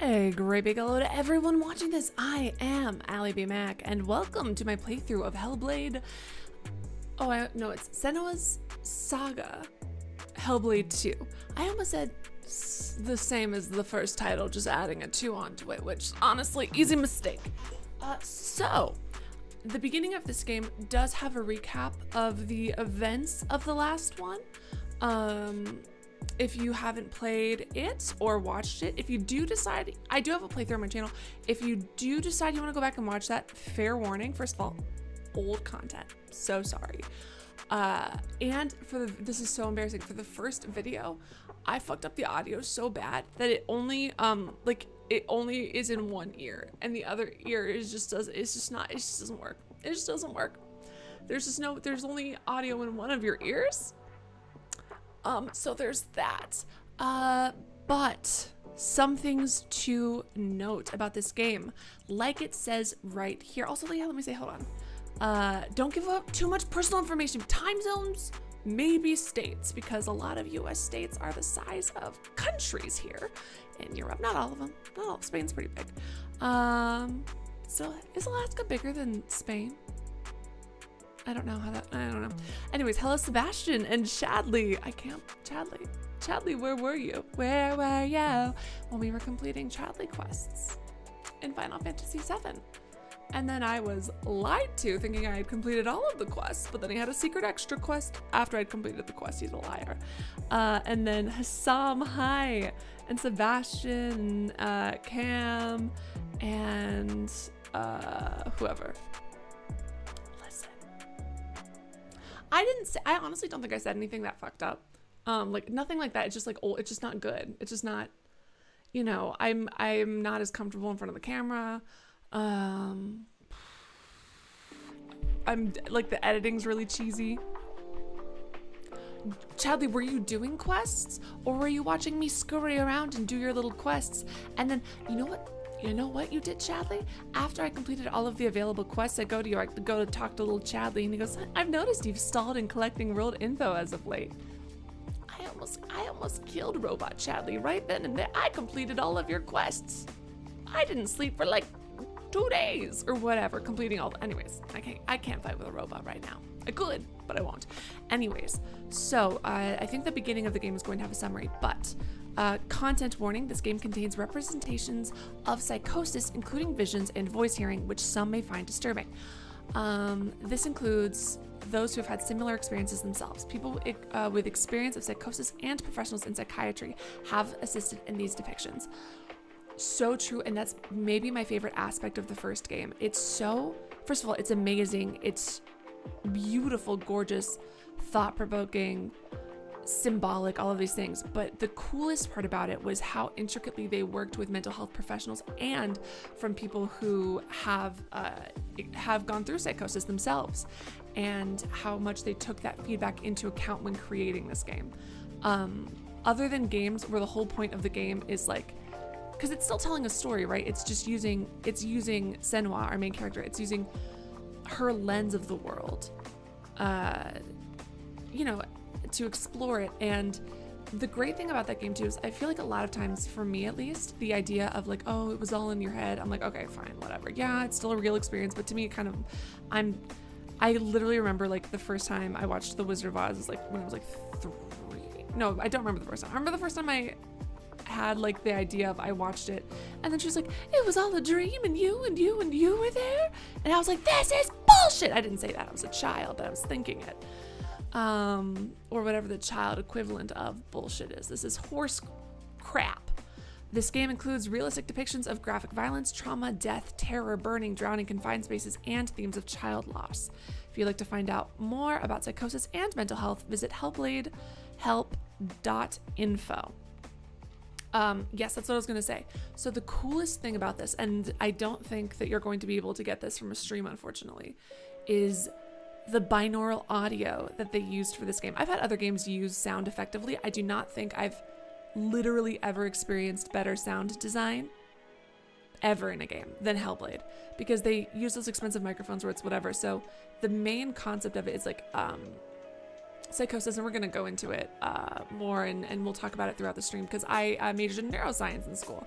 A great big hello to everyone watching this. I am Allie B. Mac, and welcome to my playthrough of Hellblade. No, it's Senua'S Saga, Hellblade 2. I almost said the same as the first title, just adding a 2 onto it, which honestly, easy mistake. So, the beginning of this game does have a recap of the events of the last one. If you haven't played it or watched it, if you do decide, I do have a playthrough on my channel. If you do decide you want to go back and watch that, fair warning, first of all, old content, so sorry. And this is so embarrassing, for the first video, I fucked up the audio so bad that it only is in one ear, and the other ear just doesn't work. It just doesn't work. There's only audio in one of your ears. So there's that. But some things to note about this game, like it says right here. Also, yeah, let me say, hold on. Don't give up too much personal information. Time zones, maybe states, because a lot of US states are the size of countries here in Europe. Not all of them. Not all. Spain's pretty big. So is Alaska bigger than Spain? I don't know. Anyways, hello Sebastian and Chadley. Chadley, where were you? Where were you when we were completing Chadley quests in Final Fantasy VII? And then I was lied to, thinking I had completed all of the quests, but then he had a secret extra quest after I'd completed the quest. He's a liar. And then Hassam, hi, and Sebastian, Cam, and whoever. I honestly don't think I said anything that fucked up. Like nothing like that. It's just like old. It's just not good. It's just not, I'm not as comfortable in front of the camera. I'm like, the editing's really cheesy. Chadley, were you doing quests, or were you watching me scurry around and do your little quests? And then, you know what you did, Chadley? After I completed all of the available quests, I go to talk to little Chadley, and he goes, I've noticed you've stalled in collecting world info as of late. I almost killed Robot Chadley right then and there. I completed all of your quests. I didn't sleep for like 2 days or whatever, completing all anyways, I can't fight with a robot right now. I could, but I won't. Anyways, so I think the beginning of the game is going to have a summary, but content warning, this game contains representations of psychosis, including visions and voice hearing, which some may find disturbing. This includes those who have had similar experiences themselves. People with experience of psychosis and professionals in psychiatry have assisted in these depictions. So true, and that's maybe my favorite aspect of the first game. First of all, it's amazing. It's beautiful, gorgeous, thought-provoking, symbolic, all of these things, but the coolest part about it was how intricately they worked with mental health professionals and from people who have gone through psychosis themselves, and how much they took that feedback into account when creating this game. Other than games where the whole point of the game is like, because it's still telling a story, right? It's using Senua, our main character. It's using her lens of the world, to explore it. And the great thing about that game too is I feel like a lot of times, for me at least, the idea of like, oh, it was all in your head, I'm like, okay, fine, whatever. Yeah, it's still a real experience, but to me, I literally remember like the first time I watched The Wizard of Oz is like when I was like 3. No, I don't remember the first time. I remember the first time I had like the idea of, I watched it, and then she was like, it was all a dream, and you were there, and I was like, this is bullshit. I didn't say that, I was a child, I was thinking it. Or whatever the child equivalent of bullshit is. This is horse crap. This game includes realistic depictions of graphic violence, trauma, death, terror, burning, drowning, confined spaces, and themes of child loss. If you'd like to find out more about psychosis and mental health, visit hellbladehelp.info. Yes, that's what I was going to say. So the coolest thing about this, and I don't think that you're going to be able to get this from a stream, unfortunately, is the binaural audio that they used for this game. I've had other games use sound effectively. I do not think I've literally ever experienced better sound design ever in a game than Hellblade, because they use those expensive microphones where it's whatever. So the main concept of it is like, psychosis, and we're going to go into it more, and we'll talk about it throughout the stream, because I majored in neuroscience in school.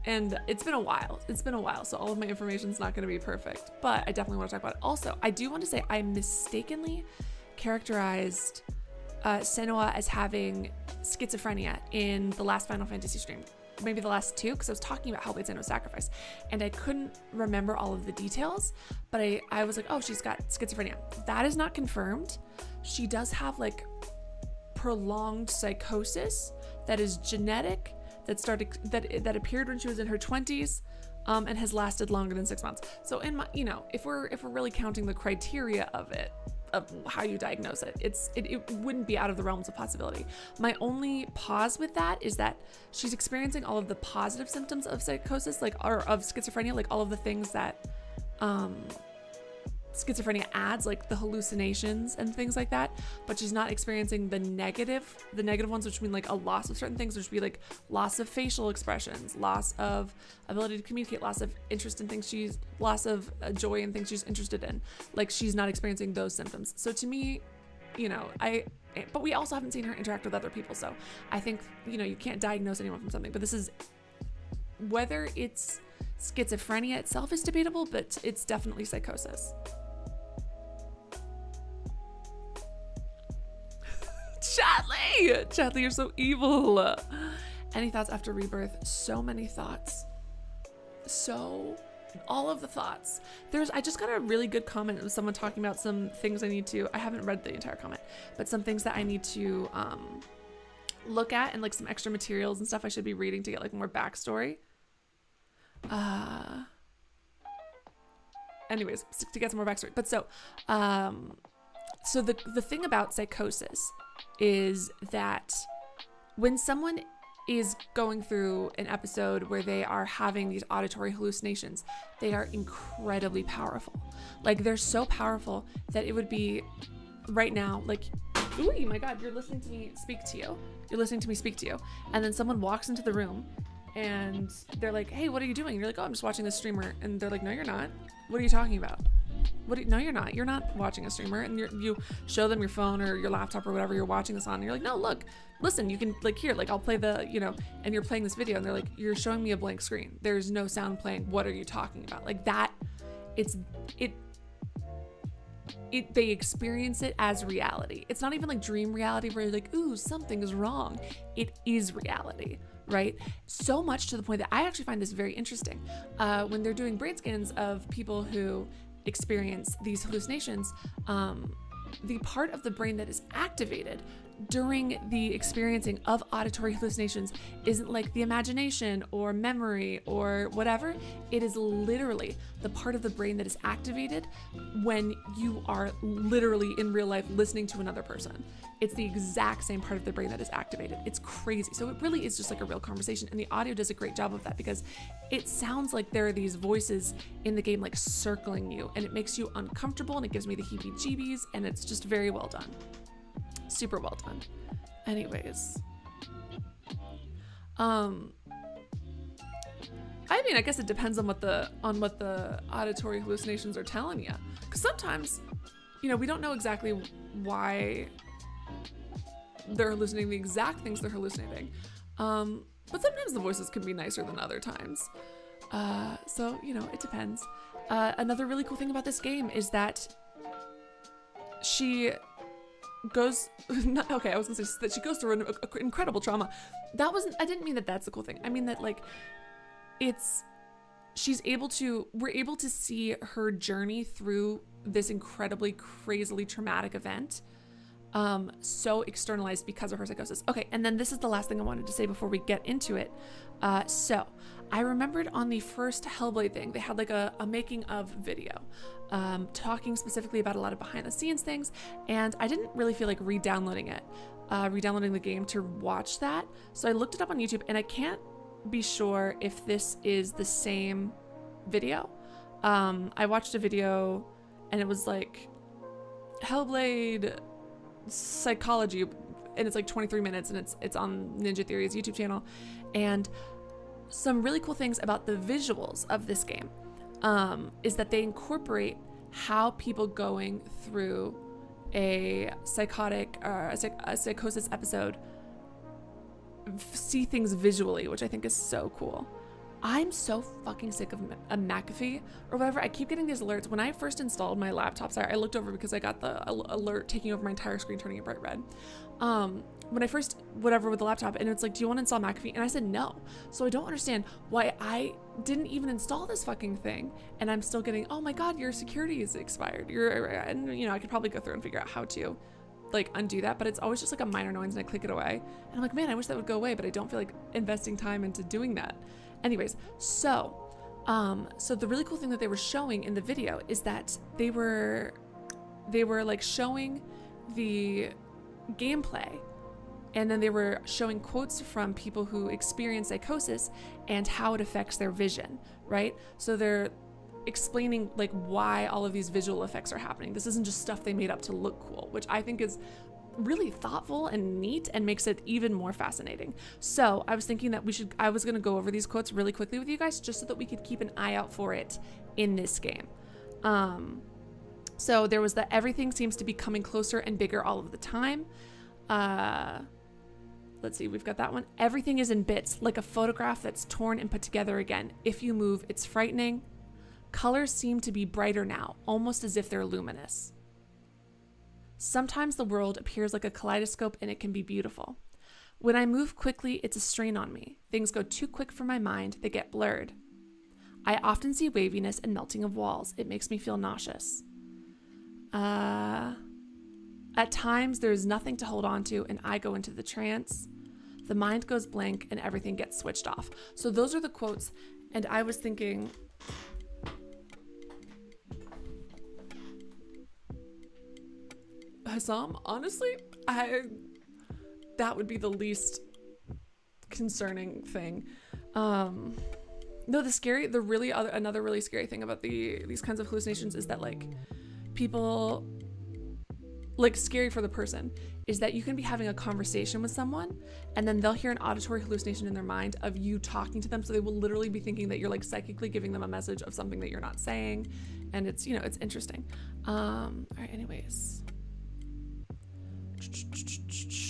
And it's been a while. So all of my information's not going to be perfect, but I definitely want to talk about it. Also, I do want to say I mistakenly characterized Senua as having schizophrenia in the last Final Fantasy stream. Maybe the last two, because I was talking about Hellblade Senua'S Sacrifice, and I couldn't remember all of the details, but I was like, oh, she's got schizophrenia. That is not confirmed. She does have like prolonged psychosis that is genetic, that appeared when she was in her 20s, and has lasted longer than 6 months. So in my, if we're really counting the criteria of it, of how you diagnose it, it wouldn't be out of the realms of possibility. My only pause with that is that she's experiencing all of the positive symptoms of psychosis, or of schizophrenia, like all of the things that schizophrenia adds, like the hallucinations and things like that, but she's not experiencing the negative ones, which mean like a loss of certain things, which would be like loss of facial expressions, loss of ability to communicate, loss of interest in things loss of joy in things she's interested in. Like, she's not experiencing those symptoms. So to me, but we also haven't seen her interact with other people, so I think, you can't diagnose anyone from something, but this is, whether it's schizophrenia itself is debatable, but it's definitely psychosis. Chadley, you're so evil. Any thoughts after rebirth? So many thoughts. All of the thoughts. I just got a really good comment of someone talking about some things I haven't read the entire comment, but some things that I need to look at, and like some extra materials and stuff I should be reading to get like more backstory. Anyways, to get some more backstory. But so the thing about psychosis is that when someone is going through an episode where they are having these auditory hallucinations, they are incredibly powerful. Like, they're so powerful that it would be right now, like, ooh, my God, you're listening to me speak to you. And then someone walks into the room and they're like, hey, what are you doing? And you're like, oh, I'm just watching this streamer. And they're like, no, you're not. What are you talking about? No, you're not. You're not watching a streamer. And you show them your phone or your laptop or whatever you're watching this on. And you're like, no, look, listen, you can, like, here, like, I'll play the, and you're playing this video. And they're like, you're showing me a blank screen. There's no sound playing. What are you talking about? Like that, they experience it as reality. It's not even like dream reality where you're like, ooh, something is wrong. It is reality, right? So much to the point that I actually find this very interesting. When they're doing brain scans of people who experience these hallucinations, the part of the brain that is activated during the experiencing of auditory hallucinations isn't like the imagination or memory or whatever. It is literally the part of the brain that is activated when you are literally in real life listening to another person. It's the exact same part of the brain that is activated. It's crazy. So it really is just like a real conversation, and the audio does a great job of that because it sounds like there are these voices in the game like circling you, and it makes you uncomfortable, and it gives me the heebie-jeebies, and it's just very well done. Super well done. Anyways, I mean, I guess it depends on what the auditory hallucinations are telling you, because sometimes, we don't know exactly why they're hallucinating the exact things they're hallucinating, but sometimes the voices can be nicer than other times. So it depends. Another really cool thing about this game is that she goes I was gonna say that she goes through an incredible trauma. I didn't mean that that's the cool thing. I mean that, like, we're able to see her journey through this incredibly crazily traumatic event, so externalized because of her psychosis. Okay, and then this is the last thing I wanted to say before we get into it. So I remembered on the first Hellblade thing, they had like a making of video, talking specifically about a lot of behind the scenes things, and I didn't really feel like re-downloading the game to watch that. So I looked it up on YouTube, and I can't be sure if this is the same video. I watched a video and it was like Hellblade psychology, and it's like 23 minutes, and it's on Ninja Theory's YouTube channel. And some really cool things about the visuals of this game is that they incorporate how people going through a psychotic or a psychosis episode see things visually, which I think is so cool. I'm so fucking sick of a McAfee or whatever. I keep getting these alerts. When I first installed my laptop, sorry, I looked over because I got the alert taking over my entire screen, turning it bright red. When I first, whatever with the laptop, and it's like, do you want to install McAfee? And I said no. So I don't understand why I didn't even install this fucking thing. And I'm still getting, oh my God, your security is expired. And you know, I could probably go through and figure out how to like undo that, but it's always just like a minor annoyance and I click it away. And I'm like, man, I wish that would go away, but I don't feel like investing time into doing that. Anyways, so the really cool thing that they were showing in the video is that they were like showing the gameplay, and then they were showing quotes from people who experience psychosis and how it affects their vision, right? So they're explaining like why all of these visual effects are happening. This isn't just stuff they made up to look cool, which I think is really thoughtful and neat and makes it even more fascinating. So I was thinking that I was going to go over these quotes really quickly with you guys just so that we could keep an eye out for it in this game. So there was the everything seems to be coming closer and bigger all of the time. Let's see, we've got that one. Everything is in bits, like a photograph that's torn and put together again. If you move, it's frightening. Colors seem to be brighter now, almost as if they're luminous. Sometimes the world appears like a kaleidoscope and it can be beautiful. When I move quickly, it's a strain on me. Things go too quick for my mind, they get blurred. I often see waviness and melting of walls. It makes me feel nauseous. At times, there is nothing to hold on to and I go into the trance. The mind goes blank and everything gets switched off. So those are the quotes, and I was thinking, Hassam, honestly, that would be the least concerning thing. No, another really scary thing about these kinds of hallucinations is that like people, like scary for the person, is that you can be having a conversation with someone and then they'll hear an auditory hallucination in their mind of you talking to them. So they will literally be thinking that you're like psychically giving them a message of something that you're not saying. And it's, you know, it's interesting. All right, anyways.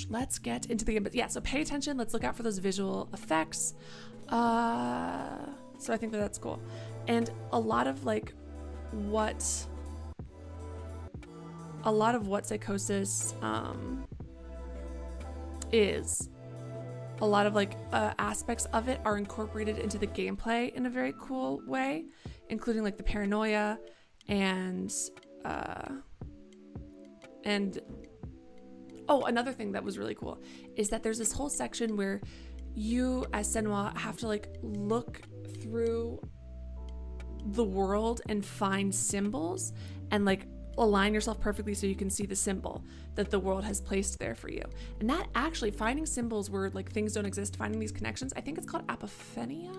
Let's get into the game. But yeah, so pay attention. Let's look out for those visual effects. So I think that's cool. And a lot of what psychosis is, a lot of aspects of it are incorporated into the gameplay in a very cool way, including like the paranoia and oh, another thing that was really cool is that there's this whole section where you as Senua have to like look through the world and find symbols and like align yourself perfectly so you can see the symbol that the world has placed there for you. And that actually, finding symbols where like things don't exist, finding these connections, I think it's called apophonia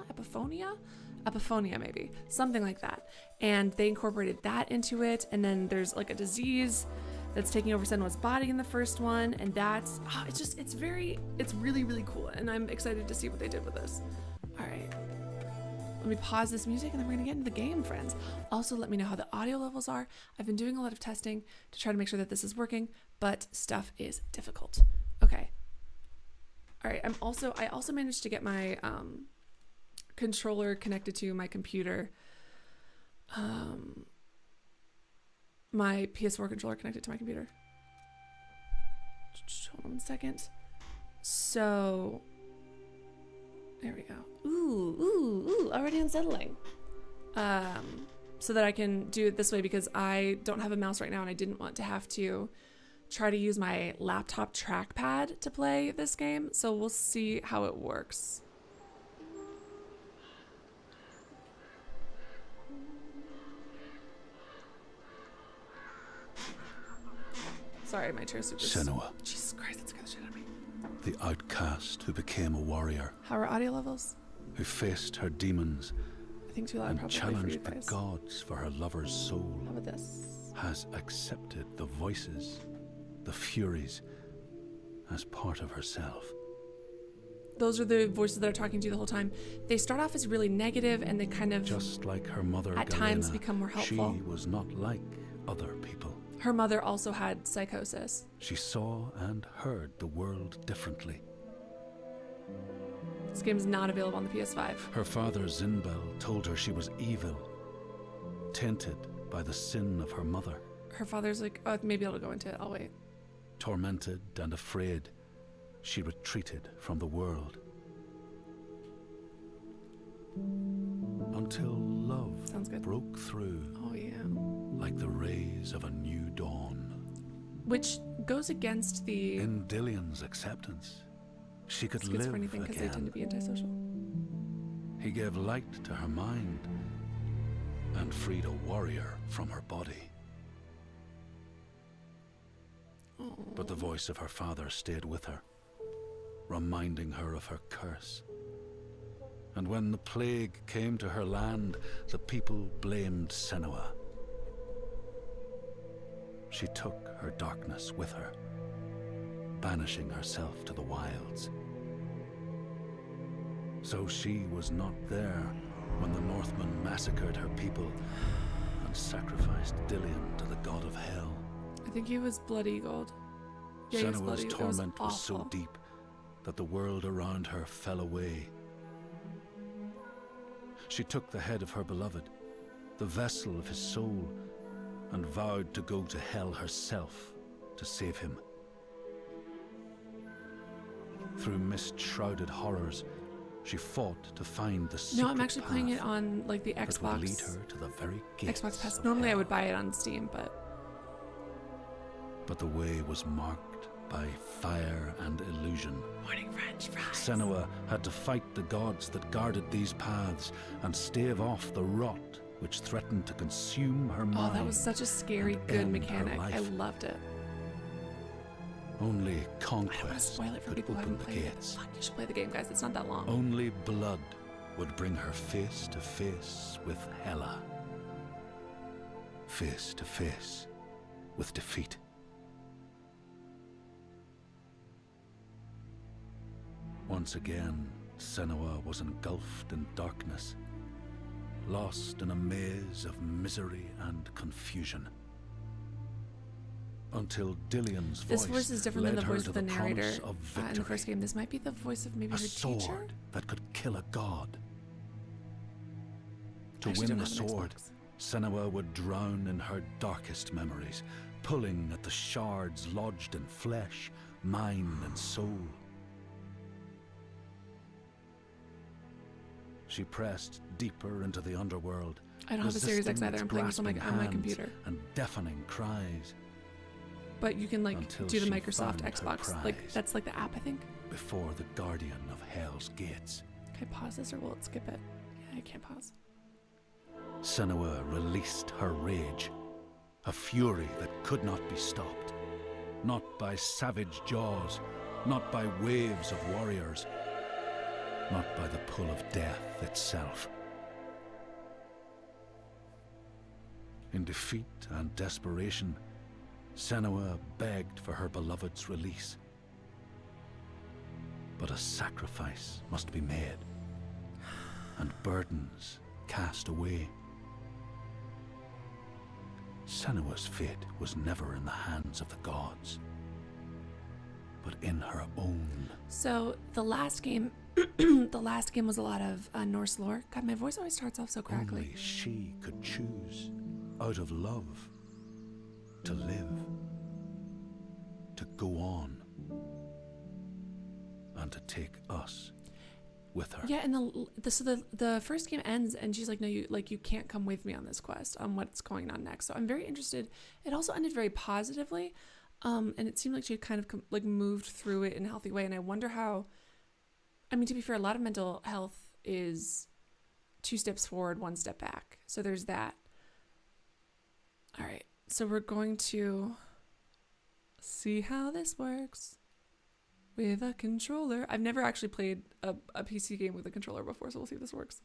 maybe, something like that. And they incorporated that into it. And then there's like a disease that's taking over Senua''s body in the first one, and that's it's really, really cool, and I'm excited to see what they did with this. All right, let me pause this music and then we're gonna get into the game, friends. Also, let me know how the audio levels are. I've been doing a lot of testing to try to make sure that this is working, but stuff is difficult. Okay. All right, I also managed to get my controller connected to my computer. My PS4 controller connected to my computer. Hold on 1 second. So there we go. Ooh, already unsettling. So that I can do it this way because I don't have a mouse right now and I didn't want to have to try to use my laptop trackpad to play this game. So we'll see how it works. Sorry, my chair's super... Senua. Jesus Christ, that scared the shit out of me. The outcast who became a warrior. How are audio levels? Who faced her demons. I think too loud and probably for you challenged the guys. gods for her lover's soul. How about this? Has accepted the voices, the furies, as part of herself. Those are the voices that are talking to you the whole time. They start off as really negative and they kind of... Just like her mother, at Galena, times become more helpful. she was not like other people. her mother also had psychosis. She saw and heard the world differently. This game's not available on the PS5. Her father, Zinbel, told her she was evil, tainted by the sin of her mother. Her father's like, oh, maybe I'll go into it. I'll wait. Tormented and afraid, she retreated from the world. Until love Sounds good. broke through Oh, yeah. like the rays of a new dawn. Which goes against the In Dillion's acceptance, she could live schizophrenia thing because they tend to again. be antisocial. He gave light to her mind and freed a warrior from her body. But the voice of her father stayed with her, reminding her of her curse. And when the plague came to her land, the people blamed Senua. She took her darkness with her, banishing herself to the wilds. So she was not there when the Northmen massacred her people and sacrificed Dillion to the god of hell. I think he was blood-eagled. Yeah, he was Senua's blood-eagled. It torment was so awful. deep that the world around her fell away. She took the head of her beloved, the vessel of his soul, and vowed to go to hell herself to save him. Through mist-shrouded horrors, she fought to find the secret No, I'm actually playing it path on like the that would lead Xbox. her to the very gates Xbox Pass. of Normally I hell. would buy it on Steam, but But the way was marked by fire and illusion. morning French fries. Senua had to fight the gods that guarded these paths and stave off the rot which threatened to consume her mind. Oh, that was such a scary, and good end her mechanic. I life. loved it. Only I don't want to conquest spoil it for could people who open haven't the played it. gates. Fuck, you should play the game, guys. It's not that long. Only blood would bring her face to face with Hela. Face to face with defeat. Once again, Senua was engulfed in darkness, lost in a maze of misery and confusion. Until Dillion's This voice is different than led the her voice to of the narrator promise of in victory. the first game. This might be the voice of maybe A her sword teacher. that could kill a god. To I actually win don't the have an sword, Xbox. Senua would drown in her darkest memories, pulling at the shards lodged in flesh, mind, and soul. She pressed deeper into the underworld. I don't have a Series X resisting either. its I'm playing this on my grasping computer. hands and deafening cries. But you can like Until do the she Microsoft found her Xbox. Like prize. that's like the app, I think. Before the guardian of Hell's gates, Can I pause this or will it skip it? Yeah, I can't pause. Senua released her rage, a fury that could not be stopped. Not by savage jaws, not by waves of warriors, not by the pull of death itself. In defeat and desperation, Senua begged for her beloved's release. But a sacrifice must be made, and burdens cast away. Senua's fate was never in the hands of the gods, but in her own. So the last game, the last game was a lot of Norse lore. God, my voice always starts off so crackly. Only she could choose, out of love, to live, to go on, and to take us with her. Yeah, and the first game ends, and she's like, "No, you can't come with me on this quest on what's going on next." So I'm very interested. It also ended very positively, and it seemed like she had kind of like moved through it in a healthy way. And I wonder how. I mean, to be fair, a lot of mental health is 2 steps forward, 1 step back. So there's that. All right, so we're going to see how this works with a controller. I've never actually played a PC game with a controller before, so we'll see if this works.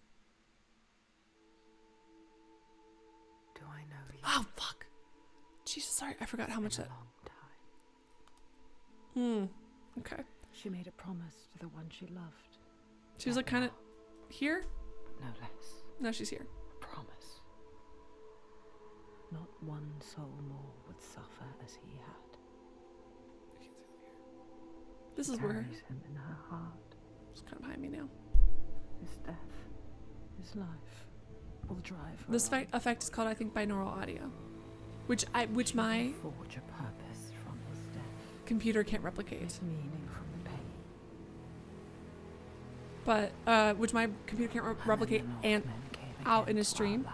Do I know you? Oh, fuck. Jesus, sorry. I forgot how much Been that... a long time. Okay. She made a promise to the one she loved. She was like kind of here? No less. No, she's here. Promise. Not one soul more would suffer as he had. This is where Carries him in her heart. it's kind of behind me now. His death, his life, will drive her This on. effect is called, I think, binaural audio, which my Forge a purpose from his death. computer can't replicate, His meaning from the pain. but which my computer can't replicate and out in a stream.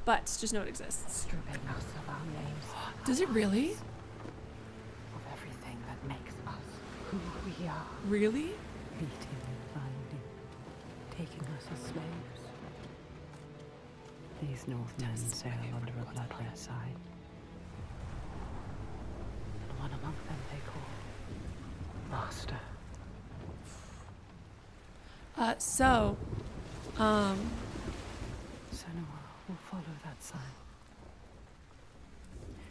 But just know it exists. Stripping us of our names. Does it really? Of everything that makes us who we are. Really? Beating and binding. Taking us as slaves. These Northmen sail under a blood-red sign. And one among them they call Master. Senua will follow that sign.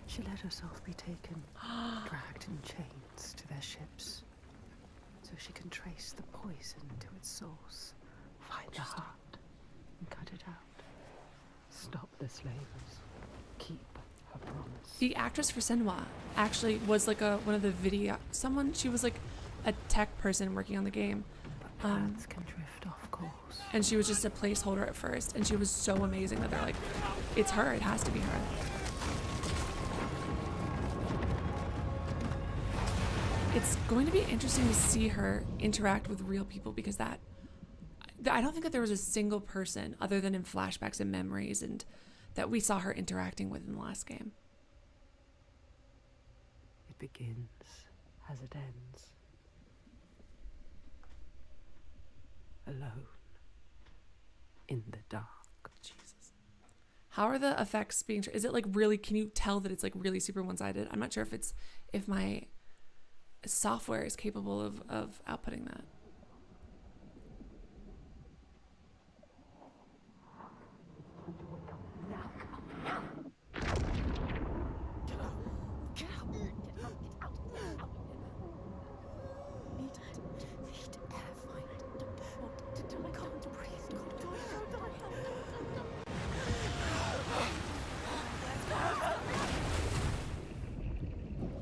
She let herself be taken, dragged in chains to their ships, so she can trace the poison to its source, find the heart, and cut it out. Stop the slavers. Keep her promise. The actress for Senua actually was like one of the video. She was like a tech person working on the game. But plans can drift off course. And she was just a placeholder at first, and she was so amazing that they're like, it's her, it has to be her. It's going to be interesting to see her interact with real people, because I don't think that there was a single person other than in flashbacks and memories and that we saw her interacting with in the last game. It begins as it ends. Alone. In the dark. Jesus. How are the effects being? Is it like really? Can you tell that it's like really super one-sided? I'm not sure if my software is capable of outputting that.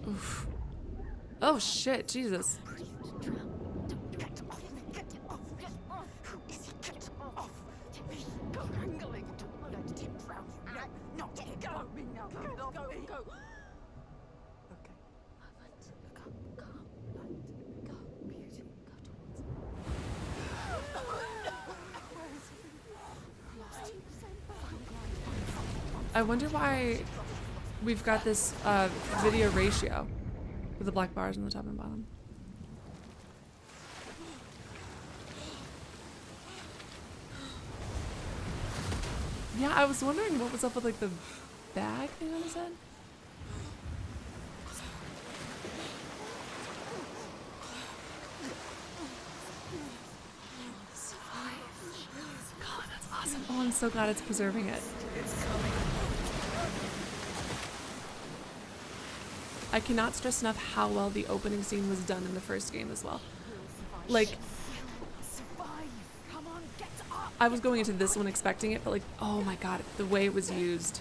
Oof. Oh shit, Jesus. I wonder why we've got this video ratio with the black bars on the top and bottom. Yeah, I was wondering what was up with like the bag thing on his head. God, that's awesome. Oh, I'm so glad it's preserving it. I cannot stress enough how well the opening scene was done in the first game as well. Like, I was going into this one expecting it, but like, oh my god, the way it was used.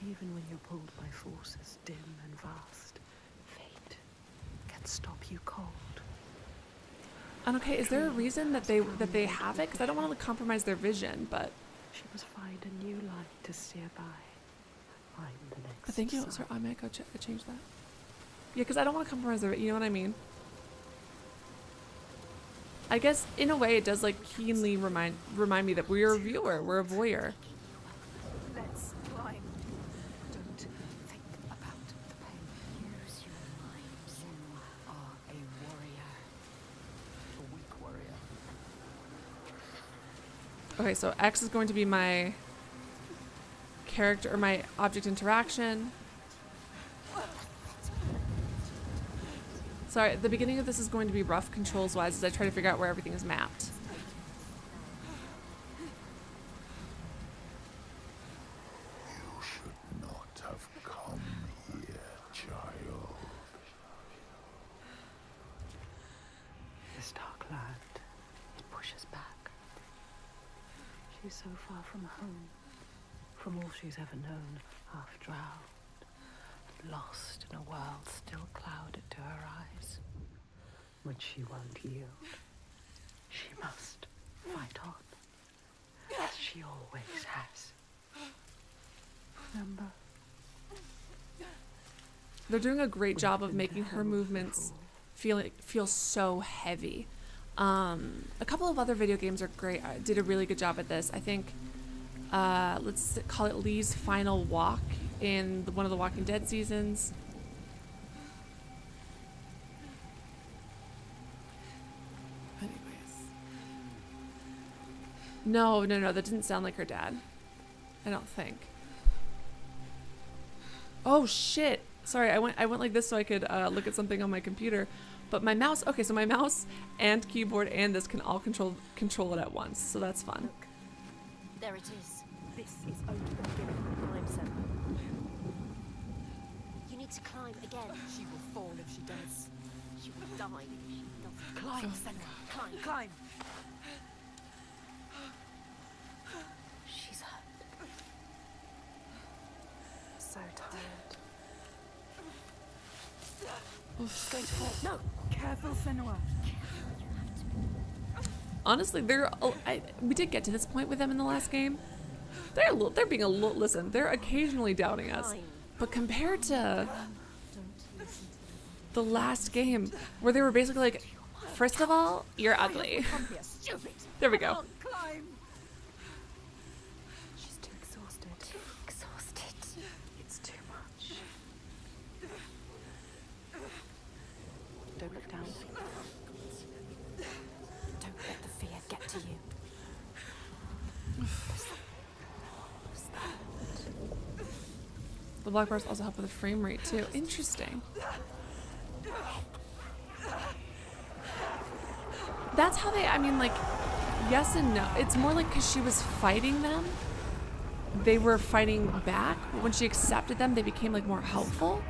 Even when you're pulled by forces dim and vast, fate can stop you cold. And okay, is there a reason that they have it? Because I don't want to compromise their vision, but She must find a new light to steer by. Find the next. thank you. sun. Sorry, I might go change that. Yeah, because I don't want to compromise their. You know what I mean? I guess in a way it does like keenly remind me that we're a viewer, we're a voyeur. Let's climb. Don't think about the pain. Use your mind. You are a warrior. A weak warrior. Okay, so X is going to be my character or my object interaction. Sorry, the beginning of this is going to be rough controls-wise as I try to figure out where everything is mapped. You should not have come here, child. This dark land, it pushes back. She's so far from home, from all she's ever known, half drowned, and lost in a world still clouded to her eyes. But she won't yield. She must fight on, as she always has. Remember? They're doing a great job of making her movements feel so heavy. A couple of other video games are great. Did a really good job at this. I think, let's call it Lee's Final Walk in one of the Walking Dead seasons. Anyways. No, that didn't sound like her dad. I don't think. Oh shit. Sorry, I went like this so I could look at something on my computer. But my mouse, okay, so my mouse and keyboard and this can all control it at once, so that's fun. Look, there it is. This is only the beginning of the climb, Senna. You need to climb again. She will fall if she does. She will die if she doesn't. Climb, Senna. Climb. Climb. She's hurt. So tired. She's going to fall. No! Careful, Senua. Honestly, we did get to this point with them in the last game. They're being a little, listen, they're occasionally doubting us. But compared to the last game, where they were basically like, first of all, you're ugly. There we go. Climb. She's too exhausted. Exhausted. It's too much. Don't look down. Don't let the fear get to you. The black bars also help with the frame rate too. Interesting. That's how they, I mean, like, yes and no. It's more like because she was fighting them, they were fighting back. But when she accepted them, they became like more helpful.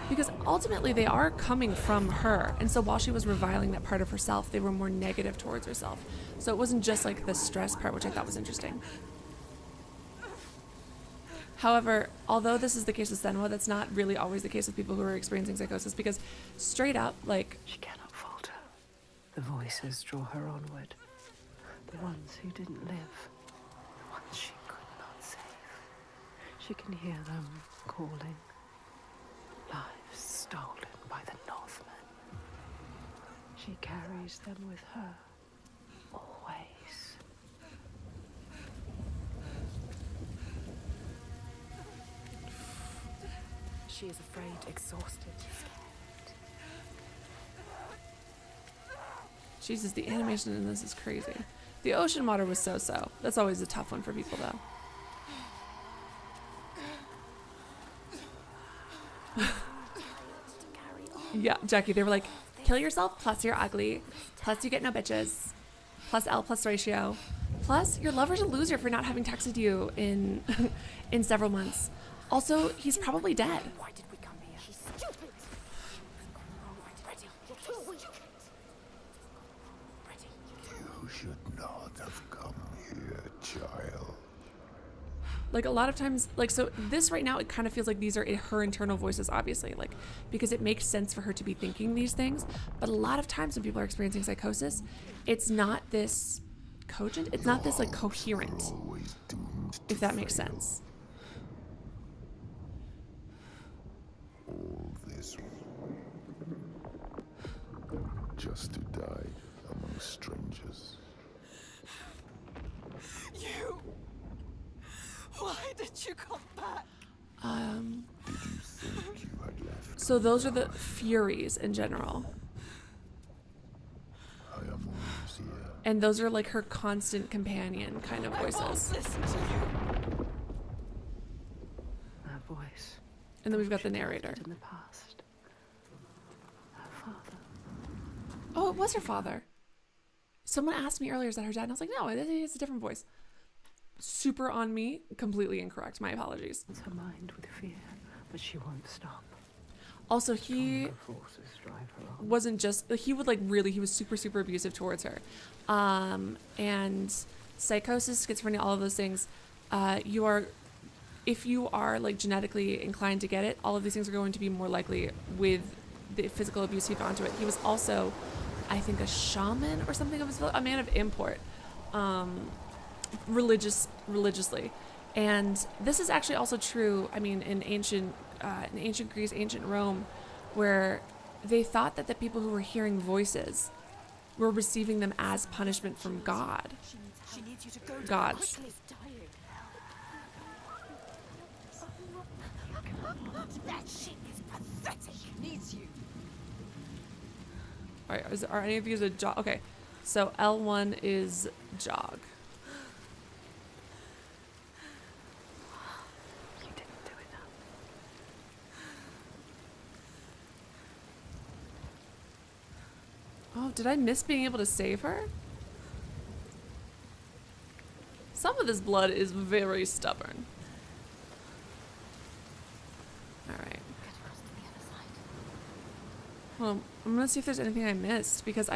Because ultimately they are coming from her. And so while she was reviling that part of herself, they were more negative towards herself. So it wasn't just like the stress part, which I thought was interesting. However, although this is the case with Senua, that's not really always the case with people who are experiencing psychosis, because straight up, like... She cannot falter. The voices draw her onward. The ones who didn't live. The ones she could not save. She can hear them calling. Lives stolen by the Northmen. She carries them with her. Always. She is afraid, exhausted, scared. Jesus, the animation in this is crazy. The ocean water was so-so. That's always a tough one for people, though. Yeah, Jackie, they were like, kill yourself, plus you're ugly, plus you get no bitches, plus L plus ratio, plus your lover's a loser for not having texted you in in several months. Also, he's probably dead. Why did we come here? She's stupid. Ready. You're too weak. Ready. You should not have come here, child. Like a lot of times, like, so this right now, it kind of feels like these are her internal voices, obviously, like, because it makes sense for her to be thinking these things. But a lot of times when people are experiencing psychosis, it's not this cogent, it's not this like coherent, Always doomed to if that makes fail. sense. All this just to die among strangers. You. Why did you come back? Did you think you had left? So those are the Furies in general. I am always here. And those are like her constant companion kind of voices. Listen to you. Her voice. And then we've got the narrator. In the past. Her father. it was her father. Someone asked me earlier, is that her dad? And I was like, no, it's a different voice. Super on me, completely incorrect. My apologies. It's her mind with fear, but she won't stop. Also, he Stronger forces drive her on. wasn't just, he would like really, he was super, super abusive towards her. And psychosis, schizophrenia, all of those things, if you are like genetically inclined to get it, all of these things are going to be more likely with the physical abuse he found to it. He was also, I think, a shaman or something of his village, a man of import, religiously. And this is actually also true, I mean, in ancient Greece, ancient Rome, where they thought that the people who were hearing voices were receiving them as punishment from God. She needs you to go to God. her quickly. That shit is pathetic. Needs you. All right, are any of you a jog? Okay, so L1 is jog. You didn't do enough. Oh, did I miss being able to save her? Some of this blood is very stubborn. All right. Get across to the other side. Well, I'm gonna see if there's anything I missed because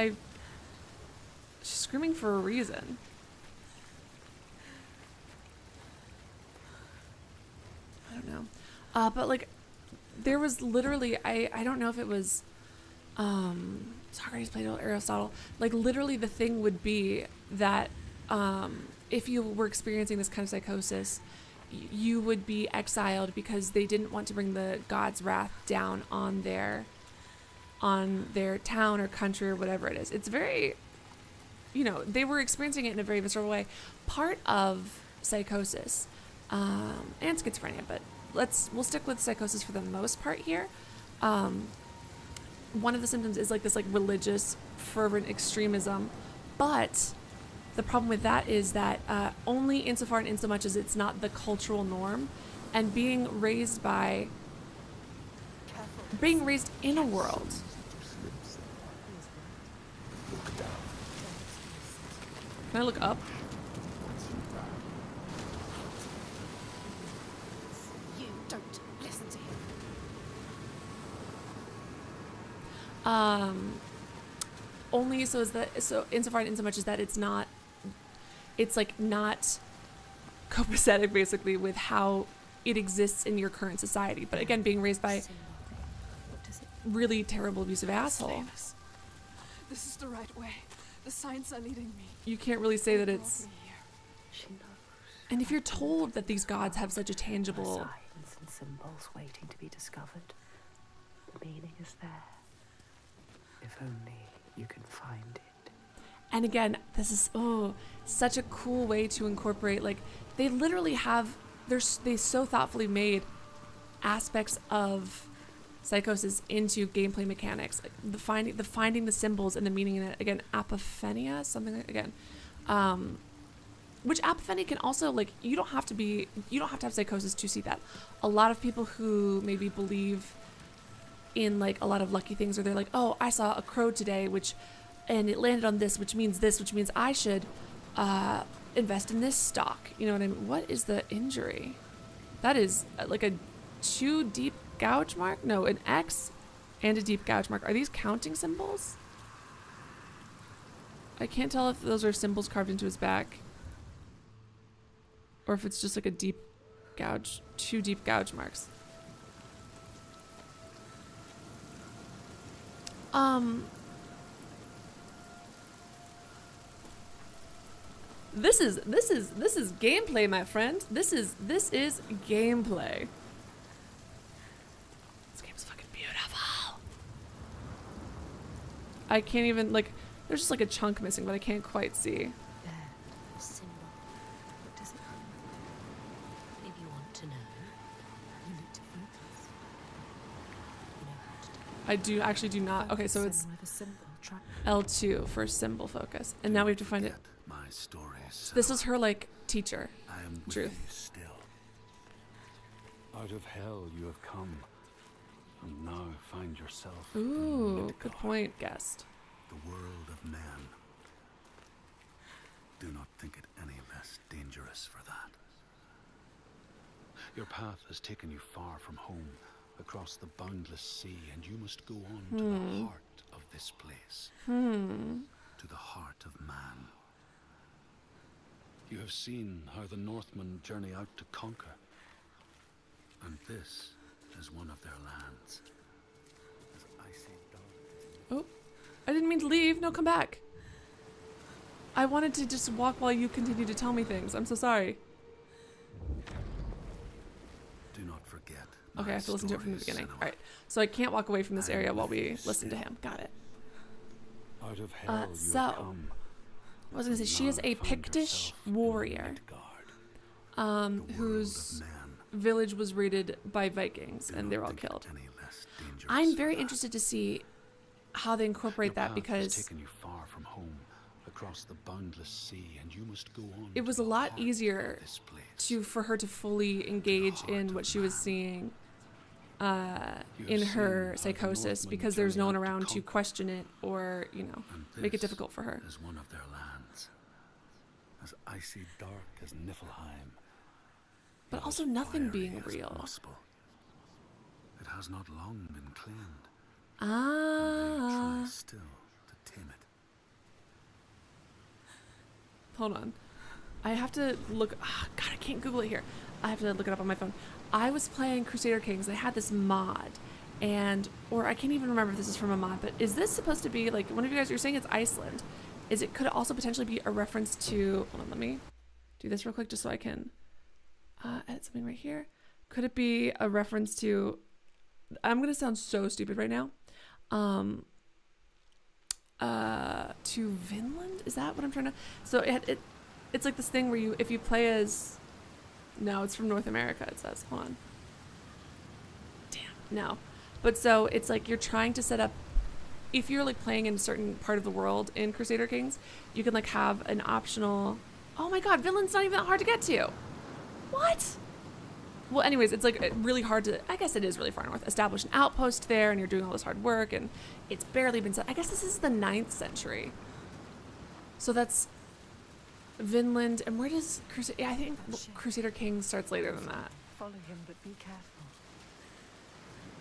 she's screaming for a reason. I don't know. But like, there was literally, I don't know if it was, Socrates, Plato, Aristotle, like literally the thing would be that, if you were experiencing this kind of psychosis, you would be exiled because they didn't want to bring the god's wrath down on their town or country or whatever it is. It's very, they were experiencing it in a very visceral way. Part of psychosis, and schizophrenia, but we'll stick with psychosis for the most part here. One of the symptoms is like this like religious fervent extremism, but the problem with that is that only insofar and insomuch as it's not the cultural norm, and being raised in a world. Can I look up? You don't listen to him. Only so insofar and insomuch as that it's not copacetic basically with how it exists in your current society. But again, being raised by really terrible abusive asshole, This is the right way. The signs are leading me. you can't really say that it's. She knows. And if you're told that these gods have such a tangible, Signs and symbols waiting to be discovered. The meaning is there. If only you can find it. and again, this is such a cool way to incorporate. Like they literally have, they so thoughtfully made aspects of psychosis into gameplay mechanics, like the finding the symbols and the meaning in it. Again, apophenia, something like, again, which apophenia can also, like, you don't have to have psychosis to see that. A lot of people who maybe believe in like a lot of lucky things, or they're like, oh, I saw a crow today, and it landed on this, which means I should invest in this stock. You know what I mean? What is the injury? That is like a 2 deep gouge mark? No, an X and a deep gouge mark. Are these counting symbols? I can't tell if those are symbols carved into his back, or if it's just like a deep gouge, 2 deep gouge marks. This is gameplay, my friend. This is gameplay. This game's fucking beautiful. I can't even, like, there's just like a chunk missing, but I can't quite see. There, the symbol. What does it mean? If you want to know, you need to focus. You know how to do it. I do not. Okay, so it's Where the symbol track. L2 for symbol focus, and now we have to find it. My story is This is her like teacher. I am with Truth. you still. Out of hell you have come, and now find yourself in Ooh, Midgard. good point, guest. the world of men. Do not think it any less dangerous for that. Your path has taken you far from home, across the boundless sea, and you must go on to the heart of this place. To the heart of man. You have seen how the Northmen journey out to conquer. And this is one of their lands. As icy dark. Oh, I didn't mean to leave. No, come back. I wanted to just walk while you continue to tell me things. I'm so sorry. Do not forget. Okay, I have to listen to it from the story, beginning. Senua. All right. So I can't walk away from this I am area while with we you listen to still. him. Got it. Out of hell you so, have come. I was going to say, she is a Pictish warrior whose village was raided by Vikings, and they were all killed. I'm very interested to see how they incorporate that, because taken you far from home, across the boundless sea, and you must go on it was a to the lot heart easier of this place. for her to fully engage in what she was seeing in her psychosis, because there's no one around to question it or, you know, make it difficult for her. Is one of their lands, as icy dark as Niflheim, But yet also as nothing fiery being as real. Muspel. It has not long been claimed. They Ah. try still to tame it. Hold on. I have to look. God, I can't Google it here. I have to look it up on my phone. I was playing Crusader Kings. They had this mod, or I can't even remember if this is from a mod. But is this supposed to be like one of you guys? You're saying it's Iceland. Could it also potentially be a reference to? Hold on, let me do this real quick just so I can edit something right here. Could it be a reference to? I'm gonna sound so stupid right now. To Vinland? Is that what I'm trying to? So it's like this thing where if you play as. No, it's from North America. It says. Hold on. Damn. No, but so it's like you're trying to set up. If you're like playing in a certain part of the world in Crusader Kings, you can like have an optional. Oh my God, Vinland's not even that hard to get to. What? Well, anyways, it's like really hard to. I guess it is really far north. Establish an outpost there, and you're doing all this hard work, and it's barely been set. I guess this is the 9th century. So that's Vinland, and where does Crusader? I think Crusader Kings starts later than that. Follow him, but be careful.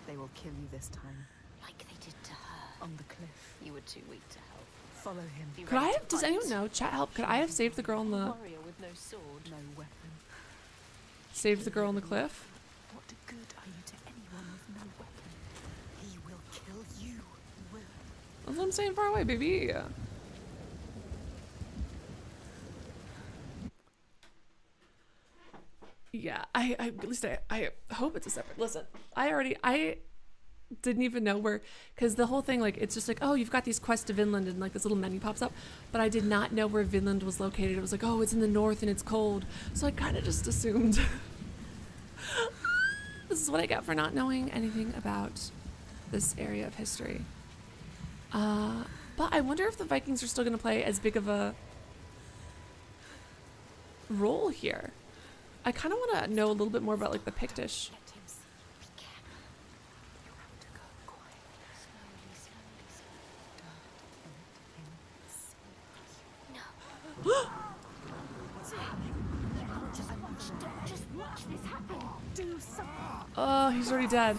They will kill you this time. Like they did to her. On the cliff. You were too weak to help. Follow him. Be Could ready I to have? Does fight. anyone know? Chat help. Could I have saved the girl in the? Warrior with no sword. No weapon. Saved the girl on the cliff? What good are you to anyone with no weapon? He will kill you. He will. That's what I'm saying. Far away, baby. Yeah, I at least I hope it's a separate. Listen, I didn't even know where, because the whole thing, like, it's just like, oh, you've got these quests to Vinland, and like this little menu pops up, but I did not know where Vinland was located. It was like, oh, it's in the north and it's cold, so I kind of just assumed. This is what I get for not knowing anything about this area of history. But I wonder if the Vikings are still going to play as big of a role here. I kind of want to know a little bit more about like the Pictish. Let him see. Be careful. You have to go quietly. Slowly, slowly, slowly. Don't let him see. No. What's happening? Just watch this happen. Do something. Oh, he's already dead.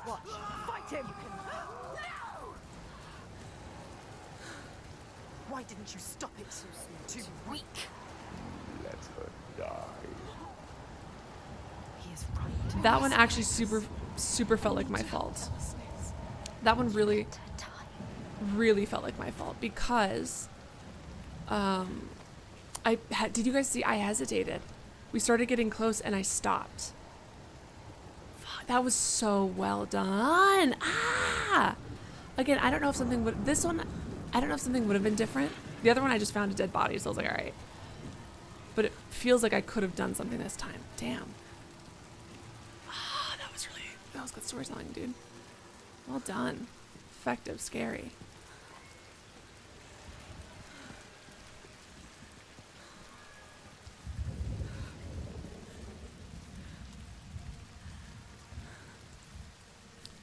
Watch. Fight him. No! Why didn't you stop it? Too Weak. Let her die. He is right. That one actually super felt like my fault. That one really felt like my fault, because did you guys see? I hesitated. We started getting close and I stopped. Fuck, that was so well done. Again, I don't know if something would have been different. The other one I just found a dead body, so I was like, all right. But it feels like I could have done something this time. Damn. That was good storytelling, dude. Well done. Effective, scary.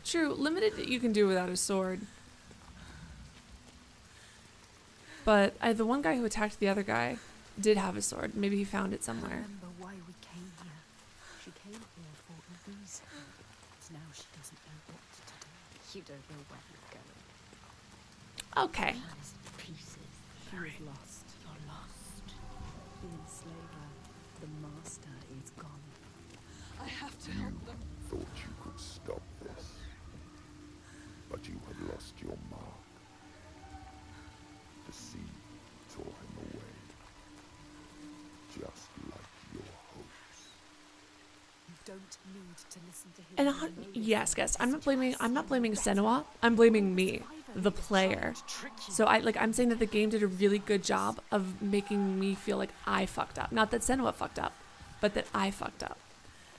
True, limited you can do without a sword. But the one guy who attacked the other guy did have a sword. Maybe he found it I somewhere. remember why we came here. She came here for a reason. But now she doesn't know what to do. You don't know where you're going. Okay. Plan is in pieces. She is lost. You're lost. The enslaver, the master, is gone. I have to help them. Thought you could stop this, but you have lost your mark. The sea tore him away, just like your hopes. You don't need to listen to him. And You know yes, yourself. guys, I'm not blaming Senua. I'm blaming me, the player. So I'm saying that the game did a really good job of making me feel like I fucked up. Not that Senua fucked up, but that I fucked up.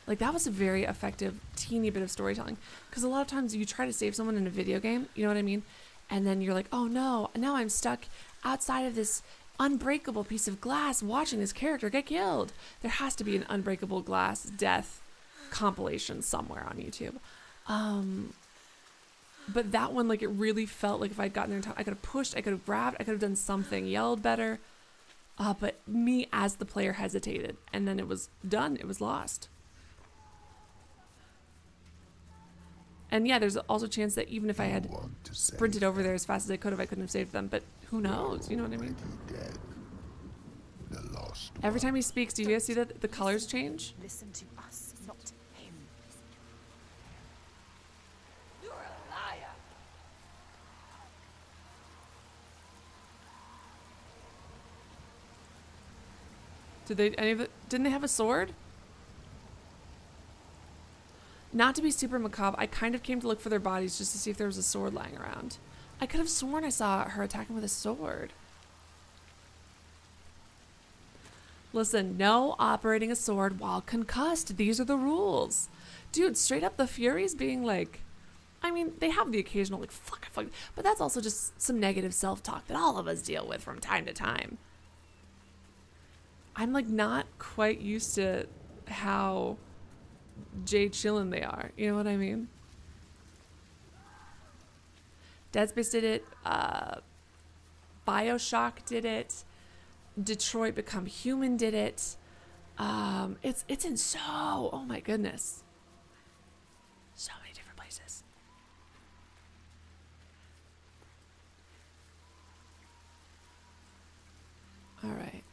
Like, that was a very effective, teeny bit of storytelling. Because a lot of times you try to save someone in a video game, you know what I mean? And then you're like, oh no, now I'm stuck outside of this unbreakable piece of glass watching this character get killed. There has to be an unbreakable glass death compilation somewhere on YouTube. But that one, like, it really felt like if I'd gotten there in time, I could have pushed, I could have grabbed, I could have done something, yelled better. But me as the player hesitated. And then it was done. It was lost. And yeah, there's also a chance that even if I had sprinted over there as fast as I could have, I couldn't have saved them. But who knows? You know what I mean? Dead. The lost Every time he speaks, do you guys see that the colors change? Listen to us, not him. You're a liar. Didn't they have a sword? Not to be super macabre, I kind of came to look for their bodies just to see if there was a sword lying around. I could have sworn I saw her attacking with a sword. Listen, no operating a sword while concussed. These are the rules. Dude, straight up the Furies being like, I mean, they have the occasional like, fuck, but that's also just some negative self-talk that all of us deal with from time to time. I'm like not quite used to how Jay chillin' they are. You know what I mean? Dead Space did it. Bioshock did it. Detroit Become Human did it. It's in so, oh my goodness, so many different places. All right.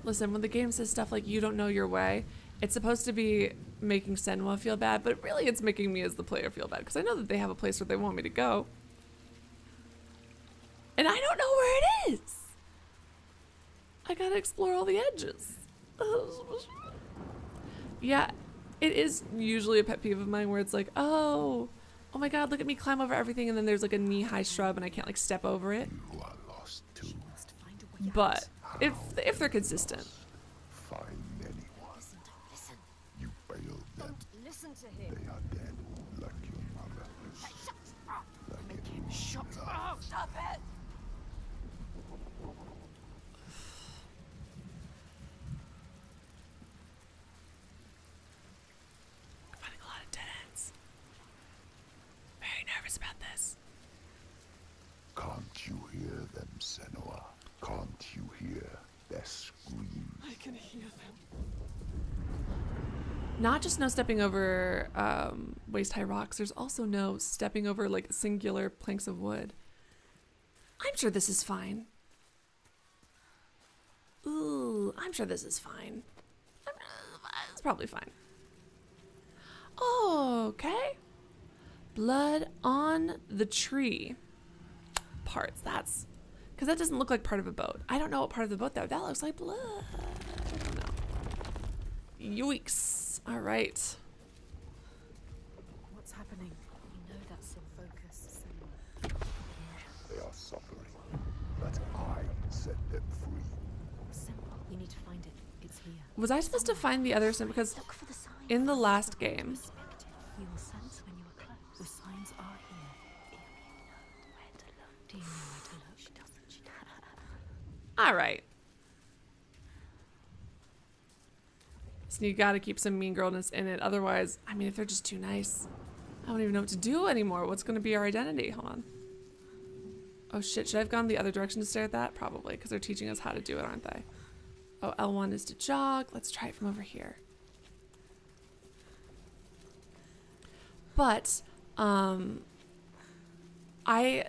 Listen, when the game says stuff like you don't know your way, it's supposed to be making Senua feel bad, but really it's making me as the player feel bad because I know that they have a place where they want me to go. And I don't know where it is. I gotta explore all the edges. Yeah, it is usually a pet peeve of mine where it's like, oh my god, look at me climb over everything, and then there's like a knee-high shrub and I can't like step over it. You are lost too. Must find a way out. But if they're consistent. Find anyone. Listen. You failed them. Listen to They him. are dead, like your mother. Shut up. Like Make it him was shut yours. up. Stop it. I'm finding a lot of dead ends. Very nervous about this. Can't you hear them, Senua? Can't you hear their screams? I can hear them. Not just no stepping over waist-high rocks, there's also no stepping over like singular planks of wood. I'm sure this is fine. Ooh, I'm sure this is fine. It's probably fine. Okay. Blood on the tree. Parts, that's... Because that doesn't look like part of a boat. I don't know what part of the boat that looks like blood. I don't know. Yoicks. All right. What's happening? You know that's in focus. They are suffering, but I set them free. Symbol. You need to find it. It's here. Was I supposed to find the other symbol? Because Look for the signs. in the last game... Respect it. You will sense when you are close. The signs are here. If you know where to look. Do you know where to look? She doesn't. She doesn't. All right. So you got to keep some mean girlness in it. Otherwise, I mean, if they're just too nice. don't even know what to do anymore. What's going to be our identity? Hold on. Oh shit, should I have gone the other direction to stare at that? Probably, because they're teaching us how to do it, aren't they? Oh, L1 is to jog. Let's try it from over here. But,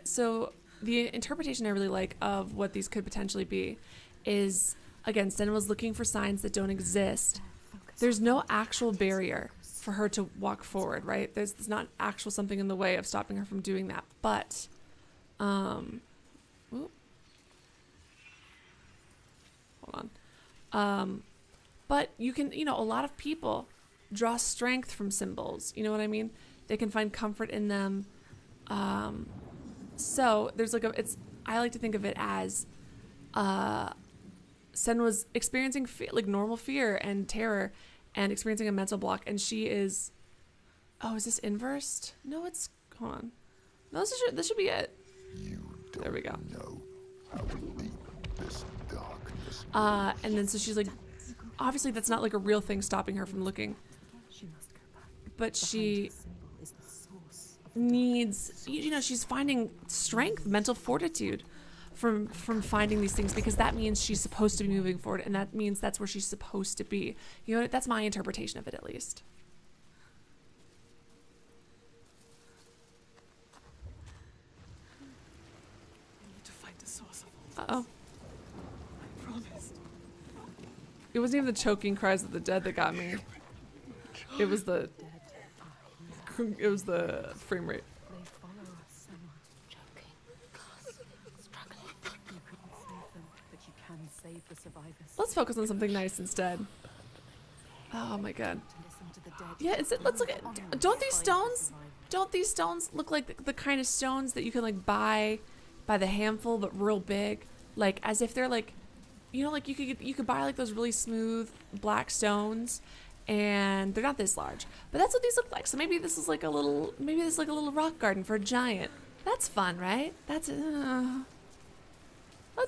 so the interpretation I really like of what these could potentially be is, again, Senua''s looking for signs that don't exist. There's no actual barrier for her to walk forward, right? There's not actual something in the way of stopping her from doing that. But, hold on. But you can, you know, a lot of people draw strength from symbols. You know what I mean? They can find comfort in them. So there's like I like to think of it as, Senua''s experiencing like normal fear and terror and experiencing a mental block. And she is, oh, is this inversed? No, it's, hold on. No, this should be it. There we go. Know how deep this darkness And then so she's like, obviously that's not like a real thing stopping her from looking, but she needs, you know, she's finding strength, mental fortitude from finding these things, because that means she's supposed to be moving forward, and that means that's where she's supposed to be. You know, that's my interpretation of it, at least. I need to find the source of all Uh-oh. I promised. It wasn't even the choking cries of the dead that got me. It was the frame rate. They follow us, Senua. Choking, gasping, struggling. You couldn't save them, but you can save the survivors. Let's focus on something nice instead. Oh my god. To listen to the dead. Yeah, let's look at, don't these stones look like the kind of stones that you can like buy by the handful but real big? Like as if they're like, you know, like you could buy like those really smooth black stones, and they're not this large, but that's what these look like. So maybe this is like a little rock garden for a giant. That's fun, right? Let's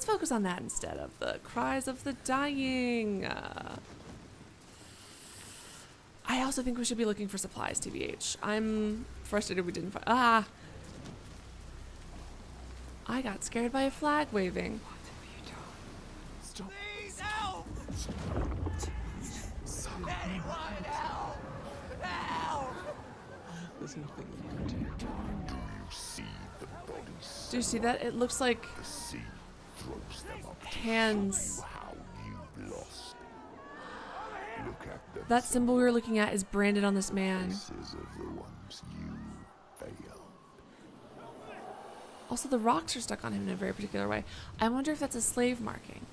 focus on that instead of the cries of the dying. I also think we should be looking for supplies, TBH. I'm frustrated we didn't find. I got scared by a flag waving. Stop. Please help! Anyone help! Help! There's nothing you can do. do you see the bodies? Do you see that? It looks like The sea throws them up to hands. show you how you've lost. Look at them. That symbol we were looking at is branded on this man. Faces of the ones you failed. Also, the rocks are stuck on him in a very particular way. I wonder if that's a slave marking,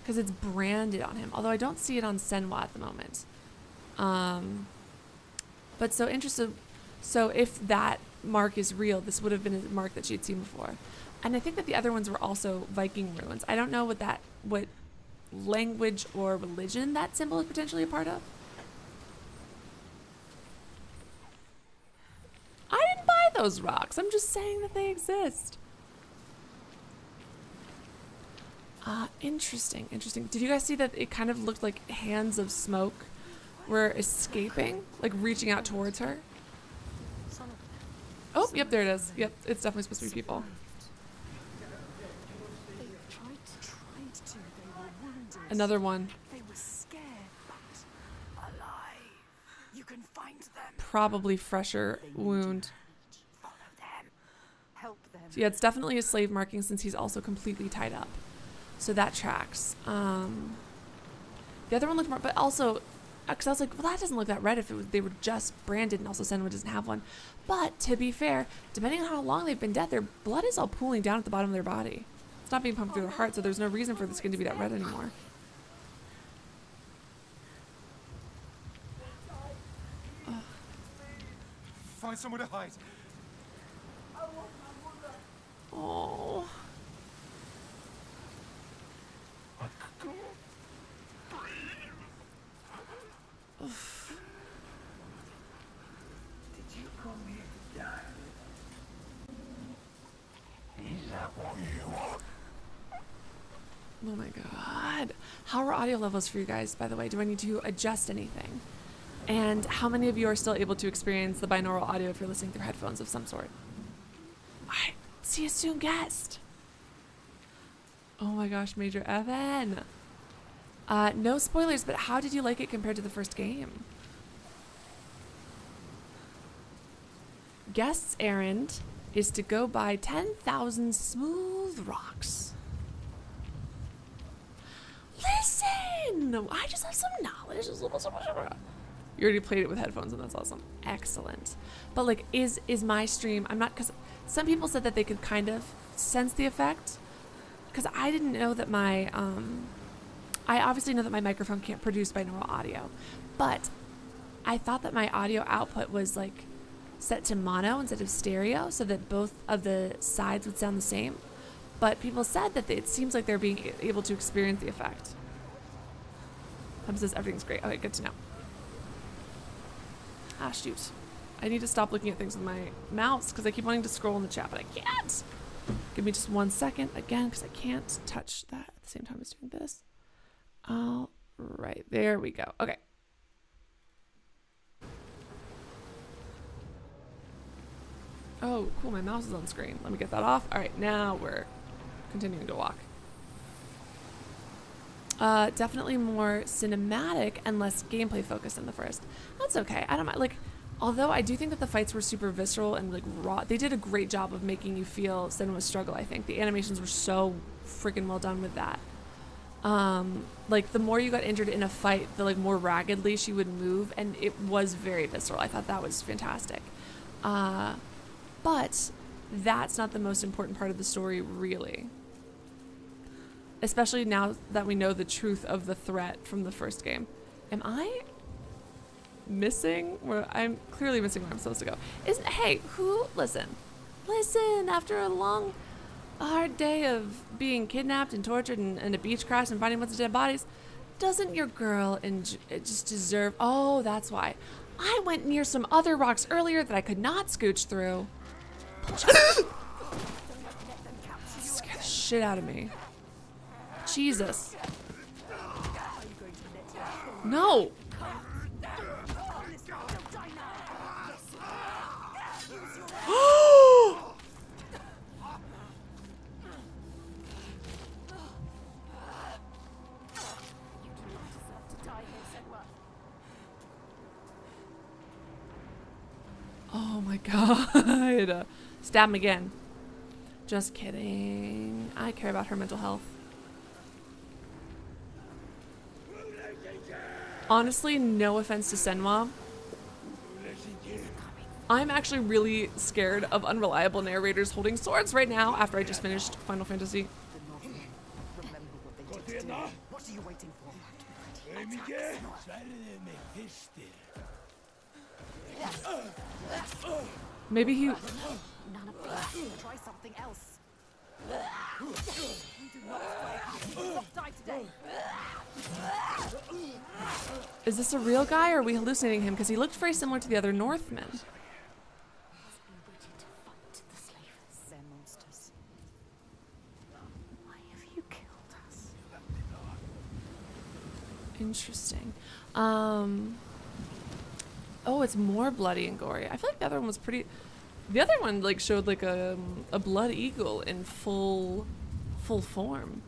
because it's branded on him. Although I don't see it on Senua at the moment. But so interested. So if that mark is real, this would have been a mark that she had seen before. And I think that the other ones were also Viking ruins. I don't know what language or religion that symbol is potentially a part of. I didn't buy those rocks. I'm just saying that they exist. Interesting. Did you guys see that it kind of looked like hands of smoke were escaping, like reaching out towards her? Oh, yep, there it is. Yep, it's definitely supposed to be people. They tried to. They were wounded. Another one. They were scared, but alive. You can find them. Probably fresher wound. Follow them. Help them. So yeah, it's definitely a slave marking since he's also completely tied up. So that tracks. The other one looked more, but also, because I was like, well, that doesn't look that red if they were just branded, and also Senua doesn't have one. But to be fair, depending on how long they've been dead, their blood is all pooling down at the bottom of their body. It's not being pumped through their heart, so there's no reason for the skin to be that red anymore. Find somewhere to hide. Oh. Did you come here to die? Is that what you want? Oh my god. How are audio levels for you guys, by the way? Do I need to adjust anything? And how many of you are still able to experience the binaural audio if you're listening through headphones of some sort? All right, see you soon, guest. Oh my gosh, Major Evan. No spoilers, but how did you like it compared to the first game? Guest's errand is to go buy 10,000 smooth rocks. Listen! I just have some knowledge. You already played it with headphones and that's awesome. Excellent. But like, is my stream, I'm not, because some people said that they could kind of sense the effect. Because I didn't know that my, I obviously know that my microphone can't produce binaural audio. But I thought that my audio output was like set to mono instead of stereo so that both of the sides would sound the same. But people said that it seems like they're being able to experience the effect. Hub says everything's great. Okay, good to know. Ah, shoot. I need to stop looking at things with my mouse because I keep wanting to scroll in the chat, but I can't. Give me just 1 second again because I can't touch that at the same time as doing this. All right, there we go. Okay. Oh, cool. My mouse is on screen. Let me get that off. All right, now we're continuing to walk. Definitely more cinematic and less gameplay focused than the first. That's okay. I don't mind. Like, although I do think that the fights were super visceral and like raw. They did a great job of making you feel Senua'S struggle. I think the animations were so freaking well done with that. Like the more you got injured in a fight, the like more raggedly she would move, and it was very visceral. I thought that was fantastic. But that's not the most important part of the story, really. Especially now that we know the truth of the threat from the first game. Am I missing? I'm clearly missing where I'm supposed to go. Hey, listen, after a long, hard day of being kidnapped and tortured and a beach crash and finding a bunch of dead bodies, doesn't your girl just deserve, oh, that's why. I went near some other rocks earlier that I could not scooch through. Scare the shit out of me. Jesus. No. Oh my god. Stab him again. Just kidding. I care about her mental health. Honestly, no offense to Senua. I'm actually really scared of unreliable narrators holding swords right now after I just finished Final Fantasy. What are you waiting for? Maybe he... None of this. Try something else. We do not play. You will not die today. Is this a real guy or are we hallucinating him? Because he looked very similar to the other Northmen. They're monsters. Why have you killed us? Interesting. Oh, it's more bloody and gory. I feel like the other one was pretty... The other one like showed like a blood eagle in full form.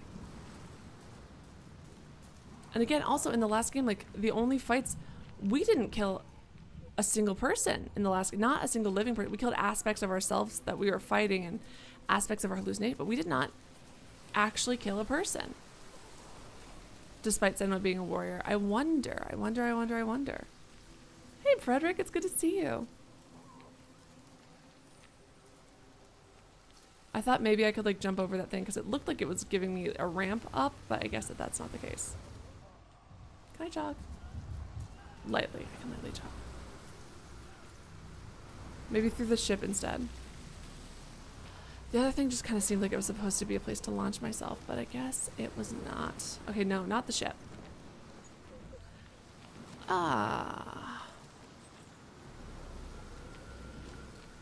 And again, also in the last game, like the only fights, we didn't kill a single person in the last, not a single living person. We killed aspects of ourselves that we were fighting and aspects of our hallucination, but we did not actually kill a person. Despite Senua being a warrior. I wonder. Hey, Frederick, it's good to see you. I thought maybe I could like jump over that thing because it looked like it was giving me a ramp up, but I guess that's not the case. Can I jog? Lightly. I can lightly jog. Maybe through the ship instead. The other thing just kind of seemed like it was supposed to be a place to launch myself, but I guess it was not. Okay, no, not the ship.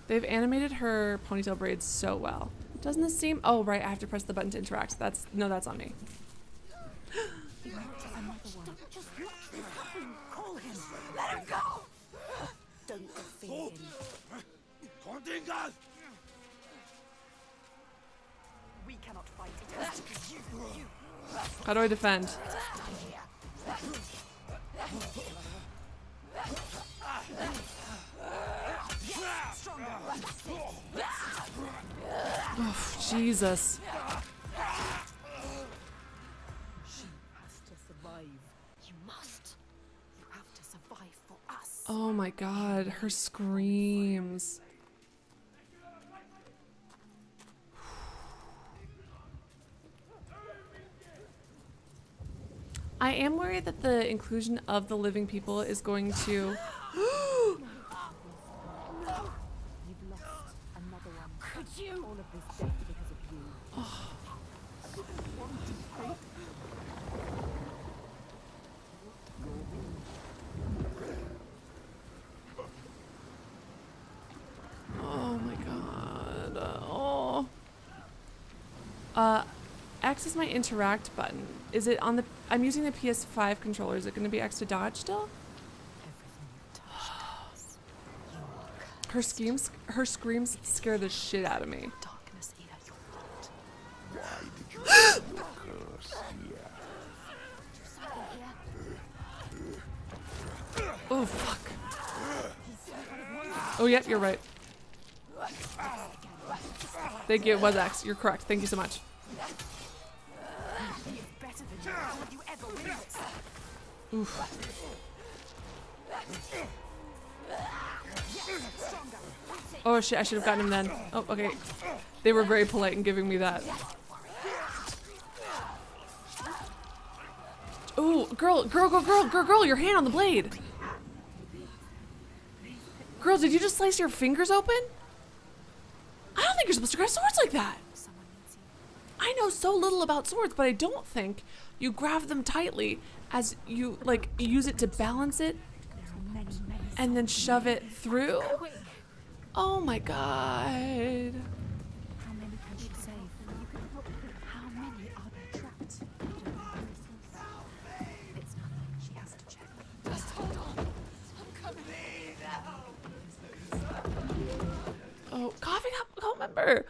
They've animated her ponytail braids so well. Doesn't this seem... Oh, right, I have to press the button to interact. That's on me. Call him. Let her go. We cannot fight. It has to be you. How do I defend? Oh, Jesus. She has to survive. You must. You have to survive for us. Oh my God, her screams. I am worried that the inclusion of the living people is going to... You've lost another one. Could you? All of this death because of you. Oh my God. X is my interact button. Is it on the... I'm using the PS5 controller. Is it going to be X to dodge still? Her screams scare the shit out of me. Darkness eater, you're not. Why did you curse here? Oh, fuck. Oh, yep, you're right. Thank you, it was X. You're correct. Thank you so much. Better than you. How would you ever win this? Oof. Oh shit, I should have gotten him then. Oh, okay. They were very polite in giving me that. Oh, girl, your hand on the blade. Girl, did you just slice your fingers open? I don't think you're supposed to grab swords like that. I know so little about swords, but I don't think you grab them tightly as you, like, use it to balance it and then shove it through. Oh my God. How many can she save? How many are there trapped? It's nothing. She has to check. Just hold on. I'm coming. Oh, coughing up, oh, remember.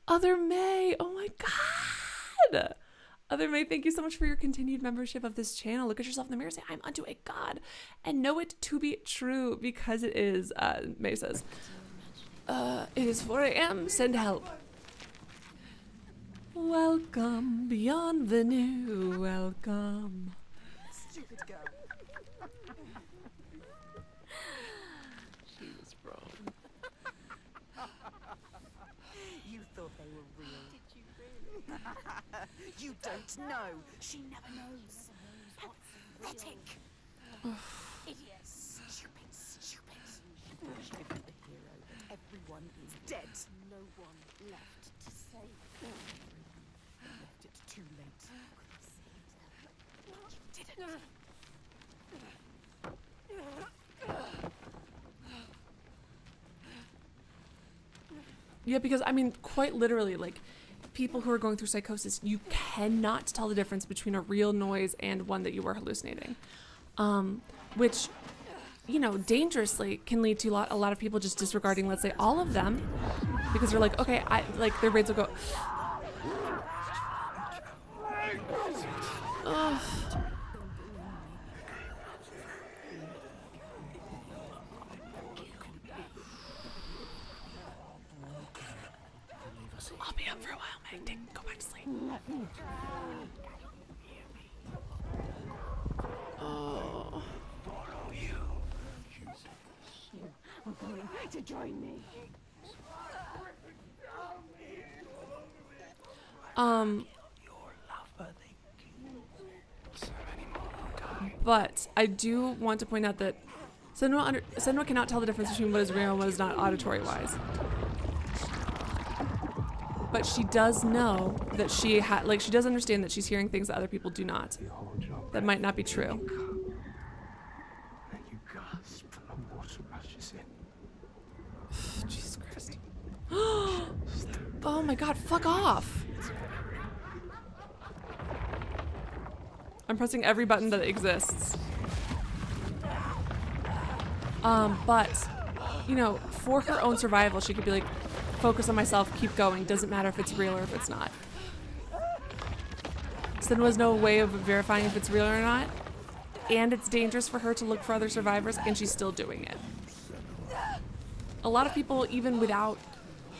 Other May, oh my God. Other May, thank you so much for your continued membership of this channel. Look at yourself in the mirror, say, I'm unto a God, and know it to be true, because it is, May says. It is 4 a.m., send help. Welcome beyond the new, welcome. Stupid girl. She was wrong. You thought they were real. Did you really? You don't know. She never knows. Pathetic. Idiots. Stupid. She was the hero, but everyone is dead. No one left to save them. Left it too late. You didn't. Yeah, because, I mean, quite literally, like, people who are going through psychosis, you cannot tell the difference between a real noise and one that you were hallucinating. Which, you know, dangerously can lead to a lot of people just disregarding, let's say, all of them, because they're like, okay, their brains will go, ugh. I'll be up for a while, Meg. Go back to sleep. Oh. We're going to join me. But I do want to point out that Senua cannot tell the difference between what is real and what is not auditory-wise. But she does know that she does understand that she's hearing things that other people do not. That might not be true. And you gasp and the water rushes in. Jesus Christ. Oh my God, fuck off. I'm pressing every button that exists. But you know, for her own survival, she could be like, focus on myself, keep going. Doesn't matter if it's real or if it's not. So there was no way of verifying if it's real or not. And it's dangerous for her to look for other survivors, and she's still doing it. A lot of people, even without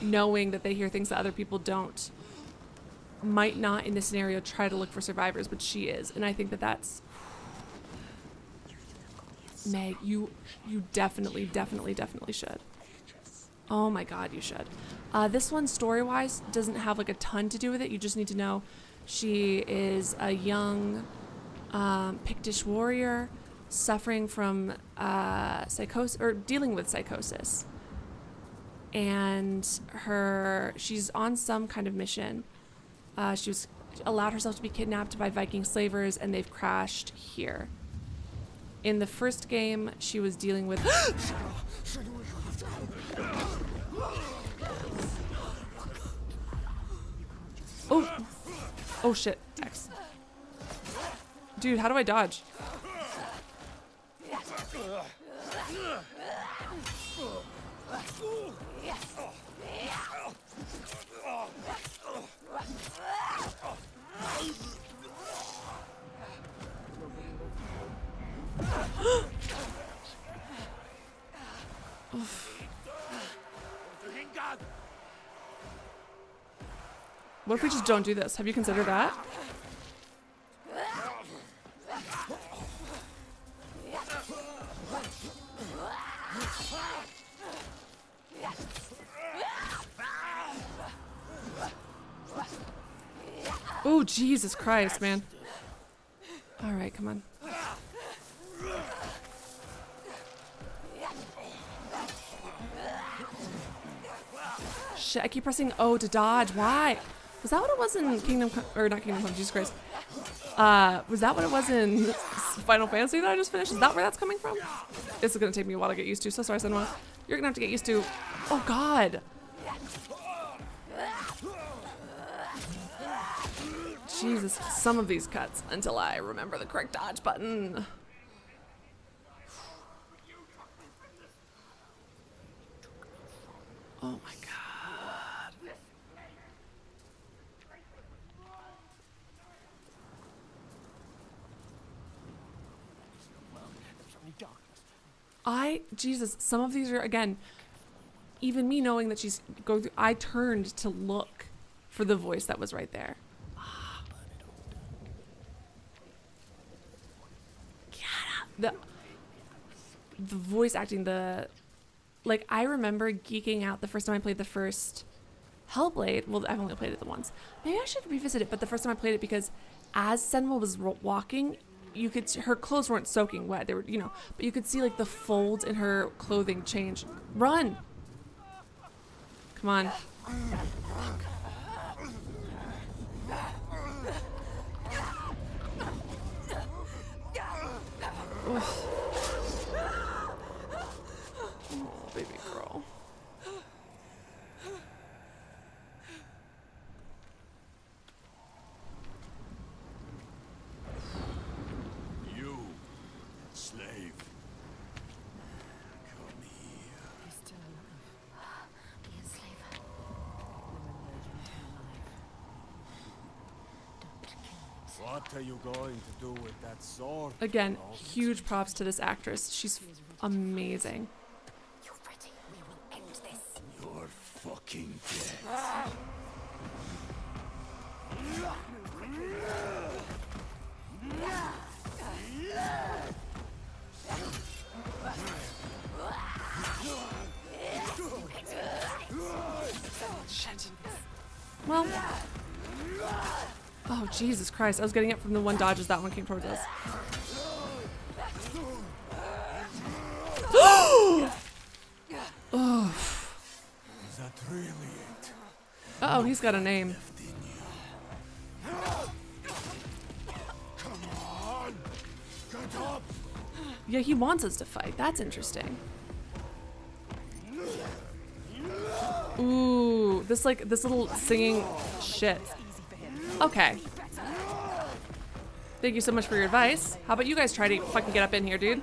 knowing that they hear things that other people don't, might not in this scenario try to look for survivors, but she is. And I think that that's... Meg, you definitely should. Oh my god, you should. This one, story-wise, doesn't have like a ton to do with it. You just need to know she is a young Pictish warrior suffering from psychosis, or dealing with psychosis. And she's on some kind of mission. She was allowed herself to be kidnapped by Viking slavers, and they've crashed here. In the first game, she was dealing with... Oh! Oh shit, Dex. Dude, how do I dodge? What if we just don't do this? Have you considered that? Oh, Jesus Christ, man. All right, come on. Shit, I keep pressing O to dodge. Why? Was that what it was in not Kingdom Come, Jesus Christ. Was that what it was in Final Fantasy that I just finished? Is that where that's coming from? This is gonna take me a while to get used to. So sorry, Senua. You're gonna have to get used to... Oh, God. Jesus, some of these cuts until I remember the correct dodge button. Oh my God. Jesus, some of these are, again, even me knowing that she's going through, I turned to look for the voice that was right there. The voice acting, like, I remember geeking out the first time I played the first Hellblade. Well, I've only played it the once. Maybe I should revisit it, but the first time I played it, because as Senua was walking, you could, her clothes weren't soaking wet. They were, you know, but you could see like the folds in her clothing change. Run! Come on. Oof. Oh, baby girl. You, slave. Come here. He's still alive. Be a slave. Don't kill me. What are you going to do with that sword? Again, huge props to this actress. She's amazing. You're ready. We will end this. You're fucking dead. Well, oh Jesus Christ, I was getting it from the one dodge as that one came towards us. Oh. Is that really it? Uh-oh, he's got a name. Come on! Get up! Yeah, he wants us to fight. That's interesting. Ooh, this little singing shit. Okay. Thank you so much for your advice. How about you guys try to fucking get up in here, dude?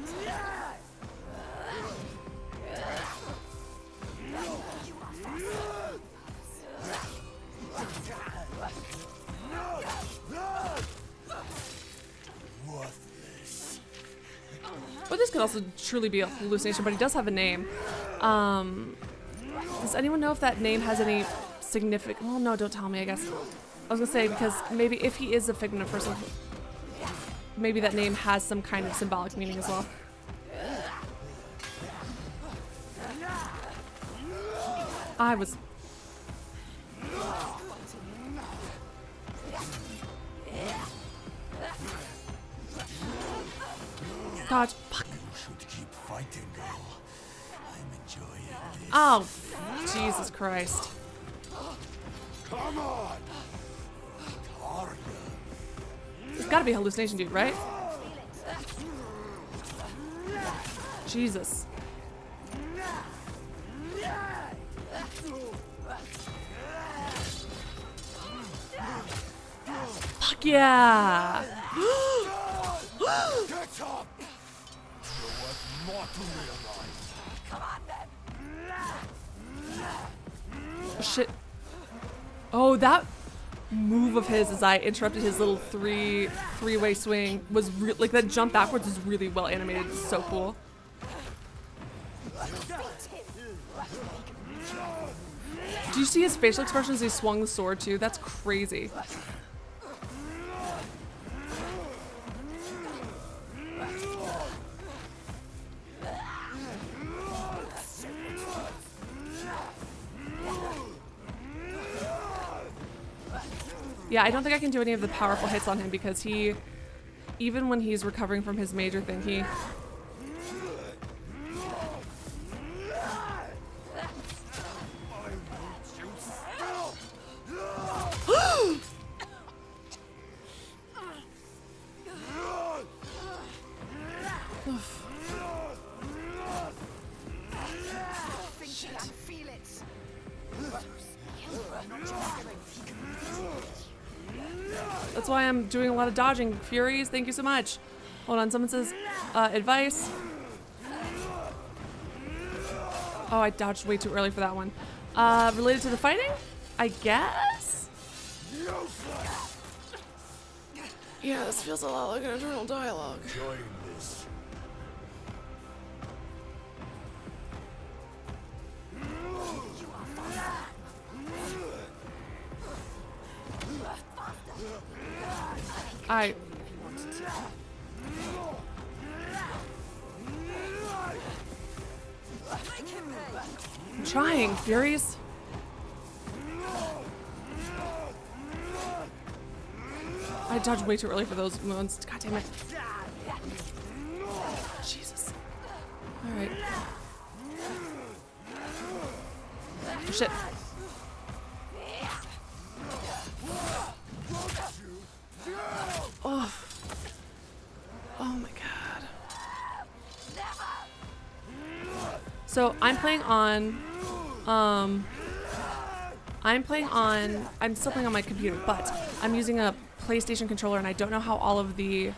Furies could also truly be a hallucination, but he does have a name. Does anyone know if that name has any significant? Well, no, don't tell me, I guess. I was gonna say, because maybe if he is a figment of personal, maybe that name has some kind of symbolic meaning as well. I was... Dodge. Fuck. You should keep fighting, girl. I'm enjoying this. Oh, Jesus Christ. Come on! It's gotta be a hallucination, dude, right? Jesus. Fuck yeah! Get up! You're worth more to realize. Come on then! Shit. Oh, that move of his as I interrupted his little three-way swing was like that jump backwards is really well animated. It's so cool. Do you see his facial expression as he swung the sword too? That's crazy. Yeah, I don't think I can do any of the powerful hits on him because he, even when he's recovering from his major thing, he... That's why I'm doing a lot of dodging. Furies, thank you so much. Hold on, someone says advice. Oh, I dodged way too early for that one. Related to the fighting? I guess? Yeah, this feels a lot like an internal dialogue. Enjoying this. I'm trying, Furies. I dodged way too early for those moves. God damn it. Jesus. Alright. Oh, shit. Oh. Oh my god. So I'm playing on I'm still playing on my computer, but I'm using a PlayStation controller and I don't know how all of the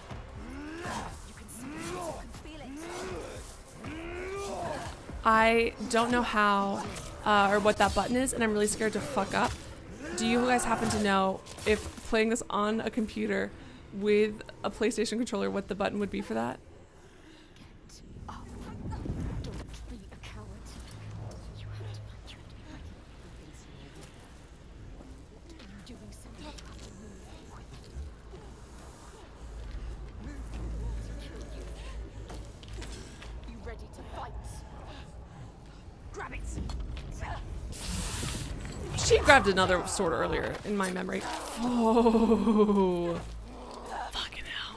I don't know how or what that button is, and I'm really scared to fuck up. Do you guys happen to know if playing this on a computer with a PlayStation controller, what the button would be for that? Don't be a coward. You have to fight. You have to be ready for things. Doing something. You have to move. You ready to fight? Grab it. She grabbed another sword earlier in my memory. Oh. Fucking hell.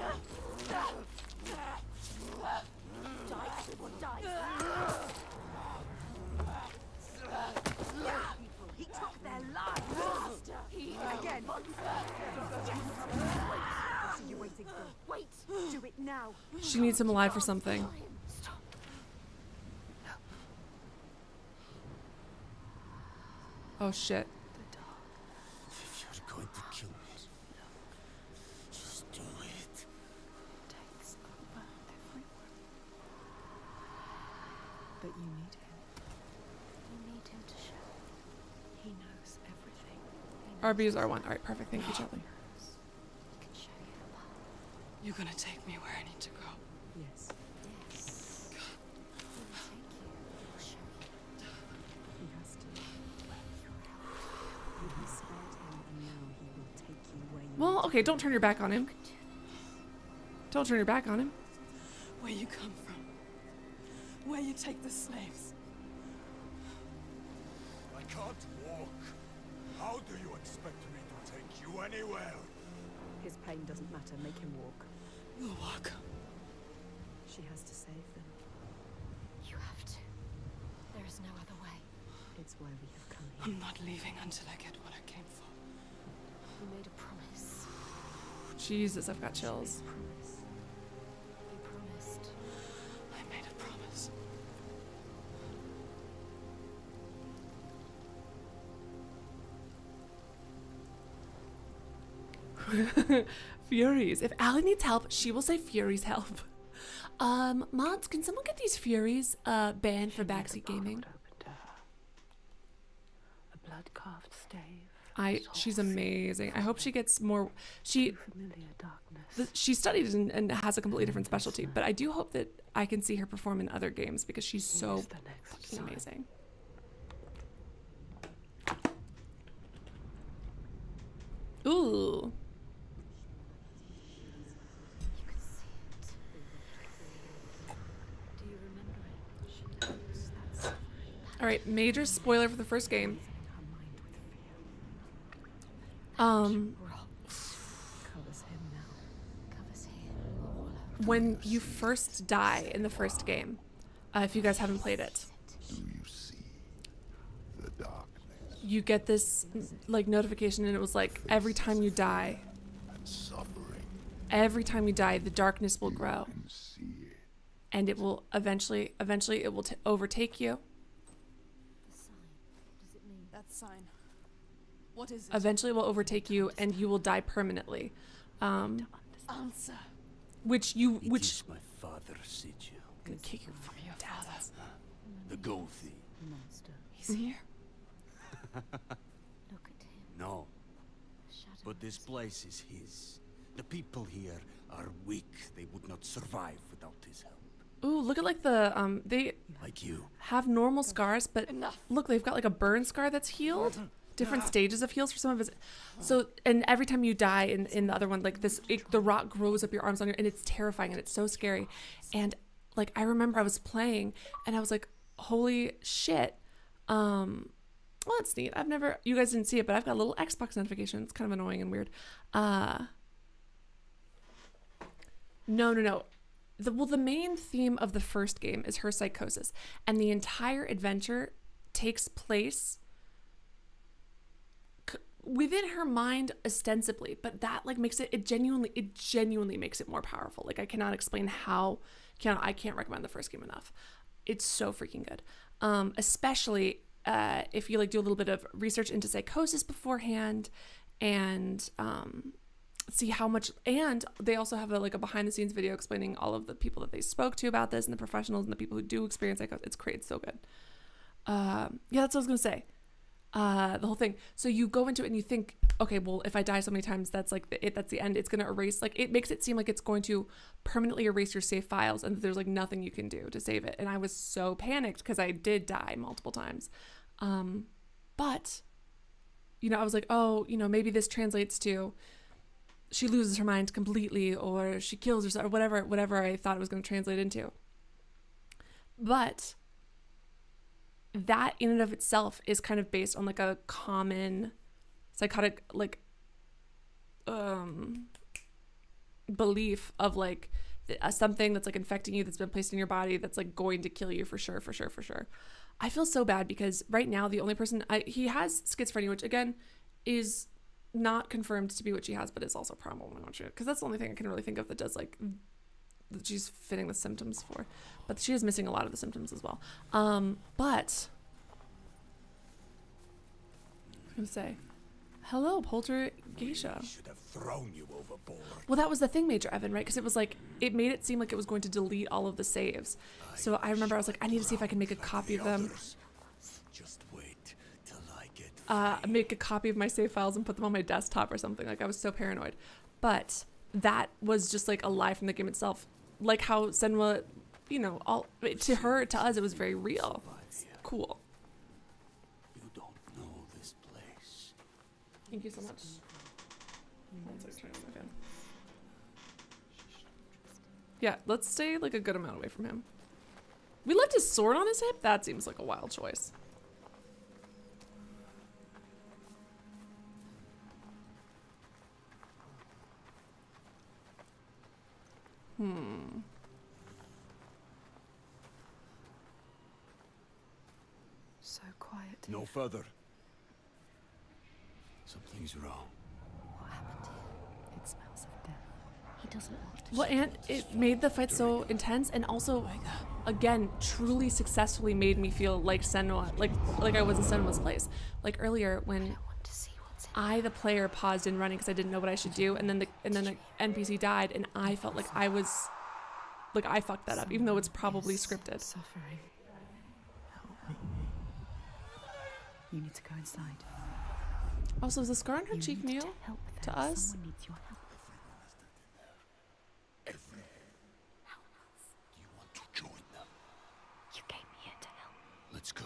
He took their lives. Again. What are you waiting for? Wait. Do it now. She needs him alive for something. Oh shit. If you're going to kill me, just do it. Takes over everyone. But you need him. You need him to show. He knows everything. RB is R1. Alright, perfect. Thank you, Charlie. He can show you the path. You're gonna take me where I need to go. Yes. Well, okay, don't turn your back on him. Don't turn your back on him. Where you come from. Where you take the slaves. I can't walk. How do you expect me to take you anywhere? His pain doesn't matter. Make him walk. We'll walk. She has to save them. You have to. There is no other way. It's why we have come here. I'm not leaving until I get what I came for. You made a promise. Jesus, I've got chills. Promise. You promised. I made a promise. Furies. If Allie needs help, she will say Furies help. Mods, can someone get these Furies banned for backseat gaming? Open to her. A blood-carved stave. She's amazing. I hope she gets more. She Familiar darkness. she studied and has a completely different specialty, but I do hope that I can see her perform in other games because she's so What's the next fucking sign? amazing. Ooh. You can see it. Do you remember it? She knows that suffering. All right, major spoiler for the first game. Her mind with fear. Covers him now. Covers him all over. When you first die in the first game, if you guys haven't played it, Do you see the darkness you get this like notification, and it was like every time you die, and suffering? the darkness will grow, And see it. and it will eventually it will overtake you. The sign. What does it mean? That sign. What is it? Eventually, it will overtake you, and you will die permanently. Answer. Which It is my father, Sigil. gonna kick your fucking ass. The gold thief. Monster. He's here. Look at him. No, The shadow. but this place is his. The people here are weak. They would not survive without his help. Ooh, look at like the they Like you. have normal scars, but look, they've got like a burn scar that's healed. Different stages of heals for some of his. So, and every time you die in the other one, like this, the rock grows up your arms on your, and it's terrifying and it's so scary. And like I remember I was playing, and I was like, "Holy shit!" Well, that's neat. You guys didn't see it, but I've got a little Xbox notification. It's kind of annoying and weird. No. The main theme of the first game is her psychosis, and the entire adventure takes place within her mind ostensibly, but that like makes it genuinely makes it more powerful. Like I cannot explain how. I can't recommend the first game enough. It's so freaking good. Especially if you like do a little bit of research into psychosis beforehand, and see how much. And they also have a behind the scenes video explaining all of the people that they spoke to about this, and the professionals and the people who do experience psychosis. It's great. It's so good. Yeah, that's what I was gonna say. The whole thing. So you go into it and you think, okay, well, if I die so many times, that's like that's the end. It's gonna erase. Like it makes it seem like it's going to permanently erase your save files, and there's like nothing you can do to save it. And I was so panicked because I did die multiple times. But I was like, oh, maybe this translates to she loses her mind completely, or she kills herself, or whatever I thought it was going to translate into. But that in and of itself is kind of based on like a common psychotic belief of like something that's like infecting you, that's been placed in your body, that's like going to kill you for sure. I feel so bad because right now the only person he has schizophrenia, which again is not confirmed to be what she has, but is also probably not true, because that's the only thing I can really think of that does like that she's fitting the symptoms for, but she is missing a lot of the symptoms as well. But I'm gonna say hello, Poltergeisha. Should have thrown you overboard. Well, that was the thing, Major Evan, right? Because it was like it made it seem like it was going to delete all of the saves. So I remember I was like, I need to see if I can make a copy of them. Just wait till I get Make a copy of my save files and put them on my desktop or something. Like I was so paranoid. But that was just like a lie from the game itself. Like how Senua, all to her, to us, it was very real. Cool. You don't know this place. Thank you so much. Yeah, let's stay like a good amount away from him. We left his sword on his hip? That seems like a wild choice. So quiet. No further. Something's wrong. What happened here? It smells of death. He doesn't want to. Well, and it made the fight so intense, and also, again, truly successfully made me feel like Senua, like I was in Senua's place. Like earlier when I want to see what's in I, the player, paused in running because I didn't know what I should do, and then the NPC died, and I felt like I was, like I fucked that up, even though it's probably scripted. Suffering. Help me. You need to go inside. Also, is the scar on her You cheek need new to help them. to us? Someone needs your help. Everyone. Do you want to join them? You came here to help. Let's go.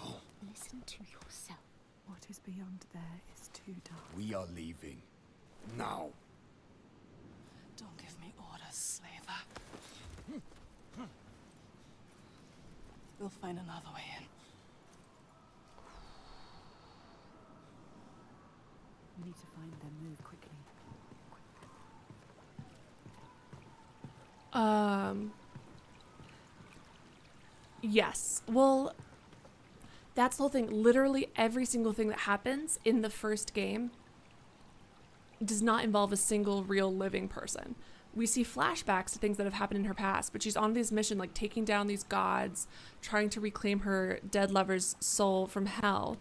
Listen to yourself. What is beyond there is too dark. We are leaving. Now. Don't give me orders, slaver. We'll find another way in. We need to find them. Move quickly. Yes. Well, that's the whole thing. Literally every single thing that happens in the first game does not involve a single real living person. We see flashbacks to things that have happened in her past, but she's on this mission, like taking down these gods, trying to reclaim her dead lover's soul from hell,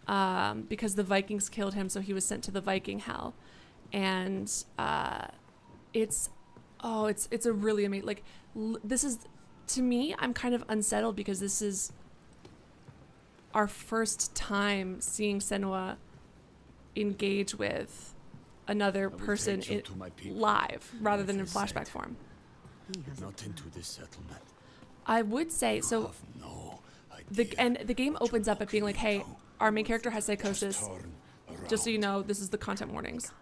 because the Vikings killed him, so he was sent to the Viking hell. And it's a really amazing, like, this is, to me, I'm kind of unsettled because this is our first time seeing Senua engage with another person take you to my people. live rather than in As I flashback said. form. Not into this settlement. I would say You so. have no idea. And the game opens up at being like, "Hey, our main character has Just psychosis. turn Just so you around. know, this is the content warnings."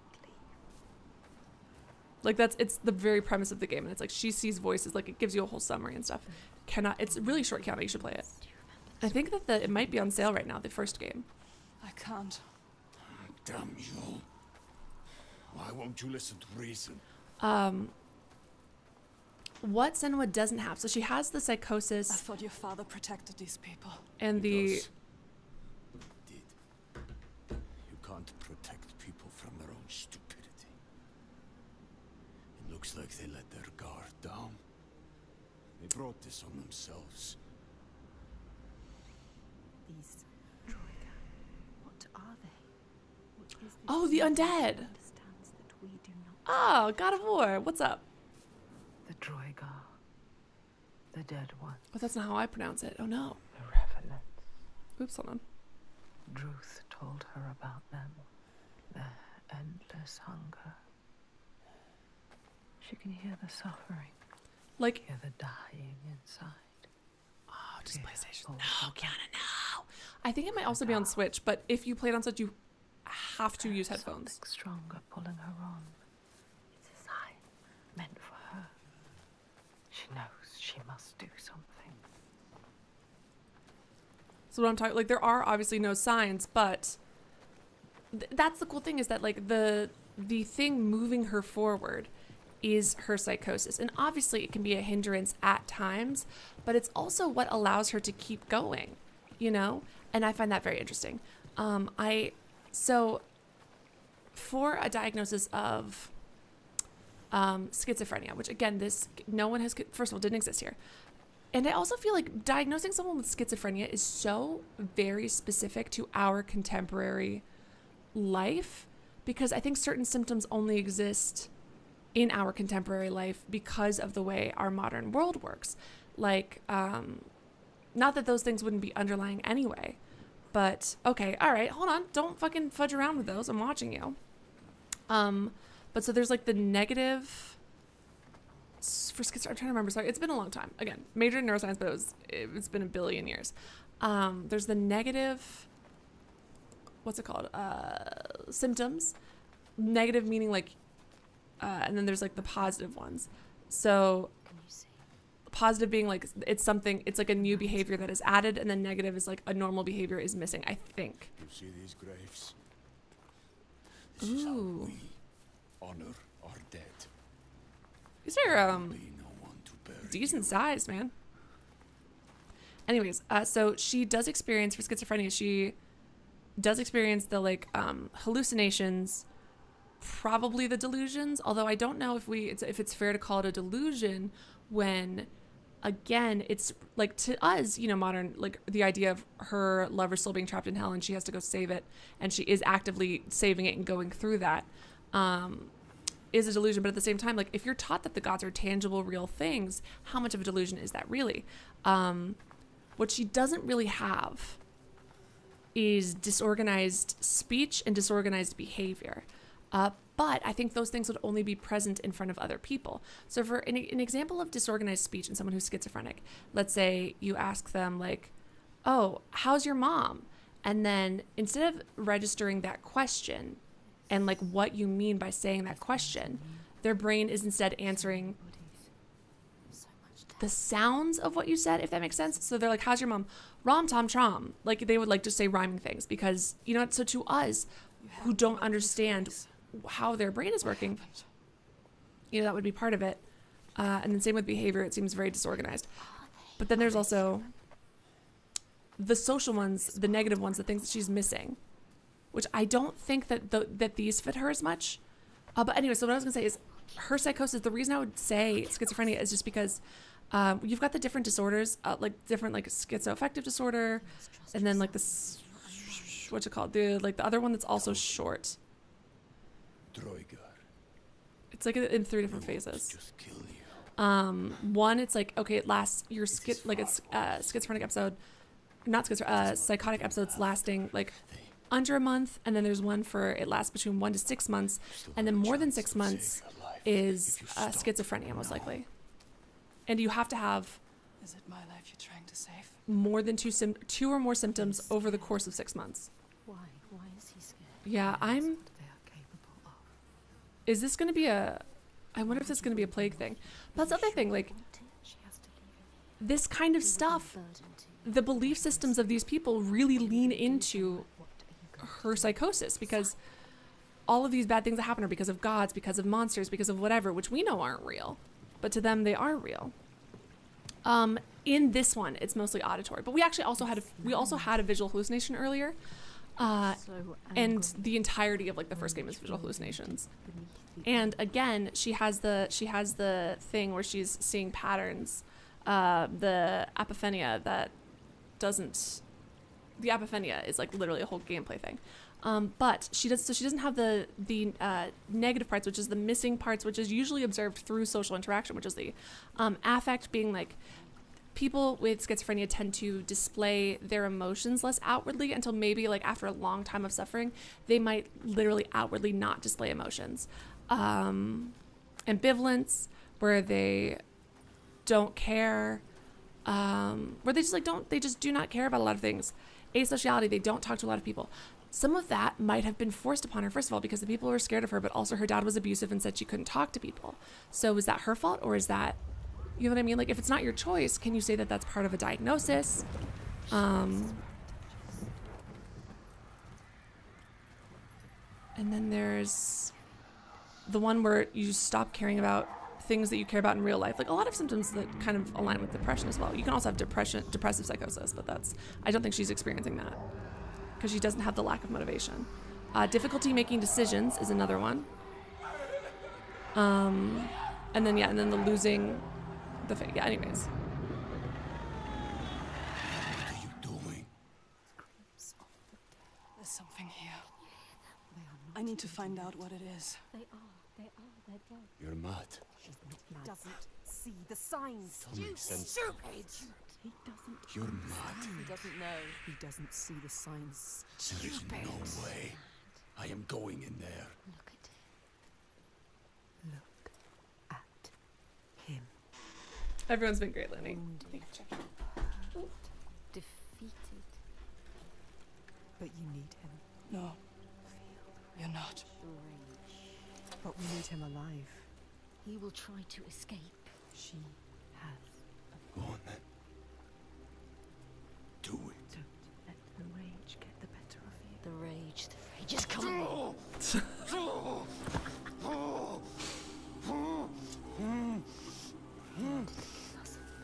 Like it's the very premise of the game, and it's like she sees voices. Like it gives you a whole summary and stuff. It's a really short count. You should play it. I think that it might be on sale right now. The first game. I can't. Damn you. Why won't you listen to reason? What Senua doesn't have, so she has the I psychosis thought your father protected these people. and the Because did. You can't protect people from their own stupidity. It looks like they let their guard down. They brought this on themselves. These Troika. What are they? What is this Oh, the thing that undead. understands that we do not? oh God of War. What's up? The Droigar. The dead one. Oh, that's not how I pronounce it. Oh no. The Revenants. Oops, hold on. Druth told her about them. Their endless hunger. She can hear the suffering. Like, Hear the dying inside. oh, just Yeah, PlayStation. hold No, on. Kiana, no. I think it might also be on Switch, but if you play it on Switch, you have to use headphones. Something stronger pulling her on. It's a sign meant for her. She knows she must do something. So what I'm talking, like, there are obviously no signs, but that's the cool thing is that like the thing moving her forward is her psychosis, and obviously it can be a hindrance at times, but it's also what allows her to keep going, you know. And I find that very interesting. So for a diagnosis of schizophrenia, which again, no one has, first of all, didn't exist here. And I also feel like diagnosing someone with schizophrenia is so very specific to our contemporary life, because I think certain symptoms only exist in our contemporary life because of the way our modern world works. Like, not that those things wouldn't be underlying anyway, but okay, all right, hold on, don't fucking fudge around with those. I'm watching you. But so there's like the negative for schizophrenia. I'm trying to remember. Sorry, it's been a long time. Again, majored in neuroscience, but it's been a billion years. There's the negative. What's it called? Symptoms. Negative meaning like and then there's like the positive ones. So Can you see? positive being like it's something, it's like a new behavior that is added, and then negative is like a normal behavior is missing, I think. You see these graves? This is how Ooh. we honor our dead. These are Be no one to bury decent you. size, man. Anyways, so she does experience, for schizophrenia, she does experience the like hallucinations, probably the delusions, although I don't know if it's fair to call it a delusion when, again, it's like, to us, you know, modern, like the idea of her lover still being trapped in hell and she has to go save it, and she is actively saving it and going through that, is a delusion. But at the same time, like, if you're taught that the gods are tangible, real things, how much of a delusion is that really? What she doesn't really have is disorganized speech and disorganized behavior. But I think those things would only be present in front of other people. So for an example of disorganized speech in someone who's schizophrenic, let's say you ask them like, oh, how's your mom? And then instead of registering that question and like what you mean by saying that question, their brain is instead answering So much death. the sounds of what you said, if that makes sense. So they're like, how's your mom? Rom tom trom. Like they would like just say rhyming things because, you know, so to us who don't understand how their brain is working, you know, that would be part of it. And then same with behavior, it seems very disorganized. But then there's also the social ones, the negative ones, the things that she's missing, which I don't think that that these fit her as much. But anyway, so what I was gonna say is her psychosis, the reason I would say schizophrenia is just because you've got the different disorders, like different like schizoaffective disorder, and then like this, what's it called? The other one that's also short. Droigar. It's like in 3 different phases. Just kill you. One, it's like, okay, it lasts your it's schizophrenic episode, not psychotic episodes lasting like under a month, and then there's one for it lasts between 1 to 6 months, and then more than 6 months is schizophrenia most likely. And you have to have Is it my life you're trying to save? more than two or more symptoms over the course of 6 months. Why? Why is he scared? Yeah, They are capable of. is this going to be I wonder if this is going to be a plague thing. But that's the other thing, like She has to leave him. this kind of stuff, the belief systems of these people really lean into her psychosis, because all of these bad things that happen are because of gods, because of monsters, because of whatever, which we know aren't real, but to them they are real. In this one, it's mostly auditory, but we actually also had a visual hallucination earlier, and the entirety of like the first game is visual hallucinations. And again, she has the thing where she's seeing patterns, the apophenia that doesn't. The apophenia is like literally a whole gameplay thing, but she doesn't have the negative parts, which is the missing parts, which is usually observed through social interaction, which is the affect, being like people with schizophrenia tend to display their emotions less outwardly until maybe like after a long time of suffering, they might literally outwardly not display emotions. Ambivalence, where they don't care, where they just do not care about a lot of things. Asociality, they don't talk to a lot of people. Some of that might have been forced upon her, first of all, because the people were scared of her, but also her dad was abusive and said she couldn't talk to people. So is that her fault, or is that, you know what I mean? Like, if it's not your choice, can you say that that's part of a diagnosis? And then there's the one where you stop caring about things that you care about in real life, like a lot of symptoms that kind of align with depression as well. You can also have depressive psychosis, but I don't think she's experiencing that because she doesn't have the lack of motivation. Difficulty making decisions is another one. And then the losing the faith. Yeah, anyways. What are you doing? There's something here. I need to find out what it is. They're dead. You're mad. He doesn't see the signs. Don't make sense. Stupid! He doesn't. You're mad. He doesn't know. He doesn't see the signs. There is no way. I am going in there. Look at him. Look at him. Everyone's been great, Lenny. Defeated. But you need him. No, you're not. The rage. But we need him alive. He will try to escape. She has. Go on then. Do it. Don't let the rage get the better of you. The rage is coming.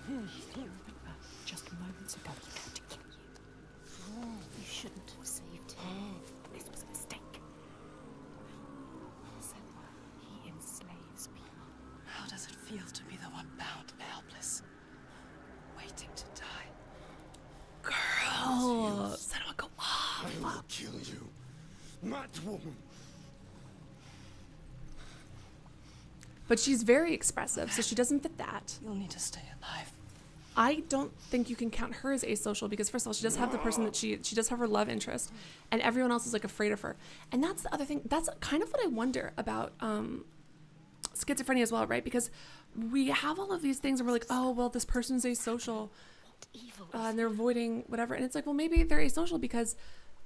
Do you remember just moments ago he tried to kill you? You shouldn't have saved him. This was a mistake. Senua, he enslaves people. How does it feel to be the one bound and helpless, waiting to die? Oh, Senua, go off. I will kill you, mad woman. But she's very expressive, so she doesn't fit that. You'll need to stay alive. I don't think you can count her as asocial because first of all, she does have the person that she does have her love interest, and everyone else is like afraid of her. And that's the other thing. That's kind of what I wonder about schizophrenia as well, right? Because we have all of these things and we're like, oh, well, this person's asocial, and they're avoiding whatever. And it's like, well, maybe they're asocial because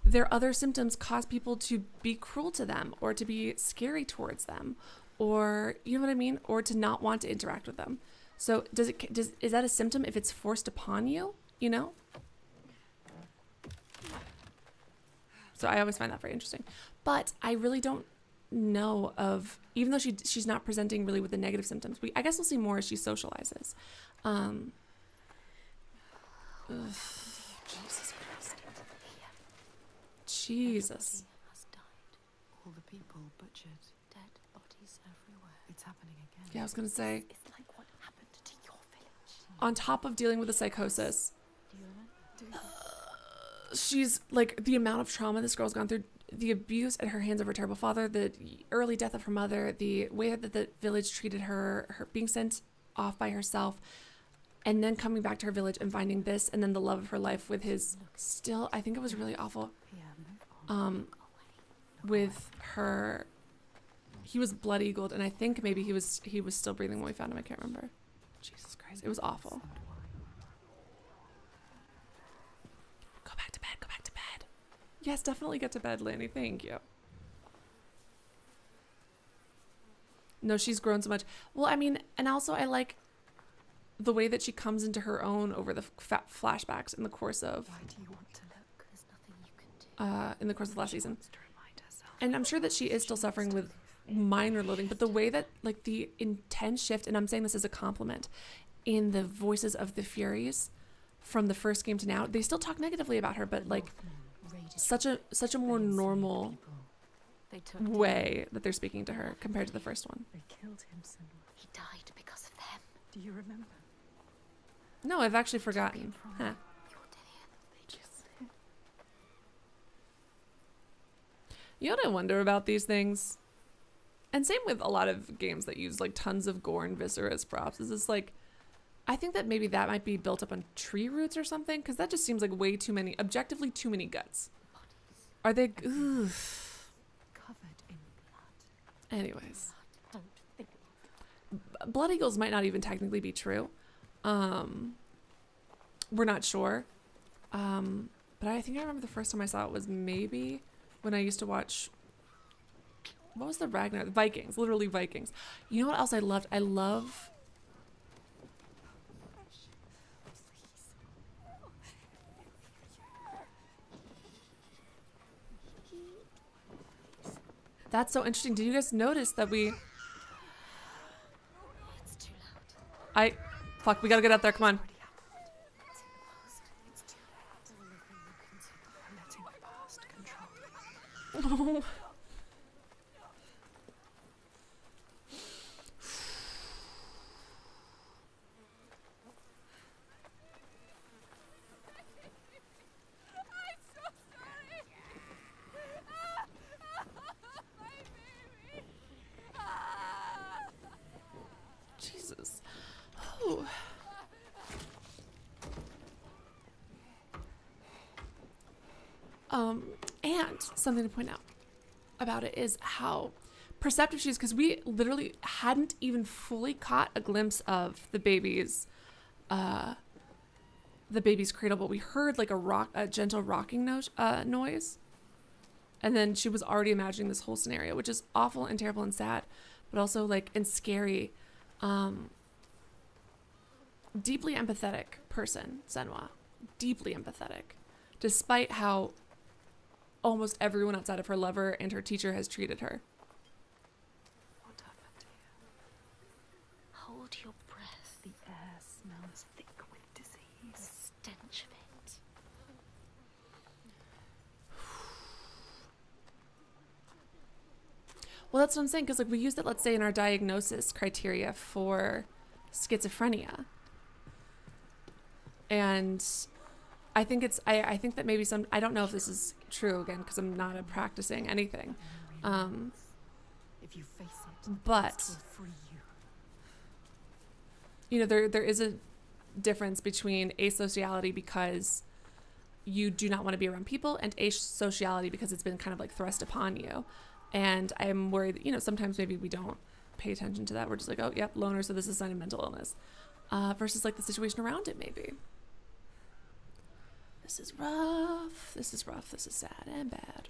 their other symptoms cause people to be cruel to them or to be scary towards them, or you know what I mean, or to not want to interact with them. So is that a symptom if it's forced upon you, you know? So I always find that very interesting. But I really don't know of, even though she's not presenting really with the negative symptoms, I guess we'll see more as she socializes. Jesus Christ. Jesus. Has died. All the people butchered. Dead bodies everywhere. It's happening again. Yeah, I was going to say, It's like what happened to your village. on top of dealing with the psychosis, Do you remember? she's like the amount of trauma this girl's gone through, the abuse at her hands of her terrible father, the early death of her mother, the way that the village treated her, her being sent off by herself, and then coming back to her village and finding this, and then the love of her life with his still, I think it was really awful, Yeah, move on. with her, he was blood eagled, and I think maybe he was still breathing when we found him. I can't remember. Jesus Christ, it was awful. Go back to bed, go back to bed. Yes, definitely get to bed, Lanny, thank you. No, she's grown so much. Well, I mean, and also I like the way that she comes into her own over the flashbacks in the course of Why do you want to look? There's nothing you can do. in the course of last season. To remind herself. And I'm sure that she is still suffering with minor loathing, but the way that like the intense shift, and I'm saying this as a compliment, in the voices of the Furies from the first game to now, they still talk negatively about her, but like such a more normal They took way that they're speaking to her compared to the first one. They killed him, Senua. He died because of them. Do you remember? No, I've actually forgotten. Huh. You're Dillian. They just You know what I wonder about these things? And same with a lot of games that use like tons of gore and viscera as props. Is it's like, I think that maybe that might be built up on tree roots or something, because that just seems like way too many, objectively too many guts. Are they? Ugh. covered in blood. Anyways, Don't think. Blood Eagles might not even technically be true. We're not sure. But I think I remember the first time I saw it was maybe when I used to watch. What was the Ragnar? The Vikings, literally Vikings. You know what else I loved? I love. That's so interesting. Did you guys notice that we? It's too loud. Fuck, we gotta get out there. Come on. It's in the past. It's too late. Letting the past control you. Jesus. Oh. And something to point out about it is how perceptive she is, because we literally hadn't even fully caught a glimpse of the baby's cradle, but we heard like a gentle rocking noise. And then she was already imagining this whole scenario, which is awful and terrible and sad, but also like and scary. Deeply empathetic person, Senua. Deeply empathetic. Despite how almost everyone outside of her lover and her teacher has treated her. What happened here? Hold your breath. The air smells thick with The disease. stench of it. Well, that's what I'm saying, because like we used it, let's say, in our diagnosis criteria for schizophrenia. And I think I think that maybe I don't know if this is true, again, because I'm not practicing anything. If you face it, But this will free you. you know, there is a difference between asociality because you do not want to be around people and asociality because it's been kind of like thrust upon you. And I'm worried that, you know, sometimes maybe we don't pay attention to that. We're just like, oh, yep, loner, so this is a sign of mental illness. Versus like the situation around it, maybe. This is rough. This is rough. This is sad and bad.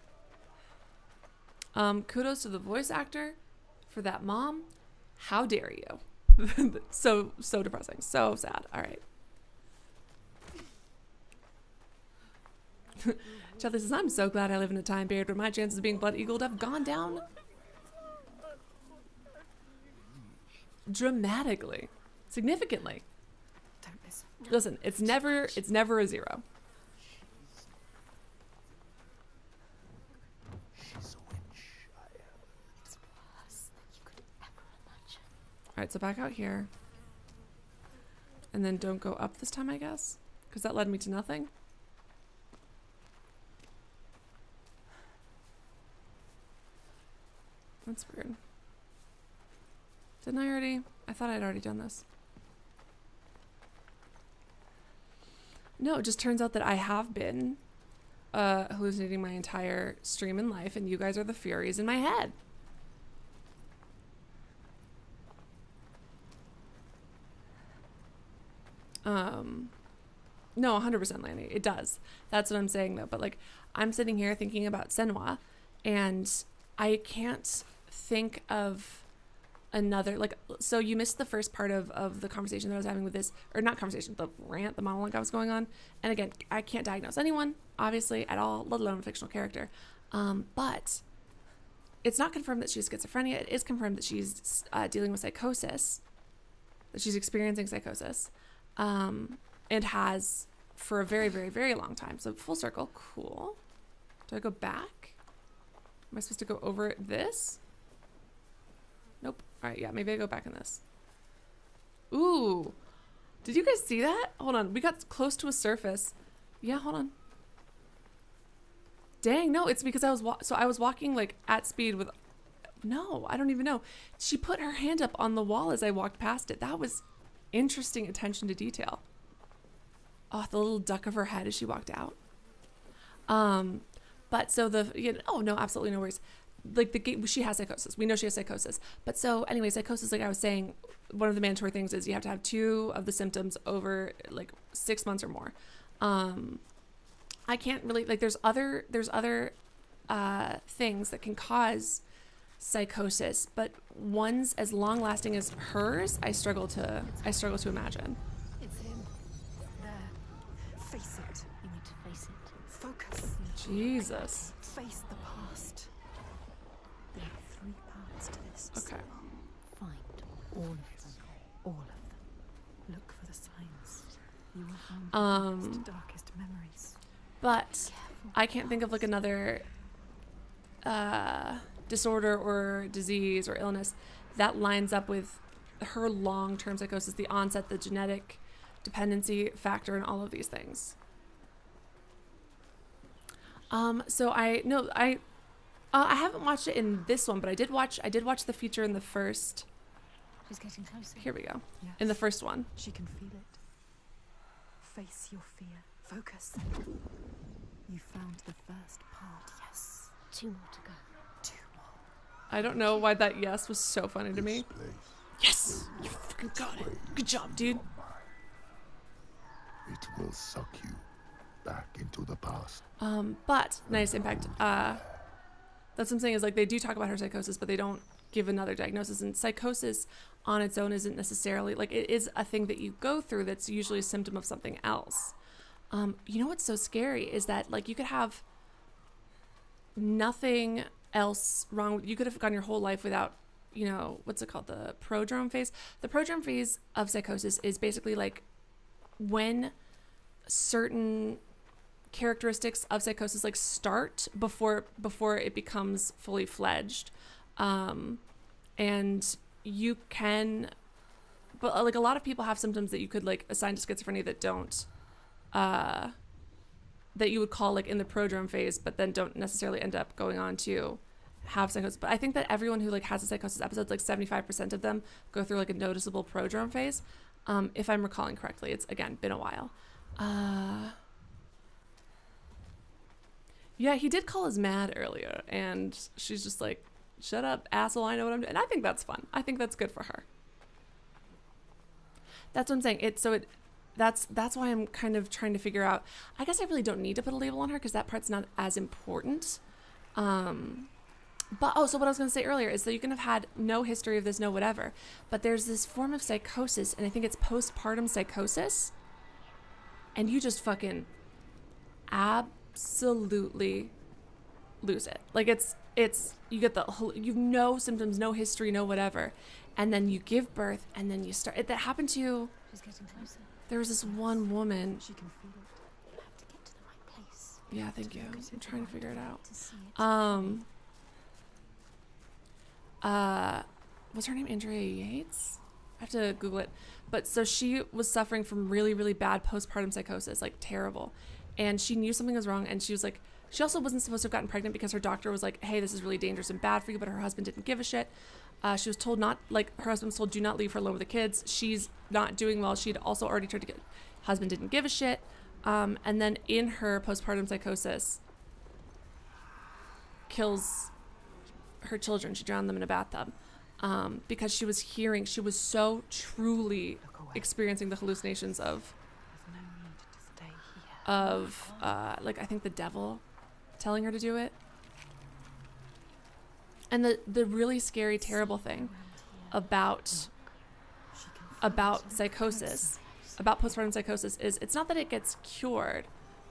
Kudos to the voice actor for that mom. How dare you? So depressing. So sad. All right. Charlie says, I'm so glad I live in a time period where my chances of being blood eagled have gone down dramatically, significantly. Don't listen. Listen, it's never a zero. She's a witch, I heard. It's worse than you could ever imagine. All right, so back out here. And then don't go up this time, I guess, because that led me to nothing. That's weird. Didn't I already? I thought I'd already done this. No, it just turns out that I have been hallucinating my entire stream in life, and you guys are the furies in my head. No, 100% Lanny. It does. That's what I'm saying, though. But, like, I'm sitting here thinking about Senua, and I can't think of another, like, so you missed the first part of the conversation that I was having with this, or not conversation, the rant, the monologue I was going on. And again, I can't diagnose anyone, obviously, at all, let alone a fictional character. But it's not confirmed that she has schizophrenia. It is confirmed that she's dealing with psychosis, that she's experiencing psychosis, and has for a very, very, very long time. So full circle, cool. Do I go back? Am I supposed to go over this? Nope. All right, yeah, maybe I go back in this. Ooh. Did you guys see that? Hold on. We got close to a surface. Yeah, hold on. Dang, no, it's because I was walking like at speed with, no, I don't even know. She put her hand up on the wall as I walked past it. That was interesting attention to detail. Oh, the little duck of her head as she walked out. But so oh no, absolutely no worries. Like she has psychosis. We know she has psychosis. But so anyway, psychosis, like I was saying, one of the mandatory things is you have to have 2 of the symptoms over like 6 months or more. I can't really, like, there's other things that can cause psychosis, but ones as long lasting as hers, I struggle to imagine. It's him. There. Face it. You need to face it. Focus. Jesus. Face the past. There are 3 parts to this. Okay. Find all of them. All of them. Look for the signs. You will find the darkest memories. But I can't think of like another disorder or disease or illness that lines up with her long-term psychosis, the onset, the genetic dependency factor, and all of these things. So I haven't watched it in this one, but I did watch the feature in the first. She's getting closer. Here we go. Yes. In the first one. She can feel it. Face your fear. Focus. You found the first part, yes. 2 more to go. 2 more. I don't know why that yes was so funny to me. This place, Yes! You fucking got it. Good job, dude. it will suck you back into the past. But nice impact. That's what I'm saying, is like they do talk about her psychosis, but they don't give another diagnosis. And psychosis on its own isn't necessarily, like, it is a thing that you go through that's usually a symptom of something else. You know what's so scary is that, like, you could have nothing else wrong. You could have gone your whole life without, you know, what's it called? The prodrome phase. The prodrome phase of psychosis is basically like when certain characteristics of psychosis like start before it becomes fully fledged. And you can, but like a lot of people have symptoms that you could like assign to schizophrenia that don't, that you would call like in the prodrome phase, but then don't necessarily end up going on to have psychosis. But I think that everyone who like has a psychosis episode, like 75% of them go through like a noticeable prodrome phase. If I'm recalling correctly, it's again been a while. Yeah, he did call us mad earlier, and she's just like, shut up, asshole, I know what I'm doing. And I think that's fun. I think that's good for her. That's what I'm saying. That's why I'm kind of trying to figure out, I guess I really don't need to put a label on her because that part's not as important. But, so what I was going to say earlier is that you can have had no history of this, no whatever, but there's this form of psychosis, and I think it's postpartum psychosis, and you just fucking absolutely lose it. Like it's you get the whole, you've no symptoms, no history, no whatever, and then you give birth, and then you start that happened to you. She's getting closer. There was this one woman. She can feel it. You have to get to the right place. Yeah, thank you. I'm trying to figure it out. To see it. What's her name? Andrea Yates? I have to Google it. But so she was suffering from really, really bad postpartum psychosis, like terrible. And she knew something was wrong. And she was like, she also wasn't supposed to have gotten pregnant because her doctor was like, hey, this is really dangerous and bad for you. But her husband didn't give a shit. She was told not, like, her husband was told, do not leave her alone with the kids. She's not doing well. She'd also already tried to get, husband didn't give a shit. And then in her postpartum psychosis, kills her children. She drowned them in a bathtub. Because she was so truly experiencing the hallucinations of like, I think the devil telling her to do it. And the really scary, terrible thing about psychosis, about postpartum psychosis, is it's not that it gets cured,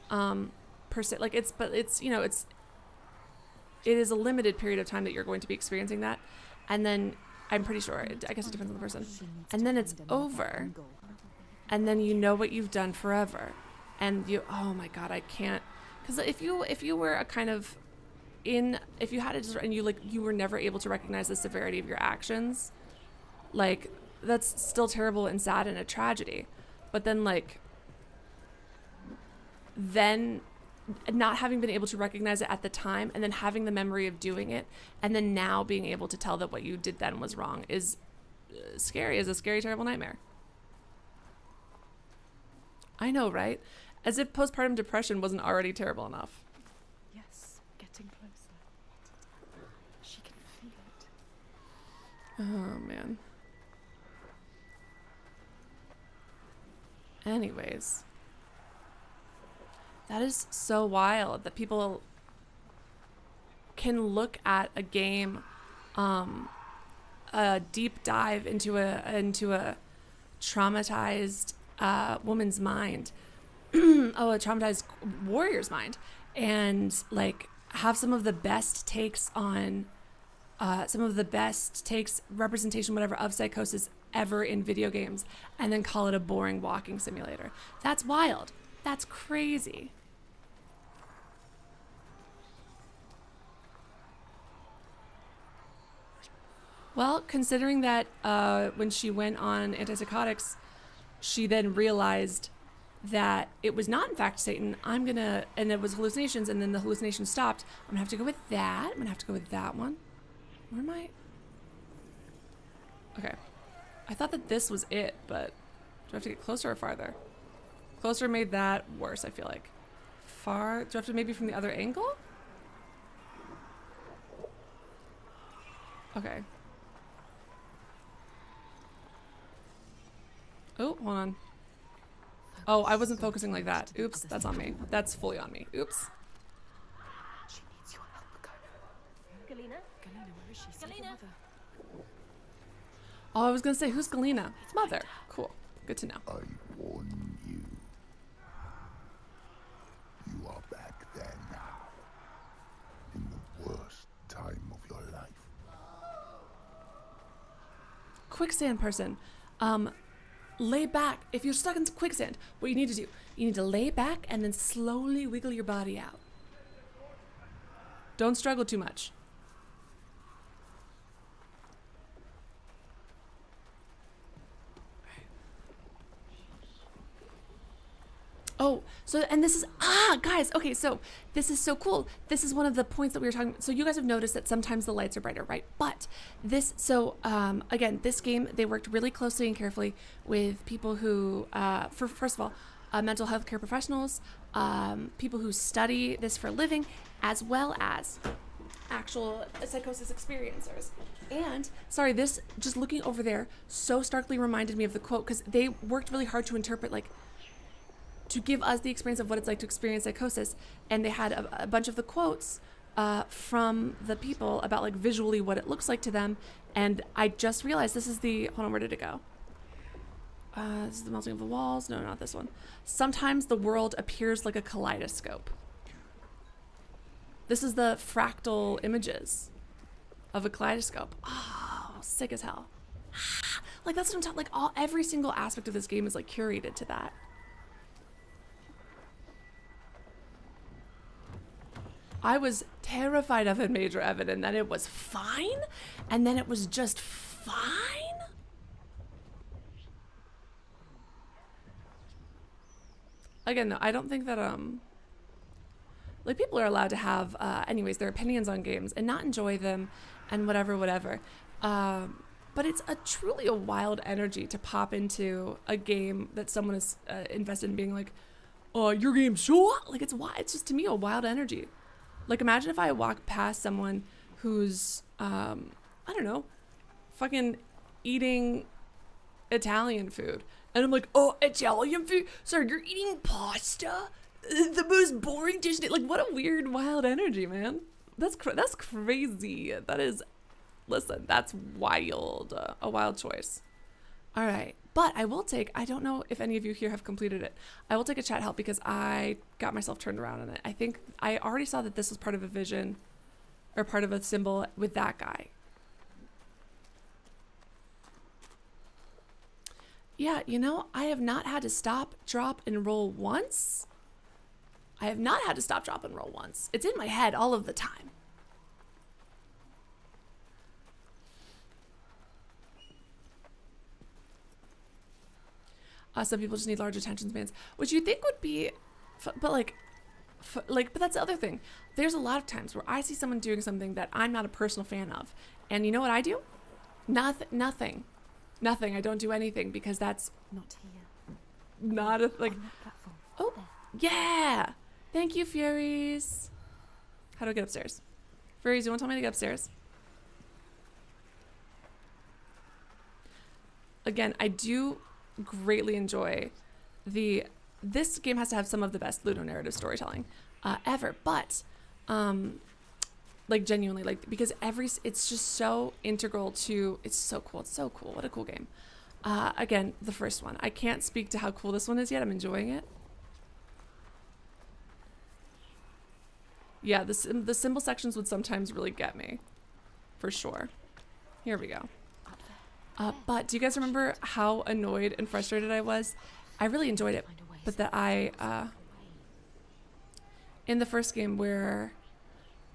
per se. Like it is a limited period of time that you're going to be experiencing that, and then I'm pretty sure, I guess it depends on the person, and then it's over, and then you know what you've done forever, and you, oh my god, I can't, because if you were a kind of if you had it and you were never able to recognize the severity of your actions, like that's still terrible and sad and a tragedy. But then then not having been able to recognize it at the time, and then having the memory of doing it, and then now being able to tell that what you did then was wrong is scary, is a scary, terrible nightmare. I know, right? As if postpartum depression wasn't already terrible enough. Yes, getting closer. She can feel it. Oh, man. Anyways. That is so wild that people can look at a game, a deep dive into a traumatized woman's mind, a traumatized warrior's mind, and like have some of the best takes on, representation, whatever, of psychosis ever in video games, and then call it a boring walking simulator. That's wild. That's crazy. Well, considering that when she went on antipsychotics, she then realized that it was not in fact Satan, and it was hallucinations, and then the hallucinations stopped. I'm gonna have to go with that. I'm gonna have to go with that one. Where am I? Okay. I thought that this was it, but do I have to get closer or farther? Closer made that worse, I feel like. Far, do I have to maybe from the other angle? Okay. Oh, hold on. Oh, I wasn't focusing like that. Oops, that's on me. That's fully on me. Oops. She needs your help, Kono. Galina? Galina, where is she? Save her Galina? mother. Oh, I was gonna say, who's Galina? Mother. Cool. Good to know. I warn you. You are back there now. In the worst time of your life. Quicksand person. Lay back. If you're stuck in quicksand, what you need to do, you need to lay back and then slowly wiggle your body out. Don't struggle too much. Oh, so, and this is, guys, okay, so this is so cool. This is one of the points that we were talking about. So you guys have noticed that sometimes the lights are brighter, right? But this, so, again, this game, they worked really closely and carefully with people who, first of all, mental health care professionals, people who study this for a living, as well as actual psychosis experiencers. And, sorry, this, just looking over there, so starkly reminded me of the quote, because they worked really hard to interpret, like, to give us the experience of what it's like to experience psychosis. And they had a bunch of the quotes from the people about like visually what it looks like to them. And I just realized this is the, hold on, where did it go? This is the melting of the walls. No, not this one. Sometimes the world appears like a kaleidoscope. This is the fractal images of a kaleidoscope. Oh, sick as hell. Like that's what I'm talking, like every single aspect of this game is like curated to that. I was terrified of it, Major Evan, and then it was fine, and then it was just fine. Again, I don't think that, like, people are allowed to have, anyways, their opinions on games and not enjoy them and whatever. But it's truly a wild energy to pop into a game that someone is invested in being like, oh, your game's so, like, it's just, to me, a wild energy. Like, imagine if I walk past someone who's, I don't know, fucking eating Italian food. And I'm like, oh, Italian food? Sir, you're eating pasta? The most boring dish. Like, what a weird, wild energy, man. That's crazy. That is, listen, that's wild. A wild choice. All right. But I will take, I don't know if any of you here have completed it. I will take a chat help because I got myself turned around on it. I think I already saw that this was part of a vision or part of a symbol with that guy. Yeah, you know, I have not had to stop, drop, and roll once. I have not had to stop, drop, and roll once. It's in my head all of the time. Some people just need large attention spans, which you think would be, but that's the other thing. There's a lot of times where I see someone doing something that I'm not a personal fan of, and you know what I do? Nothing. I don't do anything because that's Not here. not a like. On that platform. Oh, yeah. Thank you, Furies. How do I get upstairs? Furies, you want to tell me to get upstairs? Again, I do greatly enjoy this game has to have some of the best ludonarrative storytelling ever, but like genuinely, like, because it's just so integral to, it's so cool, what a cool game. Again, the first one, I can't speak to how cool this one is yet. I'm enjoying it. Yeah, the symbol sections would sometimes really get me, for sure. Here we go. But do you guys remember how annoyed and frustrated I was? I really enjoyed it, but that in the first game where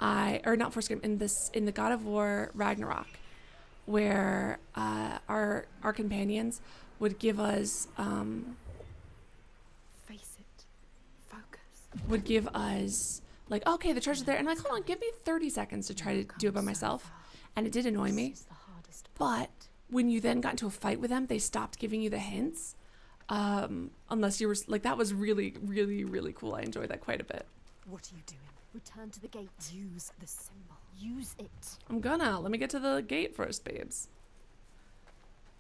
in the God of War Ragnarok, where our companions would give us Face it. Focus. would give us like, okay, the treasure's there, and I'm like, hold on, give me 30 seconds to try to do it by myself, and it did annoy me. But when you then got into a fight with them, they stopped giving you the hints, unless you were like, that was really, really, really cool. I enjoyed that quite a bit. What are you doing? Return to the gate. Use the symbol. Use it. Let me get to the gate first, babes.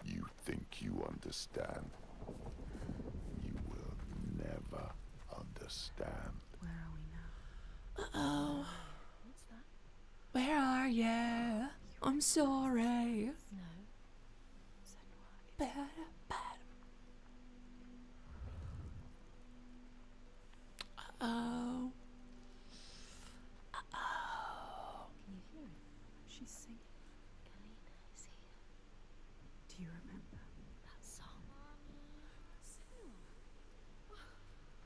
You think you understand? You will never understand. Where are we now? Uh-oh. What's that? Where are you? I'm sorry. No. Senua, it's Better, better. Uh-oh. Uh-oh. Can you hear it? She's singing. Galena is here. Do you remember? That song.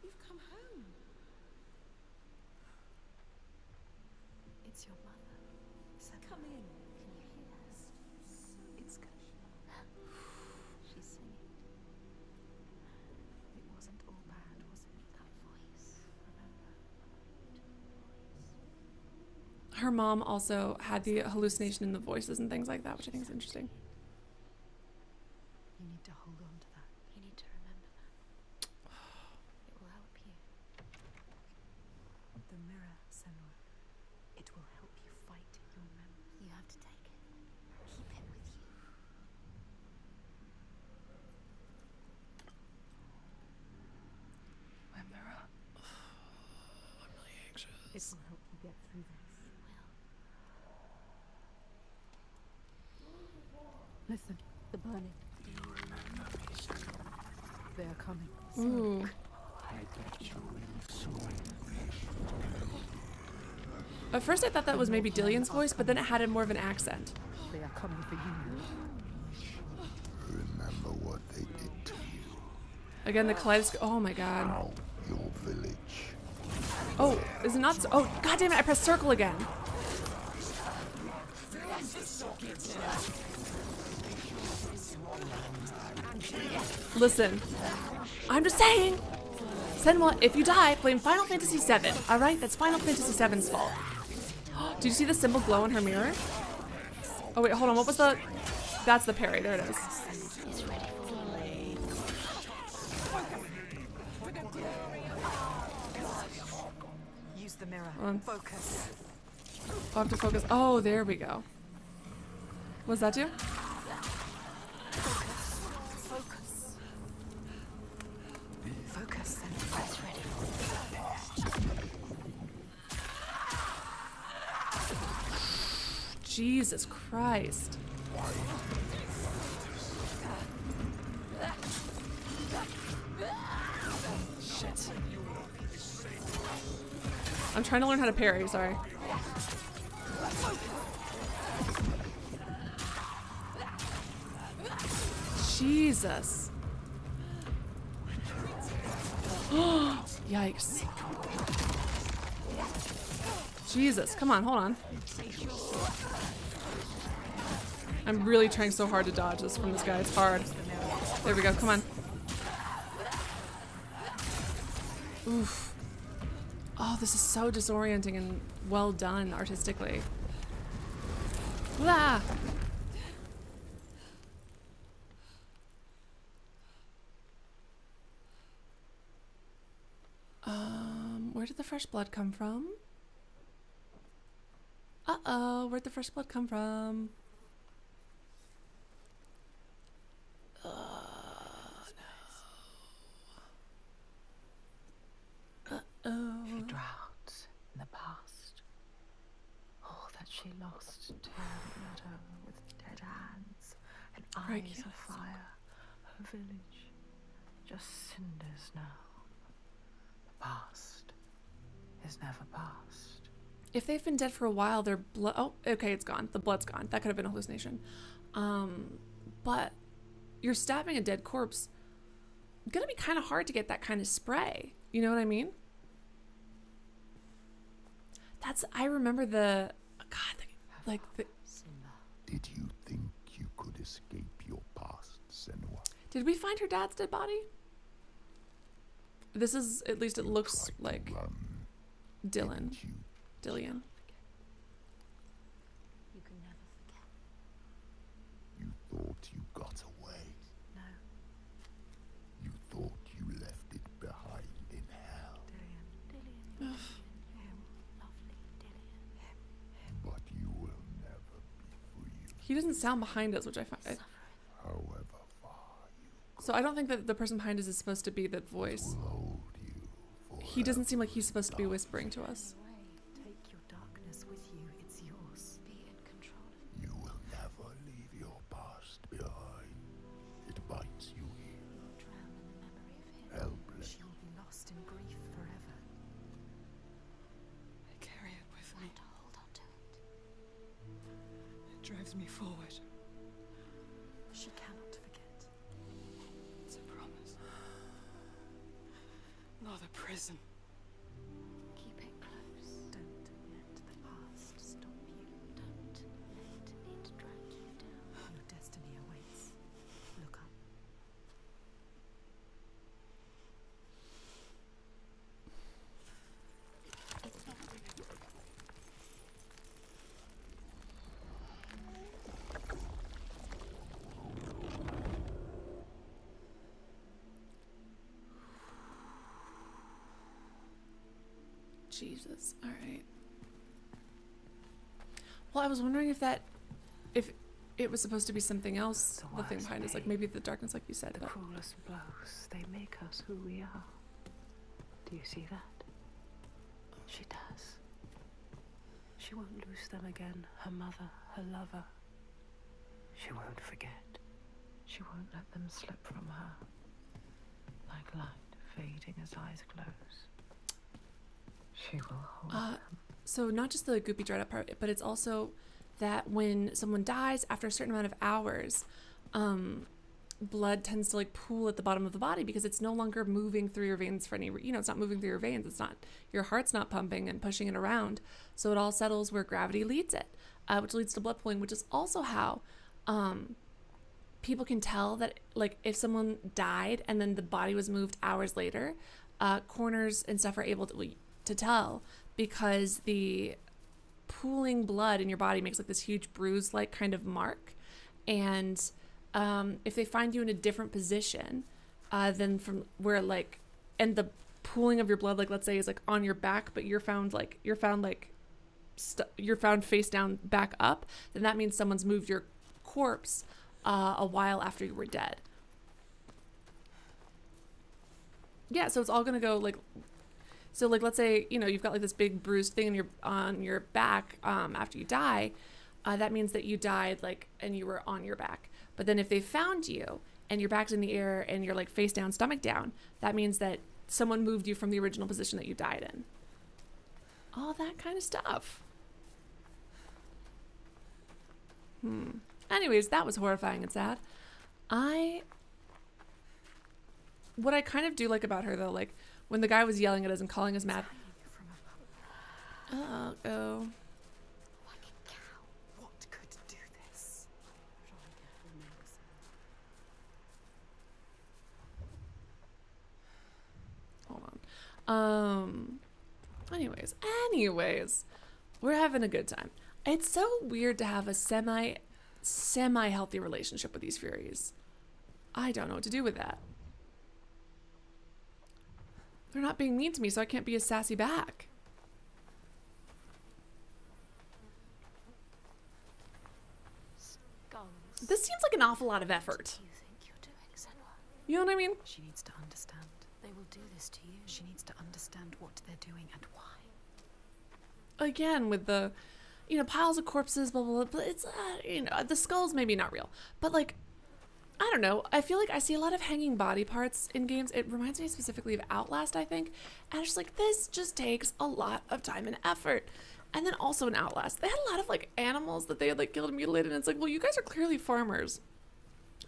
You've come home. It's your mother. Senua. Come in. Can you hear us? It's Galena. She's singing. It wasn't all bad, was it? That voice. Remember? Her mom also had the hallucination in the voices and things like that, which I think is interesting. You need to hold on to that. You need to remember that. It will help you. The mirror, Senua. It will help you fight your memories. You have to take it. Keep it with you. My mirror. I'm really anxious. It will help you get through this. Listen, the burning. Do you remember me, Senua? They are coming. Ooh. I bet you will soon. At first I thought that was maybe Dillian's voice, but then it had more of an accent. They are coming for you. Remember what they did to you. Again, the kaleidoscope. Oh my god. Now, your village. Oh, is it not so? Oh, god damn it, I pressed circle again. Listen, I'm just saying. Senua, if you die, blame Final Fantasy VII. Alright, that's Final Fantasy VII's fault. Did you see the symbol glow in her mirror? Oh wait, hold on, what was the... That's the parry, there it is. Use the mirror. Um. Focus. I'll have to focus. Oh, there we go. What's that do? Focus. Focus. Senua. Jesus Christ. Shit. I'm trying to learn how to parry, sorry. Jesus. Yikes. Jesus, come on, hold on. I'm really trying so hard to dodge this from this guy, it's hard. There we go, come on. Oof. Oh, this is so disorienting and well done artistically. Blah! Where did the fresh blood come from? Uh-oh, where'd the fresh blood come from? Uh-oh. She drowns in the past. All that she lost, tearing at her with dead hands and Right, eyes yeah. of fire. Her village, just cinders now. The past is never past. If they've been dead for a while, their blood... Oh, okay, it's gone. The blood's gone. That could have been a hallucination. But you're stabbing a dead corpse. It's gonna be kind of hard to get that kind of spray. You know what I mean? That's... I remember the... God, like the... Simba. Did you think you could escape your past, Senua? Did we find her dad's dead body? This is... At least it looks Tried to like run, Dylan. didn't you? Dillian. You can never forget. You thought you got away. No, You thought you left it behind in hell. Dillian. Dillian. Him. Lovely Dillian. But you will never be free. He doesn't sound behind us, which I find... However far you So I don't think that the person behind us is supposed to be the voice. will hold you He doesn't seem like he's supposed to be whispering to us. Take your darkness with you, it's yours. drives me forward. She cannot forget. It's a promise. Not a prison. Keep it close. Don't let the past stop you. Don't let it drag you down. Your destiny awaits. Look up. Jesus. All right. Well, I was wondering if it was supposed to be something else. The thing behind is like maybe the darkness, like you said. The But cruelest blows, they make us who we are. Do you see that? She does. She won't lose them again. Her mother, her lover. She won't forget. She won't let them slip from her. Like light fading as eyes close. She will hold them. so not just the goopy dried up part, but it's also that when someone dies after a certain amount of hours, blood tends to like pool at the bottom of the body because it's no longer moving through your veins for any, it's not moving through your veins. It's not, your heart's not pumping and pushing it around. So it all settles where gravity leads it, which leads to blood pooling, which is also how people can tell that like if someone died and then the body was moved hours later, coroners and stuff are able to tell because the pooling blood in your body makes like this huge bruise like kind of mark. And if they find you in a different position than from where like, and the pooling of your blood, like let's say is like on your back, but you're found face down back up, then that means someone's moved your corpse a while after you were dead. Yeah, so it's all gonna go like, so like let's say you've got like this big bruised thing on your back after you die, that means that you died like and you were on your back. But then if they found you and your back's in the air and you're like face down, stomach down, that means that someone moved you from the original position that you died in. All that kind of stuff. Anyways, that was horrifying and sad. What I kind of do like about her though, like when the guy was yelling at us and calling us mad. Oh. Like a cow. What could do this? Hold on. Anyways, we're having a good time. It's so weird to have a semi healthy relationship with these Furies. I don't know what to do with that. They're not being mean to me, so I can't be as sassy back. Skulls. This seems like an awful lot of effort. What do you think you're doing, Senua? You know what I mean? She needs to understand. They will do this to you. She needs to understand what they're doing and why. Again, with the, piles of corpses, blah, blah, blah. But it's, the skull's maybe not real. But, like, I don't know. I feel like I see a lot of hanging body parts in games. It reminds me specifically of Outlast, I think. And it's just like, this just takes a lot of time and effort. And then also in Outlast, they had a lot of, like, animals that they had, like, killed and mutilated. And it's like, well, you guys are clearly farmers.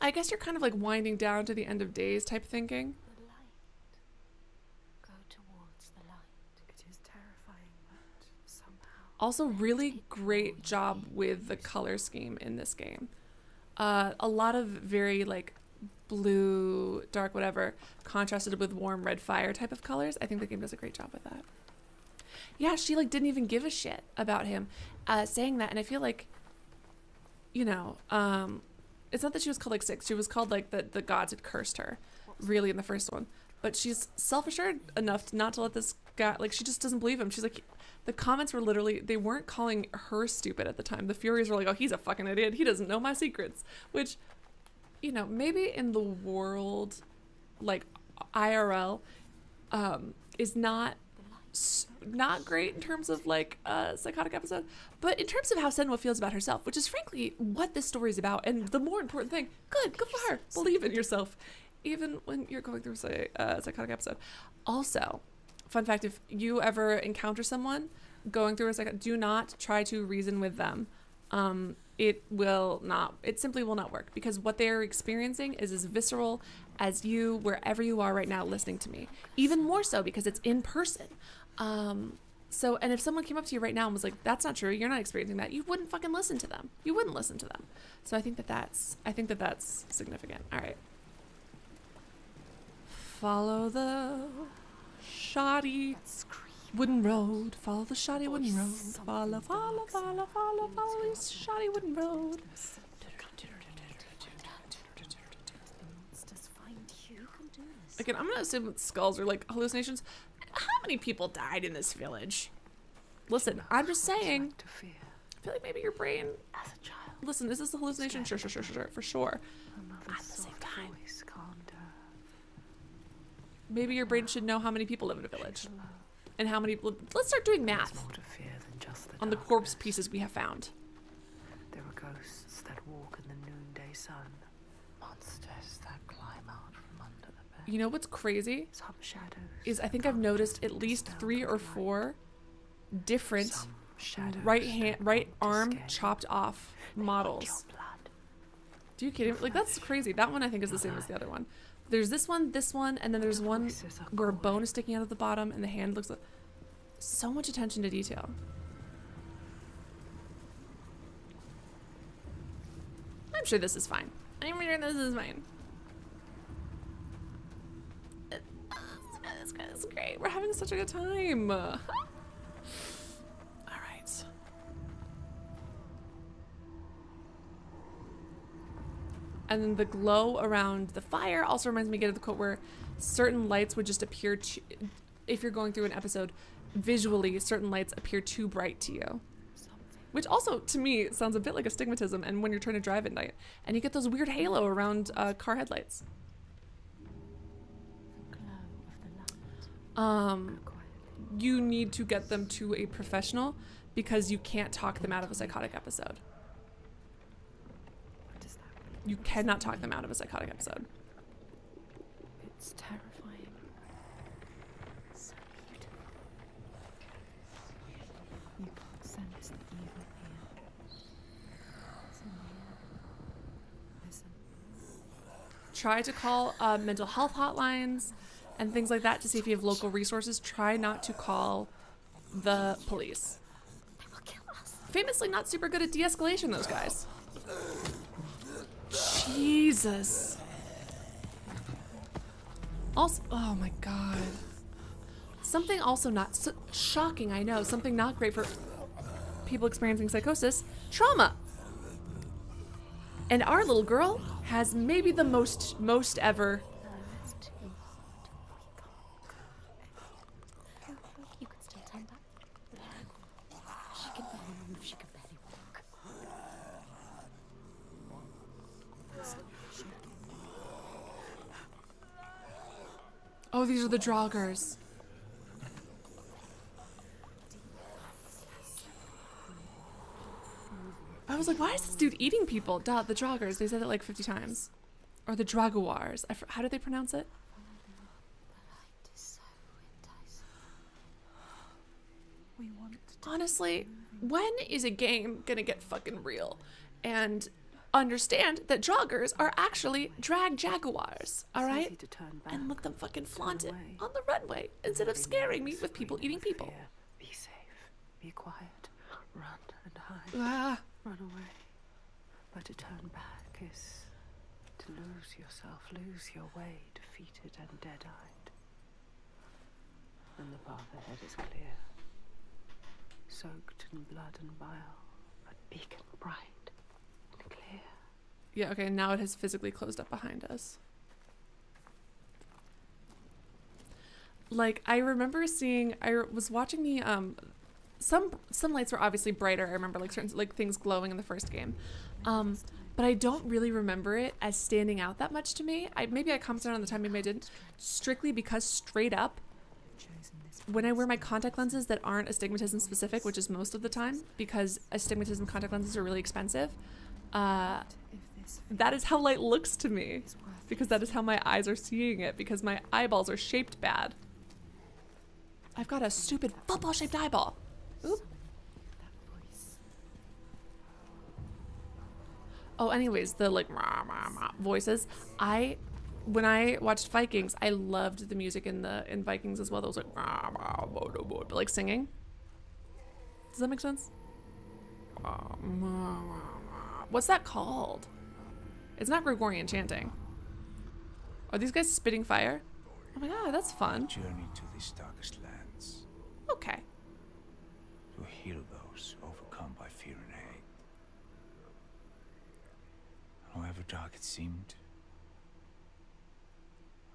I guess you're kind of, like, winding down to the end of days type thinking. The light. Go towards the light. It is terrifying, but somehow. Also, really great job with the color scheme in this game. A lot of very like blue, dark, whatever, contrasted with warm red fire type of colors. I think the game does a great job with that. Yeah, she like didn't even give a shit about him saying that. And I feel like, it's not that she was called like sick. She was called like the gods had cursed her really in the first one. But she's self-assured enough not to let this guy, like she just doesn't believe him. She's like, the comments were literally, they weren't calling her stupid at the time. The Furies were like, oh, he's a fucking idiot. He doesn't know my secrets. Which, maybe in the world, like IRL, is not great in terms of like a psychotic episode. But in terms of how Senua feels about herself, which is frankly what this story is about. And the more important thing, good for her. Believe in yourself. Even when you're going through a psychotic episode. Also, fun fact, if you ever encounter someone going through do not try to reason with them it simply will not work, because what they're experiencing is as visceral as you, wherever you are right now listening to me. Even more so because it's in person. So, and if someone came up to you right now and was like, that's not true, you're not experiencing that, you wouldn't fucking listen to them. You wouldn't listen to them. So I think that that's significant. All right. Follow the shoddy wooden road. Follow the shoddy wooden road. Follow the shoddy wooden road. Again, I'm gonna assume that skulls are like hallucinations. How many people died in this village? Listen, I'm just saying. I feel like maybe your brain. As a child. Listen, is this a hallucination? Sure, for sure. At the same time, maybe your brain should know how many people live in a village, and how many. Let's start doing math on the corpse pieces we have found. There are ghosts that walk in the noonday sun, monsters that climb out from under the bed. You know what's crazy? Some shadows is I think I've noticed at least 3 or 4 different right arm chopped off models. Do you kidding me? Like, that's crazy. That one I think is the same as the other one. There's this one, and then there's one where a bone is sticking out of the bottom and the hand looks like so much attention to detail. I'm sure this is fine. I'm sure this is fine. That's great. We're having such a good time. All right. And then the glow around the fire also reminds me again of the quote where certain lights would just appear to, if you're going through an episode, visually certain lights appear too bright to you. Which also, to me, sounds a bit like astigmatism, and when you're trying to drive at night. And you get those weird halo around car headlights. You need to get them to a professional because you can't talk them out of a psychotic episode. You cannot talk them out of a psychotic episode. It's terrifying. So beautiful. You can't sense the evil here. It's in the air. Listen. Try to call mental health hotlines and things like that to see if you have local resources. Try not to call the police. They will kill us. Famously not super good at de-escalation, those guys. Jesus. Also, oh my god. Something also not so shocking, I know. Something not great for people experiencing psychosis. Trauma. And our little girl has maybe the most ever. You could still turn back. She can barely move, she can barely walk. Oh, these are the Draugrs. I was like, why is this dude eating people? Duh, the Draugrs. They said it like 50 times. Or the Draguars. How do they pronounce it? Honestly, when is a game gonna get fucking real and understand that Draugrs are actually drag jaguars, alright? And let them fucking flaunt it on the runway instead of scaring me with people eating people. Be safe. Be quiet. Run and hide. Ah. Run away. But to turn back is to lose yourself, lose your way, defeated and dead-eyed. And the path ahead is clear. Soaked in blood and bile, but beacon bright and clear. Yeah, okay, now it has physically closed up behind us. Like, I remember seeing, I was watching the, some lights were obviously brighter. I remember like certain like things glowing in the first game. But I don't really remember it as standing out that much to me. Maybe I commented on the time, maybe I didn't. Strictly because straight up, when I wear my contact lenses that aren't astigmatism specific, which is most of the time, because astigmatism contact lenses are really expensive, that is how light looks to me. Because that is how my eyes are seeing it, because my eyeballs are shaped bad. I've got a stupid football shaped eyeball. Oop. Oh, anyways, the like rah, rah, rah voices. When I watched Vikings, I loved the music in Vikings as well. That was like rah, rah, but like singing. Does that make sense? What's that called? It's not Gregorian chanting. Are these guys spitting fire? Oh my god, that's fun. Journey to these darkest lands. Okay. To heal those overcome by fear and hate. However dark it seemed,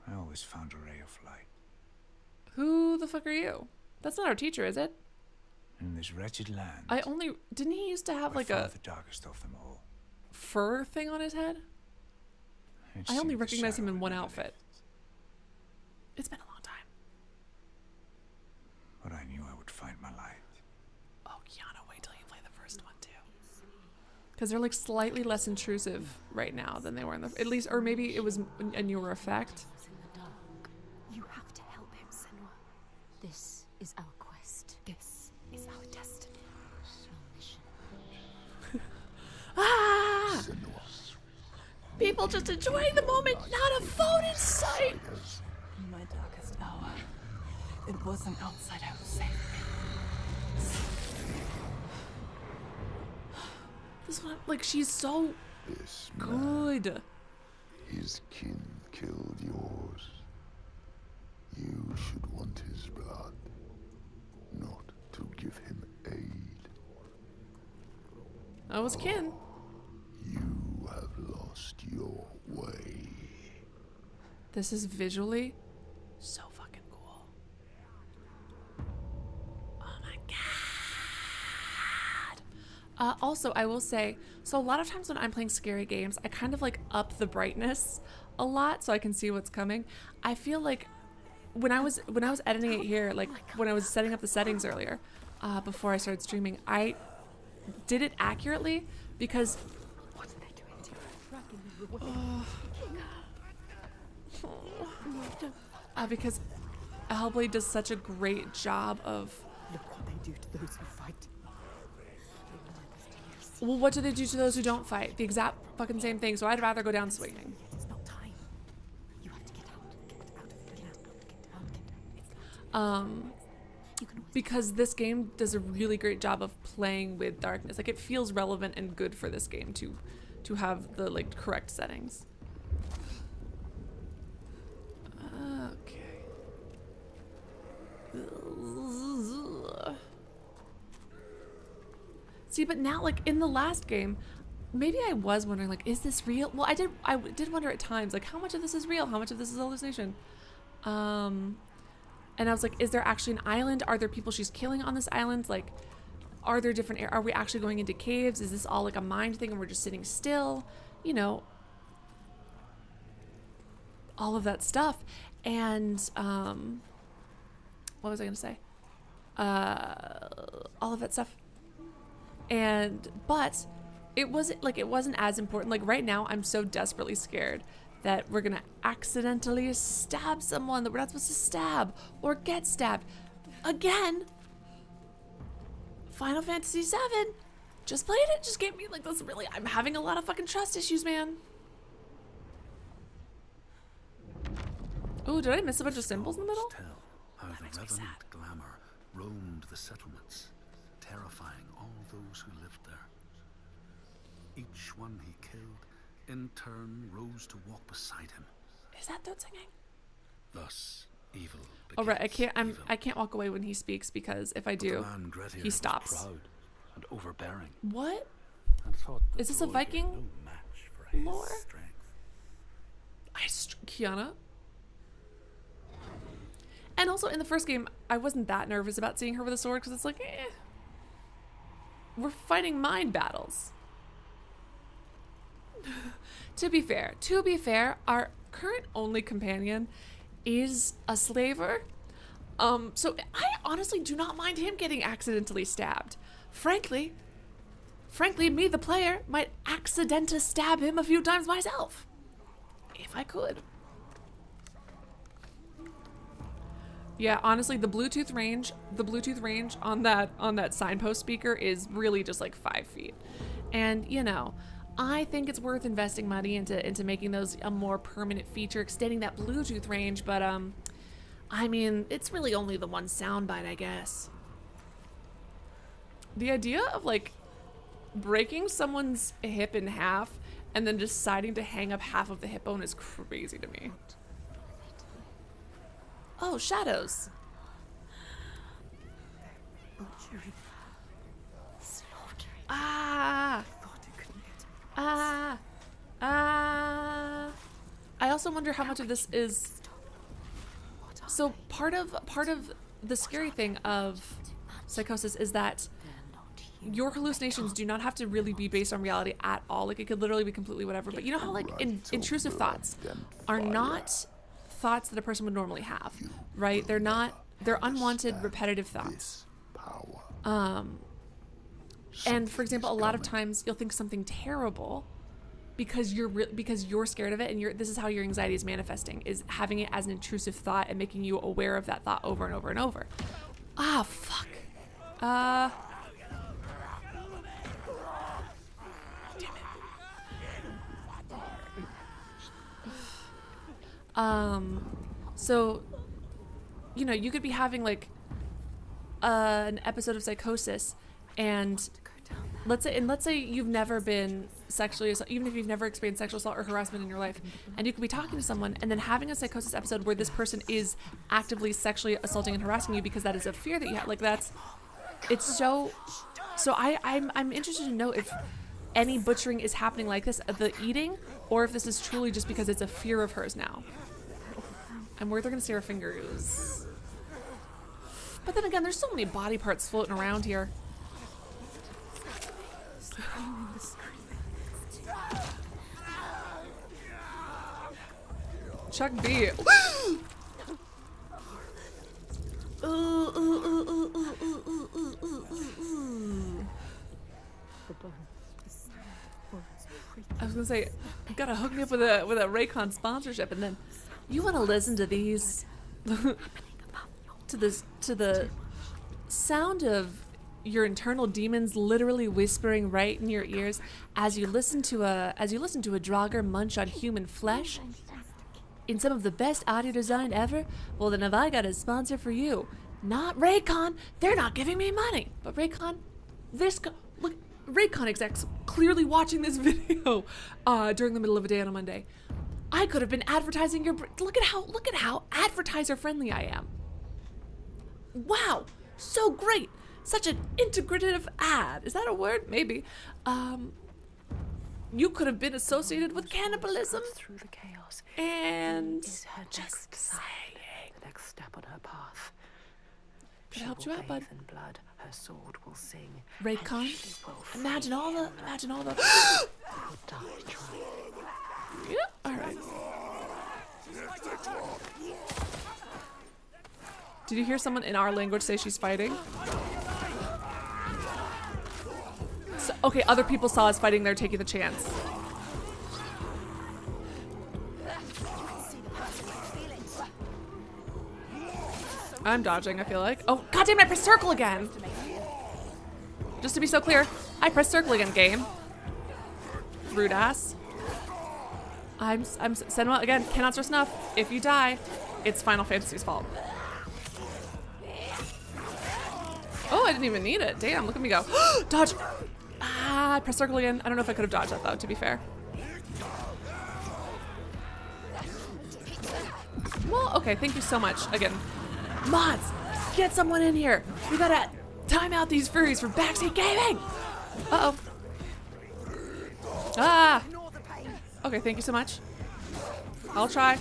I always found a ray of light. Who the fuck are you? That's not our teacher, is it? In this wretched land, Didn't he used to have I like found a the darkest of them all. fur thing on his head? It I only seemed the recognize him shadow in one had never outfit. left. It's been a long time. But I knew I would find my light. Oh, Kiana, wait till you play the first one too. Because they're like slightly less intrusive right now than they were in the, at least, or maybe it was a newer effect. In the dark. You have to help him, Senua. This is our quest. This is our destiny. Our mission. Ah! Senua. People just enjoying the moment, not a phone in sight. In my darkest hour, it was an outsider who saved me. This one, like, she's so This man, good. his kin killed yours. You should want his blood, not to give him aid. I was kin. You have lost your way. This is visually so fucking cool. Oh my god. Also, I will say, so a lot of times when I'm playing scary games, I kind of like up the brightness a lot so I can see what's coming. I feel like when I was editing it here, like when I was setting up the settings earlier, before I started streaming, I did it accurately because What are they doing to her? because Hellblade does such a great job of. Look what they do to those who fight. Well, what do they do to those who don't fight? The exact fucking same thing. So I'd rather go down swinging. It's not time. You have to get out. Get out of it. Get out. Get out. You can always Because this game does a really great job of playing with darkness. Like, it feels relevant and good for this game to have the like correct settings. Okay. See, but now, like in the last game, maybe I was wondering, like, is this real? Well, I did wonder at times, like, how much of this is real? How much of this is hallucination? And I was like, is there actually an island? Are there people she's killing on this island? Like, are there different, are we actually going into caves? Is this all like a mind thing and we're just sitting still? You know, all of that stuff. And, what was I going to say? All of that stuff. And, but it wasn't as important. Like right now, I'm so desperately scared that we're gonna accidentally stab someone that we're not supposed to stab or get stabbed. Again, Final Fantasy VII. Just played it, just gave me like this really, I'm having a lot of fucking trust issues, man. Ooh, did I miss a bunch of symbols in the middle? Tell how the makes me revenant sad. glamour roamed the settlements, terrifying all those who lived there. Each one he killed in turn rose to walk beside him. Is that Third singing? Thus, evil Oh right, begets I can't walk away when he speaks because if I But the do, man Grettir he was stops. proud and overbearing, What? and thought the Is this a boy Viking no match for his lore? strength. Kiana. And also in the first game, I wasn't that nervous about seeing her with a sword because it's like, we're fighting mind battles. To be fair, our current only companion is a slaver. So I honestly do not mind him getting accidentally stabbed. Frankly, me, the player, might accidentally stab him a few times myself. If I could. Yeah, honestly, the Bluetooth range on that signpost speaker is really just like 5 feet. And, you know, I think it's worth investing money into making those a more permanent feature, extending that Bluetooth range, but I mean, it's really only the one soundbite, I guess. The idea of like breaking someone's hip in half and then deciding to hang up half of the hip bone is crazy to me. Oh, shadows. Butchering. Slaughtering. Ah. Thought it couldn't get I also wonder how much of this is. So part of the scary thing of psychosis is that your hallucinations do not have to really be based on reality at all. Like, it could literally be completely whatever. But you know how like intrusive thoughts are not thoughts that a person would normally have, right? They're unwanted, repetitive thoughts. And for example, a lot of times you'll think something terrible because you're scared of it, and this is how your anxiety is manifesting, is having it as an intrusive thought and making you aware of that thought over and over and over. Ah, fuck. So, you know, you could be having like an episode of psychosis, and let's say you've never been sexually assaulted, even if you've never experienced sexual assault or harassment in your life, and you could be talking to someone and then having a psychosis episode where this person is actively sexually assaulting and harassing you because that is a fear that you have. Like, it's so I'm interested to know if any butchering is happening like this, the eating, or if this is truly just because it's a fear of hers now. I'm worried they're gonna see our fingers. But then again, there's so many body parts floating around here. Chuck B. I was gonna say, you gotta hook me up with a Raycon sponsorship, and then you want to listen to these, to the sound of your internal demons literally whispering right in your ears as you listen to a Draugr munch on human flesh in some of the best audio design ever. Well, then have I got a sponsor for you? Not Raycon. They're not giving me money. But Raycon, look, Raycon execs clearly watching this video during the middle of a day on a Monday. I could have been advertising your. Look at how advertiser friendly I am. Wow, so great. Such an integrative ad. Is that a word? Maybe. You could have been associated with cannibalism. Through the chaos. And is her just next sign, saying. the next step on her path. Could have helped you out, bud. In blood, her sword will sing. Raycon. Imagine all the. Will die trying. Yeah. All right. Did you hear someone in our language say she's fighting? So, okay, other people saw us fighting. They're taking the chance. I'm dodging, I feel like. Oh, goddamn, I pressed circle again. Just to be so clear, I pressed circle again, game. Rude ass. I'm Senua again, cannot stress enough. If you die, it's Final Fantasy's fault. Oh, I didn't even need it. Damn, look at me go. Dodge. I pressed circle again. I don't know if I could have dodged that though, to be fair. Well, okay, thank you so much. Again, mods, get someone in here. We gotta time out these furries for backseat gaming. Uh-oh. Ah. Okay, thank you so much. I'll try.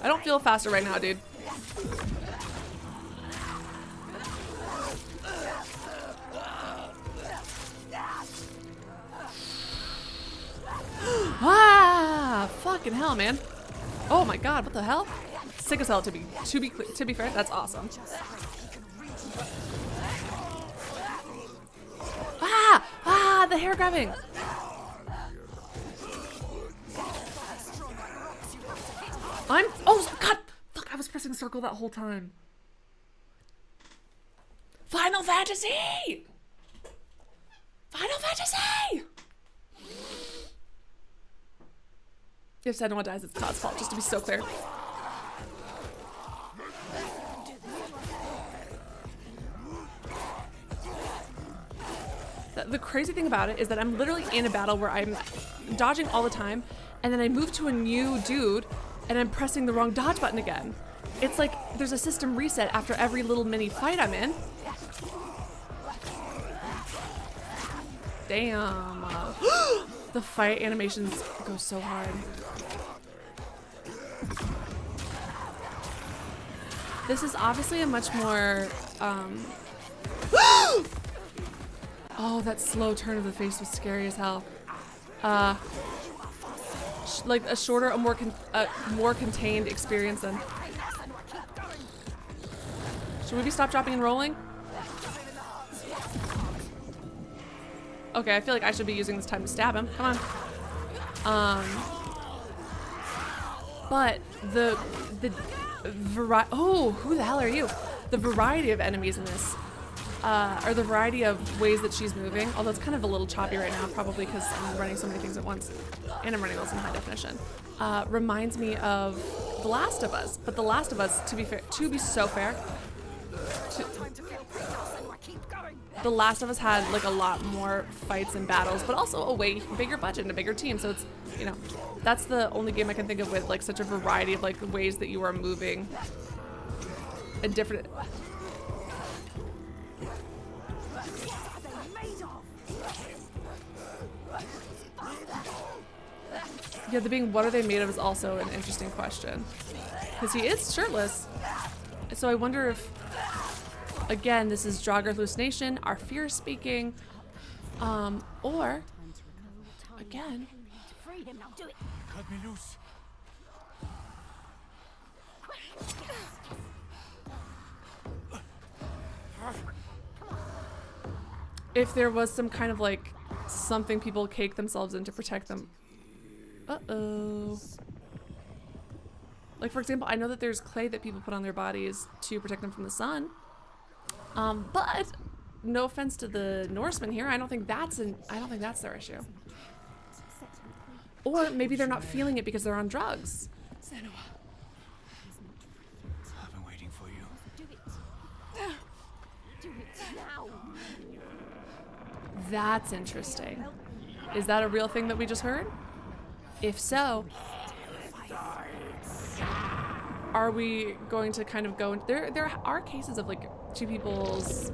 I don't feel faster right now, dude. Ah, fucking hell, man. Oh my god, what the hell? Sick as hell, to be fair. That's awesome. Ah, the hair grabbing. Oh god, fuck, I was pressing circle that whole time. Final Fantasy! Final Fantasy! If Senua dies, it's Todd's fault, just to be so clear. The crazy thing about it is that I'm literally in a battle where I'm dodging all the time, and then I move to a new dude, and I'm pressing the wrong dodge button again. It's like there's a system reset after every little mini fight I'm in. Damn. The fight animations go so hard. This is obviously a much more, oh, that slow turn of the face was scary as hell. Like a shorter, a more contained experience than. Should we be stop, dropping, and rolling? Okay, I feel like I should be using this time to stab him. Come on. But the variety. Oh, who the hell are you? The variety of enemies in this, or the variety of ways that she's moving. Although it's kind of a little choppy right now, probably because I'm running so many things at once, and I'm running those in high definition. Reminds me of The Last of Us. But The Last of Us, to be fair, The Last of Us had like a lot more fights and battles, but also a way bigger budget and a bigger team. So it's, you know, that's the only game I can think of with like such a variety of like ways that you are moving and different. Yeah, the being what are they made of is also an interesting question. Because he is shirtless. So I wonder if, again, this is Draugr hallucination, our fear speaking, or, again, Cut me loose. if there was some kind of like something people cake themselves in to protect them. Uh-oh. Like, for example, I know that there's clay that people put on their bodies to protect them from the sun. But no offense to the Norsemen here, I don't think that's their issue. Or maybe they're not feeling it because they're on drugs. Senua. I've been waiting for you. Do it now. That's interesting. Is that a real thing that we just heard? If so, are we going to kind of go into, there are cases of like two people's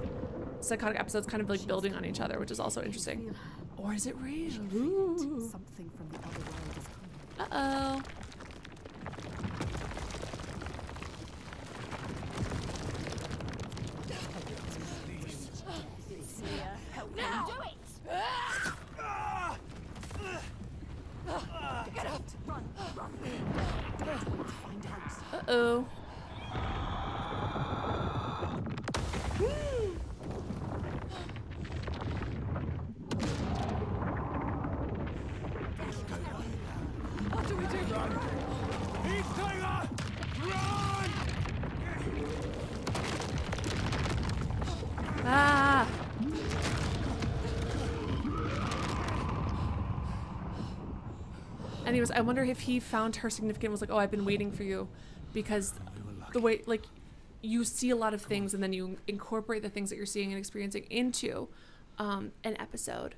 psychotic episodes kind of like building on each other, which is also interesting. Or is it real? Ooh. Something from the other world is coming. Uh-oh. Now do it. Get out. Run. Find out. Uh-oh. What do we do? Ah! Anyways, I wonder if he found her significant, was like, oh, I've been waiting for you, because the way, like, you see a lot of things and then you incorporate the things that you're seeing and experiencing into an episode.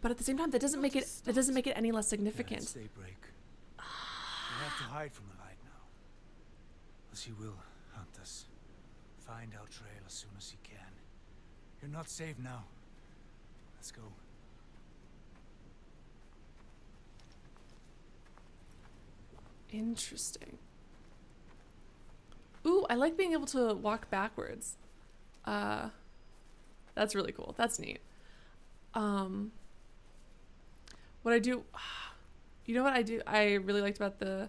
But at the same time, that doesn't make it any less significant. It's daybreak. We have to hide from the light now. Else he will hunt us. Find our trail as soon as he can. You're not safe now. Let's go. Interesting. Ooh, I like being able to walk backwards. That's really cool. That's neat. What I do, you know what I really liked about the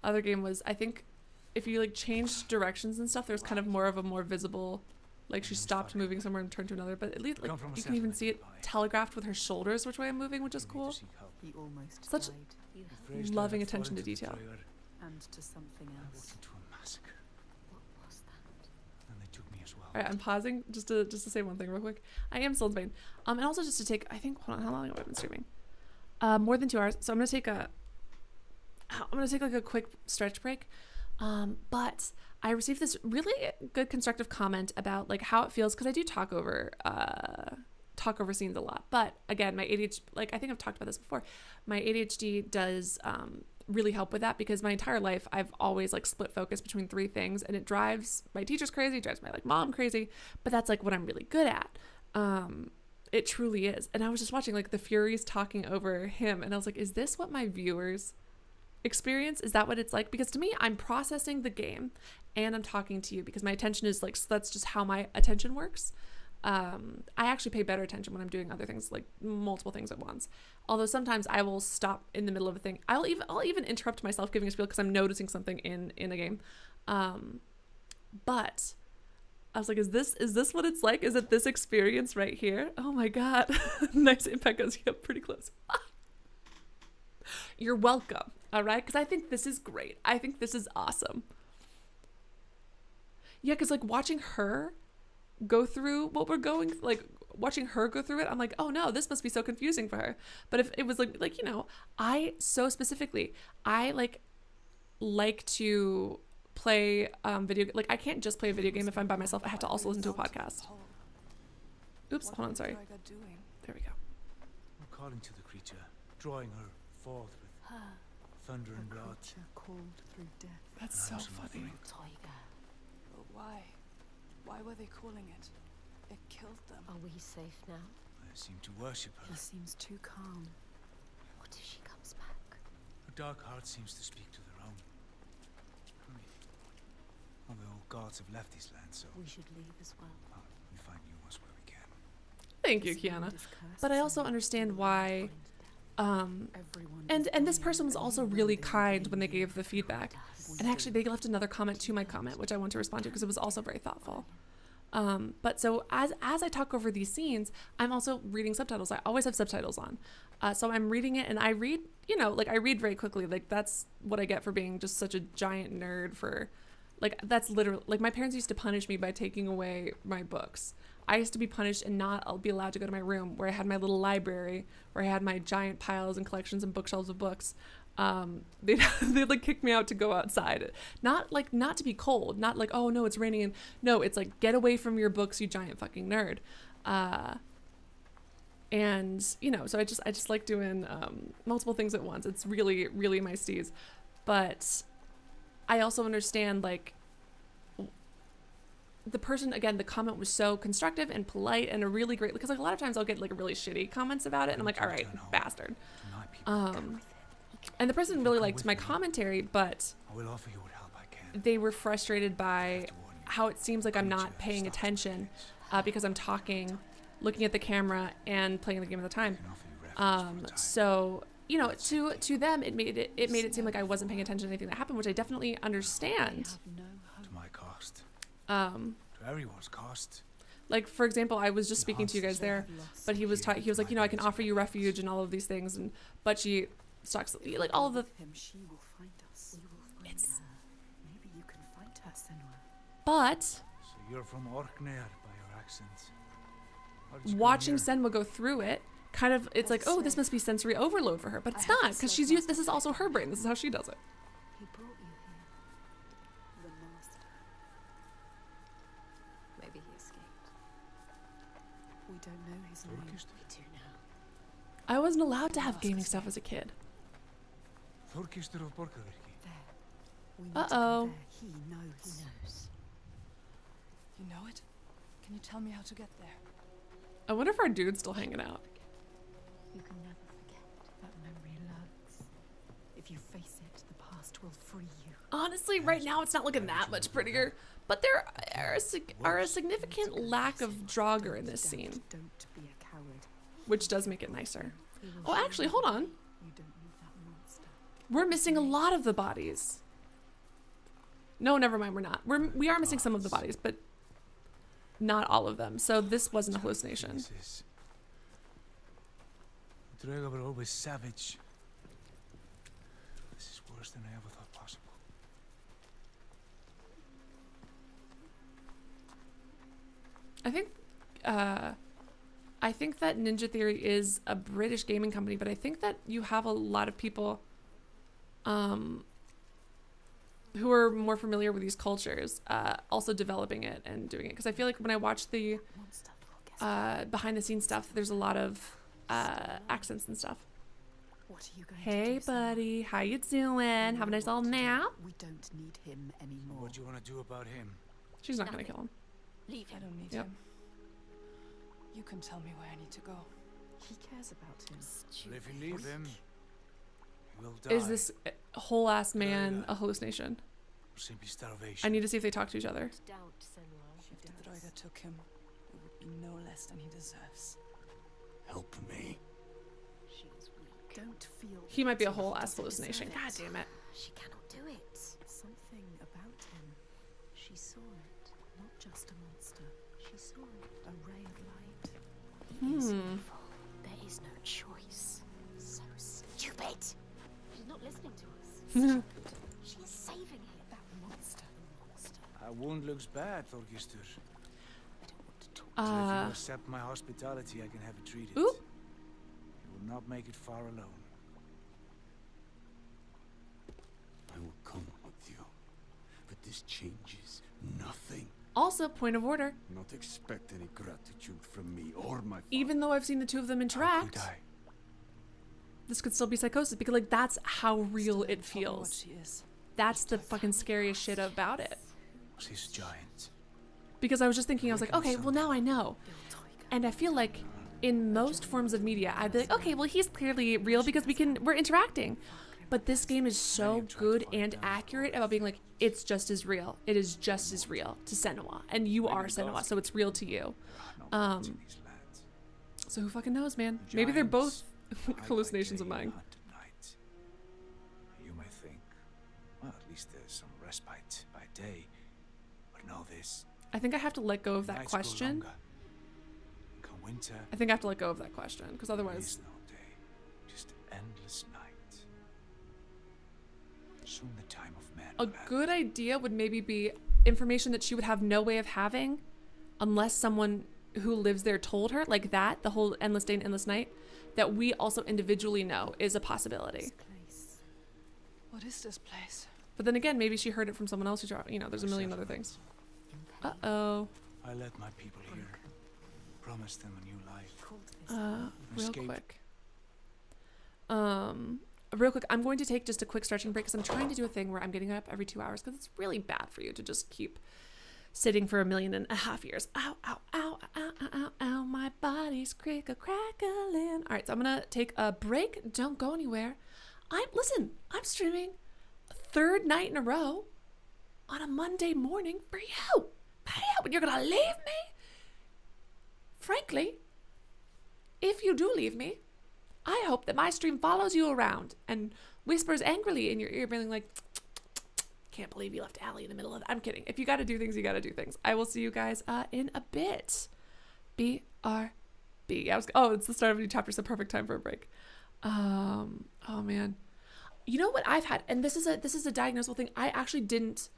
other game was, I think if you like changed directions and stuff, there's kind of more of a more visible, like she stopped moving somewhere and turned to another, but at least like you can even see it telegraphed with her shoulders which way I'm moving, which is cool. He almost Such died. loving attention to detail. And to something else. To a massacre. What was that? And they took me as well. All right, I'm pausing just to say one thing real quick. I am still in Spain. And also just to take, I think, hold on, how long have I been streaming? More than 2 hours. So I'm gonna take like a quick stretch break. But I received this really good constructive comment about like how it feels, because I do talk over scenes a lot. But again, my ADHD, like I think I've talked about this before, my ADHD does really help with that, because my entire life I've always like split focus between 3 things, and it drives my teachers crazy, drives my like mom crazy, but that's like what I'm really good at. It truly is. And I was just watching like the Furies talking over him, and I was like, is this what my viewers experience? Is that what it's like? Because to me, I'm processing the game and I'm talking to you, because my attention is like, so that's just how my attention works. I actually pay better attention when I'm doing other things, like multiple things at once. Although sometimes I will stop in the middle of a thing. I'll even interrupt myself giving a spiel because I'm noticing something in a game. But I was like, is this what it's like? Is it this experience right here? Oh my God. Nice impact goes, yep, pretty close. You're welcome. All right. Because I think this is great. I think this is awesome. Yeah. Because like watching her go through what we're going, like watching her go through it, I'm like, oh no, this must be so confusing for her. But if it was like, you know, I so specifically, I like to play video, like I can't just play a video game if I'm by myself. I have to also listen to a podcast. Oops, hold on, sorry. There we go. I'm calling to the creature, drawing her forth with thunder and blood. Called through death. That's so funny. Tiger. But why? Why were they calling it? It killed them. Are we safe now? I seem to worship her. He seems too calm. What if she comes back? Her dark heart seems to speak to their own. Well, the old gods have left these lands, so We should leave as well. we find new ones where we can. Thank you, Kiana. But I also understand why. And this person was also really kind when they gave the feedback. And actually, they left another comment to my comment, which I want to respond to because it was also very thoughtful. But so as I talk over these scenes, I'm also reading subtitles. I always have subtitles on. So I'm reading it, and I read, you know, like I read very quickly. Like that's what I get for being just such a giant nerd for, like that's literally, like my parents used to punish me by taking away my books. I used to be punished and not be allowed to go to my room where I had my little library, where I had my giant piles and collections and bookshelves of books. They'd like kick me out to go outside. Not to be cold, not like, oh no, it's raining. And no, it's like, get away from your books, you giant fucking nerd. And you know, so I just like doing, multiple things at once. It's really, really my steez. But I also understand like, the person, again, the comment was so constructive and polite and a really great, because like a lot of times I'll get like really shitty comments about it and I'm like, all right, bastard. And the person really liked my commentary, but I will offer you what help I can. they were frustrated by how it seems like I'm not paying attention because I'm talking, looking at the camera and playing the game at the time. So, you know, to them, it made it seem like I wasn't paying attention to anything that happened, which I definitely understand. To my cost. To everyone's cost. Like, for example, I was just speaking to you guys there, but he was like, you know, I can offer you refuge and all of these things, but she stalks, like all of the. She will find us. We will find It's. her. Maybe you can find her, Senua. But. So you're from Orkney by your accent. How did you come Watching here? Senua go through it, kind of, it's like, oh, this must be sensory overload for her, but it's not, because she's used. This is also her brain. This is how she does it. He brought you here. The master. Maybe he escaped. We don't know his name. Turkish? We do now. I wasn't allowed to have gaming stuff as a kid. Þorkistur of Borgarvirki. There. We need Uh-oh. to go there. He He knows. knows. You know it? Can you tell me how to get there? I wonder if our dude's still hanging out. You can never forget. That memory lurks. If you face it, the past will free you. Honestly, right now it's not looking that much prettier, but there are a significant lack of Draugr in this scene, Don't be a coward. which does make it nicer. We will Oh, show actually, you hold on. You don't need that monster. We're missing a lot of the bodies. No, never mind, we're not. We are missing some of the bodies, but not all of them. So this wasn't a hallucination. Jesus. The Draugr were always savage. This is worse than I ever thought possible. I think I think that Ninja Theory is a British gaming company, but I think that you have a lot of people who are more familiar with these cultures also developing it and doing it. Because I feel like when I watch the behind the scenes stuff, there's a lot of accents and stuff. What are you going Hey, to do, Senua? buddy. How you doing? Have a nice old nap? We don't need him anymore. What do you want to do about him? She's not going to kill him. Leave I him. don't need Yep. him. You can tell me where I need to go. He cares about him. Well, if you leave him, he will die. Is this whole ass man a hallucination? Or simply starvation. I need to see if they talk to each other. Doubt, Senua. If the Droiga took him, it would be no less than he deserves. Help me. She is weak. Don't feel. He might be a guilty. whole He ass doesn't hallucination. deserve God damn it. She cannot do it. Something about him. She saw it. Not just a monster. She saw it. A ray of light. He is Hmm. evil. There is no choice. So stupid. She's not listening to us. She is saving him. That monster. Our wound looks bad, Thorgistur. I don't want to talk. So if Uh, you accept my hospitality, I can have it treated. Oop. You will not make it far alone. I will come with you. But this changes nothing. also, point of order. Not expect any gratitude from me or my father. Even though I've seen the two of them How interact, could I? this could still be psychosis because, like, that's how real Still it don't follow what feels. she is. That's the fucking scariest shit about it. She's a giant. Because I was just thinking, I was like, okay, well, now I know. And I feel like in most forms of media, I'd be like, okay, well, he's clearly real because we're interacting. But this game is so good and accurate about being like, it's just as real. It is just as real to Senua. And you are Senua, so it's real to you. There are no gods in these lands. So who fucking knows, man? The Maybe they're giants both hide hallucinations by of day mine. and hunt at night. You may think, well, at least there's some respite by day. But know this. I think I have to let go of that nights grow question. longer. Come winter, I think I have to let go of that question because there otherwise, is no day, just endless night. Soon the time of man a will end. good idea would maybe be information that she would have no way of having unless someone who lives there told her, like that, the whole endless day and endless night, that we also individually know is a possibility. Place. What is this place? But then again, maybe she heard it from someone else who, you know, there's a million other things. Uh-oh. I led my people here, promised them a new life. Real Escape. quick. Real quick, I'm going to take just a quick stretching break because I'm trying to do a thing where I'm getting up every 2 hours because it's really bad for you to just keep sitting for 1.5 million years. Ow, ow, ow, ow, ow, ow, ow, my body's crackling. All right, so I'm going to take a break. Don't go anywhere. I'm streaming a third night in a row on a Monday morning for you. And you're going to leave me? Frankly, if you do leave me, I hope that my stream follows you around and whispers angrily in your ear, being like, can't believe you left Allie in the middle of that. I'm kidding. If you got to do things, you got to do things. I will see you guys in a bit. BRB. It's the start of a new chapter, so perfect time for a break. Oh man. You know what I've had, and this is a diagnosable thing. I actually didn't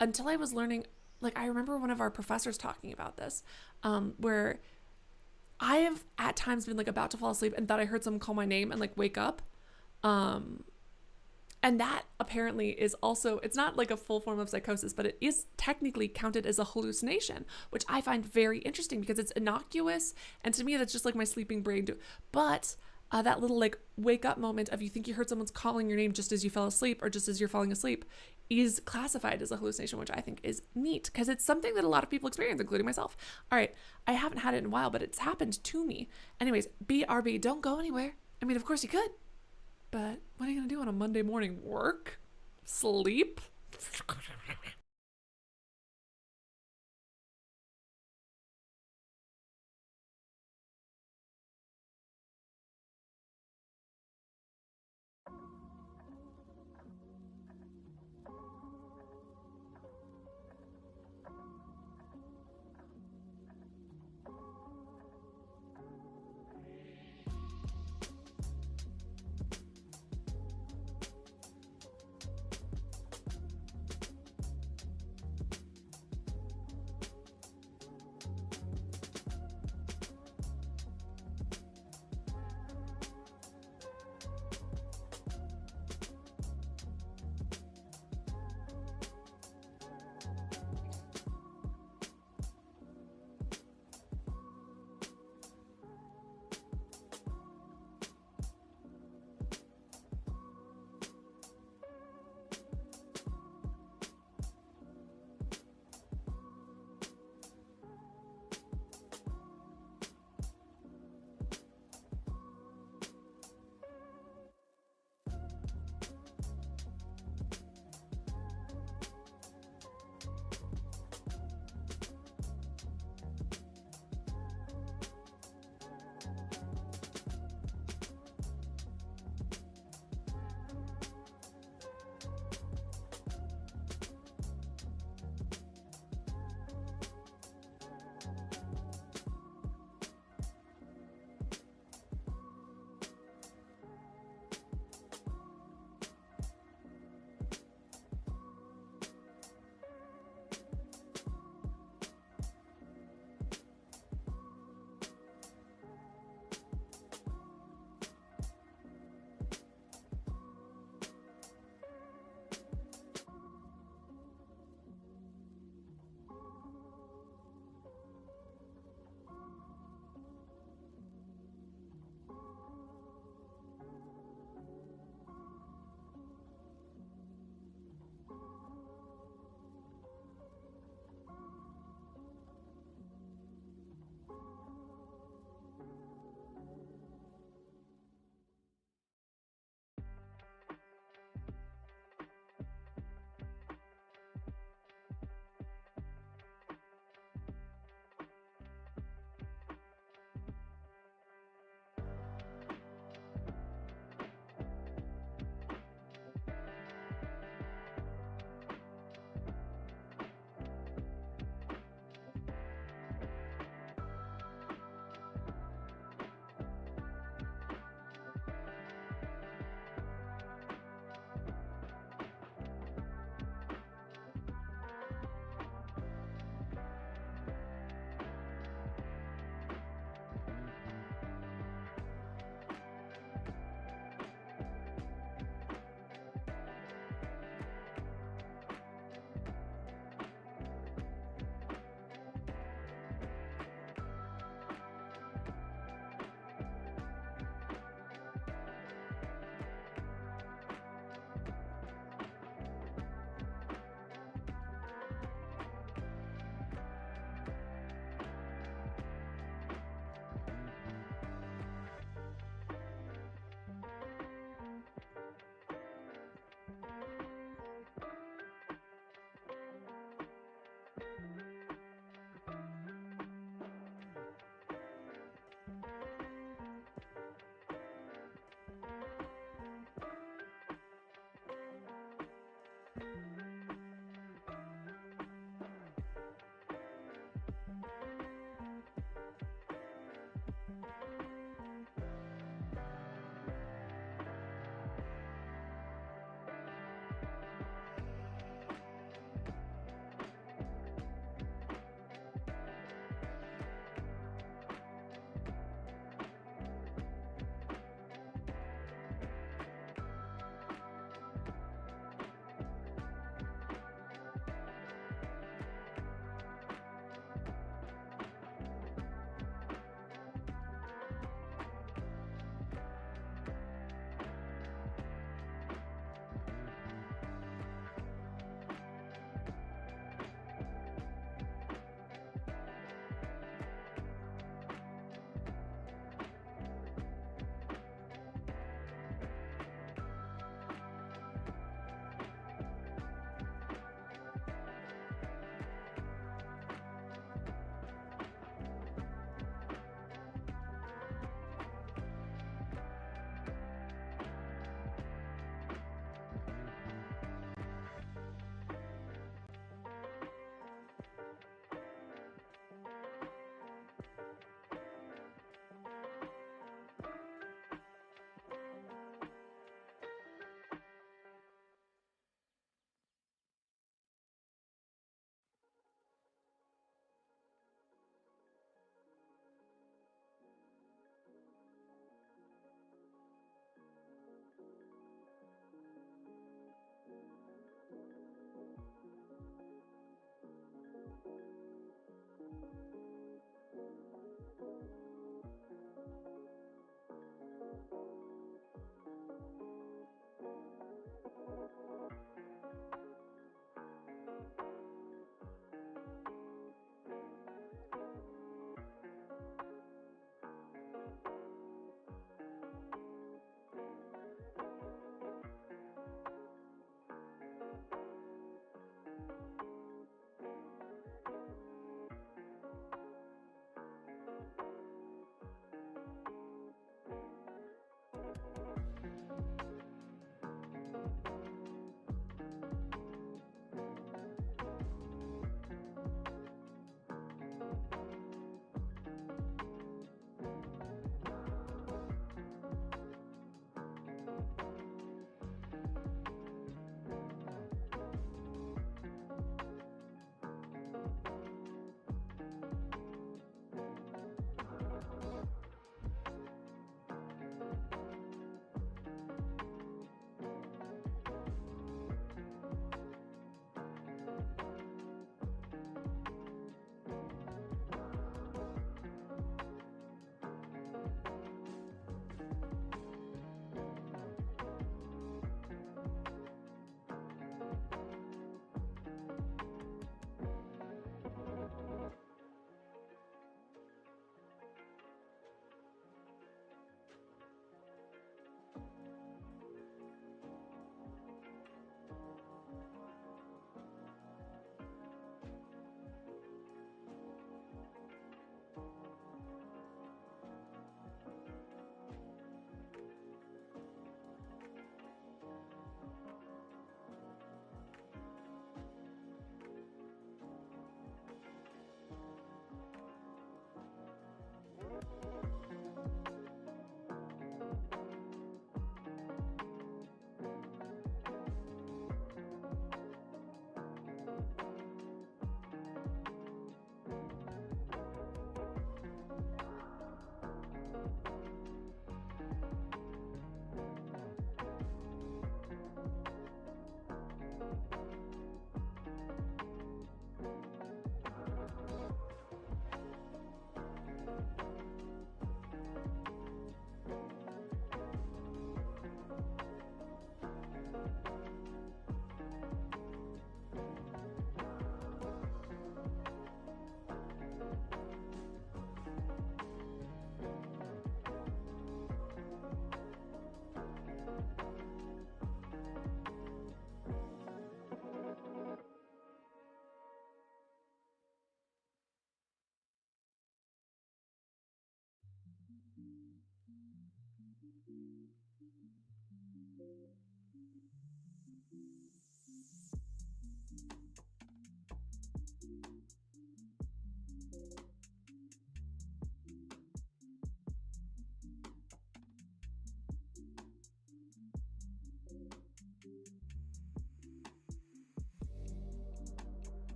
until I was learning. Like, I remember one of our professors talking about this, where I have at times been like about to fall asleep and thought I heard someone call my name and like wake up. And that apparently is also, it's not like a full form of psychosis, but it is technically counted as a hallucination, which I find very interesting because it's innocuous. And to me, that's just like my sleeping brain. But that little like wake up moment of you think you heard someone's calling your name just as you fell asleep or just as you're falling asleep is classified as a hallucination, which I think is neat because it's something that a lot of people experience, including myself. All right, I haven't had it in a while, but it's happened to me. Anyways, BRB, don't go anywhere. I mean, of course you could, but what are you gonna do on a Monday morning? Work? Sleep?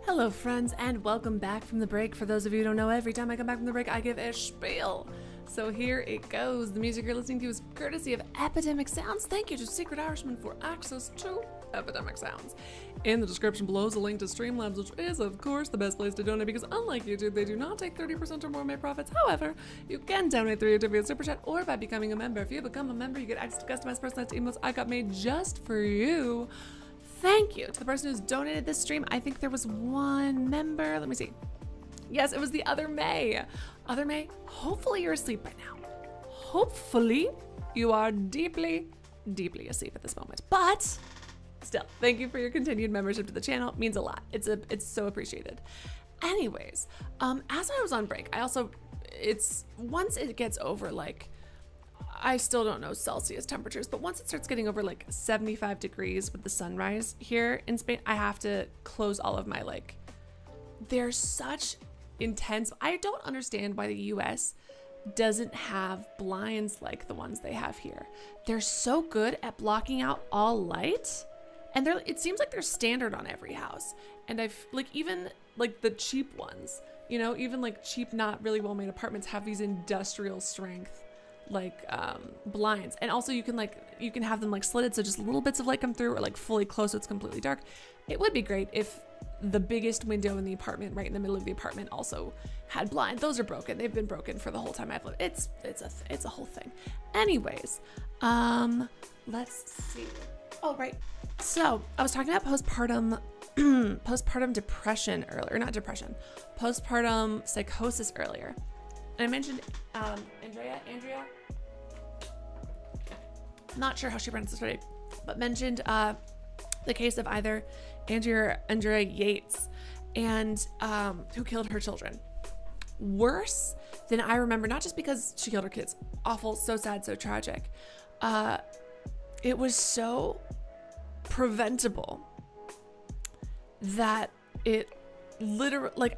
Hello friends, and welcome back from the break. For those of you who don't know, every time I come back from the break, I give a spiel. So here it goes. The music you're listening to is courtesy of Epidemic Sounds. Thank you to Secret Irishman for access to Epidemic Sounds. In the description below is a link to Streamlabs, which is, of course, the best place to donate because unlike YouTube, they do not take 30% or more of my profits. However, you can donate through YouTube via Super Chat or by becoming a member. If you become a member, you get access to customized personalized emails I got made just for you. Thank you to the person who's donated this stream. I think there was one member. Let me see. Yes, it was the other May. Other May, hopefully you're asleep right now. Hopefully you are deeply, deeply asleep at this moment. But still, thank you for your continued membership to the channel. It means a lot. It's so appreciated. Anyways, as I was on break, once it gets over like, I still don't know Celsius temperatures, but once it starts getting over like 75 degrees with the sunrise here in Spain, I have to close all of my they're such intense. I don't understand why the US doesn't have blinds like the ones they have here. They're so good at blocking out all light, and it seems like they're standard on every house. And even the cheap ones, even cheap, not really well made apartments have these industrial strength blinds. And also you can have them slitted so just little bits of light come through, or fully closed so it's completely dark. It would be great if the biggest window in the apartment, right in the middle of the apartment, also had blind. Those are broken. They've been broken for the whole time I've lived. It's a whole thing. Anyways, let's see. Oh, right. So I was talking about postpartum depression earlier, not depression, postpartum psychosis earlier. And I mentioned Andrea, not sure how she pronounced this right, but mentioned the case of either Andrea Yates, and who killed her children. Worse than I remember, not just because she killed her kids, awful, so sad, so tragic. It was so preventable that it literally,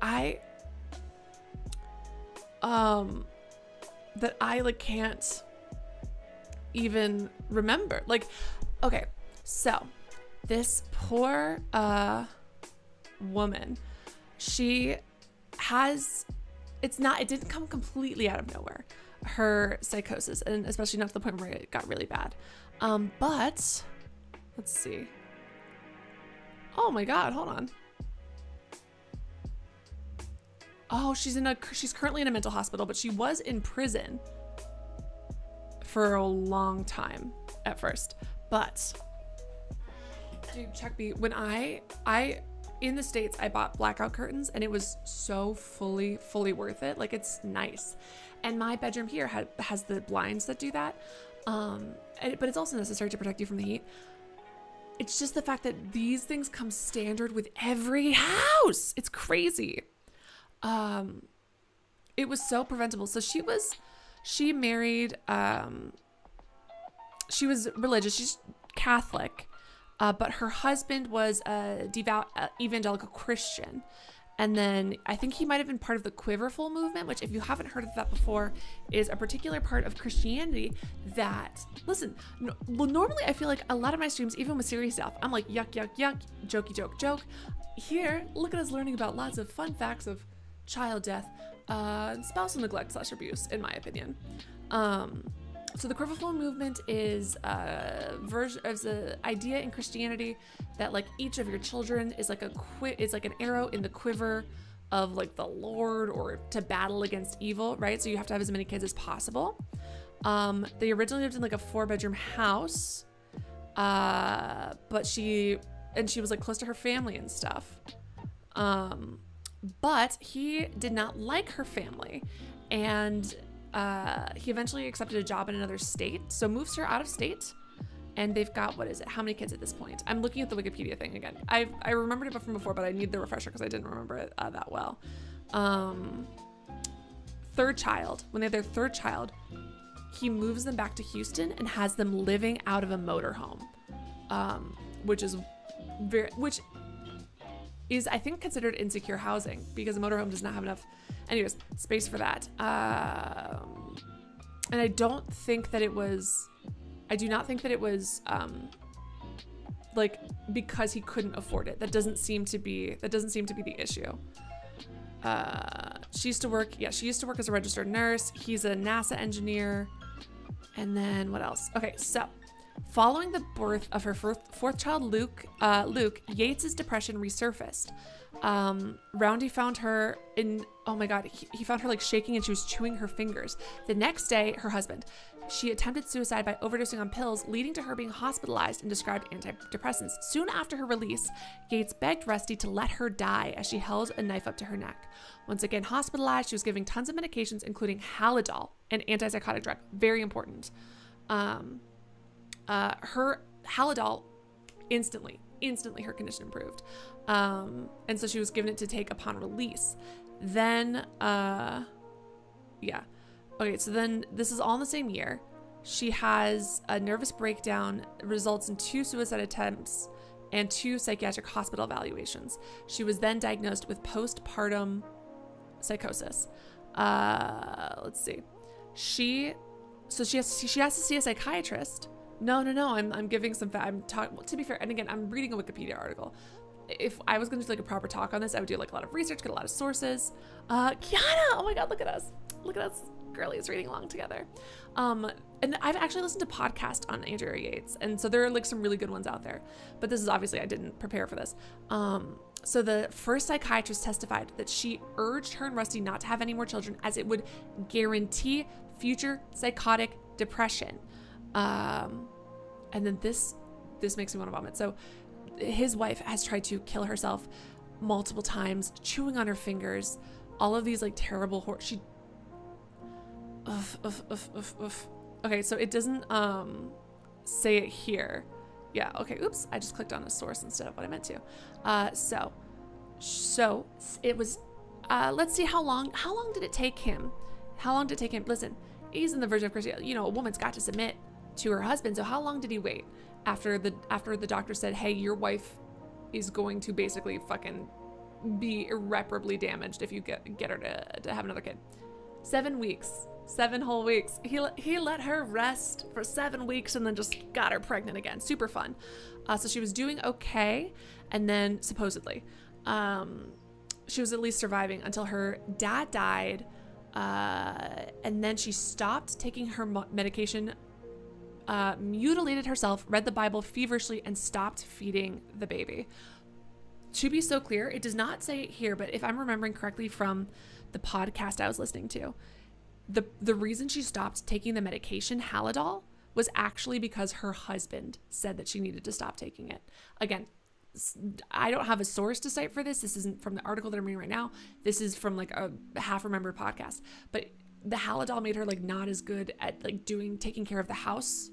that I can't even remember. Okay, so this poor woman, it didn't come completely out of nowhere, her psychosis, and especially not to the point where it got really bad. But let's see. Oh my God, hold on. Oh, she's currently in a mental hospital, but she was in prison for a long time at first. But dude, check me. When I in the States, I bought blackout curtains, and it was so fully worth it. It's nice. And my bedroom here has the blinds that do that. But it's also necessary to protect you from the heat. It's just the fact that these things come standard with every house. It's crazy. It was so preventable. So she married, she was religious, she's Catholic, but her husband was a devout evangelical Christian. And then I think he might've been part of the Quiverful movement, which, if you haven't heard of that before, is a particular part of Christianity that, listen, normally I feel like a lot of my streams, even with serious stuff, I'm like, yuck, yuck, yuck, jokey, joke. Here, look at us learning about lots of fun facts of child death, spousal neglect / abuse, in my opinion. So the Quiverful movement is an idea in Christianity that each of your children is an arrow in the quiver of the Lord, or to battle against evil, right? So you have to have as many kids as possible. They originally lived in a 4-bedroom house, but she was close to her family and stuff. But he did not like her family, and he eventually accepted a job in another state, so moves her out of state, and they've got, how many kids at this point? I'm looking at the Wikipedia thing again. I remembered it from before, but I need the refresher because I didn't remember it that well. Third child. When they have their third child, he moves them back to Houston and has them living out of a motorhome, which is I think considered insecure housing because a motorhome does not have enough, space for that. And I do not think that it was like because he couldn't afford it. That doesn't seem to be the issue. She used to work as a registered nurse. He's a NASA engineer. And then what else? Okay, so following the birth of her fourth child, Luke, Yates's depression resurfaced. Roundy found her in, oh my God, he found her like shaking and she was chewing her fingers. The next day, her husband, she attempted suicide by overdosing on pills, leading to her being hospitalized and prescribed antidepressants. Soon after her release, Yates begged Rusty to let her die as she held a knife up to her neck. Once again hospitalized, she was given tons of medications, including Halidol, an antipsychotic drug. Very important. Her Halidol, instantly her condition improved. And so she was given it to take upon release. Then, okay, so then this is all in the same year. She has a nervous breakdown, results in 2 suicide attempts and 2 psychiatric hospital evaluations. She was then diagnosed with postpartum psychosis. Let's see. She has to see a psychiatrist. No, I'm giving some to be fair, and again, I'm reading a Wikipedia article. If I was going to do like a proper talk on this, I would do like a lot of research, get a lot of sources. Kiana, oh my God, look at us, girlies reading along together. And I've actually listened to podcasts on Andrea Yates, and so there are like some really good ones out there. But this is obviously, I didn't prepare for this. So the first psychiatrist testified that she urged her and Rusty not to have any more children, as it would guarantee future psychotic depression. And then this makes me want to vomit. So his wife has tried to kill herself multiple times, chewing on her fingers, all of these like terrible Okay, so it doesn't say it here. Yeah, okay, oops, I just clicked on a source instead of what I meant to. So it was, let's see how long did it take him? Listen, he's in the Virgin of Christianity. You know, a woman's got to submit to her husband. So how long did he wait after the doctor said, hey, your wife is going to basically fucking be irreparably damaged if you get her to have another kid? 7 weeks. 7 whole weeks. He let her rest for 7 weeks and then just got her pregnant again. Super fun. So she was doing okay, and then supposedly she was at least surviving until her dad died, and then she stopped taking her medication, mutilated herself, read the Bible feverishly, and stopped feeding the baby. To be so clear, it does not say it here, but if I'm remembering correctly from the podcast I was listening to, the reason she stopped taking the medication, Halidol, was actually because her husband said that she needed to stop taking it. Again, I don't have a source to cite for this. This isn't from the article that I'm reading right now. This is from like a half-remembered podcast. But the Halidol made her like not as good at like taking care of the house.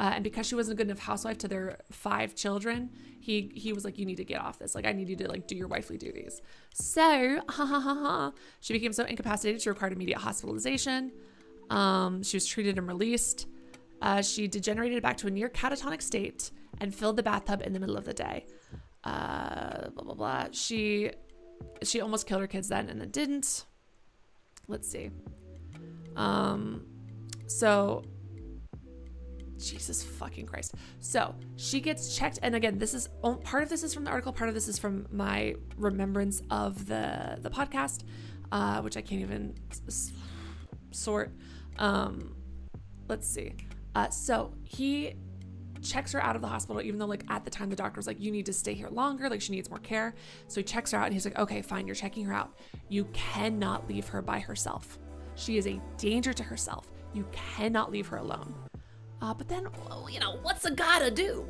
And because she wasn't a good enough housewife to their 5 children, he was like, you need to get off this. Like, I need you to like do your wifely duties. So, she became so incapacitated she required immediate hospitalization. She was treated and released. She degenerated back to a near catatonic state and filled the bathtub in the middle of the day. Blah, blah, blah. She almost killed her kids then and then didn't. Let's see. So, Jesus fucking Christ. So she gets checked. And again, part of this is from the article. Part of this is from my remembrance of the podcast, which I can't even sort. Let's see. So he checks her out of the hospital, even though like at the time the doctor was like, you need to stay here longer. Like she needs more care. So he checks her out and he's like, okay, fine. You're checking her out. You cannot leave her by herself. She is a danger to herself. You cannot leave her alone. But then, you know, what's a guy to do?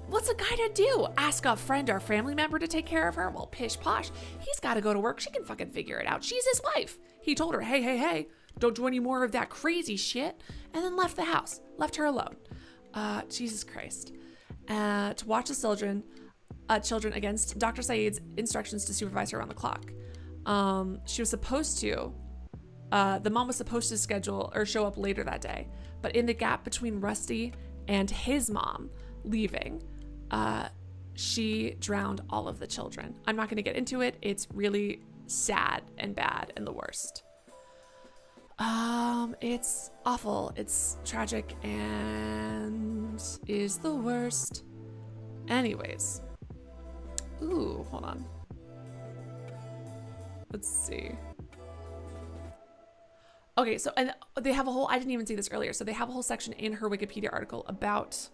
What's a guy to do? Ask a friend or family member to take care of her? Well, pish posh. He's got to go to work. She can fucking figure it out. She's his wife. He told her, hey, don't do any more of that crazy shit. And then left the house. Left her alone. Jesus Christ. To watch the children against Dr. Saeed's instructions to supervise her around the clock. She was supposed to, the mom was supposed to show up later that day. But in the gap between Rusty and his mom leaving, she drowned all of the children. I'm not going to get into it. It's really sad and bad and the worst. It's awful. It's tragic and is the worst. Anyways. Ooh, hold on. Let's see. Okay, so and they have a whole, I didn't even see this earlier, so they have a whole section in her Wikipedia article about,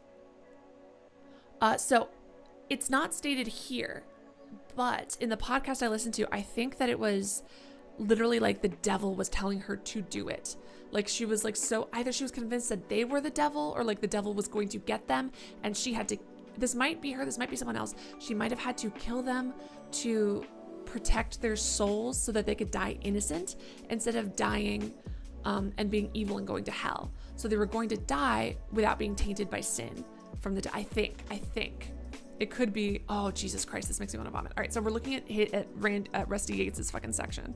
so it's not stated here, but in the podcast I listened to, I think that it was literally like the devil was telling her to do it. Like she was like, so either she was convinced that they were the devil or like the devil was going to get them and she had to, this might be her, this might be someone else. She might have had to kill them to protect their souls so that they could die innocent instead of dying and being evil and going to hell. So they were going to die without being tainted by sin from the, I think it could be, oh Jesus Christ, this makes me want to vomit. All right, so we're looking at Rusty Yates's fucking section.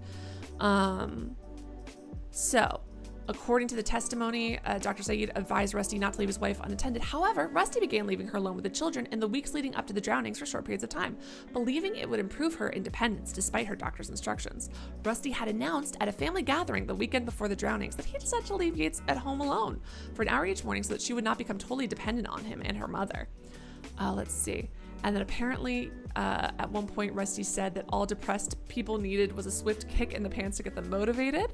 So according to the testimony, Dr. Saeed advised Rusty not to leave his wife unattended. However, Rusty began leaving her alone with the children in the weeks leading up to the drownings for short periods of time, believing it would improve her independence despite her doctor's instructions. Rusty had announced at a family gathering the weekend before the drownings that he decided to leave Yates at home alone for an hour each morning so that she would not become totally dependent on him and her mother. Let's see. And then apparently at one point, Rusty said that all depressed people needed was a swift kick in the pants to get them motivated.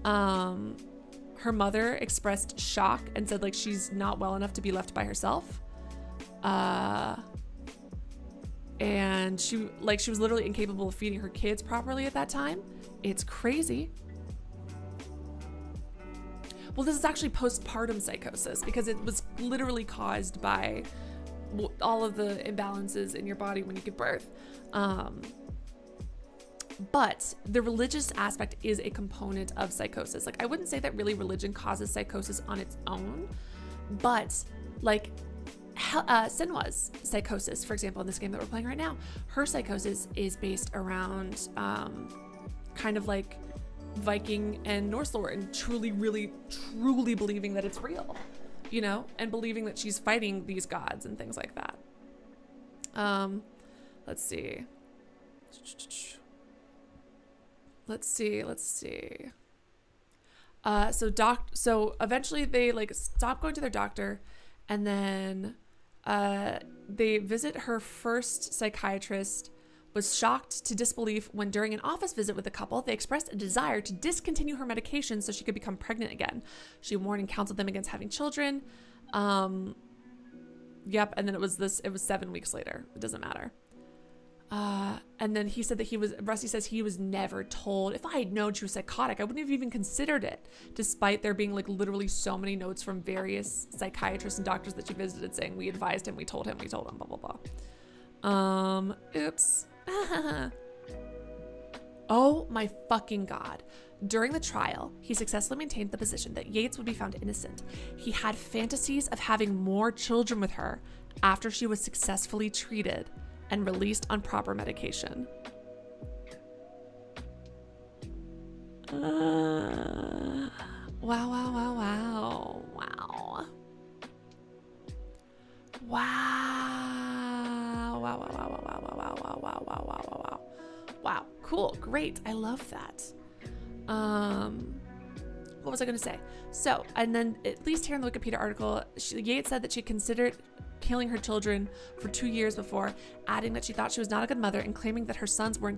Her mother expressed shock and said like she's not well enough to be left by herself. And she was literally incapable of feeding her kids properly at that time. It's crazy. Well, this is actually postpartum psychosis because it was literally caused by all of the imbalances in your body when you give birth. But the religious aspect is a component of psychosis. Like I wouldn't say that really religion causes psychosis on its own, but like Senua'S psychosis, for example, in this game that we're playing right now, her psychosis is based around kind of like Viking and Norse lore and truly believing that it's real, you know, and believing that she's fighting these gods and things like that. Let's see. So eventually they like stop going to their doctor, and then they visit her first psychiatrist. Was shocked to disbelief when during an office visit with the couple, they expressed a desire to discontinue her medication so she could become pregnant again. She warned and counseled them against having children. And then it was 7 weeks later. It doesn't matter. And then he said that Rusty says he was never told. If I had known she was psychotic, I wouldn't have even considered it, despite there being like literally so many notes from various psychiatrists and doctors that she visited saying, we advised him, we told him, blah, blah, blah. Oops. Oh my fucking God. During the trial, he successfully maintained the position that Yates would be found innocent. He had fantasies of having more children with her after she was successfully treated and released on proper medication. Wow. Cool. Great. I love that. What was I going to say? So, and then at least here in the Wikipedia article, Yates said that she considered killing her children for 2 years before, adding that she thought she was not a good mother and claiming that her sons were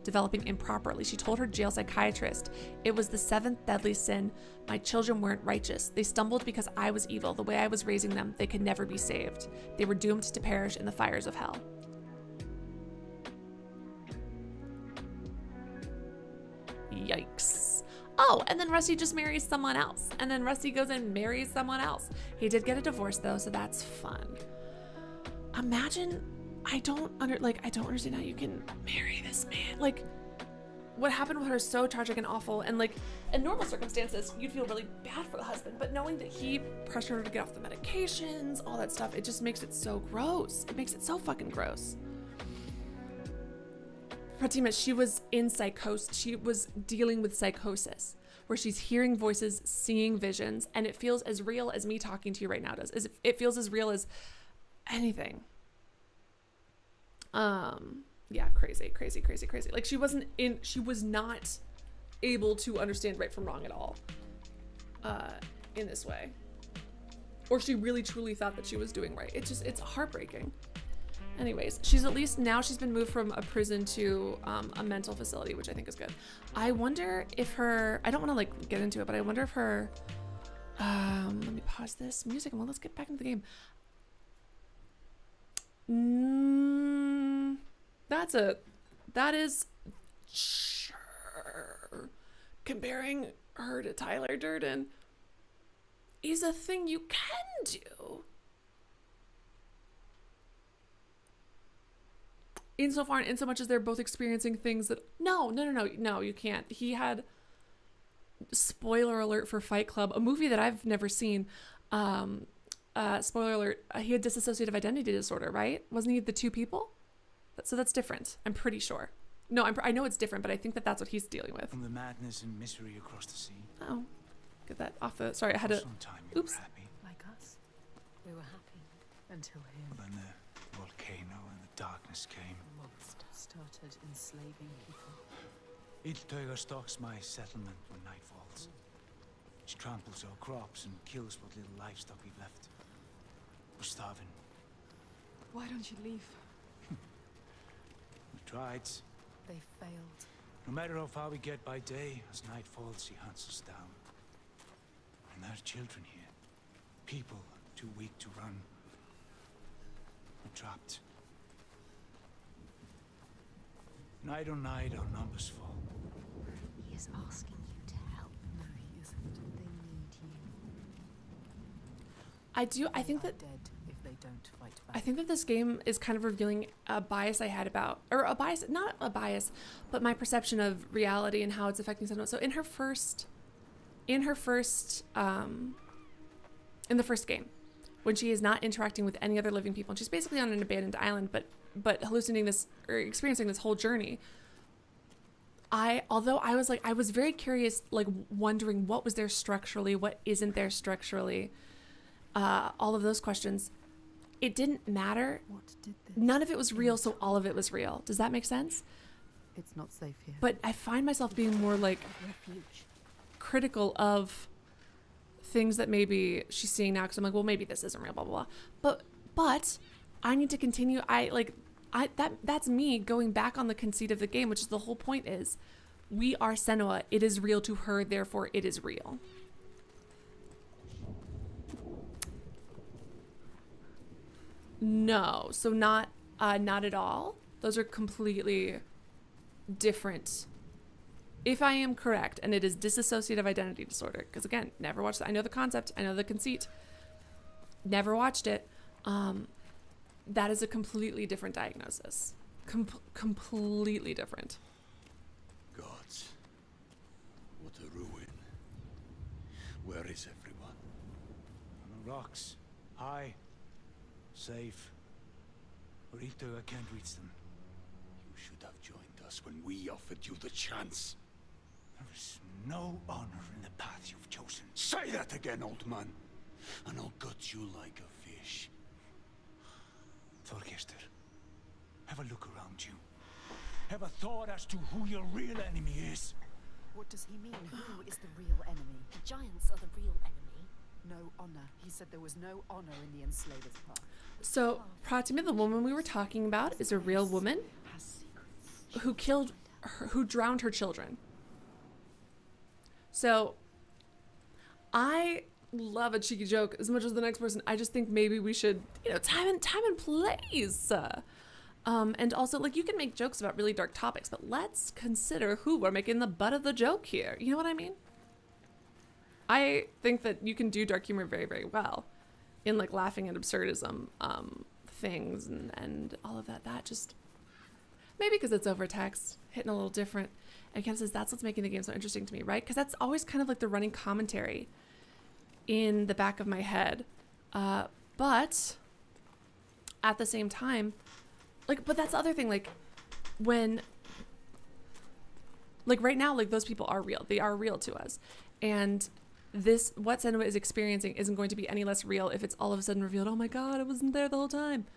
developing improperly. She told her jail psychiatrist, "It was the 7th deadly sin. My children weren't righteous. They stumbled because I was evil. The way I was raising them, they could never be saved. They were doomed to perish in the fires of hell." Yikes. Oh, and then Rusty just marries someone else. And then Rusty goes and marries someone else. He did get a divorce though, so that's fun. Imagine, I don't understand how you can marry this man. Like, what happened with her is so tragic and awful. And like, in normal circumstances, you'd feel really bad for the husband. But knowing that he pressured her to get off the medications, all that stuff, it just makes it so gross. It makes it so fucking gross. Fatima, she was in psychosis. She was dealing with psychosis, where she's hearing voices, seeing visions, and it feels as real as me talking to you right now does. It feels as real as anything. Yeah, crazy. Like she was not able to understand right from wrong at all, in this way. or she really truly thought that she was doing right. It's heartbreaking. Anyways, she's at least now she's been moved from a prison to a mental facility, which I think is good. I wonder if her, I don't want to like get into it, but I wonder if her, let me pause this music and well, let's get back into the game. That is sure. Comparing her to Tyler Durden is a thing you can do. Insofar and insomuch as they're both experiencing things that no, you can't. He had, spoiler alert for Fight Club, a movie that I've never seen. Spoiler alert, he had dissociative identity disorder, right? Wasn't he the two people? So that's different. I'm pretty sure. No, I know it's different, but I think that that's what he's dealing with. From the madness and misery across the sea. Oh, get that off the. Sorry, I had to. Sometime you Oops. were happy. Like us. We were happy. Until him. But then the volcano and the darkness came. Monster started enslaving people. Iltøya stalks my settlement when night falls. She tramples our crops and kills what little livestock we've left. We're starving. Why don't you leave? We tried. They failed. No matter how far we get by day, as night falls, she hunts us down. And there are children here. People too weak to run. We're trapped. Night on night, our numbers fall. He is asking you to help. No, he isn't. They need you. I think that dead if they don't fight back. I think that this game is kind of revealing a bias I had about, or a bias, not a bias, but my perception of reality and how it's affecting someone. So in the first game, when she is not interacting with any other living people, and she's basically on an abandoned island, but hallucinating this or experiencing this whole journey. Although I was very curious, like wondering what was there structurally, what isn't there structurally, all of those questions. It didn't matter. What did this? None of it was real, so all of it was real. Does that make sense? It's not safe here. But I find myself being more like Refuge. critical of things that maybe she's seeing now, because I'm like, well, maybe this isn't real, blah blah blah. But I need to continue. That's me going back on the conceit of the game, which is the whole point is we are Senua. It is real to her, therefore it is real. No, so not at all. Those are completely different. If I am correct, and it is dissociative identity disorder, because again, never watched it. I know the concept, I know the conceit, never watched it. That is a completely different diagnosis. Completely different. Gods, what a ruin. Where is everyone? On the rocks. High. Safe. Where Iltøya can't reach them. You should have joined us when we offered you the chance. There is no honor in the path you've chosen. Say that again, old man, and I'll gut you like a fish. Thorgestur, have a look around you. Have a thought as to who your real enemy is. What does he mean? Who is the real enemy? The giants are the real enemy. No honor. He said there was no honor in the enslaver's path. So, Pratimir, the woman we were talking about, is a real woman who drowned her children. So, I love a cheeky joke as much as the next person. I just think maybe we should, time and place. And also, like, you can make jokes about really dark topics, but let's consider who we're making the butt of the joke here. You know what I mean? I think that you can do dark humor very, very well in, like, laughing at absurdism things and all of that. That just, maybe because it's over text, hitting a little different. And Ken says that's what's making the game so interesting to me, right? Because that's always kind of like the running commentary in the back of my head. But at the same time, like, but that's the other thing, like, when, like, right now, like, those people are real. They are real to us. And this, what Senua is experiencing isn't going to be any less real if it's all of a sudden revealed, oh my god, I wasn't there the whole time.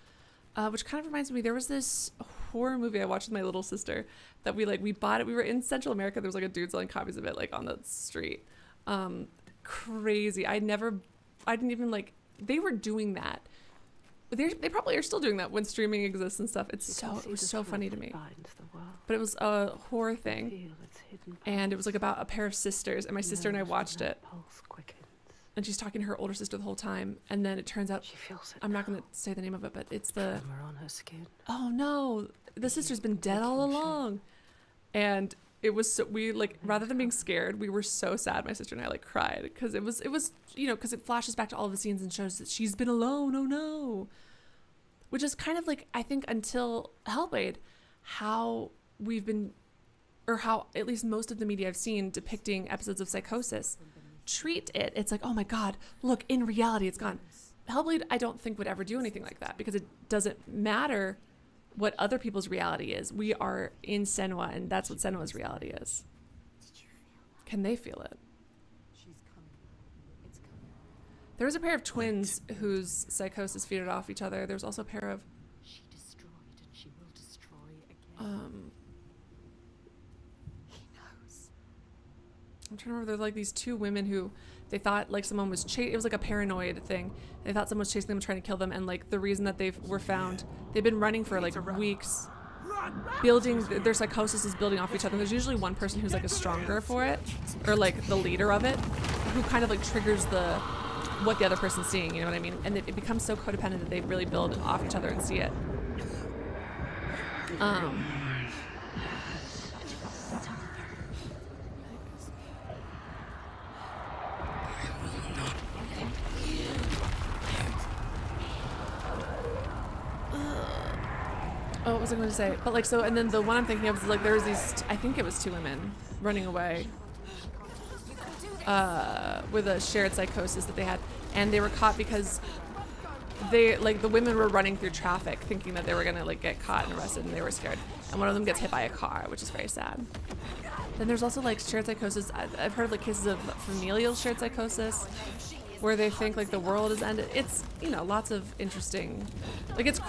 Which kind of reminds me, there was this horror movie I watched with my little sister that we bought it. We were in Central America. There was like a dude selling copies of it, like, on the street. Crazy. I didn't even, like, they were doing that. They probably are still doing that when streaming exists and stuff. It was so funny to me. But it was a horror thing, and it was like about a pair of sisters, and my sister and I watched it. And she's talking to her older sister the whole time, and then it turns out I'm not going to say the name of it, but it's the on her skin. Oh no, the sister's been dead all along. And it was so, we like, rather than being scared, we were so sad. My sister and I like cried because it was you know, because it flashes back to all of the scenes and shows that she's been alone. Oh no. Which is kind of like, I think until Hellblade, how we've been, or how at least most of the media I've seen depicting episodes of psychosis treat it. It's like, oh my God, look, in reality, it's gone. Hellblade, I don't think would ever do anything like that because it doesn't matter what other people's reality is. We are in Senua, and that's what Senua's reality is. Can they feel it? There was a pair of twins whose psychosis feeded off each other. There was also a pair of She destroyed and she will destroy again. He knows. I'm trying to remember, there's like these two women who they thought like someone was it was like a paranoid thing. They thought someone was chasing them, trying to kill them, and like the reason that they were found, they've been running for like weeks, building their psychosis is building off each other. There's usually one person who's like a stronger for it, or like the leader of it, who kind of like triggers what the other person's seeing, you know what I mean? And it becomes so codependent that they really build off each other and see it. Oh, what was I going to say? But like, so, and then the one I'm thinking of is like, there was these, I think it was two women running away with a shared psychosis that they had, and they were caught because they, like, the women were running through traffic thinking that they were gonna like get caught and arrested, and they were scared, and one of them gets hit by a car, which is very sad. Then there's also like shared psychosis. I've heard of like cases of familial shared psychosis where they think like the world is ended. It's, you know, lots of interesting, like it's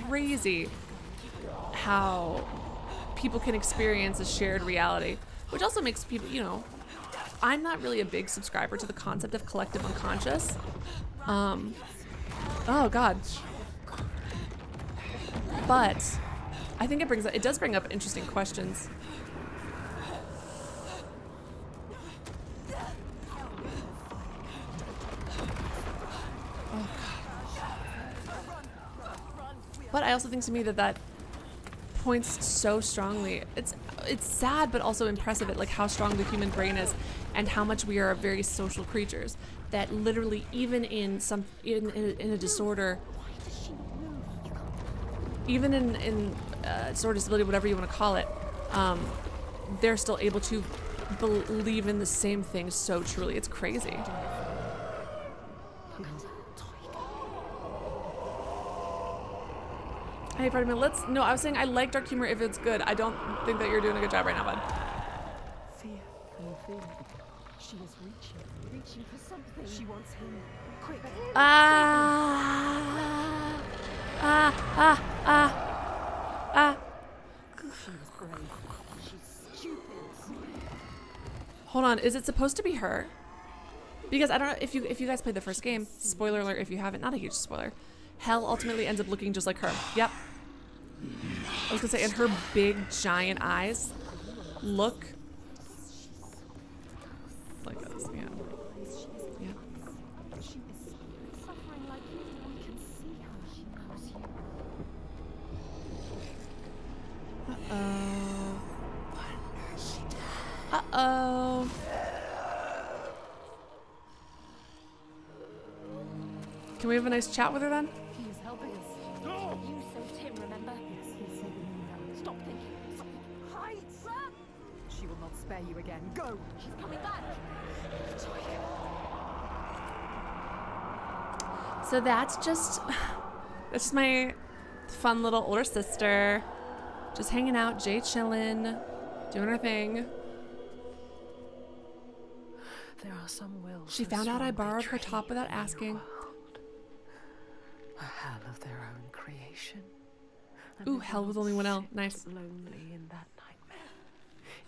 crazy how people can experience a shared reality, which also makes people, you know, I'm not really a big subscriber to the concept of collective unconscious. Oh God. But I think it does bring up interesting questions. Oh God. But I also think to me that points so strongly. It's sad, but also impressive at like how strong the human brain is, and how much we are very social creatures. That literally, even in a disorder, even in disorder, disability, whatever you want to call it, they're still able to believe in the same thing so truly. It's crazy. Hey, pardon me. No, I was saying I like dark humor if it's good. I don't think that you're doing a good job right now, bud. Fear. She is reaching for something. She wants him. Quick. She is brave. She's stupid. Hold on. Is it supposed to be her? Because I don't know if you guys played the first game. Spoiler alert if you haven't. Not a huge spoiler. Hell ultimately ends up looking just like her. Yep. I was gonna say, and her big giant eyes look like this. Yeah. Yeah. She is suffering like you. I can see her. She knows you. Uh-oh. Can we have a nice chat with her then? He is helping us. No! You saved him, remember? Yes, he's saving me now. Stop thinking. Hide! Run! She will not spare you again. Go! She's coming back. So that's just my fun little older sister. Just hanging out, Jay chilling, doing her thing. There are some wills. She found out I borrowed her top without asking. A hell of their own creation. Ooh, hell with only one L. Nice. Lonely in that nightmare.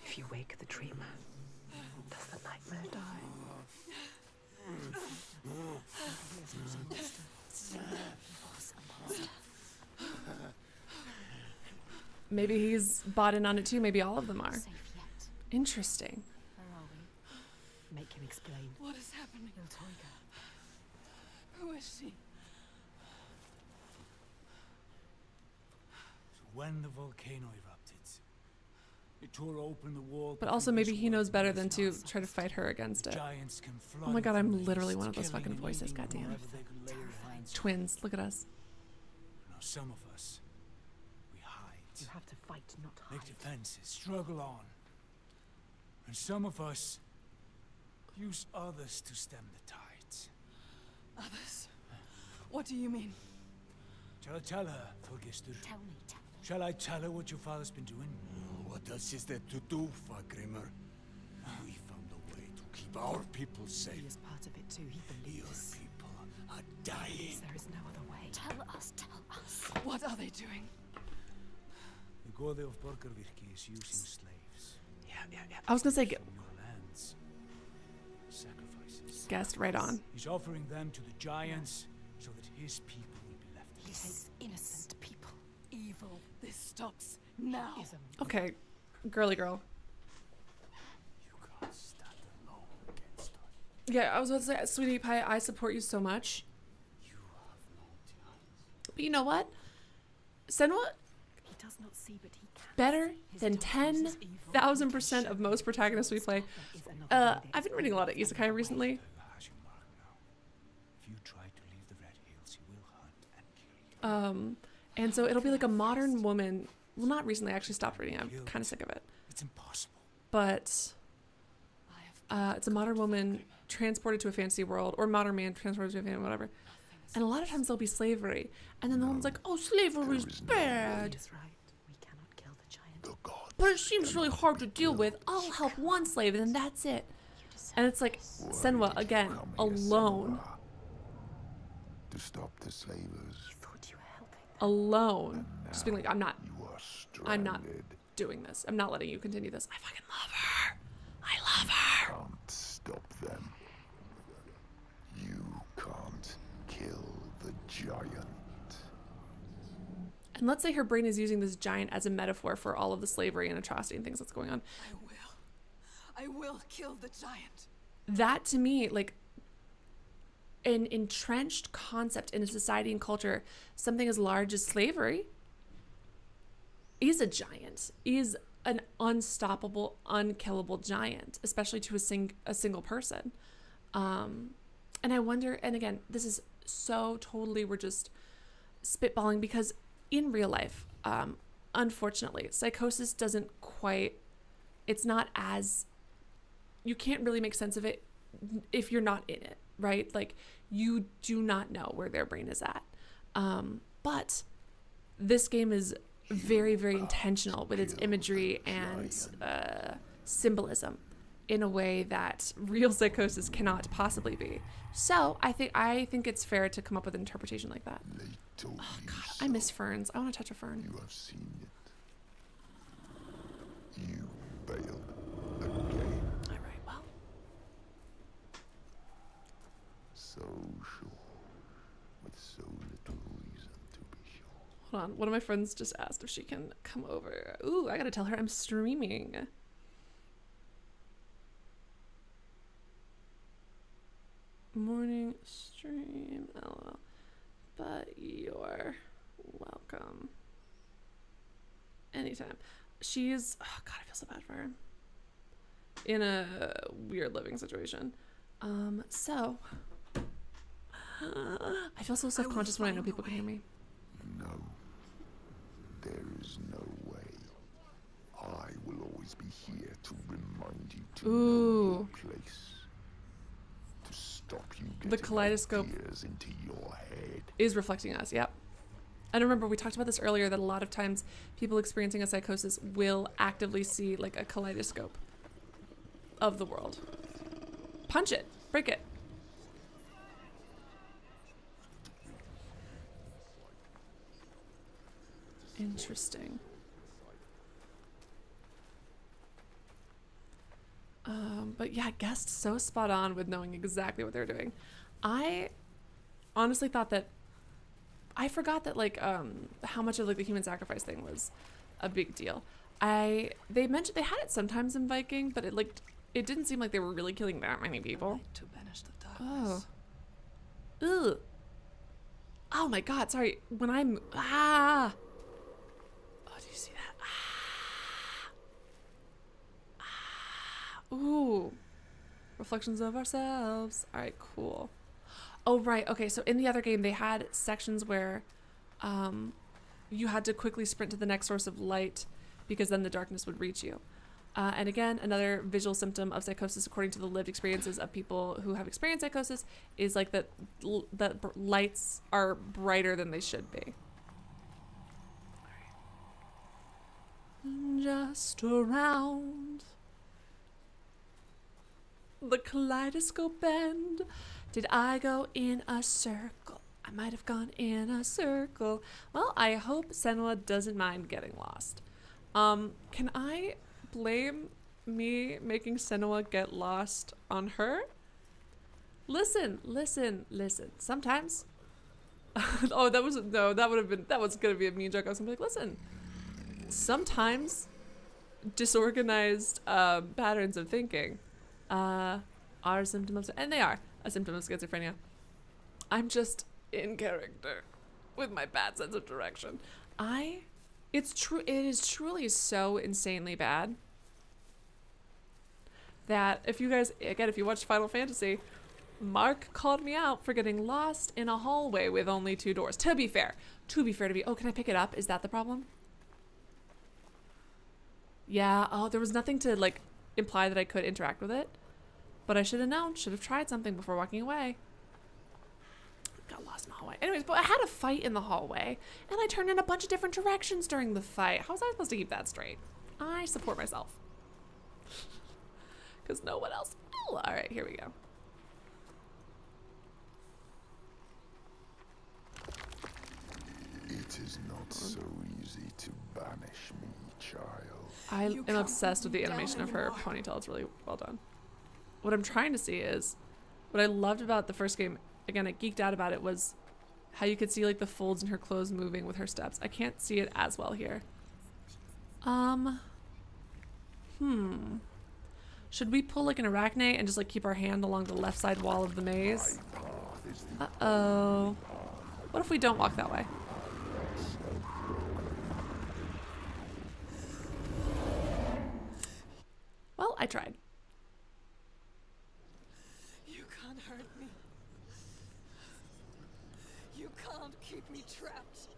If you wake the dreamer, does the nightmare die? Maybe he's bought in on it too. Maybe all of them are. Safe yet. Interesting. Where are we? Make him explain. What is happening? Il Toiga. Who is she? So when the volcano erupted, it tore open the wall. But also maybe he knows better than to try to fight her against it. Giants can flood Oh my god, from I'm the literally east, one of those killing fucking and voices, eating goddamn. whoever they could lay their hands on. Twins, look at us. Now some of us, we hide, You have to fight, not make hide. defenses, struggle on. And some of us use others to stem the tides. Others? What do you mean? Shall I tell her, Thorgestur? Tell me, tell me. Shall I tell her what your father's been doing? What else is there to do, Fagrimmer? We found a way to keep our people He safe. is part of it too. He Your believes. people are dying. There is no other way. Tell us, tell us. What are they doing? The Gode of Borgarvirki is using slaves. Yeah. I was gonna say, From your lands. Sacrifices. guessed right on. He's offering them to the giants so that his people will be left He takes innocent people. Evil. This stops now. Ism. Okay, girly girl. You can't stand alone against us. Yeah, I was about to say, sweetie pie, I support you so much. You have no chance. But you know what? Senua, He does not see, but he can. better His than daughter uses evil. 10,000% of most protagonists we play. There is another way. I've been reading a lot of isekai recently. Tiger has you marked now. If you try to leave the Red Hills, he will hunt and kill you. And so it'll be like a modern woman. Well, not recently. I actually stopped reading. I'm kind of sick of it. It's impossible. But I have it's a modern woman transported to a fantasy world, or modern man transported to a fantasy whatever. And a lot of times there'll be slavery, and then the woman's like, "Oh, slavery is bad, He is right. We cannot kill the giant. The god but it seems really hard to deal with. I'll help one slave, and then that's it." And it's like Senua again, come here, alone, Senua, to stop the slavers. You thought you were helping them. alone, just being like, "I'm not You are stranded. I'm not doing this. I'm not letting you continue this. I fucking love her. I love her." Can't stop them. You can't kill the giant. And let's say her brain is using this giant as a metaphor for all of the slavery and atrocity and things that's going on. I will kill the giant. That to me, like an entrenched concept in a society and culture, something as large as slavery is a giant, is an unstoppable, unkillable giant, especially to a single person. And I wonder, and again, this is so totally, we're just spitballing because in real life, unfortunately, psychosis doesn't quite, it's not as, you can't really make sense of it if you're not in it, right? Like, you do not know where their brain is at. But this game is very, very intentional with its imagery and symbolism in a way that real psychosis cannot possibly be. So I think it's fair to come up with an interpretation like that. They told you I miss ferns. I want to touch a fern. You have seen it. You failed again. All right, well, So sure. With so little reason to be sure. hold on. One of my friends just asked if she can come over. Ooh, I gotta tell her I'm streaming. Morning stream, lol. But you're welcome. Anytime. She's, oh god, I feel so bad for her. In a weird living situation. So I feel so self-conscious when I know people can hear me. No. There is no way. I will always be here to remind you to know Ooh. your place. To stop you The getting kaleidoscope ideas into your head. is reflecting us, yep. And remember, we talked about this earlier, that a lot of times people experiencing a psychosis will actively see like a kaleidoscope of the world. Punch it, break it. Interesting. But yeah, guests so spot on with knowing exactly what they're doing. I honestly thought that I forgot that like how much of like the human sacrifice thing was a big deal. They mentioned they had it sometimes in Viking, but it didn't seem like they were really killing that many people. To banish the darkness. Oh. Ugh. Oh my god, sorry. When I'm Oh, do you see that? Ooh. Reflections of ourselves. All right, cool. Oh, right. Okay, so in the other game, they had sections where you had to quickly sprint to the next source of light because then the darkness would reach you. And again, another visual symptom of psychosis, according to the lived experiences of people who have experienced psychosis, is like that lights are brighter than they should be. Just around the kaleidoscope bend, did I go in a circle? I might have gone in a circle. Well, I hope Senua doesn't mind getting lost. Can I blame me making Senua get lost on her? Listen. Sometimes. Oh, that was gonna be a mean joke. I was gonna be like, listen. Sometimes disorganized patterns of thinking are a symptom of, and they are a symptom of schizophrenia. I'm just in character with my bad sense of direction. It is truly so insanely bad that if you watch Final Fantasy, Mark called me out for getting lost in a hallway with only 2 doors. To be fair to me. Oh, can I pick it up? Is that the problem? Yeah. Oh, there was nothing to like imply that I could interact with it, but I should have known. Should have tried something before walking away. Got lost in the hallway. Anyways, but I had a fight in the hallway, and I turned in a bunch of different directions during the fight. How was I supposed to keep that straight? I support myself. Because no one else will. All right, here we go. It is not so easy to banish me, child. I am obsessed with the animation of her ponytail. It's really well done. What I'm trying to see is, what I loved about the first game, again, I geeked out about it, was how you could see like the folds in her clothes moving with her steps. I can't see it as well here. Should we pull like an arachne and just like keep our hand along the left side wall of the maze? Uh-oh. What if we don't walk that way? Well, I tried. You can't hurt me. You can't keep me trapped.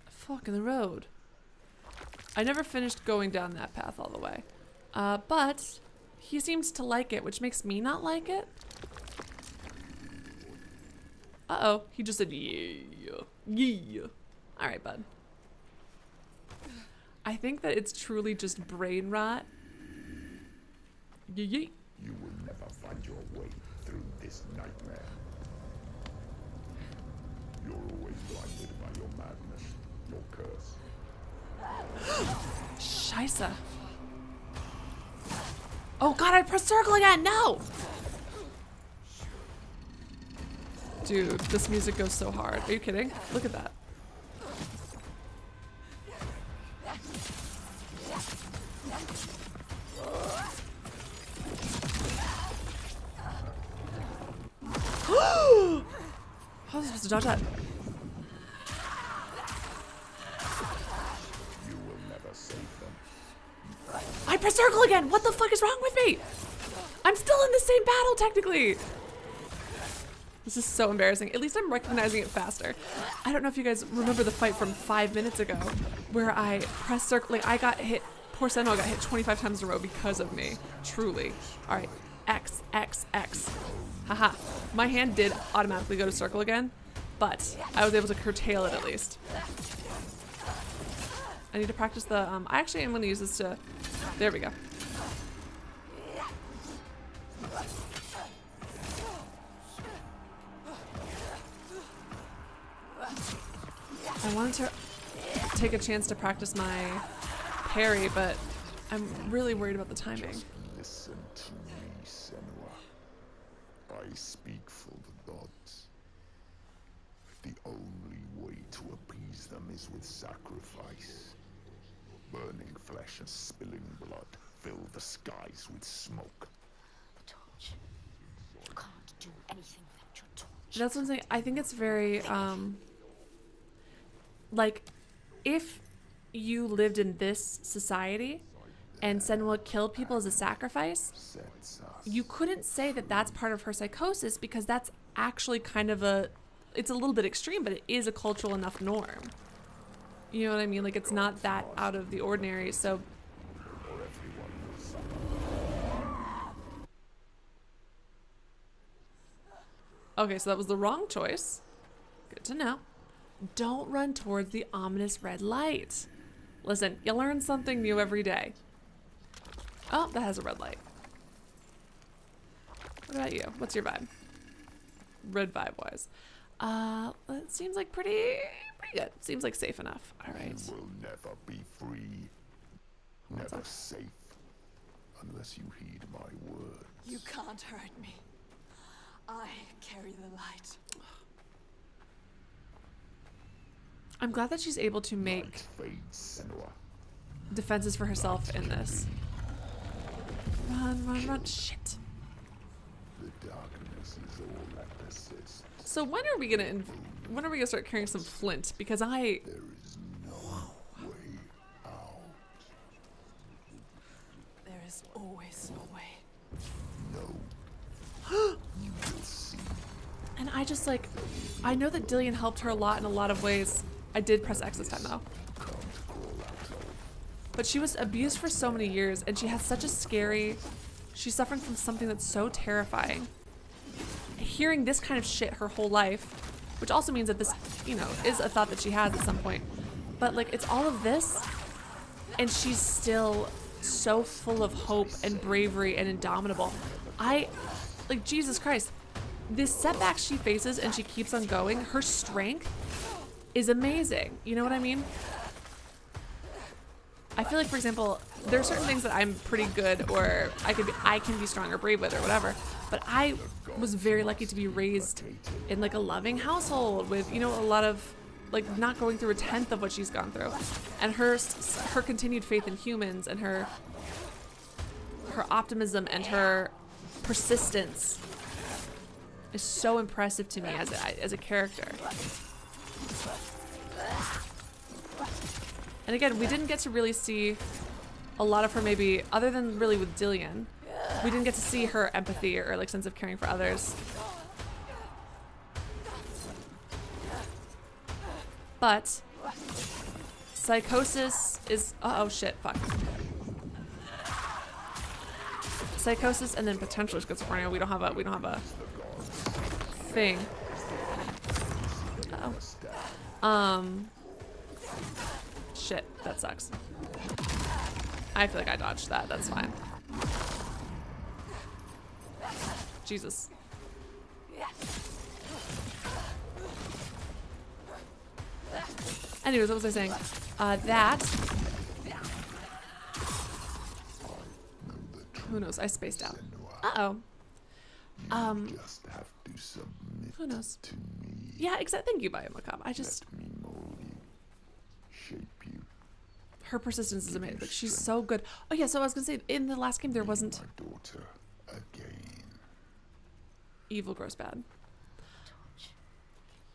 Fuck in the road. I never finished going down that path all the way. But he seems to like it, which makes me not like it. Uh-oh, he just said yeah. Yeah. All right, bud. I think that it's truly just brain rot. Yeah. You will never find your way through this nightmare. You're always blinded by your madness, your curse. Scheisse. Oh god, I pressed circle again, no! Dude, this music goes so hard. Are you kidding? Look at that. How was I supposed to dodge that? You will never save them. I pressed circle again! What the fuck is wrong with me? I'm still in the same battle, technically! This is so embarrassing. At least I'm recognizing it faster. I don't know if you guys remember the fight from 5 minutes ago where I pressed circle, like I got hit, poor Senua got hit 25 times in a row because of me. Truly. All right, X. Haha. My hand did automatically go to circle again, but I was able to curtail it at least. I need to practice the, I actually am gonna use this to, there we go. I wanted to take a chance to practice my parry, but I'm really worried about the timing. Just listen to me, Senua. I speak for the gods. The only way to appease them is with sacrifice. Burning flesh and spilling blood fill the skies with smoke. The torch. You can't do anything without your torch. That's what I'm saying. I think it's very, like, if you lived in this society and Senua killed people as a sacrifice, you couldn't say that that's part of her psychosis because that's actually kind of it's a little bit extreme, but it is a cultural enough norm. You know what I mean? Like, it's not that out of the ordinary, so... Okay, so that was the wrong choice. Good to know. Don't run towards the ominous red light. Listen, you learn something new every day. Oh, that has a red light. What about you? What's your vibe? Red vibe-wise. It seems like pretty good. Seems like safe enough. All right. You will never be free. What's Never up? safe. Unless you heed my words. You can't hurt me. I carry the light. I'm glad that she's able to make Light fades, Senua. defenses for herself in this. Run, run, run. Shit. The darkness is all that persists. So when are we gonna start carrying some flint? Because There is no way out. There is always a way. No. You will see. And I just like, I know that Dillion helped her a lot in a lot of ways. I did press X this time though. But she was abused for so many years and she has such a scary, she's suffering from something that's so terrifying. Hearing this kind of shit her whole life, which also means that this, you know, is a thought that she has at some point. But like, it's all of this and she's still so full of hope and bravery and indomitable. Like, Jesus Christ, this setback she faces and she keeps on going, her strength is amazing. You know what I mean? I feel like, for example, there are certain things that I'm pretty good or I can be strong or brave with or whatever, but I was very lucky to be raised in like a loving household with, you know, a lot of like not going through a tenth of what she's gone through. And her continued faith in humans and her optimism and her persistence is so impressive to me as a character. And again, we didn't get to really see a lot of her, maybe other than really with Dillion. We didn't get to see her empathy or like sense of caring for others. But psychosis is, oh shit, fuck. Psychosis and then potential schizophrenia. We don't have a thing. Uh-oh. Shit, that sucks. I feel like I dodged that. That's fine. Jesus. Anyways, what was I saying? Who knows? I spaced out. Uh-oh. Just have to submit Who knows? to me. Yeah, exactly. Thank you, Biomacabre. I just... Let me mold you. Shape you. Her persistence is amazing. Like, she's so good. Oh yeah, so I was gonna say, in the last game there wasn't... My daughter again. Evil, gross, bad.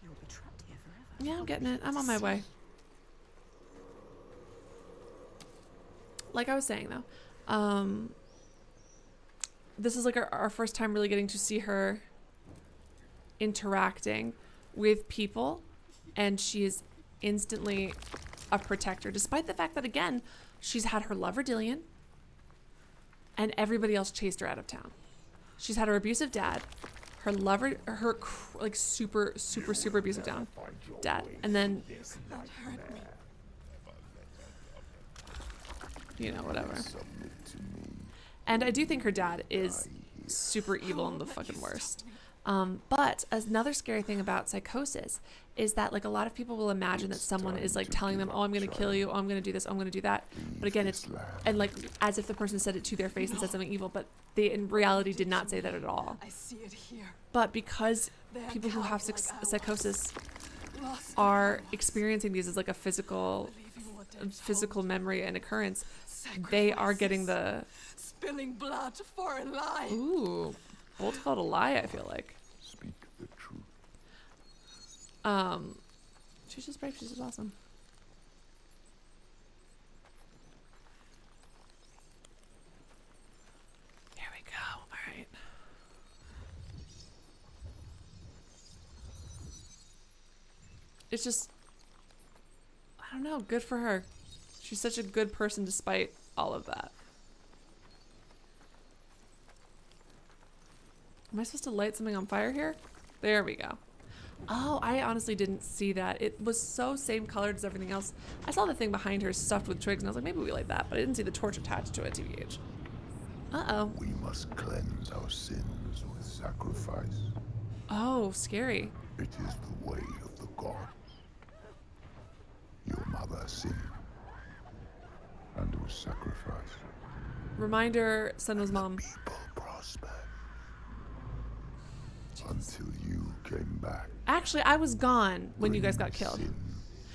You'll be trapped here forever. Yeah, I'm getting it. I'm on my way. Like I was saying though, this is like our first time really getting to see her interacting with people, and she is instantly a protector, despite the fact that, again, she's had her lover Dillion and everybody else chased her out of town. She's had her abusive dad, her lover, her like super abusive dad, and then, you know, whatever. And I do think her dad is super evil and the fucking worst. But another scary thing about psychosis is that like a lot of people will imagine that someone is like telling them, oh, I'm going to kill you, oh, I'm going to do this, oh, I'm going to do that. But again, it's, and like as if the person said it to their face and said something evil, but they in reality did not say that at all. I see it here. But because people who have psychosis are experiencing these as like a physical memory and occurrence, they are getting the spilling blood for a lie. ooh, bold called a lie. I feel like. Speak the truth. She's just brave. She's just awesome. Here we go. All right. It's just, I don't know. Good for her. She's such a good person despite all of that. Am I supposed to light something on fire here? There we go. Oh, I honestly didn't see that. It was so same colored as everything else. I saw the thing behind her stuffed with twigs, and I was like, maybe we light that, but I didn't see the torch attached to it, TBH. Uh-oh. We must cleanse our sins with sacrifice. Oh, scary. It is the way of the gods. Your mother sinned and was sacrificed. Reminder, Senua'S mom. People prospered until you came back. Actually, I was gone when you guys got killed. Sin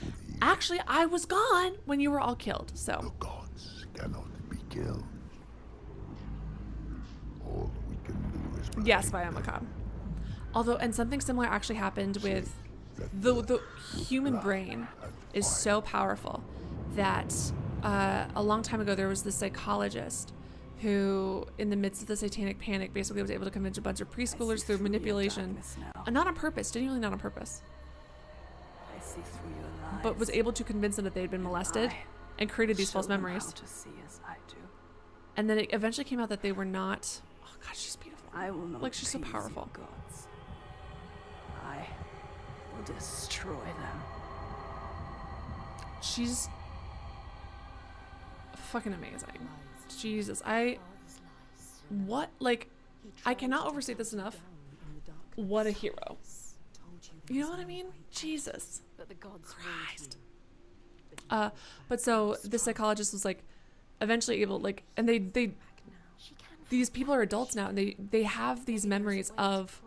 with evil. Actually, I was gone when you were all killed, The so. gods cannot be killed. All we can do is Yes, pray via Macabre. Although, and something similar actually happened with the human brain is so powerful that a long time ago there was this psychologist who, in the midst of the satanic panic, basically was able to convince a bunch of preschoolers through manipulation, not on purpose, genuinely not on purpose, I see through your lies. but was able to convince them that they had been molested and created these false Show them memories. how to see as I do. And then it eventually came out that they were not. Oh God, she's beautiful. I will not Like, she's so appease powerful. your gods. I will destroy them. She's fucking amazing. Jesus, what, like, I cannot overstate this enough. What a hero. You know what I mean? Jesus But the gods Christ. But so the psychologist was like, eventually able, like, and they these people are adults now, and they have these memories of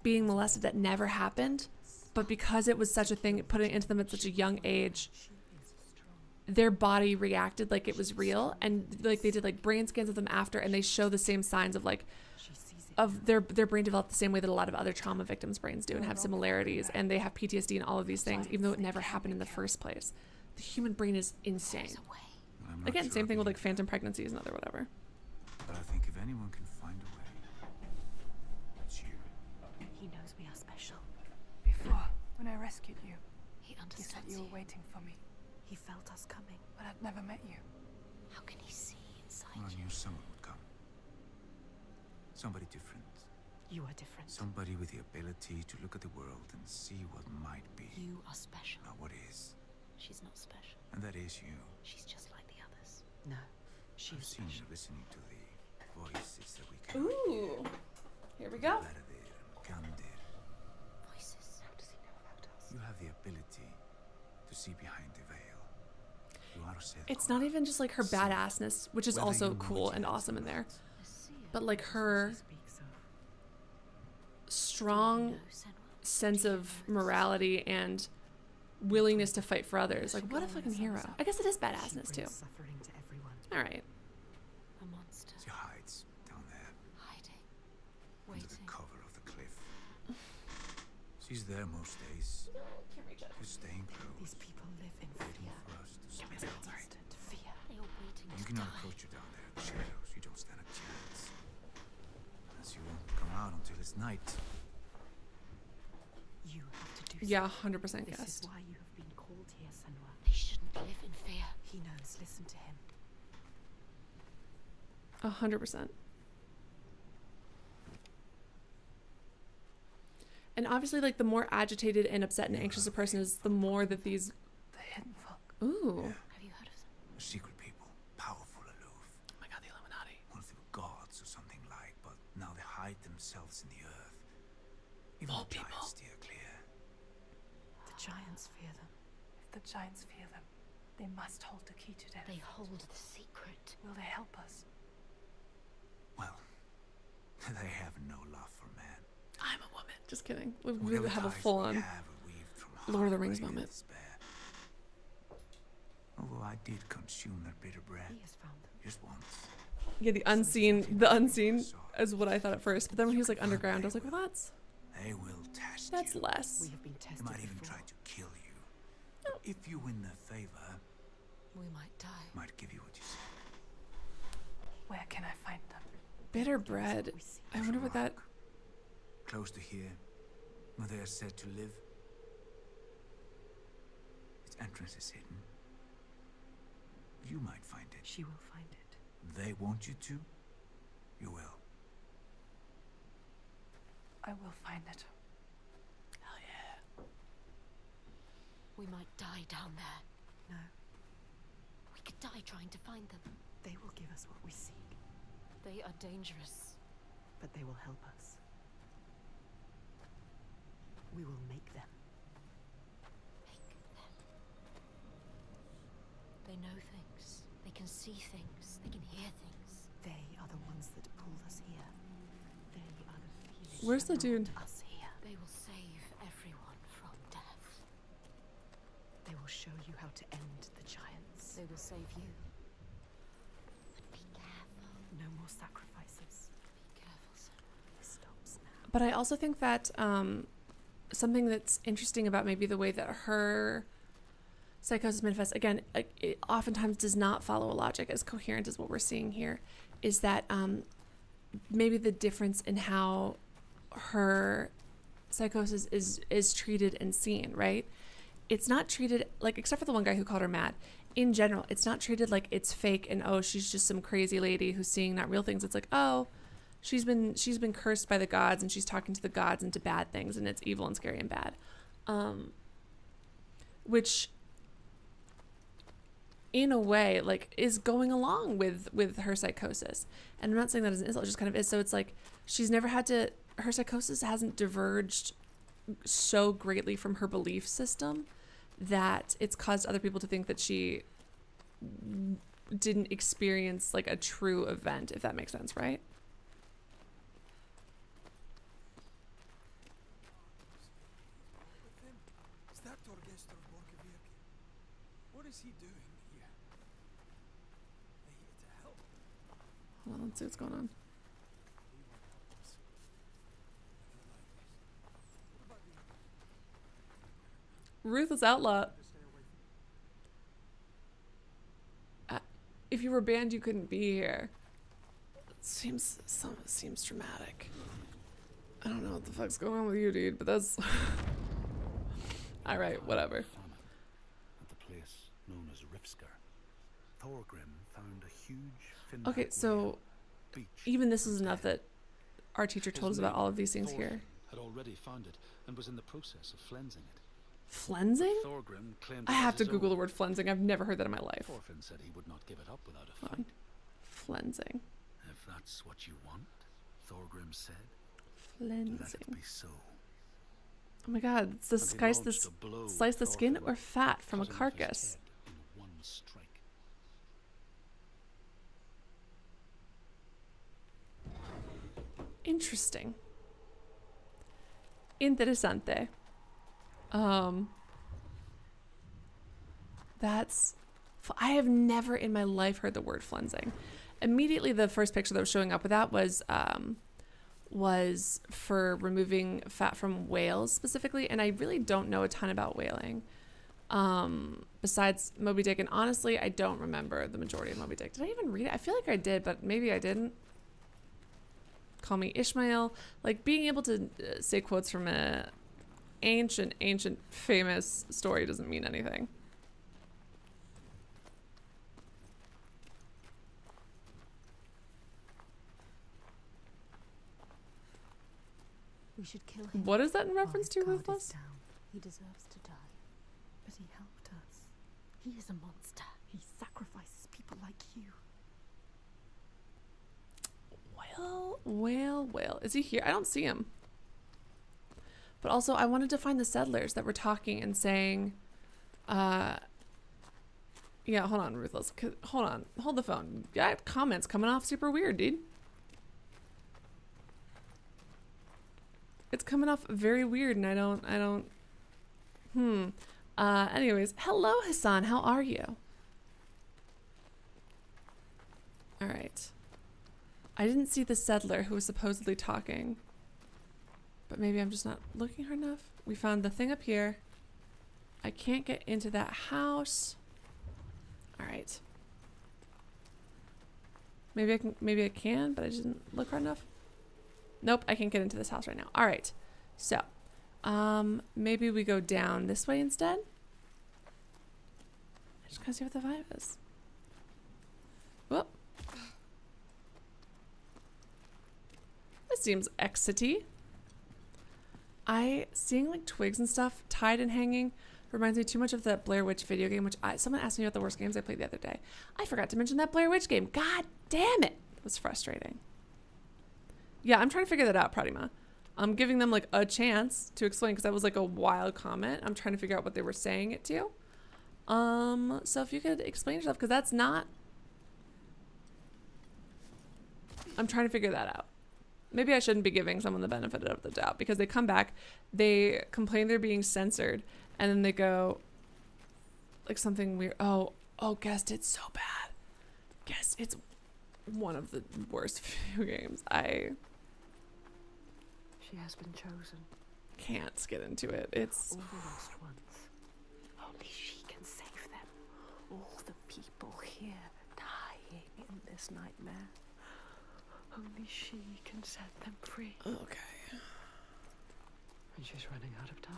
being molested that never happened, but because it was such a thing, putting it into them at such a young age, their body reacted like it was real, and like they did like brain scans of them after, and they show the same signs of like of their brain developed the same way that a lot of other trauma victims' brains do and have similarities, and they have PTSD and all of these things, even though it never happened in the first place. The human brain is insane. I'm not Again, sure same I thing with like believe phantom pregnancies and other whatever. But I think if anyone can find a way, it's you. He knows we are special. Before, when I rescued you, He he said understands you you. were waiting for me, He felt us coming. but I'd never met you. How can he see inside Well, I you? knew someone would come. Somebody different. You are different. Somebody with the ability to look at the world and see what might be, You are special. not what is. She's not special. And that is you. She's just like the others. No, I've she's seen you special. listening to the voices that we can Ooh, here we go. Verdir and Gandir. Voices. How does he know about us? You have the ability to see behind the veil. You are said It's not even just like her badassness, which is Whether also you cool and imagine it awesome in or there, not. I see it. but like her Speaks of. strong No, Senua. sense of morality and willingness to fight for others. Like, what a fucking hero. I guess it is badassness too. Brings suffering to everyone. All right. A monster. She hides down there Hiding. under the Waiting. cover of the cliff. She's there most days, just staying close, These people live in waiting fear. for us to speak out. Constant fear. They are waiting You to cannot die. approach her down there in the shadows. You don't stand a chance. As you won't come out until it's night. You have to do Yeah, something. 100% This guessed. is why you have been called here, Senua. They shouldn't live in fear. He knows. Listen to him. 100%. And obviously, like, the more agitated and upset and anxious a person is, the more that these. The hidden folk. Ooh. Have you heard of them? Secret people, powerful, aloof. Oh my god, the Illuminati. Once they were gods or something like, but now they hide themselves in the earth. Even More the people. giants steer clear. The giants fear them. If the giants fear them, they must hold the key to their They fate. hold the secret. Will they help us? Well, they have no love for man. I'm a woman. Just kidding. We Whatever have a ties full we on have are weaved from Lord of the heartbreak Rings and moment. despair. Although I did consume their bitter breath He has found them. just once. Yeah, the unseen is what I thought at first. But then when he was like underground, I was like, well, They will test that's you. less. We have been They tested might even before. try to kill you. If you win their favor, We might die. might give you what you seek. Where can I find them? Bitter bread. I wonder what that. Close to here, where they are said to live. Its entrance is hidden. You might find it. She will find it. They want you to. You will. I will find it. Hell yeah. We might die down there. No, We could die trying to find them. they will give us what we seek, They are dangerous. but they will help us. We will make them. Make them. They know things. They can see things. They can hear things. They are the ones that pulled us here. They are the feelings Where's that the dude? brought us here. They will save everyone from death. They will show you how to end the giants. They will save you. But be careful. No more sacrifices. Be careful, son. It stops now. But I also think that something that's interesting about maybe the way that her psychosis manifests, again, it oftentimes does not follow a logic as coherent as what we're seeing here, is that maybe the difference in how her psychosis is treated and seen, right? It's not treated like, except for the one guy who called her mad, in general, it's not treated like it's fake and, oh, she's just some crazy lady who's seeing not real things. It's like, oh, she's been cursed by the gods and she's talking to the gods into bad things and it's evil and scary and bad. Which in a way like is going along with her psychosis. And I'm not saying that as an insult, it just kind of is. So it's like she's never had to, her psychosis hasn't diverged so greatly from her belief system that it's caused other people to think that she didn't experience like a true event, if that makes sense, right? What is he doing here? Are here to help? Hold on, let's see what's going on. Ruthless Outlaw. If you were banned, you couldn't be here. Seems dramatic. I don't know what the fuck's going on with you, dude, but that's all right. Whatever. Famine at the place known as Rifsker. Thorgrim found a huge fin. Okay, so even this is enough that our teacher told us about all of these things here. Had already found it and was in the process of flensing it. Flensing? Thorgrim claimed I it have was to his Google the own. word flensing. I've never heard that in my life. Thorfinn said he would not give it up without a Fine. fight. Flensing. If that's what you want, Thorgrim said, Flensing. let it be so. Oh my god, it's the And he slice lodged a blow slice the skin Thorfinn, or fat from a cutting off his carcass. head in one strike. Interesting. Interesante. I have never in my life heard the word flensing. Immediately the first picture that was showing up with that was for removing fat from whales specifically, and I really don't know a ton about whaling. Besides Moby Dick, and honestly, I don't remember the majority of Moby Dick. Did I even read it? I feel like I did, but maybe I didn't. Call me Ishmael. Like, being able to say quotes from a ancient famous story doesn't mean anything. We should kill him. What is that in while reference his to, guard is Ruthless? down. He deserves to die. But he helped us. He is a monster. He sacrifices people like you. Well. Is he here? I don't see him. But also, I wanted to find the settlers that were talking and saying, yeah, hold on, Ruthless. Hold on. Hold the phone. Yeah, comments coming off super weird, dude. It's coming off very weird, and I don't, anyways, hello, Hassan. How are you? All right. I didn't see the settler who was supposedly talking, but maybe I'm just not looking hard enough. We found the thing up here. I can't get into that house. All right. Maybe I can, but I didn't look hard enough. Nope, I can't get into this house right now. All right. So, maybe we go down this way instead. I just gotta see what the vibe is. Whoop. This seems exity. Seeing like twigs and stuff tied and hanging reminds me too much of that Blair Witch video game, which someone asked me about the worst games I played the other day. I forgot to mention that Blair Witch game. God damn it. It was frustrating. Yeah, I'm trying to figure that out, Pradima. I'm giving them like a chance to explain because that was like a wild comment. I'm trying to figure out what they were saying it to. So if you could explain yourself, because that's not... I'm trying to figure that out. Maybe I shouldn't be giving someone the benefit of the doubt because they come back, they complain they're being censored, and then they go like something weird. Oh, Guest, it's so bad. Guest, it's one of the worst video games. She has been chosen. Can't get into it. It's all the lost ones. Only she can save them. All the people here dying in this nightmare. Only she can set them free. okay. And she's running out of time.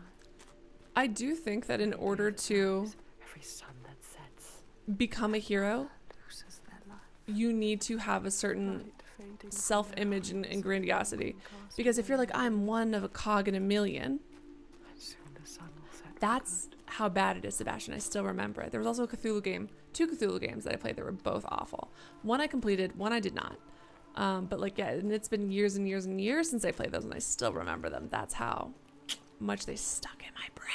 I do think that in order to Every sun that sets become a hero, loses their life. you need to have a certain Light fading self-image from their and eyes, grandiosity. cast Because if you're like, away, I'm one of a cog in a million, and soon the sun will set for that's good. how bad it is, Sebastian. I still remember it. There was also a Cthulhu game, 2 Cthulhu games that I played that were both awful. One I completed, one I did not. But like, yeah, and it's been years and years and years since I played those, and I still remember them. That's how much they stuck in my brain.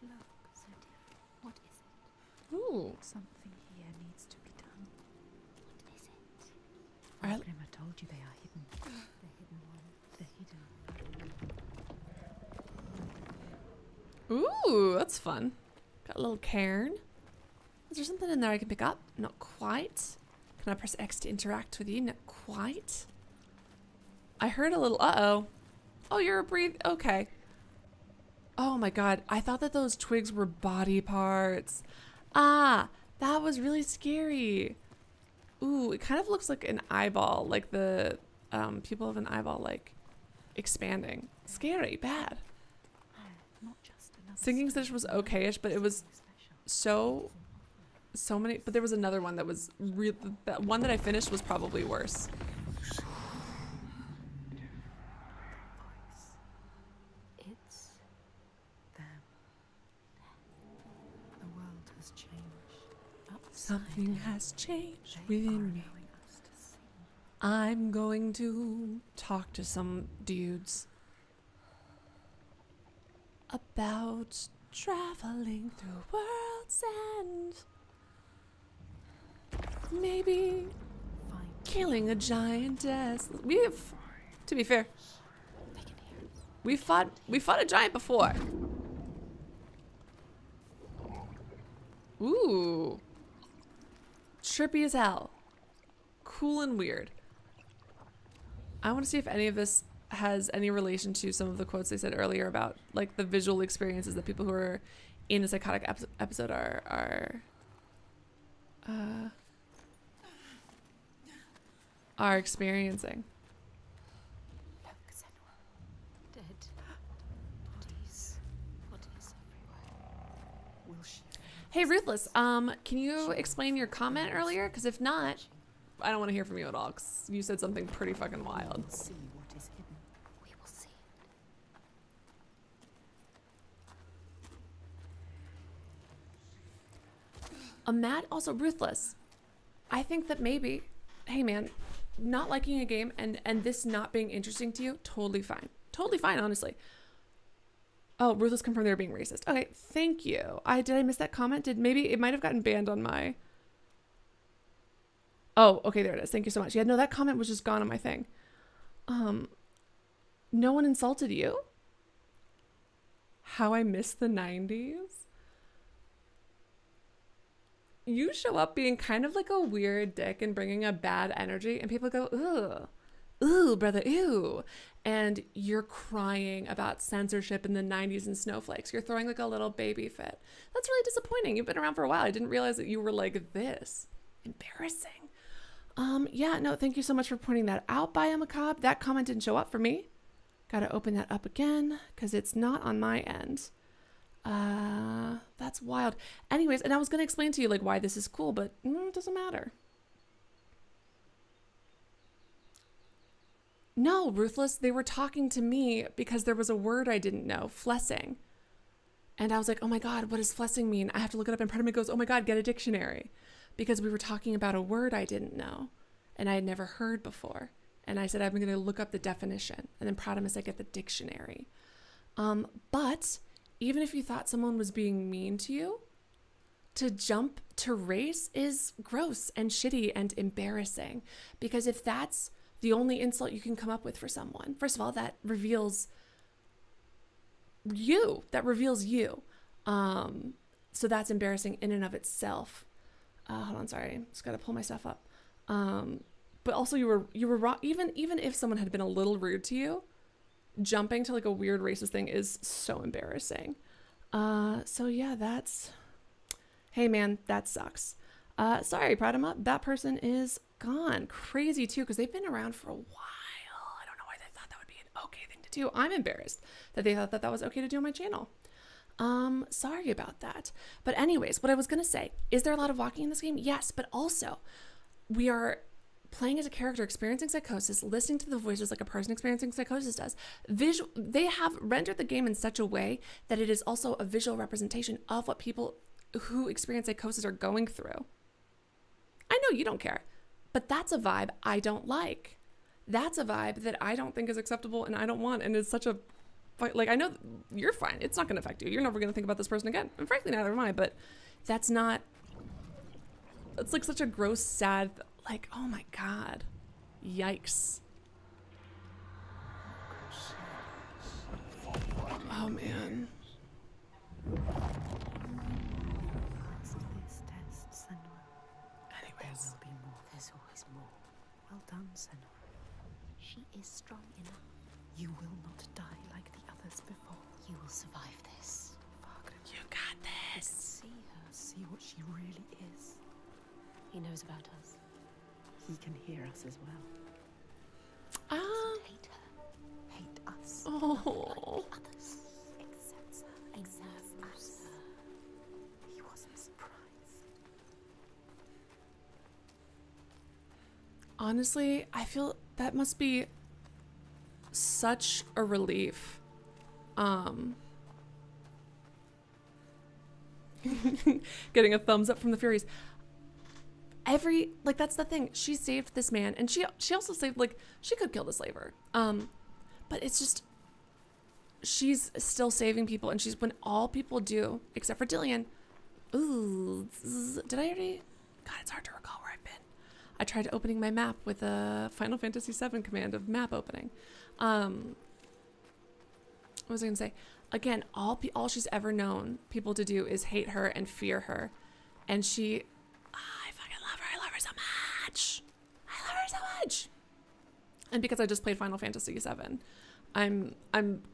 Look, so different. What is it? Ooh. Something here needs to be done. What is it? Are- Grima told you they are hidden. The hidden one. The hidden. Ooh, that's fun. Got a little cairn. Is there something in there I can pick up? Not quite. Can I press X to interact with you? Not quite. I heard a little, uh-oh. Oh, you're a breathe, okay. Oh my god, I thought that those twigs were body parts. Ah, that was really scary. Ooh, it kind of looks like an eyeball, like the people of an eyeball, like, expanding. Scary, bad. Not just another Sinking Stitch was okay-ish, but it was so many, but there was another one that was real. That one that I finished was probably worse. It's them. The world has changed. Something has changed They are within me. allowing us to see. I'm going to talk to some dudes about traveling through worlds and maybe Find killing a giantess. We've, to be fair, they can hear us. we fought a giant before. Ooh. Trippy as hell. Cool and weird. I want to see if any of this has any relation to some of the quotes they said earlier about like the visual experiences that people who are in the psychotic episode are experiencing. Look, Senua. Dead. Bodies. Bodies everywhere. Will she? Hey Ruthless, can you explain your comment earlier? Because if not, I don't want to hear from you at all. Because you said something pretty fucking wild. See what is hidden. We will see it. Also Ruthless. I think that maybe, hey man, not liking a game and this not being interesting to you, totally fine. Totally fine, honestly. Oh, Ruthless confirmed they were being racist. Okay, thank you. Did I miss that comment? Maybe it might have gotten banned on my... Oh, okay, there it is. Thank you so much. Yeah, no, that comment was just gone on my thing. No one insulted you? How I miss the 90s? You show up being kind of like a weird dick and bringing a bad energy, and people go, ugh, ooh, brother, ew. And you're crying about censorship in the 90s and snowflakes. You're throwing like a little baby fit. That's really disappointing. You've been around for a while. I didn't realize that you were like this. Embarrassing. Yeah, no, thank you so much for pointing that out, Bio Macabre. That comment didn't show up for me. Gotta open that up again because it's not on my end. That's wild. Anyways, and I was gonna explain to you like why this is cool, but it doesn't matter. No, Ruthless, they were talking to me because there was a word I didn't know, flessing. And I was like, oh my God, what does flessing mean? I have to look it up. And part of me goes, oh my God, get a dictionary. Because we were talking about a word I didn't know and I had never heard before. And I said, I'm going to look up the definition. And then Prodimus, I get the dictionary. But even if you thought someone was being mean to you, to jump to race is gross and shitty and embarrassing. Because if that's the only insult you can come up with for someone, first of all, that reveals you. That reveals you. So that's embarrassing in and of itself. Hold on, sorry. Just got to pull my stuff up. But also you were wrong. Even if someone had been a little rude to you, jumping to like a weird racist thing is so embarrassing. So yeah, hey man, that sucks. Sorry, Pradama, that person is gone. Crazy too, because they've been around for a while. I don't know why they thought that would be an okay thing to do. I'm embarrassed that they thought that was okay to do on my channel. Sorry about that. But anyways, what I was going to say, is there a lot of walking in this game? Yes, but also we are playing as a character experiencing psychosis, listening to the voices like a person experiencing psychosis does. They have rendered the game in such a way that it is also a visual representation of what people who experience psychosis are going through. I know you don't care, but that's a vibe I don't like. That's a vibe that I don't think is acceptable and I don't want, and it's such a like, I know you're fine. It's not going to affect you. You're never going to think about this person again. And frankly, neither am I, but that's not, it's like such a gross, sad, like, oh my God. Yikes. Oh man. Past this test, Senua. Anyways. There will be more. There's always more. Well done, Senua. She is strong enough. You will not die like the others before. You will survive this. You got this. See her. See what she really is. He knows about us. He can hear us as well. Hate her. Hate us. Oh. Others. Accepts her. Accepts us. He wasn't surprised. Honestly, I feel that must be such a relief. Getting a thumbs up from the Furies. That's the thing. She saved this man, and she also saved, like, she could kill the slaver. But it's just, she's still saving people, and she's, when all people do, except for Dillian, did I already? God, it's hard to recall where I've been. I tried opening my map with a Final Fantasy VII command of map opening. What was I gonna say? Again, all she's ever known people to do is hate her and fear her, and I fucking love her. I love her so much. I love her so much. And because I just played Final Fantasy VII, I'm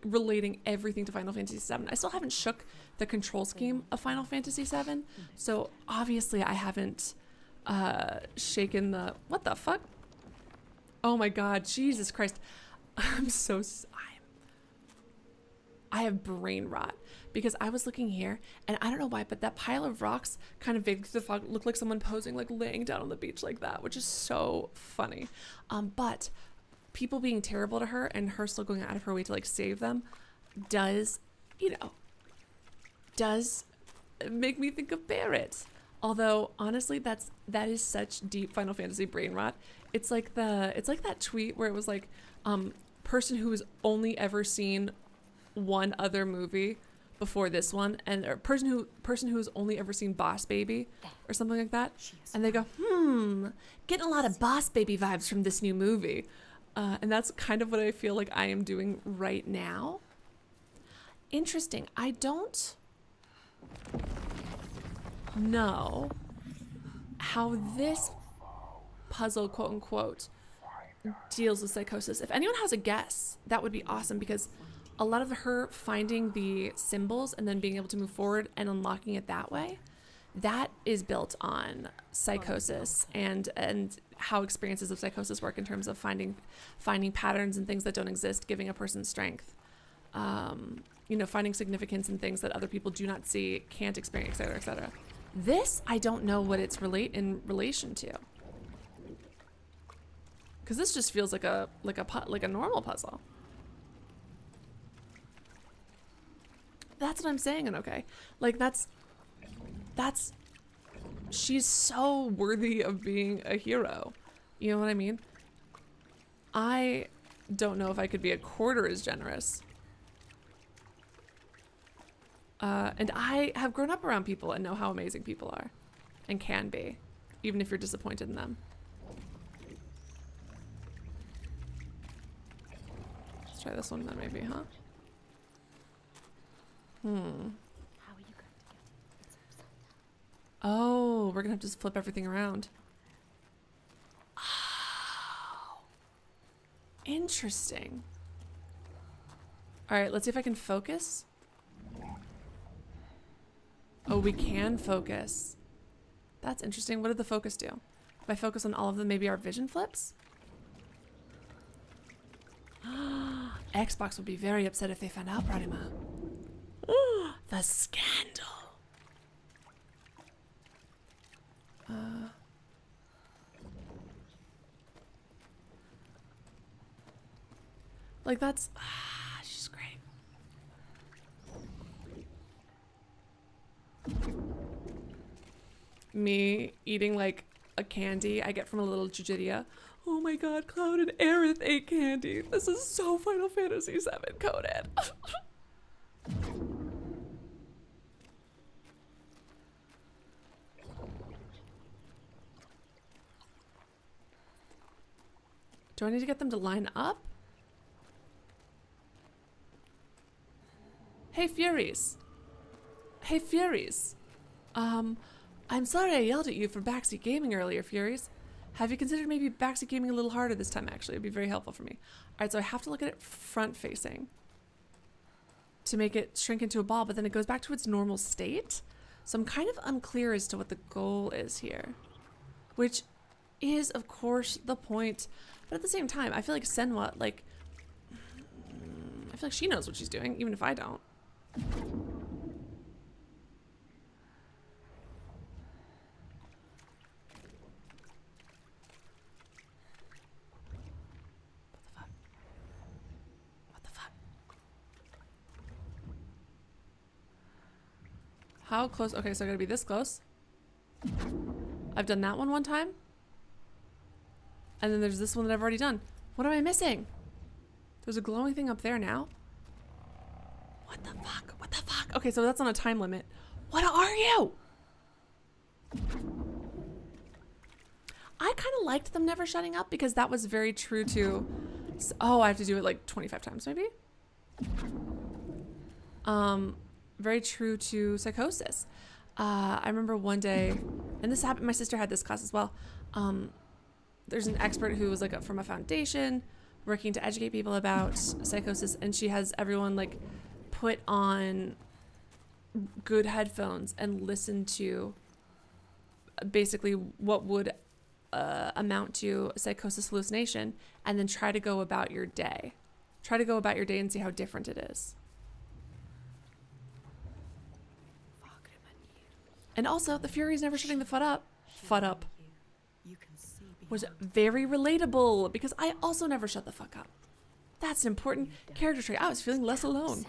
relating everything to Final Fantasy VII. I still haven't shook the control scheme of Final Fantasy VII, so obviously I haven't shaken the, what the fuck? Oh my God, Jesus Christ. I have brain rot because I was looking here and I don't know why, but that pile of rocks kind of vaguely through the fog looked like someone posing, like laying down on the beach like that, which is so funny. But people being terrible to her and her still going out of her way to like save them does make me think of Barrett. Although honestly, that is such deep Final Fantasy brain rot. It's like that tweet where it was like, person who has only ever seen one other movie before this one, and or person who has only ever seen Boss Baby or something like that, and they go, getting a lot of Boss Baby vibes from this new movie, and that's kind of what I feel like I am doing right now. Interesting. I don't know how this puzzle, quote unquote, deals with psychosis. If anyone has a guess, that would be awesome, because a lot of her finding the symbols and then being able to move forward and unlocking it that way, that is built on psychosis and how experiences of psychosis work in terms of finding patterns and things that don't exist, giving a person strength, finding significance in things that other people do not see, can't experience, etc., etc. This, I don't know what it's in relation to, because this just feels like a normal puzzle. That's what I'm saying, and okay. Like, that's... She's so worthy of being a hero. You know what I mean? I don't know if I could be a quarter as generous. And I have grown up around people and know how amazing people are. And can be. Even if you're disappointed in them. Let's try this one then maybe, huh? How are you going to get it? It's upside down. Oh, we're gonna have to just flip everything around. Oh, interesting. All right, let's see if I can focus. Oh, we can focus. That's interesting. What did the focus do? If I focus on all of them, maybe our vision flips? Xbox would be very upset if they found out, Pradima. The scandal. Like that's she's great. Me eating like a candy I get from a little Jujidia. Oh my god, Cloud and Aerith ate candy. This is so Final Fantasy VII coded. Do I need to get them to line up? Hey, Furies. Hey, Furies. I'm sorry I yelled at you for backseat gaming earlier, Furies. Have you considered maybe backseat gaming a little harder this time, actually? It'd be very helpful for me. All right, so I have to look at it front-facing to make it shrink into a ball, but then it goes back to its normal state. So I'm kind of unclear as to what the goal is here, which is, of course, the point. But at the same time, I feel like Senua, I feel like she knows what she's doing, even if I don't. What the fuck? How close? Okay, so I gotta be this close. I've done that one time. And then there's this one that I've already done. What am I missing? There's a glowing thing up there now. What the fuck? What the fuck? Okay, so that's on a time limit. What are you? I kind of liked them never shutting up because that was very true to... Oh, I have to do it like 25 times maybe? Very true to psychosis. I remember one day, and this happened, my sister had this class as well. There's an expert who was like from a foundation working to educate people about psychosis, and she has everyone like put on good headphones and listen to basically what would amount to a psychosis hallucination, and then try to go about your day. Try to go about your day and see how different it is. And also, the Furies never shutting the FUD up was very relatable because I also never shut the fuck up. That's an important character trait. I was feeling less alone.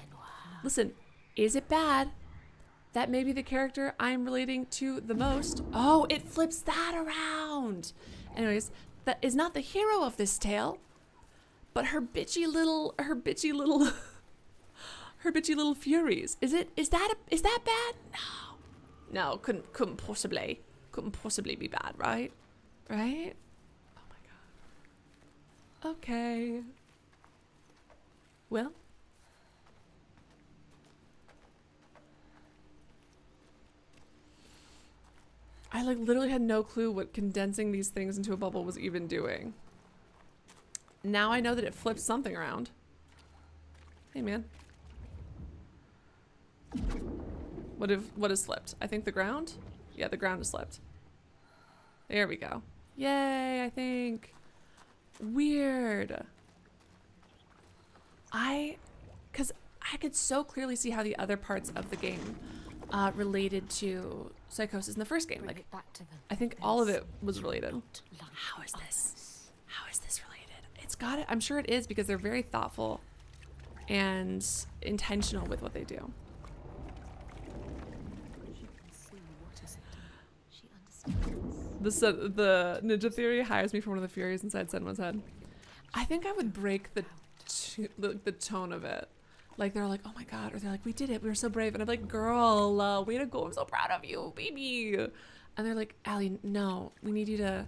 Listen, is it bad? that may be the character I'm relating to the most. Oh, it flips that around. Anyways, that is not the hero of this tale, but her bitchy little her bitchy little furies. Is that bad? No, couldn't possibly be bad, right? Right? Oh my god. Okay. Well, I like literally had no clue what condensing these things into a bubble was even doing. Now I know that it flips something around. Hey man. What is flipped? I think the ground? Yeah, the ground is flipped. There we go. Yay, I think. Weird. Cause I could so clearly see how the other parts of the game related to psychosis in the first game. Like, I think all of it was related. How is this? How is this related? It's got it. I'm sure it is because they're very thoughtful and intentional with what they do. The ninja theory hires me for one of the furies inside Senua'S head. I think I would break the tone of it. Like they're like, oh my god, or they're like, we did it, we were so brave, and I'm like, girl, way to go, I'm so proud of you, baby. And they're like, Allie, no, we need you to,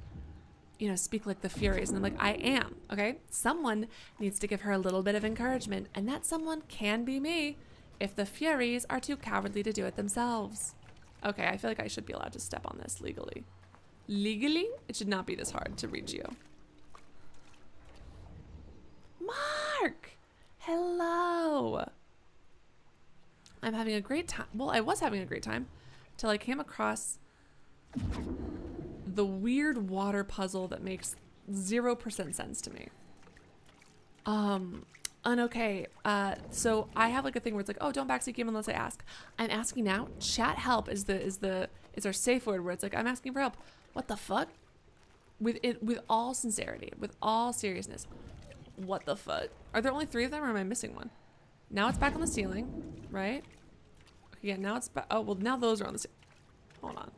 you know, speak like the furies. And I'm like, I am, okay? Someone needs to give her a little bit of encouragement, and that someone can be me if the furies are too cowardly to do it themselves. Okay, I feel like I should be allowed to step on this legally. Legally, it should not be this hard to reach you. Mark! Hello! I'm having a great time. Well, I was having a great time till I came across the weird water puzzle that makes 0% sense to me. Okay, so I have like a thing where it's like, oh, don't backseat game unless I ask. I'm asking now. Chat help is our safe word where it's like, I'm asking for help. What the fuck? With all sincerity, with all seriousness. What the fuck? Are there only 3 of them or am I missing one? Now it's back on the ceiling, right? Okay, yeah, now it's back. Oh, well, now those are on the ceiling. Hold on.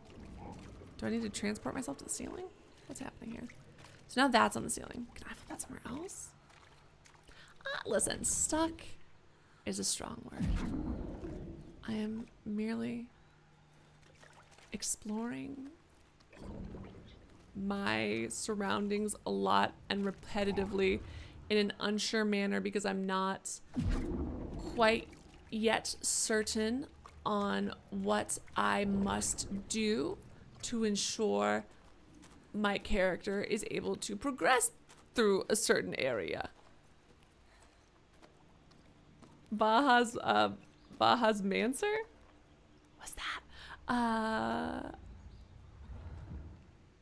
Do I need to transport myself to the ceiling? What's happening here? So now that's on the ceiling. Can I flip that somewhere else? Listen, stuck is a strong word. I am merely exploring my surroundings a lot and repetitively in an unsure manner because I'm not quite yet certain on what I must do to ensure my character is able to progress through a certain area. Baja's Mancer? What's that?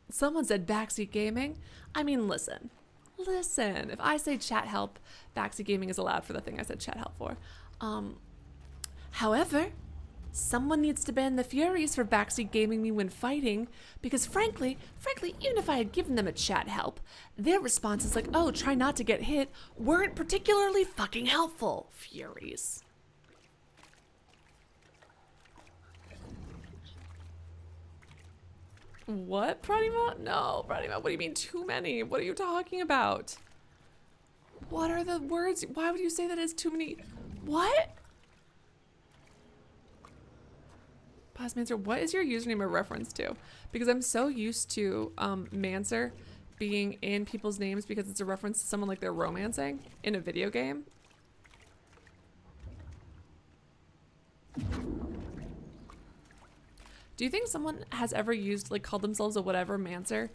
Someone said backseat gaming. I mean, listen. If I say chat help, backseat gaming is allowed for the thing I said chat help for. However, someone needs to ban the furies for backseat gaming me when fighting, because frankly, even if I had given them a chat help, their responses like, oh, try not to get hit, weren't particularly fucking helpful. Furies. What, Pradima? No, Pradima, what do you mean too many? What are you talking about? What are the words? Why would you say that is too many? What? Mancer, what is your username a reference to? Because I'm so used to Mancer being in people's names because it's a reference to someone like they're romancing in a video game. Do you think someone has ever used, like, called themselves a whatever Mancer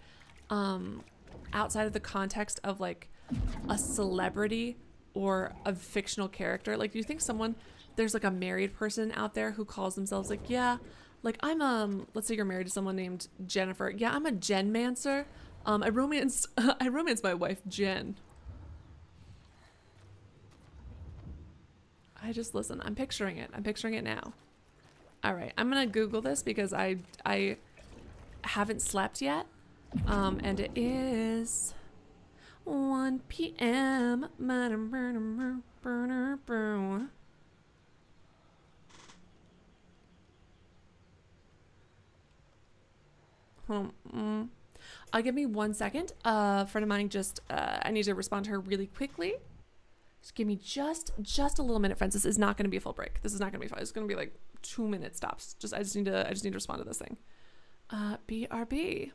outside of the context of like a celebrity or a fictional character? Like, do you think there's like a married person out there who calls themselves like, yeah, like I'm let's say you're married to someone named Jennifer. Yeah, I'm a Jen Mancer. I romanced my wife Jen. Listen, I'm picturing it. I'm picturing it now. All right, I'm gonna Google this because I haven't slept yet. And it is 1 p.m. Give me 1 second. A friend of mine just, I need to respond to her really quickly. Just give me just a little minute, friends. This is not going to be a full break. This is not going to be fun. It's going to be like 2-minute stops. I just need to respond to this thing. BRB.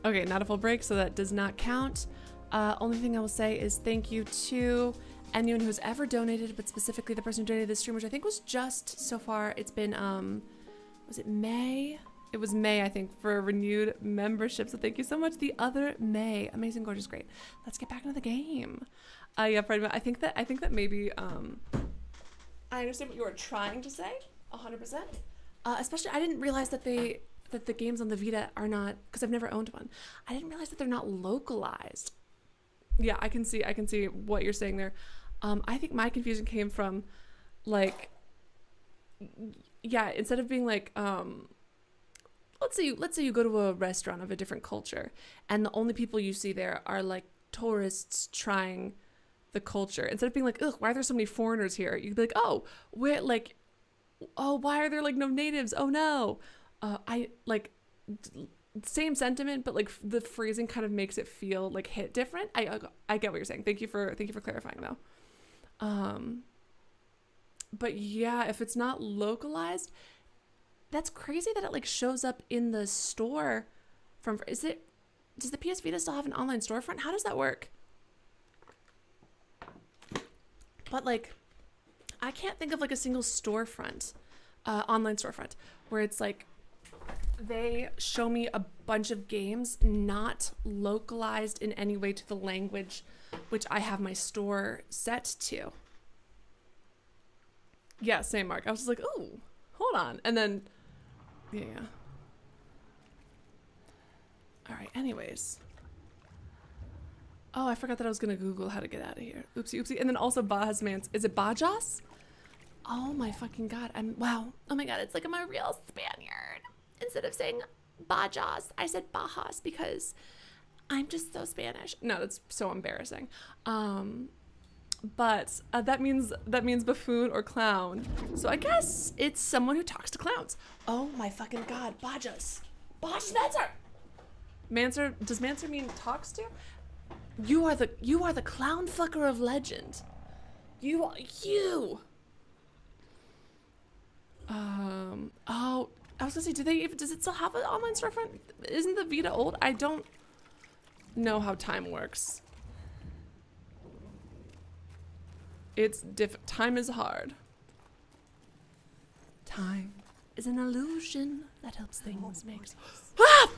Okay, not a full break, so that does not count. Only thing I will say is thank you to anyone who's ever donated, but specifically the person who donated this stream, which I think was just so far. It's been, was it May? It was May, I think, for a renewed membership. So thank you so much, the other May. Amazing, gorgeous, great. Let's get back into the game. Yeah, Fred, I think that maybe, I understand what you were trying to say, 100%. Especially, I didn't realize that the games on the Vita are not, because I've never owned one. I didn't realize that they're not localized. Yeah, I can see what you're saying there. I think my confusion came from, like, yeah, instead of being like, let's say you go to a restaurant of a different culture, and the only people you see there are like tourists trying the culture. Instead of being like, ugh, why are there so many foreigners here? You'd be like, oh, we're like, oh, why are there like no natives? Oh no. I like same sentiment, but like the phrasing kind of makes it feel like hit different. I get what you're saying. Thank you for clarifying though. But yeah, if it's not localized, that's crazy that it like shows up in the store does the PS Vita still have an online storefront? How does that work? But like, I can't think of like a single storefront, online storefront, where it's like, they show me a bunch of games not localized in any way to the language which I have my store set to. Yeah, same, Mark. I was just like, ooh, hold on. And then, yeah. All right, anyways. Oh, I forgot that I was going to Google how to get out of here. Oopsie, oopsie. And then also Bajas Mans. Is it Bajas? Oh my fucking God. Wow. Oh my God, it's like I'm a real Spaniard. Instead of saying Bajas, I said Bajas because I'm just so Spanish. No, that's so embarrassing. But that means buffoon or clown. So I guess it's someone who talks to clowns. Oh my fucking God, Bajas. Bajas Manser. Manser, does Manser mean talks to? You are the clown fucker of legend. You. Oh, I was gonna say, does it still have an online storefront? Isn't the Vita old? I don't know how time works. It's time is hard. Time is an illusion that helps things make sense. Ah!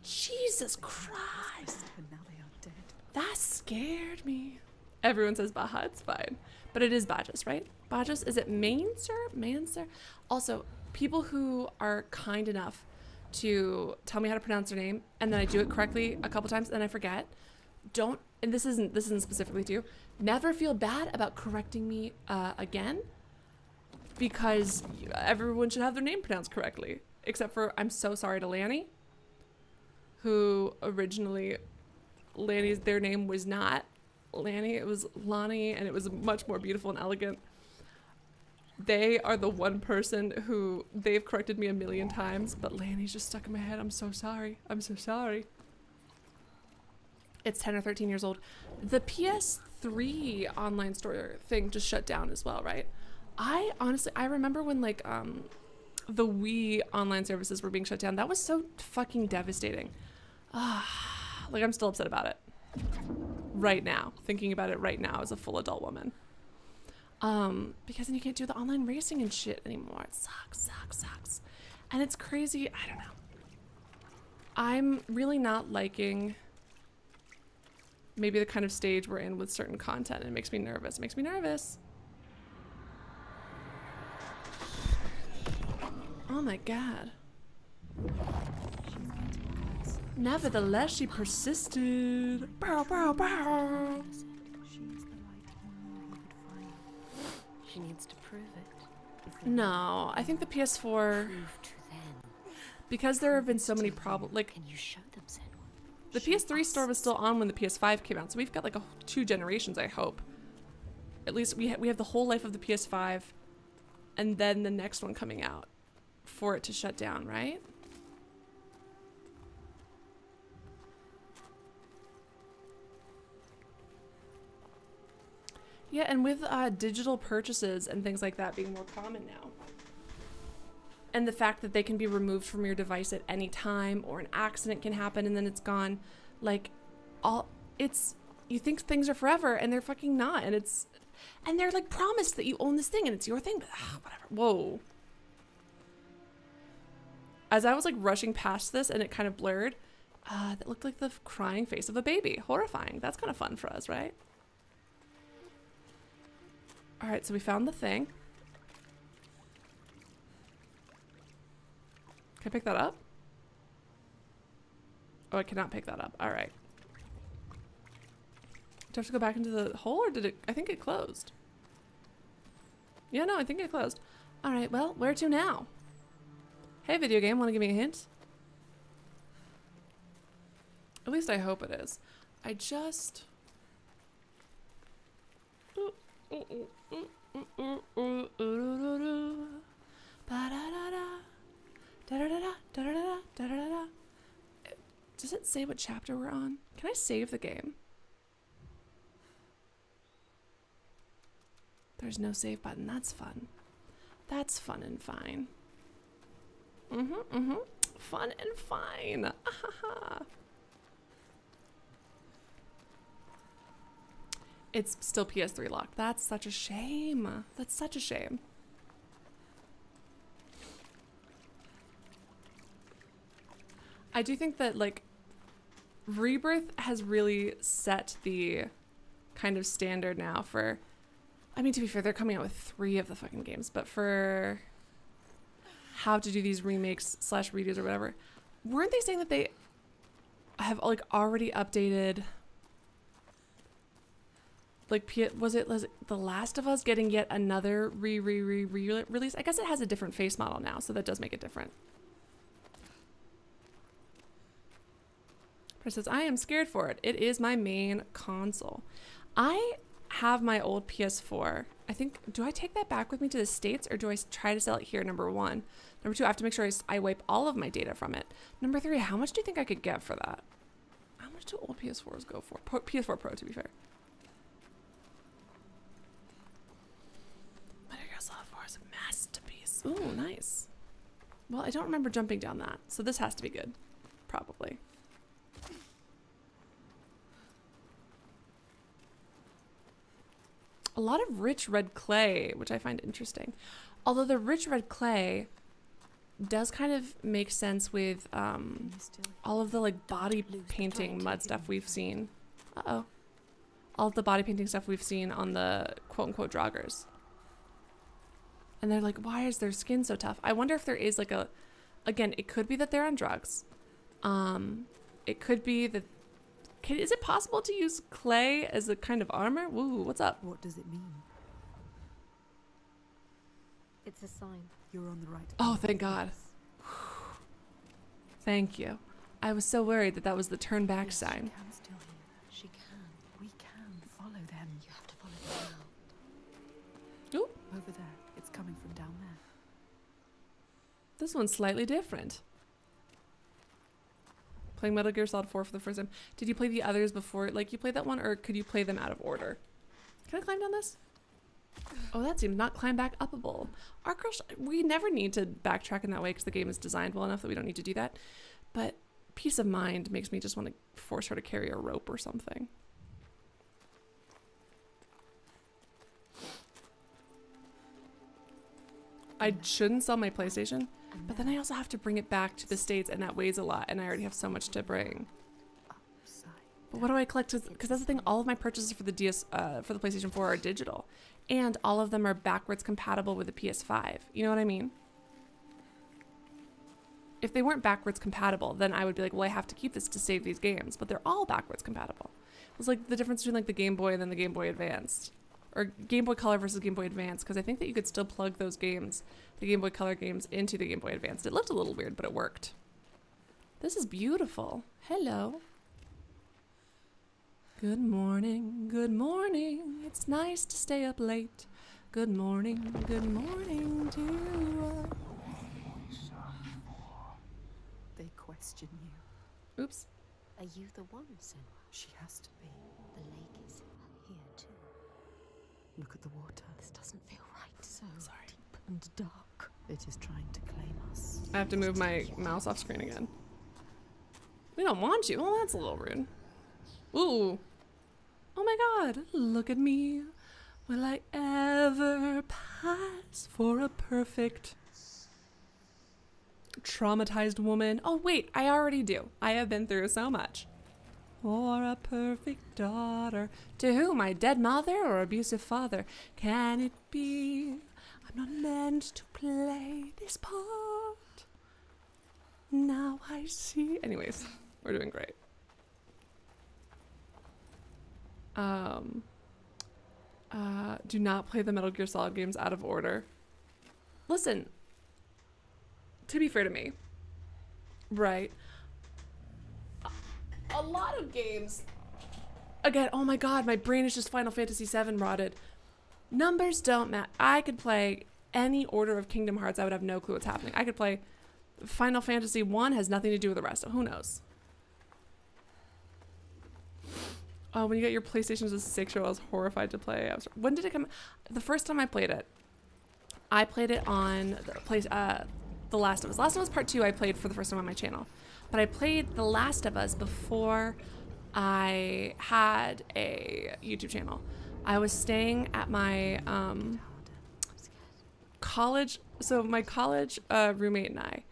Jesus Christ. Now they are dead. That scared me. Everyone says Baja, it's fine. But it is Bajas, right? Bajas, is it Manser? Also, people who are kind enough to tell me how to pronounce their name, and then I do it correctly a couple times, and then I forget. Don't, and this isn't specifically to you, never feel bad about correcting me again, because everyone should have their name pronounced correctly. Except for, I'm so sorry to Lanny, who originally, their name was not Lanny, it was Lonnie, and it was much more beautiful and elegant. They are the one person who they've corrected me a million times, but Lanny's just stuck in my head. I'm so sorry. I'm so sorry. It's 10 or 13 years old. The PS3 online store thing just shut down as well, right? I remember when like the Wii online services were being shut down. That was so fucking devastating. Like I'm still upset about it. Right now. Thinking about it right now as a full adult woman. Because then you can't do the online racing and shit anymore. It sucks. And it's crazy. I don't know. I'm really not liking maybe the kind of stage we're in with certain content. It makes me nervous. Oh my God. Nevertheless, she persisted. Bow, bow, bow. She needs to prove it. No, I think the PS4, Prove to them. because there have been so many problems, like Can you show them, Senua? the PS3 store was still on when the PS5 came out, so we've got like 2 generations, I hope. At least we have the whole life of the PS5, and then the next one coming out for it to shut down, right? Yeah, and with digital purchases and things like that being more common now, and the fact that they can be removed from your device at any time, or an accident can happen and then it's gone. Like, you think things are forever and they're fucking not, and they're like promised that you own this thing and it's your thing, but whatever. Whoa. As I was like rushing past this and it kind of blurred, that looked like the crying face of a baby. Horrifying. That's kind of fun for us, right? All right, so we found the thing. Can I pick that up? Oh, I cannot pick that up. All right. Do I have to go back into the hole, or did it? I think it closed. Yeah, no, I think it closed. All right, well, where to now? Hey, video game, want to give me a hint? At least I hope it is. I just... Does it say what chapter we're on? Can I save the game? There's no save button. That's fun. That's fun and fine. Fun and fine. It's still PS3 locked. That's such a shame. That's such a shame. I do think that, like, Rebirth has really set the kind of standard now for... I mean, to be fair, they're coming out with 3 of the fucking games, but for how to do these remakes / redos or whatever, weren't they saying that they have, like, already updated... Like, was it The Last of Us getting yet another release? I guess it has a different face model now, so that does make it different. But it says, I am scared for it. It is my main console. I have my old PS4. I think, do I take that back with me to the States, or do I try to sell it here, number 1? Number 2, I have to make sure I wipe all of my data from it. Number 3, how much do you think I could get for that? How much do old PS4s go for? PS4 Pro, to be fair. Masterpiece. Ooh, nice. Well, I don't remember jumping down that, so this has to be good. Probably. A lot of rich red clay, which I find interesting. Although the rich red clay does kind of make sense with all of the, like, body painting mud stuff we've seen. Uh-oh. All of the body painting stuff we've seen on the quote-unquote joggers. And they're like, why is their skin so tough? I wonder if there is, like, a... Again, it could be that they're on drugs. It could be that... Is it possible to use clay as a kind of armor? Woo, what's up? What does it mean? It's a sign. You're on the right path. Oh, thank God. Thank you. I was so worried that that was the turn back sign. She can still hear. She can. We can follow them. You have to follow them out. Ooh, Over there. It's coming from down there. this one's slightly different. Playing Metal Gear Solid 4 for the first time. Did you play the others before? Like, you played that one, or could you play them out of order? Can I climb down this? Oh, that seems not climb back upable. Our girl, we never need to backtrack in that way because the game is designed well enough that we don't need to do that. But peace of mind makes me just want to force her to carry a rope or something. I shouldn't sell my PlayStation, but then I also have to bring it back to the States, and that weighs a lot, and I already have so much to bring. But what do I collect? Because that's the thing, all of my purchases for the for the PlayStation 4 are digital, and all of them are backwards compatible with the PS5. You know what I mean? If they weren't backwards compatible, then I would be like, well, I have to keep this to save these games, but they're all backwards compatible. It's like the difference between, like, the Game Boy and then the Game Boy Advanced. Or Game Boy Color versus Game Boy Advance, because I think that you could still plug those games, the Game Boy Color games, into the Game Boy Advance. It looked a little weird, but it worked. This is beautiful. Hello. Good morning, it's nice to stay up late. Good morning to you. They question you. Oops. Are you the one, Senua? She has to be. The lake is here too. Look at the water. This doesn't feel right. So Sorry. deep and dark. It is trying to claim us. I have to move my mouse off screen again. We don't want you. Well, that's a little rude. Ooh. Oh my god. Look at me. Will I ever pass for a perfect traumatized woman? Oh wait, I already do. I have been through so much. For a perfect daughter. To who? My dead mother or abusive father? Can it be? I'm not meant to play this part. Now I see. Anyways, we're doing great. Do not play the Metal Gear Solid games out of order. Listen, to be fair to me, right? A lot of games, again, oh my god, my brain is just Final Fantasy VII rotted. Numbers don't matter. I could play any order of Kingdom Hearts, I would have no clue what's happening. I could play Final Fantasy 1, has nothing to do with the rest, so who knows? Oh, when you get your PlayStation as a 6-year-old, I was horrified to play. When did it come? The first time I played it on The Last of Us. Last of Us Part 2 I played for the first time on my channel. But I played The Last of Us before I had a YouTube channel. I was staying at my college, so my college roommate and I,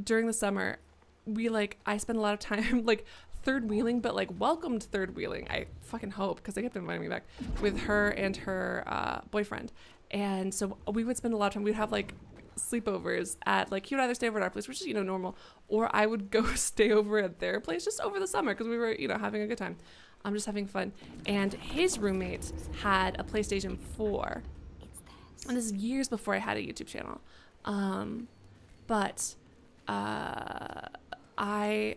during the summer, I spent a lot of time third wheeling, but welcomed third wheeling. I fucking hope, because they kept inviting me back with her and her boyfriend. And so we would spend a lot of time, we'd have sleepovers at he would either stay over at our place, which is normal, or I would go stay over at their place just over the summer because we were having a good time. I'm just having fun. And his roommate had a PlayStation 4, and this is years before I had a YouTube channel. But I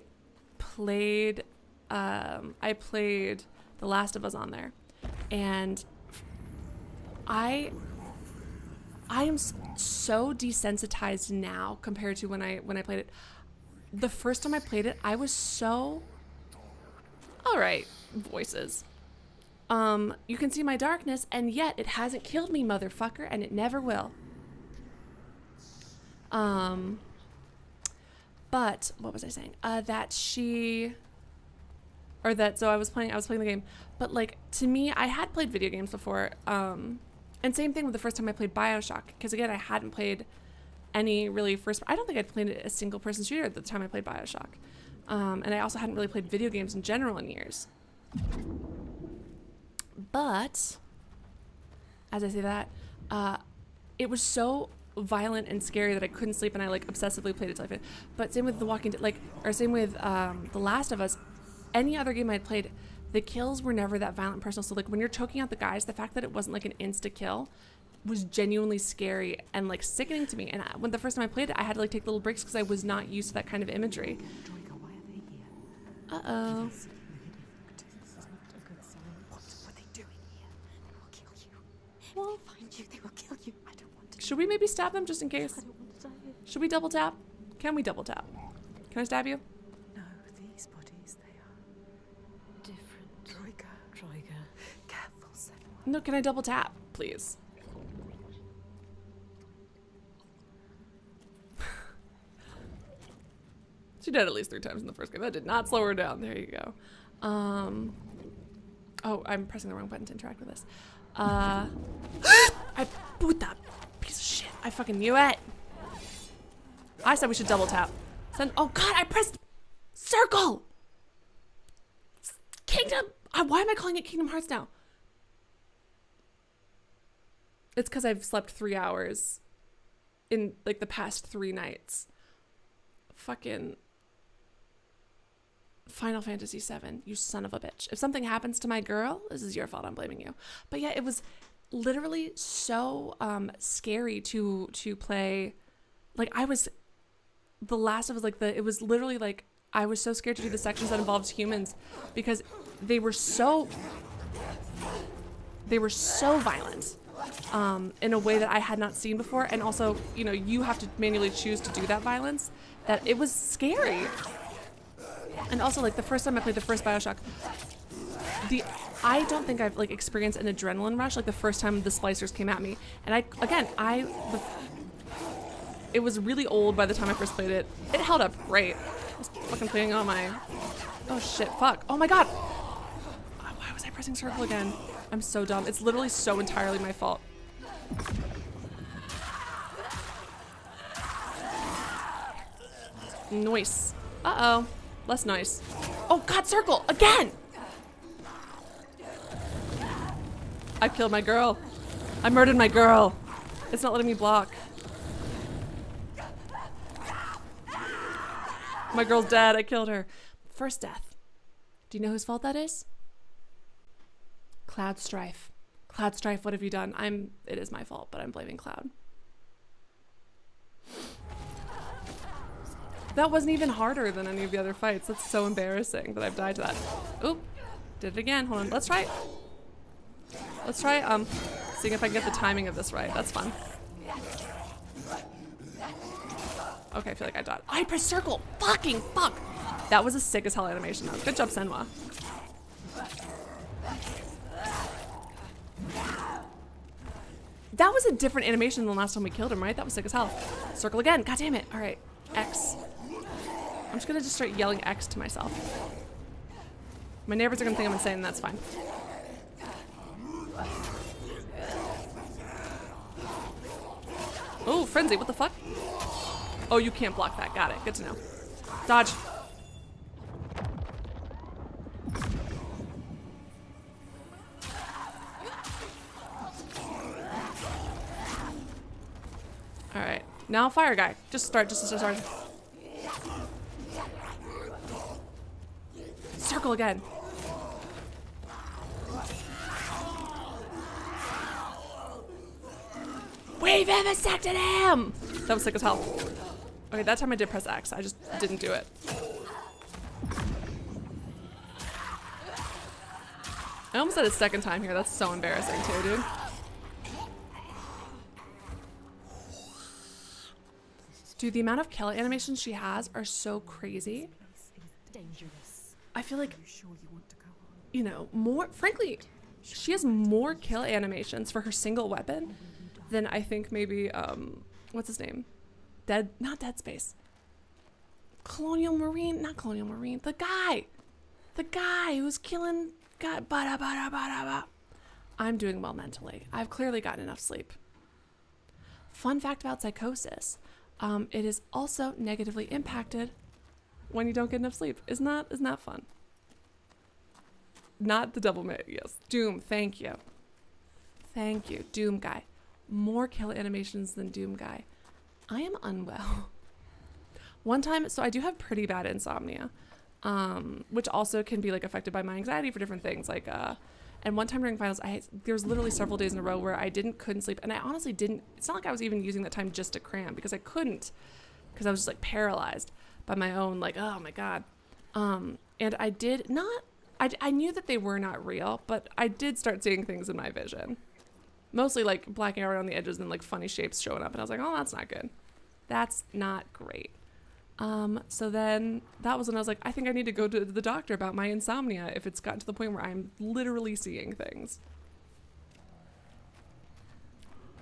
played The Last of Us on there, and I am so desensitized now compared to when I played it. The first time I played it, I was so all right. Voices. You can see my darkness, and yet it hasn't killed me, motherfucker, and it never will. But what was I saying? So I was playing the game, but to me, I had played video games before. And same thing with the first time I played BioShock, because again, I hadn't played any really I don't think I'd played a single person shooter at the time I played BioShock. And I also hadn't really played video games in general in years. But as I say that, it was so violent and scary that I couldn't sleep, and I obsessively played it till I finished. But same with The Walking Dead, or same with The Last of Us. Any other game I'd played, the kills were never that violent and personal. So when you're choking out the guys, the fact that it wasn't an insta kill was genuinely scary and sickening to me. And when the first time I played it, I had to take little breaks because I was not used to that kind of imagery. Uh-oh. What were they doing here? They will kill you. Well, If they find you, they will kill you. I don't want to. Should we maybe stab them just in case? I don't want to die here. Should we double tap? Can we double tap? Can I stab you? No, these bodies, they are Different. Troika. Careful, Senua. No, can I double tap, please? She died at least 3 times in the first game. That did not slow her down. There you go. Oh, I'm pressing the wrong button to interact with this. I boot that piece of shit. I fucking knew it. I said we should double tap. Oh god, I pressed circle. Kingdom. Why am I calling it Kingdom Hearts now? It's because I've slept 3 hours in the past 3 nights. Fucking Final Fantasy VII, you son of a bitch. If something happens to my girl, this is your fault, I'm blaming you. But yeah, it was literally so scary to play. I was, The Last of Us, it was literally I was so scared to do the sections that involved humans because they were so violent in a way that I had not seen before. And also, you have to manually choose to do that violence, that it was scary. And also, the first time I played the first BioShock, I don't think I've experienced an adrenaline rush the first time the splicers came at me. And It was really old by the time I first played it. It held up great. I was fucking playing on my... Oh shit, fuck. Oh my god! Why was I pressing circle again? I'm so dumb. It's literally so entirely my fault. Nice. Uh-oh. Less nice. Oh god, circle! Again! I killed my girl. I murdered my girl. It's not letting me block. My girl's dead. I killed her. First death. Do you know whose fault that is? Cloud Strife. Cloud Strife, what have you done? It is my fault, but I'm blaming Cloud. That wasn't even harder than any of the other fights. That's so embarrassing that I've died to that. Oop. Did it again. Hold on. Let's try. Let's try seeing if I can get the timing of this right. That's fun. Okay, I feel like I died. I pressed circle. Fucking fuck. That was a sick as hell animation though. Good job, Senua. That was a different animation than the last time we killed him, right? That was sick as hell. Circle again. God damn it. All right. X. I'm just gonna start yelling X to myself. My neighbors are gonna think I'm insane, and that's fine. Oh, frenzy, what the fuck? Oh, you can't block that. Got it. Good to know. Dodge. All right. Now fire guy. Just start. Circle again. We've vivisected him! That was sick as hell. Okay, that time I did press X. I just didn't do it. I almost had a second time here. That's so embarrassing too, dude. Dude, the amount of kill animations she has are so crazy. I feel like, you know, more, frankly, she has more kill animations for her single weapon than I think maybe, what's his name? Not Dead Space. Colonial Marine, not Colonial Marine, the guy who's killing, God, I'm doing well mentally. I've clearly gotten enough sleep. Fun fact about psychosis. It is also negatively impacted when you don't get enough sleep. Isn't that fun? Not the double mate, yes. Doom, thank you. Thank you, Doom guy. More kill animations than Doom guy. I am unwell. One time, so I do have pretty bad insomnia, which also can be like affected by my anxiety for different things. Like, and one time during finals, there was literally several days in a row where I couldn't sleep, and I honestly didn't. It's not like I was even using that time just to cram because I couldn't, because I was just like paralyzed by my own like, oh my god. And I did not. I knew that they were not real, but I did start seeing things in my vision. Mostly like blacking out around the edges and like funny shapes showing up. And I was like, oh, that's not good. That's not great. So then that was when I was like, I think I need to go to the doctor about my insomnia if it's gotten to the point where I'm literally seeing things.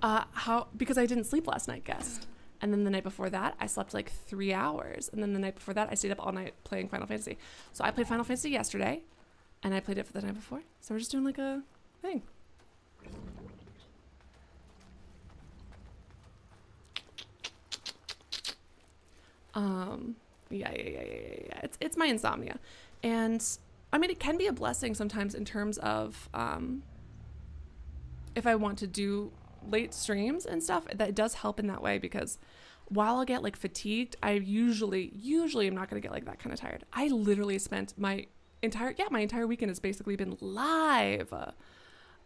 Because I didn't sleep last night, guessed. And then the night before that, I slept like 3 hours. And then the night before that, I stayed up all night playing Final Fantasy. So I played Final Fantasy yesterday, and I played it for the night before. So we're just doing like a thing. Yeah. It's my insomnia. And I mean, it can be a blessing sometimes in terms of, if I want to do late streams and stuff, that does help in that way, because while I'll get like fatigued, I usually am not going to get like that kind of tired. I literally spent my entire weekend has basically been live.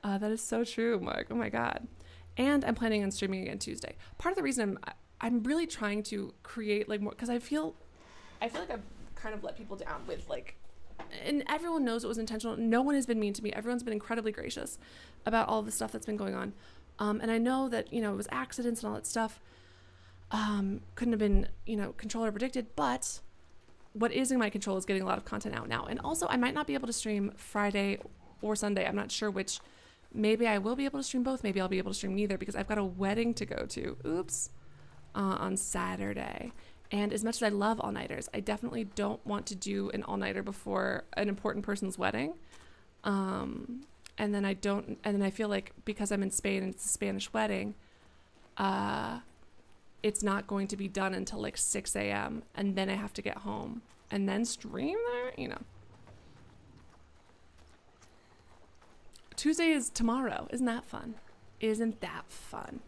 That is so true, Mark. Oh my God. And I'm planning on streaming again Tuesday. Part of the reason I'm really trying to create like more, because I feel like I've kind of let people down with like, and everyone knows it was intentional. No one has been mean to me. Everyone's been incredibly gracious about all the stuff that's been going on. And I know that, you know, it was accidents and all that stuff. Couldn't have been, you know, controlled or predicted, but what is in my control is getting a lot of content out now. And also I might not be able to stream Friday or Sunday. I'm not sure which. Maybe I will be able to stream both. Maybe I'll be able to stream neither because I've got a wedding to go to. Oops. on Saturday. And as much as I love all-nighters, I definitely don't want to do an all-nighter before an important person's wedding. And then I feel like because I'm in Spain and it's a Spanish wedding, it's not going to be done until like 6 a.m. and then I have to get home and then stream there, you know. Tuesday is tomorrow. Isn't that fun? Isn't that fun?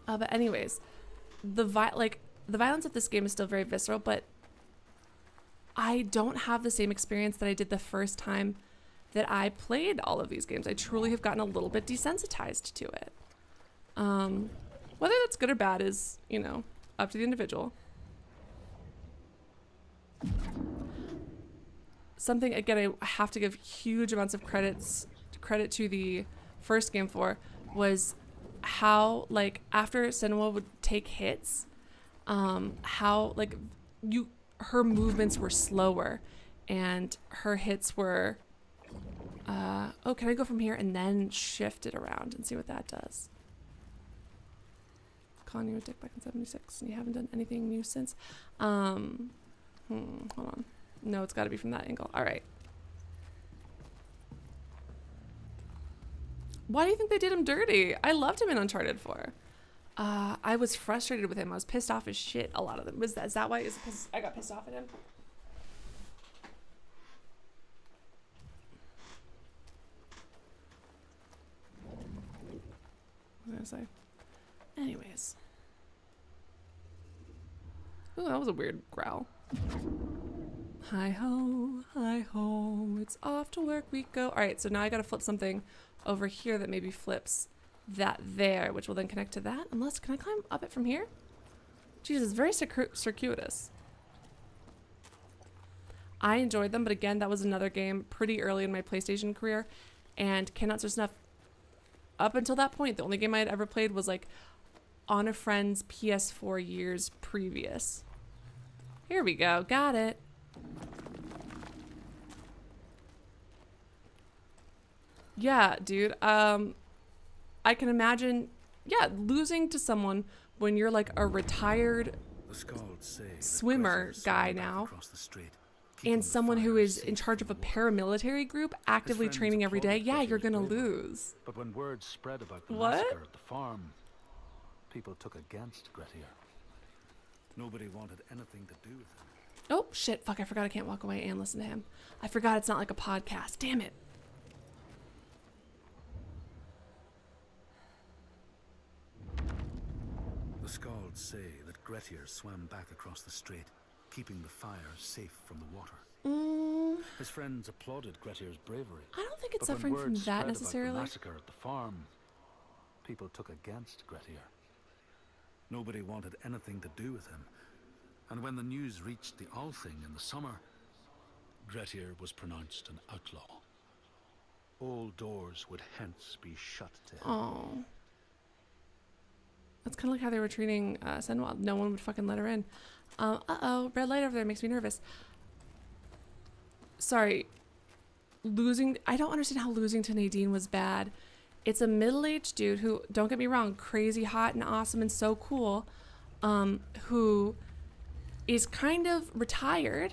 But anyways, the violence of this game is still very visceral, but I don't have the same experience that I did the first time that I played all of these games. I truly have gotten a little bit desensitized to it. Whether that's good or bad is, you know, up to the individual. Something, again, I have to give huge amounts of credit to the first game for was how, like, after Senua would take hits, how, like, her movements were slower and her hits were, oh, can I go from here and then shift it around and see what that does? Calling you a dick back in 76 and you haven't done anything new since. Hold on. No, it's got to be from that angle. All right. Why do you think they did him dirty? I loved him in Uncharted 4. I was frustrated with him. I was pissed off as shit. A lot of them. Is that why? I got pissed off at him? What was I gonna say? Anyways. Ooh, that was a weird growl. Hi ho, it's off to work we go. All right, so now I gotta flip something over here that maybe flips that there, which will then connect to that. Unless, can I climb up it from here? Jesus, very circuitous. I enjoyed them, but again, that was another game pretty early in my PlayStation career, and cannot stress enough, up until that point, the only game I had ever played was like on a friend's PS4 years previous. Here we go, got it. Yeah, dude. I can imagine, yeah, losing to someone when you're like a retired swimmer guy now, and someone who is in charge of a paramilitary group actively training every day. Yeah, you're gonna lose. But when word spread about the massacre at the farm, people took against Grettir. Nobody wanted anything to do with him. Oh shit! Fuck! I forgot I can't walk away and listen to him. I forgot it's not like a podcast. Damn it. The Skalds say that Grettir swam back across the strait, keeping the fire safe from the water. His friends applauded Grettir's bravery. I don't think it's suffering from that necessarily. About the massacre at the farm, people took against Grettir. Nobody wanted anything to do with him. And when the news reached the Althing in the summer, Grettir was pronounced an outlaw. All doors would hence be shut to him. Oh. That's kind of like how they were treating Senua. No one would fucking let her in. Uh-oh, red light over there makes me nervous. Sorry. I don't understand how losing to Nadine was bad. It's a middle-aged dude who, don't get me wrong, crazy hot and awesome and so cool, who is kind of retired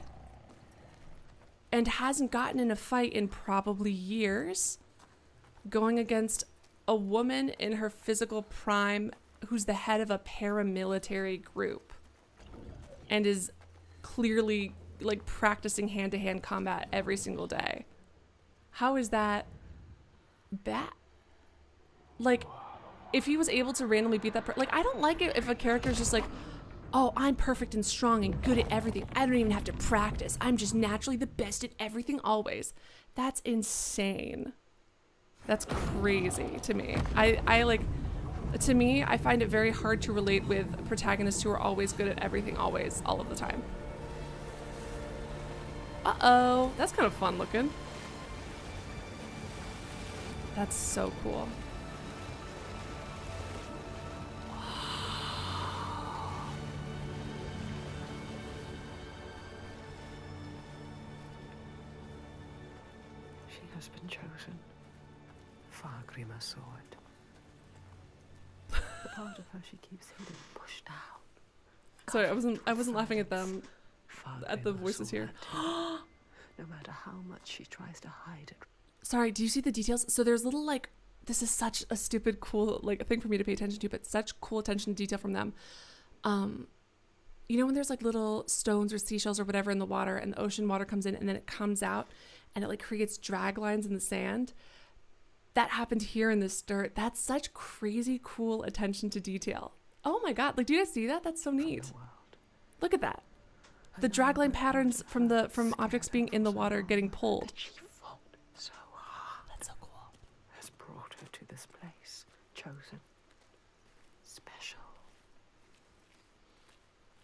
and hasn't gotten in a fight in probably years, going against a woman in her physical prime who's the head of a paramilitary group and is clearly like practicing hand-to-hand combat every single day. How is that bad? Like, if he was able to randomly beat that like, I don't like it if a character is just like, oh, I'm perfect and strong and good at everything. I don't even have to practice. I'm just naturally the best at everything always. That's insane. That's crazy to me. To me, I find it very hard to relate with protagonists who are always good at everything always, all of the time. Uh-oh, that's kind of fun looking. That's so cool. She has been chosen. Fargrimr sword. part of her she keeps hidden, pushed out. Sorry, I wasn't laughing at them, Far at the below voices here. Saw no matter how much she tries to hide it. Sorry, do you see the details? So there's little like, this is such a stupid cool like thing for me to pay attention to, but such cool attention to detail from them. You know when there's like little stones or seashells or whatever in the water, and the ocean water comes in and then it comes out and it like creates drag lines in the sand? That happened here in this dirt. That's such crazy cool attention to detail. Oh my god, like do you guys see that? That's so neat. Look at that. The dragline patterns from objects being in the water getting pulled. She fought so hard. That's so cool. Has brought her to this place, chosen, special.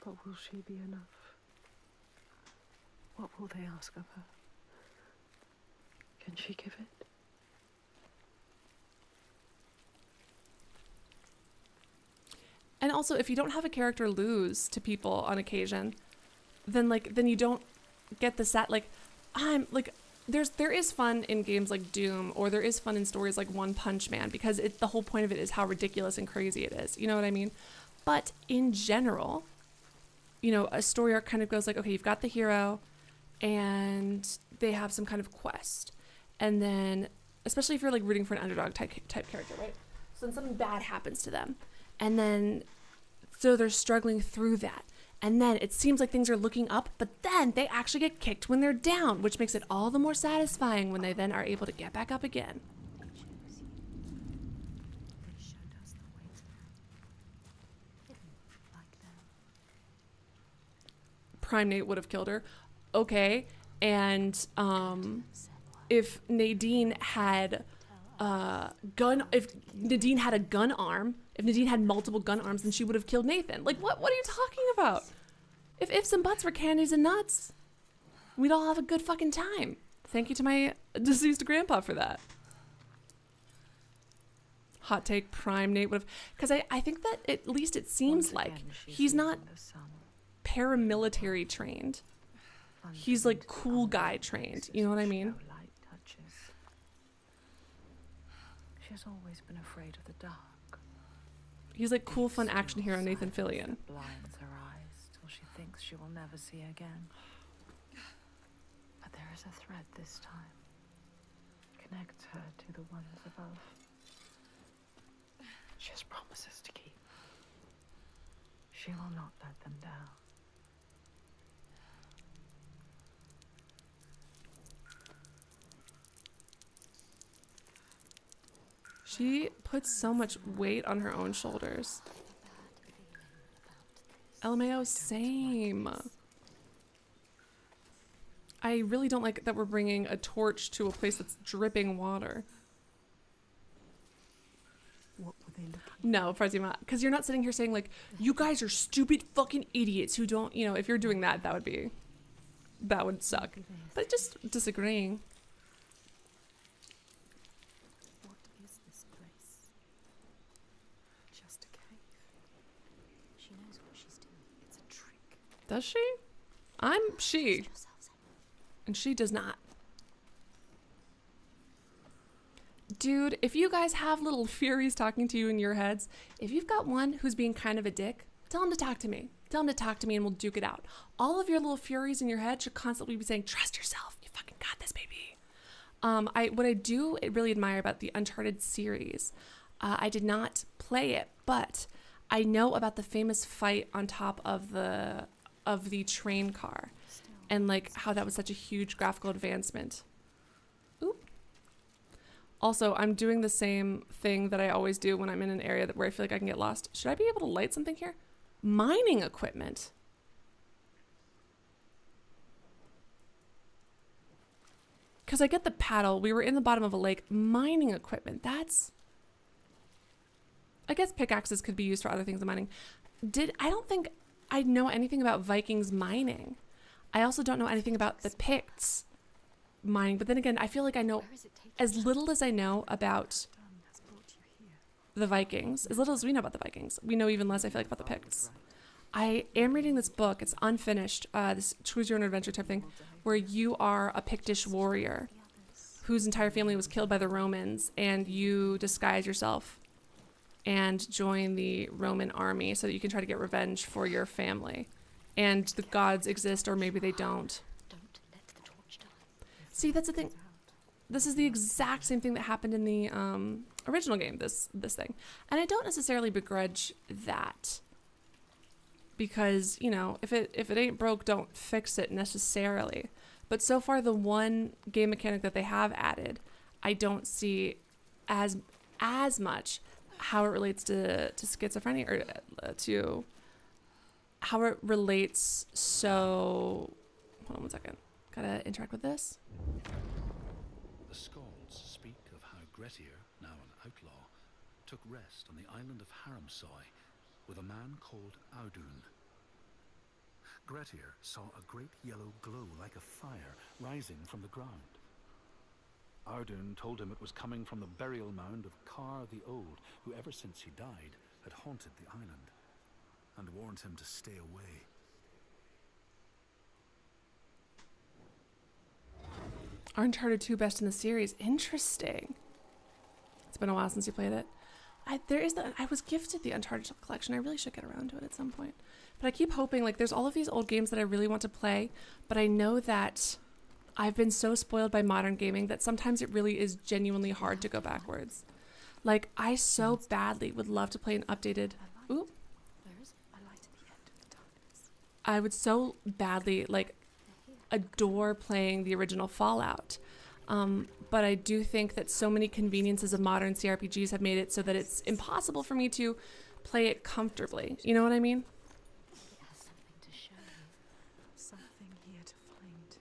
But will she be enough? What will they ask of her? Can she give it? And also, if you don't have a character lose to people on occasion, then you don't get the there is fun in games like Doom, or there is fun in stories like One Punch Man, because the whole point of it is how ridiculous and crazy it is. You know what I mean? But in general, you know, a story arc kind of goes like, okay, you've got the hero and they have some kind of quest. And then, especially if you're like rooting for an underdog type character, right? So then something bad happens to them. And then, so they're struggling through that. And then it seems like things are looking up, but then they actually get kicked when they're down, which makes it all the more satisfying when they then are able to get back up again. They chose you. They showed us the way to them. Hidden like them. Prime Nate would have killed her. Okay. And if Nadine had if Nadine had a gun arm, if Nadine had multiple gun arms, then she would have killed Nathan. Like, what are you talking about? If ifs and buts were candies and nuts, we'd all have a good fucking time. Thank you to my deceased grandpa for that. Hot take, Prime Nate would have... Because I think that at least it seems like he's not paramilitary trained. He's like cool guy trained. You know what I mean? She has always been afraid of the dark. He's like cool, fun action hero Nathan Fillion. Blinds her eyes till she thinks she will never see again. But there is a thread this time. Connects her to the ones above. She has promises to keep. She will not let them down. She puts so much weight on her own shoulders. LMAO, same. I really don't like that we're bringing a torch to a place that's dripping water. What were they looking? No, Farzima, because you're not sitting here saying like, you guys are stupid fucking idiots who don't, you know, if you're doing that, that would suck. But just disagreeing. What is this place? Just a cave. She knows what she's doing. It's a trick. Does she? I'm she. Yourselves in. And she does not. Dude, if you guys have little furies talking to you in your heads, if you've got one who's being kind of a dick, tell him to talk to me. Tell him to talk to me and we'll duke it out. All of your little furies in your head should constantly be saying, trust yourself. You fucking got this, baby. What I do really admire about the Uncharted series, I did not play it, but I know about the famous fight on top of the train car and like how that was such a huge graphical advancement. Oop. Also, I'm doing the same thing that I always do when I'm in an area where I feel like I can get lost. Should I be able to light something here? Mining equipment. Because I get the paddle. We were in the bottom of a lake. Mining equipment. That's... I guess pickaxes could be used for other things than mining. I don't think I know anything about Vikings mining. I also don't know anything about the Picts mining. But then again, I feel like I know as little as I know about the Vikings. As little as we know about the Vikings. We know even less, I feel like, about the Picts. I am reading this book. It's unfinished. This choose your own adventure type thing, where you are a Pictish warrior whose entire family was killed by the Romans, and you disguise yourself and join the Roman army so that you can try to get revenge for your family. And the gods exist, or maybe they don't. Don't let the torch die. See, that's the thing. This is the exact same thing that happened in the original game, this thing. And I don't necessarily begrudge that. Because, you know, if it ain't broke, don't fix it necessarily. But so far, the one game mechanic that they have added, I don't see as much how it relates to schizophrenia, or to how it relates. So, hold on one second. Gotta interact with this. The Skalds speak of how Grettir, now an outlaw, took rest on the island of Haramsoy with a man called Audun. Grettir saw a great yellow glow like a fire rising from the ground. Audun told him it was coming from the burial mound of Kar the Old, who ever since he died had haunted the island, and warned him to stay away. Uncharted 2 best in the series. Interesting. It's been a while since you played it. I was gifted the Uncharted collection. I really should get around to it at some point. But I keep hoping, like, there's all of these old games that I really want to play, but I know that I've been so spoiled by modern gaming that sometimes it really is genuinely hard to go backwards. Like, I so badly would love to play an updated... Ooh. Where is it? A light at the end of the darkness. I would so badly, like, adore playing the original Fallout. But I do think that so many conveniences of modern CRPGs have made it so that it's impossible for me to play it comfortably. You know what I mean? It has something to show you. Something here to find.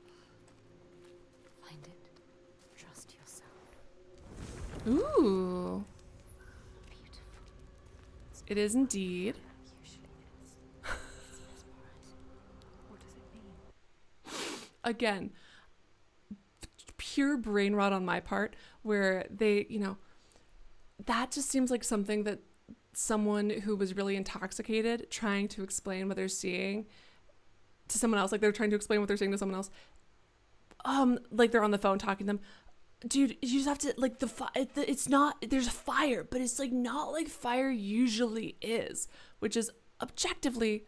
Find it. Trust yourself. Ooh. Beautiful. It is indeed. Usually is. It's mesmerizing. What does it mean? Again, pure brain rot on my part, where they, you know, that just seems like something that someone who was really intoxicated trying to explain what they're seeing to someone else, like they're trying to explain what they're seeing to someone else, like they're on the phone talking to them. Dude, you just have to, like, it's not, there's a fire, but it's like not like fire usually is, which is objectively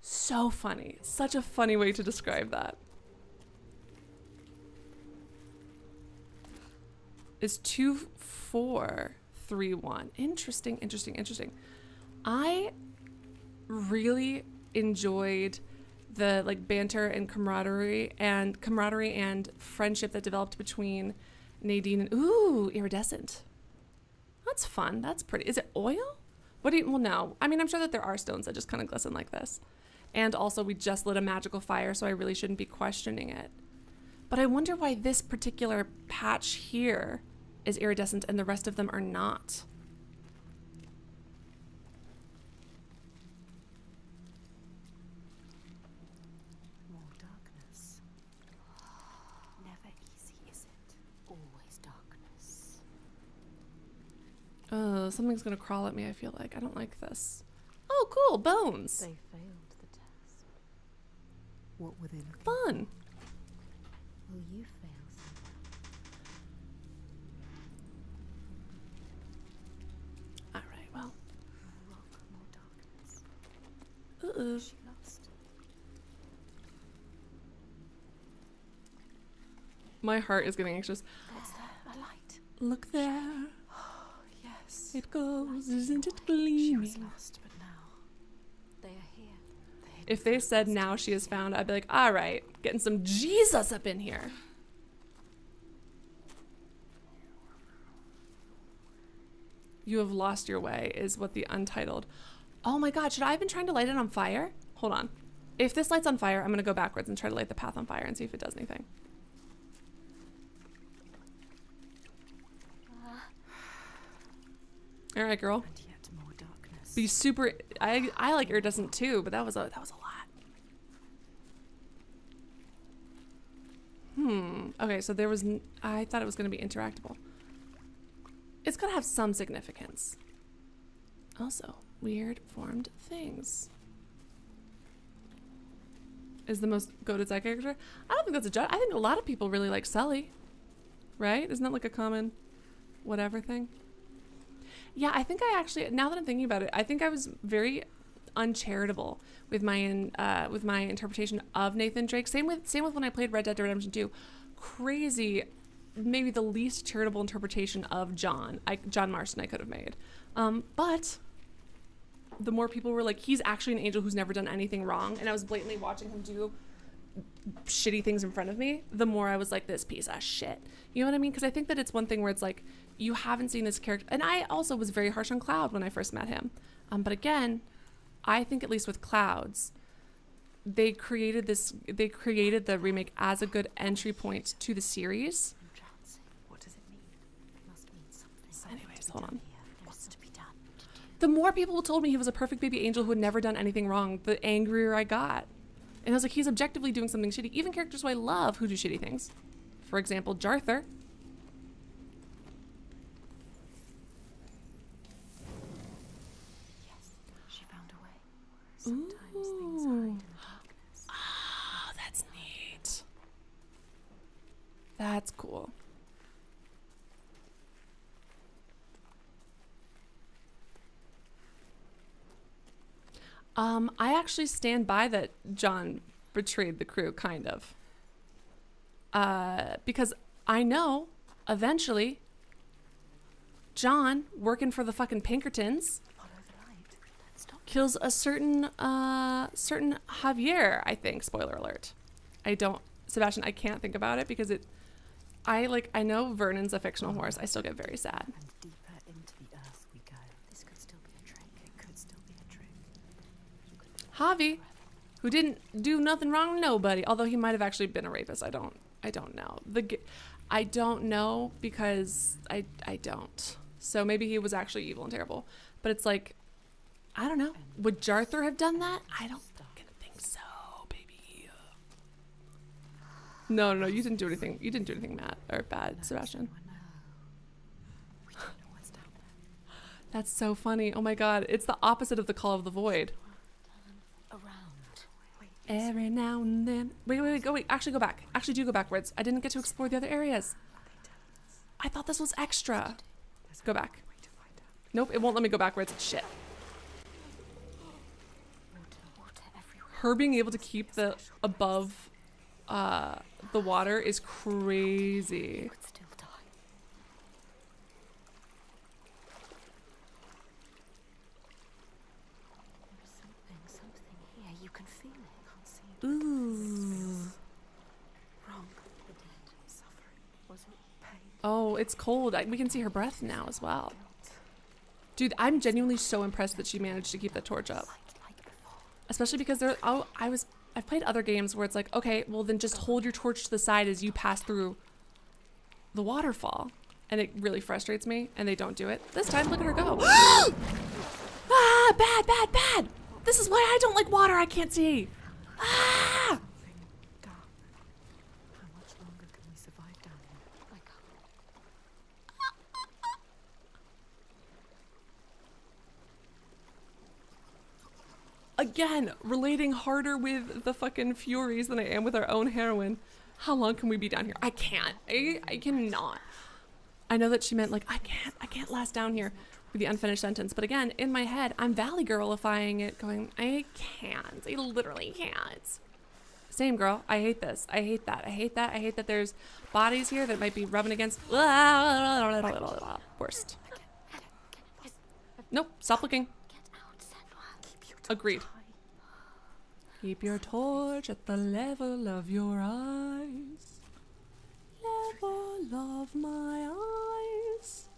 so funny. Such a funny way to describe that. Is 2431. Interesting. I really enjoyed the, like, banter and camaraderie and friendship that developed between Nadine and iridescent. That's fun. That's pretty. Is it oil? Well, no. I mean, I'm sure that there are stones that just kind of glisten like this. And also, we just lit a magical fire, so I really shouldn't be questioning it. But I wonder why this particular patch here is iridescent and the rest of them are not. More darkness. Never easy, is it? Always darkness. Oh, something's gonna crawl at me, I feel like. I don't like this. Oh, cool, bones. They failed the test. What were they looking Fun. Will you fail someone? All right, well. for? Rock, more darkness. Uh-oh. She lost. My heart is getting anxious. What's there? A light. Look there. Oh, yes. It goes, isn't it She gleaming? was lost, but now They are here. If they said now she is found, I'd be like, all right, getting some Jesus up in here. You have lost your way is what the Untitled. Oh my God, should I have been trying to light it on fire? Hold on. If this light's on fire, I'm going to go backwards and try to light the path on fire and see if it does anything. All right, girl. and yet more darkness. Be super. I like iridescent too, but that was a lot. Okay, so there was. I thought it was going to be interactable. It's got to have some significance. Also, weird formed things. Is the most goated side character? I don't think that's a judge. I think a lot of people really like Sully. Right? Isn't that like a common whatever thing? Yeah, I think I actually, now that I'm thinking about it, I think I was very uncharitable with my interpretation of Nathan Drake. Same with when I played Red Dead Redemption 2. Crazy, maybe the least charitable interpretation of John Marston I could have made. But the more people were like, he's actually an angel who's never done anything wrong, and I was blatantly watching him do shitty things in front of me, the more I was like, this piece of shit. You know what I mean? Because I think that it's one thing where it's like, you haven't seen this character. And I also was very harsh on Cloud when I first met him. But again, I think at least with Clouds, they created the remake as a good entry point to the series. What does it mean? It must mean something. Anyways, hold on. What's to be done? The more people told me he was a perfect baby angel who had never done anything wrong, the angrier I got. And I was like, he's objectively doing something shitty. Even characters who I love who do shitty things. For example, Jarthur. Yes, she found a way. Sometimes things hide in the darkness. Oh, that's neat. That's cool. I actually stand by that John betrayed the crew, kind of. Because I know, eventually, John, working for the fucking Pinkertons, Follow the light. Stop. kills a certain Javier, I think. Spoiler alert. Sebastian, I can't think about it because I know Vernon's a fictional horse. I still get very sad. And deeper into the earth we go. This could still be a trick. It could still be a trick. You could Javi, who didn't do nothing wrong to nobody, although he might have actually been a rapist. I don't know. I don't know because I don't. So maybe he was actually evil and terrible. But it's like, I don't know. Would Jarthur have done that? I don't fucking think so, baby. No, you didn't do anything. You didn't do anything bad, Sebastian. We don't know what's down there. That's so funny. Oh my god, it's the opposite of the Call of the Void. Around. Wait. Every now and then. Wait. Actually, go back. Actually, do go backwards. I didn't get to explore the other areas. I thought this was extra. Go back. Nope, it won't let me go backwards. Shit. Water everywhere. Her being able to keep the above the water is crazy. You could still die. There's something here. You can feel it. Can't see it. Ooh. Wrong. The dead. Suffering. Was it pain? Oh, it's cold. We can see her breath now as well. Dude, I'm genuinely so impressed that she managed to keep that torch up. Like before. Especially because I've played other games where it's like, okay, well then just hold your torch to the side as you pass through the waterfall. And it really frustrates me, and they don't do it. This time, look at her go. Ah, bad. This is why I don't like water I can't see. Ah! Something dark. How much longer can we survive down here? I can't. Again, relating harder with the fucking Furies than I am with our own heroine. How long can we be down here? I can't. I cannot. I know that she meant like, I can't last down here with the unfinished sentence. But again, in my head, I'm Valley Girlifying it, going, I can't. I literally can't. Same girl. I hate this. I hate that. I hate that there's bodies here that might be rubbing against. Worst. Nope. Stop looking. Get out, Senua. Keep your Agreed. torch high. Keep your torch at the level of your eyes. Level of my eyes.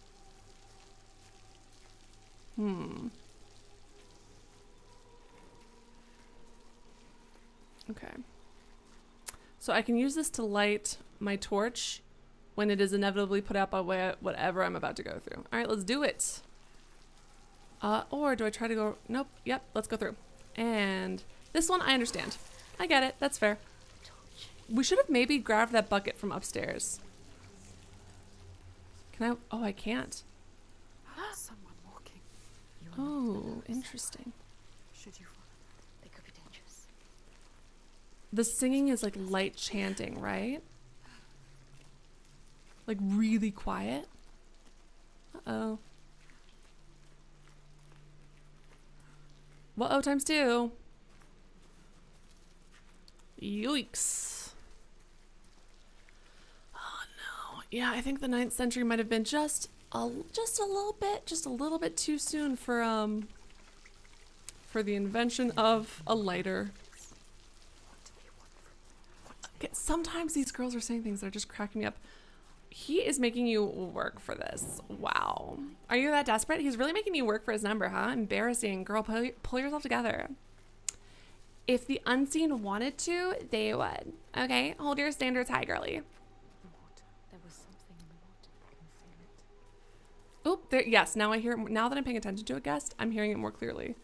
Okay. So I can use this to light my torch when it is inevitably put out by whatever I'm about to go through. All right, let's do it. Or do I try to go? Nope. Yep. Let's go through. And this one, I understand. I get it. That's fair. We should have maybe grabbed that bucket from upstairs. Can I? Oh, I can't. Someone walking. You are not Oh, alone, interesting. Senua. Should you follow? They could be dangerous. The singing is like light chanting, right? Like really quiet. Uh-oh. Whoa, times 2. Yikes. Oh no. Yeah, I think the 9th century might have been just a little bit too soon for the invention of a lighter. Okay, sometimes these girls are saying things that are just cracking me up. He is making you work for this. Wow. Are you that desperate? He's really making you work for his number, huh? Embarrassing. Girl, pull yourself together. If the unseen wanted to, they would. Okay? Hold your standards high, girly. There was something in the water. I can feel it. Oop, there, yes, now I hear it. Now that I'm paying attention to it, guest, I'm hearing it more clearly.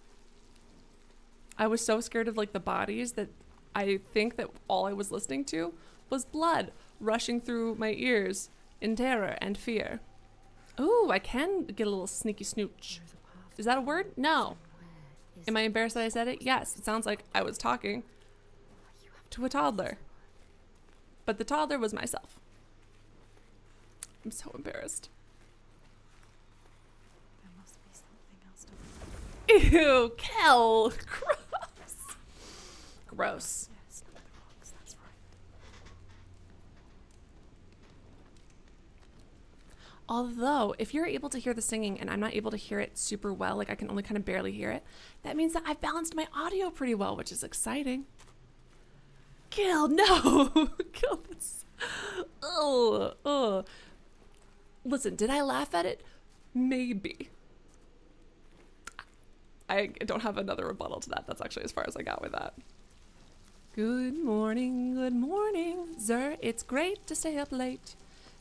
I was so scared of like the bodies that I think that all I was listening to was blood rushing through my ears in terror and fear. Ooh, I can get a little sneaky snooch. Is that a word? No. Am I embarrassed that I said it? Yes, it sounds like I was talking to a toddler. But the toddler was myself. I'm so embarrassed. There must be something else to Ew, Kel. Gross. Gross. Yes, not the rocks, that's right. Although, if you're able to hear the singing and I'm not able to hear it super well, like I can only kind of barely hear it, that means that I've balanced my audio pretty well, which is exciting. Kill, no! Kill this. Oh. Listen, did I laugh at it? Maybe. I don't have another rebuttal to that. That's actually as far as I got with that. Good morning, sir. It's great to stay up late.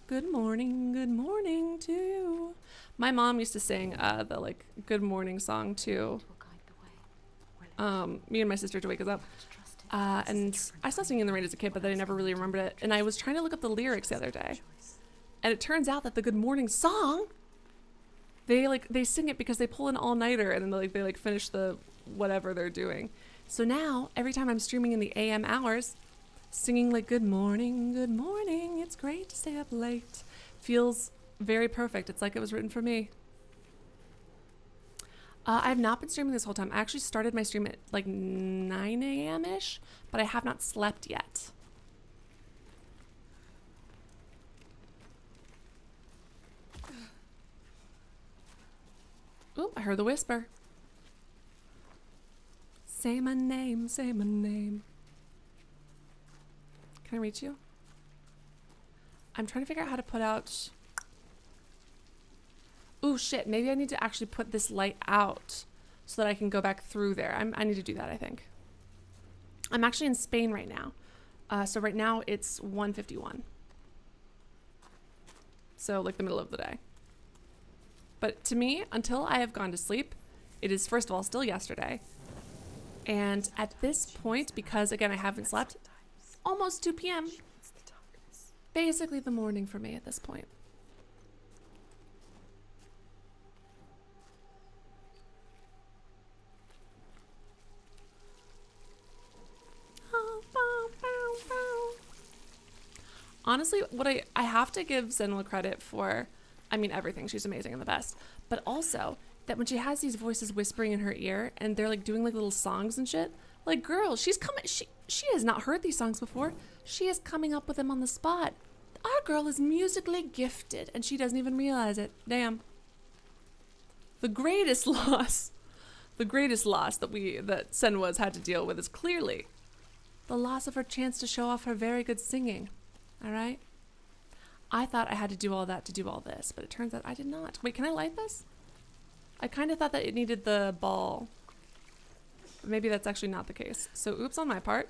Good morning to you. My mom used to sing the like good morning song too. Me and my sister to wake us up. And I saw Singing in the Rain as a kid, but then I never really remembered it. And I was trying to look up the lyrics the other day. And it turns out that the good morning song, they sing it because they pull an all-nighter and then they finish the whatever they're doing. So now every time I'm streaming in the AM hours, singing like good morning, it's great to stay up late, feels very perfect. It's like it was written for me. I've not been streaming this whole time. I actually started my stream at like 9 a.m. ish, but I have not slept yet. Ooh, I heard the whisper. Say my name, say my name. Can I reach you? I'm trying to figure out how to put out... Ooh, shit. Maybe I need to actually put this light out so that I can go back through there. I need to do that, I think. I'm actually in Spain right now. So right now it's 1:51. So like the middle of the day. But to me, until I have gone to sleep, it is first of all still yesterday. And at this point, because again I haven't slept, almost 2 p.m. Basically the morning for me at this point. Honestly, what I have to give Senua credit for, I mean everything, she's amazing and the best, but also that when she has these voices whispering in her ear and they're like doing like little songs and shit, like girl, she's coming, she has not heard these songs before. She is coming up with them on the spot. Our girl is musically gifted and she doesn't even realize it. Damn. The greatest loss that Senua'S had to deal with is clearly the loss of her chance to show off her very good singing. All right? I thought I had to do all that to do all this, but it turns out I did not. Wait, can I light this? I kind of thought that it needed the ball. But maybe that's actually not the case. So oops on my part.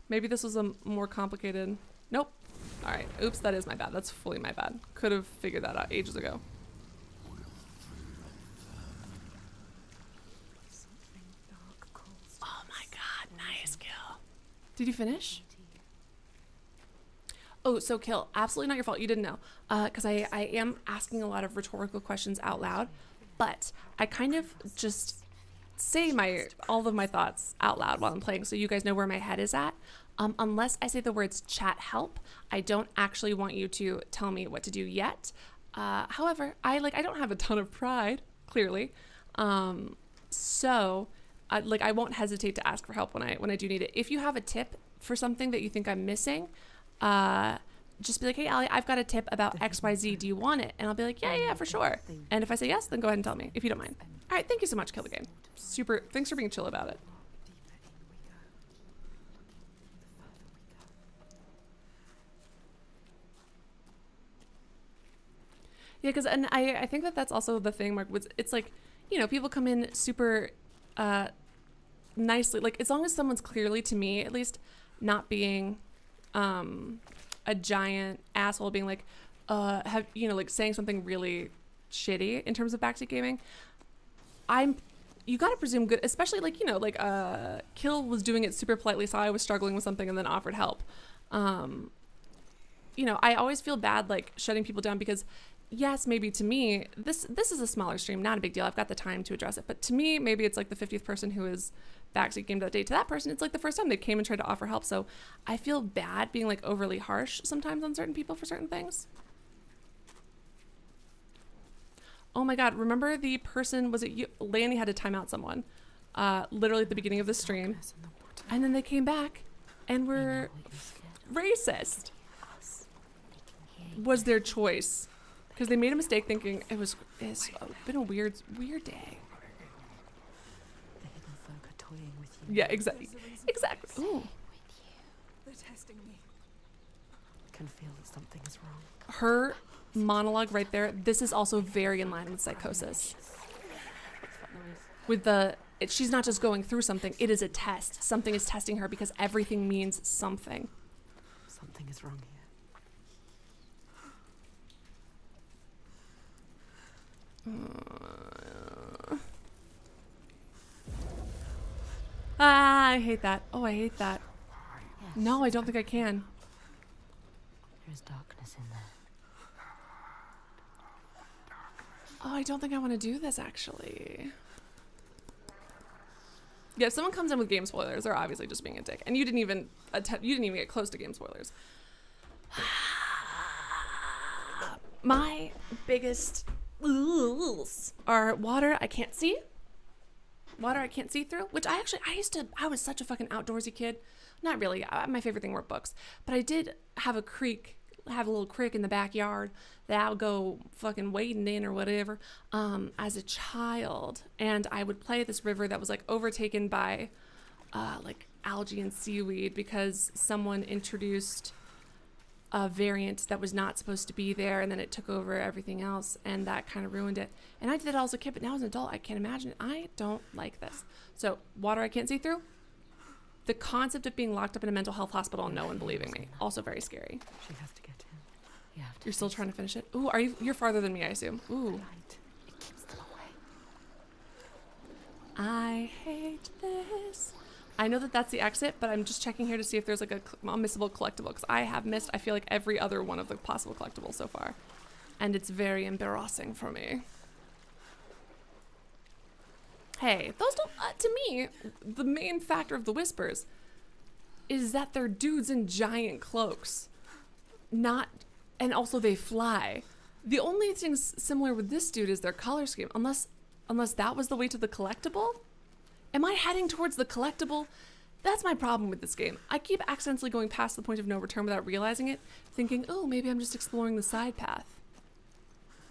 Maybe this was a more complicated... Nope. All right. Oops, that is my bad. That's fully my bad. Could have figured that out ages ago. Oh my god, nice kill. Did you finish? Oh, so Kill, absolutely not your fault. You didn't know. Because I am asking a lot of rhetorical questions out loud, but I kind of just say all of my thoughts out loud while I'm playing so you guys know where my head is at. Unless I say the words chat help, I don't actually want you to tell me what to do yet. However, I don't have a ton of pride, clearly. So I won't hesitate to ask for help when I do need it. If you have a tip for something that you think I'm missing, just be like, hey, Allie, I've got a tip about XYZ. Do you want it? And I'll be like, yeah, for sure. And if I say yes, then go ahead and tell me, if you don't mind. All right, thank you so much, Kill the Game. Super, thanks for being chill about it. Yeah, because and I think that's also the thing, Mark, was it's like, you know, people come in super nicely, like as long as someone's clearly, to me at least, not being a giant asshole, being like have, you know, like saying something really shitty in terms of backseat gaming, you gotta presume good, especially like, you know, like Kill was doing it super politely, saw I was struggling with something and then offered help. You know, I always feel bad like shutting people down, because yes, maybe to me, this is a smaller stream, not a big deal. I've got the time to address it. But to me, maybe it's like the 50th person who is backseat gamed that day. To that person, it's like the first time they came and tried to offer help. So I feel bad being like overly harsh sometimes on certain people for certain things. Oh my God, remember the person, was it you? Lanny had to time out someone literally at the beginning of the stream. And then they came back and were racist. Was their choice. Because they made a mistake thinking it's been a weird day. The hidden folk are toying with you. Yeah, exactly. Ooh. They're testing me. I can feel that something is wrong. Her monologue right there, this is also very in line with psychosis. With she's not just going through something, it is a test. Something is testing her because everything means something. Something is wrong here. I hate that. Oh, I hate that. Yes. No, I don't think I can. There is darkness in there. Oh, I don't think I want to do this, actually. Yeah, if someone comes in with game spoilers, they're obviously just being a dick. And you didn't even get close to game spoilers. My biggest rules are water I can't see. Water I can't see through, which I was such a fucking outdoorsy kid. Not really. My favorite thing were books. But I did have a little creek in the backyard that I would go fucking wading in or whatever as a child. And I would play at this river that was like overtaken by like algae and seaweed because someone introduced a variant that was not supposed to be there, and then it took over everything else, and that kind of ruined it. And I did that as a kid, but now as an adult, I can't imagine it. I don't like this. So, water I can't see through. The concept of being locked up in a mental health hospital and no one believing me, also very scary. She has to get in. You have to. You're still trying to finish it? Ooh, you're farther than me, I assume. Ooh. Light. It keeps them away. I hate this. I know that that's the exit, but I'm just checking here to see if there's like a unmissable collectible, because I have missed, I feel like, every other one of the possible collectibles so far. And it's very embarrassing for me. Hey, those don't, to me, the main factor of the whispers is that they're dudes in giant cloaks. And also they fly. The only things similar with this dude is their color scheme, unless that was the way to the collectible. Am I heading towards the collectible? That's my problem with this game. I keep accidentally going past the point of no return without realizing it, thinking, oh, maybe I'm just exploring the side path.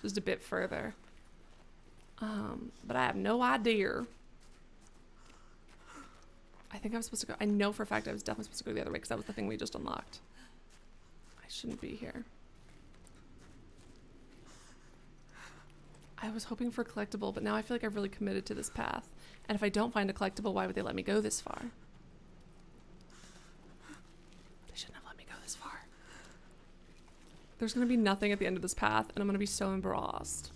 Just a bit further. But I have no idea. I think I was supposed to go. I know for a fact I was definitely supposed to go the other way because that was the thing we just unlocked. I shouldn't be here. I was hoping for a collectible, but now I feel like I've really committed to this path. And if I don't find a collectible, why would they let me go this far? They shouldn't have let me go this far. There's going to be nothing at the end of this path, and I'm going to be so embarrassed.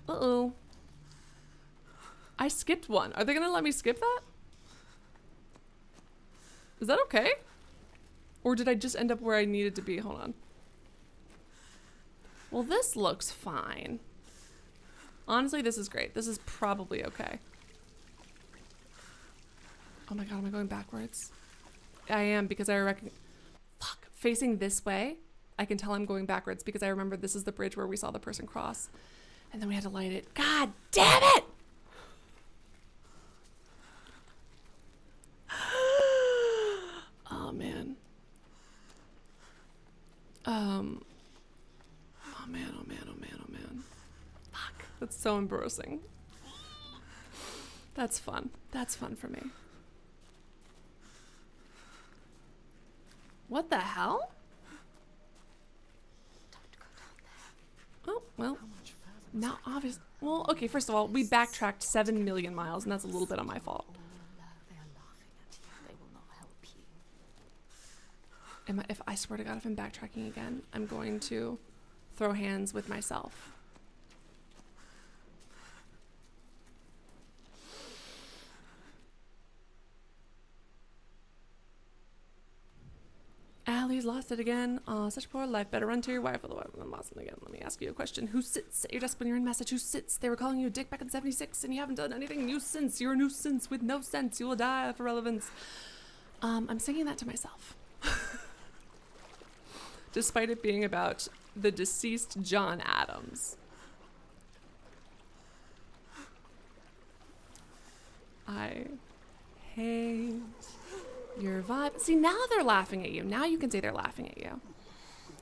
Uh-oh. I skipped one. Are they going to let me skip that? Is that okay? Or did I just end up where I needed to be? Hold on. Well, this looks fine. Honestly, this is great. This is probably okay. Oh my god, am I going backwards? I am, because I reckon... Fuck. Facing this way, I can tell I'm going backwards because I remember this is the bridge where we saw the person cross. And then we had to light it. God damn it! Oh man, oh man, oh man, oh man. Fuck. That's so embarrassing. That's fun. That's fun for me. What the hell? Oh, well. Now, obviously. Well, okay, first of all, we backtracked 7 million miles, and that's a little bit on my fault. They are laughing at you. They will not help you. If I swear to God, if I'm backtracking again, I'm going to throw hands with myself. Allie's lost it again. Oh, such poor life. Better run to your wife, otherwise I'm lost it again. Let me ask you a question. Who sits at your desk when you're in Massachusetts? They were calling you a dick back in '76, and you haven't done anything new since. You're a nuisance with no sense. You will die of irrelevance. I'm singing that to myself. Despite it being about the deceased John Adams. I hate your vibe. See, now they're laughing at you. Now you can say they're laughing at you.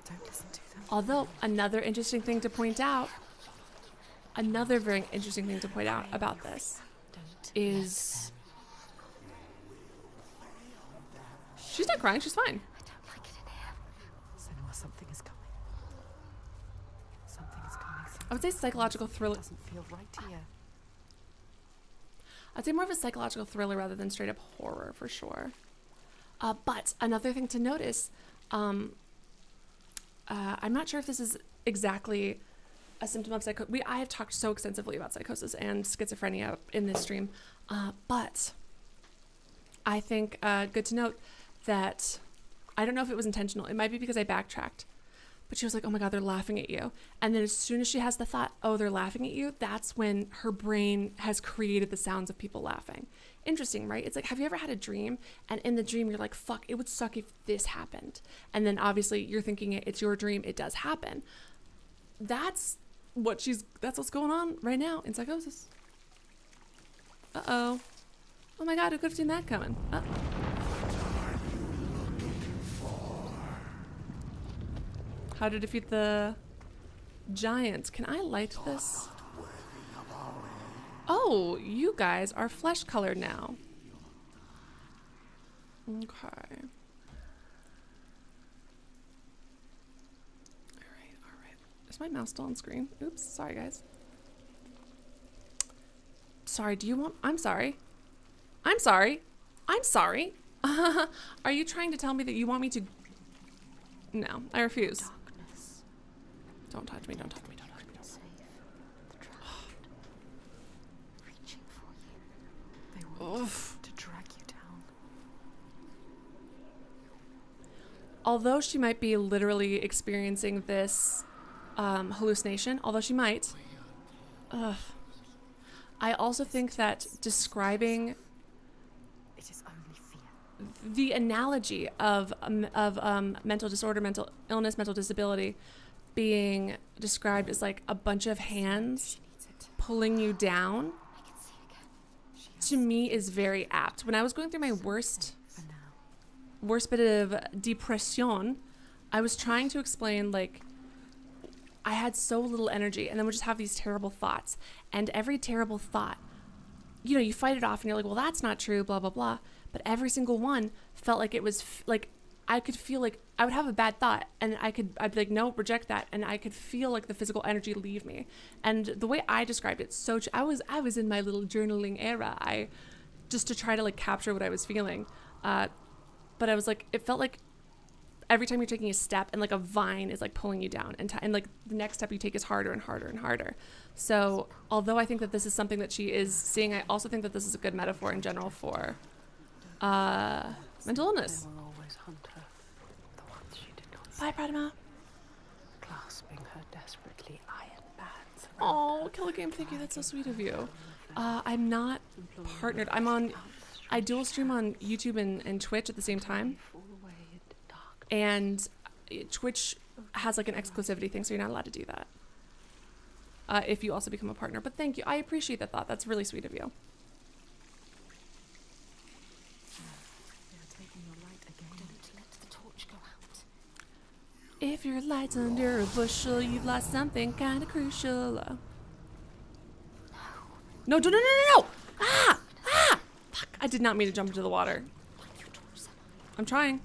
Don't listen to them. Although, another interesting thing to point out, another very interesting thing to point out about this is... She's not crying, she's fine. I don't like it in here. Senua, something is coming. Something is coming. I would say psychological thriller. It doesn't feel right here. I'd say more of a psychological thriller rather than straight up horror for sure. But another thing to notice, I'm not sure if this is exactly a symptom of psychosis. I have talked so extensively about psychosis and schizophrenia in this stream, but I think good to note that I don't know if it was intentional. It might be because I backtracked. But she was like, oh my God, they're laughing at you. And then as soon as she has the thought, oh, they're laughing at you, that's when her brain has created the sounds of people laughing. Interesting, right? It's like, have you ever had a dream? And in the dream, you're like, fuck, it would suck if this happened. And then obviously you're thinking it's your dream. It does happen. That's what's going on right now in psychosis. Uh-oh. Oh my God, who could have seen that coming? How to defeat the giants. Can I light this? Oh, you guys are flesh colored now. Okay. All right. Is my mouse still on screen? Oops, sorry guys. Sorry, I'm sorry. I'm sorry. Are you trying to tell me that you want me to... No, I refuse. Don't touch me, don't touch me, don't touch me. Safe. The trapped. Reaching for you. They want to drag you down. Although she might be literally experiencing this hallucination, although she might, I also think that describing It is only fear. the analogy of mental disorder, mental illness, mental disability being described as like a bunch of hands pulling you down, to me is very apt. When I was going through my worst bit of depression, I was trying to explain, like, I had so little energy and then would just have these terrible thoughts. And every terrible thought, you know, you fight it off and you're like, well, that's not true, blah, blah, blah. But every single one felt like it was like, I could feel like I would have a bad thought and I'd be like, no, reject that. And I could feel like the physical energy leave me. And the way I described it, I was in my little journaling era. Just to try to like capture what I was feeling. But I was like, it felt like every time you're taking a step and like a vine is like pulling you down and like the next step you take is harder and harder and harder. So although I think that this is something that she is seeing, I also think that this is a good metaphor in general for mental illness. They will always hunt her. The ones she did not Bye, Pradama. clasping her desperately, iron bands around Oh, Killer Game, thank you. That's so sweet of you. I'm not partnered. I dual stream on YouTube and Twitch at the same time. fall away into dark. And Twitch has like an exclusivity thing, so you're not allowed to do that. If you also become a partner. But thank you. I appreciate that thought. That's really sweet of you. They are taking your light again. Don't let the torch go out. If your light's under a bushel, you've lost something kind of crucial. No, no, no, no, no, no! Ah! Ah! Fuck, I did not mean to jump into the water. I'm trying.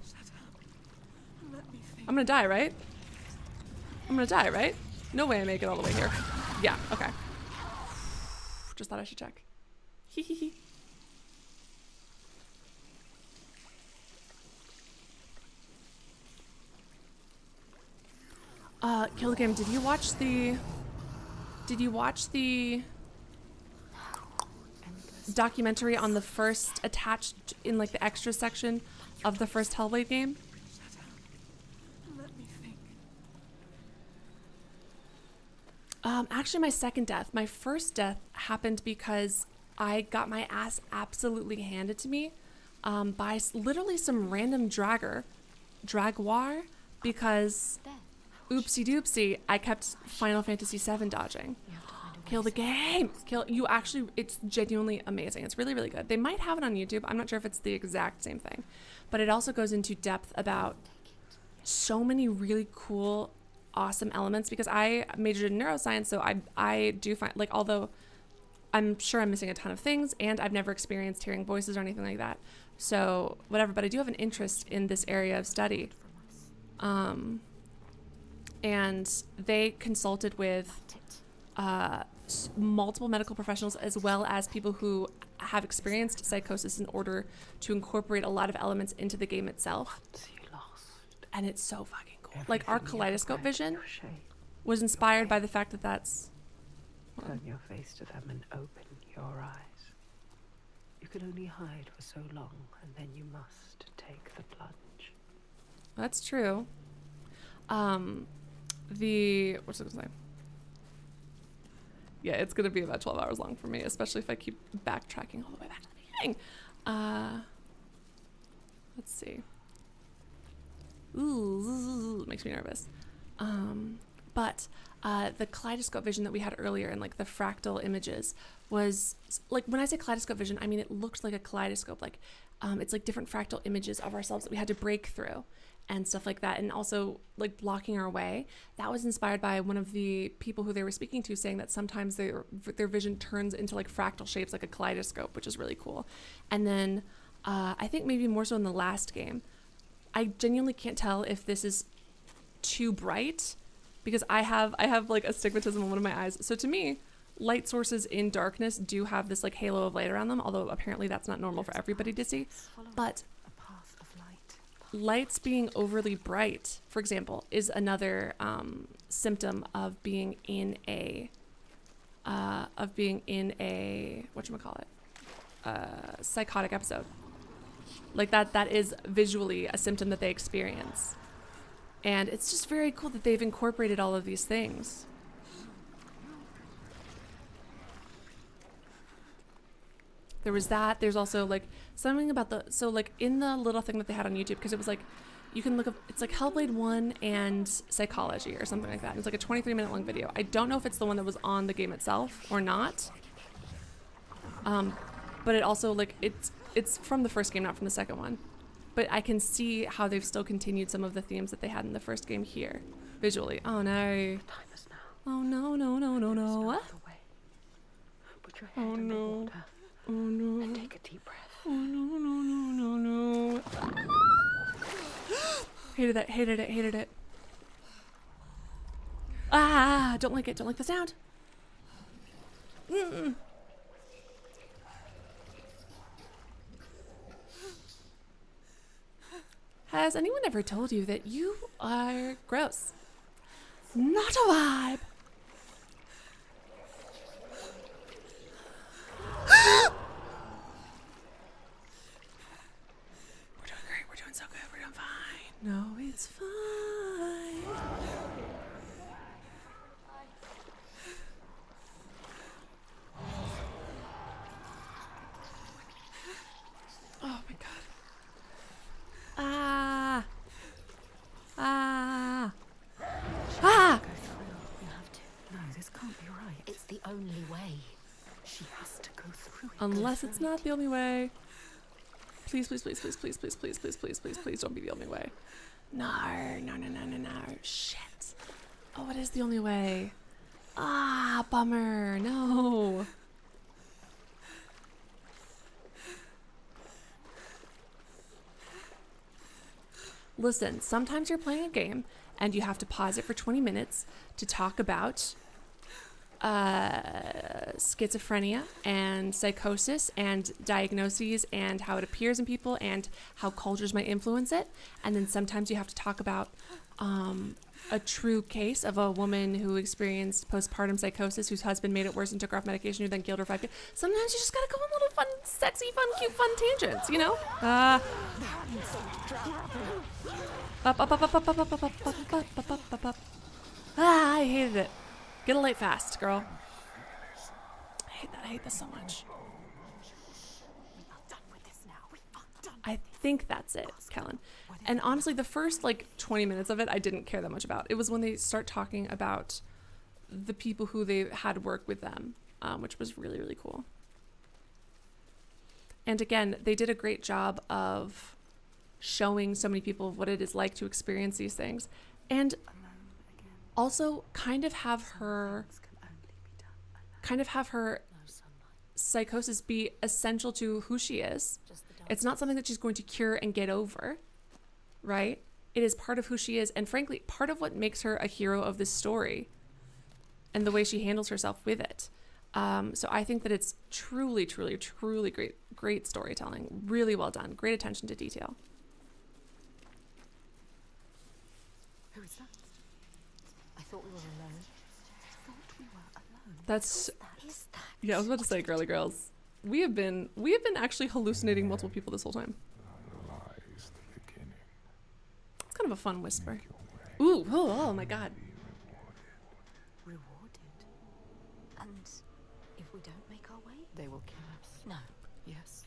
I'm gonna die, right? I'm gonna die, right? No way I make it all the way here. Yeah, okay. Just thought I should check. Hee hee hee. Kill the Game, did you watch the documentary on the first, attached in like the extra section of the first Hellblade game? Actually my second death. My first death happened because I got my ass absolutely handed to me by literally some random Dragoir, because oopsie doopsie, I kept Final Fantasy VII dodging. Kill the Game! It's genuinely amazing. It's really, really good. They might have it on YouTube. I'm not sure if it's the exact same thing, but it also goes into depth about so many really cool, awesome elements, because I majored in neuroscience, so I do find, like, although I'm sure I'm missing a ton of things and I've never experienced hearing voices or anything like that, so whatever, but I do have an interest in this area of study. And they consulted with multiple medical professionals as well as people who have experienced psychosis in order to incorporate a lot of elements into the game itself. And it's so fucking cool. Like, our kaleidoscope vision was inspired by the fact that that's... Turn your face to them and open your eyes. You can only hide for so long, and then you must take the plunge. That's true. What's it gonna say? Yeah, it's gonna be about 12 hours long for me, especially if I keep backtracking all the way back to the beginning. Let's see. Ooh, makes me nervous. But the kaleidoscope vision that we had earlier and like the fractal images was like, when I say kaleidoscope vision, I mean it looked like a kaleidoscope. Like it's like different fractal images of ourselves that we had to break through and stuff like that, and also like blocking our way. That was inspired by one of the people who they were speaking to, saying that sometimes their vision turns into like fractal shapes, like a kaleidoscope, which is really cool. And then I think maybe more so in the last game, I genuinely can't tell if this is too bright, because I have like astigmatism in one of my eyes. So to me, light sources in darkness do have this like halo of light around them, although apparently that's not normal for everybody to see. But lights being overly bright, for example, is another symptom of being in a psychotic episode. Like that is visually a symptom that they experience. And it's just very cool that they've incorporated all of these things. There was that. There's also like something about so like in the little thing that they had on YouTube, because it was like, you can look up, it's like Hellblade 1 and psychology or something like that. It's like a 23-minute long video. I don't know if it's the one that was on the game itself or not. But it also like, it's from the first game, not from the second one. But I can see how they've still continued some of the themes that they had in the first game here, visually. Oh no. Oh no, no, no, no, no. What? Put your head in the water. Oh no. And take a deep breath. Oh no, no, no, no, no. Hated it. Ah, don't like it. Don't like the sound. Mm-mm. Has anyone ever told you that you are gross? Not a vibe. We're doing great. We're doing so good. We're doing fine. No, it's fine. Oh my god. Ah. Ah. Ah. Go through. You have to. No, this can't be right. It's the only way. She has to go through it. Unless it's not the only way. Please, please, please, please, please, please, please, please, please, please, please don't be the only way. No. Shit. Oh, it is the only way. Ah, bummer. No. Listen, sometimes you're playing a game and you have to pause it for 20 minutes to talk about schizophrenia and psychosis and diagnoses and how it appears in people and how cultures might influence it. And then sometimes you have to talk about a true case of a woman who experienced postpartum psychosis, whose husband made it worse and took her off medication, who then killed her 5 kids. Sometimes you just gotta go on little fun, sexy, fun, cute, fun tangents, you know? I hated it. Get a light fast, girl. I hate that. I hate this so much. I think that's it, Kellen. And honestly, the first 20 minutes of it, I didn't care that much about. It was when they start talking about the people who they had work with them, which was really, really cool. And again, they did a great job of showing so many people what it is like to experience these things. And also kind of have her psychosis be essential to who she is. It's not something that she's going to cure and get over, right? It is part of who she is, and frankly, part of what makes her a hero of this story and the way she handles herself with it. So I think that it's truly, truly, truly great storytelling. Really well done. Great attention to detail. Who is that? I thought we were alone. I thought we were alone. That's What is that? yeah. I was about to say, girly girls. We have been actually hallucinating multiple people this whole time. Lies the beginning. It's kind of a fun whisper. Ooh, oh my god. Rewarded. And if we don't make our way? They will kill us. No. Yes.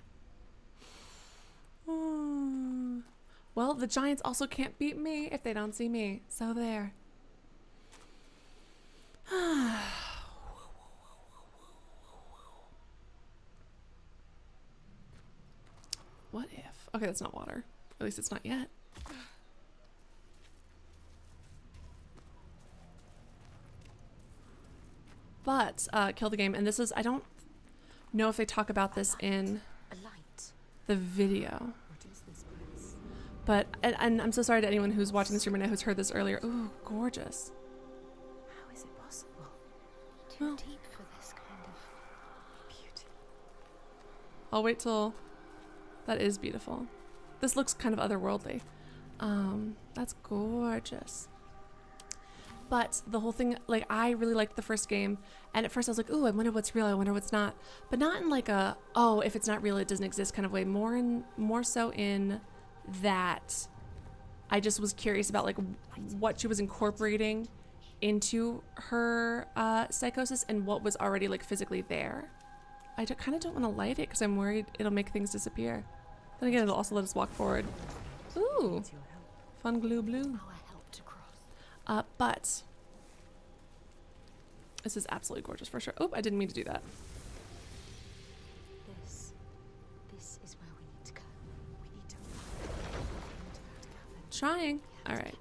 Well, the giants also can't beat me if they don't see me. So there. What if? Okay, that's not water. At least it's not yet. But kill the game, and this is, I don't know if they talk about this in A light. the video. What is this place? But and I'm so sorry to anyone who's watching this stream right now who's heard this earlier. Ooh, gorgeous. How is it possible? Too Well. deep for this kind of beauty. I'll wait till that is beautiful. This looks kind of otherworldly. That's gorgeous. But the whole thing, I really liked the first game, and at first I was like, ooh, I wonder what's real, I wonder what's not. But not in if it's not real, it doesn't exist kind of way. More so in that I just was curious about what she was incorporating into her psychosis and what was already physically there. I kind of don't want to light it because I'm worried it'll make things disappear. Then again, it'll also let us walk forward. Ooh, fun glue blue. Our help to cross. But this is absolutely gorgeous for sure. Oh, I didn't mean to do that. This is where we need to go. We need to Trying. All right.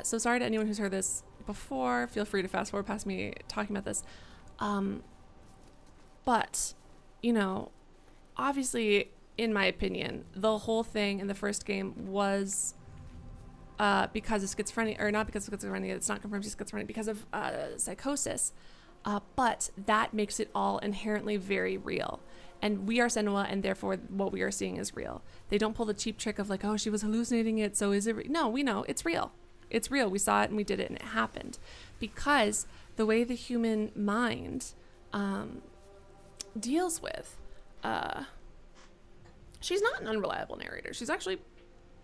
So sorry to anyone who's heard this before. Feel free to fast forward past me talking about this. But, obviously, in my opinion, the whole thing in the first game was because of schizophrenia, or not because of schizophrenia, it's not confirmed she's schizophrenic, because of psychosis. But that makes it all inherently very real. And we are Senua, and therefore what we are seeing is real. They don't pull the cheap trick of oh, she was hallucinating it, so is it no, we know it's real. It's real. We saw it and we did it and it happened. Because the way the human mind deals with, she's not an unreliable narrator. She's actually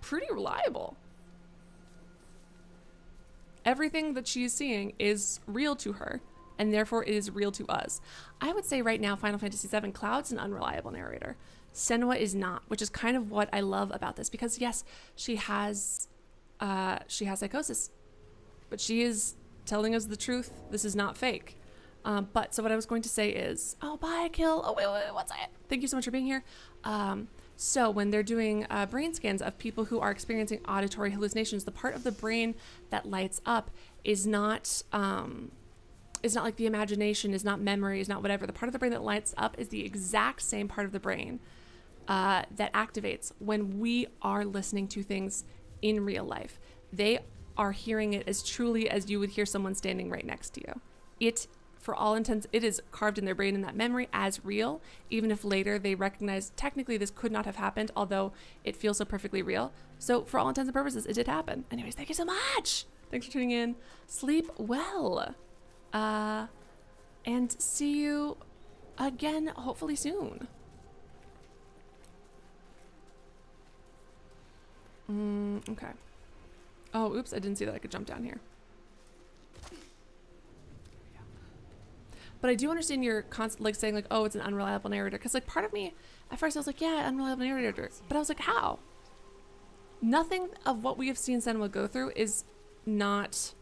pretty reliable. Everything that she is seeing is real to her, and therefore it is real to us. I would say right now, Final Fantasy VII, Cloud's an unreliable narrator. Senua is not, which is kind of what I love about this, because yes, she has psychosis, but she is telling us the truth. This is not fake. But so what I was going to say is, oh, bye, Kill. Oh, wait, what's that? Thank you so much for being here. So when they're doing brain scans of people who are experiencing auditory hallucinations, the part of the brain that lights up is not like the imagination, is not memory, is not whatever. The part of the brain that lights up is the exact same part of the brain that activates when we are listening to things in real life. They are hearing it as truly as you would hear someone standing right next to you. It, for all intents, it is carved in their brain in that memory as real, even if later they recognize technically this could not have happened, although it feels so perfectly real. So for all intents and purposes, it did happen. Anyways, thank you so much. Thanks for tuning in. Sleep well. And see you again, hopefully soon. Okay. Oh, oops, I didn't see that I could jump down here. But I do understand your like saying like, oh, it's an unreliable narrator. Because like part of me, at first I was like, yeah, unreliable narrator. But I was like, how? Nothing of what we have seen Senua go through is not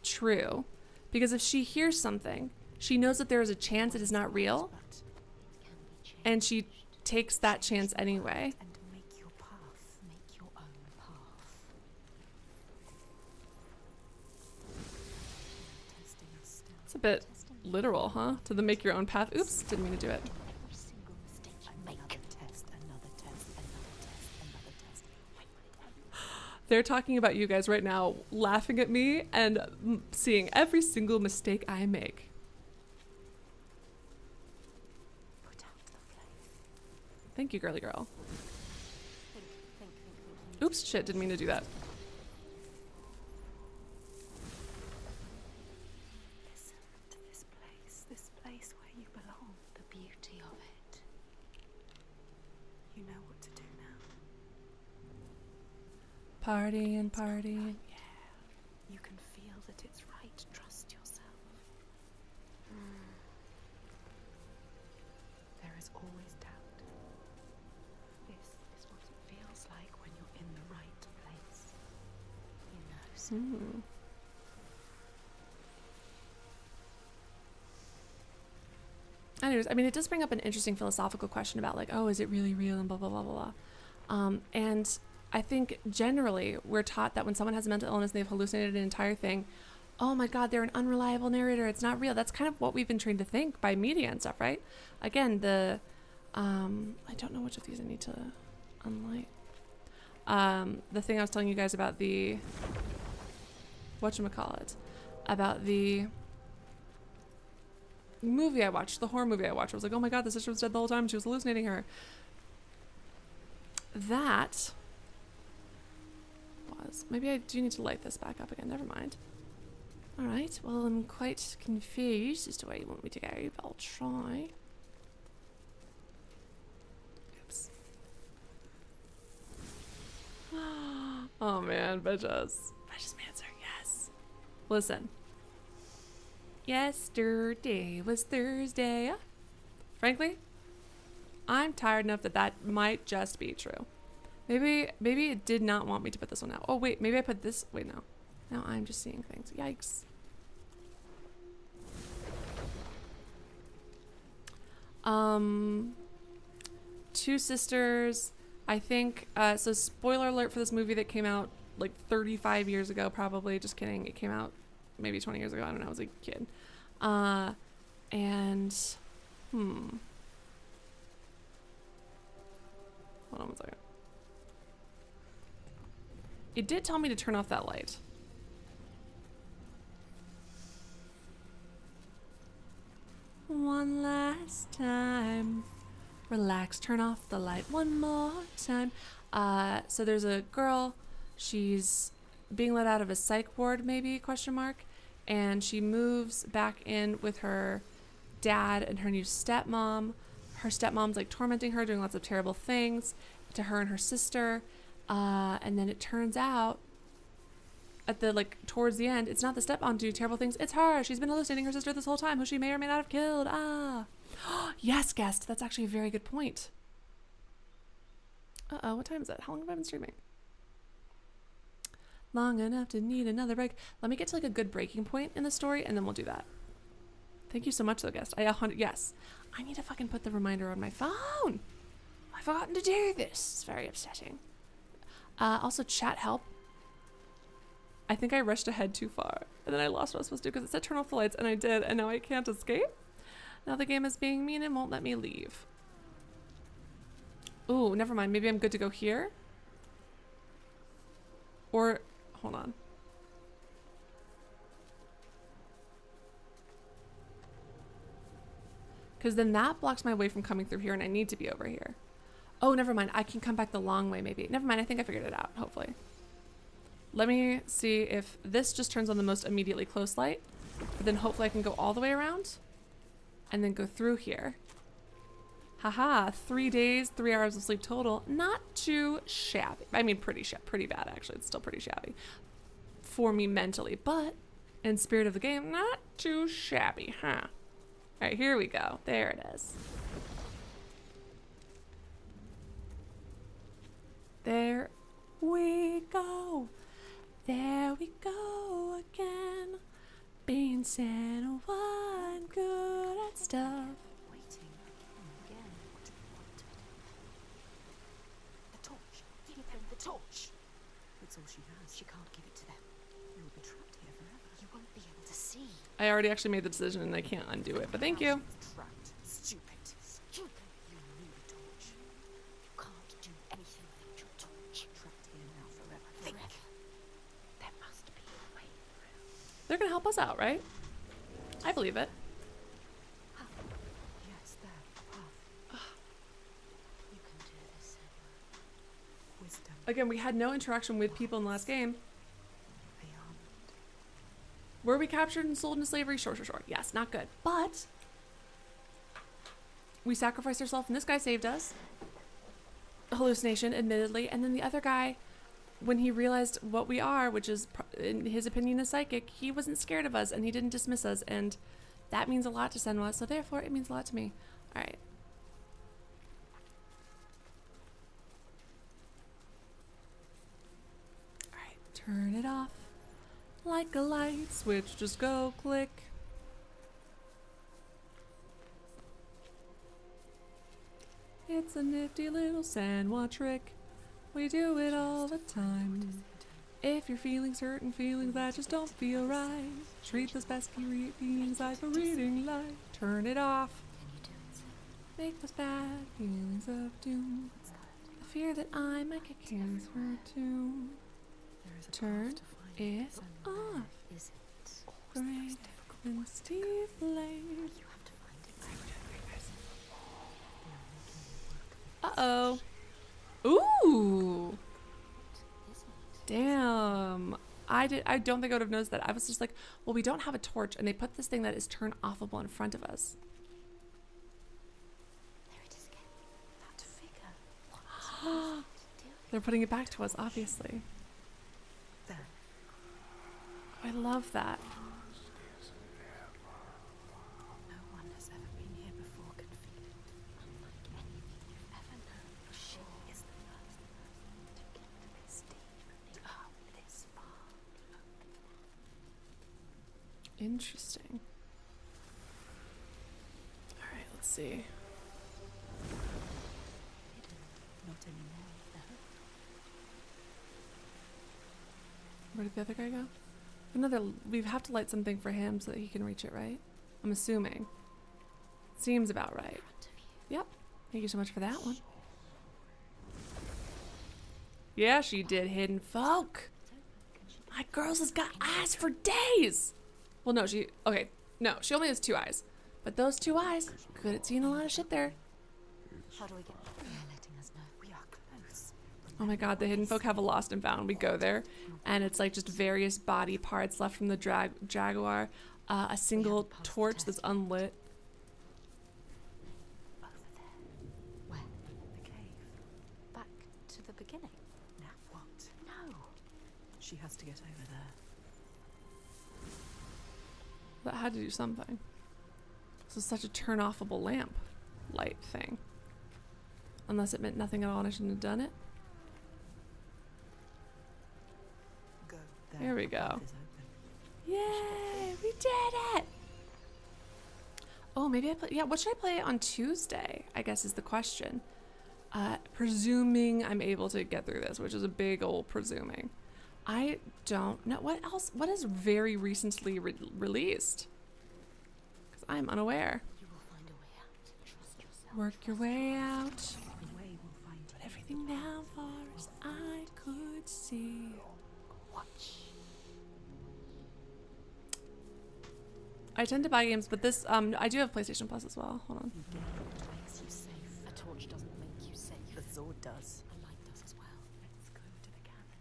true. Because if she hears something, she knows that there is a chance it is not real. And she takes that chance anyway. And make your path, make your own path. It's a bit literal, huh? To the make your own path. Oops, didn't mean to do it. Every single mistake you make. Another test, another test, another test, another test. They're talking about you guys right now, laughing at me and seeing every single mistake I make. Put out the flame. Thank you, girly girl. Oops, shit, didn't mean to do that. Listen to this place where you belong. The beauty of it. You know what to do now. Party and party. Yeah. You can feel that it's right. Trust yourself. There is always doubt. This is what it feels like when you're in the right place. You know, so Anyways, I mean, it does bring up an interesting philosophical question about like, oh, is it really real and blah, blah, blah, blah, blah. And I think generally we're taught that when someone has a mental illness and they've hallucinated an entire thing, oh my God, they're an unreliable narrator. It's not real. That's kind of what we've been trained to think by media and stuff, right? Again, I don't know which of these I need to unlight. The thing I was telling you guys about the, whatchamacallit, about the movie I watched, the horror movie I watched. I was like, oh my God, the sister was dead the whole time. She was hallucinating her. That was, maybe I do need to light this back up again. Never mind. All right. Well, I'm quite confused as to where you want me to go, but I'll try. Oops. Oh man, bitches. Bitches answer, yes. Listen. Yesterday was Thursday. Frankly, I'm tired enough that that might just be true. Maybe it did not want me to put this one out. Oh wait, maybe I put this. Wait, no. Now I'm just seeing things. Yikes. Two sisters. I think. So spoiler alert for this movie that came out like 35 years ago, probably. Just kidding. It came out maybe 20 years ago. I don't know. I was a kid. And hold on one second. It did tell me to turn off that light. One last time. Relax, turn off the light one more time. So there's a girl, she's being let out of a psych ward, maybe, question mark, and she moves back in with her dad and her new stepmom. Her stepmom's like tormenting her, doing lots of terrible things to her and her sister. And then it turns out at the, like, towards the end, it's not the stepmom doing terrible things, it's her. She's been hallucinating her sister this whole time, who she may or may not have killed. Yes, guest. That's actually a very good point. Uh-oh, what time is it? How long have I been streaming? Long enough to need another break. Let me get to like a good breaking point in the story and then we'll do that. Thank you so much, though, guest. Yes. I need to fucking put the reminder on my phone. I've forgotten to do this. It's very upsetting. Also, chat help. I think I rushed ahead too far, and then I lost what I was supposed to do because it said turn off the lights, and I did, and now I can't escape. Now the game is being mean and won't let me leave. Ooh, never mind. Maybe I'm good to go here. Or, hold on. Because then that blocks my way from coming through here, and I need to be over here. Oh, never mind. I can come back the long way, maybe. Never mind. I think I figured it out, hopefully. Let me see if this just turns on the most immediately close light. But then hopefully I can go all the way around. And then go through here. Haha. 3 days, 3 hours of sleep total. Not too shabby. I mean, pretty bad, actually. It's still pretty shabby. For me mentally. But in spirit of the game, not too shabby, huh? All right, here we go. There it is. There we go. There we go again. Being Senua and good at stuff. Waiting again. What do you want? The torch. Give them the torch. It's all she has. She can't give it to them. You'll be trapped here forever. You won't be able to see. I already actually made the decision and I can't undo it, but thank you. Trapped. Stupid. Stupid. You need a torch. You can't do anything without your torch. Trapped here now forever. Think. There must be a way through. They're gonna help us out, right? I believe it. Yes, there. Path. You can do this, Senua. Wisdom. Again, we had no interaction with people in the last game. Beyond. Were we captured and sold into slavery? Sure. Yes, not good. But we sacrificed ourselves and this guy saved us. Hallucination, admittedly. And then the other guy, when he realized what we are, which is, in his opinion, a psychic, he wasn't scared of us and he didn't dismiss us. And that means a lot to Senua, so therefore it means a lot to me. All right. All right, turn it off. Like a light switch, just go click. It's a nifty little Senua trick. We do it all the time. If your feelings hurt and feelings that just don't feel right, treat those pesky feelings like a reading light. Turn it off. Can you do it, Sam? Make those bad feelings of doom. The fear that I might get cancer too. There is a Turn path to find it Senua. off. Is it? Great and Steve Blade. You have to find it. Uh-oh. Ooh. Is it? Damn. I don't think I would have noticed that. I was just like, well, we don't have a torch, and they put this thing that is turn offable in front of us. There it is again. That figure. What is it doing? They're putting it back to us, obviously. There. I love that. No one has ever been here before can feel it. Unlike anything you've ever known, she is the first person to get this deep and come this far. Interesting. All right, let's see. Not anymore. No. Where did the other guy go? We have to light something for him so that he can reach it, right? I'm assuming. Seems about right. Yep. Thank you so much for that one. Yeah, she did, hidden folk. My girls has got eyes for days. Well, no, she only has 2 eyes. But those 2 eyes, good at seeing a lot of shit there. How do we get? They're letting us know. We are close. Oh my god, the hidden folk have a lost and found. We go there, and it's like just various body parts left from the jaguar. A single torch that's unlit. Over there. Where? The cave. Back to the beginning. Now what? No. She has to get over there. That had to do something. This is such a turn-offable lamp light thing. Unless it meant nothing at all and I shouldn't have done it. Go. Here we the path go. is open. Yay! We did it! Oh, maybe I play. Yeah, what should I play on Tuesday? I guess is the question. Presuming I'm able to get through this, which is a big old presuming. I don't know. What else? What is very recently released? Because I'm unaware. You will find a way out. Trust yourself. Work your way out. The way will find you. Put everything down far as I could see. Watch. I tend to buy games, but this, I do have PlayStation Plus as well. Hold on. You get what makes you safe. A torch doesn't make you safe. The sword does. A light does as well. Let's go to the cabin.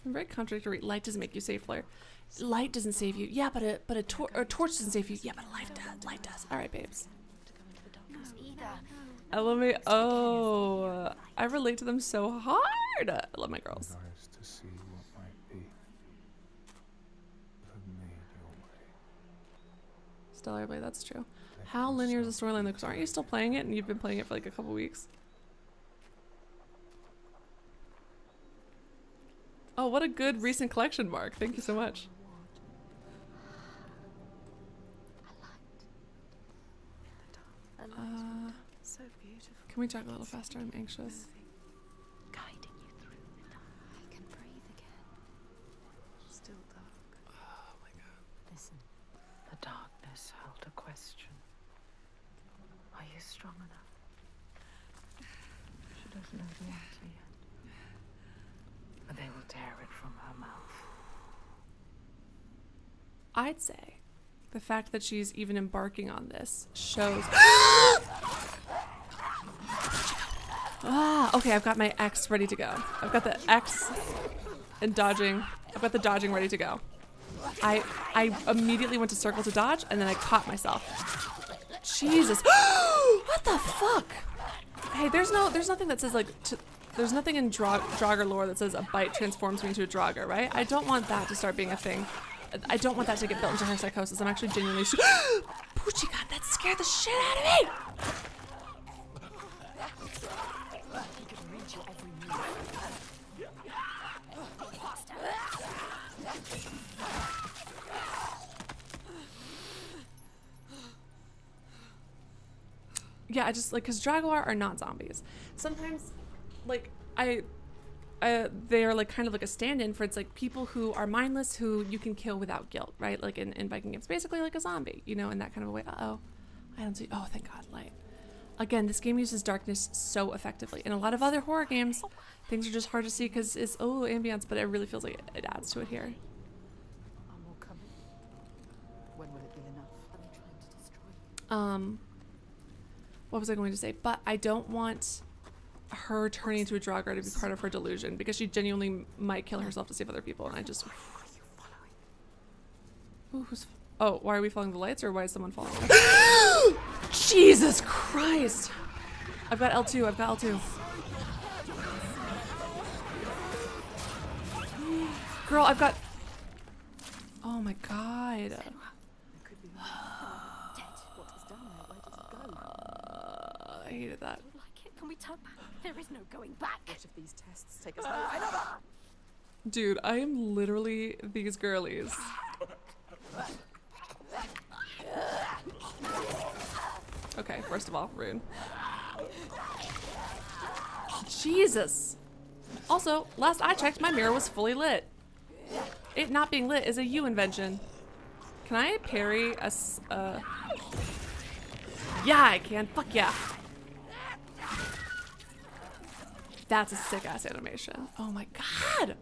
I'm very contradictory. Light doesn't make you safer. Light doesn't save you. Yeah, but a torch doesn't save you. Yeah, but light does. All right, babes. To go into the darkness either. I love me. Oh, I relate to them so hard. I love my girls. Eyes to see what might be. Have made your way. Stellar Blade, that's true. How linear is the storyline? Because aren't you still playing it and you've been playing it for like a couple weeks? Oh, what a good recent collection, Mark. Thank you so much. So beautiful. Can we talk a little faster? I'm anxious. Guiding you through the dark. I can breathe again. Still dark. Oh my god. Listen. The darkness held a question. Are you strong enough? She doesn't know the answer yet. But they will tear it from her mouth. I'd say the fact that she's even embarking on this shows. Okay, I've got my X ready to go. I've got the X and dodging. I've got the dodging ready to go. I immediately went to circle to dodge, and then I caught myself. Jesus. What the fuck? Hey, there's nothing that says like, there's nothing in Draugr lore that says a bite transforms me into a Draugr, right? I don't want that to start being a thing. I don't want that to get built into her psychosis. I'm actually genuinely Poochie God, that scared the shit out of me! Yeah, I just like, because Draugr are not zombies. Sometimes, like, they are like kind of like a stand-in for, it's like people who are mindless who you can kill without guilt, right? Like in Viking games, basically like a zombie, you know, in that kind of a way. Uh-oh, I don't see, oh, thank God, light. Again, this game uses darkness so effectively. In a lot of other horror games, things are just hard to see because it's, oh, ambience, but it really feels like it adds to it here. Are more coming? When will it be enough? Are they trying to destroy you? What was I going to say? But I don't want her turning into a Draugr to be part of her delusion, because she genuinely might kill herself to save other people, and I just... Ooh, oh, why are we following the lights, or why is someone following us? Jesus Christ! I've got L2, I've got L2. Girl, I've got... Oh my God. I hated that. Like it? Can we turn back? There is no going back. What if these tests take us nowhere? Dude, I am literally these girlies. Okay, first of all, rude. Jesus. Also, last I checked, my mirror was fully lit. It not being lit is a you invention. Can I parry a Yeah, I can. Fuck yeah. That's a sick ass animation. Oh my God.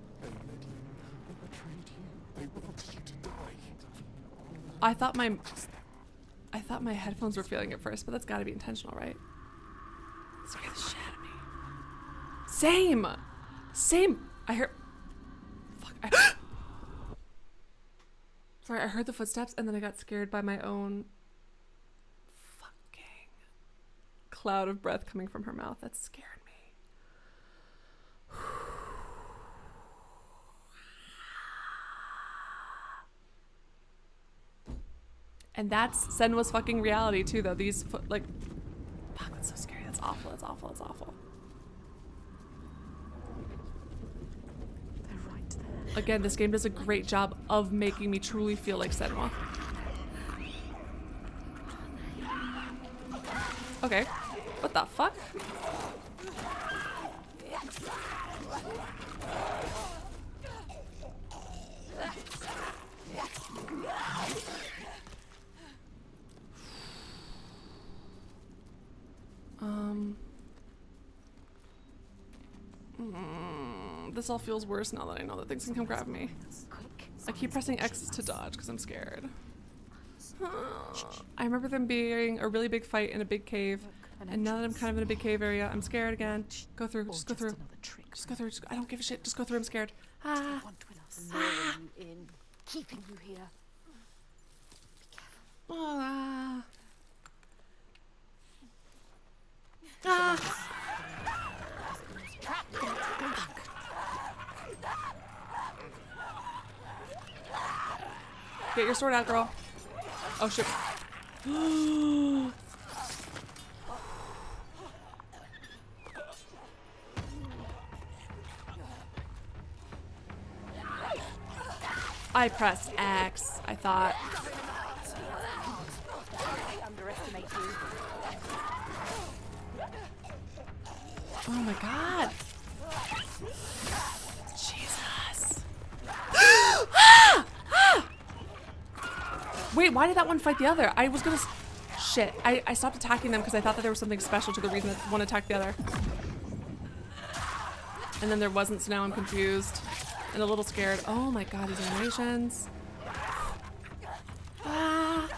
I thought my headphones were failing at first, but that's gotta be intentional, right? Scared the shit out of me. Same. I heard. Fuck. Sorry, I heard the footsteps and then I got scared by my own fucking cloud of breath coming from her mouth. That scared me. And that's Senua'S fucking reality too, though. These like, fuck, that's so scary. That's awful. That's awful. That's awful. They're right there. Again, this game does a great job of making me truly feel like Senua. Okay. What the fuck? This all feels worse now that I know that things can come grab me. I keep pressing X to dodge because I'm scared. I remember them being a really big fight in a big cave, and now that I'm kind of in a big cave area, I'm scared again. Go through, just go through. Just go through, I don't give a shit, just go through, I'm scared. Ah. Ah. Keeping you here. Ah. Ah. Get your sword out, girl. Oh shit. I pressed X, I thought. I underestimate you. Oh my god. Jesus. Wait, why did that one fight the other? I was gonna... Shit. I stopped attacking them because I thought that there was something special to the reason that one attacked the other. And then there wasn't, so now I'm confused. And a little scared. Oh my god, these animations. Ah.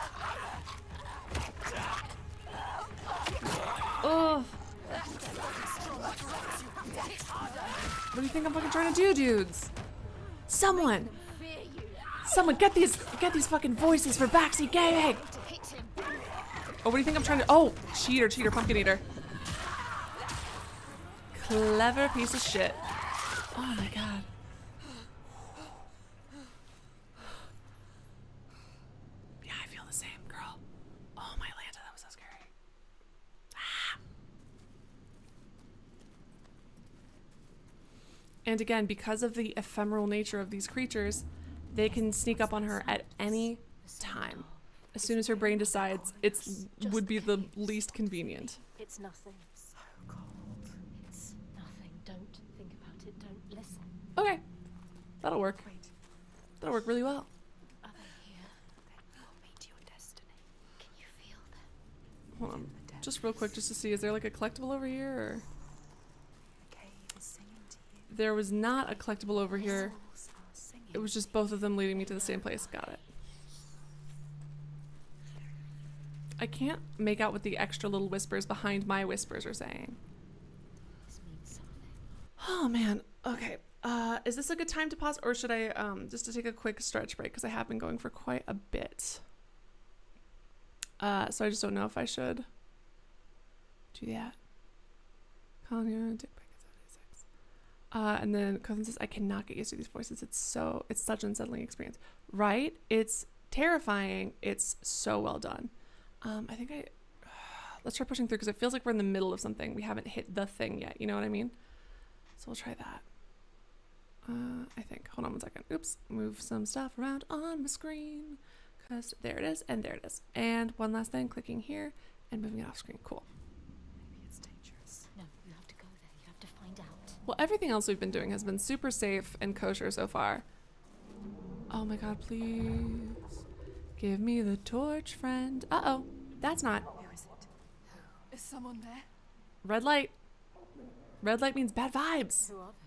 Ugh. What do you think I'm fucking trying to do, dudes? Someone get these fucking voices for backseat gaming. Oh, what do you think I'm trying to? Oh, cheater, pumpkin eater. Clever piece of shit. Oh my god. Yeah, I feel the same, girl. Oh my Lanta, that was so scary. Ah. And again, because of the ephemeral nature of these creatures, they can sneak up on her at any time. As soon as her brain decides it would be the least convenient. It's nothing. So cold. It's nothing. Don't think about it. Don't listen. Okay. That'll work. That'll work really well. Are they here? Then you'll meet your destiny. Can you feel them? Hold on. Just real quick, just to see, is there like a collectible over here? Or? There was not a collectible over here. It was just both of them leading me to the same place. Got it. I can't make out what the extra little whispers behind my whispers are saying. This means something. Oh man. Okay. Is this a good time to pause, or should I just to take a quick stretch break because I have been going for quite a bit. So I just don't know if I should do that. Calling you, take break at 76. And then Cousin says, I cannot get used to these voices. It's such an unsettling experience. Right? It's terrifying. It's so well done. I think let's try pushing through because it feels like we're in the middle of something. We haven't hit the thing yet. You know what I mean? So we'll try that. I think. Hold on one second. Oops. Move some stuff around on my screen. Because there it is, and there it is. And one last thing. Clicking here and moving it off screen. Cool. Maybe it's dangerous. No, you have to go there. You have to find out. Well, everything else we've been doing has been super safe and kosher so far. Oh my god, please. Give me the torch, friend. Uh-oh. That's not. Who is it? Is someone there? Red light. Red light means bad vibes. Who are they?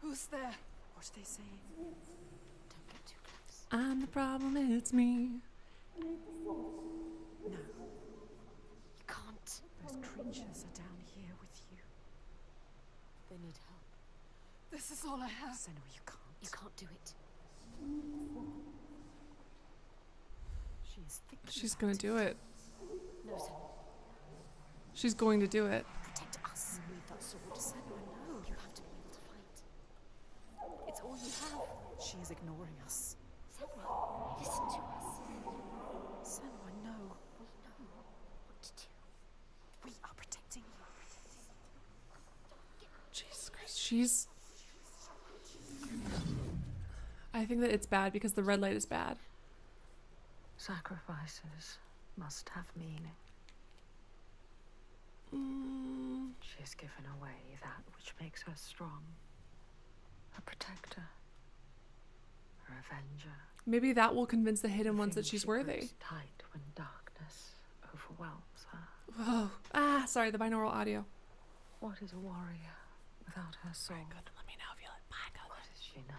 Who's there? What are they saying? Don't get too close. I'm the problem, it's me. No, You can't. those creatures are down here with you. They need help. This is all I have. Senua, you can't. You can't do it. She is thinking She's about gonna do it. No, Senua. She's going to do it. Protect us. You need that sword. Senua, no. You have to be able to fight. It's all you have. She is ignoring us. Senua, listen to us. Senua, no. We know what to do. We are protecting you. Jesus Christ. I think that it's bad because the red light is bad. Sacrifices must have meaning. She has given away that which makes her strong. A protector. A avenger. Maybe that will convince the hidden ones that Thing she's she worthy. grips tight when darkness overwhelms her. Whoa. Sorry, the binaural audio. What is a warrior without her soul? Let me know if you like. Bye, good. What is she now?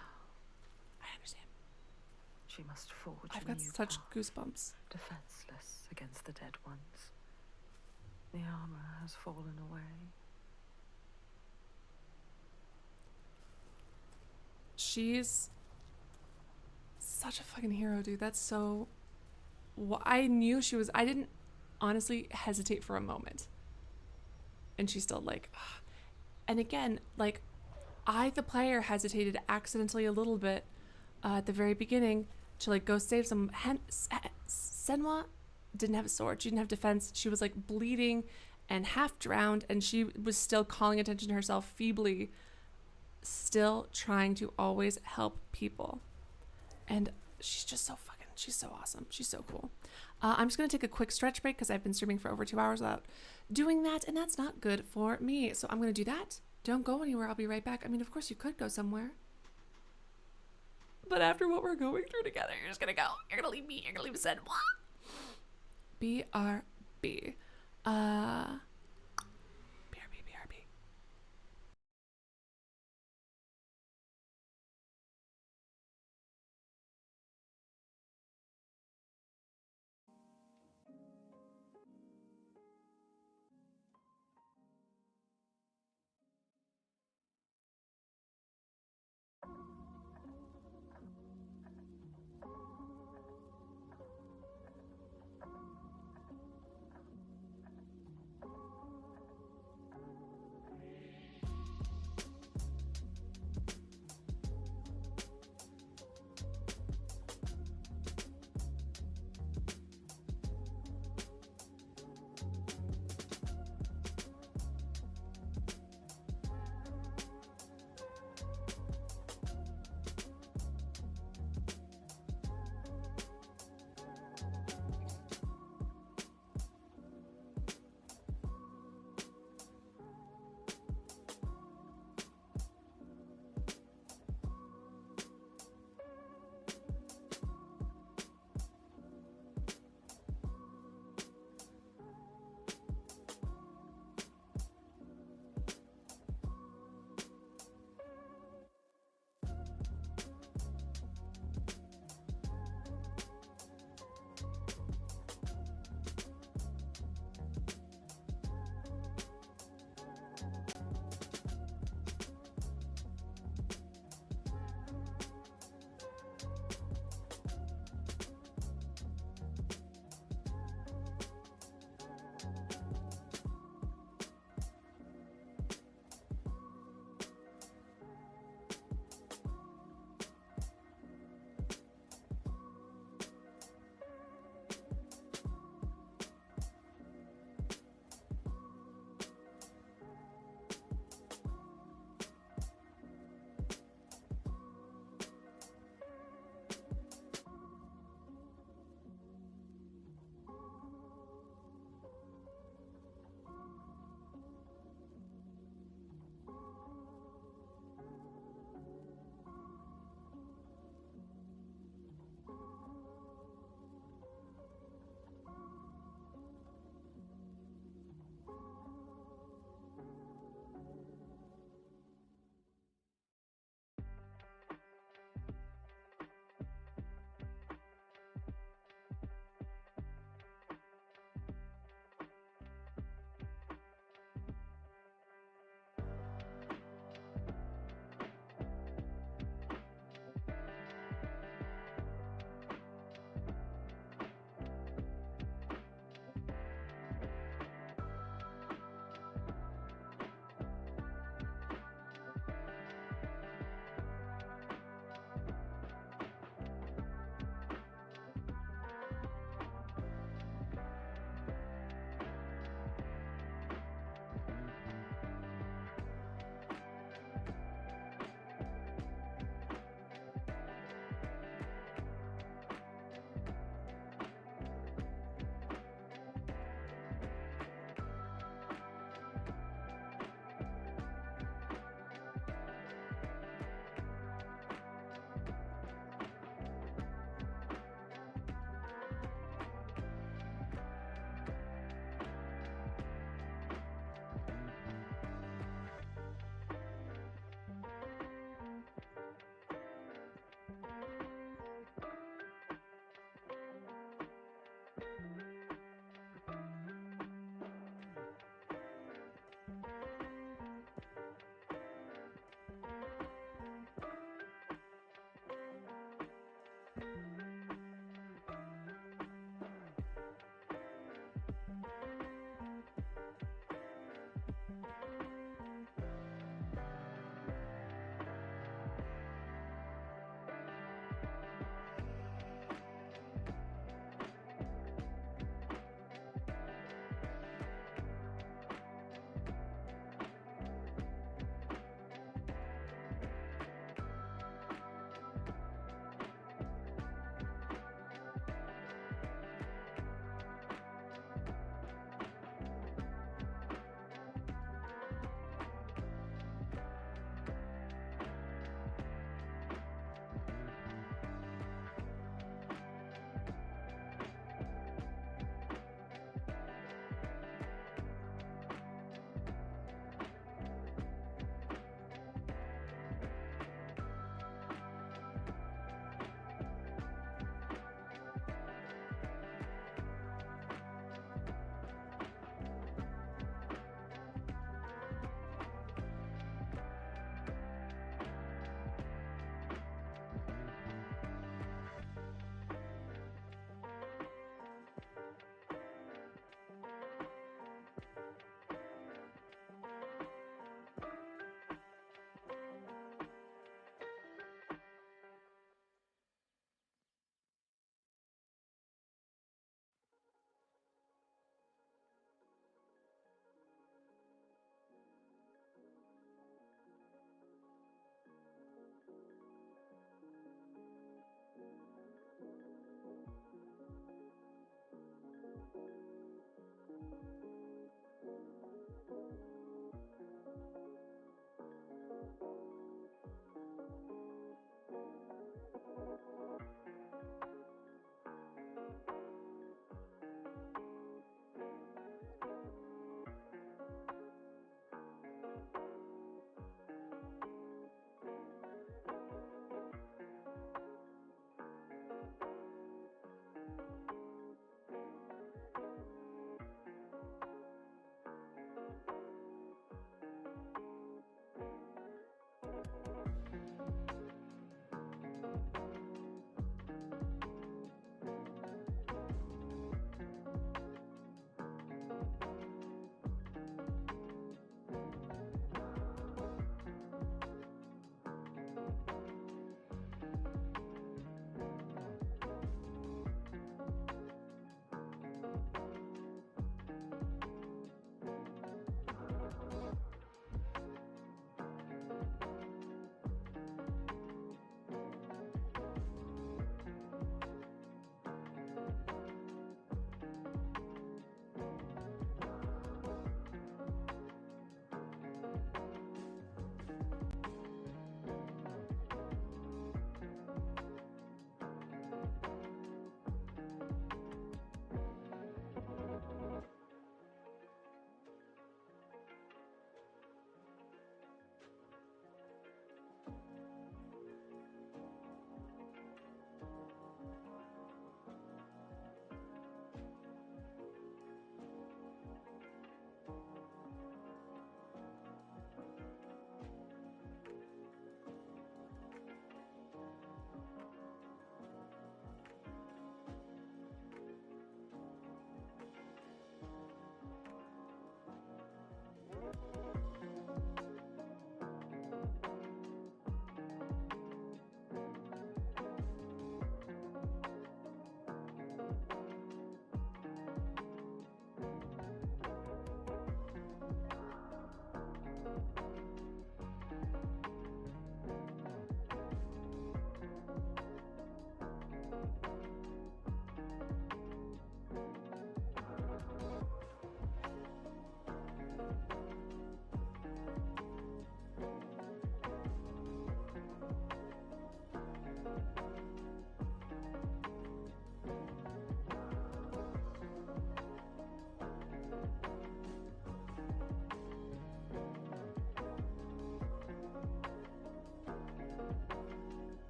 I understand. She must forge I've a got new such path, goosebumps. defenseless against the dead ones. The armor has fallen away. She's such a fucking hero, dude. That's so... I knew she was... I didn't honestly hesitate for a moment. And she's still like... Ugh. And again, like, I, the player, hesitated accidentally a little bit at the very beginning to, like, go save some... Senua didn't have a sword. She didn't have defense. She was, like, bleeding and half drowned. And she was still calling attention to herself feebly, still trying to always help people. And she's just so fucking, she's so awesome. She's so cool. I'm just going to take a quick stretch break because I've been streaming for over 2 hours without doing that, and that's not good for me. So I'm going to do that. Don't go anywhere. I'll be right back. I mean, of course you could go somewhere. But after what we're going through together, you're just going to go. You're going to leave me. You're going to leave Senua. BRB. BRB.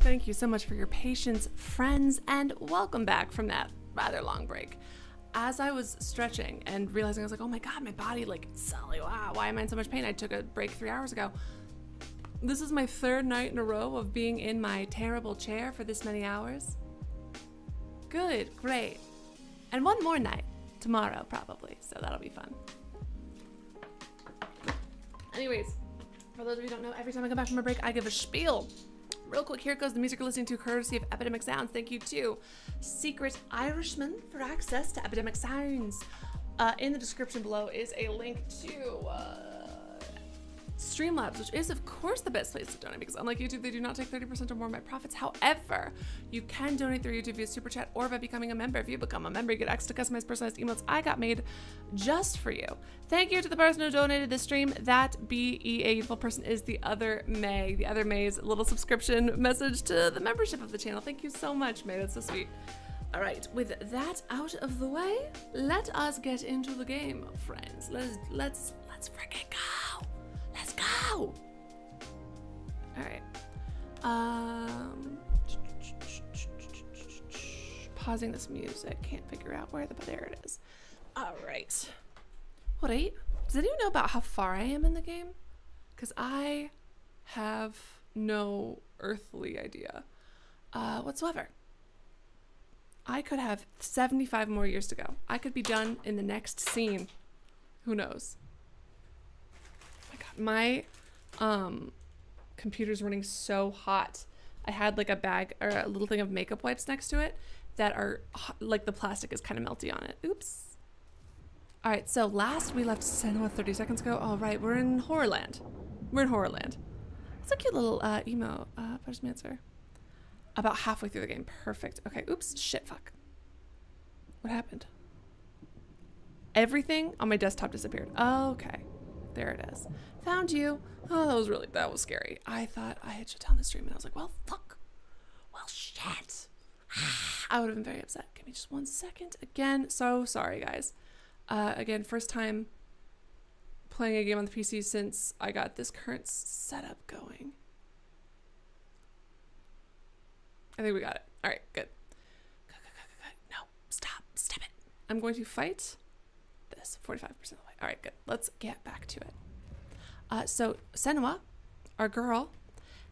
Thank you so much for your patience, friends, and welcome back from that rather long break. As I was stretching and realizing, I was like, oh my god, my body, like, Sully, wow, why am I in so much pain? I took a break 3 hours ago. This is my 3rd night in a row of being in my terrible chair for this many hours. Good, great. And one more night tomorrow, probably, so that'll be fun. Anyways, for those of you who don't know, every time I come back from a break, I give a spiel. Real quick, here goes the music you're listening to, courtesy of Epidemic Sounds. Thank you to Secret Irishman for access to Epidemic Sounds. In the description below is a link to Streamlabs, which is, of course, the best place to donate because unlike YouTube, they do not take 30% or more of my profits. However, you can donate through YouTube via Super Chat or by becoming a member. If you become a member, you get access to customized personalized emotes I got made just for you. Thank you to the person who donated this stream. That BEA beautiful person is the other May. The other May's little subscription message to the membership of the channel. Thank you so much, May. That's so sweet. All right, with that out of the way, let us get into the game, friends. Let's freaking go. Let's go! Alright. Pausing this music. Can't figure out where there it is. Alright. Wait. Does anyone know about how far I am in the game? Because I have no earthly idea whatsoever. I could have 75 more years to go. I could be done in the next scene. Who knows? My computer's running so hot. I had like a bag or a little thing of makeup wipes next to it that are like the plastic is kind of melty on it. Oops. All right, so last we left Senua 30 seconds ago. All right, we're in Horrorland. It's a cute little emo postmancer. About halfway through the game. Perfect. Okay, oops, shit, fuck. What happened? Everything on my desktop disappeared. Okay. There it is. Found you. Oh, that was scary. I thought I had shut down the stream and I was like, well, fuck. Well, shit. I would have been very upset. Give me just 1 second. Again, so sorry, guys. Again, first time playing a game on the PC since I got this current setup going. I think we got it. All right, good. No, stop it. I'm going to fight this 45% of the way. All right, good. Let's get back to it. So Senua, our girl,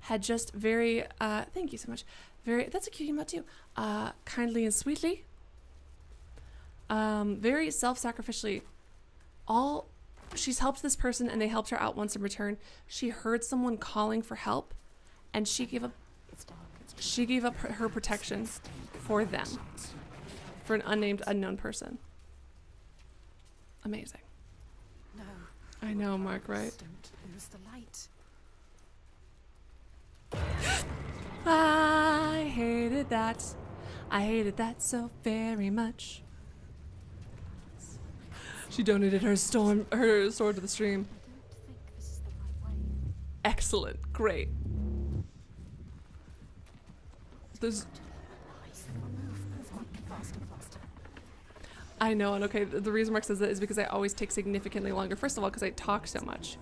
had just very, thank you so much. That's a cute emote too. Kindly and sweetly. Very self-sacrificially. She's helped this person and they helped her out once in return. She heard someone calling for help and she gave up her protection for them. For an unnamed, unknown person. Amazing. No. I know, Mark, right? Don't lose the light. I hated that. I hated that so very much. She donated her sword to the stream. I don't think this is the right way. Excellent. Great. There's... I know, and okay, the reason Mark says that is because I always take significantly longer. First of all, because I talk so much.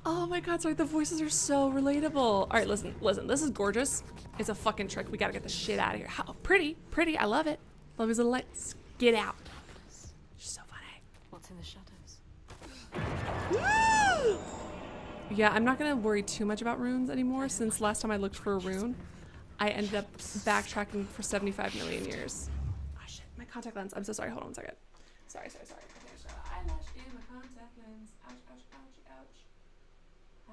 Oh my god, sorry, the voices are so relatable. All right, listen, this is gorgeous. It's a fucking trick. We gotta get the shit out of here. How pretty, I love it. Love his little lights. Get out. She's so funny. What's in the shadows? Yeah, I'm not gonna worry too much about runes anymore since last time I looked for a rune, I ended up backtracking for 75 million years. Oh shit, my contact lens. I'm so sorry, hold on 1 second. Sorry. Okay, so eyelash in my contact lens. Ouch.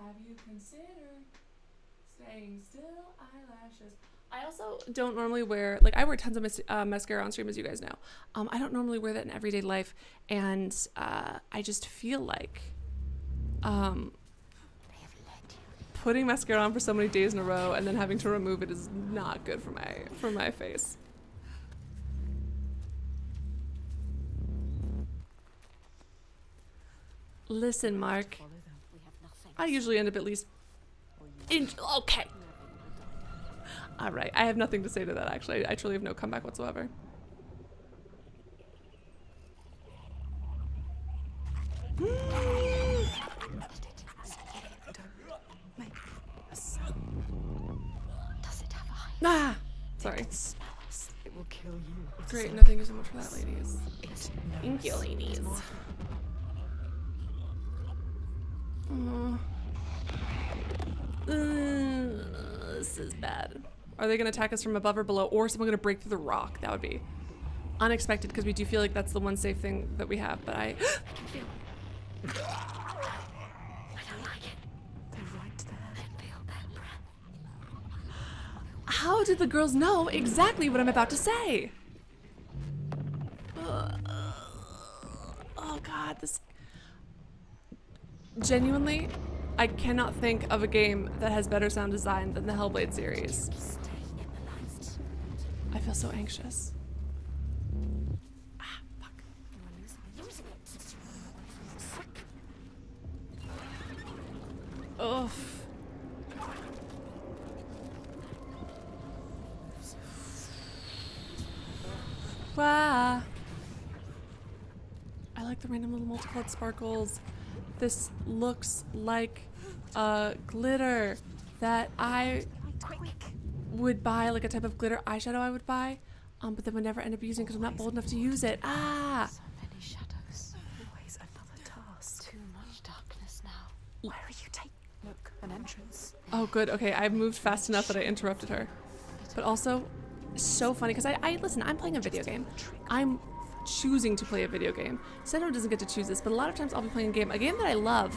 Have you considered staying still? Eyelashes. I also don't normally wear, like I wear tons of mascara on stream as you guys know. I don't normally wear that in everyday life and I just feel like putting mascara on for so many days in a row and then having to remove it is not good for my face. Listen, Mark. I usually end up at least okay. All right, I have nothing to say to that actually. I truly have no comeback whatsoever. Ah! Sorry. It smells. It will kill you. It's Great, so no thank you so much for that, ladies. Thank you, ladies. This is bad. Are they gonna attack us from above or below, or is someone gonna break through the rock? That would be unexpected, because we do feel like that's the one safe thing that we have, but I feel... I don't like it. They're right there. I feel their breath. How did the girls know exactly what I'm about to say? Oh god, this... Genuinely, I cannot think of a game that has better sound design than the Hellblade series. Stay in the light. I feel so anxious. Ah, fuck. Using it. Ugh. Wow. I like the random little multicolored sparkles. This looks like glitter that I would buy, like a type of glitter eyeshadow I would buy, but then would never end up using because I'm not bold enough to use it. Ah! So many shadows. Always another task. Too much darkness now. Where are you taking? Look, an entrance. Oh, good. Okay, I've moved fast enough that I interrupted her. But also, so funny because I listen. I'm playing a video game. I'm choosing to play a video game. Senua doesn't get to choose this, but a lot of times I'll be playing a game that I love,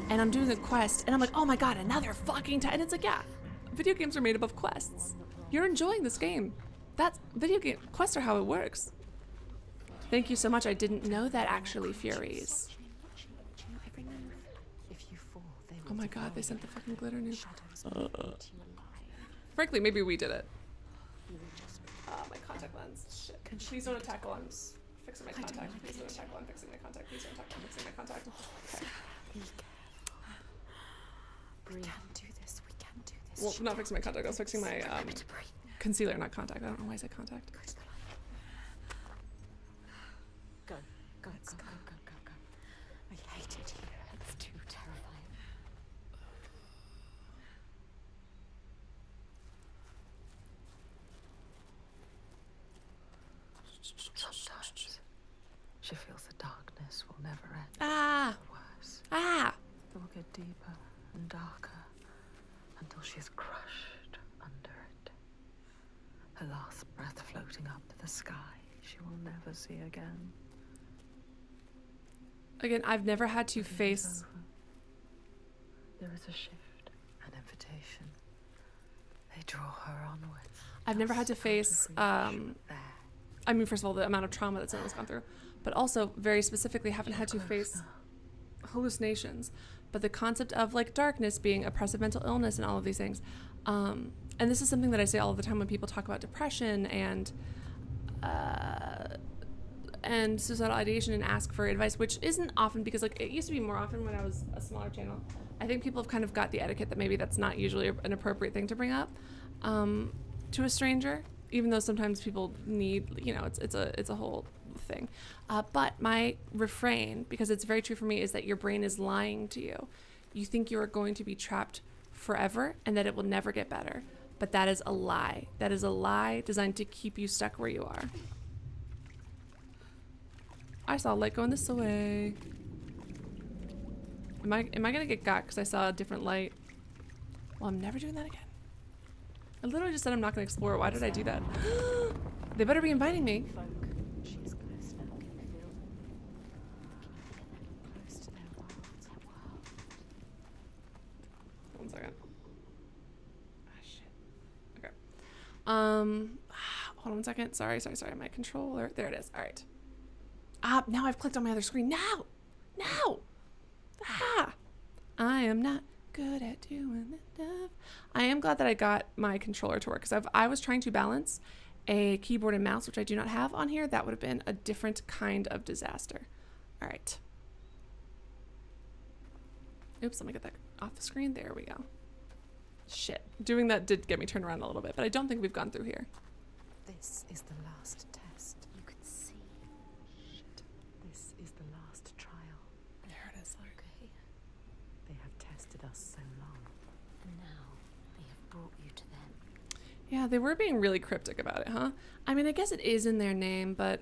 and I'm doing a quest, and I'm like, oh my god, another fucking time. And it's like, yeah, video games are made up of quests. You're enjoying this game. That's video game quests are how it works. Thank you so much. I didn't know that actually, Furies. If you fall, they will Oh my god, they sent the fucking glitter nuke. shadows will eat you alive. Frankly, maybe we did it. My contact lens. Shit. Please don't attack while I'm fixing my contact. Please don't attack while I'm fixing my contact. Please don't attack while I'm fixing my contact. Okay. Be careful. We can do this. We can do this. Well, not fixing my contact. I was fixing my concealer, not contact. I don't know why I said contact. Go to the light. Go. Go, go, go, go, go, go. I hate it here. It's too terrifying. Sometimes she feels the darkness will never end. Ah! Worse, Ah! it will get deeper and darker until she is crushed under it. Her last breath floating up to the sky she will never see again. Again, I've never had to But it is face... over. There is a shift, an invitation. They draw her onwards. I've never had to face, There. I mean, first of all, the amount of trauma that Senua''s gone through, but also, very specifically, haven't had to face hallucinations. But the concept of, like, darkness being oppressive mental illness and all of these things. And this is something that I say all the time when people talk about depression and suicidal ideation and ask for advice, which isn't often because, like, it used to be more often when I was a smaller channel. I think people have kind of got the etiquette that maybe that's not usually an appropriate thing to bring up to a stranger. Even though sometimes people need, you know, it's a whole thing. But my refrain, because it's very true for me, is that your brain is lying to you. You think you are going to be trapped forever and that it will never get better. But that is a lie. That is a lie designed to keep you stuck where you are. I saw a light going this way. Am I gonna get got because I saw a different light? Well, I'm never doing that again. I literally just said I'm not going to explore. Why did I do that? They better be inviting me. Folk, she's close now. Can you feel them? Close to their world. 1 second. Ah, shit. Okay. Hold on 1 second. Sorry. My controller. There it is. All right. Now I've clicked on my other screen. No. I am not good at doing this stuff. I am glad that I got my controller to work because I was trying to balance a keyboard and mouse, which I do not have on here. That would have been a different kind of disaster. All right. Oops, let me get that off the screen. There we go. Shit. Doing that did get me turned around a little bit, but I don't think we've gone through here. This is the last test. You can see. Shit. This is the last trial. There it is. Okay. They have tested us so long. And now they have brought you to them. Yeah, they were being really cryptic about it, huh? I mean, I guess it is in their name, but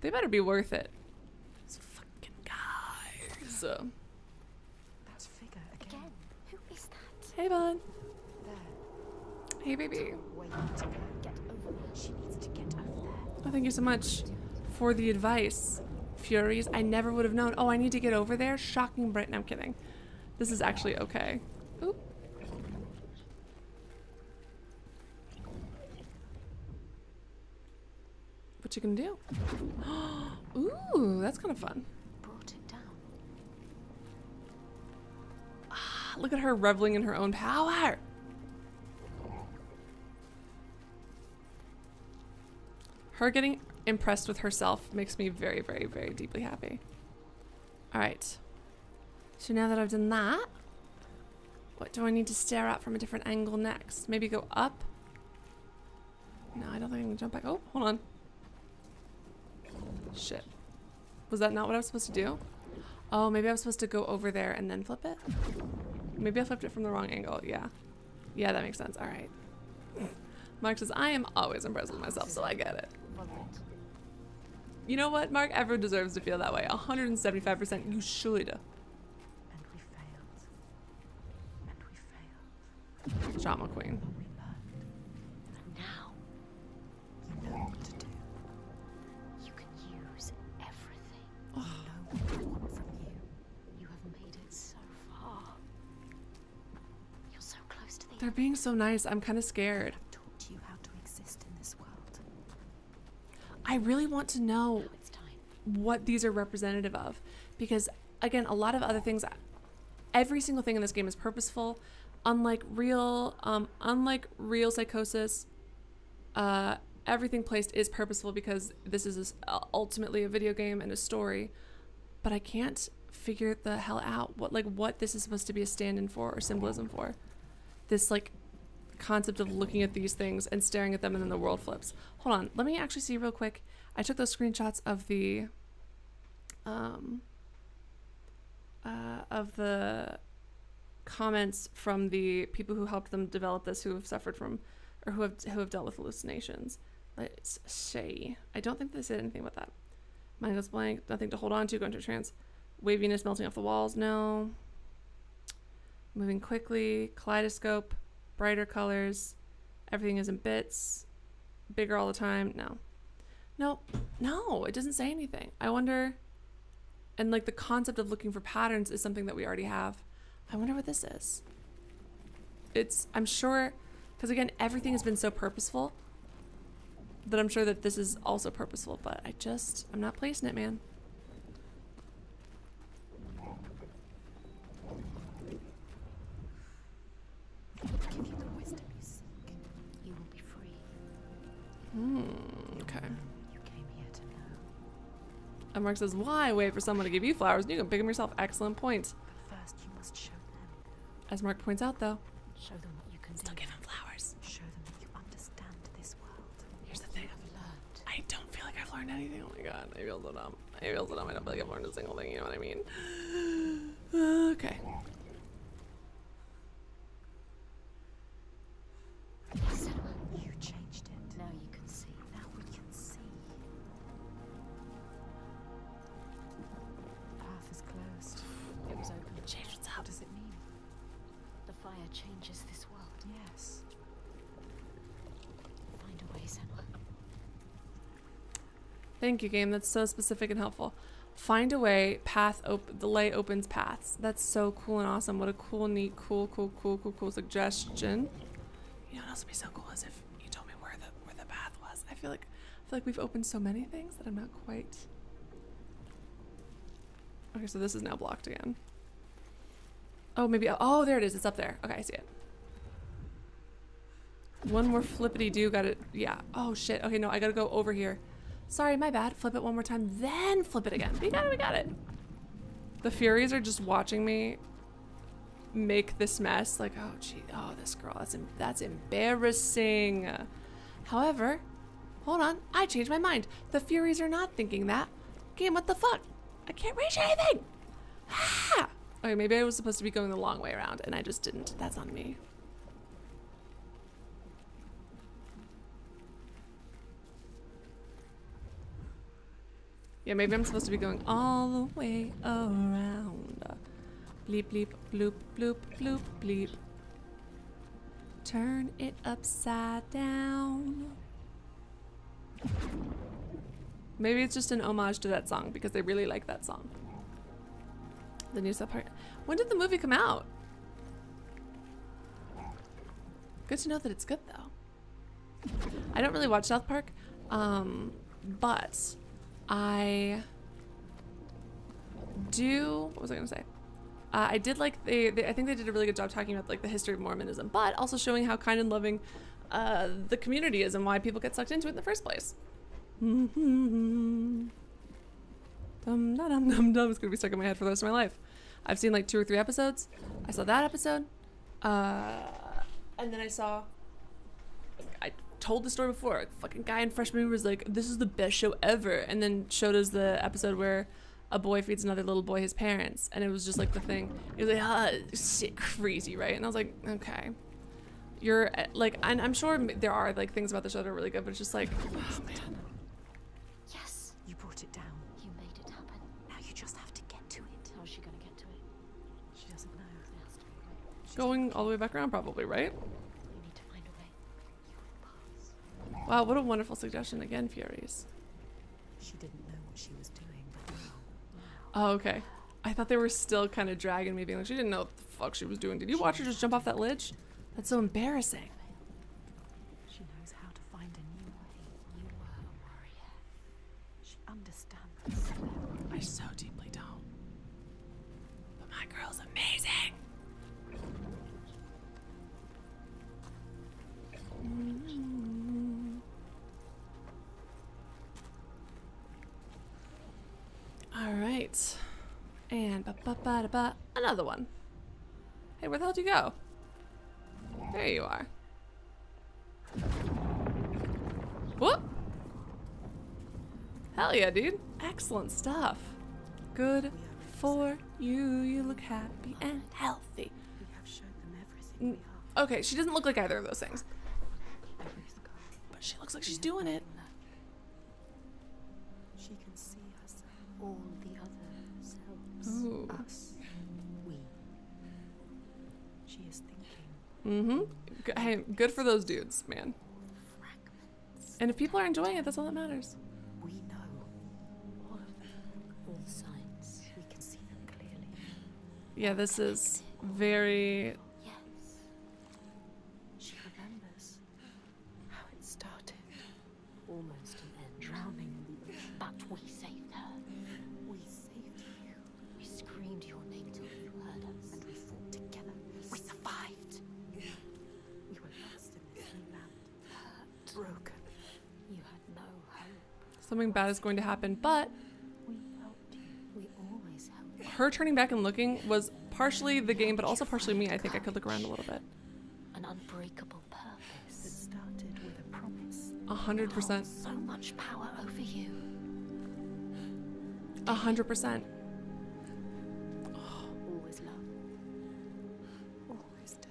they better be worth it. These fucking guys. That figure again. Who is that? Hey, bud. There. Hey, baby. Wait to go. Get over there. She needs to get over there. Oh, thank you so much for the advice. Furies, I never would have known. Oh, I need to get over there? Shocking bright. No, I'm kidding. This is actually okay. Oop. What you gonna do? Ooh, that's kind of fun. Brought it down. Ah, look at her reveling in her own power. Her getting impressed with herself makes me very, very, very deeply happy. All right. So now that I've done that, what do I need to stare at from a different angle next? Maybe go up? No, I don't think I can jump back. Oh, hold on. Shit. Was that not what I was supposed to do? Oh, maybe I was supposed to go over there and then flip it? Maybe I flipped it from the wrong angle. Yeah. Yeah, that makes sense. All right. Mark says, I am always impressed with myself, so I get it. You know what? Mark Everett deserves to feel that way. 175%. You should. And we failed. And we failed. Drama queen. But we learned. And now You know what to do. you can use everything. You know what we want from you. You have made it so far. You're so close to the They're being so nice. I'm kind of scared. I've taught you how to exist in this world. I really want to know Now it's time. what these are representative of, because again, a lot of other things, every single thing in this game is purposeful. Unlike real psychosis, everything placed is purposeful because this is ultimately a video game and a story. But I can't figure the hell out what this is supposed to be a stand-in for or symbolism for. This like concept of looking at these things and staring at them and then the world flips. Hold on, let me actually see real quick. I took those screenshots of the comments from the people who helped them develop this, who have suffered from or who have dealt with hallucinations. Let's see. I don't think they said anything about that. Mind goes blank, nothing to hold on to, go into trance. Waviness melting off the walls, no. Moving quickly, kaleidoscope, brighter colors, everything is in bits, bigger all the time, no. No, it doesn't say anything. I wonder, and like the concept of looking for patterns is something that we already have. I wonder what this is. I'm sure, because again, everything has been so purposeful that I'm sure that this is also purposeful, but I'm not placing it, man. Give you the wisdom you seek. You will be free. Okay. You came here to know. And Mark says, why wait for someone to give you flowers? You can pick them yourself. Excellent point. But first, you must show them. As Mark points out, though, Show them what you can still do. give him flowers. Show them that you understand this world. Here's the thing. You've learned. I don't feel like I've learned anything. Oh my god, I feel so dumb. I don't feel like I've learned a single thing, you know what I mean? Okay. You changed it. Now you can see. Now we can see. The path is closed. It was open. Change what's What up. does it mean? The fire changes this world. Yes. Find a way, Senua. Thank you, game. That's so specific and helpful. Find a way, delay opens paths. That's so cool and awesome. What a cool, neat, cool suggestion. You know what else would be so cool is if you told me where the path was. I feel like we've opened so many things that I'm not quite. Okay, so this is now blocked again. Oh, maybe. Oh, there it is. It's up there. Okay, I see it. One more flippity do. Got it. Yeah. Oh shit. Okay, no, I gotta go over here. Sorry, my bad. Flip it one more time, then flip it again. We got it. The Furies are just watching me make this mess. Like, oh gee, oh this girl, that's embarrassing. However, hold on, I changed my mind. The Furies are not thinking that. Game, what the fuck? I can't reach anything. Ah! Okay, maybe I was supposed to be going the long way around, and I just didn't. That's on me. Yeah, maybe I'm supposed to be going all the way around. Bleep, bleep, bloop, bloop, bloop, bleep. Turn it upside down. Maybe it's just an homage to that song because they really like that song. The new South Park. When did the movie come out? Good to know that it's good though. I don't really watch South Park, but I do. What was I gonna say? I did like I think they did a really good job talking about like the history of Mormonism, but also showing how kind and loving the community is and why people get sucked into it in the first place. Dum dum dum dum. It's gonna be stuck in my head for the rest of my life. I've seen like 2 or 3 episodes. I saw that episode, and then I told the story before. Like, fucking guy in freshman year was like, "This is the best show ever," and then showed us the episode where a boy feeds another little boy his parents, and it was just like the thing. It was like, ah, shit, crazy, right? And I was like, okay, you're like, and I'm sure there are like things about the show that are really good, but it's just like, oh man. Yes, you brought it down. You made it happen. Now you just have to get to it. How's she gonna get to it? She doesn't know. It has to be a way. Going all the way back around, probably, right? You need to find a way. You will pass. Wow, what a wonderful suggestion again, Furies. She didn't know what she was doing, but now. Oh, okay. I thought they were still kind of dragging me, being like, she didn't know what the fuck she was doing. Did you watch her just jump off that ledge? That's so embarrassing. She knows how to find a new way. You were a warrior. She understands. I so deeply don't. But my girl's amazing. All right. And ba-ba-ba-da-ba, another one. Hey, where the hell did you go? There you are. Whoop! Hell yeah, dude. Excellent stuff. Good for you. You look happy and healthy. We have shown them everything we are. Okay, she doesn't look like either of those things. Every scar. But she looks like she's doing it. She can see herself. All the other selves. Ooh. Us. We. She is thinking. Mm-hmm. Hey, good for those dudes, man. Fragments. And if people are enjoying it, that's all that matters. We know all of them. All the signs. We can see them clearly. Yeah, this is very... Yes. She remembers how it started. Almost an end. Drowning in the ocean. But we saved her. We saved you. We screamed your name till you heard us. And we fought together. We survived. We were lost in this new land. Hurt. Broken. You had no hope. something bad is going to happen, but We helped you. We always helped you. her turning back and looking was partially the game, but also partially me. I think I could look around a little bit. An unbreakable That purpose. started with a promise. 100%. So much power over you. 100%. Always love. Always death.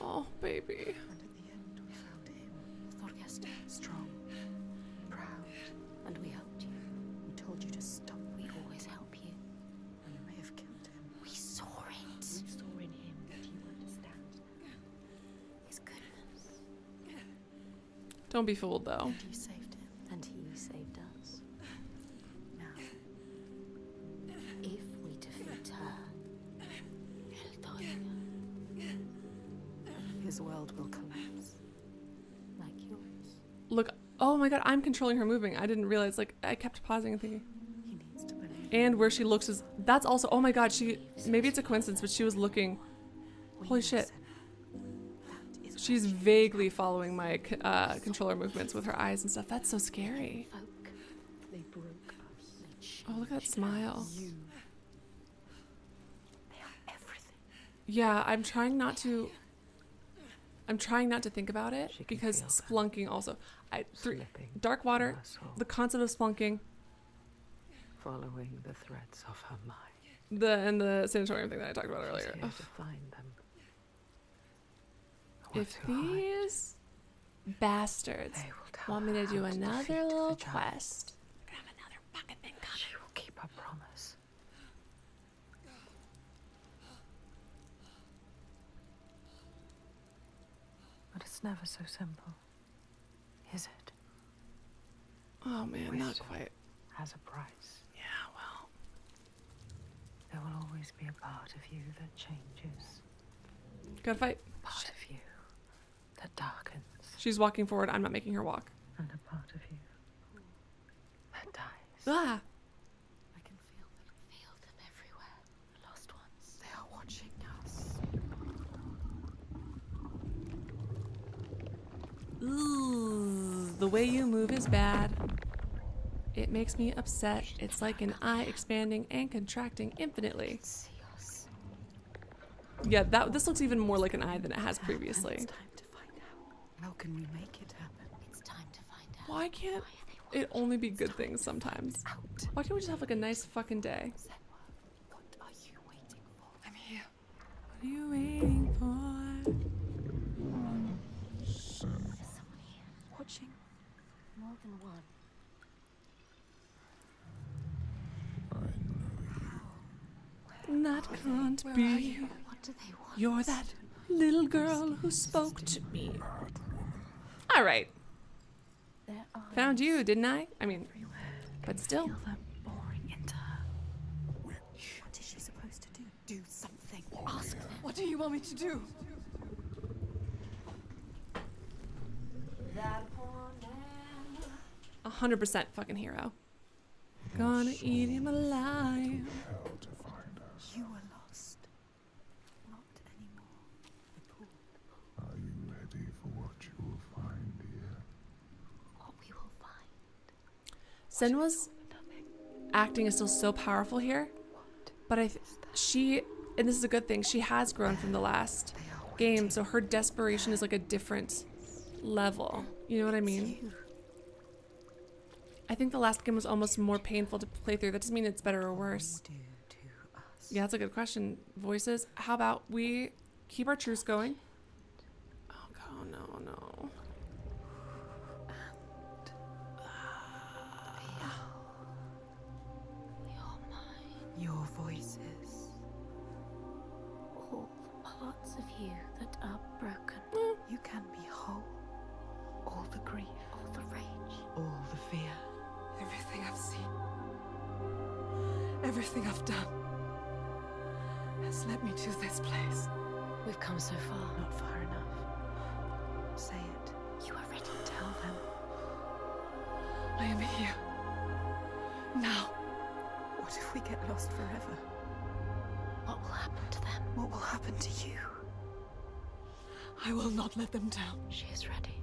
Oh, baby. And at the end we found him. Thorgest. Strong. Proud. And we helped you. We told you to stop. We always help you. And you may have killed him. We saw it. We saw in him that you understand. His goodness. Don't be fooled, though. And you saved him. And he saved us. Now, If we defeat her, his world will collapse. like yours. Look, oh my god, I'm controlling her moving. I didn't realize, like, I kept pausing and thinking. He needs to believe. And where she looks is, that's also, oh my god, maybe it's a coincidence, but she was looking, We holy know, shit. Senna. That is She's what she vaguely following my controller movements with her eyes and stuff. That's so scary. Folk. They broke us. They changed Oh, look at that smile. You. They are everything. Yeah, I'm trying not to think about it She can because feel that. splunking also. Slipping Dark water, from her soul, the concept of splunking, following the threads of her mind. and the sanatorium thing that I talked about She's earlier. here Ugh. to find them. What If to hide, these bastards they will tell want me to her do how another defeat the little giants. quest, we're gonna have another It's never so simple, is it? Oh man, not Wisdom quite. has a price. Yeah, well. There will always be a part of you that changes. Gotta fight. Part of you that darkens. She's walking forward. I'm not making her walk. And a part of you that dies. Ah! I can feel them. Feel them everywhere. The lost ones. They are watching us. Ooh, the way you move is bad. It makes me upset. It's like an eye expanding and contracting infinitely. See us. Yeah, this looks even more like an eye than it has previously. It's time to find out. How can we make it happen? It's time to find out. Why can't Why are they it only be good things sometimes? Out. Why can't we just have like a nice fucking day? Senua, what are you waiting for? I'm here. What are you waiting for? There's someone here. Watching. More than one. That can't be. What do they want? You're that little girl who spoke to me. All right. Their eyes. Found you, didn't I? I mean, but still. Feel them boring into her. What is she supposed to do? Do something. Ask them. What do you want me to do? 100% fucking hero. Gonna eat him alive. Hell to find us. You were lost. Not anymore. The pool. Are you ready for what you will find here? What we will find. Senua''s acting is still so powerful here, but she, and this is a good thing, she has grown from the last game, so her desperation is like a different level. You know what I mean? I think the last game was almost more painful to play through. That doesn't mean it's better or worse. Do to us. Yeah, that's a good question. Voices, how about we keep our truce going? Oh, God, no, no. You're mine. Your voices. All the parts of you that are broken. You can be whole. All the grief. All the rage. All the fear. Everything I've seen, everything I've done has led me to this place. We've come so far. Not far enough. Say it. You are ready. Tell them. I am here. Now. What if we get lost forever? What will happen to them? What will happen to you? I will not let them down. She is ready.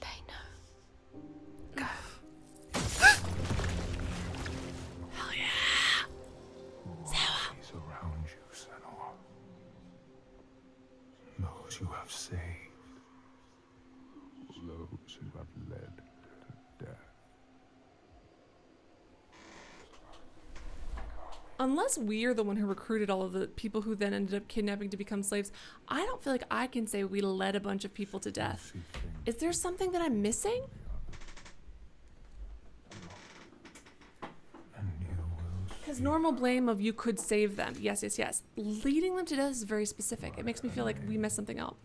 They know. Go. Hell yeah. He's around you, Senua. Those you have saved. Those who have led to death. Unless we're the one who recruited all of the people who then ended up kidnapping to become slaves, I don't feel like I can say we led a bunch of people to death. Is there something that I'm missing? And you will Because normal blame of you could save them. Yes, yes, yes. Leading them to death is very specific. It makes me feel like we messed something up.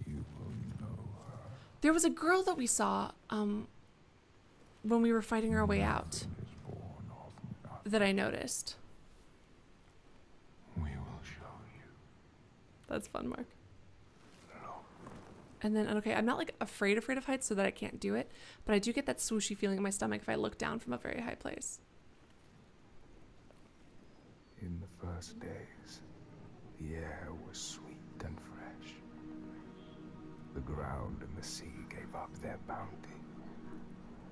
You will know her. There was a girl that we saw when we were fighting our way out Is born of nothing. that I noticed. We will show you. That's fun, Mark. Look. And then, okay, I'm not like afraid of heights so that I can't do it, but I do get that swooshy feeling in my stomach if I look down from a very high place. In the first days, the air was sweet and fresh. The ground and the sea gave up their bounty.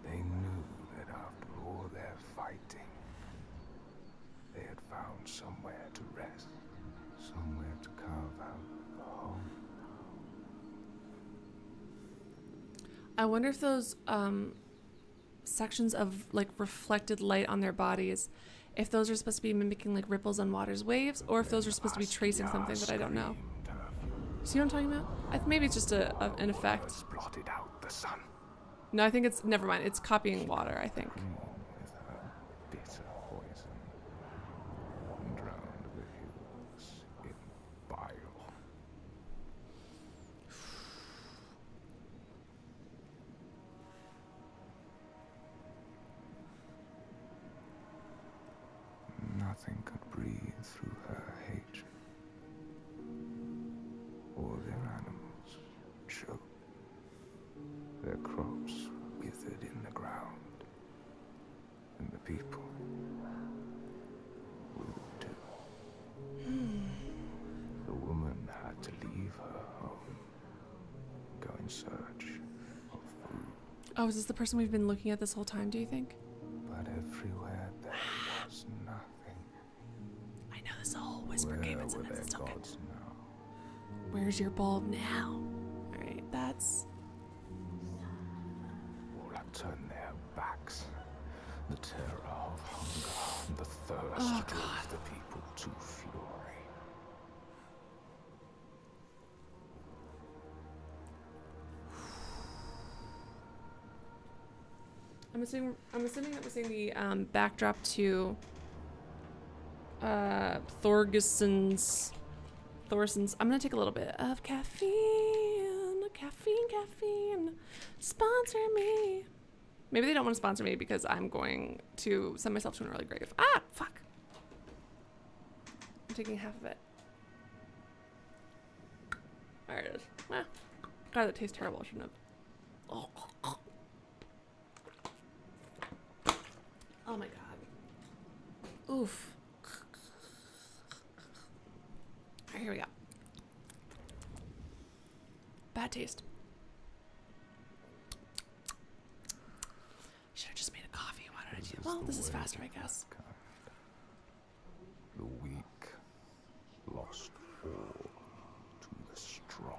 They knew that after all their fighting, they had found somewhere to rest, somewhere to carve out a home. I wonder if those sections of like reflected light on their bodies, if those are supposed to be mimicking like ripples on water's waves, or if those are supposed to be tracing something that I don't know. See what I'm talking about? Maybe it's just an effect. Blotted out the sun. No, I think it's, never mind. It's copying water, I think. With her bitter poison, and drowned the hills in bile. nothing could breathe through her hatred. All their animals choked. Their crops withered in the ground. And the people grew too. The woman had to leave her home, go in search of food. Oh, is this the person we've been looking at this whole time, do you think? But everywhere there was nothing. I know this is a whole whisper Where game. It's were their okay. gods now? Where's your bulb now? Alright, that's... All had turned their backs. The terror of hunger and the thirst Oh, drove God. the people to fury. I'm assuming that we're seeing the backdrop to Thorson's. I'm gonna take a little bit of caffeine. Caffeine. Sponsor me. Maybe they don't want to sponsor me because I'm going to send myself to an early grave. Ah, fuck. I'm taking half of it. There it is. Ah. God, that tastes terrible. I shouldn't have. Oh. Oh my god. Oof. Alright, here we go. Bad taste. Should have just made a coffee. Why did I do? Well, this is faster, I guess. The weak lost all to the strong.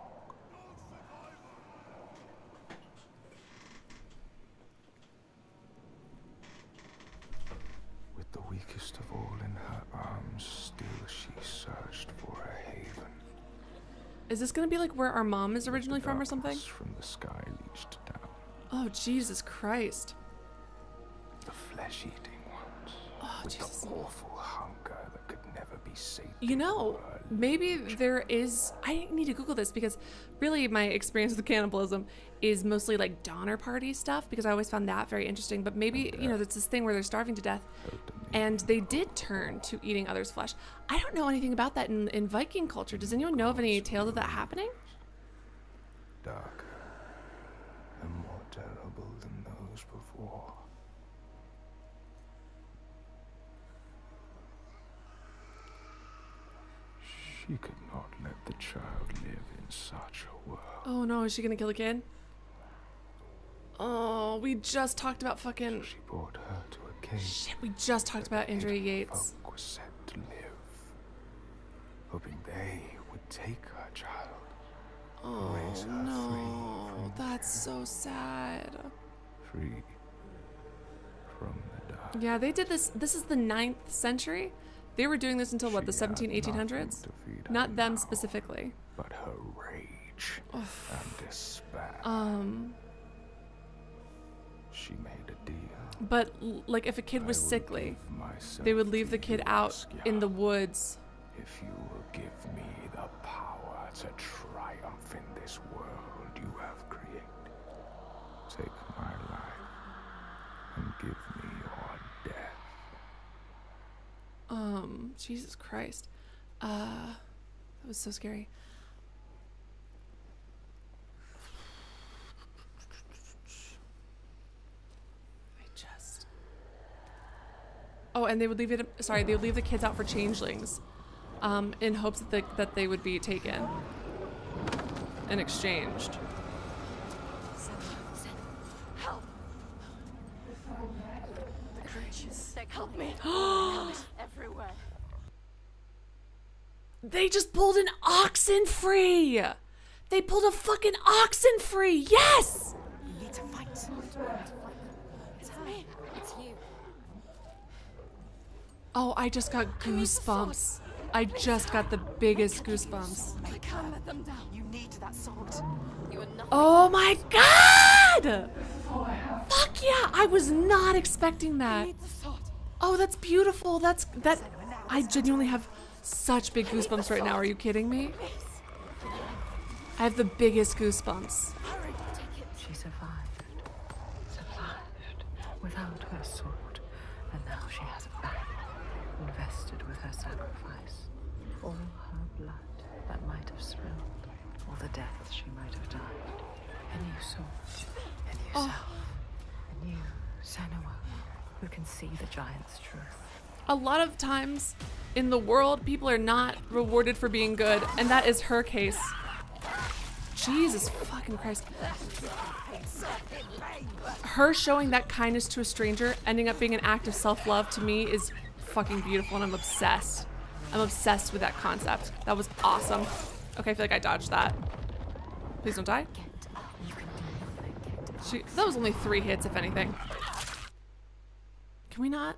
With the weakest of all in her arms, still she searched for a haven. Is this gonna be like where our mom is originally from or something? From the sky reached down. Oh, Jesus Christ. The flesh-eating ones. Oh, with Jesus. the awful hunger that could never be sated. You know, maybe there is... I need to Google this because really my experience with cannibalism is mostly like Donner Party stuff because I always found that very interesting. But maybe, you know, there's this thing where they're starving to death and they did turn to eating others' flesh. I don't know anything about that in Viking culture. Does anyone know of any tales of that happening? Darker and more terrible than those before. She could not let the child live in such a world. Oh no, is she gonna kill the kid? Oh, we just talked about fucking... She brought her to a cave. Shit, we just talked about Andrea Yates. Folk was set to live, hoping they would take her child. Oh raise her no, free from that's so sad. Free from the dark. Yeah, they did this. This is the 9th century. They were doing this until what, the She had 1800s? nothing to feed her Not them now, specifically. but her rage and despair. She made a deal. But like if a kid was I will sickly, give myself they would leave to the kid you, out Askia, in the woods. If you will give me the power to triumph in this world you have created, take my life and give me your death. Jesus Christ. That was so scary. Oh, and they would leave it. Sorry, they would leave the kids out for changelings, in hopes that they would be taken and exchanged. Help! The creatures, help me! Everywhere. They just pulled an oxen free. They pulled a fucking oxen free. Yes. You need to fight. It's me. It's you. Oh, I just got goosebumps. I just got the biggest goosebumps. I can't let them down. You need that sword. You are nothing. Oh my god! Fuck yeah! I was not expecting that. Need the sword. Oh, that's beautiful. That. I genuinely have such big goosebumps right now. Are you kidding me? I have the biggest goosebumps. Hurry, take it. She survived without her sword, and now she has it back. invested with her sacrifice. All her blood that might have spilled, all the deaths she might have died. A new soul, a new self, a new Senua who can see the giant's truth. A lot of times in the world, people are not rewarded for being good, and that is her case. Jesus fucking Christ. Her showing that kindness to a stranger ending up being an act of self-love to me is fucking beautiful, and I'm obsessed. I'm obsessed with that concept. That was awesome. Okay, I feel like I dodged that. Please don't die. That was only 3 hits, if anything. Can we not?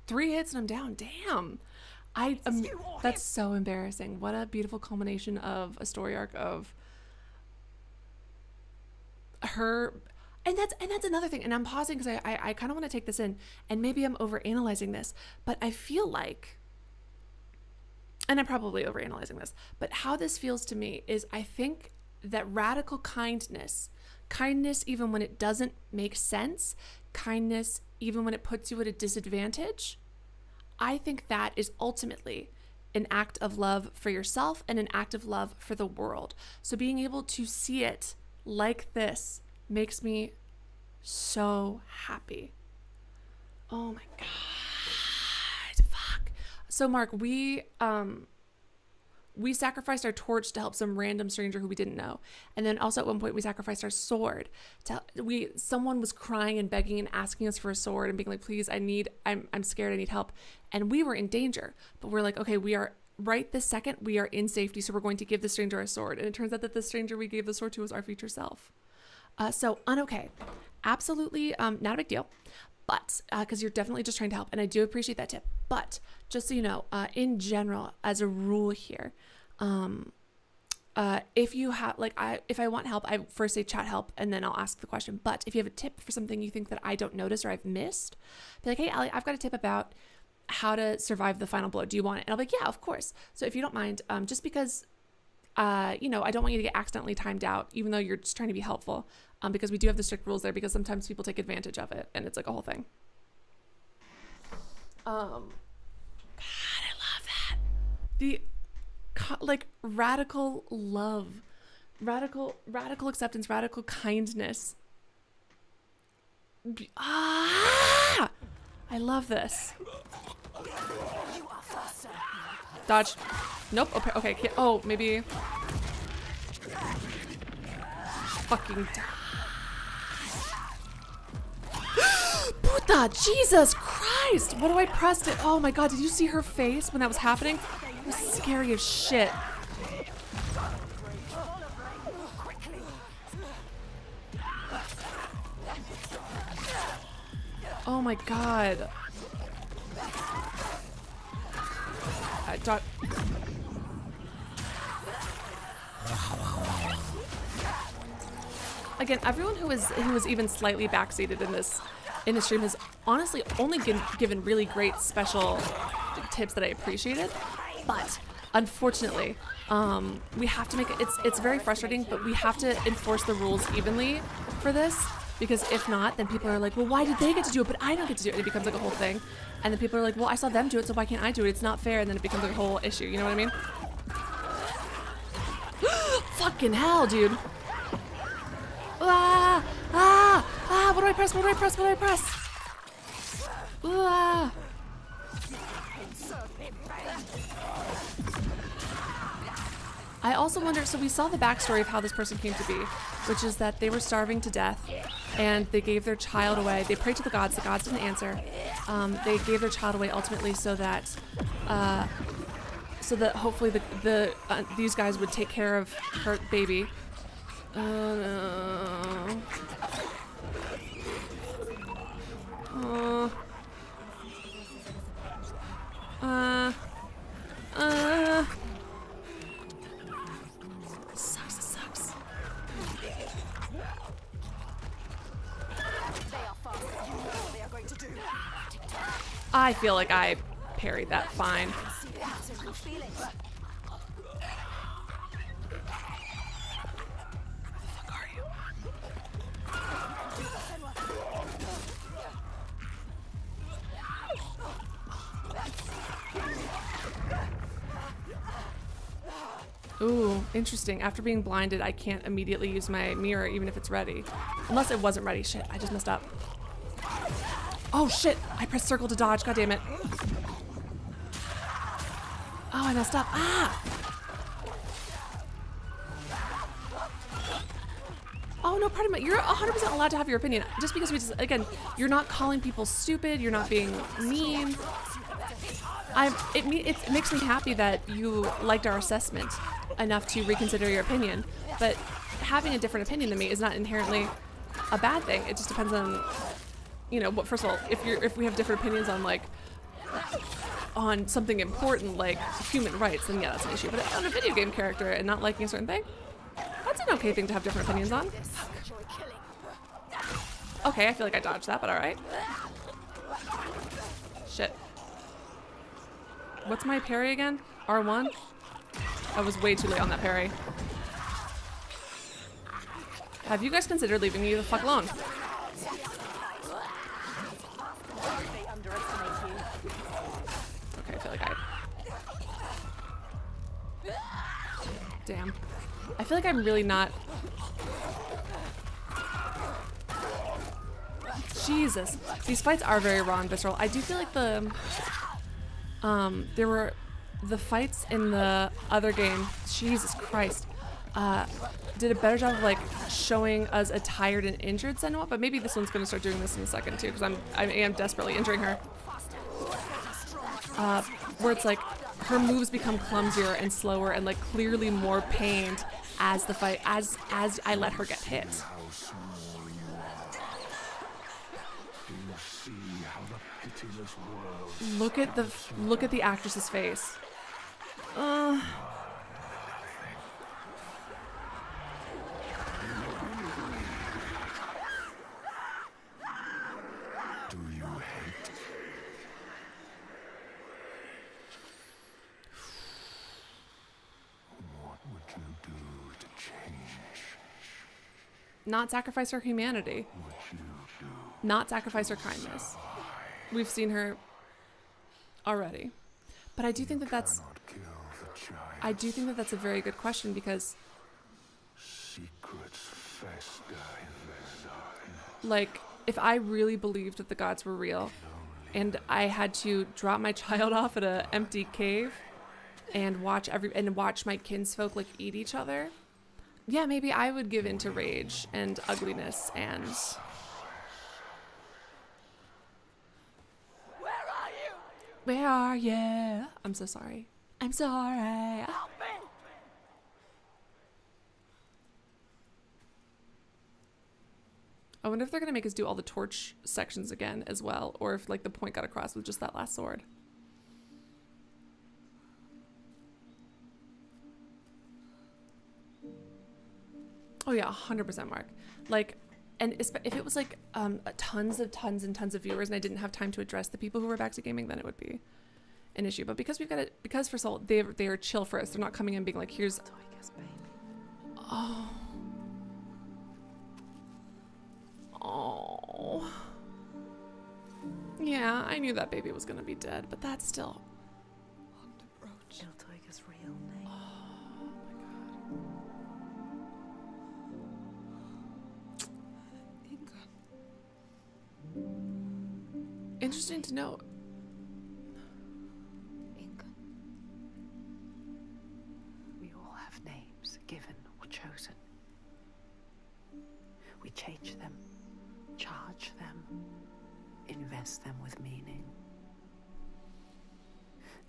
3 hits and I'm down. Damn. That's so embarrassing. What a beautiful culmination of a story arc of her. And that's another thing. And I'm pausing because I kind of want to take this in, and maybe I'm overanalyzing this, but I feel like, and I'm probably overanalyzing this, but how this feels to me is I think that radical kindness even when it doesn't make sense, kindness even when it puts you at a disadvantage, I think that is ultimately an act of love for yourself and an act of love for the world. So being able to see it like this makes me so happy. Oh my God. Fuck. So Mark, we sacrificed our torch to help some random stranger who we didn't know. And then also at one point we sacrificed our sword. Someone was crying and begging and asking us for a sword and being like, please, I'm scared, I need help. And we were in danger, but we're like, okay, we are right this second, we are in safety. So we're going to give the stranger a sword. And it turns out that the stranger we gave the sword to was our future self. So okay, absolutely not a big deal. But because you're definitely just trying to help, and I do appreciate that tip. But just so you know, in general, as a rule here, if you have if I want help, I first say chat help, and then I'll ask the question. But if you have a tip for something you think that I don't notice or I've missed, be like, hey, Allie, I've got a tip about how to survive the final blow. Do you want it? And I'll be like, yeah, of course. So if you don't mind, just because, I don't want you to get accidentally timed out, even though you're just trying to be helpful. Because we do have the strict rules there, because sometimes people take advantage of it and it's like a whole thing. God, I love that. The radical love, radical acceptance, radical kindness. I love this. Dodge. Nope. Okay. Oh, maybe. Fucking die. Puta, Jesus Christ! What do I press it? Oh my God, did you see her face when that was happening? It was scary as shit. Oh my God. Again, everyone who was even slightly backseated in this stream has honestly only given really great special tips that I appreciated. But unfortunately, we have to make it. It's very frustrating, but we have to enforce the rules evenly for this, because if not, then people are like, well, why did they get to do it, but I don't get to do it? And it becomes like a whole thing. And then people are like, well, I saw them do it, so why can't I do it? It's not fair. And then it becomes like a whole issue. You know what I mean? Fucking hell, dude. What do I press? I also wonder, so we saw the backstory of how this person came to be, which is that they were starving to death and they gave their child away. They prayed to the gods didn't answer. They gave their child away ultimately so that hopefully these guys would take care of her baby. Oh no. Sucks. I feel like I parried that fine. Ooh, interesting. After being blinded, I can't immediately use my mirror even if it's ready. Unless it wasn't ready. Shit, I just messed up. Oh shit, I pressed circle to dodge, god damn it. Oh, I messed up. Ah! Oh no, pardon me. You're 100% allowed to have your opinion. Just because we just, again, you're not calling people stupid, you're not being mean. It makes me happy that you liked our assessment enough to reconsider your opinion, but having a different opinion than me is not inherently a bad thing. It just depends on, you know, what. First of all, if we have different opinions on like on something important like human rights, then yeah, that's an issue. But on a video game character and not liking a certain thing, that's an okay thing to have different opinions on. Okay, I feel like I dodged that, but all right. Shit. What's my parry again? R1? I was way too late on that parry. Have you guys considered leaving me the fuck alone? Okay, I feel like Damn. I feel like I'm really not... Jesus. These fights are very raw and visceral. I do feel like there were the fights in the other game, Jesus Christ, did a better job of like showing us a tired and injured Senua, but maybe this one's gonna start doing this in a second too, because I am desperately injuring her. Where it's like her moves become clumsier and slower and like clearly more pained as the fight, as I let her get hit. Look at the actress's face. Do you hate? What would you do to change? Not sacrifice her humanity. Not sacrifice her kindness. We've seen her already. But I do think that that's a very good question, because secrets fester in the like if I really believed that the gods were real and I had to drop my child off at an empty cave and watch my kinsfolk like eat each other, yeah, maybe I would give in to rage and ugliness and where are you? I'm so sorry. I'm sorry. Help me. I wonder if they're gonna make us do all the torch sections again as well, or if like the point got across with just that last sword. Oh yeah, 100% Mark. Like, and if it was like tons of viewers and I didn't have time to address the people who were back to gaming, then it would be an issue. But because because first of all, they are chill for us. They're not coming in being like, here's... Oh. Oh. Yeah, I knew that baby was gonna be dead, but that's still... Iltoiga's real name. Oh my god. Interesting to know. We all have names, given or chosen. We change them, charge them, invest them with meaning.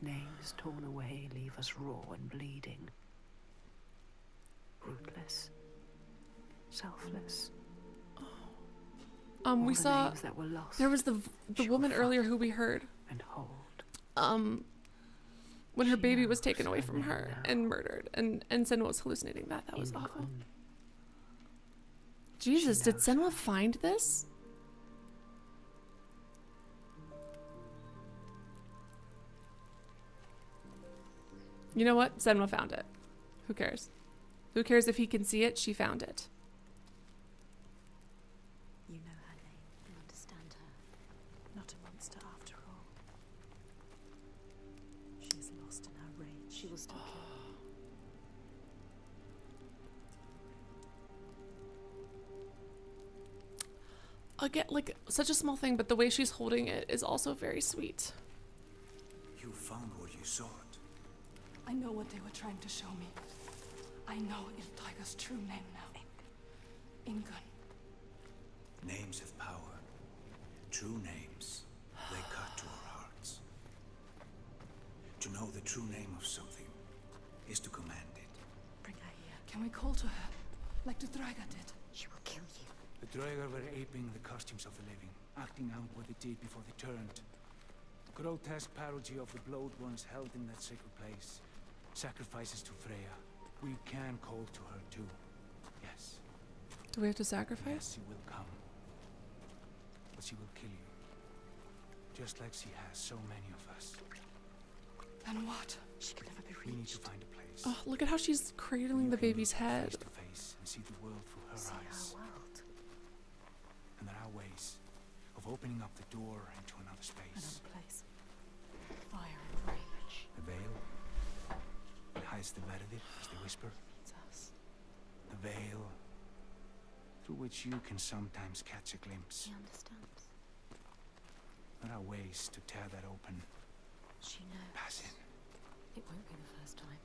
Names torn away leave us raw and bleeding. Rootless, selfless. We saw that were lost, there was the woman earlier who we heard and hold. when her baby was taken away from her and murdered, and Senua was hallucinating that. That was awful. Jesus, did Senua find this? You know what? Senua found it. Who cares? Who cares if he can see it? She found it. You know her name and understand her. Not a monster after all. She is lost in her rage. She will still kill. again, like such a small thing, but the way she's holding it is also very sweet. You found what you sought. I know what they were trying to show me. I know Iltaiga's true name now. Ingun. Names have power. True names. They cut to our hearts. To know the true name of something is to command it. Bring her here. Can we call to her, like the Draga did? She will kill you. The Draugr were aping the costumes of the living, acting out what they did before they turned. Grotesque parody of the blowed ones held in that sacred place. Sacrifices to Freya. We can call to her too. Yes. Do we have to sacrifice? Yes, she will come. But she will kill you. Just like she has so many of us. Then what? She can never be We need reached. to find a place. Oh, look at how she's cradling the baby's head. Face to face and see the world through her See eyes. our world. And there are ways of opening up the door into another space. Another place. Fire and rage. The veil. It hides the Verdir, as they whisper. It's us. The veil through which you can sometimes catch a glimpse. She understands. There are ways to tear that open. She knows. Pass in. It won't be the first time.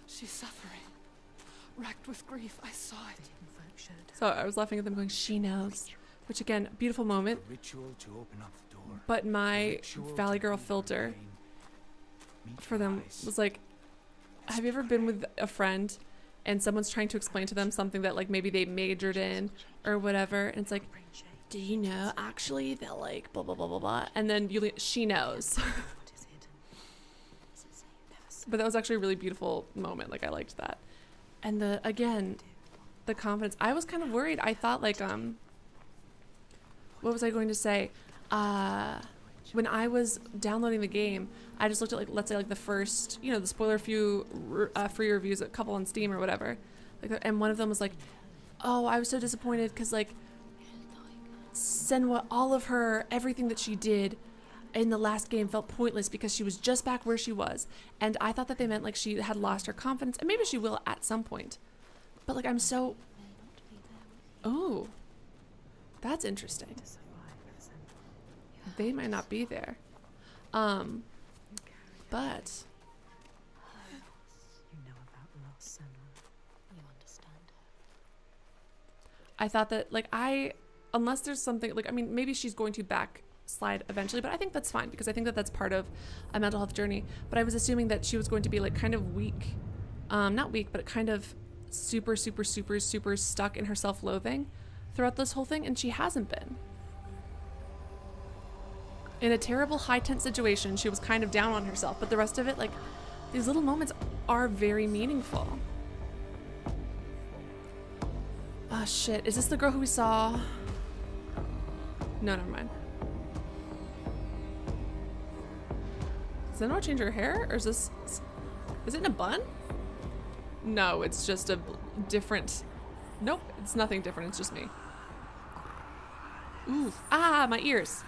She's suffering. Racked with grief, I saw The it. hidden folk showed her. So I was laughing at them going, she knows. Which again, beautiful moment. A ritual to open up the door. But A my ritual Valley to Girl heal her filter pain. Meet for her them eyes. was like, have you ever been with a friend and someone's trying to explain to them something that like maybe they majored in or whatever, and it's like, Bring shade. do you know actually that like blah blah blah blah blah, and then she knows. What is hidden? Does it say you never saw? But that was actually a really beautiful moment. Like I liked that, and the again, the confidence. I was kind of worried. I thought like what was I going to say? When I was downloading the game, I just looked at like, let's say like the first, you know, the spoiler free reviews, a couple on Steam or whatever, like, and one of them was like, oh, I was so disappointed because like Senua, all of her, everything that she did in the last game felt pointless because she was just back where she was, and I thought that they meant like she had lost her confidence, and maybe she will at some point, but like I'm so, oh, that's interesting. To survive, isn't They might not be there. But you know about lost Senua? You understand her. I thought that like unless there's something like, I mean, maybe she's going to backslide eventually, but I think that's fine because I think that that's part of a mental health journey. But I was assuming that she was going to be like kind of weak, not weak, but kind of super stuck in her self-loathing throughout this whole thing, and she hasn't been. In a terrible high tense situation, she was kind of down on herself, but the rest of it, like, these little moments are very meaningful. Oh shit, is this the girl who we saw? No, never mind. Does Senua change her hair? Or is this, is it in a bun? No, it's just a different, nope, it's nothing different, it's just me. Ooh, ah, my ears.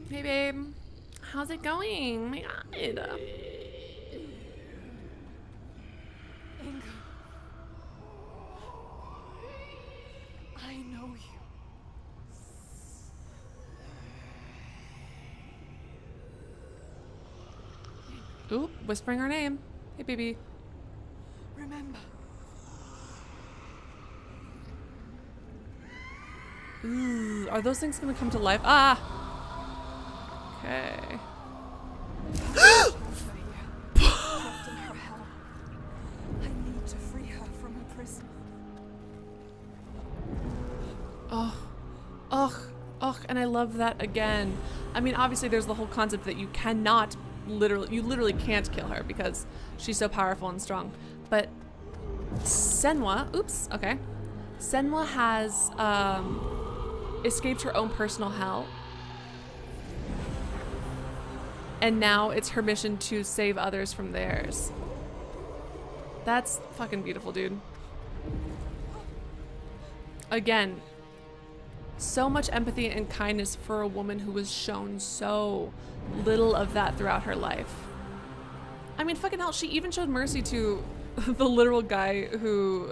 Hey babe, how's it going? My God. Ingun. I know you. Ooh, whispering her name. Hey baby. Remember, Ooh, are those things gonna come to life? Ah! Okay. trapped in her hell. I need to free her from her prison. And I love that again. I mean, obviously there's the whole concept that you cannot you literally can't kill her because she's so powerful and strong. But Senua, oops, okay. Senua has escaped her own personal hell. And now it's her mission to save others from theirs. That's fucking beautiful, dude. Again, so much empathy and kindness for a woman who was shown so little of that throughout her life. I mean, fucking hell, she even showed mercy to the literal guy who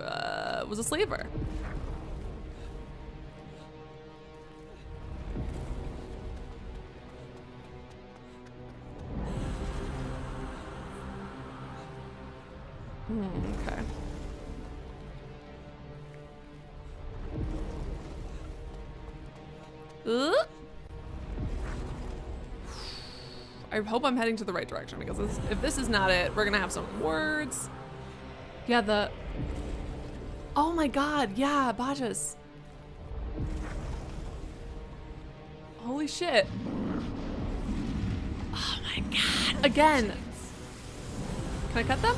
was a slaver. Okay. I hope I'm heading to the right direction, because if this is not it, we're gonna have some words. Yeah, oh my god, yeah, Bajas. Holy shit. Oh my god. Again. Can I cut them?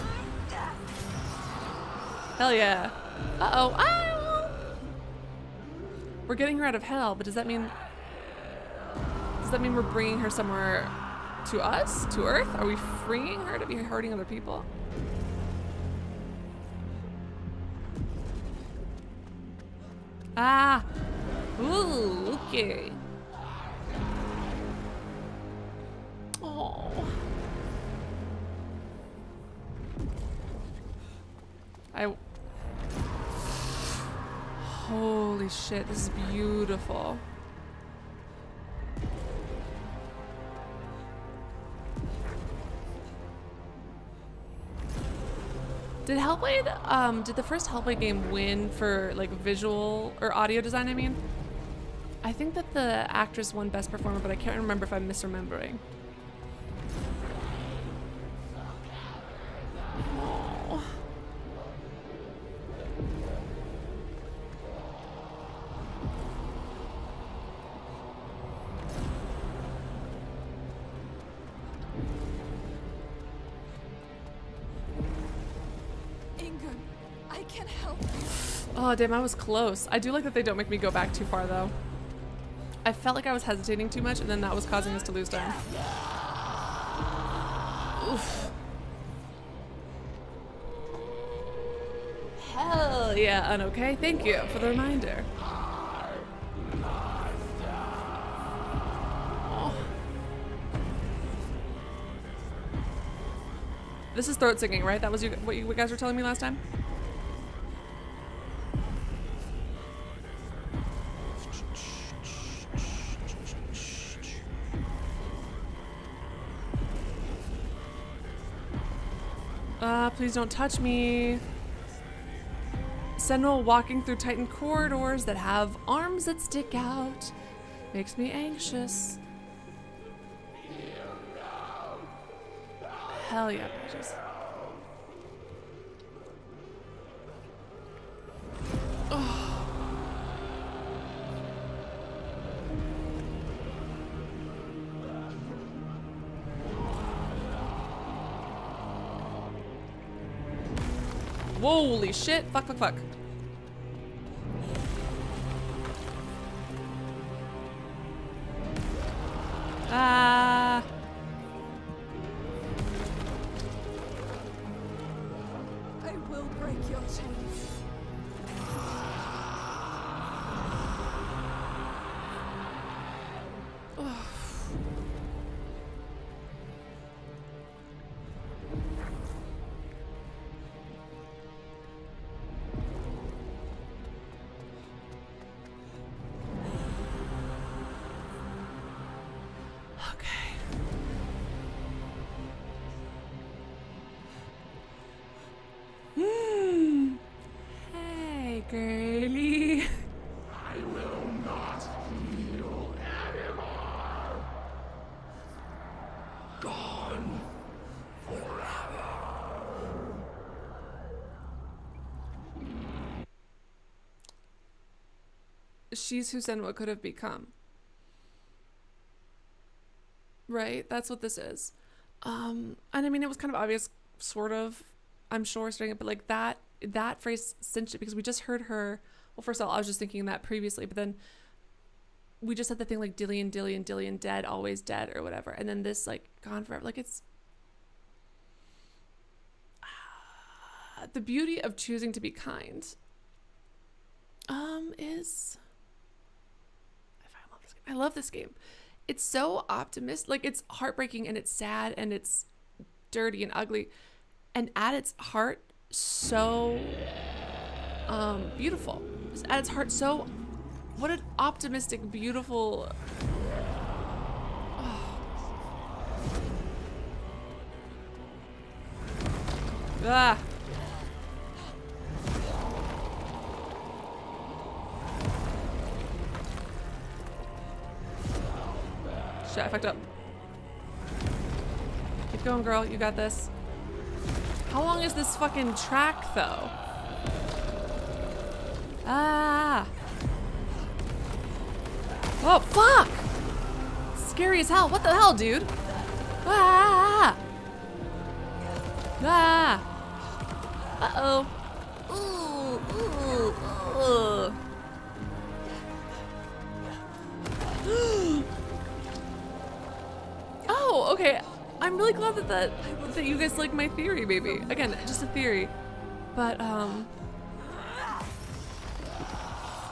Hell yeah. Uh-oh. Ah! We're getting her out of hell, but does that mean we're bringing her somewhere to us? To Earth? Are we freeing her to be hurting other people? Ah! Ooh, okay. Oh. Holy shit, this is beautiful. Did Hellblade, did the first Hellblade game win for like visual or audio design, I mean? I think that the actress won Best Performer, but I can't remember if I'm misremembering. Oh. I can help. Oh, damn, I was close. I do like that they don't make me go back too far, though. I felt like I was hesitating too much, and then that was causing us to lose time. Oof. Hell yeah, and okay, thank you for the reminder. Oh. This is throat singing, right? That was what you guys were telling me last time? Please don't touch me. Senua walking through Titan corridors that have arms that stick out makes me anxious. Hell yeah, bitches. Oh. Holy shit. Fuck, fuck, fuck. Ah. I will break your chains. Hey, girly. I will not heal anymore. Gone forever. She's who Senua could have become. Right? That's what this is. And I mean, it was kind of obvious, sort of, I'm sure, starting it, but like that phrase cinched it, because we just heard her. Well, first of all, I was just thinking that previously, but then we just said the thing like Dillian, Dillian, Dillian, dead, always dead, or whatever. And then this like gone forever. Like it's the beauty of choosing to be kind is I love this game. It's so optimistic. Like, it's heartbreaking and it's sad and it's dirty and ugly. And at its heart, so beautiful. At its heart, so... What an optimistic, beautiful... Oh. Ah! Shit, I fucked up. Keep going, girl. You got this. How long is this fucking track, though? Ah! Oh, fuck! Scary as hell. What the hell, dude? Ah! Ah! Uh-oh. Ooh, ooh, ooh. Oh, okay. I'm really glad that you guys like my theory, maybe. Again, just a theory. But, I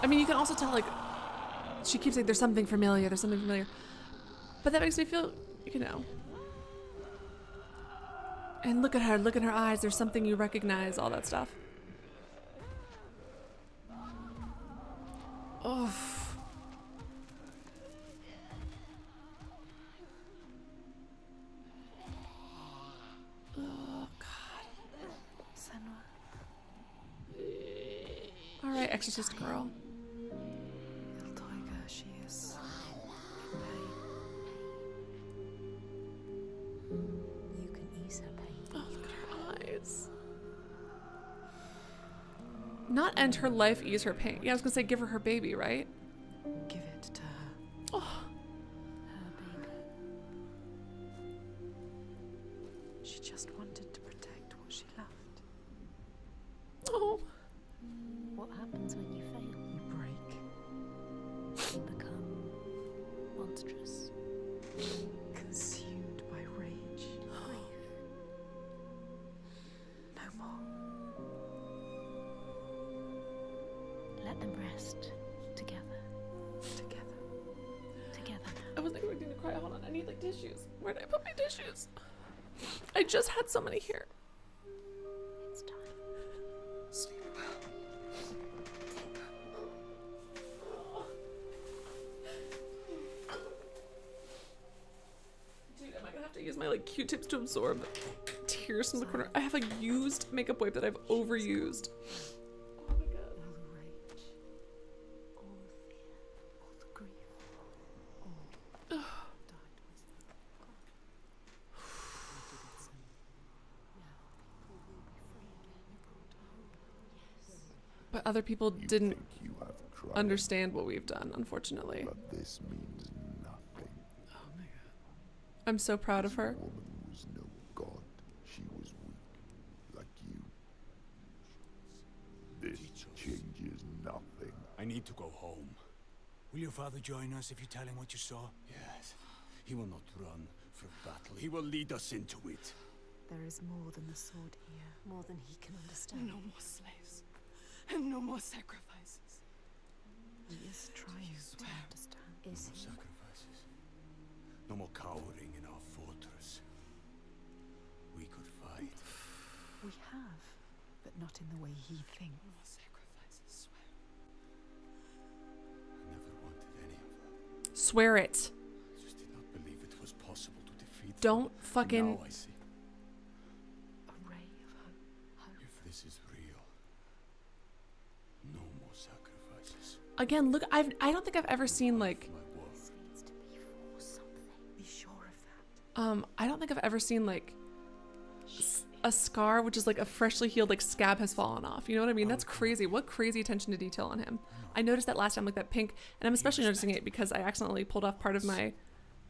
mean, you can also tell, like, she keeps saying there's something familiar, there's something familiar. But that makes me feel, you know. And look at her eyes, there's something you recognize, all that stuff. Oh. Oh, God. Senua. All right, exorcist girl. Little tiger, she is in pain. You can ease her pain. Oh, look at her eyes. Not end her life, ease her pain. Yeah, I was gonna say give her her baby, right? Give it to her. Oh. Her baby. She just wanted to protect what she loved. Oh. What happens when you fail? You break. You become monstrous. Consumed by rage. No more. Let them rest together. Together. Together. I wasn't going to cry. Hold on, I need like tissues. Where did I put my tissues? I just had so many here. It's time. Sleep well. Dude, am I gonna have to use my like Q-tips to absorb tears from the corner? I have like used makeup wipe that I've overused. Oh my god. All the rage. All the fear. All the grief. All died with her. But other people didn't Think you have tried, understand what we've done, unfortunately. but this means nothing. Oh my god. I'm so proud of her. This woman was no god. She was weak, like you. This changes nothing. I need to go home. Will your father join us if you tell him what you saw? Yes. He will not run from battle. He will lead us into it. There is more than the sword here. More than he can understand. No more slaves. And no more sacrifices. He is trying to understand. Is No he? sacrifices. No more cowering in our fortress. We could fight. We have, but not in the way he No thinks. more sacrifices, swear. I never wanted any of that. Swear it. I just did not believe it was possible to defeat them. Don't And fucking... now I see. A ray of hope. If this is real, no more sacrifices. Again, look, I don't think I've ever seen like... My war. This needs to be for something. Be sure of that. I don't think I've ever seen like a scar which is like a freshly healed like scab has fallen off. You know what I mean? That's crazy. What crazy attention to detail on him. I noticed that last time, like that pink, and I'm especially noticing it because I accidentally pulled off part of my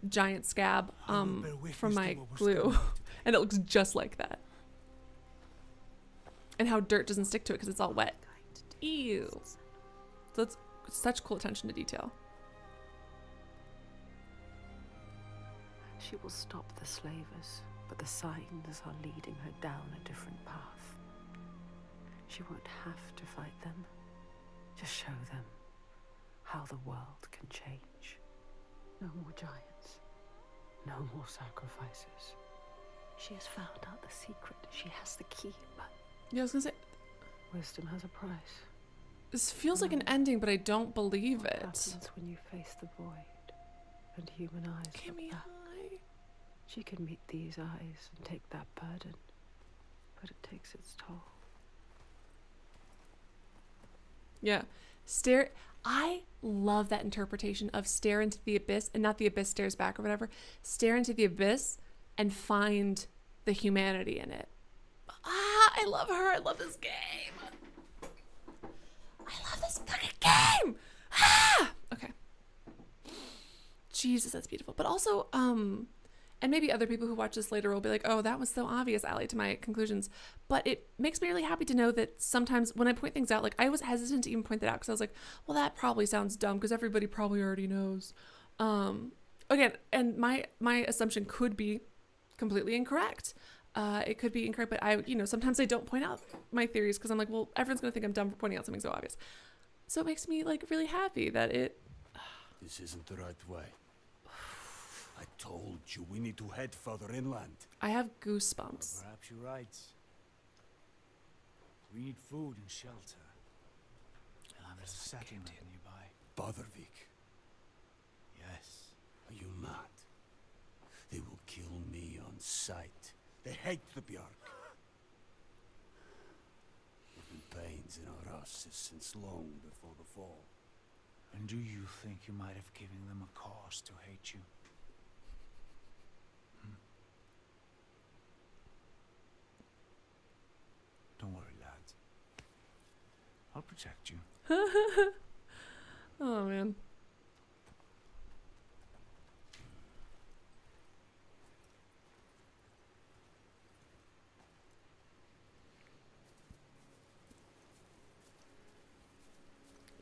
giant scab from my glue and it looks just like that. And how dirt doesn't stick to it because it's all wet. Ew. So it's such cool attention to detail. She will stop the slavers, but the signs are leading her down a different path. She won't have to fight them. Just show them how the world can change. No more giants. No more sacrifices. She has found out the secret. She has the key, but Yeah, I was gonna say, wisdom has a price. this feels like an ending, but I don't believe What it. happens when you face the void and human eyes Give look me back? high. She can meet these eyes and take that burden, but it takes its toll. Yeah. Stare. I love that interpretation of stare into the abyss, and not the abyss stares back or whatever. Stare into the abyss and find the humanity in it. I love her. I love this game. I love this fucking game. Okay. Jesus, that's beautiful. But also, and maybe other people who watch this later will be like, oh, that was so obvious, Allie, to my conclusions. But it makes me really happy to know that sometimes when I point things out, like I was hesitant to even point that out because I was like, well, that probably sounds dumb because everybody probably already knows. Again, and my assumption could be completely incorrect. It could be incorrect, but sometimes I don't point out my theories because I'm like, well, everyone's going to think I'm dumb for pointing out something so obvious. So it makes me like really happy that it... This isn't the right way. I told you we need to head further inland. I have goosebumps. Perhaps you're right. We need food and shelter. There's a settlement nearby. Bothervik. Yes. Are you mad? They will kill me on sight. They hate the Bjark. There have been pains in our houses since long before the fall. And do you think you might have given them a cause to hate you? Don't worry, lads. I'll protect you. Oh, man.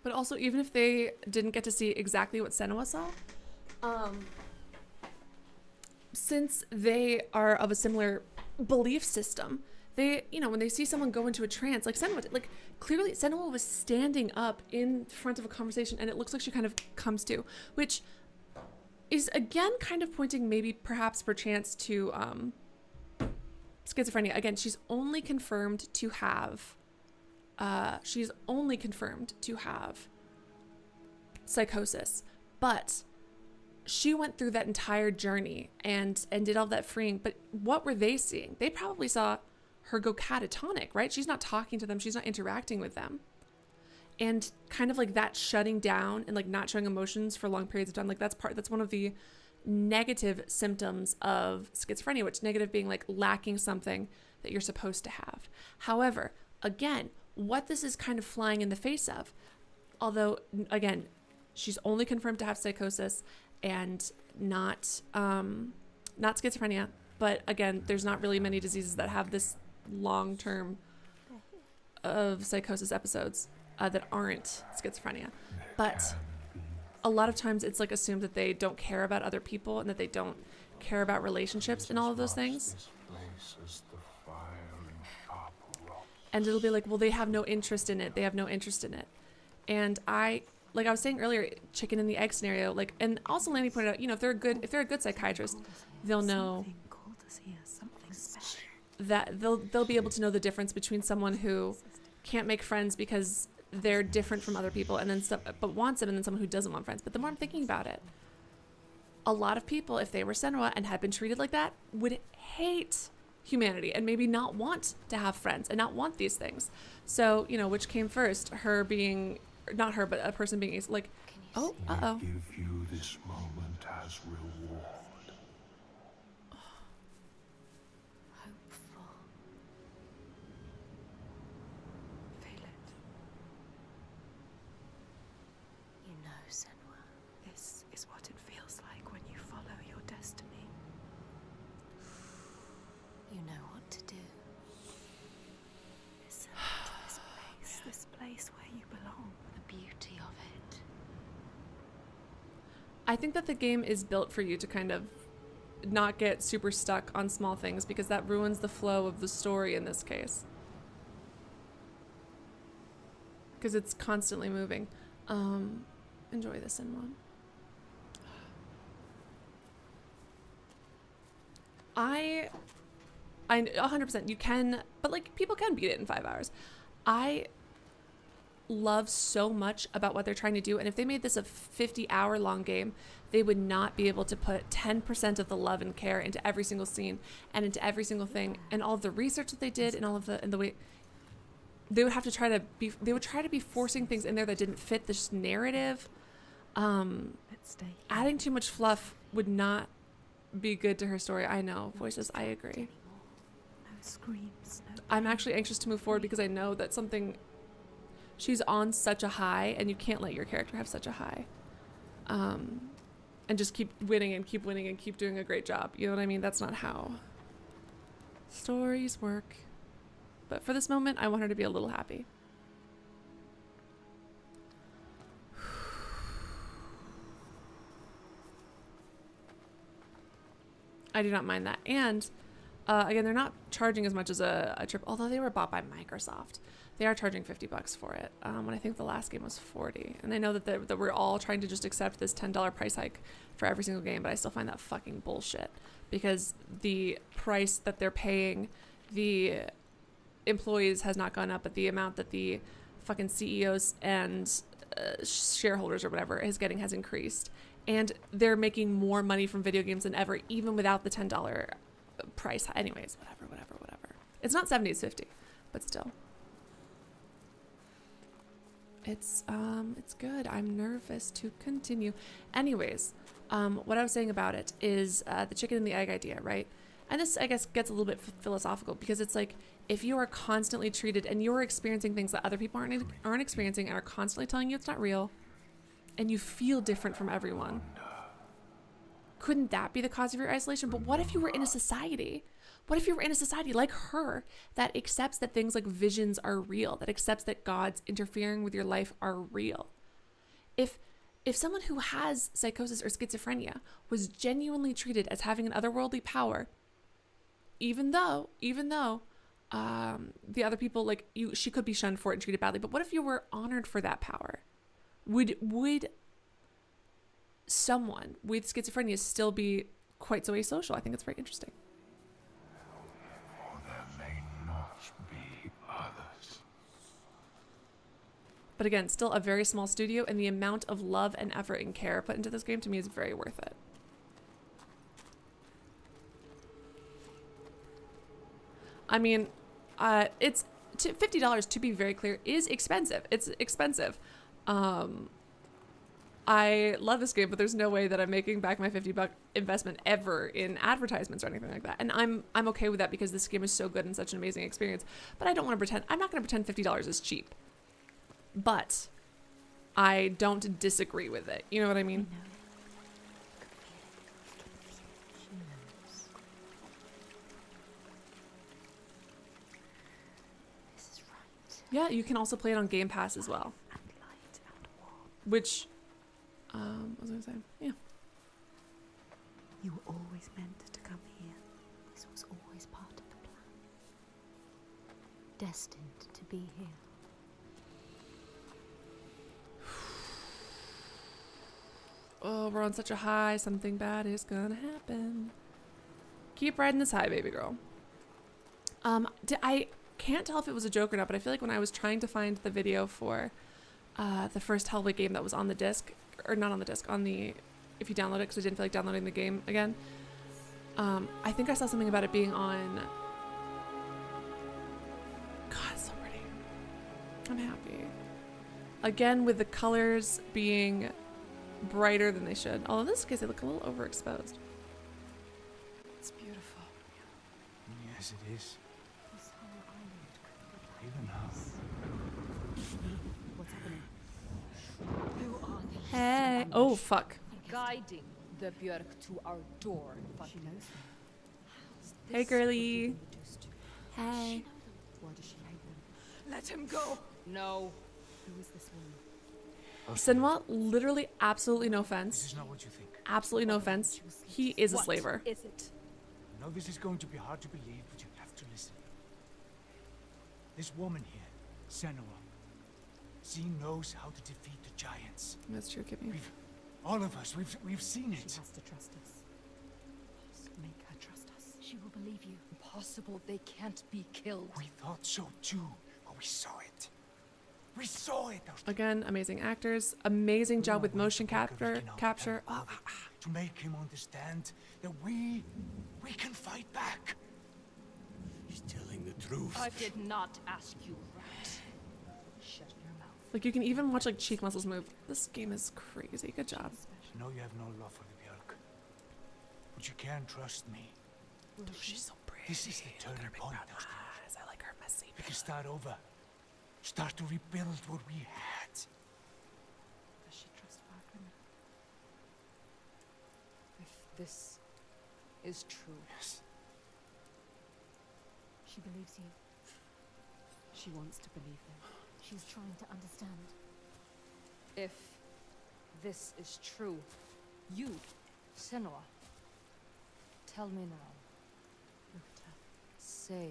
But also, even if they didn't get to see exactly what Senua saw, since they are of a similar belief system, they, when they see someone go into a trance, like Senua, like clearly Senua was standing up in front of a conversation and it looks like she kind of comes to, which is again kind of pointing maybe perhaps perchance to schizophrenia. Again, she's only confirmed to have psychosis, but she went through that entire journey and did all that freeing. But what were they seeing? They probably saw her go catatonic, right? She's not talking to them. She's not interacting with them. And kind of like that shutting down and like not showing emotions for long periods of time. Like that's one of the negative symptoms of schizophrenia, which negative being like lacking something that you're supposed to have. However, again, what this is kind of flying in the face of, although again, she's only confirmed to have psychosis and not schizophrenia. But again, there's not really many diseases that have this long-term of psychosis episodes that aren't schizophrenia. But a lot of times it's like assumed that they don't care about other people and that they don't care about relationships and all of those things. And it'll be like, well, they have no interest in it. They have no interest in it. And like I was saying earlier, chicken and the egg scenario, like, and also Lanny pointed out, if they're a good psychiatrist, they'll know that they'll be able to know the difference between someone who can't make friends because they're different from other people and then but wants them, and then someone who doesn't want friends. But the more I'm thinking about it, a lot of people, if they were Senua and had been treated like that, would hate humanity and maybe not want to have friends and not want these things. So, which came first, her being, not her, but a person being like, oh, uh-oh. Give you this moment as reward. Hopeful. Feel it. You know, Senua. This is what it feels like when you follow your destiny. You know what to do. Listen to this place where you belong. The beauty of it. I think that the game is built for you to kind of not get super stuck on small things because that ruins the flow of the story in this case. Because it's constantly moving. Enjoy this in one. I 100% you can, but like people can beat it in 5 hours. I love so much about what they're trying to do, and if they made this a 50-hour long game, they would not be able to put 10% of the love and care into every single scene and into every single thing, and all of the research that they did, and all of the way they would have to try to be forcing things in there that didn't fit this narrative. Adding too much fluff would not be good to her story. I know. Voices, I agree. No screams, no I'm actually anxious to move forward because I know that she's on such a high, and you can't let your character have such a high. And just keep winning and keep winning and keep doing a great job. You know what I mean? That's not how stories work. But for this moment, I want her to be a little happy. I do not mind that. And again, they're not charging as much as a trip, although they were bought by Microsoft. They are charging $50 for it, when I think the last game was $40. And I know that we're all trying to just accept this $10 price hike for every single game, but I still find that fucking bullshit, because the price that they're paying the employees has not gone up, but the amount that the fucking CEOs and shareholders or whatever is getting has increased. And they're making more money from video games than ever, even without the $10 price. Anyways, whatever. It's not 70, it's 50, but still. It's good. I'm nervous to continue. Anyways, what I was saying about it is the chicken and the egg idea, right? And this, I guess, gets a little bit philosophical, because it's like, if you are constantly treated and you're experiencing things that other people aren't experiencing and are constantly telling you it's not real, and you feel different from everyone, couldn't that be the cause of your isolation? But what if you were in a society? What if you were in a society like her that accepts that things like visions are real, that accepts that gods interfering with your life are real? If someone who has psychosis or schizophrenia was genuinely treated as having an otherworldly power, even though the other people, like you, she could be shunned for it and treated badly, but what if you were honored for that power? Would someone with schizophrenia still be quite so asocial? I think it's very interesting. Or there may not be others. But again, still a very small studio, and the amount of love and effort and care put into this game to me is very worth it. I mean, it's $50, to be very clear, is expensive. It's expensive. I love this game, but there's no way that I'm making back my $50 investment ever in advertisements or anything like that. And I'm okay with that, because this game is so good and such an amazing experience. But I don't want to pretend, I'm not going to pretend $50 is cheap. But I don't disagree with it. You know what I mean? Yeah, you can also play it on Game Pass as well. Which, what was I going to say? Yeah. You were always meant to come here. This was always part of the plan. Destined to be here. Oh, we're on such a high. Something bad is gonna happen. Keep riding this high, baby girl. I can't tell if it was a joke or not, but I feel like when I was trying to find the video for the first Hellblade game that was on the disc, or not on the disc, on the, if you download it, because I didn't feel like downloading the game again. I think I saw something about it being on. God, it's so pretty. I'm happy. Again, with the colors being brighter than they should. Although in this case, they look a little overexposed. It's beautiful. Yes, it is. This whole island could be Even now. What's happening? Who are these? Hey. Oh, fuck. Guiding the Björk to our door. She knows them. Hey, girly. Hey. Why does she hate them? Let him go. No. Who is this woman? Senua, literally, absolutely no This offense. is not what you think. Absolutely no offense. He is a What slaver. is it? I know this is going to be hard to believe, but you have to listen. This woman here, Senua, she knows how to defeat the giants. That's true, Kimmy. All of us, we've seen She it. has to trust us. Make her trust us. She will believe you. Impossible. They can't be killed. We thought so too, but we saw it. We saw it. Again, amazing actors, amazing job with motion capture. Oh, to make him understand that we can fight back. He's telling the truth. I did not ask you, rat. Shut your mouth. like you can even watch like cheek muscles move. This game is crazy. Good job. I know you have no love for the Björk, but you can trust me. Dude, she's so pretty. This is the turning point. Eyes. I like her messy. We can start over. Start to rebuild what we had. Does she trust Falcon? If this is true, Yes. She believes you. She wants to believe him. She's trying to understand. if this is true, you, Senua, tell me now. Look at her. Say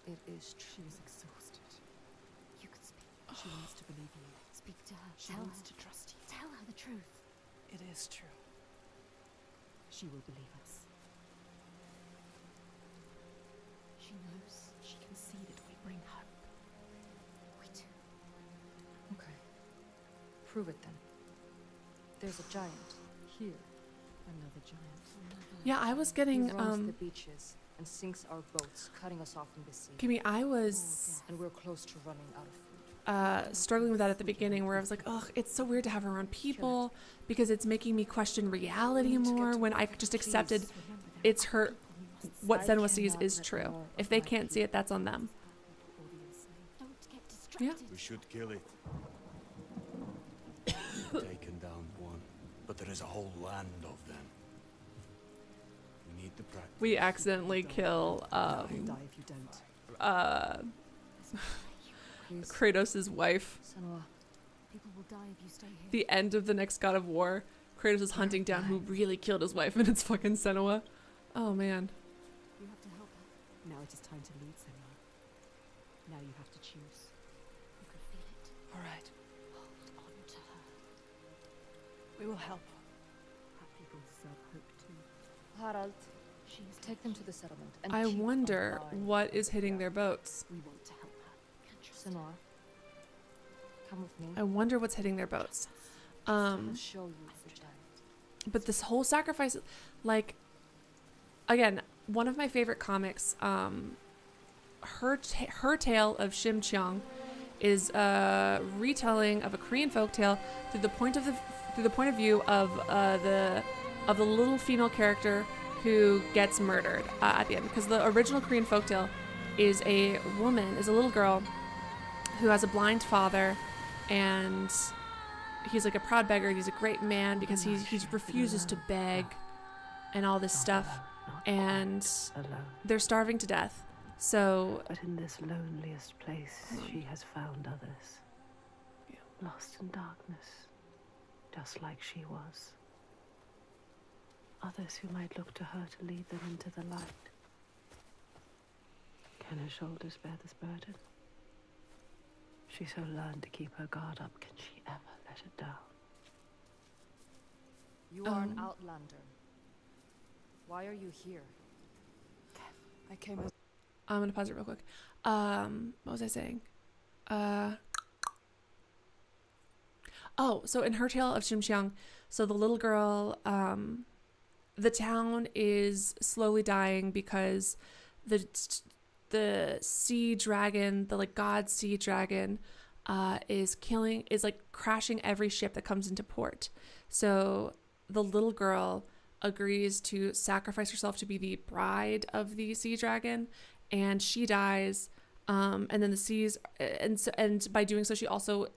it is She true. is exhausted. You could speak. She wants to believe you. Speak to her. She Tell wants her. to trust you. Tell her the truth. It is true. She will believe us. She knows. She can see that we bring hope. We do. Okay. Prove it then. There's a giant here. Another giant. Yeah, I was He getting roams the beaches and sinks our boats, cutting us off from the sea. Kimmy, I was And we're close to running out of food. struggling with that at the beginning where I was like, oh, it's so weird to have her around people because it's making me question reality more when I just accepted it's her, what Senua sees is true. If they can't see it, that's on them. Don't get distracted. We should kill it. Taken down one, but there is a whole land of them. We need to practice. We accidentally kill Die if you don't. Please, Kratos' wife. Senua, People will die if you stay here. The end of the next God of War. Kratos is hunting down who really killed his wife, and it's fucking Senua. Oh man. You have to help her. Now it is time to lead Senua. Now you have to choose. You can feel it. All right. Hold on to her. We will help. Our people deserve hope too. Harald, She is take them to the settlement. And I keep an wonder eye what on is the hitting Björk. their boats. We want to help her. Can't trust her. Senua, come with me. I wonder what's hitting their boats. I'll show you the giant. But this whole sacrifice, like, again, one of my favorite comics, her tale of Shim Cheong is a retelling of a Korean folktale through the point of view of the little female character who gets murdered at the end, because the original Korean folktale is a little girl who has a blind father, and he's like a proud beggar. He's a great man because he refuses to beg and all this stuff, and Alone. they're starving to death. So But in this loneliest place, she has found others. Lost in darkness, just like she was. Others who might look to her to lead them into the light. Can her shoulders bear this burden? She so learned to keep her guard up, can she ever let it down? You are an outlander. Why are you here? I came as I'm gonna pause it real quick. What was I saying? So in her tale of Shim Cheong, so the little girl, the town is slowly dying because the sea dragon, the like god sea dragon, is crashing every ship that comes into port. So the little girl agrees to sacrifice herself to be the bride of the sea dragon, and she dies. And then the seas, and by doing so, she also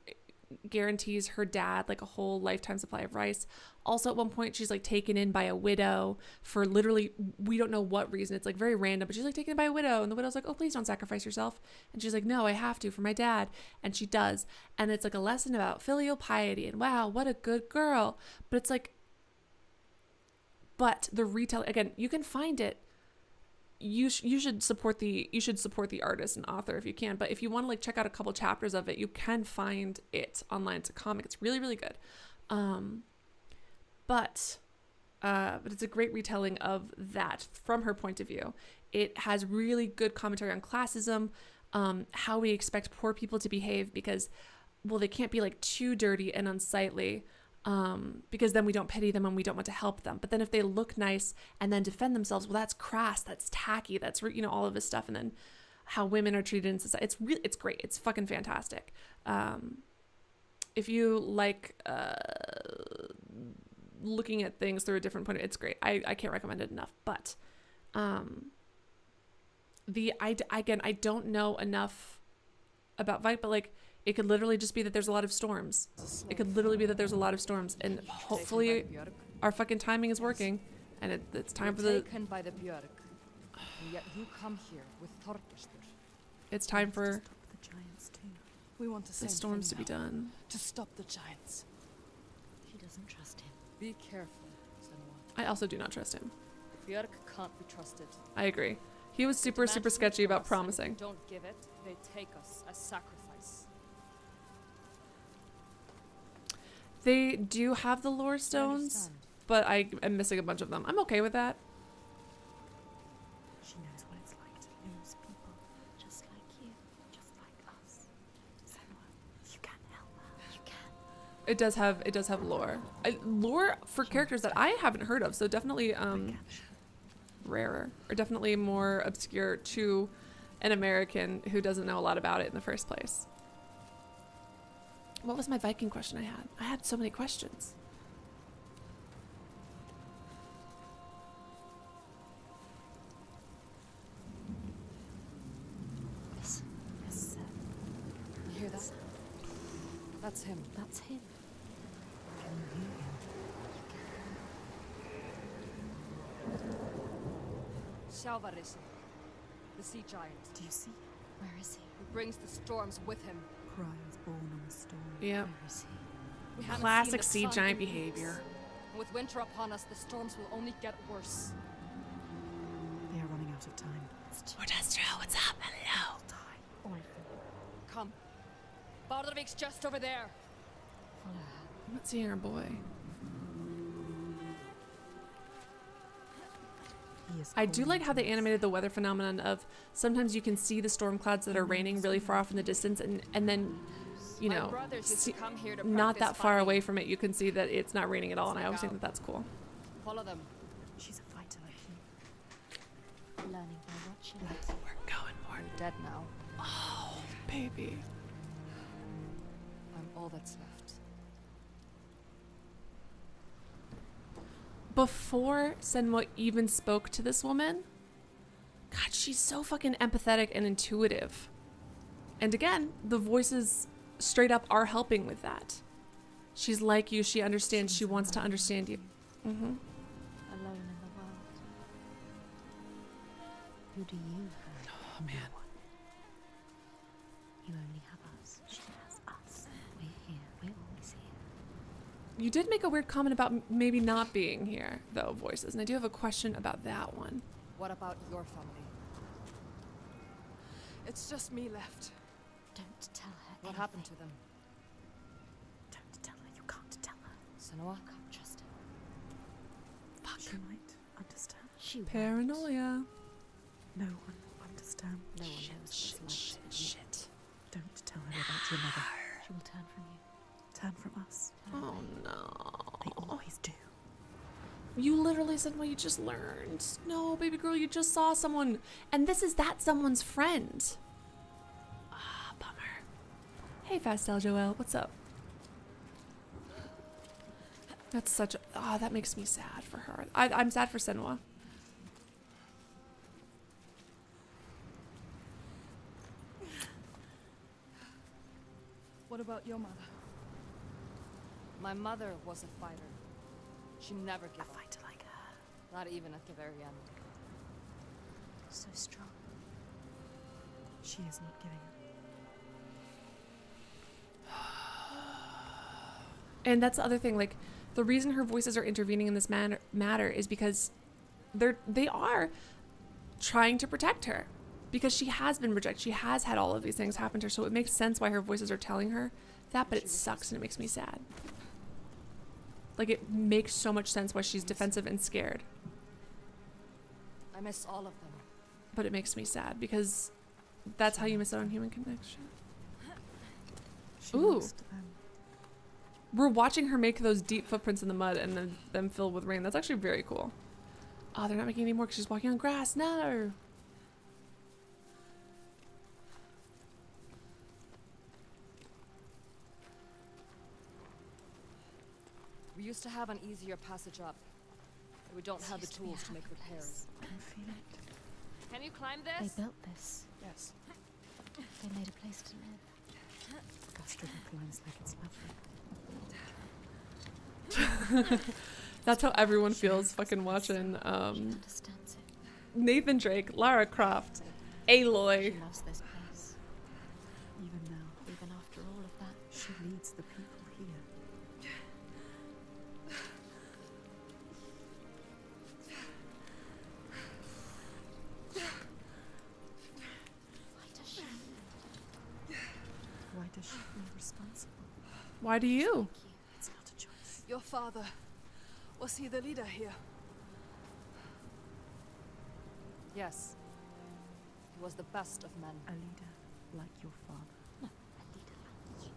guarantees her dad like a whole lifetime supply of rice. Also, at one point, she's like taken in by a widow for literally, we don't know what reason. It's like very random, but she's like taken in by a widow, and the widow's like, oh, please don't sacrifice yourself. And she's like, no, I have to for my dad. And she does. And it's like a lesson about filial piety, and wow, what a good girl. But it's like, but the retell, again, you can find it. You should support the artist and author if you can. But if you want to like check out a couple chapters of it, you can find it online. It's a comic. It's really, really good. But but it's a great retelling of that from her point of view. It has really good commentary on classism, how we expect poor people to behave because, well, they can't be like too dirty and unsightly, because then we don't pity them and we don't want to help them. But then if they look nice and then defend themselves, well, that's crass, that's tacky, that's, you know, all of this stuff. And then how women are treated in society. It's great. It's fucking fantastic. If you like looking at things through a different point, it's great. I can't recommend it enough. But I don't know enough about Vike, but like it could literally just be that there's a lot of storms. It could literally be that there's a lot of storms, and hopefully our fucking timing is working, and it's time for the. Taken by the Björk, and yet you come here with Thorgestur. It's time for The giants too. We want the the same storms to thing be now. done. To stop the giants. She doesn't trust him. Be careful, Senua. I also do not trust him. Björk can't be trusted. I agree. He was super Demand food sketchy from about us, and if promising. we don't give it, they take us as sacrifice. They do have the lore stones, understand. but I am missing a bunch of them. I'm okay with that. She knows what it's like to lose people, Just like you. just like us. Senua, you can help her. You can. It does have lore. Lore for characters that I haven't heard of, so definitely rarer, or definitely more obscure to an American who doesn't know a lot about it in the first place. What was my Viking question I had? I had so many questions. Listen. Yes, sir. You hear that? That's him. That's him. Can you hear him? Sjalvarisi, the sea giant. Do you see? Where is he? Who brings the storms with him. Cries born on the storm. Yep. Where is he? We haven't seen Classic the sea sun giant in behavior. weeks. And with winter upon us, the storms will only get worse. They are running out of time. Mordestro, what's up? Hello. Die. Orphan. Come. Bardavik's just over there. Follow her. I'm not seeing our boy. He is I do like calling how they to us. animated the weather phenomenon of sometimes you can see the storm clouds that are raining really far off in the distance, and then, you My know, brothers used see, to come here to not practice that far fighting. away from it, you can see that it's not raining at all, and I always think that that's cool. Follow them. She's a fighter like you. Learning by watching. We're going more. I'm dead now. Oh, baby. I'm all that's left. Before Senua even spoke to this woman, God, she's so fucking empathetic and intuitive. And again, the voices straight up are helping with that. She's like you, she understands, she wants to understand you. Alone in the world. Who do you have? Oh, man. You only have us. She has us. We're here. We're always here. You did make a weird comment about maybe not being here, though, voices, and I do have a question about that one. What about your family? It's just me left. Don't tell her. What happened to them? Don't tell her. You can't tell her. Senua? I can't trust her. Fuck. She might understand. She won't. Paranoia. No one will understand. No one knows what it's like. Shit. Don't tell her about your mother. She will turn from you. Turn from us. Oh, They no. always do. You literally said what you just learned. No, baby girl, you just saw someone. And this is that someone's friend. Ah, bummer. Hey, Fastel Joelle, what's up? That's such a... Ah, that makes me sad for her. I'm sad for Senua. What about your mother? My mother was a fighter. She never gave A up. fighter like her. Not even at the very end. So strong. She is not giving up. And that's the other thing, like, the reason her voices are intervening in this matter is because they are trying to protect her. Because she has been rejected. She has had all of these things happen to her, so it makes sense why her voices are telling her that, but it sucks and it makes me sad. Like, it makes so much sense why she's defensive and scared. I miss all of them. But it makes me sad because that's how you miss out on human connection. She Ooh. lost them. We're watching her make those deep footprints in the mud and then them filled with rain. That's actually very cool. Oh, they're not making any more because she's walking on grass. No. We used to have an easier passage up. But we don't have the tools to make repairs. I feel it. Can you climb They this? built this. Yes. They made a place to live. Gustro reclines like it's nothing. That's how everyone feels fucking watching She understands it. Nathan Drake, Lara Croft, Aloy. She loves this place. Even now, Even after all of that. she leads the people here. Why does she? Why does she feel responsible? Why do you? It's not a choice. Your father, was he the leader here? Yes. He was the best of men. A leader like your father. A leader like you.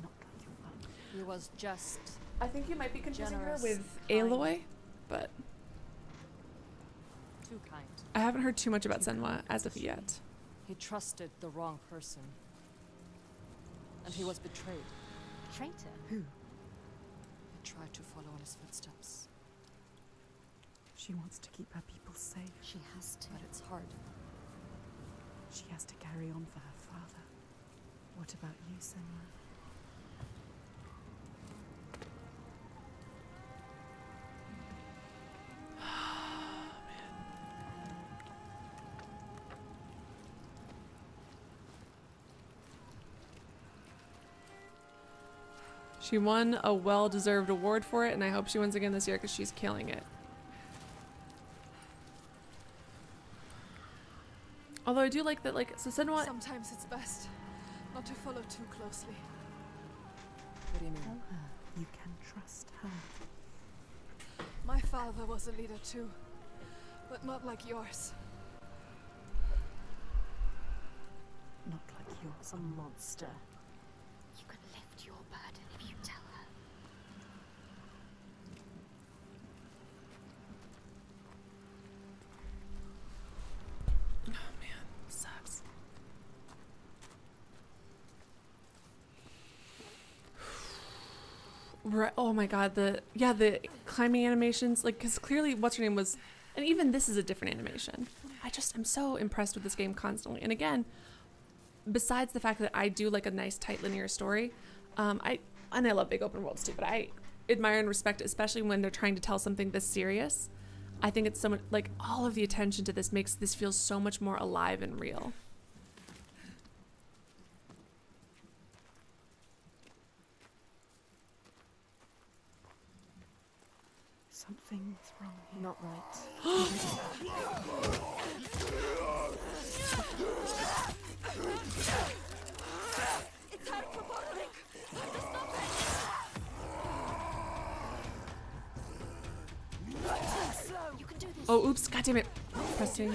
Not like your father. He was just I think you might be confusing her Generous, with kind. Aloy, but too kind. I haven't heard too much about Senua as of yet. He trusted the wrong person. And he was betrayed. Traitor. Who? He tried to follow in his footsteps. She wants to keep her people safe. She has to. But it's hard. She has to carry on for her father. What about you, Senua? She won a well-deserved award for it, and I hope she wins again this year because she's killing it. Although I do like that, like, so Senua, Sometimes it's best not to follow too closely. What do you mean? Tell her you can trust her. My father was a leader too, but not like yours. Not like yours. A monster. You can lift your burden if you tell her. sucks. Right. Oh my god, the climbing animations, like, because clearly what's her name was, and even this is a different animation. I'm so impressed with this game constantly. And again, besides the fact that I do like a nice tight linear story, I love big open worlds too, but I admire and respect it, especially when they're trying to tell something this serious. I think it's so much, like, all of the attention to this makes this feel so much more alive and real. Something's wrong here. Not right. It's hyperbolic! You can do this. Oh, oops, god damn it. Pressing.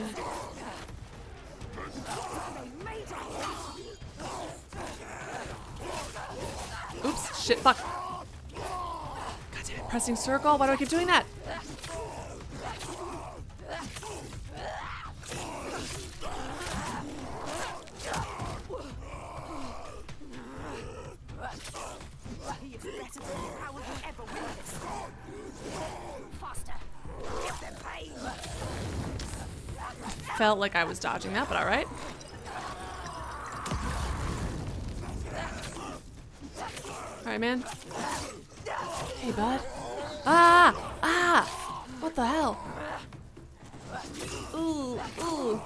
Oops, shit, fuck. God damn it, pressing circle. Why do I keep doing that? He is better than how will you ever win this? Faster! Give them pain! Felt like I was dodging that, but alright. Alright, man. Hey, bud. Ah! Ah! What the hell? Ooh, ooh.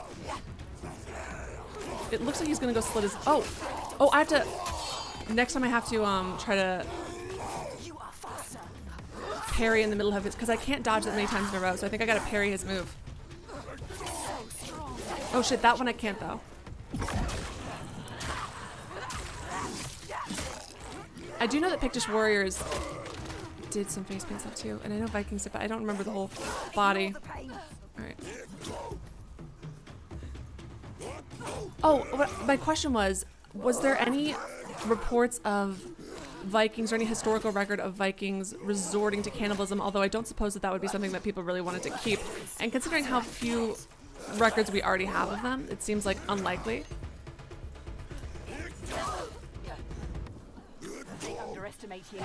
It looks like he's gonna go slit his. Oh! Oh, I have to. Next time I have to try to parry in the middle of it, because I can't dodge that many times in a row, so I think I gotta parry his move. Oh shit, that one I can't though. I do know that Pictish warriors did some face paint stuff too, and I know Vikings did, but I don't remember the whole body. Alright. Oh, my question was there any reports of Vikings or any historical record of Vikings resorting to cannibalism, although I don't suppose that that would be something that people really wanted to keep. And considering how few records we already have of them, it seems like unlikely. They underestimate you.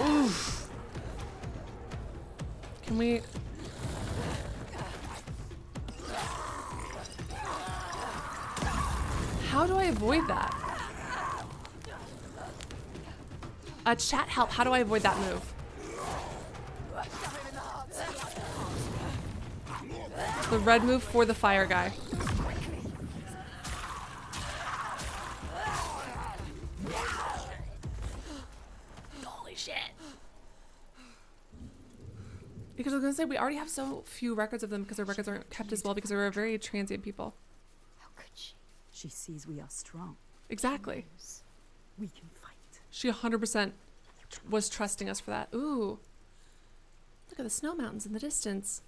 Oof. Can we... How do I avoid that? Chat help, how do I avoid that move? The red move for the fire guy. Holy shit. Because I was gonna say, we already have so few records of them because our records aren't kept as well because we're a very transient people. How could she? She sees we are strong. Exactly. We can fight. She 100% was trusting us for that. Ooh. Look at the snow mountains in the distance.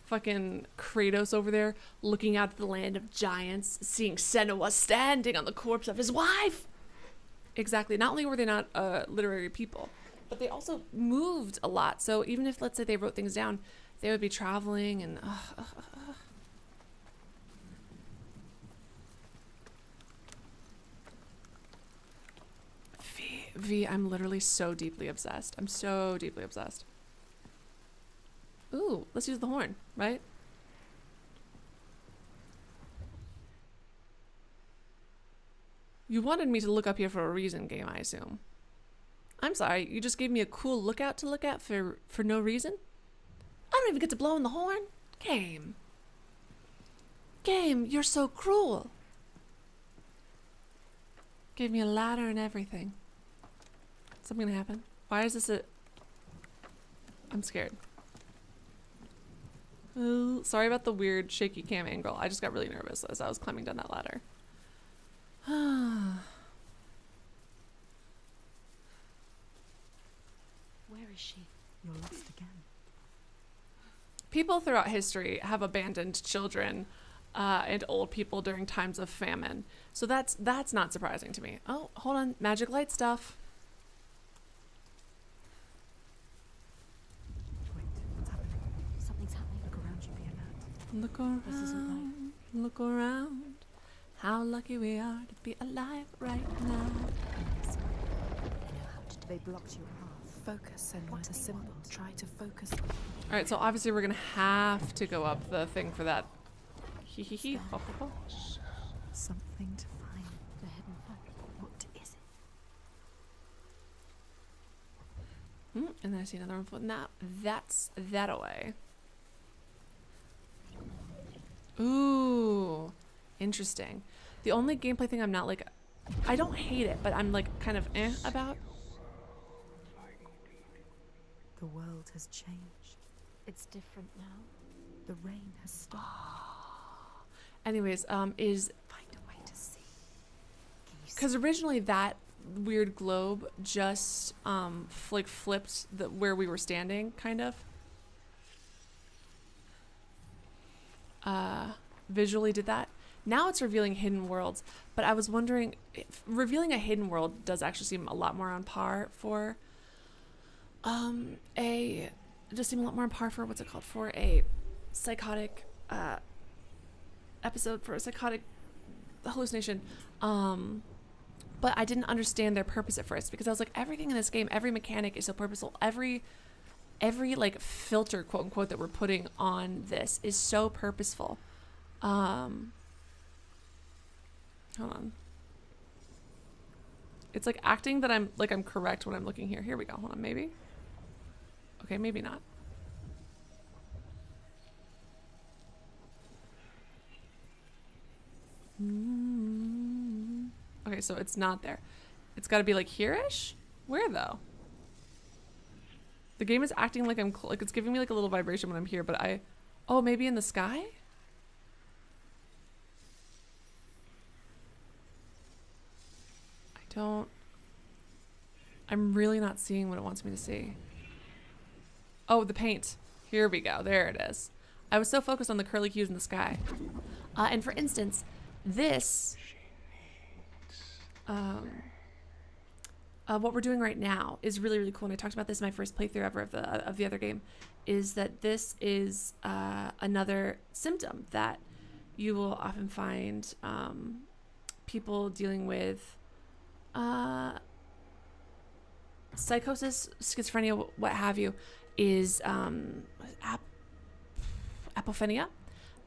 Fucking Kratos over there looking out at the land of giants, seeing Senua standing on the corpse of his wife. Exactly. Not only were they not literary people, but they also moved a lot. So even if, let's say, they wrote things down, they would be traveling and... V, I'm literally so deeply obsessed. I'm so deeply obsessed. Ooh, let's use the horn, right? You wanted me to look up here for a reason, game, I assume. I'm sorry, you just gave me a cool lookout to look at for no reason? I don't even get to blow in the horn. Game. Game, you're so cruel. Gave me a ladder and everything. Something gonna happen? Why is this a... I'm scared. Ooh, sorry about the weird shaky cam angle. I just got really nervous as I was climbing down that ladder. Where is she? You're lost again. People throughout history have abandoned children and old people during times of famine. So that's not surprising to me. Oh, hold on. Magic light stuff. Look around, look around. How lucky we are to be alive right now. They blocked your path. Focus and what a symbol. Try to focus. Alright, so obviously we're gonna have to go up the thing for that. Hee hee hee. Ho, ho, ho. Something to find. The hidden hope. What is it? And then I see another one floating that. That's that away. Ooh, interesting. The only gameplay thing I'm not like, I don't hate it, but I'm like kind of about. The world has changed. It's different now. The rain has stopped. Anyways, is Find a way to see. because originally that weird globe just like flipped where we were standing, kind of. Visually did that. Now it's revealing hidden worlds, but I was wondering if revealing a hidden world does actually seem a lot more on par for what's it called, for a psychotic episode, for a psychotic hallucination. But I didn't understand their purpose at first because I was like, everything in this game, every mechanic is so purposeful. Every like filter, quote unquote, that we're putting on this is so purposeful. Hold on. It's like acting that I'm correct when I'm looking here. Here we go. Hold on, maybe. Okay, maybe not. Okay, so it's not there. It's got to be like here-ish? Where though? The game is acting like I'm like it's giving me like a little vibration when I'm here, but oh, maybe in the sky? I'm really not seeing what it wants me to see. Oh, the paint. Here we go. There it is. I was so focused on the curly hues in the sky. And for instance, this, what we're doing right now is really, really cool. And I talked about this in my first playthrough ever of the other game, is that this is another symptom that you will often find people dealing with psychosis, schizophrenia, what have you, is apophenia.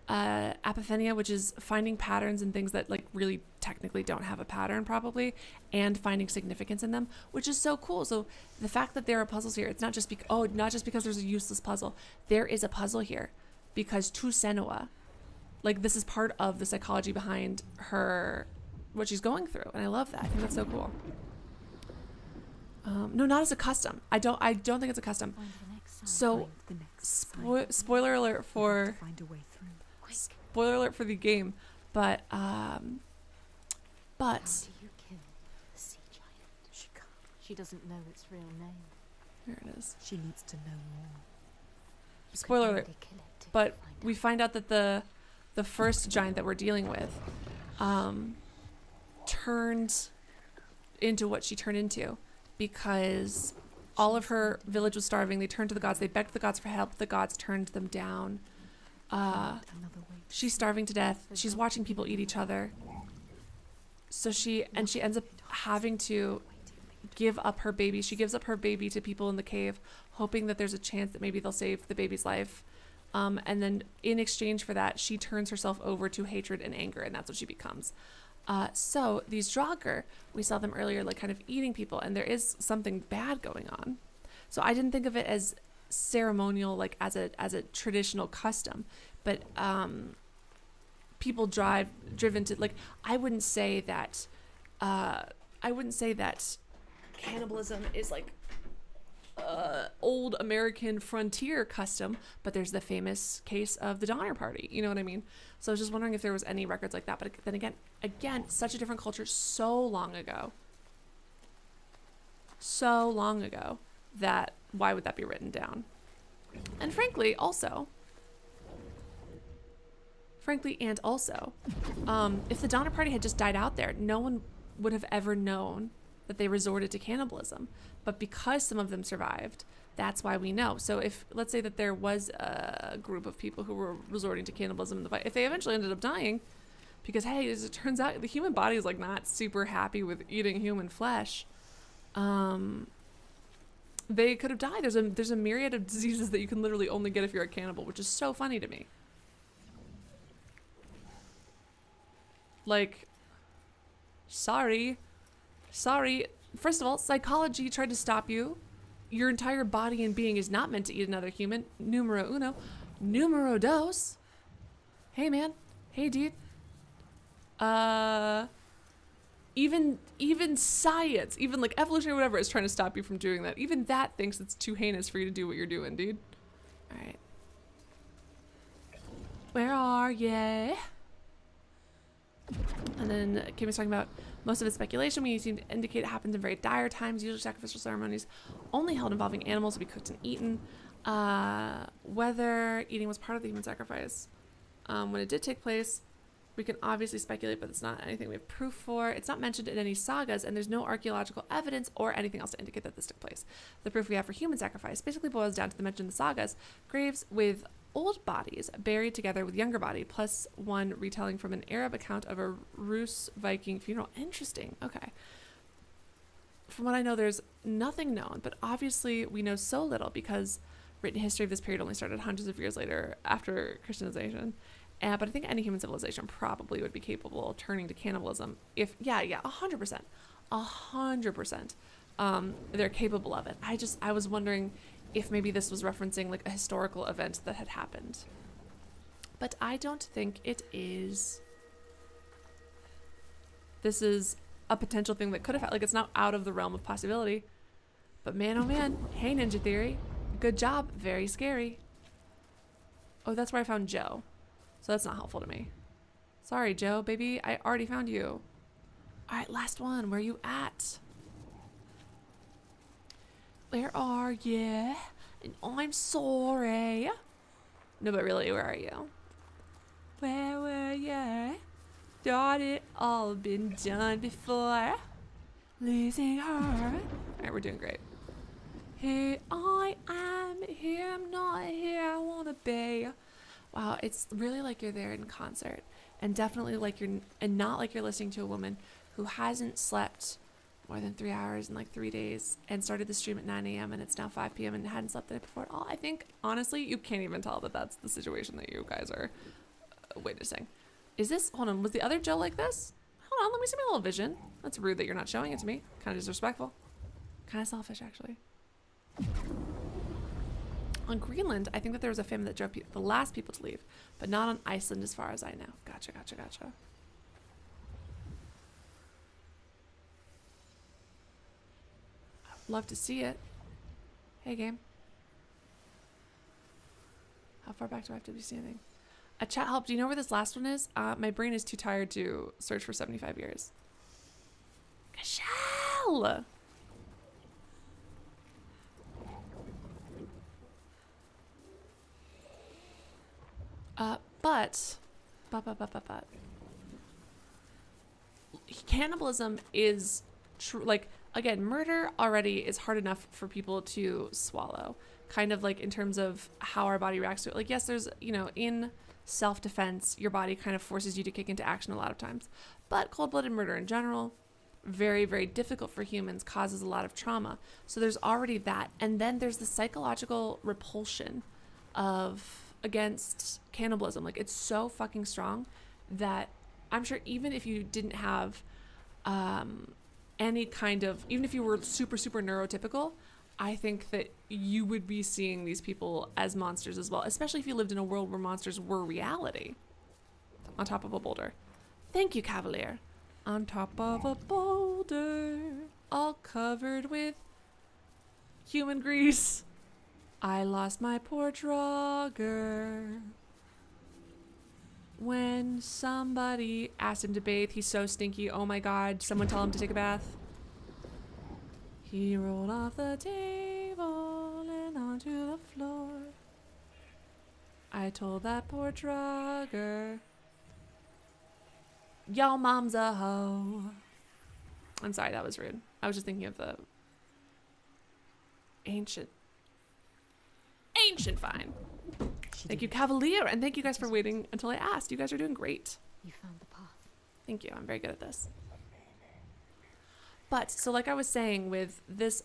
Apophenia, which is finding patterns in things that like really technically don't have a pattern probably, and finding significance in them, which is so cool. So the fact that there are puzzles here, it's not just not just because there's a useless puzzle. There is a puzzle here because to Senua, like this is part of the psychology behind her, what she's going through, and I love that. I think that's so cool. No, not as a custom. I don't think it's a custom. So spoiler alert for the game, but How do you kill the sea giant? She can't. She doesn't know its real name. Here it is. She needs to know more. Spoiler alert. But we find out that the first giant that we're dealing with turned into what she turned into because all of her village was starving. They turned to the gods. They begged the gods for help. The gods turned them down. She's starving to death. She's watching people eat each other. So she ends up having to give up her baby. She gives up her baby to people in the cave, hoping that there's a chance that maybe they'll save the baby's life. And then in exchange for that, she turns herself over to hatred and anger, and that's what she becomes. So these Draugr, we saw them earlier, like kind of eating people, and there is something bad going on. So I didn't think of it as ceremonial, like as a traditional custom, but people driven to, like, I wouldn't say that cannibalism is like old American frontier custom, but there's the famous case of the Donner Party, you know what I mean? So I was just wondering if there was any records like that, but then again, such a different culture, so long ago, that why would that be written down? And frankly, if the Donner Party had just died out there, no one would have ever known that they resorted to cannibalism. But because some of them survived, that's why we know. So if, let's say that there was a group of people who were resorting to cannibalism in the fight, if they eventually ended up dying, because hey, as it turns out, the human body is like not super happy with eating human flesh, they could have died. There's a myriad of diseases that you can literally only get if you're a cannibal, which is so funny to me. Like, sorry. First of all, psychology tried to stop you. Your entire body and being is not meant to eat another human. Numero uno. Numero dos. Hey, man. Hey, dude. Even science, even like evolution or whatever, is trying to stop you from doing that. Even that thinks it's too heinous for you to do what you're doing, dude. All right. Where are ya? And then Kim was talking about most of its speculation. We seem to indicate it happens in very dire times. Usually sacrificial ceremonies only held involving animals to be cooked and eaten. Whether eating was part of the human sacrifice when it did take place, we can obviously speculate, but it's not anything we have proof for. It's not mentioned in any sagas, and there's no archaeological evidence or anything else to indicate that this took place. The proof we have for human sacrifice basically boils down to the mention in the sagas: graves with old bodies buried together with younger body, plus one retelling from an Arab account of a Rus Viking funeral. Interesting. Okay. From what I know, there's nothing known, but obviously we know so little because written history of this period only started hundreds of years later after Christianization. But I think any human civilization probably would be capable of turning to cannibalism if, 100%. 100%. They're capable of it. I was wondering if maybe this was referencing like a historical event that had happened. But I don't think it is. This is a potential thing that could have, like, it's not out of the realm of possibility. But man, oh man, hey Ninja Theory, good job, very scary. Oh, that's where I found Joe. So that's not helpful to me. Sorry, Joe, baby, I already found you. All right, last one. Where you at? Where are you? And I'm sorry. No, but really, where are you? Where were you? Thought it all been done before. Losing her. All right, we're doing great. Here I am. Here I'm not. Here I wanna be. Wow, it's really like you're there in concert, and definitely like you're, and not like you're listening to a woman who hasn't slept more than 3 hours in like 3 days and started the stream at 9 a.m. and it's now 5 p.m. and hadn't slept the night before at all. I think honestly, you can't even tell that that's the situation that you guys are witnessing. Is this? Hold on. Was the other Joe like this? Hold on. Let me see my little vision. That's rude that you're not showing it to me. Kind of disrespectful. Kind of selfish, actually. On Greenland, I think that there was a famine that drove the last people to leave, but not on Iceland as far as I know. Gotcha, gotcha, gotcha. I'd love to see it. Hey, game. How far back do I have to be standing? A chat help. Do you know where this last one is? My brain is too tired to search for 75 years. Kashal! But cannibalism is true. Like, again, murder already is hard enough for people to swallow. Kind of like in terms of how our body reacts to it. Like, yes, there's, you know, in self-defense, your body kind of forces you to kick into action a lot of times. But cold-blooded murder in general, very, very difficult for humans, causes a lot of trauma. So there's already that. And then there's the psychological repulsion of against cannibalism. Like, it's so fucking strong that I'm sure even if you didn't have any kind of, even if you were super neurotypical, I think that you would be seeing these people as monsters as well, especially if you lived in a world where monsters were reality. On top of a boulder. Thank you, Cavalier. On top of a boulder, all covered with human grease, I lost my poor Draugr. When somebody asked him to bathe, he's so stinky. Oh my god, someone tell him to take a bath. He rolled off the table and onto the floor. I told that poor Draugr, your mom's a hoe. I'm sorry, that was rude. I was just thinking of the ancient fine. Thank you, Cavalier, and thank you guys for waiting until I asked. You guys are doing great. You found the path. Thank you. I'm very good at this. But so like I was saying, with this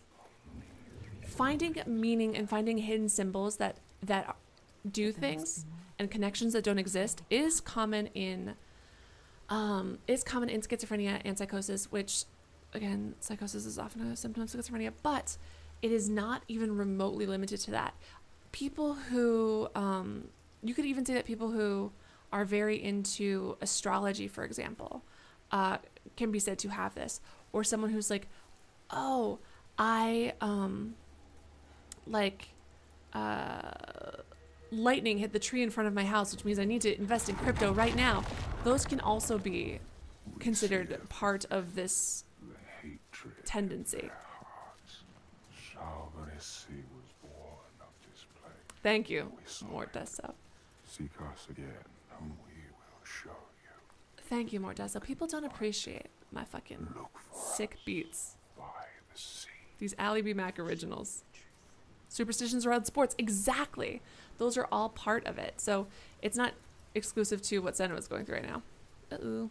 finding meaning and finding hidden symbols that do things and connections that don't exist is common in schizophrenia and psychosis, which again, psychosis is often a symptom of schizophrenia, but it is not even remotely limited to that. People who, you could even say that people who are very into astrology, for example, can be said to have this. Or someone who's like, oh, lightning hit the tree in front of my house, which means I need to invest in crypto right now. Those can also be considered part of this tendency. Thank you, Mortessa. Seek us again, and we will show you. Thank you, Mortessa. People don't appreciate my fucking sick beats. By the sea. These Ally B. Mac originals. Superstitions around sports. Exactly. Those are all part of it. So it's not exclusive to what Senua'S going through right now. Uh-oh.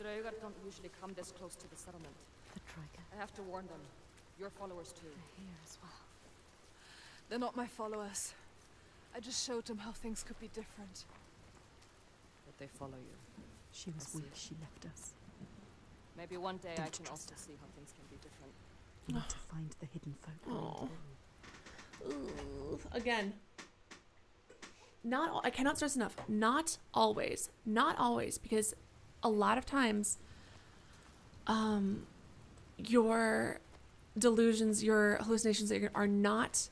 Draugr don't usually come this close to the settlement. The Draugr. I have to warn them. Your followers too. They're here as well. They're not my followers. I just showed them how things could be different. But they follow you. She was weak. She left us. Maybe one day I Don't can trust also see how things can be different. You need to find the hidden folk. Oh. Ooh. Again. I cannot stress enough. Not always, because a lot of times, your delusions, your hallucinations are not.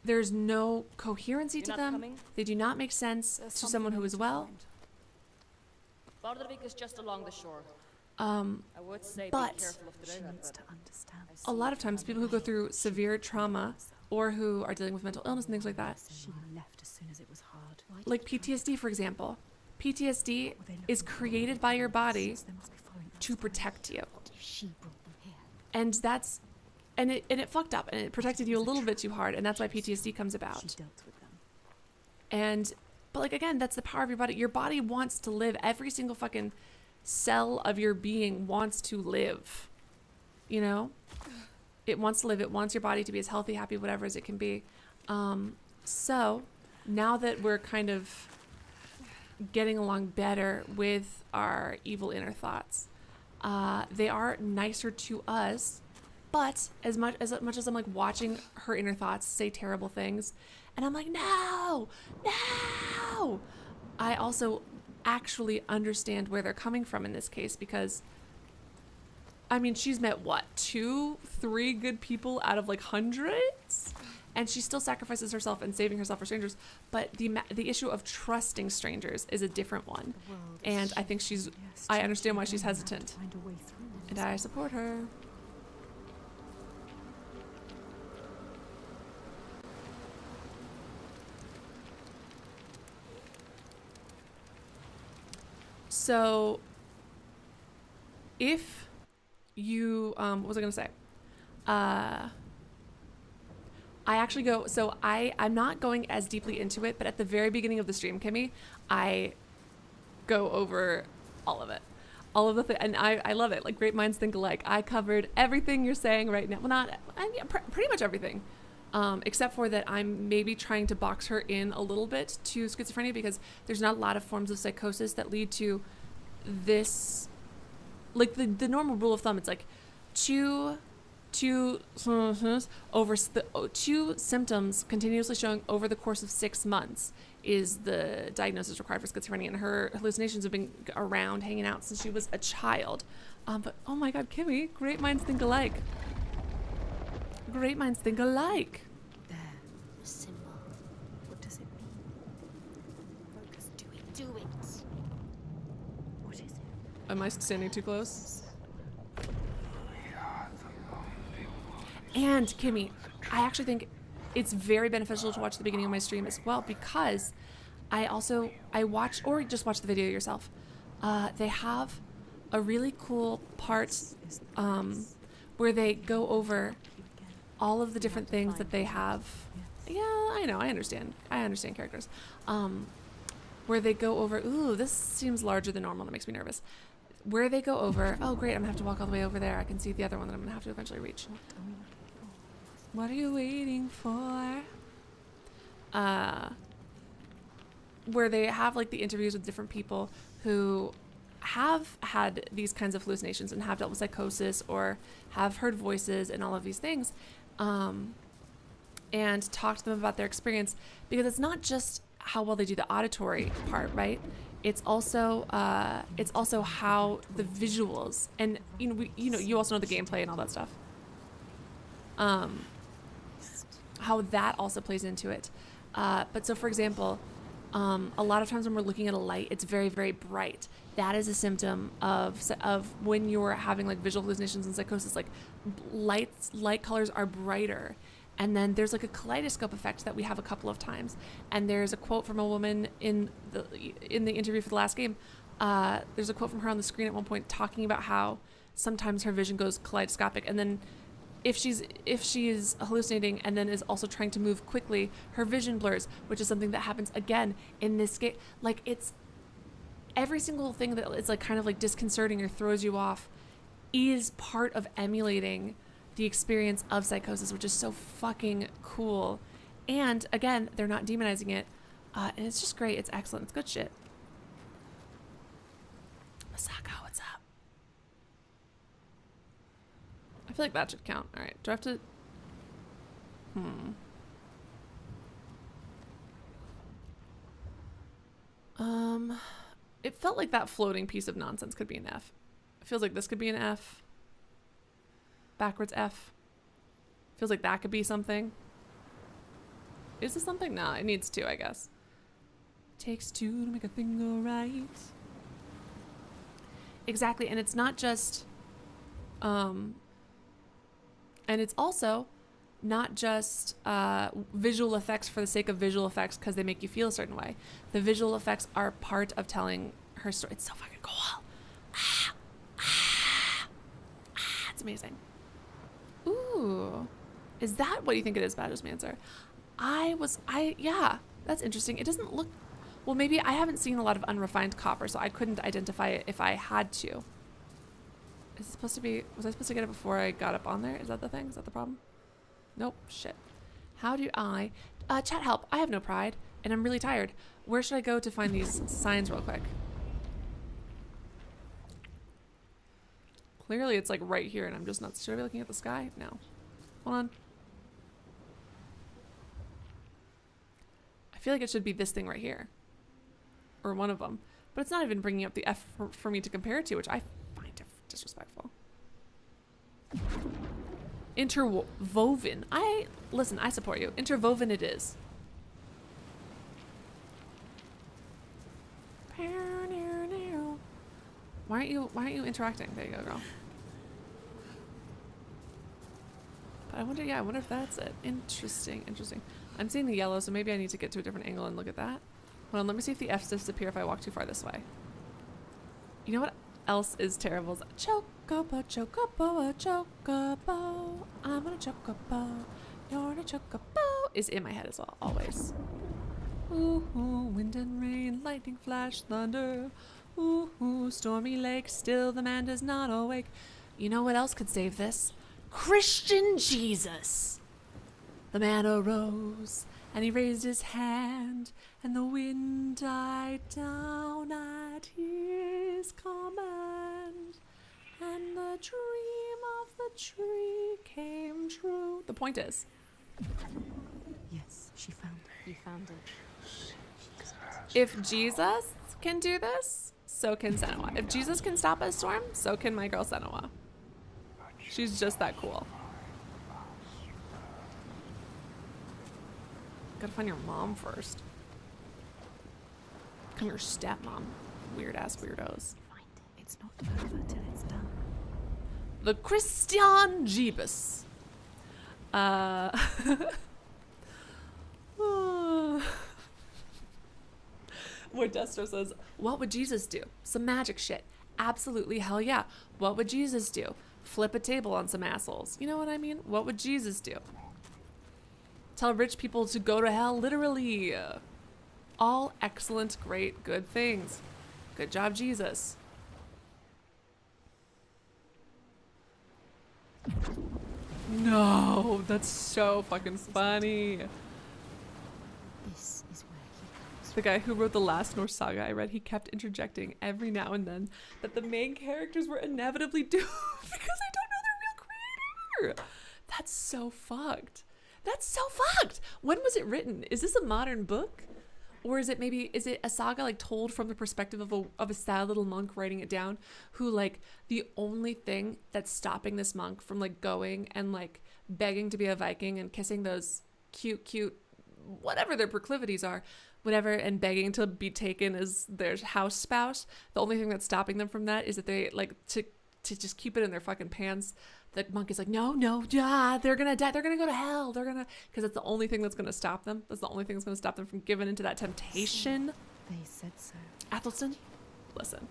There's no coherency to them. They do not make sense to someone who is well. Bardavik is just along the shore. I would say but be careful of the She river, needs but to understand. a lot of times people who go through severe trauma or who are dealing with mental illness and things like that, She left as soon as it was hard. like PTSD, for example. PTSD is created by your body They must be following us. to protect you. She brought them here. And that's, and it fucked up and it protected you a little bit too hard. And that's why PTSD comes She about. dealt with them. And, but like, again, that's the power of your body. Your body wants to live. Every single fucking cell of your being wants to live. You know? It wants to live. It wants your body to be as healthy, happy, whatever as it can be. So now that we're kind of getting along better with our evil inner thoughts, they are nicer to us. But as much as I'm like watching her inner thoughts say terrible things, and I'm like, no, I also actually understand where they're coming from in this case, because I mean, she's met what, 2-3 good people out of like hundreds, and she still sacrifices herself and saving herself for strangers. But the issue of trusting strangers is a different one, and I think I understand why she's hesitant, and I support her. So if you, what was I going to say? I actually go, so I'm not going as deeply into it, but at the very beginning of the stream, Kimmy, I go over all of it. All of the things, and I love it. Like, great minds think alike. I covered everything you're saying right now. Well, pretty much everything. Except for that I'm maybe trying to box her in a little bit to schizophrenia, because there's not a lot of forms of psychosis that lead to this. Like, the normal rule of thumb, it's like two symptoms continuously showing over the course of 6 months is the diagnosis required for schizophrenia, and her hallucinations have been around, hanging out since she was a child. But oh my god, Kimmy, great minds think alike. Great minds think alike. There. The symbol. What does it mean? Focus. Do it. What is it? Am I standing too close? And Kimmy, I actually think it's very beneficial to watch the beginning of my stream as well, because I watch, or just watch the video yourself. They have a really cool part where they go over all of the different things that they have. Yeah, I know, I understand characters. Where they go over, ooh, this seems larger than normal, that makes me nervous. Where they go over, oh great, I'm gonna have to walk all the way over there. I can see the other one that I'm gonna have to eventually reach. What are you waiting for? Where they have like the interviews with different people who have had these kinds of hallucinations and have dealt with psychosis or have heard voices and all of these things, and talk to them about their experience, because it's not just how well they do the auditory part, right? It's also how the visuals, and you also know the gameplay and all that stuff. How that also plays into it. But so, for example, a lot of times when we're looking at a light, it's very, very bright. That is a symptom of when you're having like visual hallucinations and psychosis. Like light colors are brighter. And then there's like a kaleidoscope effect that we have a couple of times. And there's a quote from a woman in the interview for the last game. There's a quote from her on the screen at one point talking about how sometimes her vision goes kaleidoscopic, and then if she's hallucinating and then is also trying to move quickly, her vision blurs, which is something that happens again in this game. Like, it's every single thing that is like kind of like disconcerting or throws you off is part of emulating the experience of psychosis, which is so fucking cool. And again, they're not demonizing it, and it's just great. It's excellent. It's good shit. Masako, what's up? I feel like that should count. All right, do I have to? It felt like that floating piece of nonsense could be an F. It feels like this could be an F. Backwards F. Feels like that could be something. Is this something? No, it needs 2, I guess. Takes 2 to make a thing go right. exactly. And it's not just, and it's also not just visual effects for the sake of visual effects because they make you feel a certain way. The visual effects are part of telling her story. It's so fucking cool. It's amazing. Ooh, is that what you think it is, Badger's Mancer? Yeah, that's interesting. It doesn't look, well, maybe I haven't seen a lot of unrefined copper, so I couldn't identify it if I had to. Is it supposed to be, was I supposed to get it before I got up on there? Is that the thing? Is that the problem? Nope, shit. How do I, chat help, I have no pride, and I'm really tired. Where should I go to find these signs real quick? Clearly it's like right here and I'm just not, should I be looking at the sky? No. Hold on. I feel like it should be this thing right here. Or one of them. But it's not even bringing up the F for me to compare it to, which I find disrespectful. Interwoven. Listen, I support you. Interwoven it is. Why aren't you interacting? There you go, girl. But I wonder if that's it. Interesting. I'm seeing the yellow, so maybe I need to get to a different angle and look at that. Hold on, let me see if the F's disappear if I walk too far this way. You know what else is terrible? Chocobo, chocobo, a chocobo. I'm on a chocobo. You're on a chocobo. Is in my head as well, always. Ooh, wind and rain, lightning flash, thunder. Ooh, stormy lake, still the man does not awake. You know what else could save this? Christian Jesus. The man arose, and he raised his hand, and the wind died down at his command, and the dream of the tree came true. The point is, Yes, she found it. You found it. if Jesus can do this, so can Senua. If Jesus can stop a storm, so can my girl Senua. She's just that cool. Gotta find your mom first. Come your stepmom. Weird ass weirdos. Find it. It's not over till it's done. The Christian Jeebus. Modestro says, what would Jesus do? Some magic shit. Absolutely, hell yeah. What would Jesus do? Flip a table on some assholes. You know what I mean? What would Jesus do? Tell rich people to go to hell, literally. All excellent, great, good things. Good job, Jesus. No, that's so fucking funny. This is where he comes The guy who wrote the last Norse saga I read, he kept interjecting every now and then that the main characters were inevitably doomed because I don't know their real creator. That's so fucked. That's so fucked. When was it written? Is this a modern book? Or is it a saga like told from the perspective of a sad little monk writing it down who like the only thing that's stopping this monk from like going and like begging to be a Viking and kissing those cute whatever their proclivities are, whatever, and begging to be taken as their house spouse. The only thing that's stopping them from that is that they like to just keep it in their fucking pants. The monk is like, no, they're gonna die. They're gonna go to hell. Because that's the only thing that's gonna stop them. That's the only thing that's gonna stop them from giving into that temptation. They said so. Athelstan, listen.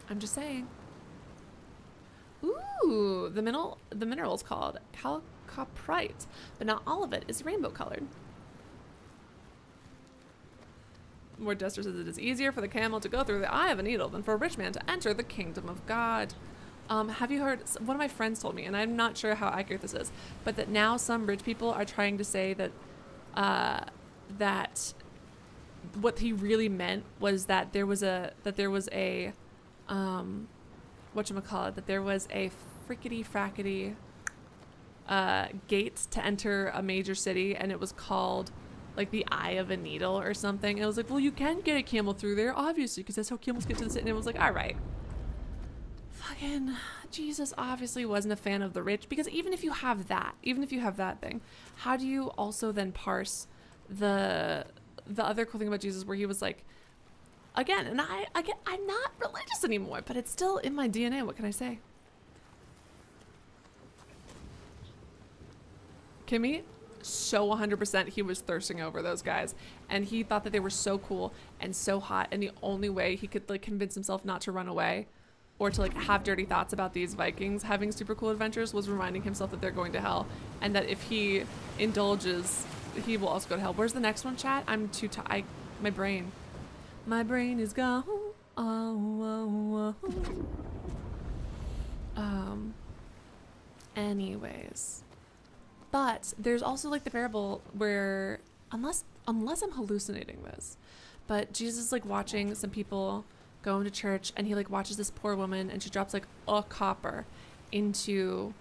I'm just saying. Ooh, the mineral is called chalcoprite, but not all of it is rainbow colored. Modestro says it is easier for the camel to go through the eye of a needle than for a rich man to enter the kingdom of God. Have you heard, one of my friends told me, and I'm not sure how accurate this is, but that now some rich people are trying to say that that what he really meant was that there was a whatchamacallit, that there was a frickety frackety gate to enter a major city, and it was called like the eye of a needle or something. And I was like, well, you can get a camel through there, obviously, because that's how camels get to the city. And it was like, all right. Fucking Jesus obviously wasn't a fan of the rich, because even if you have that thing, how do you also then parse the the other cool thing about Jesus where he was like, again, and I'm not religious anymore, but it's still in my DNA. What can I say? Kimmy, so 100% he was thirsting over those guys, and he thought that they were so cool and so hot, and the only way he could like convince himself not to run away or to like have dirty thoughts about these Vikings having super cool adventures was reminding himself that they're going to hell, and that if he indulges, he will also go to hell. Where's the next one, chat? I'm too tired. My brain is gone. Anyways, but there's also like the parable where, unless I'm hallucinating this, but Jesus is like watching some people go into church, and he like watches this poor woman, and she drops like a copper into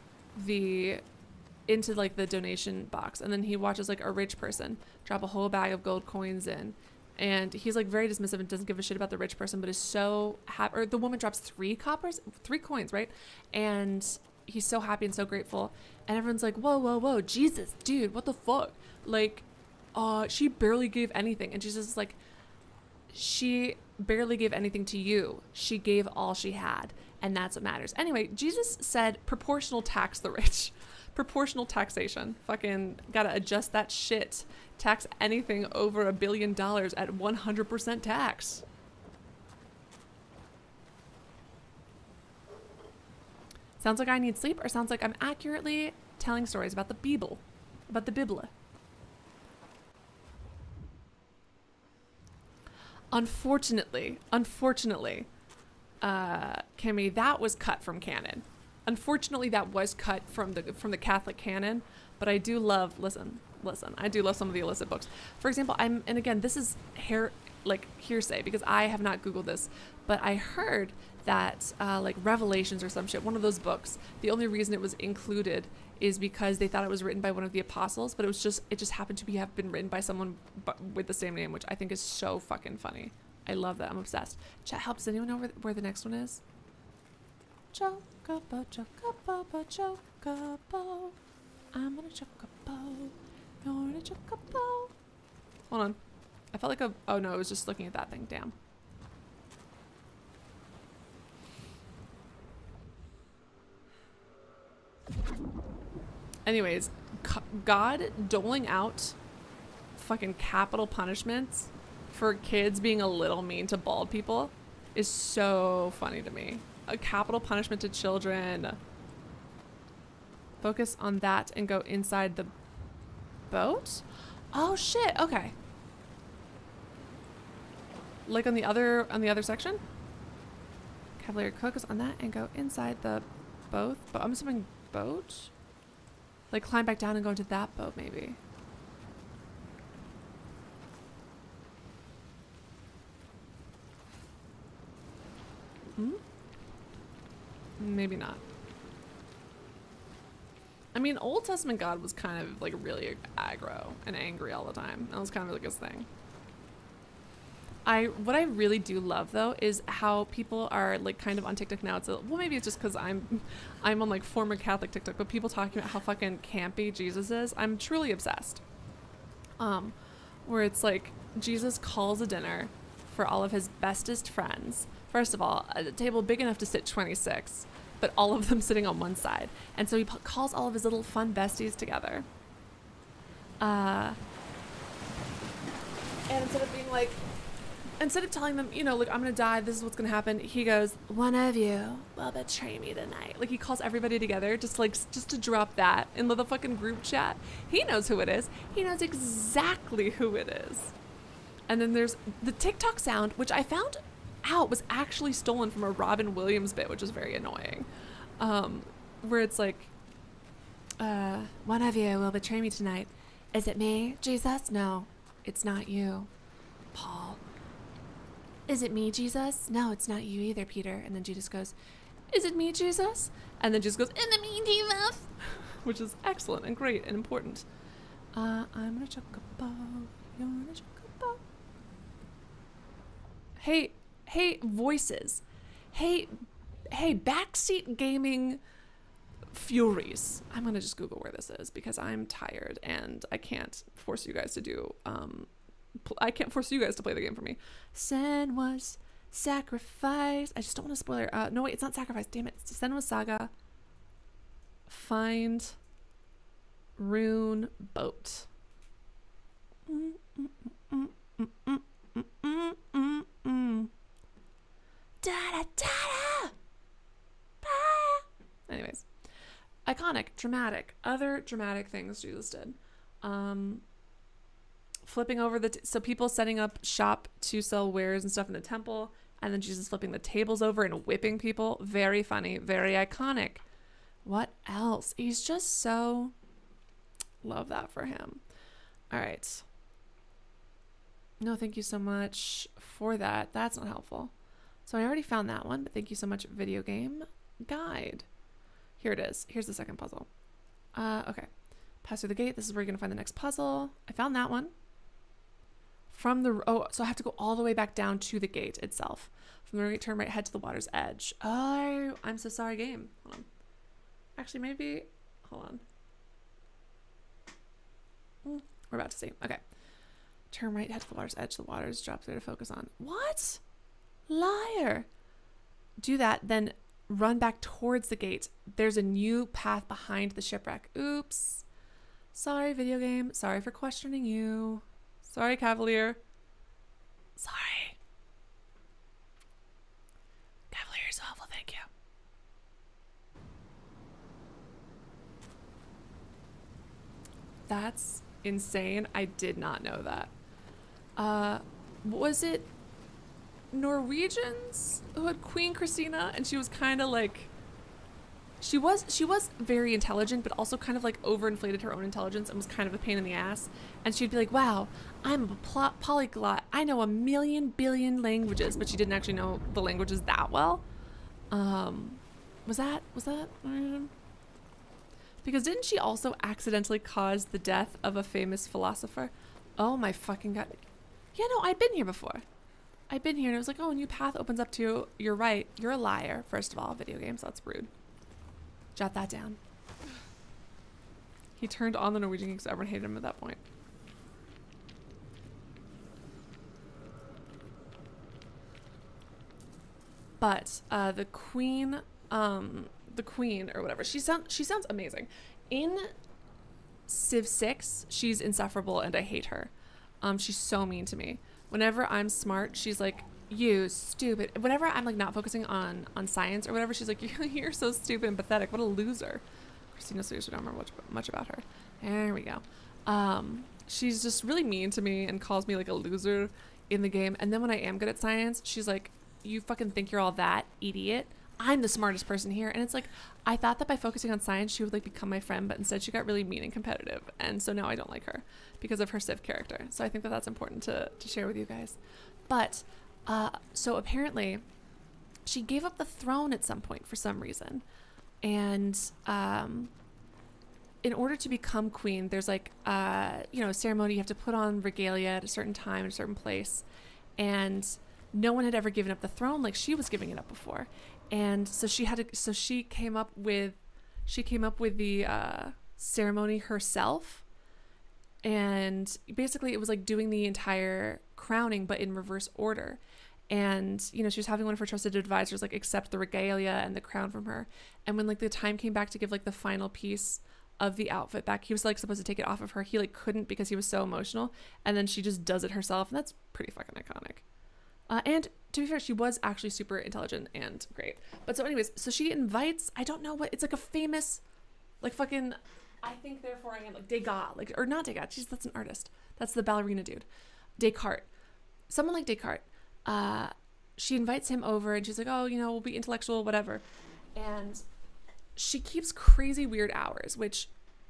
like the donation box, and then he watches like a rich person drop a whole bag of gold coins in, and he's like very dismissive and doesn't give a shit about the rich person, but is so happy. Or the woman drops 3 coins, right? And he's so happy and so grateful, and everyone's like, whoa, Jesus, dude, what the fuck? Like, she barely gave anything. And Jesus is like, she barely gave anything to you. She gave all she had, and that's what matters. Anyway, Jesus said proportional tax the rich. Proportional taxation. Fucking gotta adjust that shit. Tax anything over $1 billion at 100% tax. Sounds like I need sleep, or sounds like I'm accurately telling stories about the Bible. About the Bible. Unfortunately, Kimmy, that was cut from canon. Unfortunately, that was cut from the Catholic canon, but I do love, listen, I do love some of the illicit books. For example, and again, this is hearsay, because I have not Googled this, but I heard that like Revelations or some shit, one of those books, the only reason it was included is because they thought it was written by one of the apostles, but it just happened to have been written by someone with the same name, which I think is so fucking funny. I love that. I'm obsessed. Chat, help. Does anyone know where the next one is? Chocobo, chocobo, chocobo. I'm on a chocobo. You're on a chocobo. Hold on. I felt like oh no, I was just looking at that thing. Damn. Anyways, God doling out fucking capital punishments for kids being a little mean to bald people is so funny to me. A capital punishment to children. Focus on that and go inside the boat? Oh shit, okay. Like on the other section? Cavalier, focus on that and go inside the boat. But I'm assuming boat? Like climb back down and go into that boat, maybe. Maybe not. I mean, Old Testament God was kind of like really aggro and angry all the time. That was kind of like his thing. What I really do love though is how people are like kind of on TikTok now. Well, maybe it's just because I'm on like former Catholic TikTok, but people talking about how fucking campy Jesus is. I'm truly obsessed. Where it's like Jesus calls a dinner for all of his bestest friends. First of all, a table big enough to sit 26, but all of them sitting on one side. And so he calls all of his little fun besties together. And instead of telling them, you know, like, I'm gonna die, this is what's gonna happen, he goes, one of you will betray me tonight. Like, he calls everybody together just to drop that in the fucking group chat. He knows who it is. He knows exactly who it is. And then there's the TikTok sound, which I found out was actually stolen from a Robin Williams bit, which is very annoying. Where it's like, one of you will betray me tonight. Is it me, Jesus? No, it's not you, Paul. Is it me, Jesus? No, it's not you either, Peter. And then Jesus goes, is it me, Jesus? And then Jesus goes, is it me, Jesus? Which is excellent and great and important. I'm gonna chocobo. You're gonna chocobo. Hey, voices. Hey, backseat gaming furies. I'm gonna just Google where this is because I'm tired and I can't force you guys to do I can't force you guys to play the game for me. Senua'S Sacrifice. I just don't want to spoil it. No, wait, it's not Sacrifice. Damn it. It's Senua'S Saga. Find Rune Boat. Anyways, iconic, dramatic. Other dramatic things Jesus did. Flipping over so people setting up shop to sell wares and stuff in the temple, and then Jesus flipping the tables over and whipping people. Very funny, very iconic. What else? He's just so... Love that for him. All right. No, thank you so much for that. That's not helpful. So I already found that one, but thank you so much, video game guide. Here it is. Here's the second puzzle. Okay. Pass through the gate. This is where you're going to find the next puzzle. I found that one. From the... Oh, so I have to go all the way back down to the gate itself. From the gate, turn right, head to the water's edge. Oh, I'm so sorry, game. Hold on. Actually, maybe... Hold on. We're about to see. Okay. Turn right, head to the water's edge. The water's dropped there to focus on. What? Liar. Do that, then run back towards the gate. There's a new path behind the shipwreck. Oops. Sorry, video game. Sorry for questioning you. Sorry, Cavalier. Sorry. Cavalier is awful, thank you. That's insane. I did not know that. Was it Norwegians who had Queen Christina, and she was kind of like, she was very intelligent, but also kind of like overinflated her own intelligence and was kind of a pain in the ass. And she'd be like, wow, I'm a polyglot. I know 1 billion languages, but she didn't actually know the languages that well. Was that because didn't she also accidentally cause the death of a famous philosopher? Oh my fucking god. Yeah, no, I'd been here before. I'd been here and it was like, oh, a new path opens up to your right. You're a liar, first of all, video games. That's rude. Jot that down. He turned on the Norwegian king because everyone hated him at that point. But the queen or whatever, she sounds amazing. In Civ 6, she's insufferable and I hate her. She's so mean to me. Whenever I'm smart, she's like, you stupid. Whenever I'm like not focusing on science or whatever, she's like, you're so stupid and pathetic. What a loser. Christina, seriously, don't remember much about her. There we go. She's just really mean to me and calls me like a loser in the game. And then when I am good at science, she's like, you fucking think you're all that, idiot. I'm the smartest person here. And it's like, I thought that by focusing on science, she would like become my friend, but instead she got really mean and competitive. And so now I don't like her because of her Civ character. So I think that that's important to share with you guys. But, so apparently she gave up the throne at some point for some reason. And, in order to become queen, there's like, a ceremony. You have to put on regalia at a certain time, at a certain place. And no one had ever given up the throne like she was giving it up before. And so she came up with the ceremony herself. And basically it was like doing the entire crowning, but in reverse order. And, she was having one of her trusted advisors, like, accept the regalia and the crown from her. And when, like, the time came back to give, like, the final piece of the outfit back, he was, like, supposed to take it off of her. He, like, couldn't because he was so emotional. And then she just does it herself. And that's pretty fucking iconic. And to be fair, she was actually super intelligent and great. But so anyways, so she invites, I don't know what, it's like a famous, like, fucking, I think therefore I am, like, Degas, like, or not Degas, jeez, that's an artist. That's the ballerina dude. Descartes. Someone like Descartes. She invites him over and she's like, oh, we'll be intellectual, whatever. And she keeps crazy weird hours, which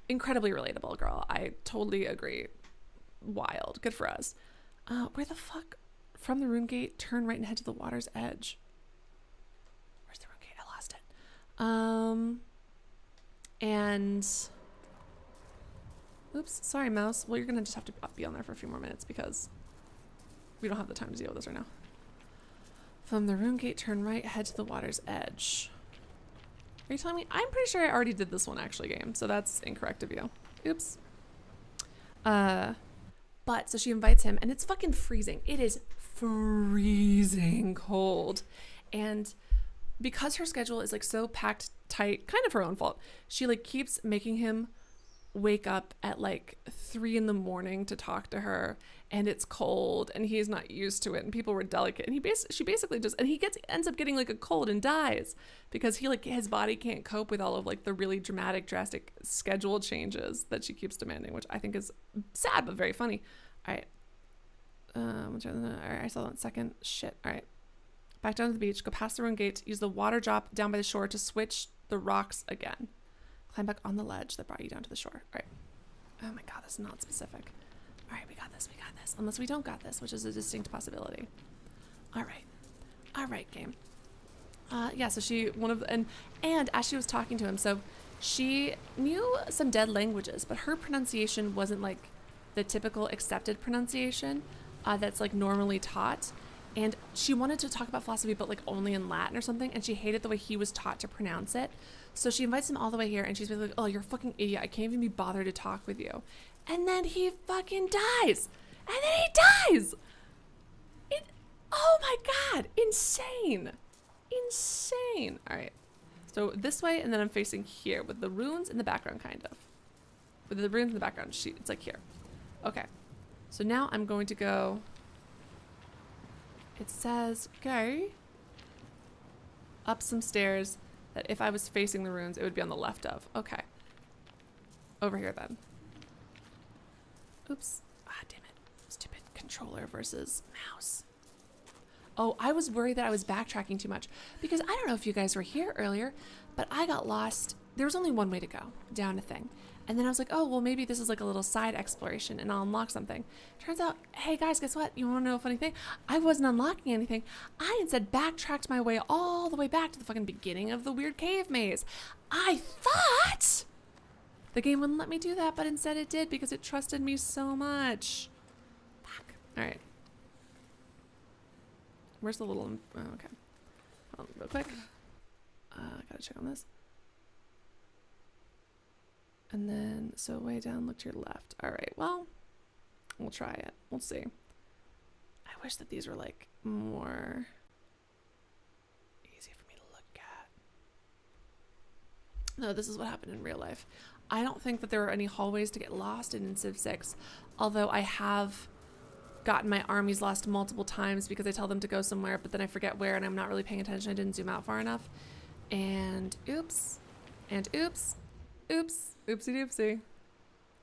incredibly relatable, girl. I totally agree. Wild. Good for us. Where the fuck? From the rune gate, turn right and head to the water's edge. Where's the rune gate? I lost it. And oops, sorry, mouse. Well, you're gonna just have to be on there for a few more minutes because we don't have the time to deal with this right now. From the rune gate, turn right, head to the water's edge. Are you telling me? I'm pretty sure I already did this one actually, game. So that's incorrect of you. Oops. But But so she invites him, and it's fucking freezing. It is freezing cold. And because her schedule is like so packed tight, kind of her own fault, she like keeps making him wake up at like 3 a.m. to talk to her, and it's cold and he's not used to it, and people were delicate, and she basically just, and he ends up getting like a cold and dies because he like his body can't cope with all of like the really drastic schedule changes that she keeps demanding, which I think is sad but very funny. All right, all right, I saw that second shit. All right, back down to the beach, go past the ruined gate, use the water drop down by the shore to switch the rocks again. Climb back on the ledge that brought you down to the shore. All right. Oh my god, that's not specific. All right, we got this. Unless we don't got this, which is a distinct possibility. All right, game. Yeah, so and as she was talking to him, so she knew some dead languages, but her pronunciation wasn't like the typical accepted pronunciation that's like normally taught. And she wanted to talk about philosophy, but like only in Latin or something. And she hated the way he was taught to pronounce it. So she invites him all the way here, and she's basically like, oh, you're a fucking idiot. I can't even be bothered to talk with you. And then he fucking dies. Oh my god. Insane. All right. So this way, and then I'm facing here with the runes in the background, kind of. With the runes in the background, it's like here. Okay. So now I'm going to go... It says go up some stairs that if I was facing the runes, it would be on the left of. Okay. Over here then. Oops. Ah, damn it. Stupid controller versus mouse. Oh, I was worried that I was backtracking too much because I don't know if you guys were here earlier, but I got lost. There was only one way to go down a thing. And then I was like, oh, well, maybe this is like a little side exploration and I'll unlock something. Turns out, hey guys, guess what? You want to know a funny thing? I wasn't unlocking anything. I instead backtracked my way all the way back to the fucking beginning of the weird cave maze. I thought the game wouldn't let me do that, but instead it did because it trusted me so much. Fuck. All right. Where's the little... Oh, okay. Hold on, real quick. Gotta check on this. And then, so way down, look to your left. All right, well, we'll try it. We'll see. I wish that these were like more easy for me to look at. No, this is what happened in real life. I don't think that there are any hallways to get lost in Civ 6, although I have gotten my armies lost multiple times because I tell them to go somewhere, but then I forget where and I'm not really paying attention. I didn't zoom out far enough. And oops. Oopsie doopsie.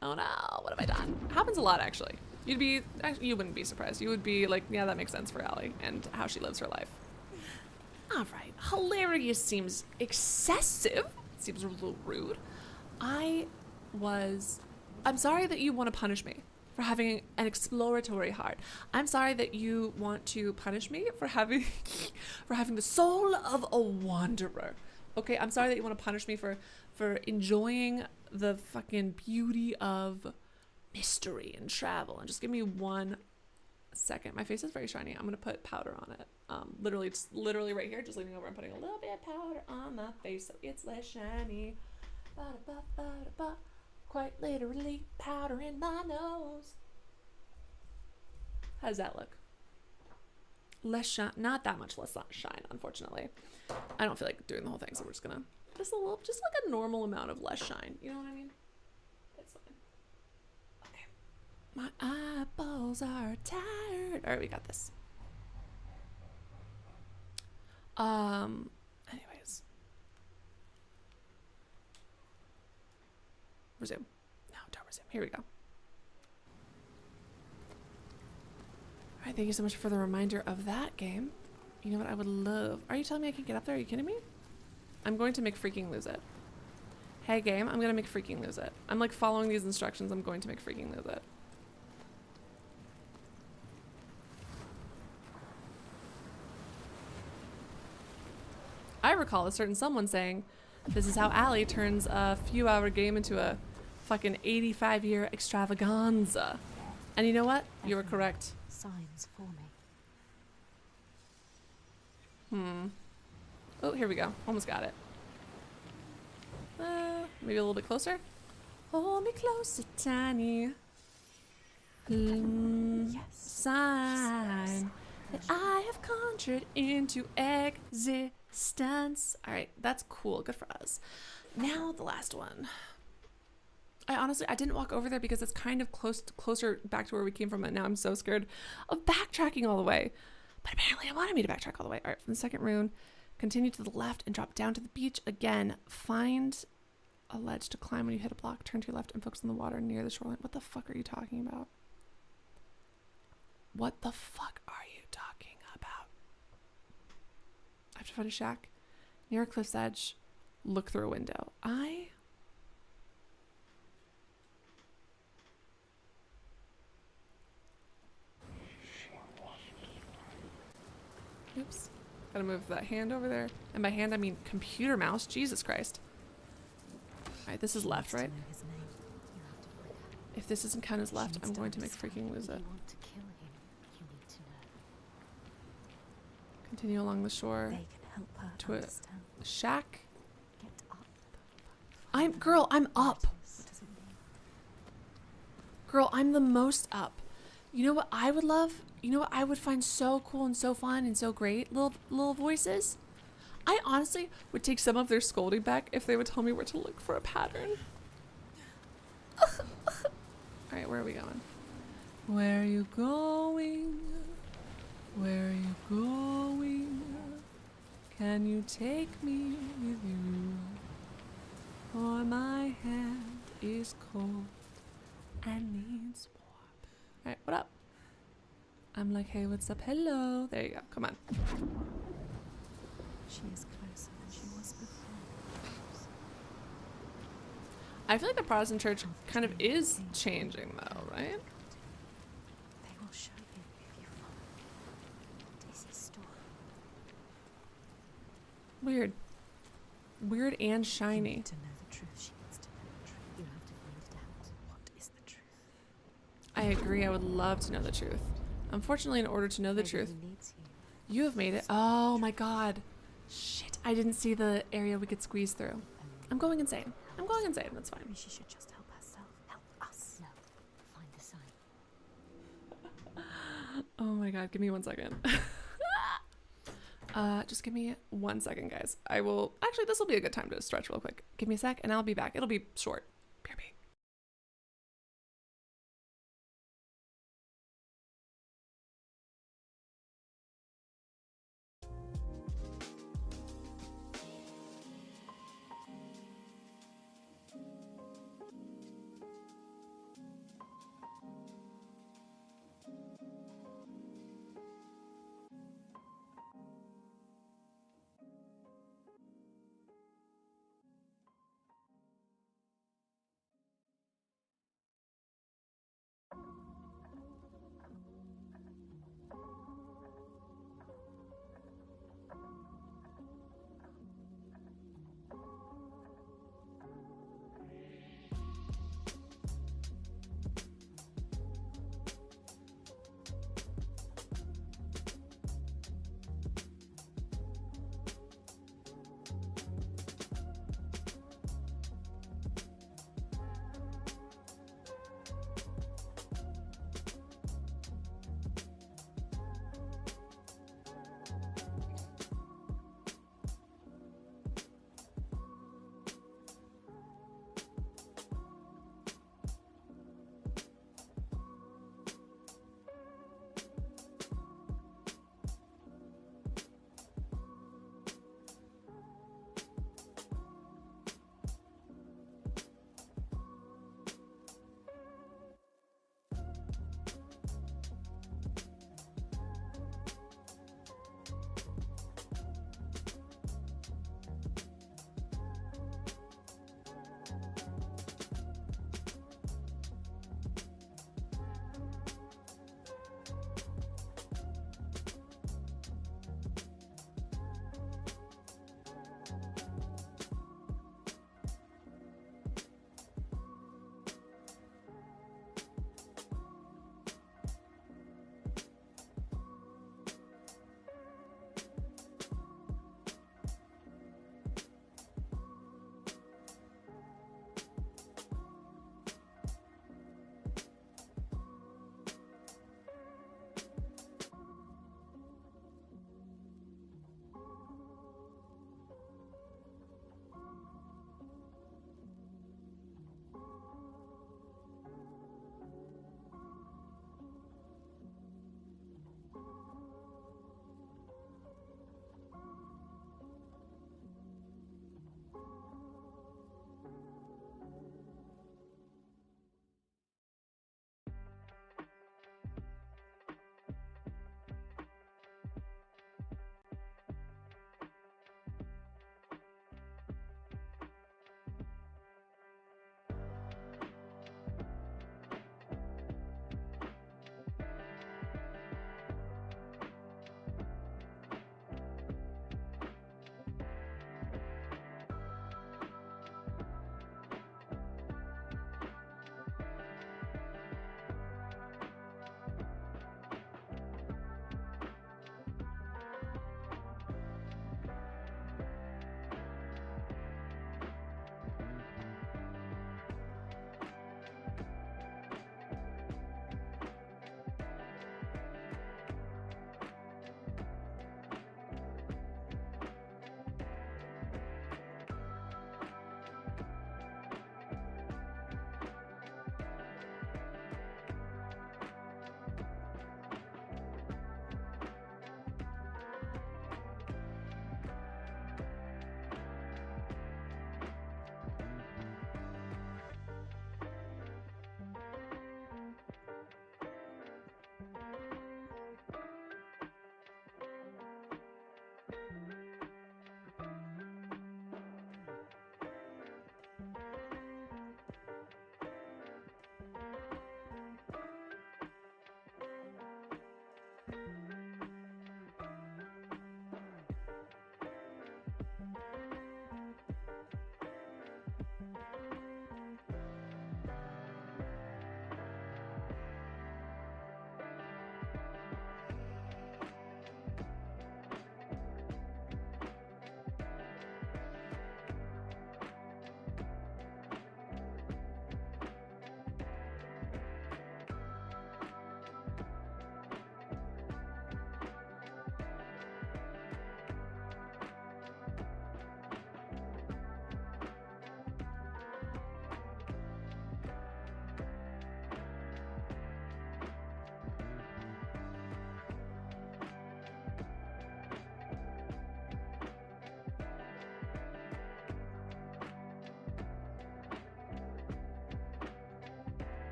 Oh no, what have I done? Happens a lot, actually. You wouldn't be surprised. You would be like, yeah, that makes sense for Allie and how she lives her life. All right, hilarious seems excessive. Seems a little rude. I'm sorry that you want to punish me for having an exploratory heart. I'm sorry that you want to punish me for having the soul of a wanderer. Okay, I'm sorry that you want to punish me for enjoying the fucking beauty of mystery and travel. And just give me 1 second. My face is very shiny. I'm gonna put powder on it. Literally right here, just leaning over and putting a little bit of powder on my face so it's less shiny. Ba-da-ba-ba-da-ba. Quite literally powder in my nose. How does that look? Less shine, not that much less shine, unfortunately. I don't feel like doing the whole thing, so we're just gonna just like a normal amount of less shine. You know what I mean? It's fine. Okay. My eyeballs are tired. All right, we got this. Anyways. Resume. No, don't resume. Here we go. All right, thank you so much for the reminder of that game. You know what I would love? Are you telling me I can get up there? Are you kidding me? I'm going to make freaking lose it. Hey game, I'm gonna make freaking lose it. I'm like following these instructions. I'm going to make freaking lose it. I recall a certain someone saying, this is how Allie turns a few hour game into a fucking 85-year extravaganza. And you know what? You were correct. Signs for me. Oh, here we go. Almost got it. Maybe a little bit closer. Hold me closer, tiny. Sign that I have conjured into existence. All right, that's cool. Good for us. Now the last one. I didn't walk over there because it's kind of closer back to where we came from, and now I'm so scared of backtracking all the way. But apparently it wanted me to backtrack all the way. All right, from the second rune, continue to the left and drop down to the beach again. Find a ledge to climb when you hit a block. Turn to your left and focus on the water near the shoreline. What the fuck are you talking about? What the fuck are you talking about? I have to find a shack near a cliff's edge. Look through a window. Oops. Gotta move that hand over there. And by hand, I mean computer mouse. Jesus Christ. Alright, this is left, right? If this doesn't count as left, I'm going to make freaking lose it. Continue along the shore to a shack. Girl, I'm up. Girl, I'm the most up. You know what I would love? You know what I would find so cool and so fun and so great? Little voices. I honestly would take some of their scolding back if they would tell me where to look for a pattern. Alright, where are we going? Where are you going? Where are you going? Can you take me with you? For my hand is cold and needs warm. Alright, what up? I'm like, hey, what's up? Hello. There you go. Come on. She is closer than she was before. I feel like the Protestant church kind of is changing though, right? They will show you if you follow Daisy's story. Weird. Weird and shiny. To know the truth, she needs to know the truth. You have to find it out. What is the truth? I agree. I would love to know the truth. Unfortunately, in order to know the truth, you have made it. Oh my god. Shit. I didn't see the area we could squeeze through. I'm going insane. I'm going insane. That's fine. Maybe she should just help herself. Help us. No. Find the sign. Oh my god. Give me 1 second. Just give me 1 second, guys. I will. Actually, this will be a good time to stretch real quick. Give me a sec and I'll be back. It'll be short.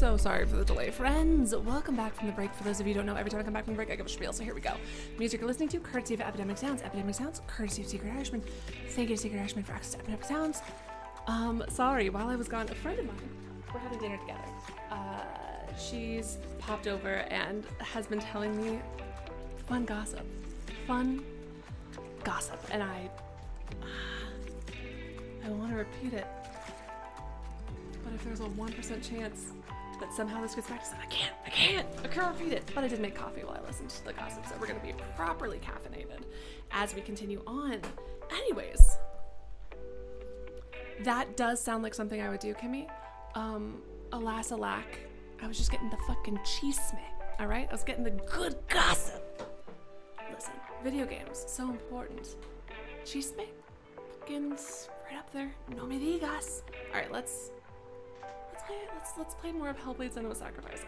so sorry for the delay. Friends, welcome back from the break. For those of you who don't know, every time I come back from the break, I give a spiel, so here we go. Music you're listening to, courtesy of Epidemic Sounds. Epidemic Sounds, courtesy of Secret Irishman. Thank you to Secret Irishman for access to Epidemic Sounds. Sorry, while I was gone, a friend of mine, we're having dinner together. She's popped over and has been telling me fun gossip. Fun gossip. And I want to repeat it. But if there's a 1% chance that somehow this gets back to something, I can't repeat it. But I did make coffee while I listened to the gossip, so we're going to be properly caffeinated as we continue on. Anyways, that does sound like something I would do, Kimmy. Alas, alack, I was just getting the fucking chisme, all right? I was getting the good gossip. Listen, video games, so important. Chisme, fucking right up there. No me digas. All right, let's play more of Hellblade: Senua'S Sacrifice.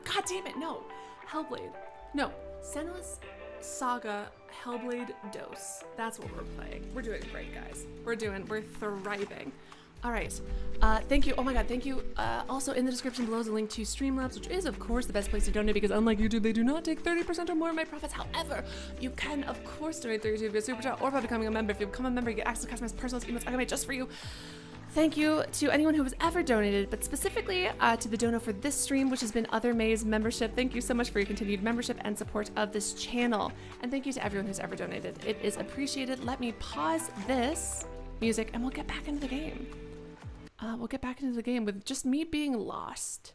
God damn it, no, Hellblade, no, Senua'S Saga Hellblade Dose. That's what we're playing. We're doing great, guys. We're thriving. All right. Thank you. Oh my God. Thank you. Also in the description below is a link to Streamlabs, which is of course the best place to donate because unlike YouTube, they do not take 30% or more of my profits. However, you can of course donate 32 via Super Chat or by becoming a member. If you become a member, you get access to customized personal emails I can make just for you. Thank you to anyone who has ever donated, but specifically to the dono for this stream, which has been Other May's membership. Thank you so much for your continued membership and support of this channel. And thank you to everyone who's ever donated. It is appreciated. Let me pause this music and we'll get back into the game. We'll get back into the game with just me being lost.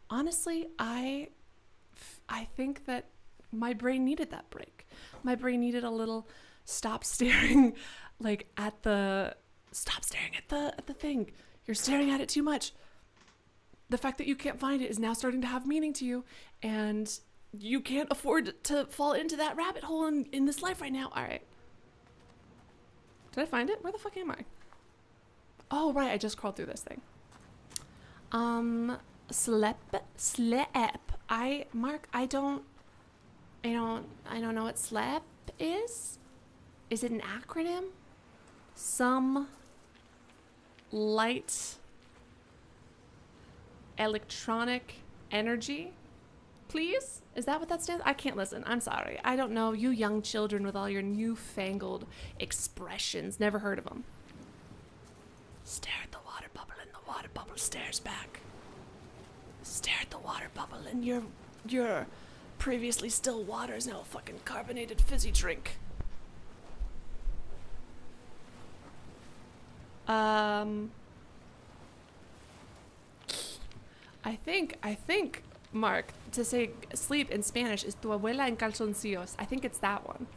Honestly, I think that my brain needed that break. My brain needed a little stop staring at the thing. You're staring at it too much. The fact that you can't find it is now starting to have meaning to you, and you can't afford to fall into that rabbit hole in this life right now. All right. Did I find it? Where the fuck am I? Oh, right. I just crawled through this thing. Slep. I don't know what slep is. Is it an acronym? Some light electronic energy, please? Is that what that stands? I can't listen. I'm sorry. I don't know. You young children with all your newfangled expressions. Never heard of them. Stare at the water bubble and the water bubble stares back. Stare at the water bubble and your previously still water is now a fucking carbonated fizzy drink. I think, Mark, to say sleep in Spanish is tu abuela en calzoncillos. I think it's that one.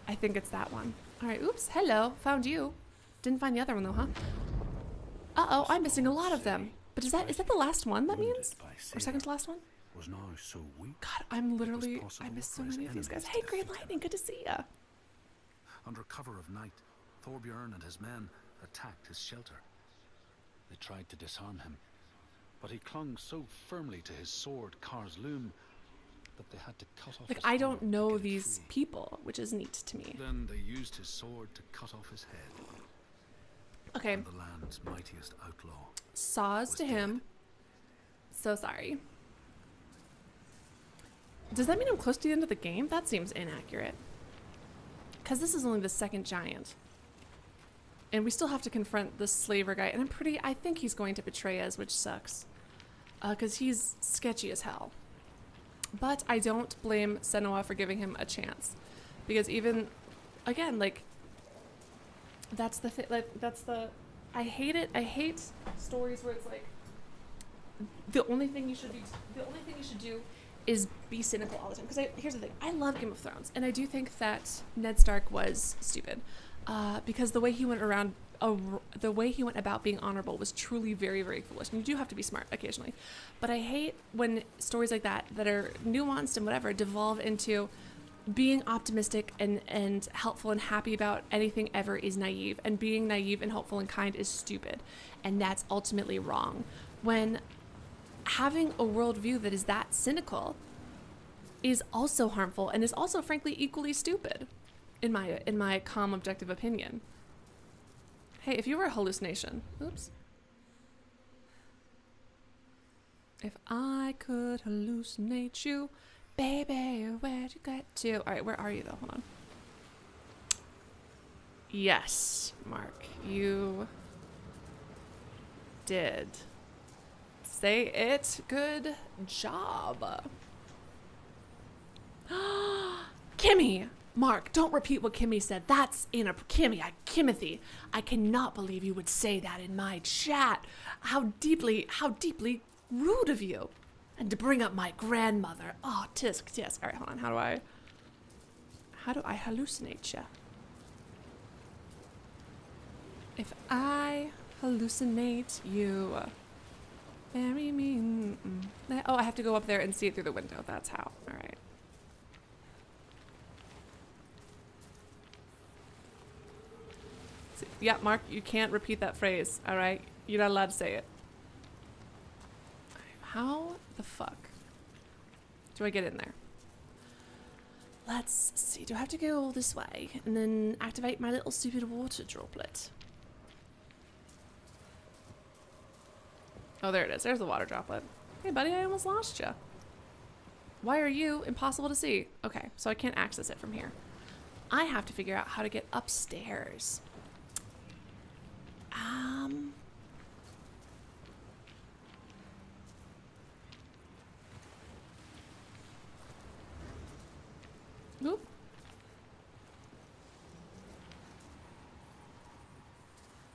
All right, oops, hello, found you. Didn't find the other one though, huh? Uh-oh, I'm missing a lot of them. But is that the last one that means? Or second to last one? Was now so weak. God, I missed so many of these guys. Hey, Green Lightning, good to see ya. Under cover of night, Thorbjorn and his men attacked his shelter. They tried to disarm him, but he clung so firmly to his sword, Kar's loom, that they had to cut off his I don't arm know to get these free. people, which is neat to me. Then they used his sword to cut off his head. Okay. And the land's mightiest outlaw. Saws to him. So sorry. Does that mean I'm close to the end of the game? That seems inaccurate. Because this is only the second giant. And we still have to confront this slaver guy. And I think he's going to betray us, which sucks. Because he's sketchy as hell. But I don't blame Senua for giving him a chance. Because even, again, I hate it. I hate stories where it's like, the only thing you should do is be cynical all the time. Because here's the thing. I love Game of Thrones. And I do think that Ned Stark was stupid. Because the way he went about being honorable was truly very, very foolish. And you do have to be smart occasionally. But I hate when stories like that are nuanced and whatever devolve into being optimistic and helpful and happy about anything ever is naive. And being naive and helpful and kind is stupid. And that's ultimately wrong. When having a worldview that is that cynical is also harmful and is also, frankly, equally stupid. In my calm, objective opinion. Hey, if you were a hallucination, oops. If I could hallucinate you, baby, where'd you get to? All right, where are you though? Hold on. Yes, Mark, you did say it. Good job. Kimmy! Mark, don't repeat what Kimmy said. That's Kimothy. I cannot believe you would say that in my chat. How deeply rude of you. And to bring up my grandmother. Oh, tisk. All right, hold on. How do I hallucinate ya? If I hallucinate you, bury me. Oh, I have to go up there and see it through the window. That's how. All right. Yeah, Mark, you can't repeat that phrase, all right? You're not allowed to say it. How the fuck do I get in there? Let's see. Do I have to go all this way and then activate my little stupid water droplet? Oh, there it is. There's the water droplet. Hey, buddy, I almost lost you. Why are you impossible to see? Okay, so I can't access it from here. I have to figure out how to get upstairs. Oop.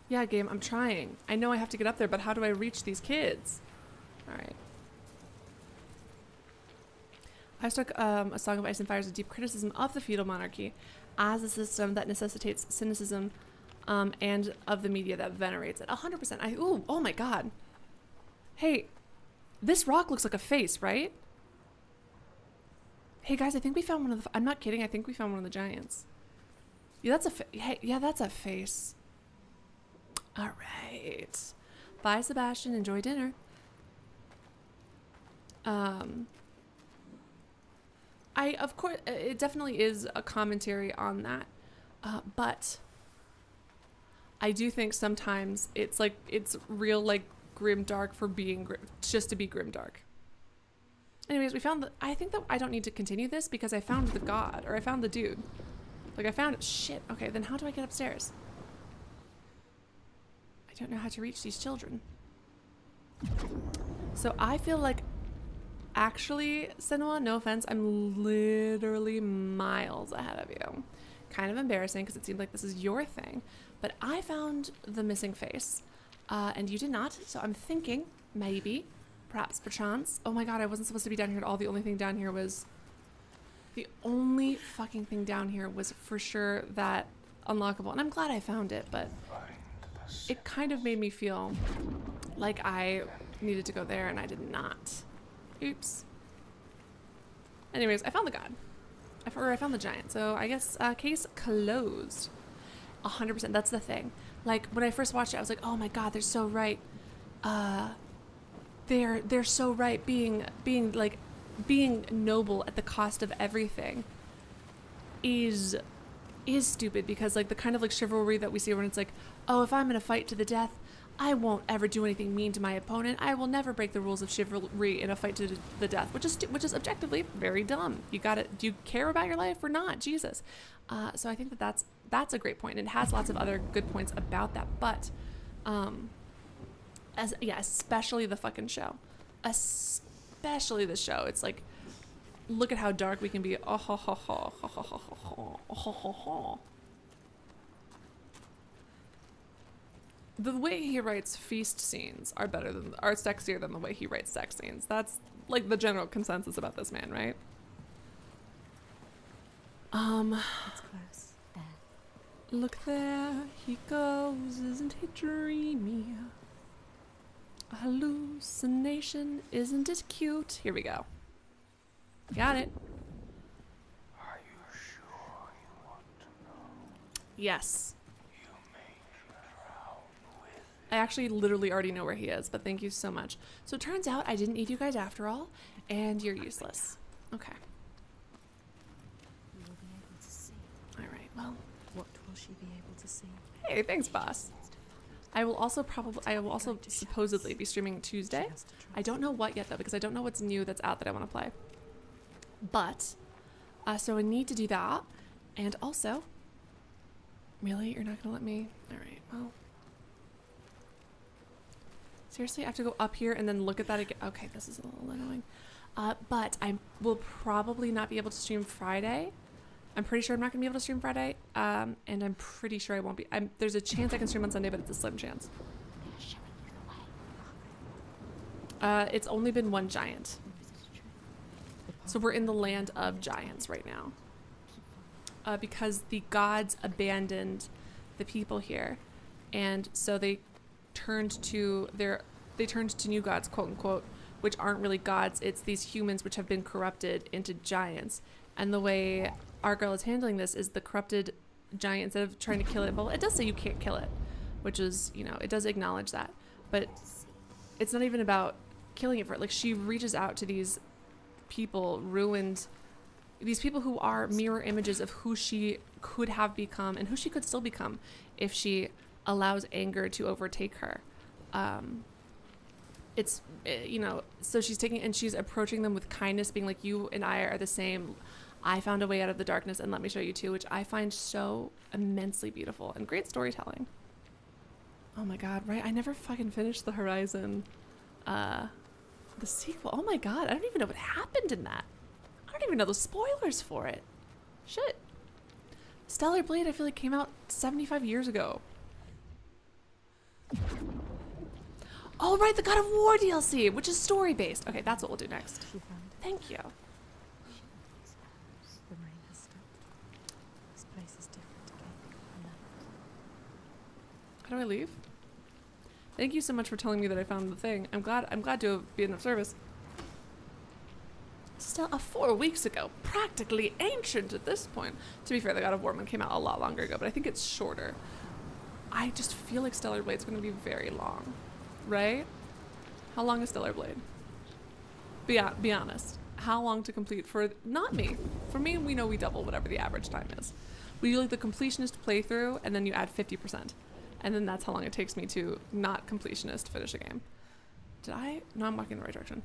Yeah, game, I'm trying. I know I have to get up there, but how do I reach these kids? All right. I struck a Song of Ice and Fire as a deep criticism of the feudal monarchy as a system that necessitates cynicism and of the media that venerates it. 100%. Oh my god. Hey, this rock looks like a face, right? Hey guys, I think we found one of the... I'm not kidding. I think we found one of the giants. Yeah, that's a... Hey, yeah, that's a face. All right. Bye, Sebastian. Enjoy dinner. Of course, it definitely is a commentary on that. But I do think sometimes it's like, it's real, like, grimdark for being just to be grimdark. Anyways, we found I think that I don't need to continue this because I found the god, or I found the dude. Like, I found shit. Okay, then how do I get upstairs? I don't know how to reach these children. So I feel like, actually, Senua, no offense, I'm literally miles ahead of you. Kind of embarrassing because it seemed like this is your thing. But I found the missing face, and you did not. So I'm thinking, maybe, perhaps, perchance. Oh my god, I wasn't supposed to be down here at all. The only thing down here was... The only fucking thing down here was for sure that unlockable. And I'm glad I found it, but it kind of made me feel like I needed to go there and I did not. Oops. Anyways, I found the god. I found the giant. So I guess case closed. 100%. That's the thing. Like, when I first watched it, I was like, oh my god, they're so right. They're so right. Being noble at the cost of everything is stupid, because like the kind of like chivalry that we see when it's like, oh, if I'm in a fight to the death, I won't ever do anything mean to my opponent. I will never break the rules of chivalry in a fight to the death, which is objectively very dumb. Do you care about your life or not? Jesus. So I think that's a great point. And it has lots of other good points about that, but especially the fucking show. Especially the show. It's like, look at how dark we can be. Oh, ho, ho, ho, ho, ho, ho, ho, ho, ho, ho. The way he writes feast scenes are sexier than the way he writes sex scenes. That's like the general consensus about this man, right? It's close. There. Look there, he goes, isn't he dreamy? A hallucination, isn't it cute? Here we go. Got it. Are you sure you want to know? Yes. You make around with. I actually literally already know where he is, but thank you so much. So it turns out I didn't need you guys after all, and you're useless. Okay. You will be able to see. All right, well. What will she be able to see? Hey, thanks, boss. I will also supposedly be streaming Tuesday. I don't know what yet though, because I don't know what's new that's out that I want to play. But, so I need to do that. And also, really? You're not gonna let me? Alright, well. Seriously, I have to go up here and then look at that again. Okay, this is a little annoying. But I will probably not be able to stream Friday. I'm pretty sure I'm not gonna be able to stream Friday. And I'm pretty sure I won't be. There's a chance I can stream on Sunday, but it's a slim chance. It's only been one giant. So we're in the land of giants right now. Because the gods abandoned the people here. And so they turned to new gods, quote unquote, which aren't really gods. It's these humans which have been corrupted into giants. And the way our girl is handling this is the corrupted giant, instead of trying to kill it, well, it does say you can't kill it, which is, you know, it does acknowledge that. But it's not even about killing it for it. Like, she reaches out to these people, these people who are mirror images of who she could have become and who she could still become if she allows anger to overtake her. It's, you know, so she's approaching them with kindness, being like, you and I are the same. I found a way out of the darkness and let me show you too, which I find so immensely beautiful and great storytelling. Oh my god, right? I never fucking finished the Horizon, the sequel. Oh my god, I don't even know what happened in that. I don't even know the spoilers for it. Shit. Stellar Blade, I feel like, came out 75 years ago. Oh right, the God of War DLC, which is story-based. Okay, that's what we'll do next. Thank you. The rain has stopped. This place is different again. How do I leave? Thank you so much for telling me that I found the thing. I'm glad to be of service. Still 4 weeks ago, practically ancient at this point. To be fair, the God of War one came out a lot longer ago, but I think it's shorter. I just feel like Stellar Blade's going to be very long, right? How long is Stellar Blade? Be honest. How long to complete for not me? For me, we know we double whatever the average time is. We do like the completionist playthrough, and then you add 50%, and then that's how long it takes me to not completionist finish a game. Did I? No, I'm walking in the right direction.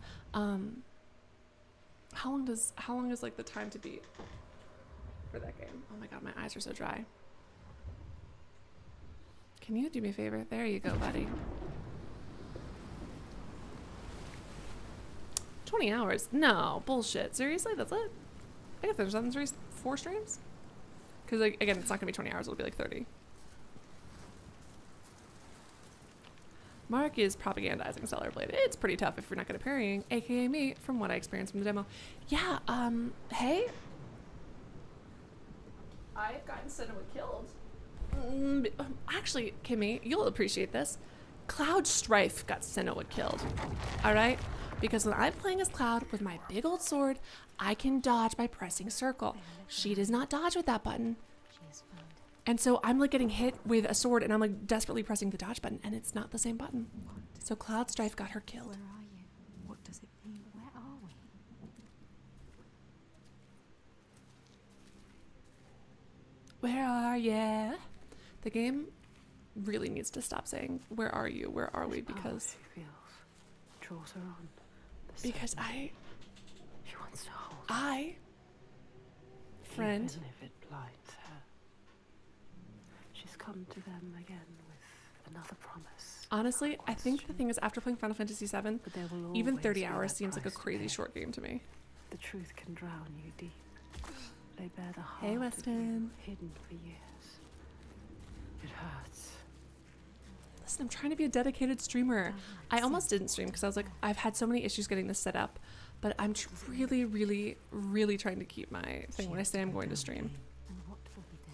How long is like the time to beat for that game? Oh my god, my eyes are so dry. Can you do me a favor? There you go, buddy. 20 hours? No, bullshit. Seriously, that's it? I can finish that in 4 streams? Because, like, again, it's not gonna be 20 hours, it'll be like 30. Mark is propagandizing Stellar Blade. It's pretty tough if you're not good at parrying, aka me, from what I experienced from the demo. Yeah, hey? I've gotten Senua killed. Actually, Kimmy, you'll appreciate this. Cloud Strife got Senua killed. Alright? Because when I'm playing as Cloud with my big old sword, I can dodge by pressing circle. She does not dodge with that button. And so I'm like getting hit with a sword and I'm like desperately pressing the dodge button and it's not the same button. So Cloud Strife got her killed. Where are you? What does it mean? Where are we? Where are ya? The game really needs to stop saying, where are you? Where are we? Because draws her on. Because She wants to hold friend. Even if it blinds her. She's come to them again with another promise. Honestly, I think the thing is, after playing Final Fantasy VII, even 30 hours seems like a crazy short game to me. The truth can drown you deep. They bear the heart Hey, of Weston. you, hidden for years. It hurts. Listen, I'm trying to be a dedicated streamer. I almost didn't stream because I was like, I've had so many issues getting this set up, but I'm really, really, really trying to keep my thing when I say I'm going to stream.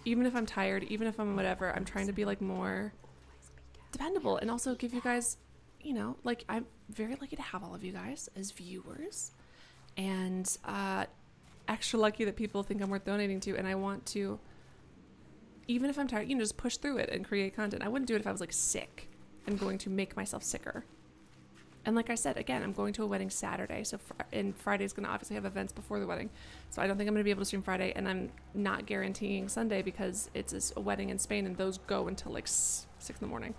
Even if I'm tired, even if I'm whatever, I'm trying to be like more dependable and also give you guys, you know, like I'm very lucky to have all of you guys as viewers and extra lucky that people think I'm worth donating to, and I want to, even if I'm tired, you know, just push through it and create content. I wouldn't do it if I was like sick. I'm going to make myself sicker. And like I said, again, I'm going to a wedding Saturday, so and Friday's going to obviously have events before the wedding, so I don't think I'm going to be able to stream Friday, and I'm not guaranteeing Sunday because it's a wedding in Spain and those go until like 6 in the morning.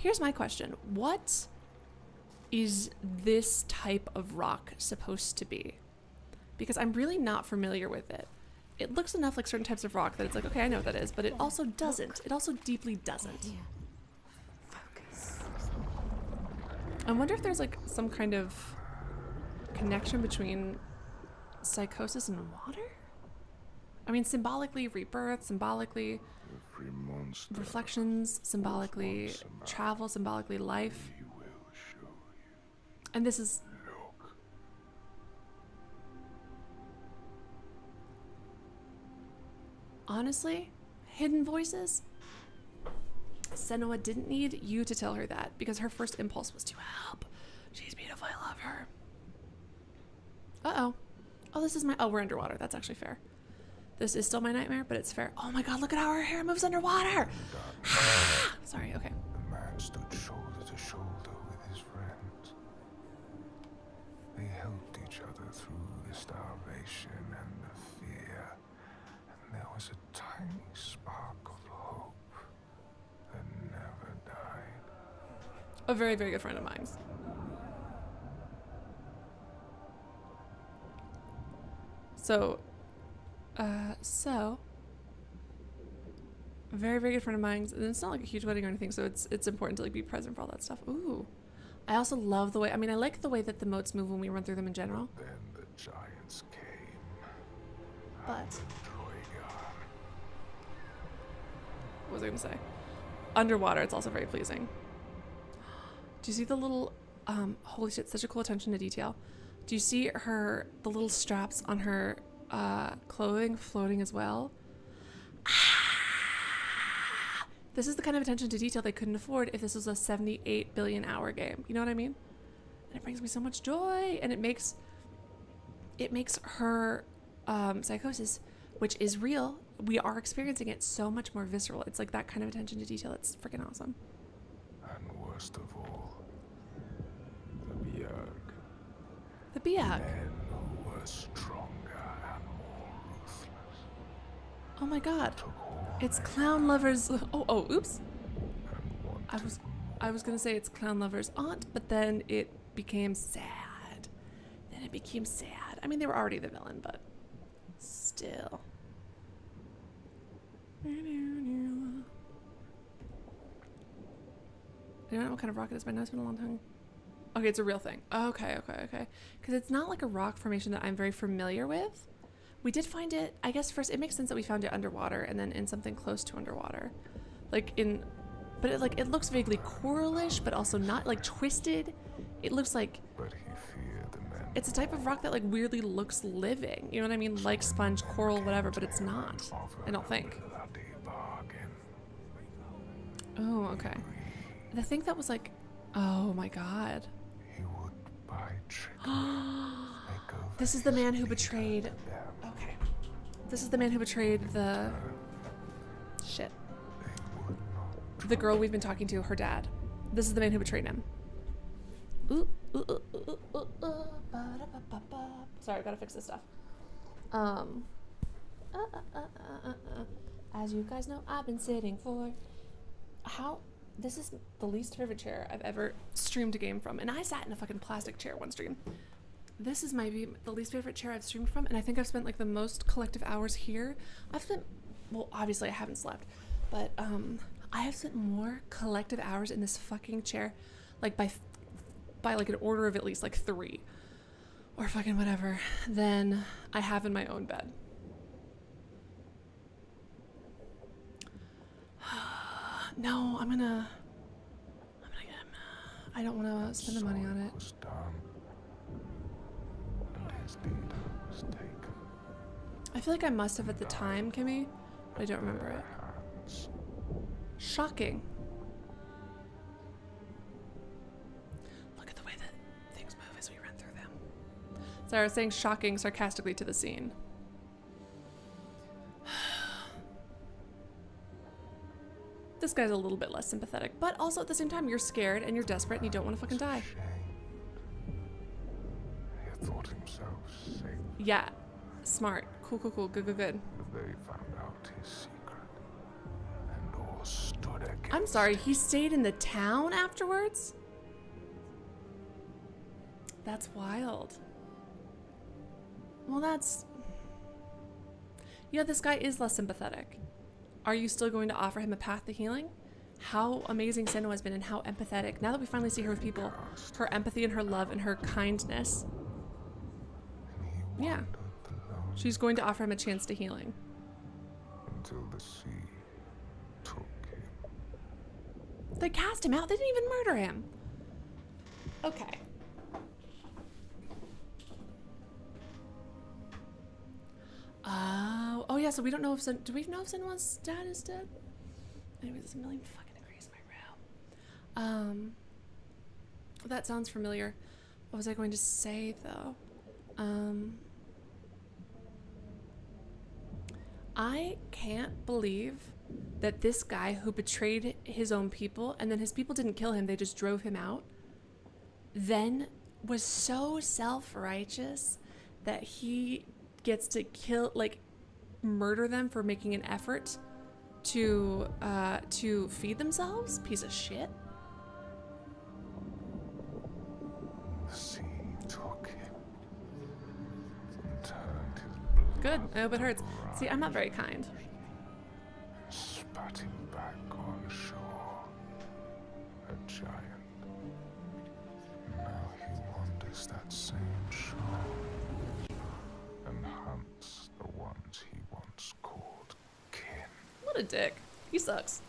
Here's my question. What is this type of rock supposed to be? Because I'm really not familiar with it. It looks enough like certain types of rock that it's like, okay, I know what that is, but it also doesn't. It also deeply doesn't. Focus. I wonder if there's like some kind of connection between psychosis and water? I mean, symbolically rebirth, symbolically Every monster reflections, symbolically travel, symbolically life. he will show you. And this is... Look. Honestly, hidden voices? Senua didn't need you to tell her that because her first impulse was to help. She's beautiful, I love her. Uh-oh. Oh, this is my... Oh, we're underwater. That's actually fair. This is still my nightmare, but it's fair. Oh my god, look at how her hair moves underwater! Sorry, okay. The man stood shoulder to shoulder with his friends. They helped each other through the starvation and the fear, and there was a tiny spark of hope that never died. A very, very good friend of mine. So, very, very good friend of mine. And it's not like a huge wedding or anything, so it's important to like be present for all that stuff. Ooh. I also love the way, I mean, I like the way that the moats move when we run through them in general. Then the giants came. But Troigar. what was I gonna say? Underwater, it's also very pleasing. Do you see the little, holy shit, such a cool attention to detail. Do you see the little straps on her clothing floating as well? This is the kind of attention to detail they couldn't afford if this was a 78 billion hour game. You know what I mean? And it brings me so much joy, and it makes her psychosis, which is real, we are experiencing it, so much more visceral. It's like that kind of attention to detail. It's freaking awesome. And worst of all, the Bjerg. The Bjerg. Men who were stronger and more ruthless. Oh my god. Took all It's they clown lovers. Oh, oops. and wanted I was gonna say it's clown lover's aunt, but then it became sad. I mean, they were already the villain, but still. I don't know what kind of rock it is, but I know it's been a long time. Okay, it's a real thing. Okay. Because it's not like a rock formation that I'm very familiar with. We did find it, I guess first, it makes sense that we found it underwater and then in something close to underwater. But it looks vaguely coralish, but also not like twisted. It looks like, But he feared the men. it's a type of rock that like weirdly looks living. You know what I mean? Like sponge, coral, whatever, but it's not. I don't think. Bloody bargain. Oh, okay. The thing that was like, oh my god. He would buy trickery. Make over This is the man who his betrayed. leader to them. Okay. This is the man who betrayed the. Shit. They would not The girl we've been talking to, her dad. This is the man who betrayed him. Ba-da-ba-ba-ba. Sorry, I've got to fix this stuff. As you guys know, I've been sitting for. This is the least favorite chair I've ever streamed a game from. And I sat in a fucking plastic chair one stream. This is the least favorite chair I've streamed from, and I think I've spent like the most collective hours here. Well, obviously I haven't slept, but I have spent more collective hours in this fucking chair, like by like an order of at least like 3 or fucking whatever, than I have in my own bed. No, I'm gonna get him. I don't want to spend the money on it. was done. And his leader was taken. I feel like I must have at the time, Kimmy, but I don't remember it. Hands. Shocking. Look at the way that things move as we run through them. Sorry, I was saying shocking sarcastically to the scene. This guy's a little bit less sympathetic, but also at the same time, you're scared and you're desperate and you don't want to fucking die. Shamed. He thought himself safe. Yeah, smart. Cool. Good. But they found out his secret. And all stood against I'm sorry, he stayed in the town afterwards? That's wild. Well, that's... Yeah, this guy is less sympathetic. Are you still going to offer him a path to healing? How amazing Senua has been and how empathetic. Now that we finally see her with people, her empathy and her love and her kindness. Yeah. She's going to offer him a chance to healing. Until the sea took him. They cast him out. They didn't even murder him. Okay. Oh yeah, so we don't know if do we know if Senua''s dad is dead? Anyways, there's a million fucking degrees in my room. That sounds familiar. What was I going to say though? I can't believe that this guy who betrayed his own people and then his people didn't kill him, they just drove him out, then was so self-righteous that he gets to kill, like, murder them for making an effort to feed themselves. Piece of shit. The sea took him and turned his blood. Good. I hope it hurts. See, I'm not very kind. Spat him back on shore. A giant. Now he wanders that same shore and hunts the ones he once called kin. What a dick. He sucks.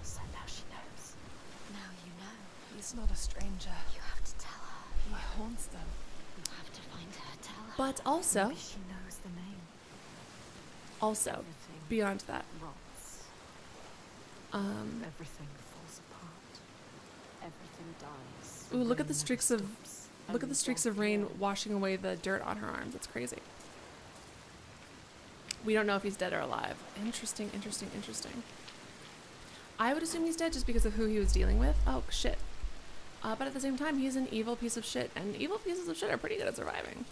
So now she knows. Now you know. He's not a stranger. You have to tell her. He haunts them. You have to find her. Tell her. But also, Maybe she knows the name. also, beyond that, Rots. Everything falls apart. Everything dies. ooh, look at the Rain streaks never of stops. look at the Only streaks of dark rain air. washing away the dirt on her arms. It's crazy. We don't know if he's dead or alive. Interesting, interesting, interesting. I would assume he's dead just because of who he was dealing with. Oh, shit. But at the same time, he's an evil piece of shit, and evil pieces of shit are pretty good at surviving.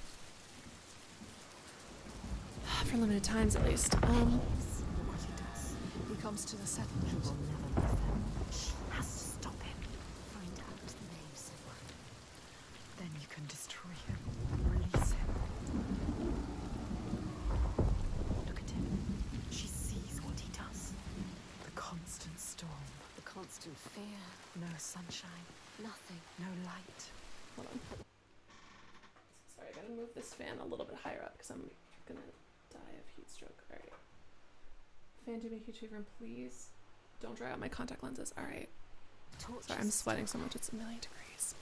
For limited times, at least. What he does. He comes to the She settlement. will never leave them. She has to stop him. Find out the name, Senua. Then you can destroy him. Release him. Look at him. She sees what he does. The constant storm. The constant fear. No sunshine. Nothing. No light. Hold on. Sorry, I gotta move this fan a little bit higher up because I'm gonna die of heat stroke. Alright. Fan, do me a huge favor and please don't dry out my contact lenses. Alright. Sorry, I'm sweating so much, it's a million degrees.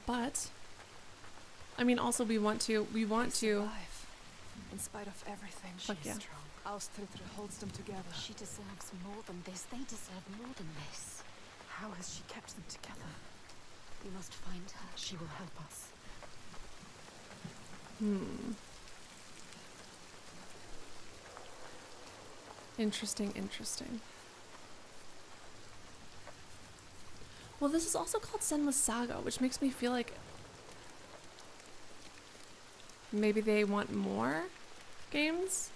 But I mean, also we want to Survive. In spite of everything, Fuck she's yeah. strong. Austrithra holds them together. She deserves more than this. They deserve more than this. How has she kept them together? We must find her. She will help us. Interesting, interesting. Well, this is also called Senua'S Saga, which makes me feel like maybe they want more games,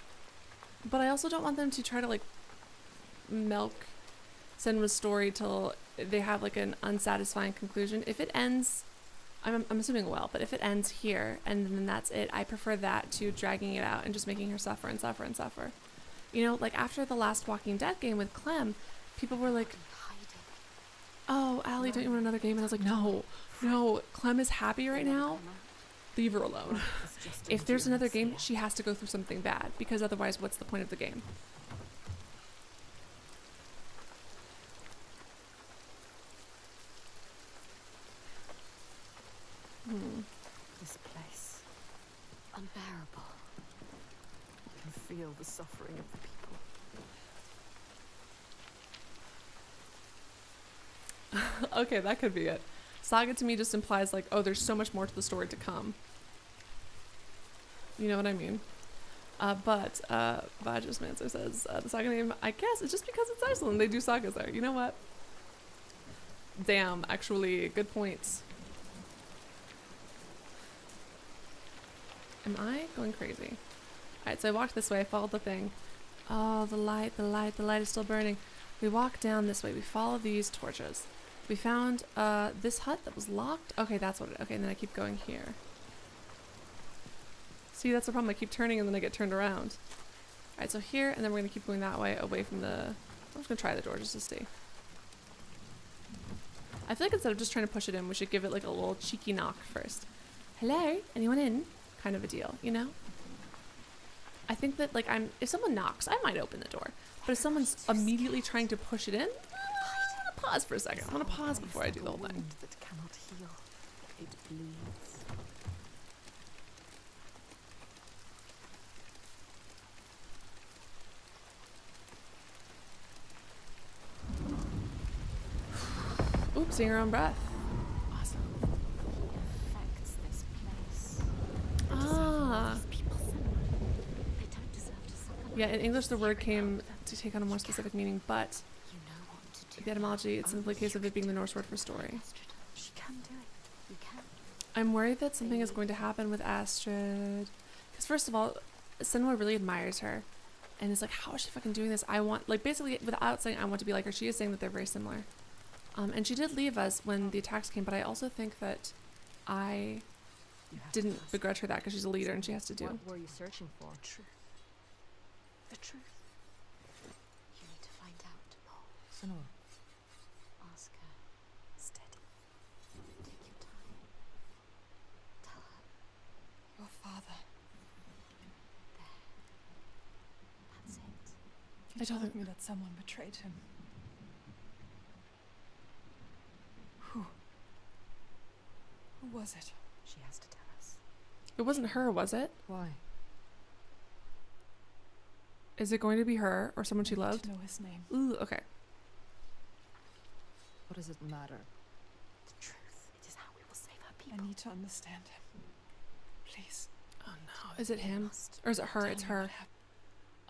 but I also don't want them to try to like milk Senua's story till they have like an unsatisfying conclusion. If it ends, I'm assuming well, but if it ends here and then that's it, I prefer that to dragging it out and just making her suffer and suffer and suffer. You know, like after the last Walking Dead game with Clem, people were like, oh, Allie, don't you want another game? And I was like, no, Clem is happy right now. Leave her alone. If there's another game, she has to go through something bad, because otherwise, what's the point of the game? This place. Unbearable. You can feel the suffering of the people. Okay, that could be it. Saga to me just implies like, oh, there's so much more to the story to come. You know what I mean? But Vajas Manser says the saga name, I guess, is just because it's Iceland. They do sagas there. You know what? Damn, actually, good points. Am I going crazy? Alright, so I walked this way. I followed the thing. Oh, the light is still burning. We walk down this way. We follow these torches. We found this hut that was locked. Okay, that's what it. Okay, and then I keep going here. See, that's the problem. I keep turning and then I get turned around. Alright, so here, and then we're gonna keep going that way, away from the. I'm just gonna try the door just to see. I feel like instead of just trying to push it in, we should give it like a little cheeky knock first. Hello, anyone in? Kind of a deal, you know? I think that like if someone knocks, I might open the door. But if someone's immediately trying to push it in, I'm gonna pause for a second. I'm gonna pause before I do the whole thing. That cannot heal. It bleeds. Oops, seeing your own breath. Awesome. Affects this place. Ah. People they don't deserve to suffer. Yeah, in English the word came to take on a more specific meaning, but You know what to do. the etymology, it's simply a case of it being the Norse word for story. She can do it. You can. I'm worried that something is going to happen with Astrid. Because first of all, Senua really admires her. And it's like, how is she fucking doing this? I want, like basically without saying I want to be like her, she is saying that they're very similar. And she did leave us when the attacks came, but I also think that I didn't begrudge her that because she's a leader and she has to do. What were you searching for? The truth. The truth. You need to find out more. Senua. Ask her. Steady. Take your time. Tell her. Your father. That's it. He I told told her- me that someone betrayed him. Who was it? She has to tell us. It wasn't her, was it? Why? Is it going to be her or someone she I need loved? to know his name. Ooh, okay. What does it matter? The truth. It is how we will save our I people. need to understand him. Please. Oh no. Is it him? Must. Or is it her? Tell It's me her. what happened.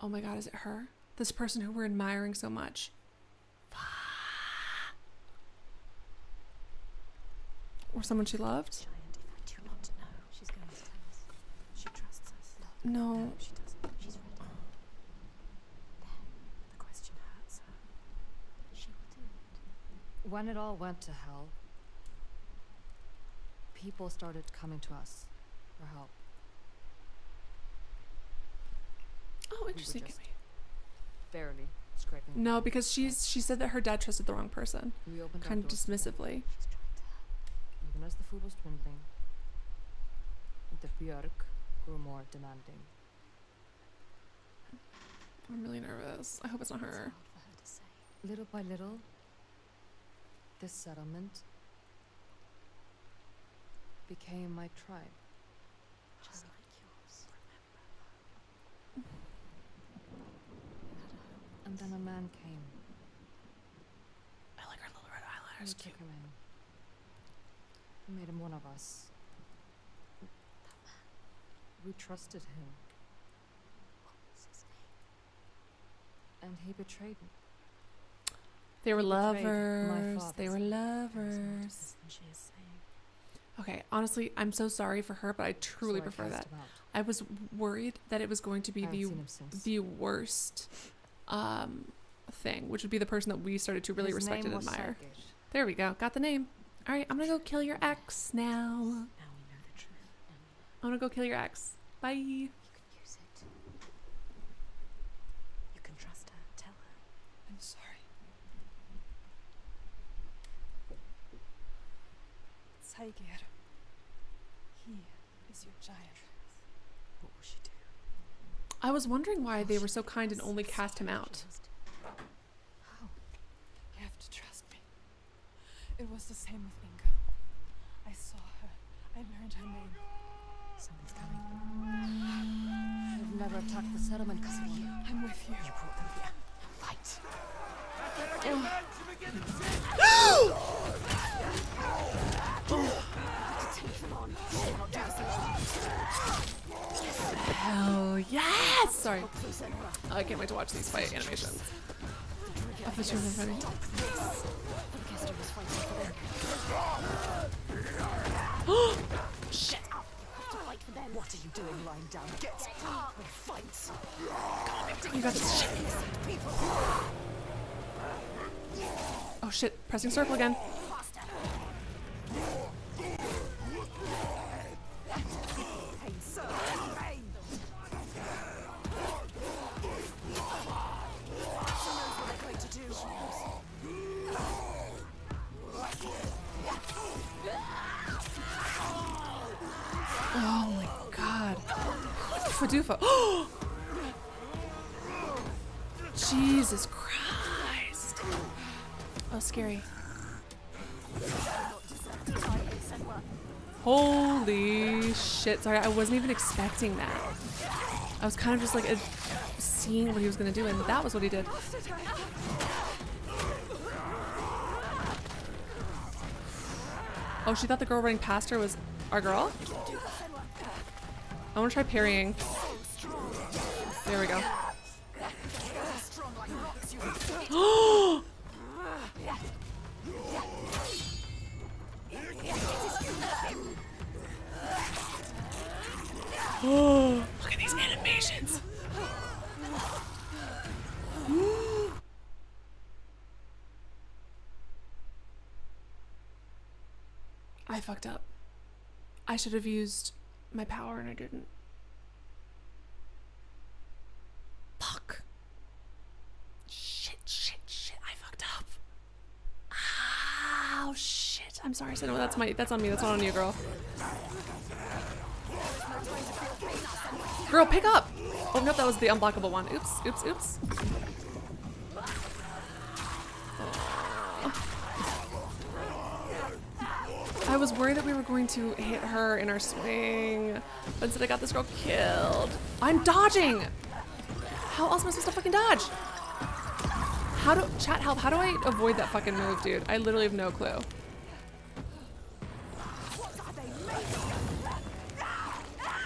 Oh my god, is it her? This person who we're admiring so much. Or someone she loved? Giant, if we do not know, she's going to tell us. She trusts us. No. She doesn't. She's ready. There. The question hurts her. She will do it. When it all went to hell, people started coming to us for help. Oh, interesting. just barely scraping. No, by. because she said that her dad trusted the wrong person. We opened our Kind of doors to them. dismissively. She's trying to help. Even as the food was dwindling, the Björk grew more demanding. I'm really nervous. I hope it's not It's her. hard for her to say. Little by little, this settlement became my tribe. Just like yours. Remember. You had a home. And then a man came. I like her little red We eyeliners. took him in. We made him one of us. That man. We trusted him, What was his name? and he betrayed me. They were Betrayed my lovers. They fathers. were There is more lovers. to this than she is saying. Okay, honestly, I'm so sorry for her, but I truly So I prefer cast that. him out. I was worried that it was going to be I haven't seen him since. the worst thing, which would be the person that we started to really His respect name and was admire. Sergej. There we go. Got the name. All right, I'm gonna go kill your ex now. Now we know the truth. Now we know. I'm gonna go kill your ex. Bye. You can use it. You can trust her. Tell her. I'm sorry. Saigir. He is your giant. What will she do? I was wondering why they were so kind and only cast him out. She must. How? You have to trust me. It was the same with Inga. I saw her. I learned her name. Something's coming. They've never attacked the settlement because of you. I'm with you. You brought them here. Fight. Hell yes! Sorry. I can't wait to watch these fight animations. Of the children fighting. Shut up. You have to fight for them. What are you doing lying down? Get up and fight. You got this shit. Oh shit, pressing circle again. Pain, sir. Pain. She knows what they're going to do. Oh my god. Fadufa. Jesus Christ. Oh, scary. Holy shit. Sorry, I wasn't even expecting that. I was kind of just like seeing what he was going to do, and that was what he did. Oh, she thought the girl running past her was our girl? I want to try parrying. There we go. Oh, look at these animations. I fucked up. I should have used my power and I didn't. Fuck. Shit. I fucked up. Oh shit. I'm sorry, Senua. That's on me. That's not on you, girl. Girl, pick up! Oh no, that was the unblockable one. Oops. I was worried that we were going to hit her in our swing, but instead I got this girl killed. I'm dodging! How else am I supposed to fucking dodge? Chat help, how do I avoid that fucking move, dude? I literally have no clue.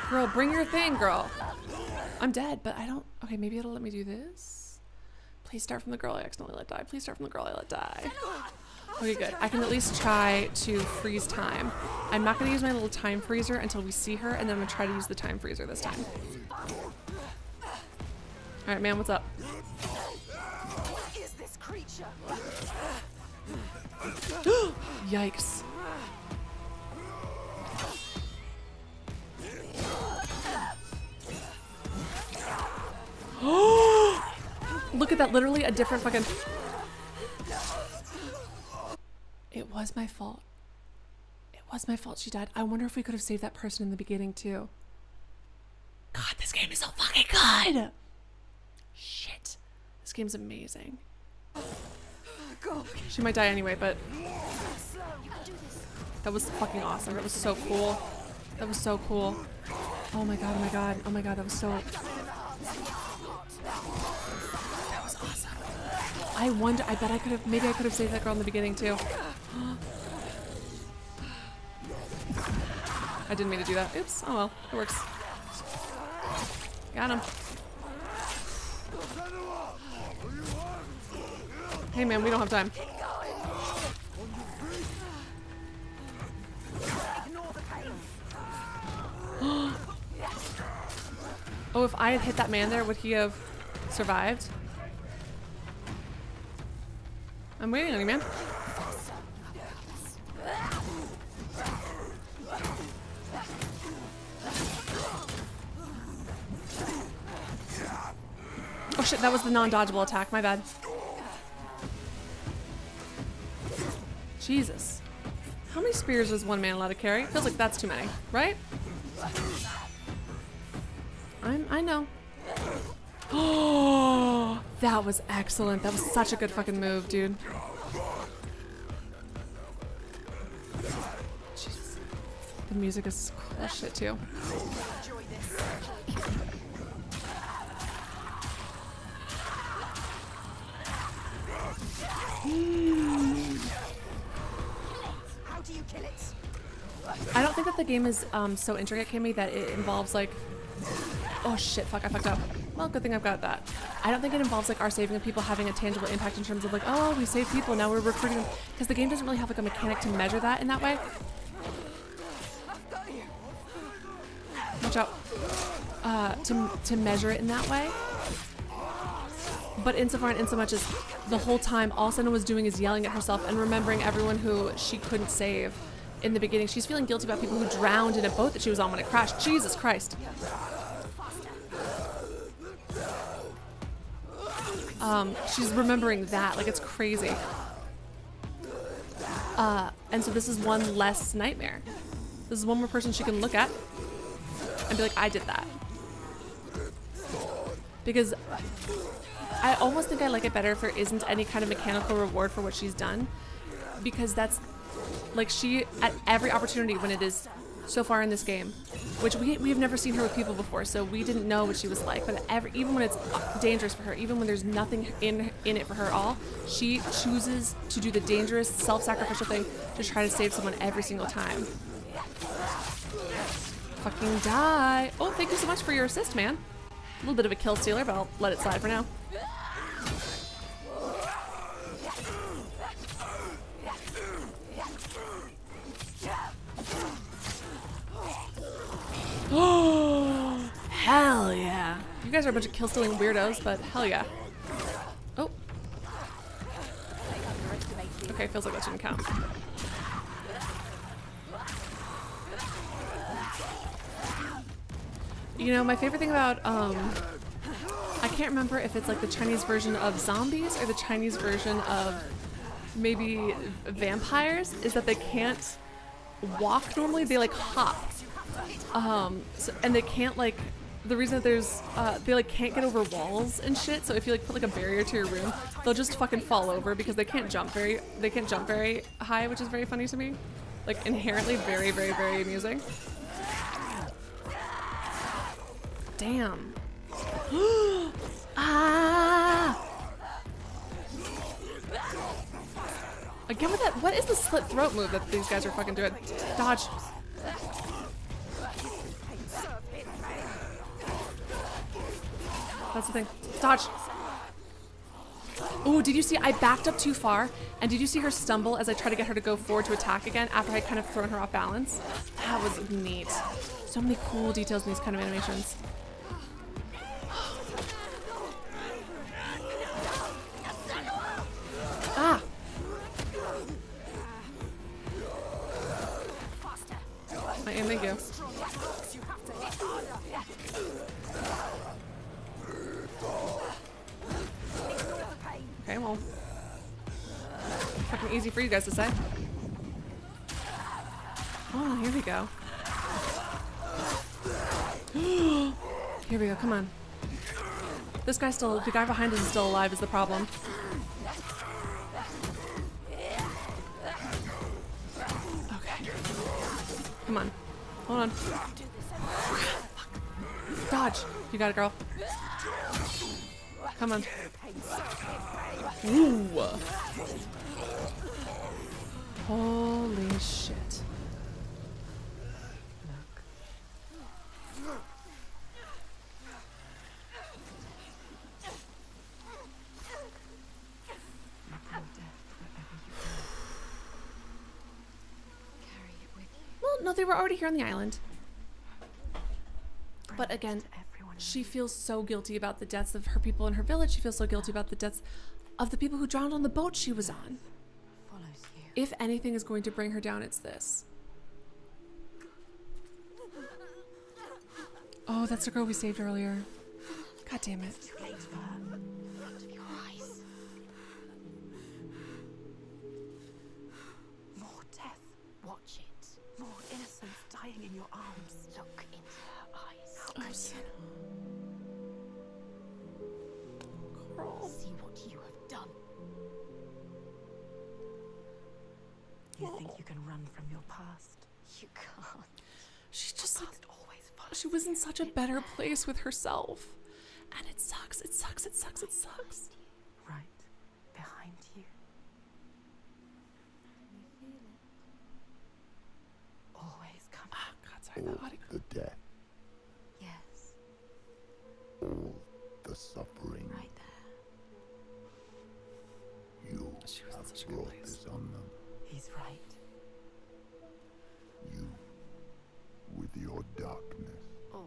Girl, bring your thing, girl. I'm dead, but I don't... Okay, maybe it'll let me do this. Please start from the girl I accidentally let die. Please start from the girl I let die. Okay, good. I can at least try to freeze time. I'm not going to use my little time freezer until we see her, and then I'm going to try to use the time freezer this time. Alright, man, what's up? What is this creature? Yikes. Look at that, literally a different fucking... It was my fault. It was my fault she died. I wonder if we could have saved that person in the beginning too. God, this game is so fucking good! Shit. This game's amazing. She might die anyway, but... That was fucking awesome. That was so cool. That was so cool. Oh my god, oh my god, oh my god, that was so... That was awesome. I wonder, I bet I could have, maybe I could have saved that girl in the beginning too. I didn't mean to do that. Oops, oh well, it works. Got him. Hey man, we don't have time. Oh, if I had hit that man there, would he have survived? I'm waiting on you, man. Oh shit, that was the non-dodgeable attack, my bad. Jesus. How many spears is one man allowed to carry? Feels like that's too many, right? I know. Oh, that was excellent. That was such a good fucking move, dude. Jesus. The music is cool as shit too. How do you kill it? I don't think that the game is so intricate, Kimmy, that it involves like... Oh shit, fuck, I fucked up. Well, good thing I've got that. I don't think it involves like our saving of people having a tangible impact in terms of like, oh, we saved people, now we're recruiting them. Because the game doesn't really have like a mechanic to measure that in that way. watch out, to measure it in that way. But insofar and insomuch as the whole time all Senna was doing is yelling at herself and remembering everyone who she couldn't save in the beginning. She's feeling guilty about people who drowned in a boat that she was on when it crashed. Jesus Christ. She's remembering that, like it's crazy. And so this is one less nightmare. This is one more person she can look at and be like, I did that. Because I almost think I like it better if there isn't any kind of mechanical reward for what she's done. Because that's, like, she, at every opportunity when it is so far in this game, which we've never seen her with people before, so we didn't know what she was like, but even when it's dangerous for her, even when there's nothing in it for her at all, she chooses to do the dangerous, self-sacrificial thing to try to save someone every single time. Fucking die. Oh, thank you so much for your assist, man. A little bit of a kill stealer, but I'll let it slide for now. Oh, hell yeah. You guys are a bunch of kill stealing weirdos, but hell yeah. Oh. Okay, feels like that shouldn't count. You know, my favorite thing about, I can't remember if it's like the Chinese version of zombies or the Chinese version of maybe vampires, is that they can't walk normally, they like hop. And they can't like, the reason that there's, they like can't get over walls and shit, so if you like put like a barrier to your room, they'll just fucking fall over because they can't jump very high, which is very funny to me. Like inherently very, very, very amusing. Damn. Ah! Again with that, what is the slit throat move that these guys are fucking doing? Dodge. That's the thing. Dodge. Ooh, did you see I backed up too far? And did you see her stumble as I tried to get her to go forward to attack again after I kind of thrown her off balance? That was neat. So many cool details in these kind of animations. Ah! I am, thank you. Okay, well, fucking easy for you guys to say. Oh, here we go. Here we go, come on. This guy's still, the guy behind us is still alive is the problem. Okay. Come on. Hold on. Dodge. You got it, girl. Come on. Ooh. Holy shit. Well, no, they were already here on the island. But again, she feels so guilty about the deaths of her people in her village. She feels so guilty about the deaths of the people who drowned on the boat she was on. If anything is going to bring her down, it's this. Oh, that's the girl we saved earlier. God damn it. More death. Watch it. More innocence dying in your arms. Look into her eyes. How could you? Girl. See what you have done. You think you can run from your past? You can't. She's just like, she was in such a better place with herself. And it sucks, it sucks, it sucks, it sucks. Right behind you. Can you feel it? Always come. Ah, God, sorry, All that audio. the death, Yes, all the suffering. right there. You She was in have such a good brought place. this on them. He's right. You, with your darkness. Oh,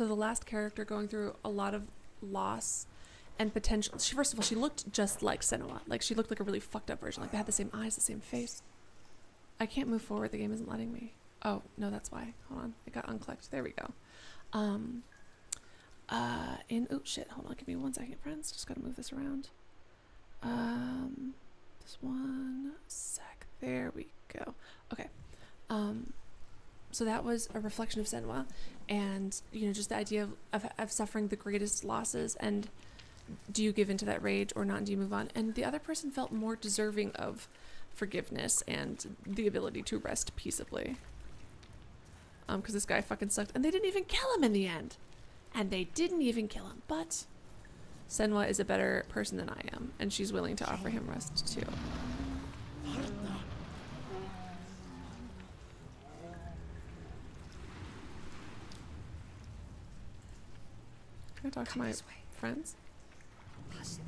So the last character going through a lot of loss and potential. She, first of all, she looked just like Senua. Like, she looked like a really fucked up version. Like, they had the same eyes, the same face. I can't move forward. The game isn't letting me. Oh, no, that's why. Hold on. It got unclicked. There we go. Oh, shit. Hold on. Give me 1 second, friends. Just gotta move this around. Just 1 sec. There we go. Okay. So that was a reflection of Senua, and you know, just the idea of suffering the greatest losses, and do you give into that rage or not, and do you move on? And the other person felt more deserving of forgiveness and the ability to rest peaceably. Because this guy fucking sucked, and they didn't even kill him in the end, but Senua is a better person than I am, and she's willing to offer him rest too. Can I talk to my friends? Death is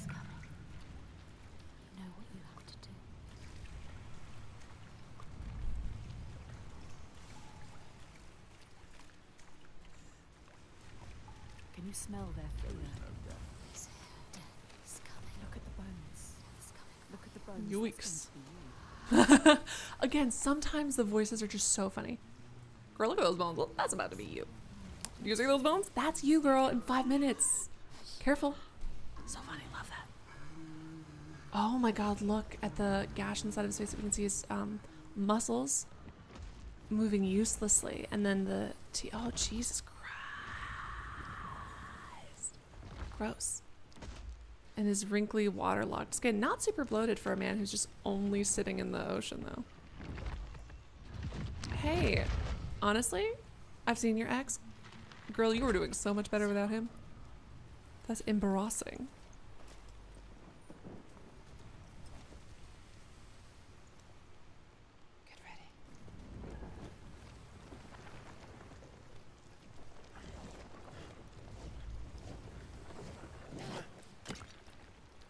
coming. You know what you have to do. Can you smell their fear? Death is coming. Look at the bones. Death is coming. Look at the bones. Yikes. Again, sometimes the voices are just so funny. Girl, look at those bones. Well, that's about to be you. You see those bones? That's you, girl, in 5 minutes. Careful. So funny. Love that. Oh my god, look at the gash inside of his face. We can see his muscles moving uselessly. And then the oh, Jesus Christ. Gross. And his wrinkly, waterlogged skin. Not super bloated for a man who's just only sitting in the ocean, though. Hey, honestly, I've seen your ex. Girl, you were doing so much better without him. That's embarrassing. Get ready.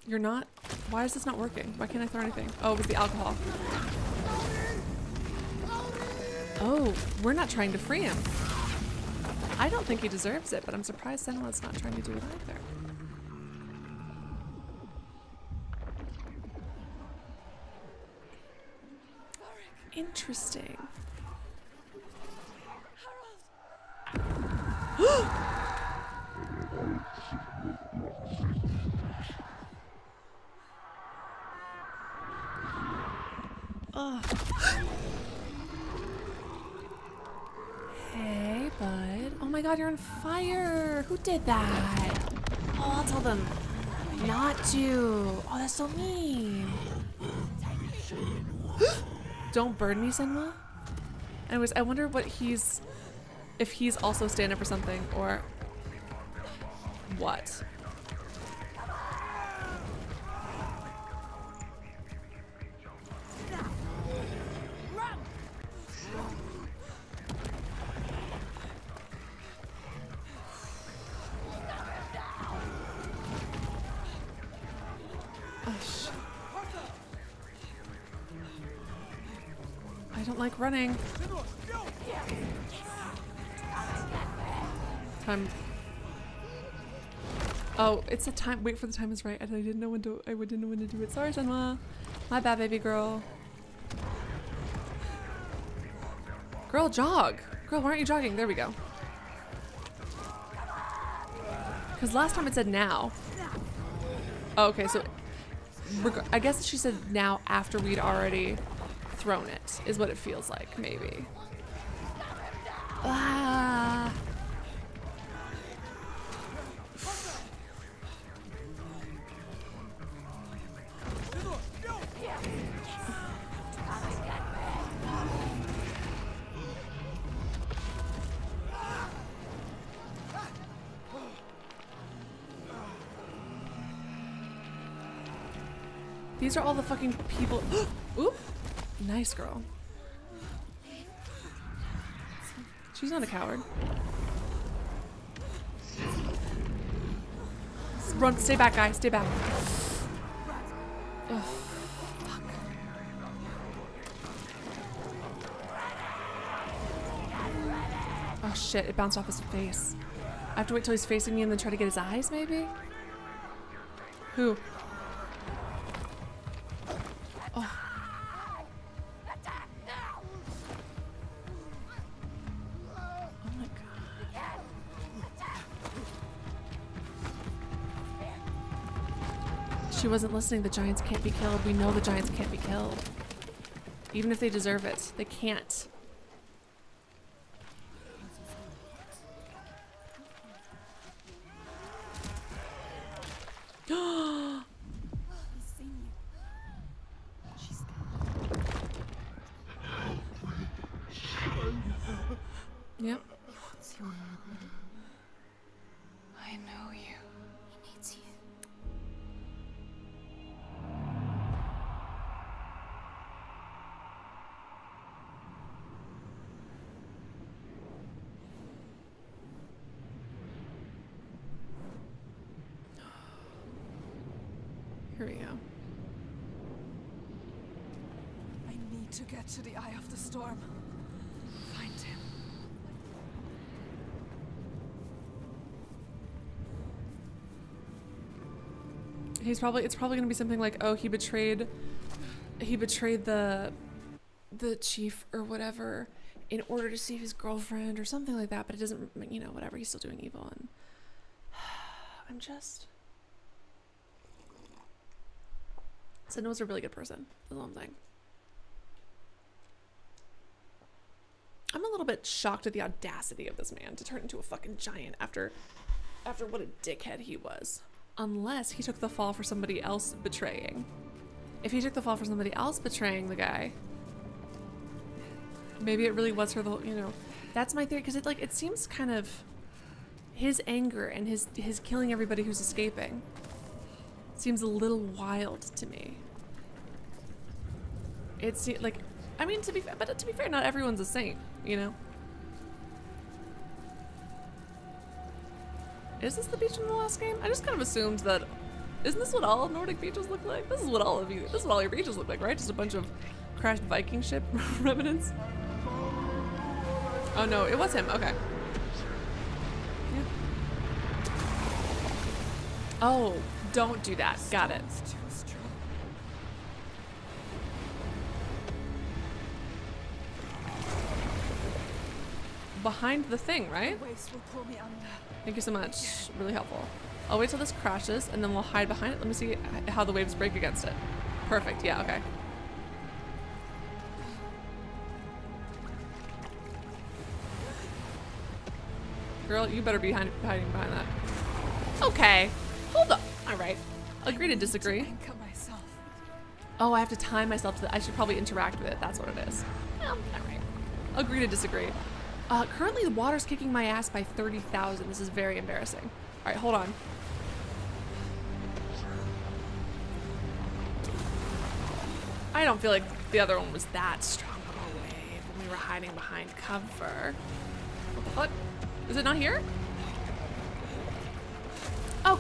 You're not? Why is this not working? Why can't I throw anything? Oh, it was the alcohol. Oh, we're not trying to free him. I don't think he deserves it, but I'm surprised Senua''s not trying to do it either. Interesting. Oh. Hey, bud. Oh my god, you're on fire. Who did that? Oh, I'll tell them not to. Oh, that's so mean. Don't burn me, Senua. Anyways, I wonder what if he's also standing for something or what. I don't like running. Time. Oh, it's a time. Wait for the time is right. And I didn't know when to. I didn't know when to do it. Sorry, Senua. My bad, baby girl. Girl, jog. Girl, why aren't you jogging? There we go. Because last time it said now. Oh, okay, so I guess she said now after we'd already thrown it, is what it feels like, maybe. Ah. These are all the fucking people. Oop. Nice girl. She's not a coward. Run, stay back, guys, stay back. Ugh, fuck. Oh shit, it bounced off his face. I have to wait till he's facing me and then try to get his eyes, maybe? Who? Oh. Oh my god. She wasn't listening. The giants can't be killed. We know the giants can't be killed. Even if they deserve it, they can't. Yep. What's your name? I know you. He needs you. Here we go. I need to get to the eye of the storm. Find him. It's probably gonna be something like, oh, he betrayed the chief or whatever in order to save his girlfriend or something like that, but it doesn't, you know, whatever, he's still doing evil. And I'm just, Senua''s a really good person, that's all I'm saying. I'm a little bit shocked at the audacity of this man to turn into a fucking giant after what a dickhead he was. Unless he took the fall for somebody else betraying. If he took the fall for somebody else betraying the guy, maybe it really was her, you know. That's my theory, because it seems kind of his anger and his killing everybody who's escaping seems a little wild to me. It's like, I mean, to be fair, not everyone's a saint, you know. Is this the beach in the last game? I just kind of assumed that. Isn't this what all Nordic beaches look like? This is what all your beaches look like, right? Just a bunch of crashed Viking ship remnants. Oh no, it was him. Okay. Yeah. Oh, don't do that. Got it. Behind the thing, right? Thank you so much. Really helpful. I'll wait till this crashes and then we'll hide behind it. Let me see how the waves break against it. Perfect. Yeah, okay. Girl, you better be hiding behind that. Okay. Hold up. All right. Agree to disagree. Oh, I have to time myself to that. I should probably interact with it. That's what it is. Well, all right. Agree to disagree. Currently the water's kicking my ass by 30,000. This is very embarrassing. All right, hold on. I don't feel like the other one was that strong of a wave when we were hiding behind cover. What the fuck? Is it not here? Oh,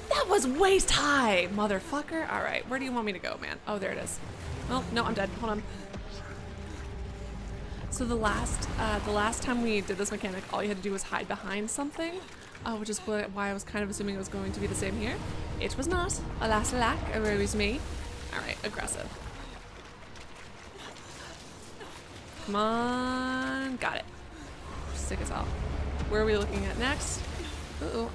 that was waist high, motherfucker. All right, where do you want me to go, man? Oh, there it is. Oh, no, I'm dead. Hold on. So the last time we did this mechanic, all you had to do was hide behind something, which is why I was kind of assuming it was going to be the same here. It was not. Alas, alack, it was me. All right, aggressive. Come on, got it. Sick as hell. Where are we looking at next? Uh-oh.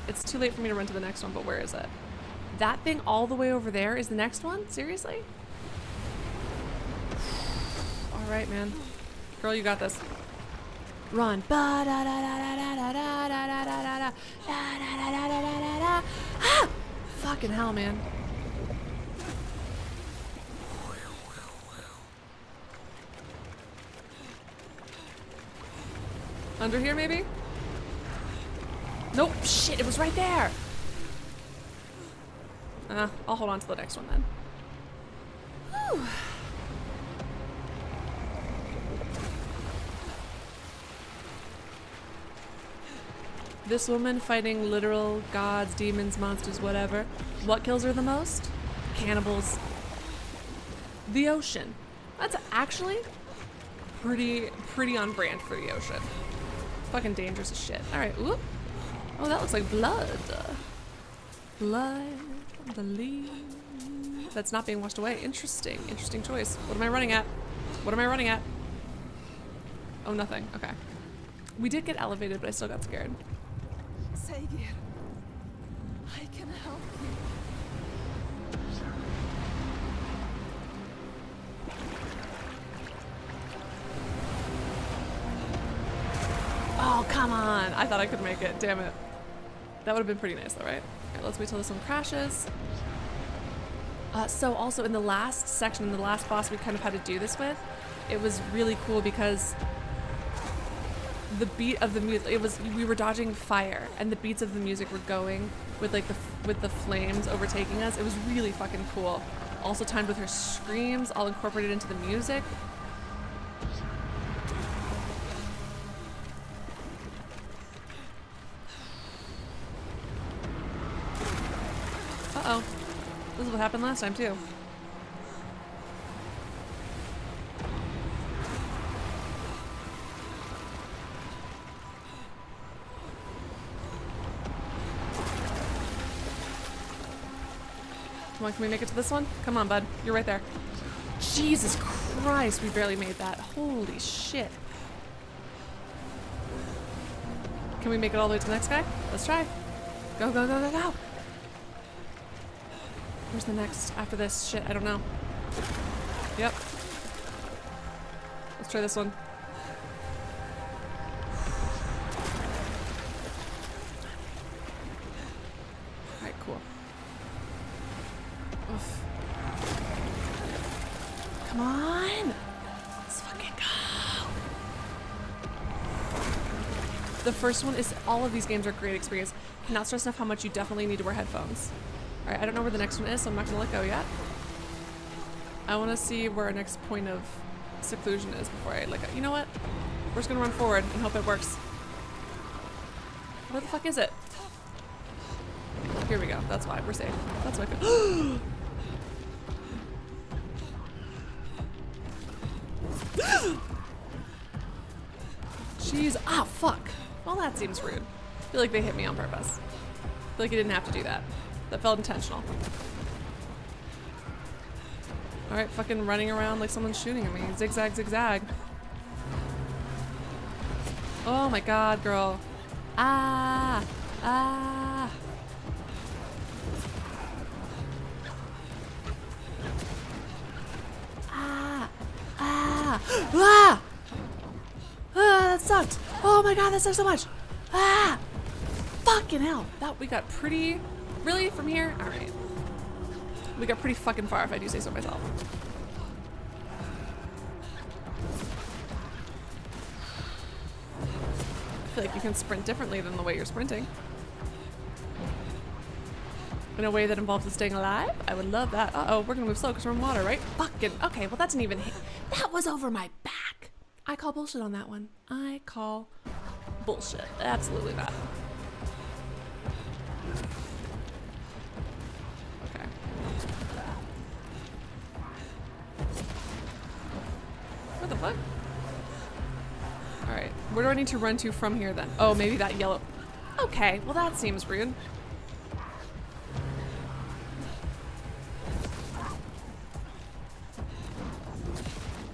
It's too late for me to run to the next one, but where is it? That thing all the way over there is the next one? Seriously? All right, man. Girl, you got this. Run. Fucking hell, man. Under here, maybe? Nope. Shit, it was right there. I'll hold on to the next one then. Whew. This woman fighting literal gods, demons, monsters, whatever. What kills her the most? Cannibals. The ocean. That's actually pretty on brand for the ocean. Fucking dangerous as shit. Alright, whoop. Oh, that looks like blood. Blood, the leaf. That's not being washed away. Interesting. Interesting choice. What am I running at? What am I running at? Oh, nothing. Okay. We did get elevated, but I still got scared. Saegir, I can help you. Oh, come on. I thought I could make it. Damn it. That would have been pretty nice though, right? Alright, let's wait till this one crashes. So also in the last section, the last boss we kind of had to do this with, it was really cool because the beat of the music, we were dodging fire and the beats of the music were going with like with the flames overtaking us. It was really fucking cool. Also timed with her screams, all incorporated into the music. Uh-oh. This is what happened last time too. Come on, can we make it to this one? Come on, bud. You're right there. Jesus Christ, we barely made that. Holy shit. Can we make it all the way to the next guy? Let's try. Go, go, go, go, go. Where's the next after this? Shit, I don't know. Yep. Let's try this one. Alright, cool. Oof. Come on! Let's fucking go! The first one is, all of these games are a great experience. Cannot stress enough how much you definitely need to wear headphones. Alright, I don't know where the next one is, so I'm not gonna let go yet. I wanna see where our next point of seclusion is before I you know what? We're just gonna run forward and hope it works. Where the fuck is it? Here we go. That's why. We're safe. That's why I could. Jeez. Ah, fuck. Well, that seems rude. I feel like they hit me on purpose. I feel like I didn't have to do that. That felt intentional. Alright, fucking running around like someone's shooting at me. Zigzag, zigzag. Oh my god, girl. Ah! Ah! Ah! Ah! Ah! Ah, that sucked! Oh my god, that sucks so much! Ah! Fucking hell! That we got pretty... Really? From here? Alright. We got pretty fucking far if I do say so myself. I feel like you can sprint differently than the way you're sprinting. In a way that involves us staying alive? I would love that. Uh-oh, we're gonna move slow because we're in water, right? Fucking... Okay, well that didn't even hit. That was over my back! I call bullshit on that one. I call bullshit. Absolutely not. Okay. What the fuck? Alright, where do I need to run to from here then? Oh, maybe that yellow... Okay, well that seems rude.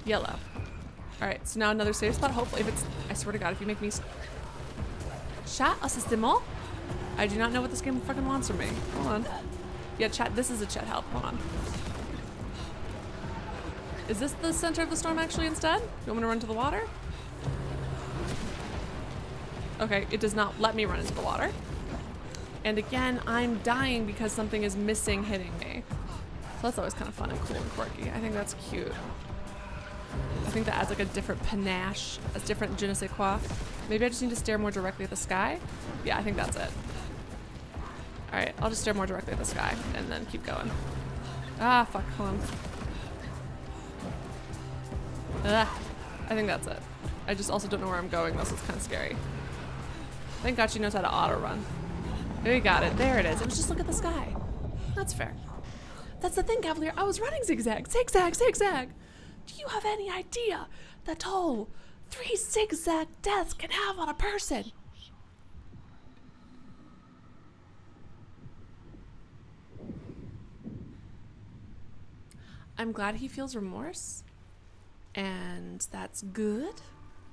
Yellow. Alright, so now another safe spot. Hopefully if it's... I swear to god, if you make me... Chat assistement? I do not know what this game fucking wants from me. Hold on. Yeah, chat, this is a chat help. Hold on. Is this the center of the storm actually instead? You want me to run to the water? Okay, it does not let me run into the water. And again, I'm dying because something is missing hitting me. So that's always kind of fun and cool and quirky. I think that's cute. I think that adds like a different panache, a different je ne sais quoi. Maybe I just need to stare more directly at the sky? Yeah, I think that's it. Alright, I'll just stare more directly at the sky and then keep going. Ah, fuck, hold on. I think that's it. I just also don't know where I'm going though, so it's kind of scary. Thank God she knows how to auto run. We got it. There it is. It was just look at the sky. That's fair. That's the thing, Cavalier. I was running zigzag, zigzag, zigzag. Do you have any idea the toll 3 zigzag deaths can have on a person? I'm glad he feels remorse, and that's good.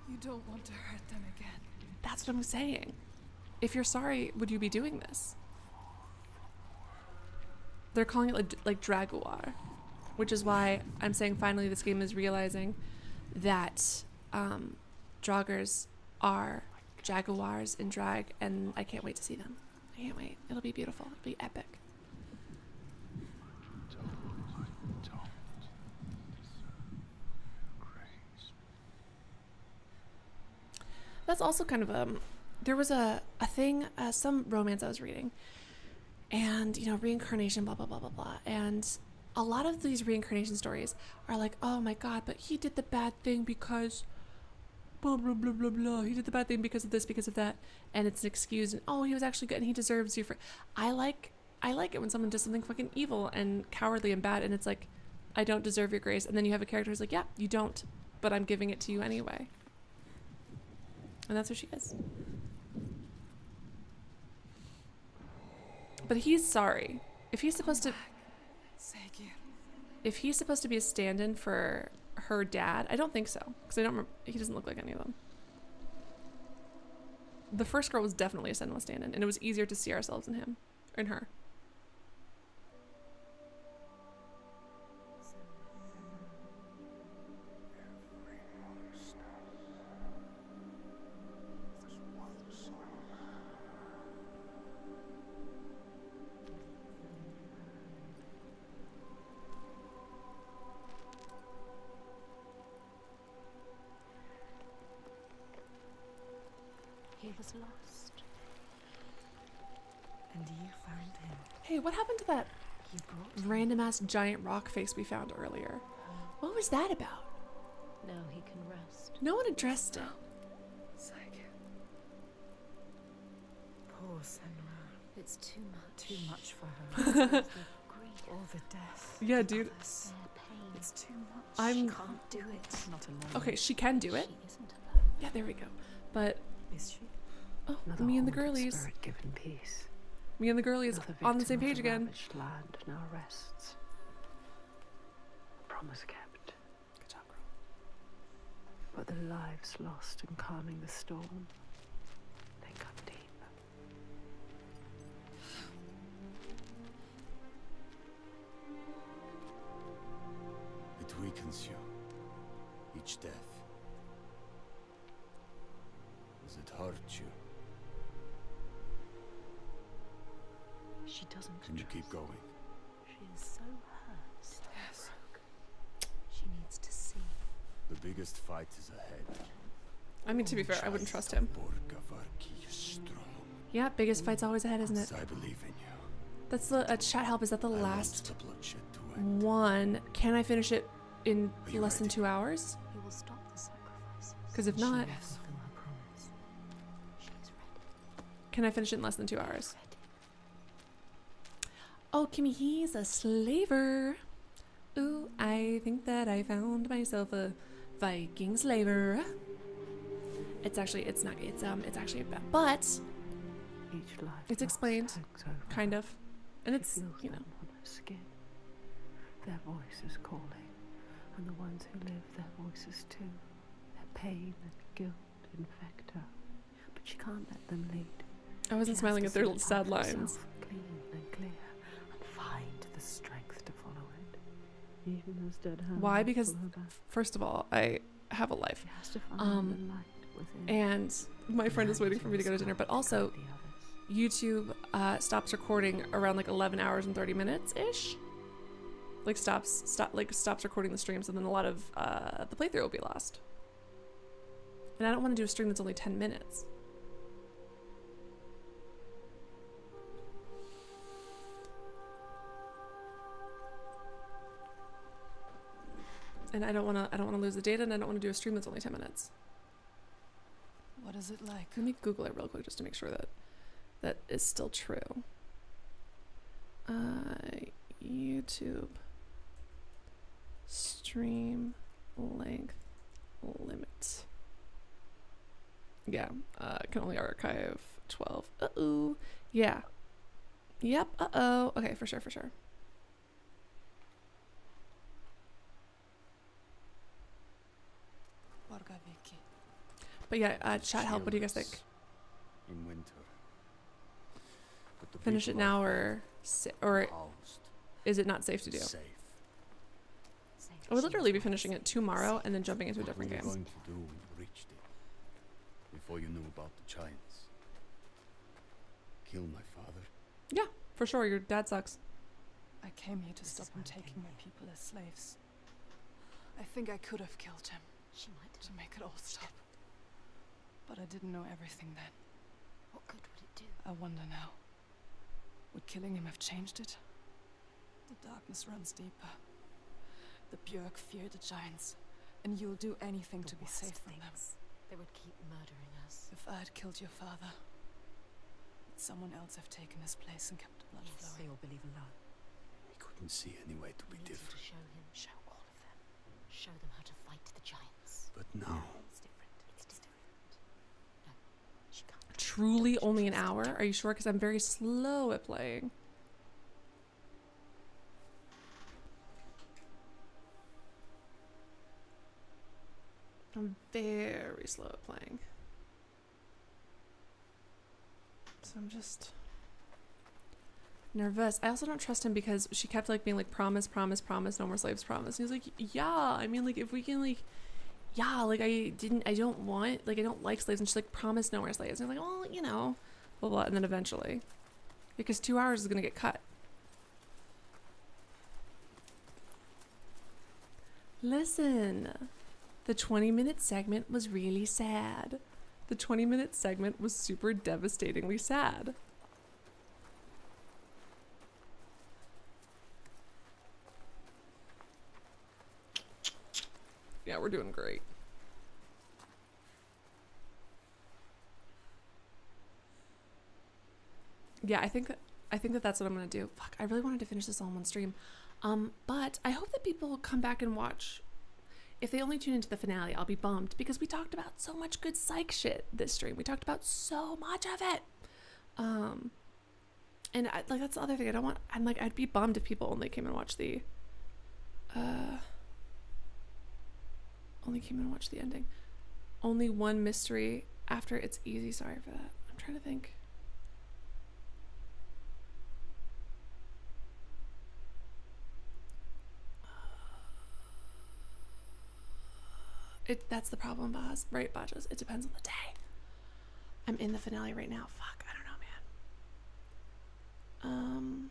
You don't want to hurt them again. That's what I'm saying. If you're sorry, would you be doing this? They're calling it like Draguar, which is why I'm saying finally this game is realizing that Draugrs are Jaguars in drag, and I can't wait to see them. I can't wait. It'll be beautiful. It'll be epic. That's also kind of there was a thing, some romance I was reading, and you know, reincarnation, blah blah blah blah blah, and a lot of these reincarnation stories are like, oh my god, but he did the bad thing because blah blah blah blah blah, he did the bad thing because of this, because of that, and it's an excuse, and oh, he was actually good and he deserves you for. I like it when someone does something fucking evil and cowardly and bad, and it's like, I don't deserve your grace, and then you have a character who's like, yeah, you don't, but I'm giving it to you anyway. And that's what she is. But he's sorry. If he's supposed to, if he's supposed to be a stand-in for her dad, I don't think so, because I don't remember, he doesn't look like any of them. The first girl was definitely a Senua stand-in, and it was easier to see ourselves in him, or in her. He was lost. And you found him. Hey, what happened to that You brought him. random ass giant rock face we found earlier? What was that about? Now he can rest. No one addressed it. Poor Senua. It's too much. Too much for her. The grief, All the death. Yeah, dude. Others. their pain. It's too much. I'm- She can't do it. Not alone. Okay, she can do it. She isn't alone. Yeah, there we go. But Is she? oh, Another me and the haunted girlies, spirit given peace. me and the girlies Another on the victim same of page again. Ravaged land now rests. A promise kept. Good job, girl. But the lives lost in calming the storm, they cut deep. It weakens you. Each death. Does it hurt you? She doesn't Can you trust. keep going? She is so hurt, so broken. She needs to see. The biggest fight is ahead. I mean, to be fair, I wouldn't trust him. Yeah, biggest fight's always ahead, isn't it? I believe in you. That's the chat help. Is that the I want last the bloodshed to end. one? Can I finish it in Are you less than ready? 2 hours? He will stop the sacrifices. Because if not, She will fulfill her promise. She is ready. can I finish it in less than 2 hours? Ready. Oh, Kimmy, he's a slaver. Ooh, I think that I found myself a Viking slaver. It's actually, it's not, it's actually a bad, but Each life it's lost explained, hangs over kind her. of, and She it's, feels you know, them on her skin. Their voices calling, and the ones who live their voices too. Their pain and guilt infect her, but she can't let them lead. I wasn't She has smiling to at their see the sad path lines. herself clean and clear, and find the strength to follow it, even as dead hands Why? Because pull her back. first of all, I have a life, She has to find the light within. and my friend is waiting for me to go to dinner, but also The others. YouTube stops recording around like 11 hours and 30 minutes ish. Like stops recording the stream, so then a lot of the playthrough will be lost. And I don't want to do a stream that's only 10 minutes. And I don't want to lose the data, and I don't want to do a stream that's only 10 minutes. What What is it like? Let me Google it real quick just to make sure that that is still true. YouTube stream length limit. Yeah, can only archive 12. Uh-oh. Yeah. Yep, uh-oh. Okay, for sure, for sure. But yeah, chat help. What do you guys think? In winter. But the Finish it people now, are or housed, is it not safe to do? safe. I would literally be finishing it tomorrow and then jumping into a different What game. were you going to do when you reached it? Before you knew about the giants? Kill my father? Yeah, for sure. Your dad sucks. I came here to stop him taking my people as slaves. I think I could have killed him to make it all stop. But I didn't know everything then. What good would it do? I wonder now. Would killing him have changed it? The darkness runs deeper. The Björk fear the giants, and you'll do anything to be safe from them. They would keep murdering us. If I had killed your father, would someone else have taken his place and kept the blood Yes, flowing? they all believe in love. We couldn't see any way to be We need you different. to show him, show all of them. Show them how to fight the giants. But now, It's different. It's different. No, she can't. Truly only an hour? Are you sure? Because I'm very slow at playing. I'm very slow at playing. So I'm just nervous. I also don't trust him because she kept like being like, promise, promise, promise, no more slaves, promise. And he was like, yeah, I mean, like, if we can, like, yeah, like, I don't like slaves. And she's like, promise no more slaves. And I'm like, well, you know, blah, blah. And then eventually, because 2 hours is going to get cut. Listen, the 20-minute segment was really sad. The 20-minute segment was super devastatingly sad. Yeah, we're doing great. Yeah, I think that that's what I'm gonna do. Fuck, I really wanted to finish this all in one stream. But I hope that people will come back and watch. If they only tune into the finale, I'll be bummed because we talked about so much good psych shit this stream. We talked about so much of it. And like that's the other thing. I'd be bummed if people only came and watched the ending. Only one mystery after it's easy. Sorry for that. I'm trying to think. That's the problem, Boz. Right, Bajos? It depends on the day. I'm in the finale right now. Fuck, I don't know, man.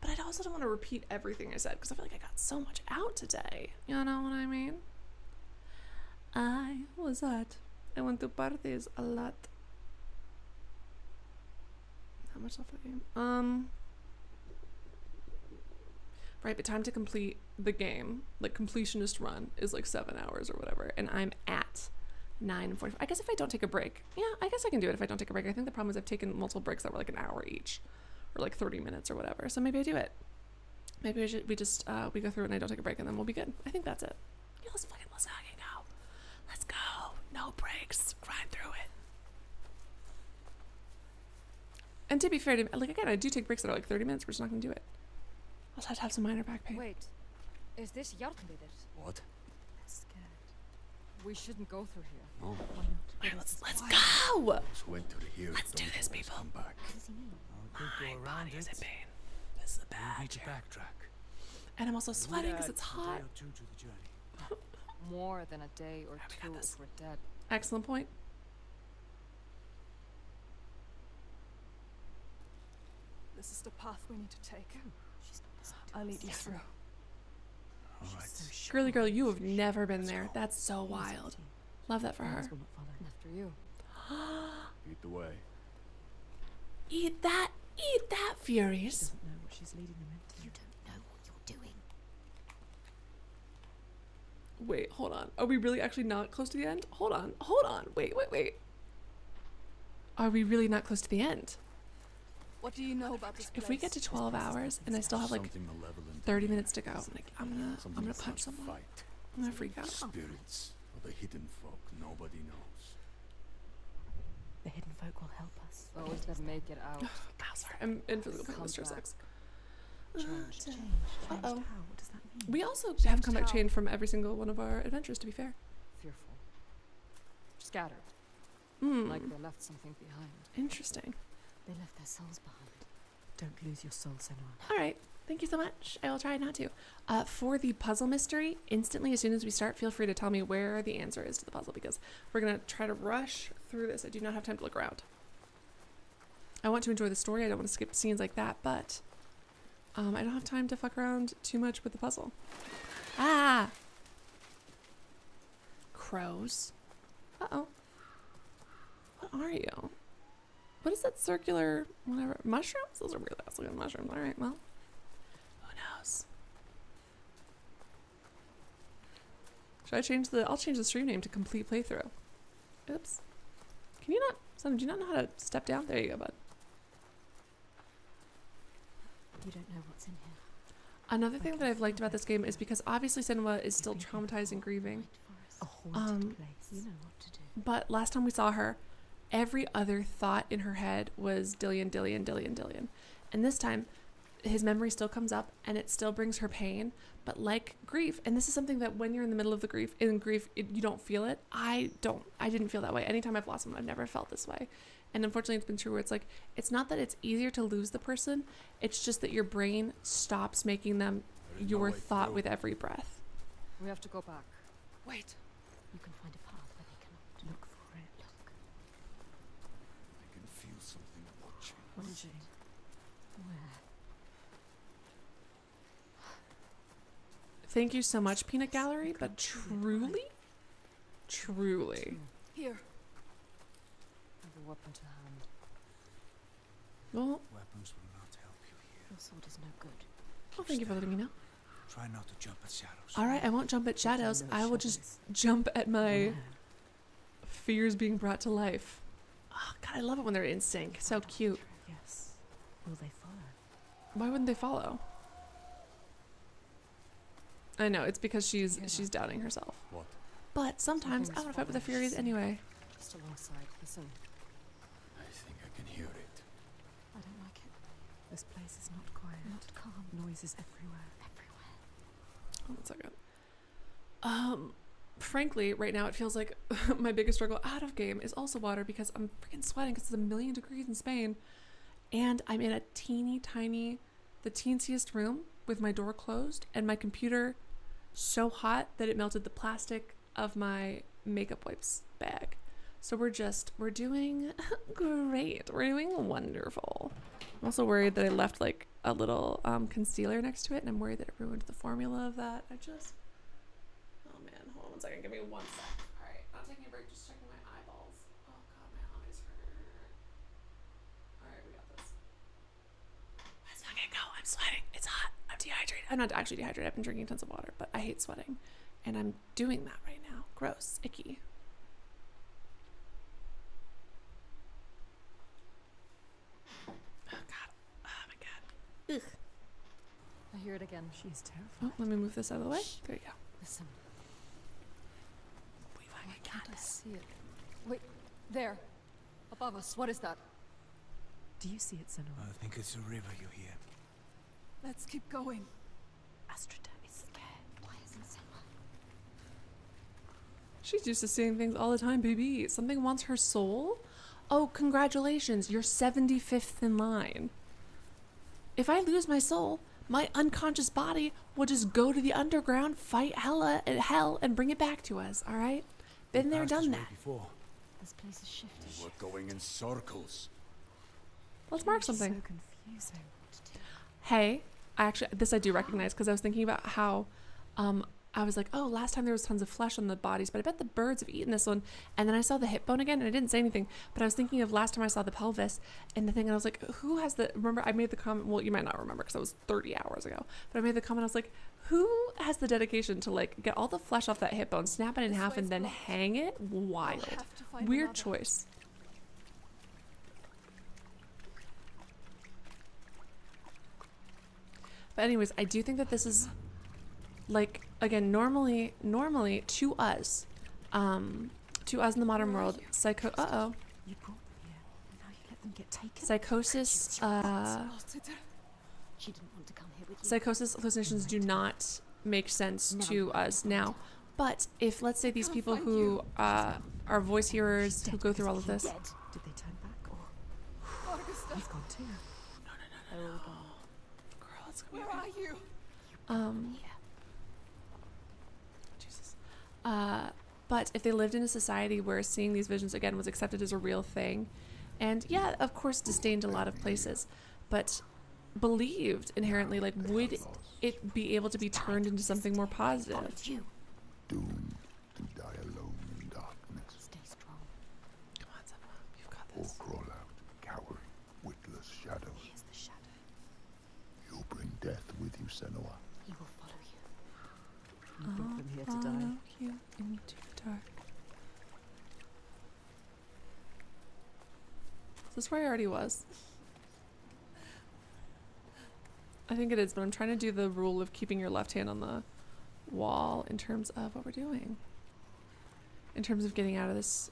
But I also don't want to repeat everything I said because I feel like I got so much out today. You know what I mean? I went to parties a lot. How much left for the game? Right, but time to complete the game, like completionist run, is like 7 hours or whatever, and I'm at 9:45. I guess if I don't take a break, yeah, I guess I can do it if I don't take a break. I think the problem is I've taken multiple breaks that were like an hour each, or like 30 minutes or whatever. So maybe I do it. Maybe we go through it and I don't take a break, and then we'll be good. I think that's it. Yeah, let's fucking go. Let's go. No breaks. Grind through it. And to be fair, like again, I do take breaks that are like 30 minutes. We're just not gonna do it. I'll have to have some minor back pain. Wait, is this Hellblade? what? They're scared. We shouldn't go through here. No. Why not? Alright, let's go. Those who enter here Let's do don't this, always people. come back. What does he mean? I could go around Body's it. in pain. This is a We bad need to chair. backtrack. And I'm also We'd sweating because add it's a hot. day or two to the journey. More than a day or Alright, we got two this. if we're dead. Excellent point. This is the path we need to take. She's not listening to I'll us. lead you through. All right. So sure. Girly girl, you have never been there. That's so wild. Love that for her. Others will not follow. And after you. Lead the way. Eat that, Furies. Doesn't know what she's leading them into. You don't know what you're doing. Wait, hold on. Are we really actually not close to the end? Hold on. Wait. Are we really not close to the end? What do you know about this place? If we get to 12 hours and I still have like Something malevolent 30 minutes to go, I'm gonna Something that's punch not someone. fight. I'm gonna freak out. Spirits of a hidden folk nobody knows. The hidden folk will help us. Always gotta make it out. Oh, sorry. I'm in physical pain. Come Mr. back. Six. Changed Uh-oh. how? What does that mean? We also have come back chain from every single one of our adventures, to be fair. Fearful. Scattered. Hmm. Like they left something behind. Interesting. They left their souls behind. Don't lose your soul, Senua. All right. Thank you so much. I will try not to. For the puzzle mystery, instantly as soon as we start, feel free to tell me where the answer is to the puzzle, because we're going to try to rush through this. I do not have time to look around. I want to enjoy the story. I don't want to skip scenes like that, but I don't have time to fuck around too much with the puzzle. Ah! Crows. Uh-oh. What are you? What is that circular, whatever, mushrooms? Those are really ass looking mushrooms. All right, well, who knows? Should I change I'll change the stream name to complete playthrough. Oops. Can you not, son, do you not know how to step down? There you go, bud. You don't know what's in here. Another thing that I've liked about this game is because obviously Senua is still traumatized and grieving. A haunted place. You know what to do. But last time we saw her, every other thought in her head was Dillion. And this time, his memory still comes up and it still brings her pain. But like grief, and this is something that when you're in the middle of the grief, you don't feel it. I didn't feel that way. Anytime I've lost someone, I've never felt this way. And unfortunately, it's been true where it's like, it's not that it's easier to lose the person. It's just that your brain stops making them your thought with every breath. We have to go back. Wait. You can find a path where they cannot. Look for it. Look. I can feel something watching. What is it? Where? Thank you so much, Peanut Gallery, but truly? Here. Have a weapon to hand. Well, Weapons will not help you here. Your sword is no good. well, thank you for letting me know. Try not to jump at shadows. All right, I won't jump at shadows. no I will just shadows. jump at my Yeah. fears being brought to life. Oh, God, I love it when they're in sync. So cute. Yes. Will they follow? Why wouldn't they follow? I know, it's because she's doubting herself. What? But sometimes I Something's want to fight with the following Furies us. anyway. Just alongside. Listen. I think I can hear it. I don't like it. This place is not quiet. Not calm. Noises everywhere. Oh, 1 second. Frankly, right now it feels like my biggest struggle out of game is also water because I'm freaking sweating because it's 1,000,000 degrees in Spain. And I'm in a teeny tiny, the teensiest room with my door closed and my computer so hot that it melted the plastic of my makeup wipes bag. So we're doing great. We're doing wonderful. I'm also worried that I left like a little concealer next to it, and I'm worried that it ruined the formula of that. Oh man, hold on 1 second. Give me 1 sec. All right, not taking a break, just checking my eyeballs. Oh God, my eyes hurt. All right, we got this. Let's fucking go. I'm sweating. It's hot. I'm dehydrated. I'm not actually dehydrated. I've been drinking tons of water, but I hate sweating, and I'm doing that right now. Gross, icky. Oh God. Oh my God. Ugh. I hear it again. She's terrified. Oh, let me move this out of the way. There you go. Listen. We fucking Why got can't I this. see it? Wait. There. Above us. What is that? Do you see it, Senua? I think it's a river you hear. Let's keep going. Astrida is scared. Why isn't Senua? She's used to seeing things all the time, baby. Something wants her soul? Oh, congratulations. You're 75th in line. If I lose my soul, my unconscious body will just go to the underground, fight hell, and bring it back to us, all right? Been there, Passed this done way that. Before. This place is shifting. We're going in circles. Let's mark It's something. so confusing. What to do? Hey, I do recognize because I was thinking about how I was like, oh, last time there was tons of flesh on the bodies, but I bet the birds have eaten this one. And then I saw the hip bone again, and I didn't say anything, but I was thinking of last time I saw the pelvis and the thing, and I was like, who has the, remember I made the comment, well, you might not remember because that was 30 hours ago, but I made the comment, I was like, who has the dedication to like get all the flesh off that hip bone, snap it in half, and then hang it? Wild. Weird choice. But anyways, I do think that this is like, again, normally to us in the modern world, You brought them here, and now you let them get taken. psychosis, She didn't want to come here with you. psychosis hallucinations do not make sense to us now. But if, let's say, these people who are voice hearers who go through all of this, Did they turn back or? He's gone too. No. They're all gone. girl, it's Where are you? Jesus. But if they lived in a society where seeing these visions again was accepted as a real thing, and yeah, of course, disdained a lot of places, but believed inherently, like, would it be able to be turned into something more positive? Doomed to die alone in darkness. Stay strong. Come on, Senua, you've got Or this. crawl out, cowering, witless shadows. Here's the shadow. You'll bring death with you, Senua. He will follow you. You brought them here to die. You into the dark. Is this where I already was? I think it is, but I'm trying to do the rule of keeping your left hand on the wall in terms of what we're doing. In terms of getting out of this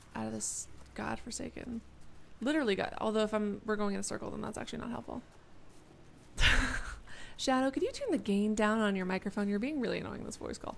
godforsaken. Literally God. Although if we're going in a circle, then that's actually not helpful. Shadow, could you turn the gain down on your microphone? You're being really annoying this voice call.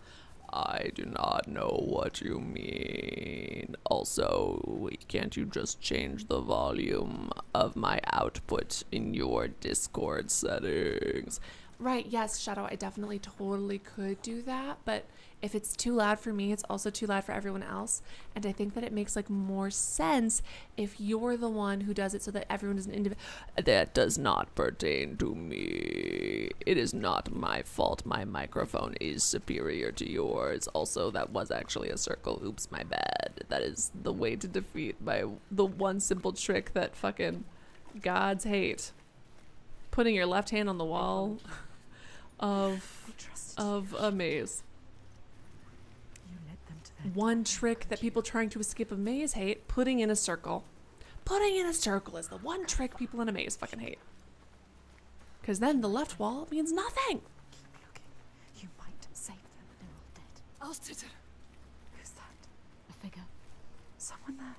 I do not know what you mean. Also, can't you just change the volume of my output in your Discord settings? Right, yes, Shadow, I definitely totally could do that, but if it's too loud for me, it's also too loud for everyone else, and I think that it makes like more sense if you're the one who does it so that everyone is an individual. That does not pertain to me. It is not my fault. My microphone is superior to yours. Also, that was actually a circle. Oops, my bad. That is the way to defeat the one simple trick that fucking gods hate. Putting your left hand on the wall of a maze. You led them to their One trick that people trying to escape a maze hate, putting in a circle. Putting in a circle is the one trick people in a maze fucking hate. Because then the left wall means nothing. Keep looking. You might save them. They're all dead. Austeter. Who's that? A figure. Someone there.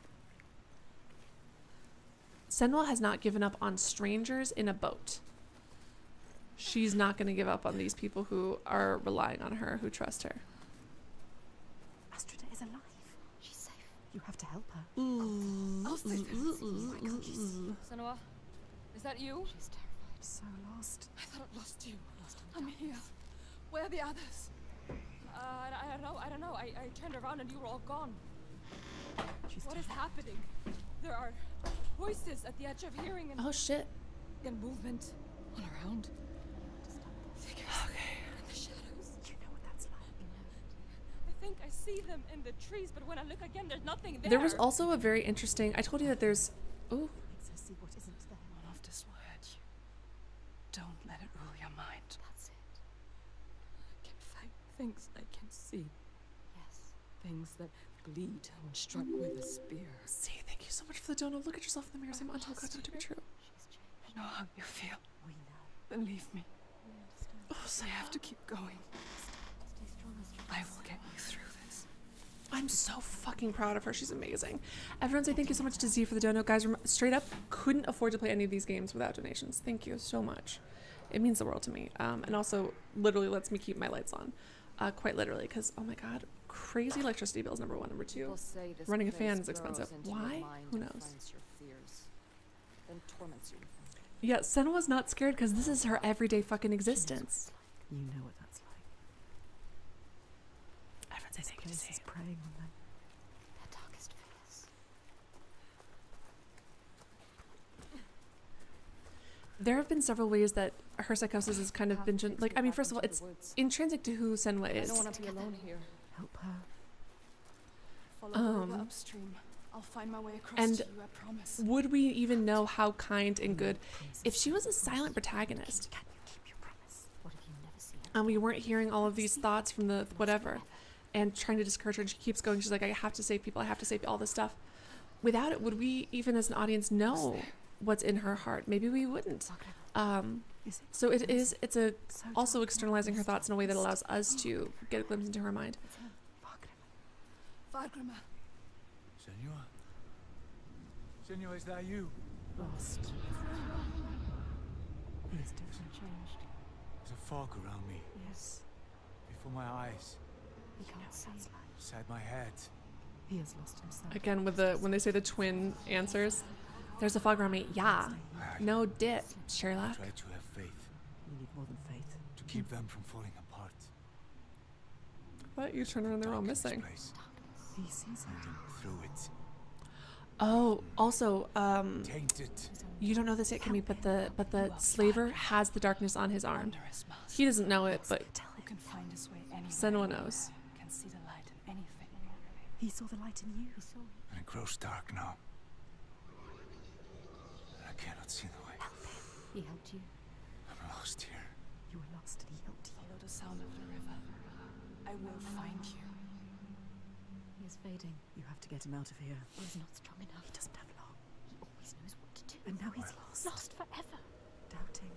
Senua has not given up on strangers in a boat. She's not going to give up on these people who are relying on her, who trust her. Astrida is alive. She's safe. You have to help her. Senua, is that you? She's terrified. so lost. I thought I'd lost you. Lost in I'm darkness. here. Where are the others? I don't know. I turned around and you were all gone. What is happening? There are voices at the edge of hearing and, Oh shit. and movement all around. Figures in the shadows. You know what that's like. I think I see them in the trees, but when I look again, there's nothing there. There was also a very interesting, I told you that there's, ooh, Makes her see what isn't there. All of this word, don't let it rule your mind. That's it. I can find things I can see. Yes. Things that bleed when struck with a spear. see, thank you so much for the donut. Look at yourself in the mirror, say, until God not to be true. She's changed. I know how you feel. We know. Believe me, We understand. Oh, I have to keep going. Stay strong, Astrida. I will get you through this. I'm so fucking proud of her. She's amazing. Everyone say thank you so much to Z for the donut. Guys, straight up, couldn't afford to play any of these games without donations. Thank you so much. It means the world to me. And also literally lets me keep my lights on. Quite literally, because, oh my God, crazy electricity bills, number one. Number two, People say this running a place fan is burrows expensive. into your Why? mind Who and knows? finds your fears, then torments you with them. Yeah, Senua's not scared because this is her everyday fucking existence. You know what that's like. Everyone say This thank you to place Z. is preying on them. Their darkest fears. There have been several ways that her psychosis is kind of been like, I mean, first of all, it's intrinsic to who Senua I is. don't want to be alone here. Help her. Follow the river upstream. I'll find my way across and to you, I promise. would we even know how kind and good if she was a silent protagonist? Can you keep your promise? What if you never see her? And we weren't hearing all of these thoughts from the whatever and trying to discourage her, and she keeps going. She's like, I have to save people. I have to save all this stuff. Without it, would we even as an audience know what's in her heart? Maybe we wouldn't. So it's also externalizing her thoughts in a way that allows us to get a glimpse into her mind. Vargrima. Senua? Senua, is that you? Lost. He is different, changed. There's a fog around me, Yes. before my eyes, He can't see. inside my head. He has lost himself. Again, with the when they say the twin answers, there's a fog around me. Yeah. No dip, Sherlock. Try to have faith, We need more than faith. to keep them from falling apart. What? You turn around, they're all Dark in this missing. place, He sees her. through it, Oh, also, tainted. you don't know this yet, Kimmy, but the slaver has the darkness on his arm. Wondrous master. He doesn't know it, but Who can find his way anywhere. Senua knows. Can see the light in anything. He saw the light in you. He saw it. And it grows dark now. And I cannot see the way. He helped you. I'm lost here. You were lost and he helped you. Follow the sound of the river. I will find you. He is fading. You have to get him out of here. He's not strong enough. He doesn't have long. He always knows what to do. And now he's lost. Lost forever. Doubting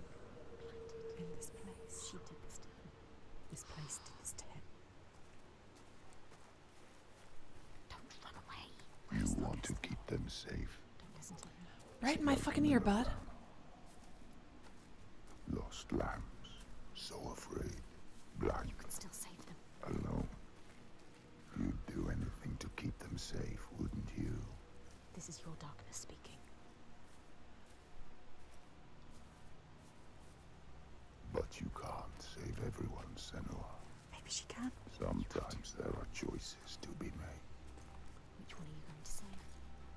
Blinded. in this place. She did this to him. This place did this to him. Don't run away. You want to keep them safe. Don't listen to him. right in my fucking ear, bud. Lost lambs, so afraid, blind, You can still save them. alone. You'd do anything to keep them safe, wouldn't you? This is your darkness speaking. But you can't save everyone, Senua. Maybe she can. Sometimes there are choices to be made. Which one are you going to save?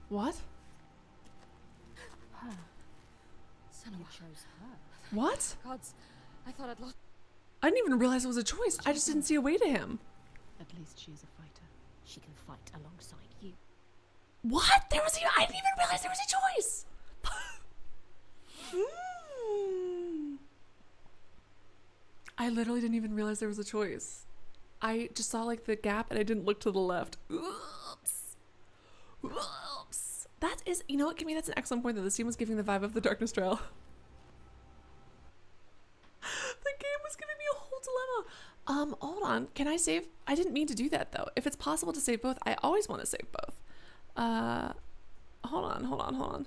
What? Her. Senua. You chose her. What? Gods, I thought I'd lost. I didn't even realize it was a choice. I just didn't see a way to him. At least she is a fighter. She can fight alongside you. What? I didn't even realize there was a choice. I literally didn't even realize there was a choice. I just saw like the gap and I didn't look to the left. Oops. Oops. That is, you know what, Kimmy, that's an excellent point that the scene was giving the vibe of the Darkness Trail. The game was giving me a whole dilemma. Hold on. Can I save? I didn't mean to do that though. If it's possible to save both, I always want to save both. Hold on.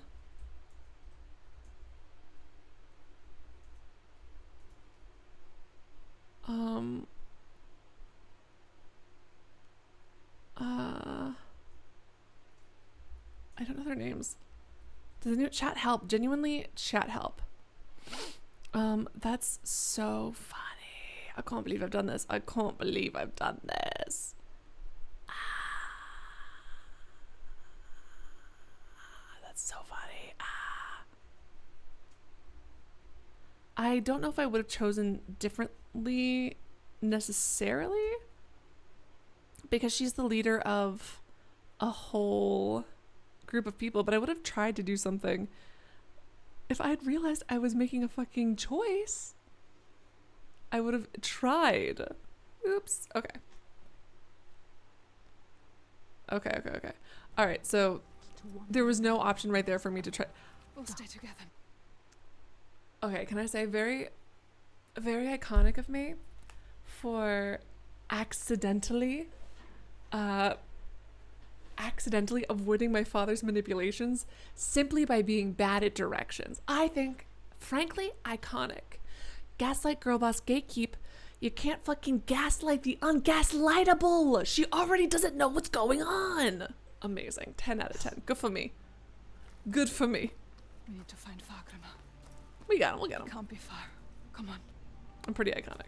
I don't know their names. Does anyone chat help? Genuinely chat help. That's so funny. I can't believe I've done this. That's so funny. I don't know if I would have chosen differently necessarily, because she's the leader of a whole group of people, but I would have tried to do something if I had realized I was making a fucking choice. I would have tried. Oops. Okay. All right, so there was no option right there for me to try. We'll stay together. Okay, can I say very, very iconic of me for accidentally avoiding my father's manipulations simply by being bad at directions. I think, frankly, iconic. Gaslight, girl boss, gatekeep. You can't fucking gaslight the ungaslightable. She already doesn't know what's going on. Amazing. 10 out of 10. Good for me. Good for me. We need to find Vargrima. We got him. We'll get him. Can't be far. Come on. I'm pretty iconic.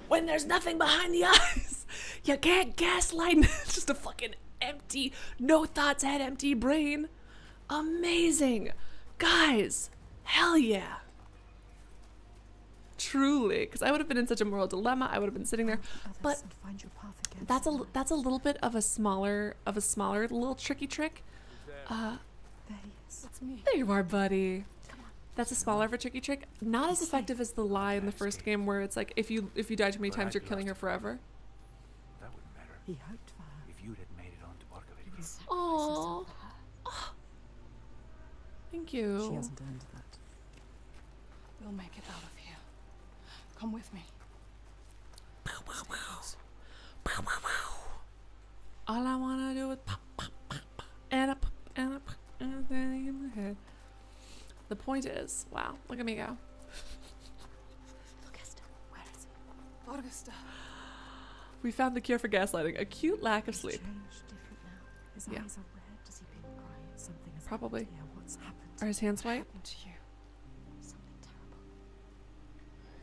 When there's nothing behind the eyes, you can't gaslight. It's just a fucking empty, no thoughts head, empty brain. Amazing. Guys, hell yeah. Truly, because I would have been in such a moral dilemma. I would have been sitting there. But that's a little bit of a smaller little tricky trick. There he is. It's me. There you are, buddy. That's a smaller of a tricky trick. Not as effective as the lie in the first game, where it's like if you die too many times, you're killing her forever. That wouldn't matter. He hoped for her. If you'd had made it on to Borkovich. Aww. Thank you. She hasn't earned that. We'll make it out of here. Come with me. All I wanna do is pop, pop, pop, pop, and a pop, and a pop, and a thing in my head. The point is, wow, look at me go. Augusta, where is he? Augusta. We found the cure for gaslighting, acute lack of sleep. Changed different now. His Yeah. eyes are red. Does he been crying? Something has Probably. happened here. What's happened? Are his hands white? Happened to you. Something terrible.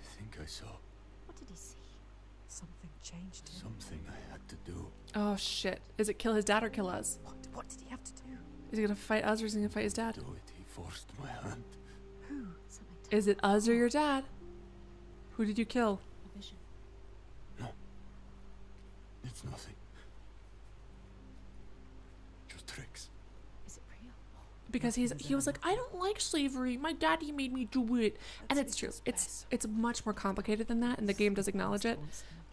I think I saw What did he see? Something changed him. something I had to do. Oh shit. Is it kill his dad or kill us? What did he have to do? Is he gonna fight us or is he gonna fight his dad? Do it. He forced my hand. Who? Something terrible. Is it us or your dad? Who did you kill? A vision. No. It's nothing. Just tricks. Is it real? Because he was like, I don't like slavery. My daddy made me do it. And it's true. It's much more complicated than that, and the game does acknowledge it.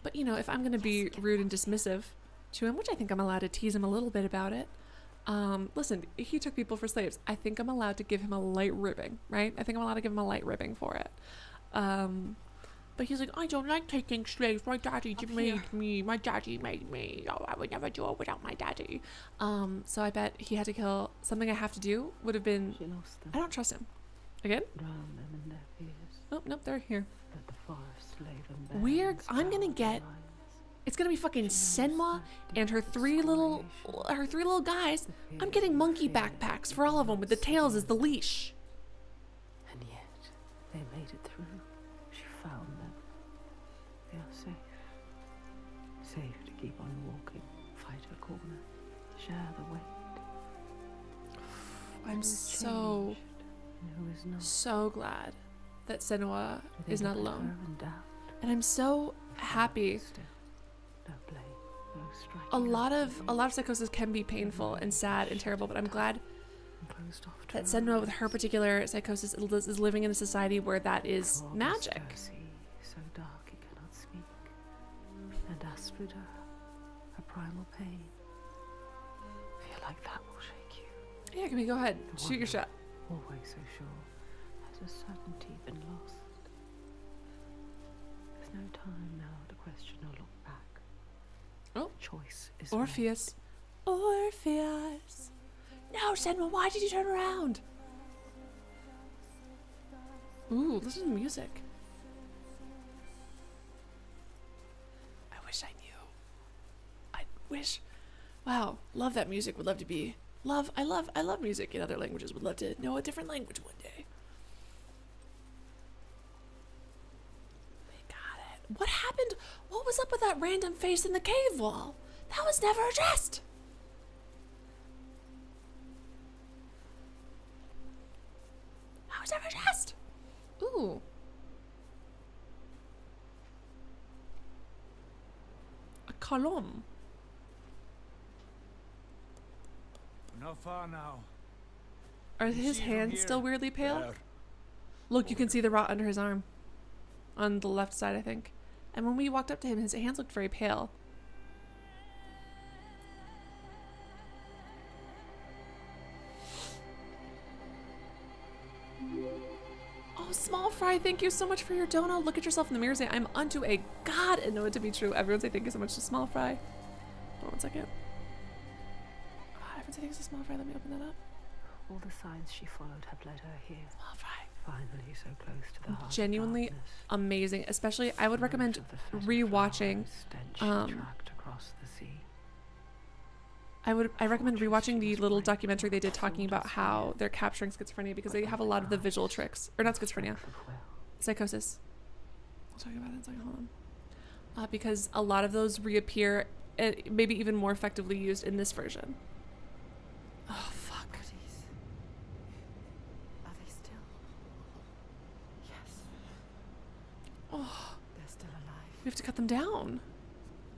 But you know, if I'm gonna be rude and dismissive to him, which I think I'm allowed to tease him a little bit about it. Listen, he took people for slaves. I think I'm allowed to give him a light ribbing, right? I think I'm allowed to give him a light ribbing for it. But he's like, I don't like taking slaves. My daddy made me. My daddy made me. Oh, I would never do it without my daddy. So I bet he had to kill. Something I have to do would have been. She lost them. I don't trust him. Again? Drown them in their fears. Oh, nope, they're here. Let the forest lay them bare. We're. and I'm gonna scour get. their eyes. It's gonna be fucking Senua and her three little guys. I'm getting monkey backpacks for all of them with the tails as the leash. And yet, they made it through. She found them. They are safe. Safe to keep on walking, fight her corner, share the weight. I'm Who is so, changed and who is not? so glad that Senua Do they is not look at alone. her and doubt? And I'm so happy. Still, no blame, no striking. A lot of psychosis can be painful and sad and terrible, but I'm glad Closed off to that her Senua, with her particular psychosis, is living in a society where that is Claw magic. the sea, so dark it cannot speak. And Astrida, her primal pain. Feel like that will shake you. Yeah, can we go ahead? The Shoot your wonder, shot. Always so sure. Has a certainty been lost? There's no time now to question or look back. Oh. Choice is Orpheus. Orpheus. No, Senua, why did you turn around? Ooh, listen to the music. I wish I knew. I wish. Wow, love that music. Would love to be. I love music in other languages. Would love to know a different language one day. They got it. What happened? What was up with that random face in the cave wall? That was never addressed. That was never addressed. Ooh. A column. We're not far now. Are You his see from hands here? still weirdly pale? There. Look, you can see the rot under his arm. On the left side, I think. And when we walked up to him, his hands looked very pale. Oh, Small Fry, thank you so much for your dono. Look at yourself in the mirror and say, I'm unto a god and know it to be true. Everyone say thank you so much to Small Fry. Hold on one second. Everyone say thanks to Small Fry. Let me open that up. All the signs she followed have led her here. Small Fry. Finally, so close to the heart of Genuinely darkness. amazing. Especially, I would recommend Note of the fetid rewatching. flowers stench she tracked across the sea. I recommend rewatching the little documentary they did talking about how they're capturing schizophrenia, because they have a lot of the visual tricks, or not schizophrenia, psychosis. I'll talk about it in a second. Hold on. Because a lot of those reappear, maybe even more effectively used in this version. Oh fuck. Are they still? Yes. Oh, They're still alive. we have to cut them down.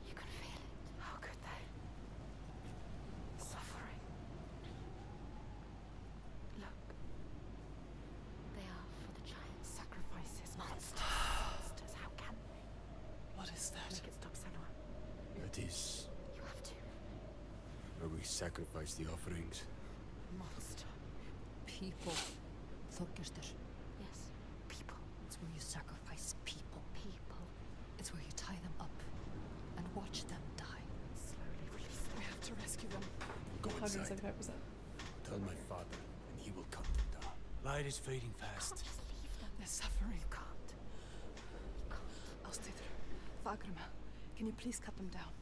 You can feel it. How could they? Suffering. Look. They are for the giant sacrifices. Monsters. How can they? What is that? Make it stop, Senua. That is You have to. where we sacrifice the offerings. Monster. People. Þorgestur. Yes. People. It's where you sacrifice people. People. It's where you tie them up and watch them die. Slowly release them. We have to rescue them. Go inside. 175%. Tell my father, and he will cut them down. Light is fading fast. Just leave them. They're suffering. You can't. You can't. Ástríður, Fagrima, can you please cut them down?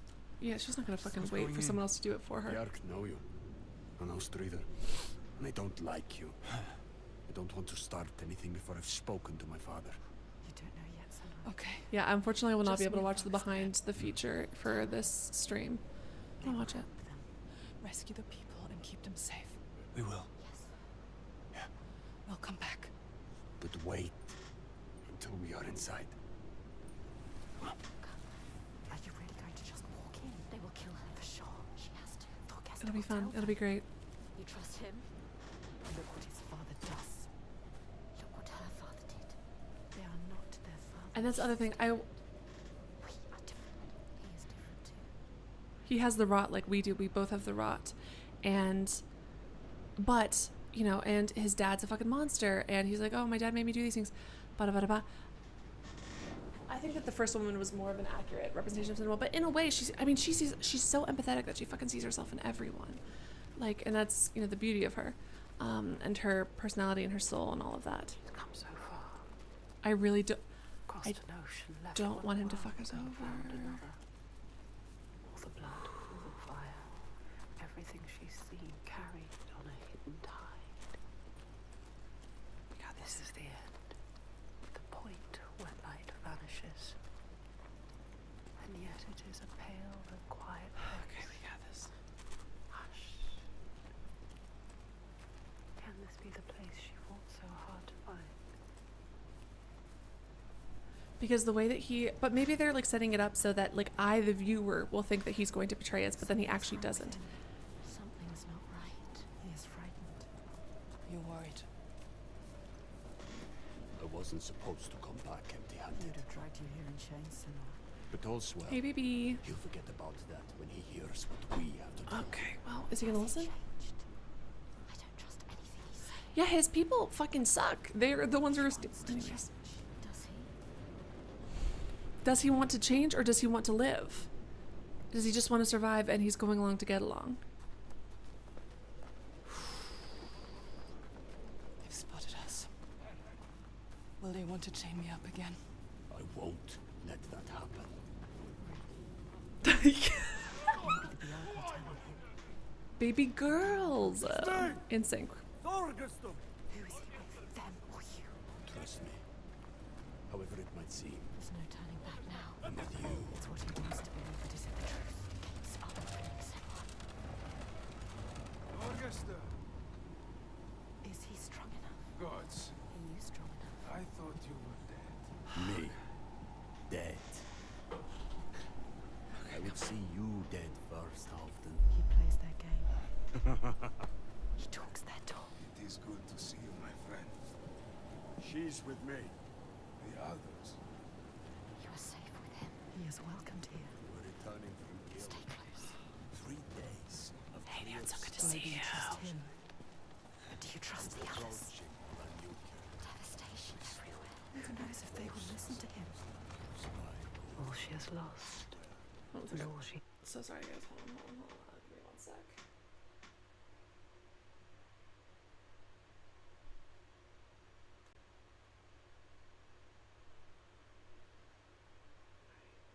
Yeah, she's not gonna fucking What's wait going for in? someone else to do it for her. Bjark know you. And Ástríður. And I don't like you. I don't want to start anything before I've spoken to my father. You don't know yet, Senua. Okay. Yeah, unfortunately, I will not be Just able to me watch the first. behind the feature for this stream. I'll watch it. Rescue the people and keep them safe. We will. Yes. We'll come back. But wait until we are inside. Are you really going to just walk in? They will kill her for sure. She has to. Thorgest It'll be will fun. tell It'll be great. You trust him? Look what his father does. Look what her father did. They are not their father. And that's the other thing. We are different. He is different too. He has the rot like we do. We both have the rot, but you know, and his dad's a fucking monster, and he's like, oh, my dad made me do these things. Bada bada ba. I think that the first woman was more of an accurate representation of Cinderella, but in a way, she's so empathetic that she fucking sees herself in everyone, like, and that's, you know, the beauty of her, and her personality and her soul and all of that. He's come so far. I really do. Crossed I an ocean, left don't one want him to world, fuck us and over. found another. All the blood, all the fire, everything she's seen carried on a hidden tide. Now this is the end, the point where light vanishes. And yet it is a pale and quiet place. Okay, we got this. Hush. Can this be the place she fought so hard to find? Because the way that but maybe they're like setting it up so that like I, the viewer, will think that he's going to betray us, but then he actually doesn't. Something's not right. He is frightened. You're worried. I wasn't supposed to come back He empty-handed. would have dragged you here in chains, Senua. But all's well. Hey, baby. He'll forget about that when he hears what we have to do. Okay, well, is he gonna listen? Changed. I don't trust anything he's saying. Yeah, his people fucking suck. They're the ones who are anyways. Does he? Does he want to change or does he want to live? Does he just want to survive and he's going along to get along? They've spotted us. Will they want to chain me up again? I won't let that happen. Baby girls. In sync. Who is he with? Them or you? Trust me. However it might seem, There's no turning back now. I'm with you. It's what he wants to believe that is in the truth. Gates are opening, Senua. Is he strong enough? Gods, Are you strong enough? I thought you were dead. Me. Dead. I would see you dead first, often. He plays their game. He talks their talk. It is good to see you, my friend. She's with me. The others. You are safe with him. He is welcomed here. We're returning from guild. Stay close. 3 days of Hey, man, so good to Why see do you you. trust him? Do you trust the others? approaching Vanuka. Devastation everywhere. Who knows if they will listen to him? All she has lost. Hold on a And second. all she So sorry, guys. Hold on. Give me 1 sec.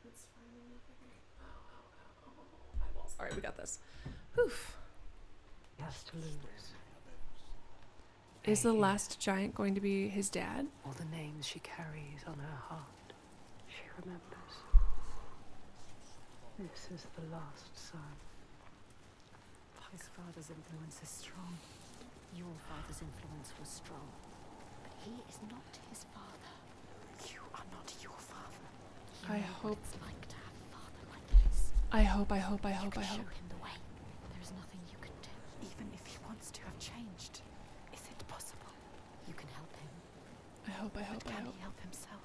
Let's finally figure it out. Eyeballs. All right, we got this. Whew. has to lose. Is the last giant going to be his dad? All the names she carries on her heart, she remembers. This is the last son. His father's influence is strong. Your father's influence was strong, but he is not his father. You are not your father. I know hope. what it's like to have a father like this. I hope. You can I show hope. him the way. There's nothing you can do. Even if he wants to have changed, is it possible? You can help him. I hope. But can he help himself?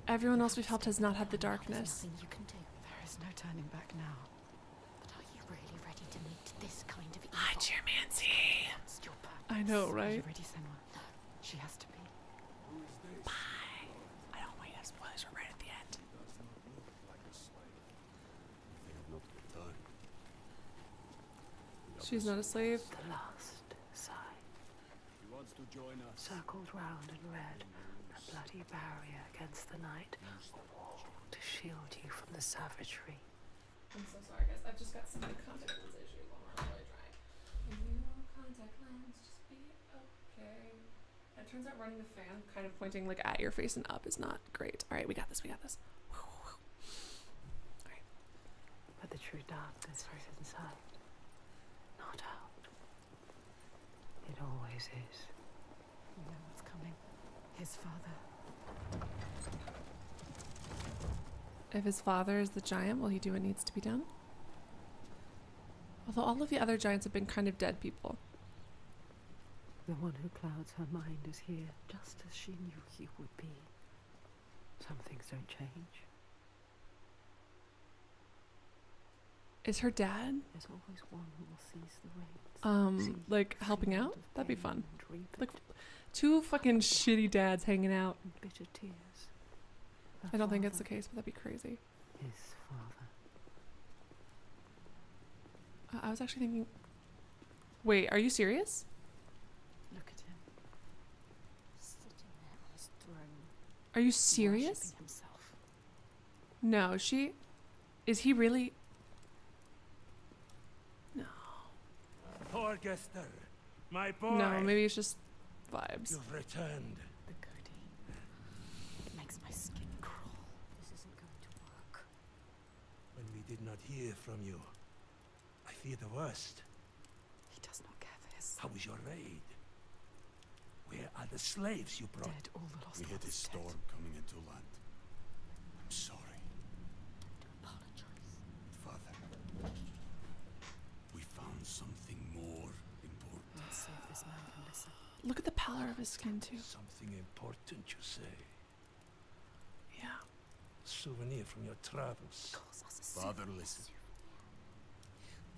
Everyone else we've helped has not had the There's darkness. nothing you can do. There is no turning back now. But are you really ready to meet this kind of evil? Hi, Cheermancy. What's your purpose? I know, Are right? you ready, Senua? No. She has to be. Bye. I don't want you to spoilers are right at the end. She's not a slave. The last sigh. He wants to join us. Circled round and red, a bloody barrier against the night, a wall to shield you from the savagery. I'm so sorry, guys. I've just got some contact lens issues while we're really trying. Can you contact lens just be okay? It turns out running the fan, kind of pointing like at your face and up, is not great. All right, we got this. We got this. All right. But the true darkness is inside, not out. It always is. You know what's coming. His father. If his father is the giant, will he do what needs to be done? Although all of the other giants have been kind of dead people. The one who clouds her mind is here, just as she knew he would be. Some things don't change. Is her dad, There's always one who will seize the reins. like helping out? Field of That'd be pain fun. and reap Like, it, two fucking shitty dads hanging out. and bitter tears. Her I don't think it's the father, case, but that'd be crazy. His father. I was actually thinking. Wait, are you serious? Look at him. Sitting there on his throne. Are you serious? Worshipping himself. No, she. Is he really? No. Torgester, my boy. No, maybe it's just vibes. You've returned. The goody. It makes my skin crawl. This isn't going to work. When we did not hear from you, I fear the worst. He does not care for his How son. was your raid? Where are the slaves you brought? Dead, all the lost We hit a ones dead. storm coming into land. I'm sorry, To apologize. Father. We found something more important. Let's see if this man can listen. Look at the pallor of his skin too. Something important, you say? Yeah. Souvenir from your travels. Calls us a Father, souvenir. listen.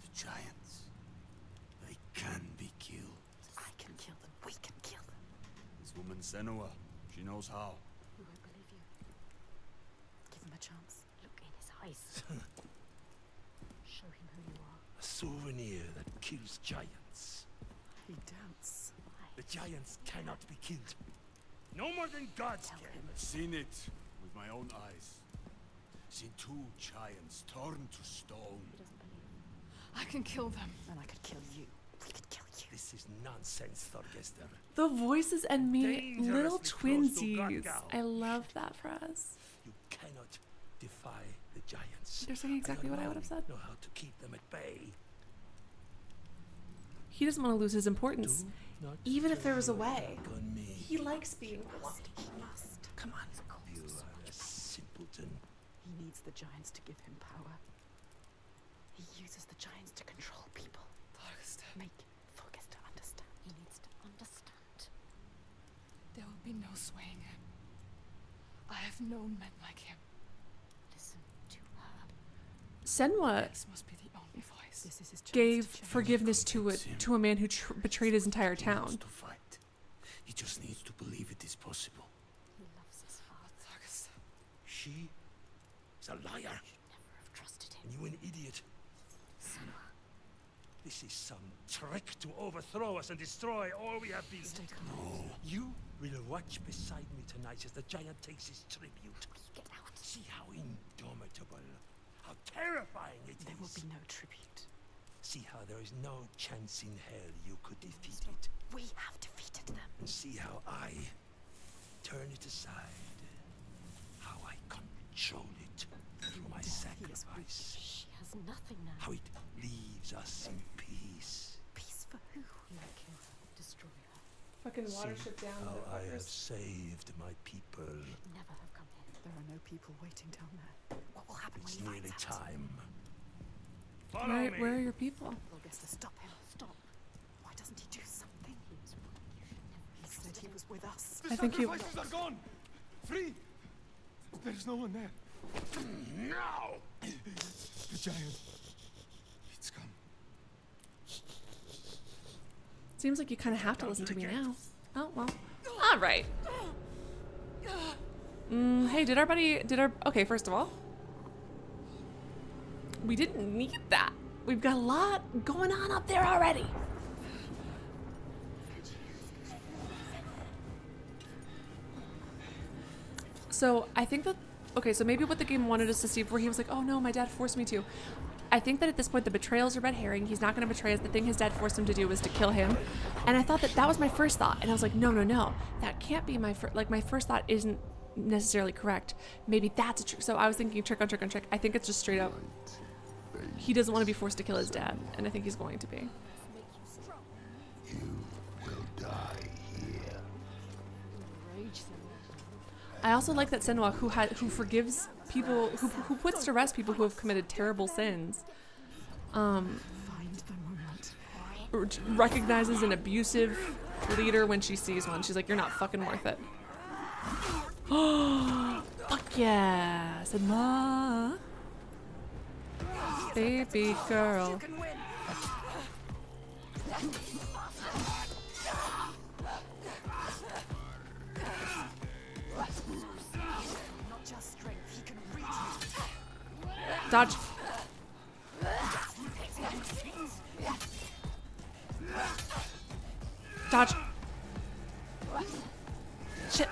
The giants, they can be killed. I can kill them. We can kill them. This woman Senua, she knows how. We won't believe you. Give him a chance. Look in his eyes. Show him who you are. A souvenir that kills giants. He doubts. The giants cannot be killed. No more than gods Tell can. him. I've seen it with my own eyes. Seen two giants turned to stone. He doesn't believe you. I can kill them. And I could kill you. We could kill you. This is nonsense, Thorgester. The voices and me, little Dangerously close to twinsies. Gagao. I love that for us. You cannot defy the giants. They're saying exactly And what I would have said. know how to keep them at bay. He doesn't want to lose his importance, Do not even if there was a turn your way. back on me. He likes being beloved. He must. Come on. You are a simpleton. He needs the giants to give him power. He uses the giants to control people. Make Thorgester understand. He needs to understand. There will be no swaying him. I have known men like him. Listen to her. Senua This must be the only voice. This is his chance gave to change. forgiveness to a man who betrayed his entire He wants town. to fight. He just needs to believe it is possible. He loves his father. Targus. She is a liar, Should never have trusted him. and you an idiot. Senua. This is some trick to overthrow us and destroy all we have built. Stay calm. No. You will watch beside me tonight as the giant takes his tribute. Get out. See how indomitable, how terrifying it is. There will be no tribute. See how there is no chance in hell you could defeat it. We have defeated them. And see how I turn it aside. How I control it through my sacrifice. She has nothing now. How it leaves us in peace. Peace for who? You will kill her. Destroy her. Fucking See how I have saved my people. Never have come here. There are no people waiting down there. What will happen when It's he nearly finds out? time. Where are your people? We'll get to stop him. Stop. Why doesn't he do something? He said he was with us. I think you. Sacrifices are gone! Free! There's no one there. No! The giant. It's come. Seems like you kind of have to listen to me now. Oh well. All right. Hey, okay, first of all, we didn't need that. We've got a lot going on up there already. So I think that, okay, so maybe what the game wanted us to see before he was like, oh no, my dad forced me to. I think that at this point the betrayal's a red herring. He's not going to betray us. The thing his dad forced him to do was to kill him. And I thought that was my first thought. And I was like, no. That can't be my first, like my first thought isn't necessarily correct. Maybe that's a trick. So I was thinking trick on trick on trick. I think it's just straight up. He doesn't want to be forced to kill his dad. And I think he's going to be. You will die here. I also like that Senua, who forgives people, who puts to rest people who have committed terrible sins, recognizes an abusive leader when she sees one. She's like, you're not fucking worth it. Oh, fuck yeah, Senua. Baby girl. Dodge. Dodge. Shit.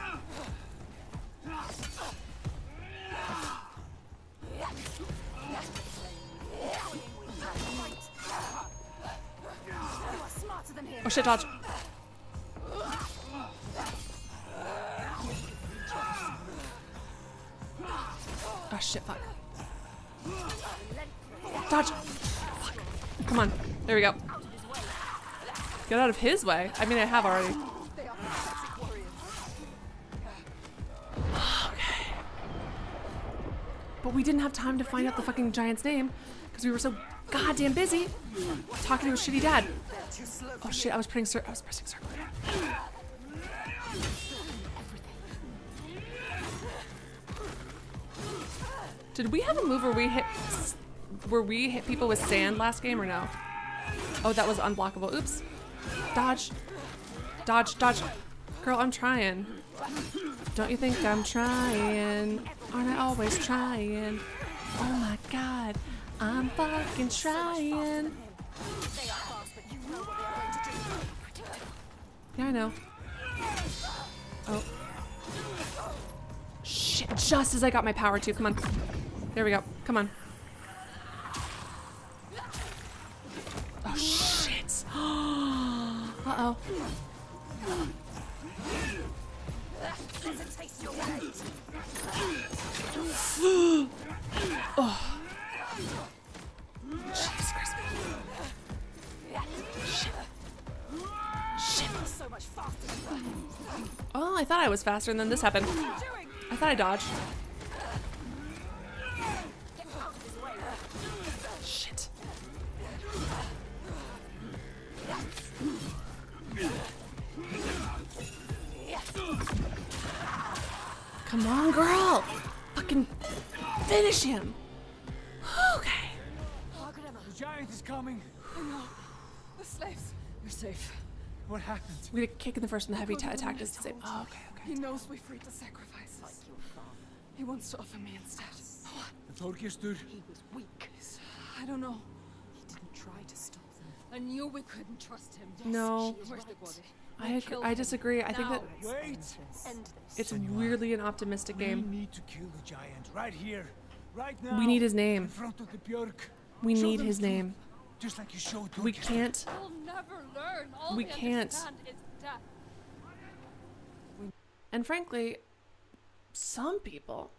Oh shit, dodge. Oh shit, fuck. Dodge. Fuck. Come on. There we go. Get out of his way. I mean, I have already. Okay. But we didn't have time to find out the fucking giant's name because we were so goddamn busy talking to his shitty dad. Oh shit, I was pressing circle. Did we have a move where we hit people with sand last game or no? Oh, that was unblockable. Oops. Dodge. Dodge, dodge. Girl, I'm trying. Don't you think I'm trying? Aren't I always trying? Oh my god. I'm fucking trying. Yeah, I know. Oh. Shit, just as I got my power too. Come on. There we go. Come on. Oh, shit. Uh-oh. Oh. Jesus Christ. Shit. Shit. Oh, I thought I was faster and then this happened. I thought I dodged. Shit. Come on, girl. Fucking finish him. Okay. The giant is coming. The slaves. You're safe. What happened? We had a kick in the first and the heavy attacked us to say, oh, okay. He knows we freed the sacrifices. He wants to offer me instead. The Torkistur. He was weak. I don't know. He didn't try to stop them. I knew we couldn't trust him. No. Where's the body? I disagree. I think that Wait! End this. it's weirdly an optimistic We game. need to kill the giant right here, right now. We need his in name. front of the Björk. We Show need them his the truth, name. Just like you showed We Torkistur. can't. We'll never learn. All We we can't. understand is death. And frankly, some people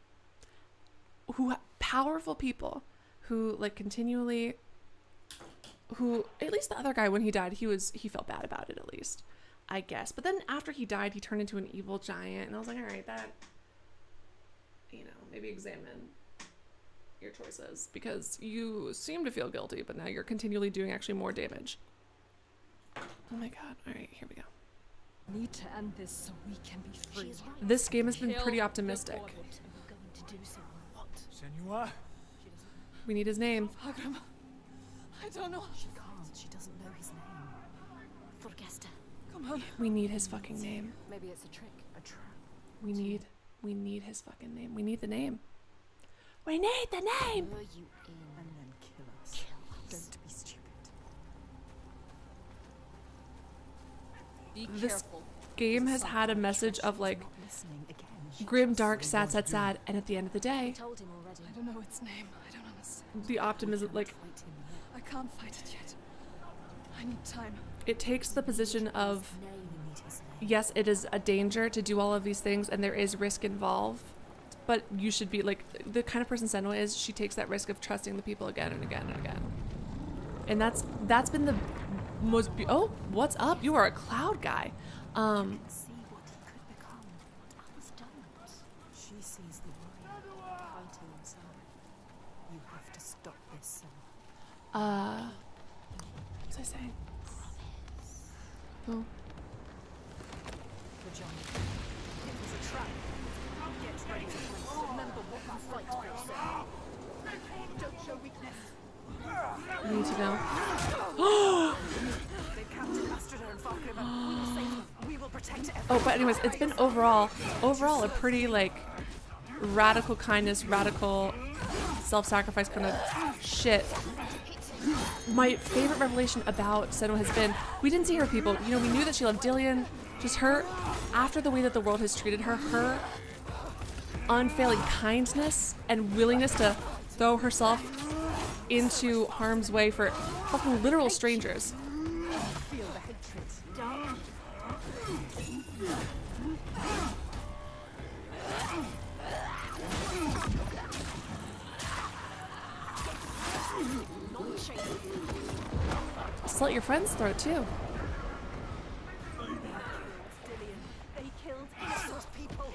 powerful people who like continually, who at least the other guy when he died, he felt bad about it at least, I guess. But then after he died, he turned into an evil giant, and I was like, all right, that you know, maybe examine your choices, because you seem to feel guilty, but now you're continually doing actually more damage. Oh my god. All right, here we go. Need to end this so we can be free. This game has been pretty optimistic. Senua? We need his name. Hagram. I don't know. She can't. She doesn't know his name. Forgesta. Come on. We need his fucking name. Maybe it's a trick. A trap. We need his fucking name. We need the name. We need the name! Lure you in. And then kill us. Kill us. Don't be stupid. Be This careful. game has had a message of like Not listening again. She grim, just dark, really sad, wants sad, to sad, and at the end of the I day, told him already. I don't know its name. I don't understand. the optimism, like, fight him yet. I can't fight it yet. I need time. it takes the position of, We need his name. yes, it is a danger to do all of these things, and there is risk involved, but you should be, like, the kind of person Senua is, she takes that risk of trusting the people again and again and again. And that's been the most, oh, what's up? You are a cloud guy. And see what he could become. Others don't. She sees the world fighting inside. You have to stop this, Senua. What was I saying? Oh. The giant. It was a trap. Get ready to fight. Remember what you fight for, Senua. Don't show weakness. I need to know. They've captured Astrida and Farkriva. We will save them. We will protect everyone. Oh, but anyways, it's been overall a pretty, like, radical kindness, radical self-sacrifice kind of shit. My favorite revelation about Senua has been, we didn't see her people. You know, we knew that she loved Dillion. Just her, after the way that the world has treated her, her unfailing kindness and willingness to throw herself into harm's way for fucking literal strangers. Feel the hatred. Slit your friend's throat too. They killed innocent people.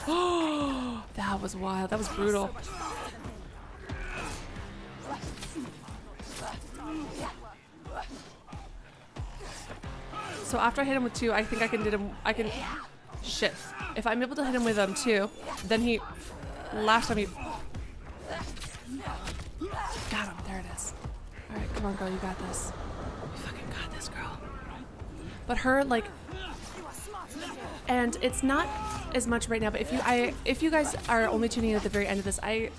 Oh, that was wild. That was brutal. So after I hit him with 2, I think I can hit him. Shit. If I'm able to hit him with 2, then he. Last time he. Got him. There it is. All right, come on, girl. You got this. You fucking got this, girl. But her, like. And it's not as much right now, but if you guys are only tuning in at the very end of this, I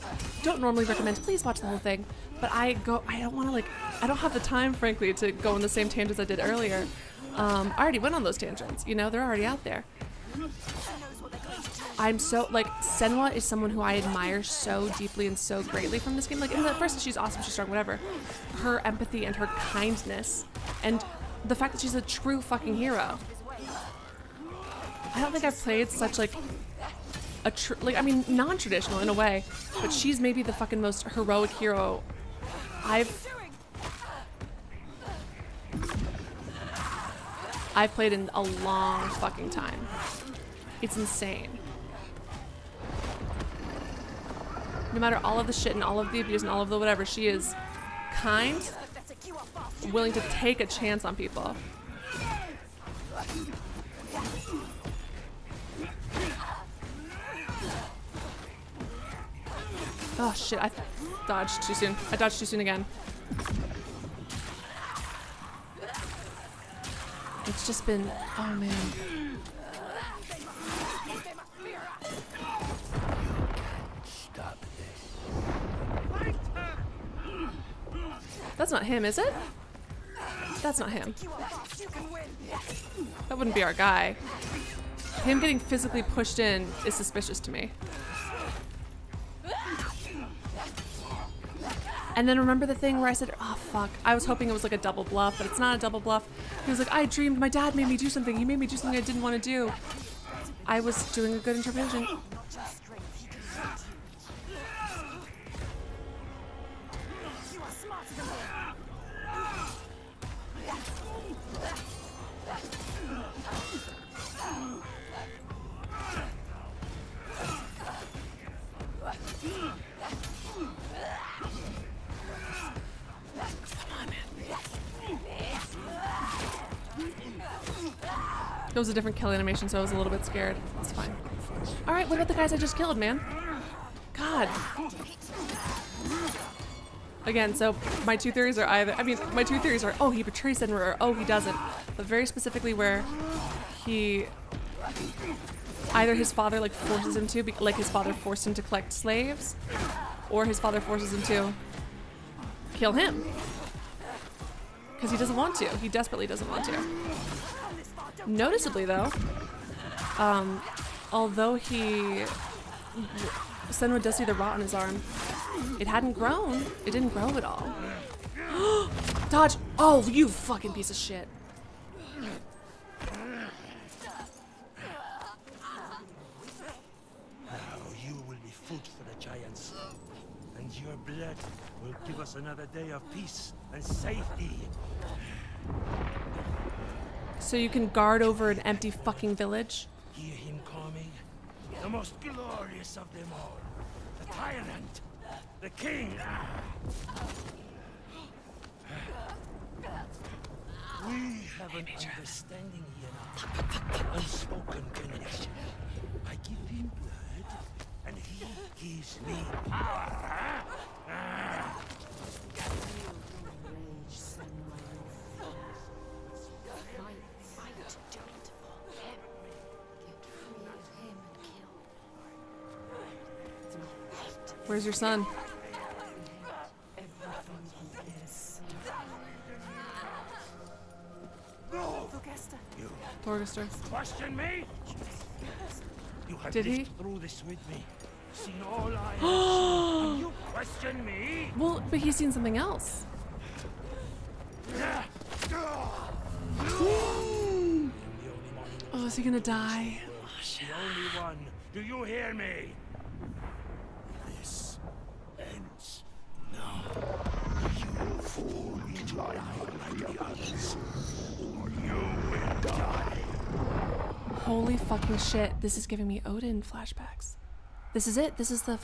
don't normally recommend, please watch the whole thing, but I don't want to, like, I don't have the time, frankly, to go on the same tangents I did earlier. I already went on those tangents, you know, they're already out there. I'm so, like, Senua is someone who I admire so deeply and so greatly from this game. Like, in the first, she's awesome, she's strong, whatever. Her empathy and her kindness, and the fact that she's a true fucking hero. I don't think I've played such, like, I mean, non-traditional in a way, but she's maybe the fucking most heroic hero I've played in a long fucking time. It's insane. No matter all of the shit and all of the abuse and all of the whatever, she is kind, willing to take a chance on people. Oh shit, I dodged too soon. I dodged too soon again. It's just been, oh man. Stop this. That's not him, is it? That's not him. That wouldn't be our guy. Him getting physically pushed in is suspicious to me. And then remember the thing where I said, oh fuck, I was hoping it was like a double bluff, but it's not a double bluff. He was like, I dreamed my dad made me do something. He made me do something I didn't want to do. I was doing a good interpretation. It was a different kill animation, so I was a little bit scared. It's fine. Alright, what about the guys I just killed, man? God. Again, so my two theories are either, my two theories are, oh, he betrays Senua, or oh, he doesn't. But very specifically where he, either his father like forces him to, like his father forced him to collect slaves, or his father forces him to kill him. Because he doesn't want to. He desperately doesn't want to. Noticeably though, although Senua does see the rot on his arm, it hadn't grown. It didn't grow at all. Dodge! Oh, you fucking piece of shit. Now you will be food for the giants, and your blood will give us another day of peace and safety. So you can guard over an empty fucking village? Hear him coming? The most glorious of them all. The tyrant. The king. We have an understanding here now. Unspoken connection. I give him blood, and he gives me power. Where's your son? No! You Thorgester. question me? You have Did he? lived through this with me. Seen all I have seen, and you question me? Well, but he's seen something else. Oh, is he gonna die? Oh, shit. The only one. Do you hear me? This ends now. You fall into line like the others, or you will die. Holy fucking shit. This is giving me Odin flashbacks. This is it. This is the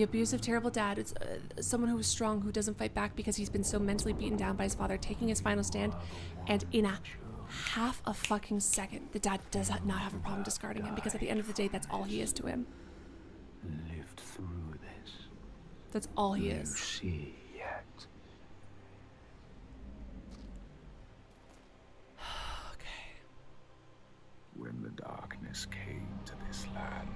abusive, terrible dad. It's someone who is strong, who doesn't fight back because he's been so mentally beaten down by his father, taking his final stand. And in a half a fucking second, the dad does not have a problem discarding him, because at the end of the day, that's all he is to him. Lived through this. That's all he You is. see yet. Okay. When the darkness came to this land,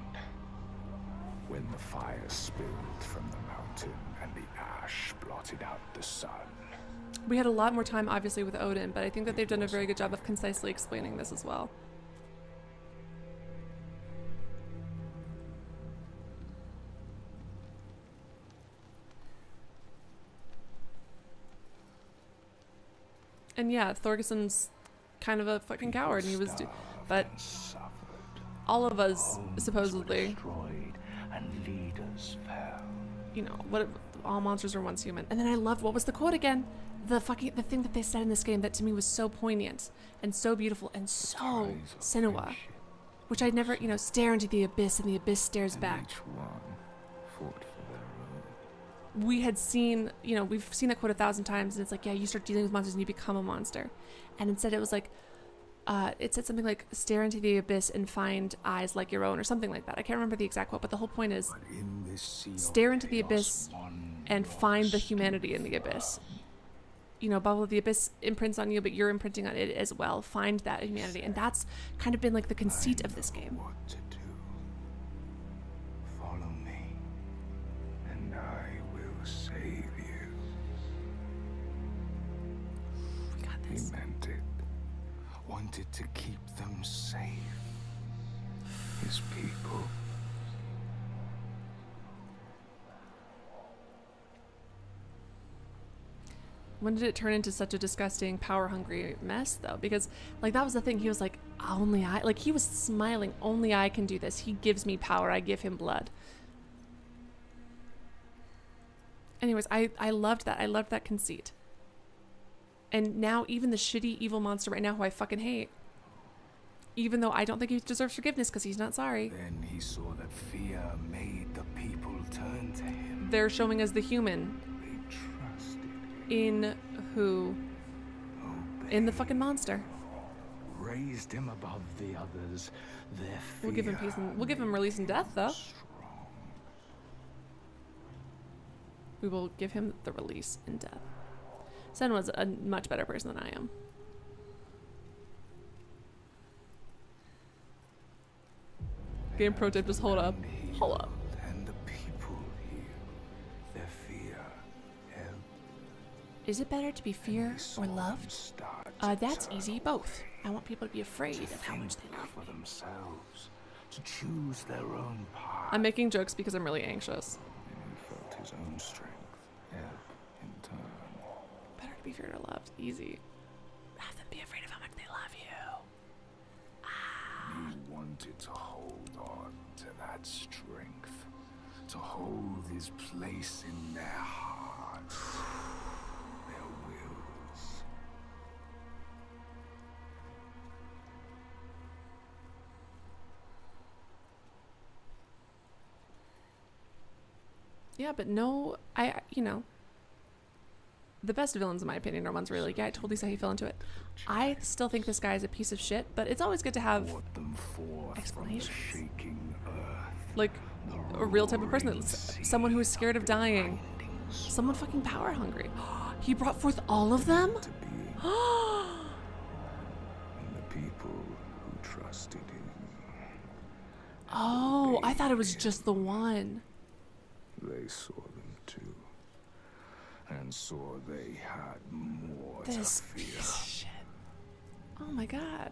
when the fire spilled from the mountain and the ash blotted out the sun, We had a lot more time, obviously, with Odin, but I think that they've done a very good job of concisely explaining this as well. And yeah, Thorgestein's kind of a fucking coward, and he was, but all of us supposedly, destroyed and leaders fell. you know, what all monsters were once human. And then I loved, what was the quote again? The thing that they said in this game that to me was so poignant and so beautiful and so Senua, which I'd never, you know, stare into the abyss and the abyss stares back. Each one fought for their own. We had seen, you know, we've seen that quote 1,000 times, and it's like, yeah, you start dealing with monsters and you become a monster. And instead it was like, it said something like, stare into the abyss and find eyes like your own, or something like that. I can't remember the exact quote, but the whole point is, stare into the abyss and find the humanity in the abyss. You know, Bubble, the abyss imprints on you, but you're imprinting on it as well. Find that humanity. And that's kind of been like the conceit of this game. What to do. Follow me, and I will save you. We got He this. meant it. Wanted to keep them safe. His people. When did it turn into such a disgusting, power-hungry mess, though? Because, like, that was the thing. He was like, only I... Like, he was smiling. Only I can do this. He gives me power. I give him blood. Anyways, I loved that. I loved that conceit. And now, even the shitty, evil monster right now, who I fucking hate, even though I don't think he deserves forgiveness because he's not sorry, Then he saw that fear made the people turn to him. they're showing us the human They trusted him. in who... Obeyed. in the fucking monster. raised him above the others. Their We'll give him peace and we'll give him release and death, though. We will give him the release and death. Senua''s a much better person than I am. Game pro tip, just hold up. Hold up. And the people heal. Their fear help. Is it better to be feared or loved? That's easy, both. I want people to be afraid of how much they love for themselves, to choose their own path. I'm making jokes because I'm really anxious. And he felt his own strength help in turn. Better to be feared or loved. Easy. Have them be afraid of how much they love you. He wanted to hold on to that strength, to hold his place in their hearts, their wills. Yeah, but no, the best villains, in my opinion, are ones where you're like, yeah, I totally see how you fell into it. I still think this guy is a piece of shit, but it's always good to have explanations. Like, a real type of person, someone who is scared of dying. Someone fucking power hungry. He brought forth all of them? And the people who trusted him. Oh, I thought it was just the one. They saw them too, and saw they had more This to fear. piece of shit. Oh my god.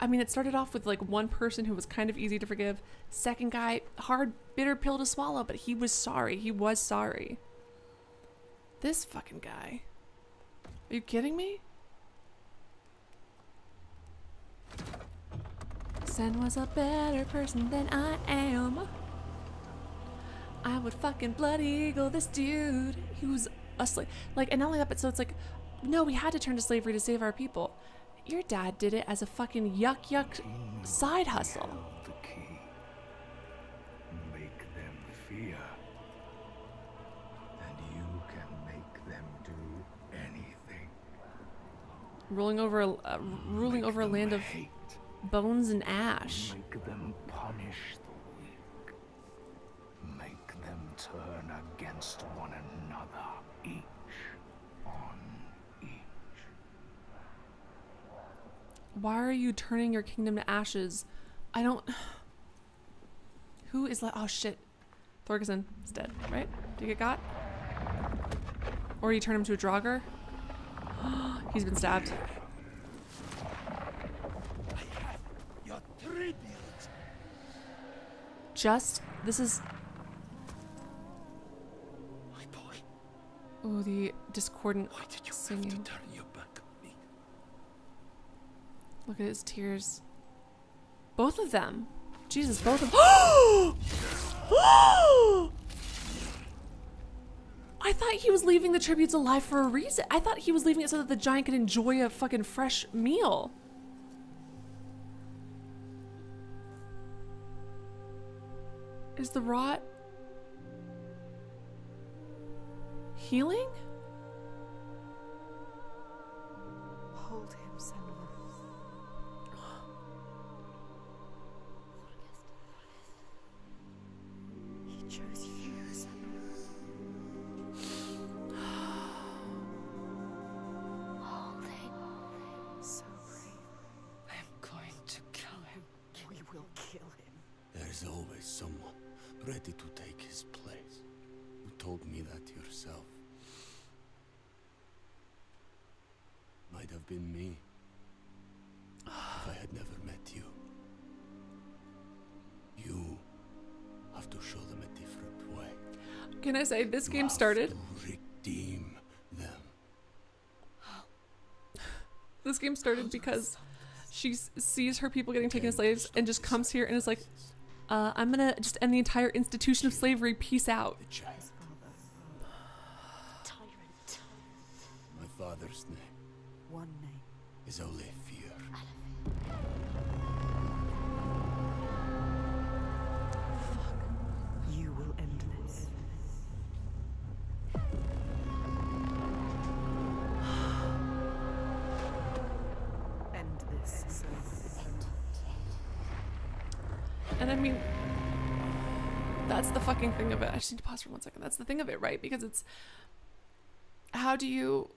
I mean, it started off with like one person who was kind of easy to forgive. Second guy, hard, bitter pill to swallow, but he was sorry. He was sorry. This fucking guy. Are you kidding me? Sen was a better person than I am. I would fucking blood eagle this dude. He was a slave. Like, and not only that, but so it's like, no, we had to turn to slavery to save our people. Your dad did it as a fucking yuck side hustle. The key. Make them fear. And you can make them do anything. Ruling over a land of hate. bones and ash. Make them punish the weak. Make them turn against one another, each on each. Why are you turning your kingdom to ashes? I don't... Who is like... Oh, shit. Thorgerson is dead, right? Did he get got? Or you turn him to a Draugr? He's been stabbed. Your tribute. This is... My boy. Oh, the discordant Why did you singing. have to turn your back on me? Look at his tears. Both of them. Jesus, both of them. I thought he was leaving the tributes alive for a reason. I thought he was leaving it so that the giant could enjoy a fucking fresh meal. Is the rot healing? Hold him, Senua. He chose you, Senua. Hold him. So brave. I'm going to kill him. We will kill him. There's always someone ready to take his place. You told me that yourself. Might have been me. If I had never met you. You have to show them a different way. Can I say this You game have started? to redeem them. This game started because she sees her people getting taken as slaves and just comes here and is like, I'm gonna just end the entire institution of slavery. Peace out. The giant. Tyrant. My father's name One name. is only fear. You will end this. And I mean, that's the fucking thing of it. I just need to pause for 1 second. That's the thing of it, right? Because it's, how do you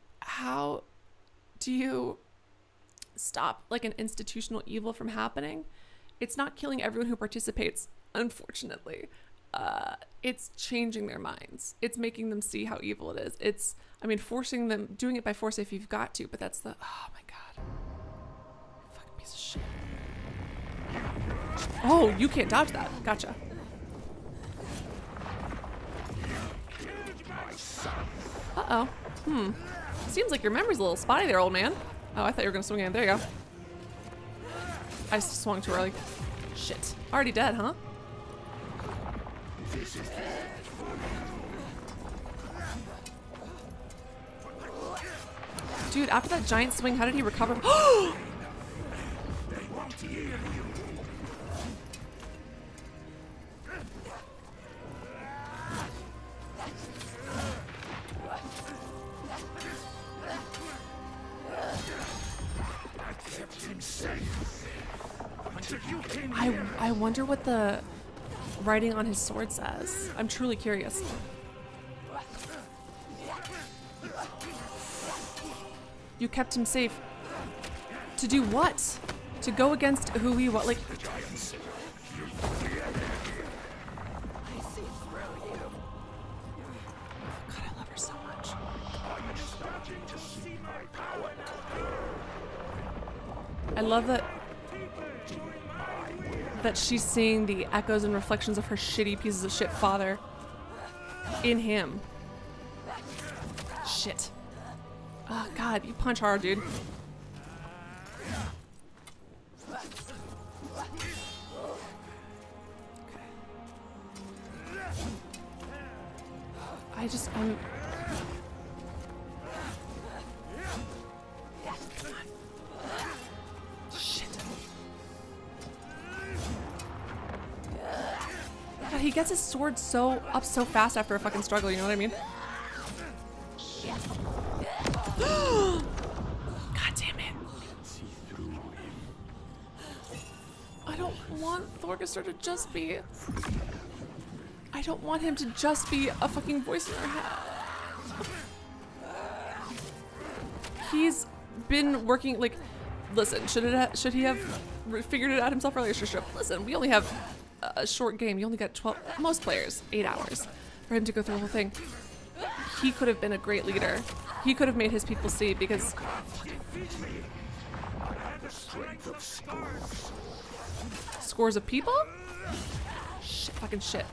stop like an institutional evil from happening? It's not killing everyone who participates, unfortunately. It's changing their minds. It's making them see how evil it is. It's, I mean, forcing them, doing it by force if you've got to, but that's the, oh my God. Fucking piece of shit. Oh, you can't dodge that. Gotcha. Uh-oh. Seems like your memory's a little spotty there, old man. Oh, I thought you were gonna swing in. There you go. I swung too early. Shit. Already dead, huh? Dude, after that giant swing, how did he recover? I wonder what the writing on his sword says. I'm truly curious. You kept him safe. To do what? To go against who he was? Like. God, I love her so much. I love that she's seeing the echoes and reflections of her shitty pieces of shit father in him. Shit. Oh God, you punch hard, dude. I'm... Shit. God, he gets his sword up so fast after a fucking struggle, you know what I mean? God damn it. I don't want Thorgesser to just be... I don't want him to just be a fucking voice in our head. He's been working, like, listen, should he have figured it out himself earlier? Sure. Listen, we only have a short game. You only got 12, most players, 8 hours for him to go through the whole thing. He could have been a great leader. He could have made his people see, because scores of people? Shit, fucking shit.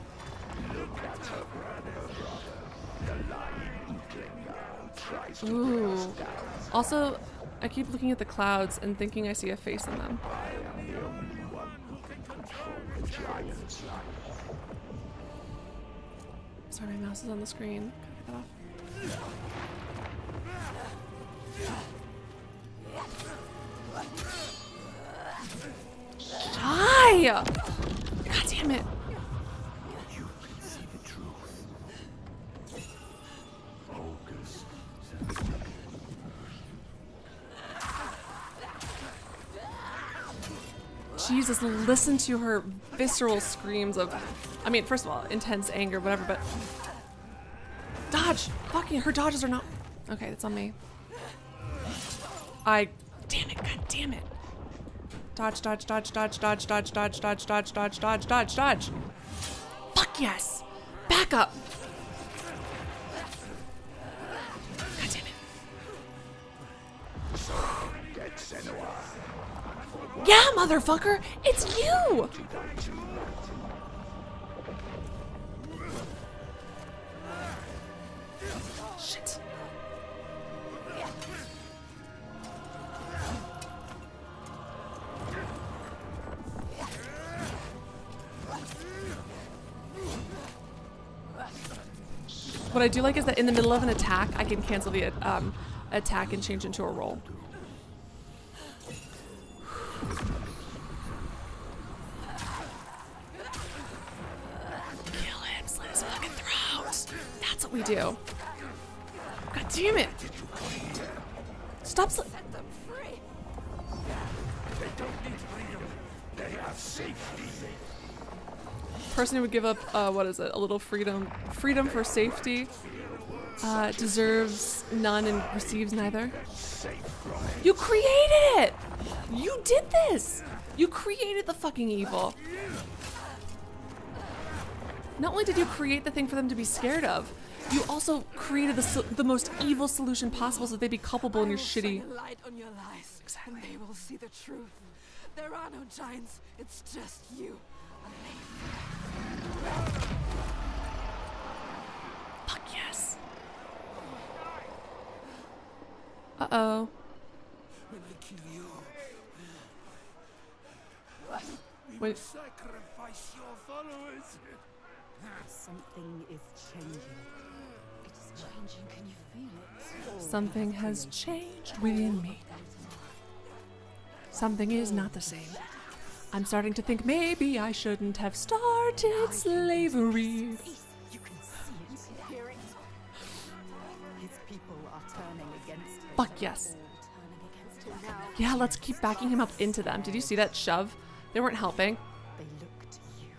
Ooh. Also, I keep looking at the clouds and thinking I see a face in them. Sorry, my mouse is on the screen. Gotta get that off. Die! God damn it. Jesus, listen to her visceral screams of, I mean, first of all, intense anger, whatever, but dodge! Fucking, her dodges are not, okay, that's on me. Damn it, god damn it. Dodge, dodge, dodge, dodge, dodge, dodge, dodge, dodge, dodge, dodge, dodge, dodge, dodge. Fuck yes! Back up! God damn it. Get Senua. Yeah, motherfucker! It's you! Shit. What I do like is that in the middle of an attack, I can cancel the attack and change into a roll. We do. God damn it! Stop. They don't need freedom. They have safety. person who would give up, what is it, a little freedom for safety, deserves none and receives neither. You created it! You did this! You created the fucking evil. Not only did you create the thing for them to be scared of, you also created the most evil solution possible so that they'd be culpable in your shitty... Light on your lies. Exactly. They will see the truth. There are no giants. It's just you. Fuck yes. Uh-oh. When I kill you, we Wait. will sacrifice your followers. Something is changing. It is changing. Can you feel it? Something has changed within me. Something is not the same. I'm starting to think maybe I shouldn't have started slavery. You can see it, hear it. His people are turning against him. Fuck yes. Yeah, let's keep backing him up into them. Did you see that shove? They weren't helping. They look to you.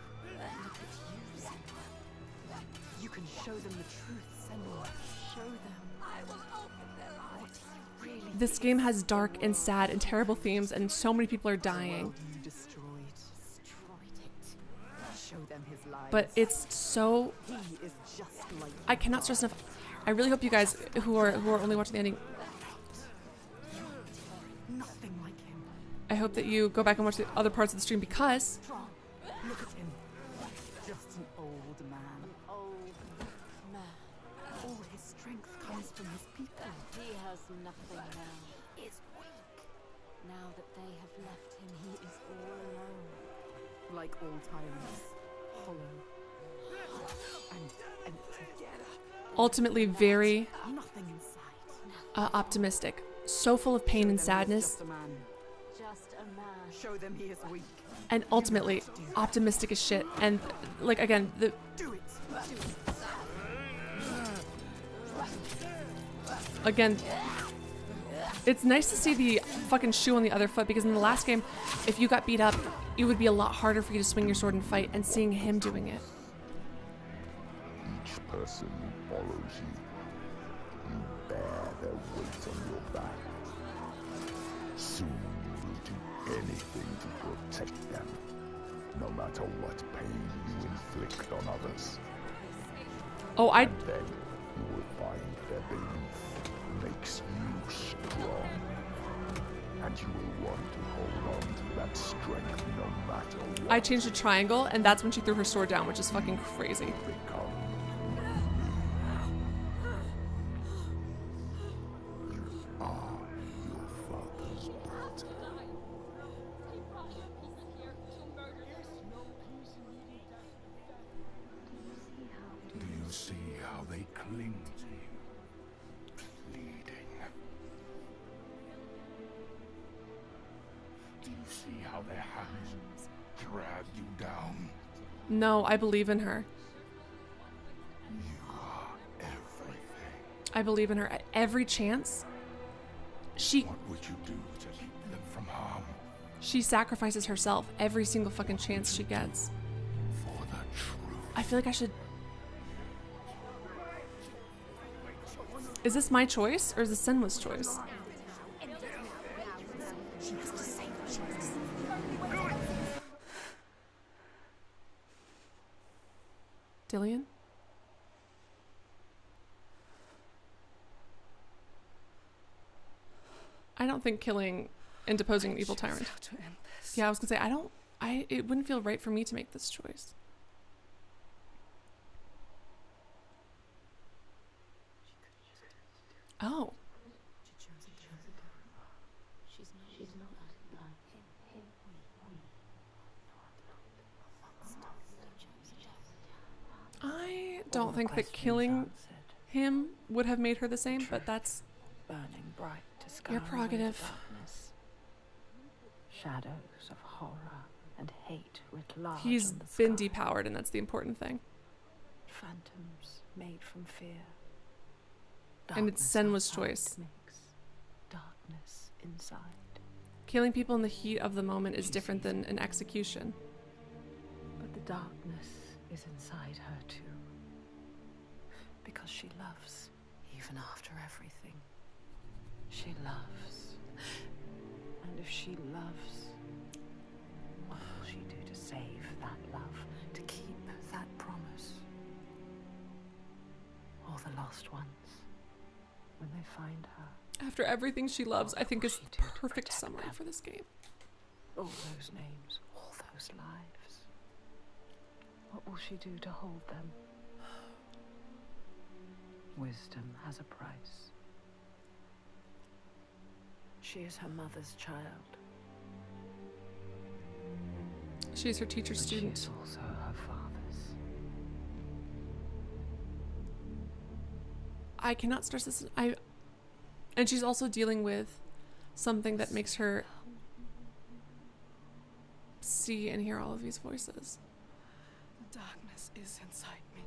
Look at you, Senua. You can show them the truth, Senua. Show them. I will open their eyes. What he really This game has dark and sad and terrible themes, and so many people are dying. you destroyed it. Show them his lies. But it's so... He is just like I cannot stress enough. I really hope you guys who are only watching the ending, nothing like him. I hope that you go back and watch the other parts of the stream because Strong. Look at him. Just an old man. An old man. All his strength comes from his people. He has nothing now. He is weak. Now that they have left him, he is all alone. Like all tyrants. Hollow. And empty. ultimately very Nothing inside. optimistic. So full of pain and sadness. Just a man. Just a man. Show them he is weak. And ultimately optimistic as shit. And like again, the Do it. again, it's nice to see the fucking shoe on the other foot, because in the last game, if you got beat up, it would be a lot harder for you to swing your sword and fight, and seeing him doing it. Each person who follows you, you bear their weight on your back. Soon you will do anything to protect them, no matter what pain you inflict on others. Oh, And then you will find their belief makes you strong. And you will want to hold on to that strength no matter what. I changed to triangle, and that's when she threw her sword down, which is fucking crazy. Become you are your father's daughter. Do you see how they cling to you, bleeding? Do you see how their hands drag you down? No, I believe in her. You are everything. I believe in her at every chance. What would you do to keep them from harm? She sacrifices herself every single fucking chance she gets. For the truth. I feel like I should... Is this my choice, or is this Senua''s choice? Dillian? I don't think killing and deposing an evil tyrant. Yeah, I was gonna say, it wouldn't feel right for me to make this choice. Oh. I don't think that killing him would have made her the same, but that's burning bright to scour your away prerogative. the darkness. Shadows of horror and hate writ large He's on the been sky. depowered, and that's the important thing. Phantoms made from fear. And it's Darkness Senua''s choice. outside mix, darkness inside. Killing people in the heat of the moment is different than an execution. But the darkness is inside her too. Because she loves, even after everything. She loves. And if she loves, what will she do to save that love, to keep that promise? All the lost ones, when they find her. After everything she loves, I think is What will she the do to perfect protect summary them? for this game. All those names, all those lives. What will she do to hold them? Wisdom has a price. She is her mother's child. She is her teacher's But student. she is also her father's. I cannot stress this. And she's also dealing with something that makes her see and hear all of these voices. The darkness is inside me.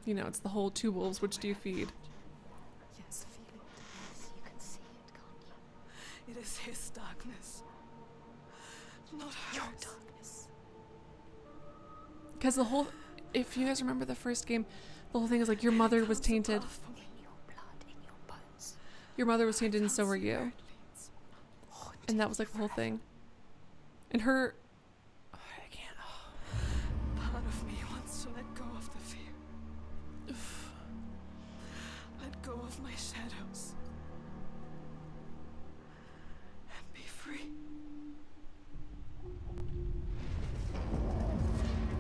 You know, it's the whole two wolves, which do you feed? Yes, feel it. Yes, you can see it, can't you? It is his darkness. Not hers. Your darkness. Because the whole, if you guys remember the first game, the whole thing is like your mother was tainted. In your blood, in your bones. Your mother was tainted and so were you. And that was like the whole thing. And her, oh, I can't. Part of me wants to let go of the fear. Let go of my shadows. And be free.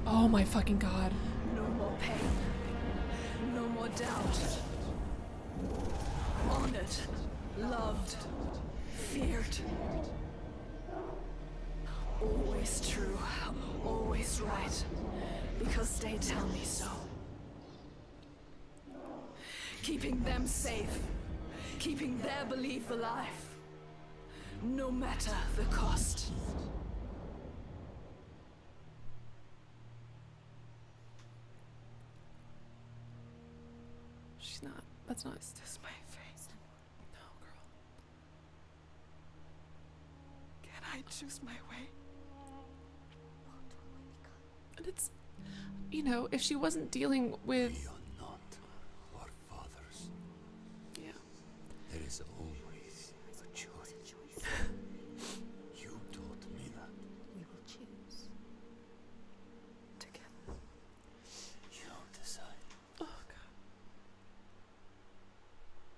Oh my fucking god. No more pain. No more doubt. Honored. Loved. Feared. Always true. Always right. Because they tell me so. Keeping them safe. Keeping their belief alive. No matter the cost. She's not, that's not, Is this my fate? no girl. Can I choose my way? And it's, you know, if she wasn't dealing with, We are not our fathers. yeah. There is always a choice. You taught me that. We will choose. Together. You decide. Oh god.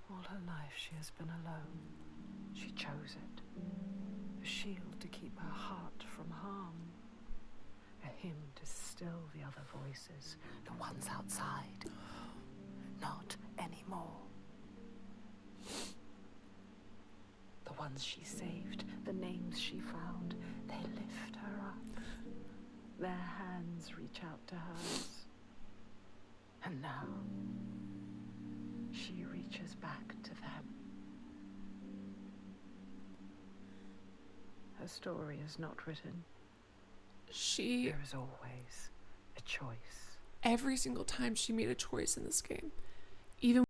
All her life she has been alone. She chose it. A shield to keep her heart from harm. A hymn to still the other voices, the ones outside. Not anymore. The ones she saved, the names she found, they lift her up. Their hands reach out to hers. And now, she reaches back to them. Her story is not written. She, There is always a choice. every single time she made a choice in this game, even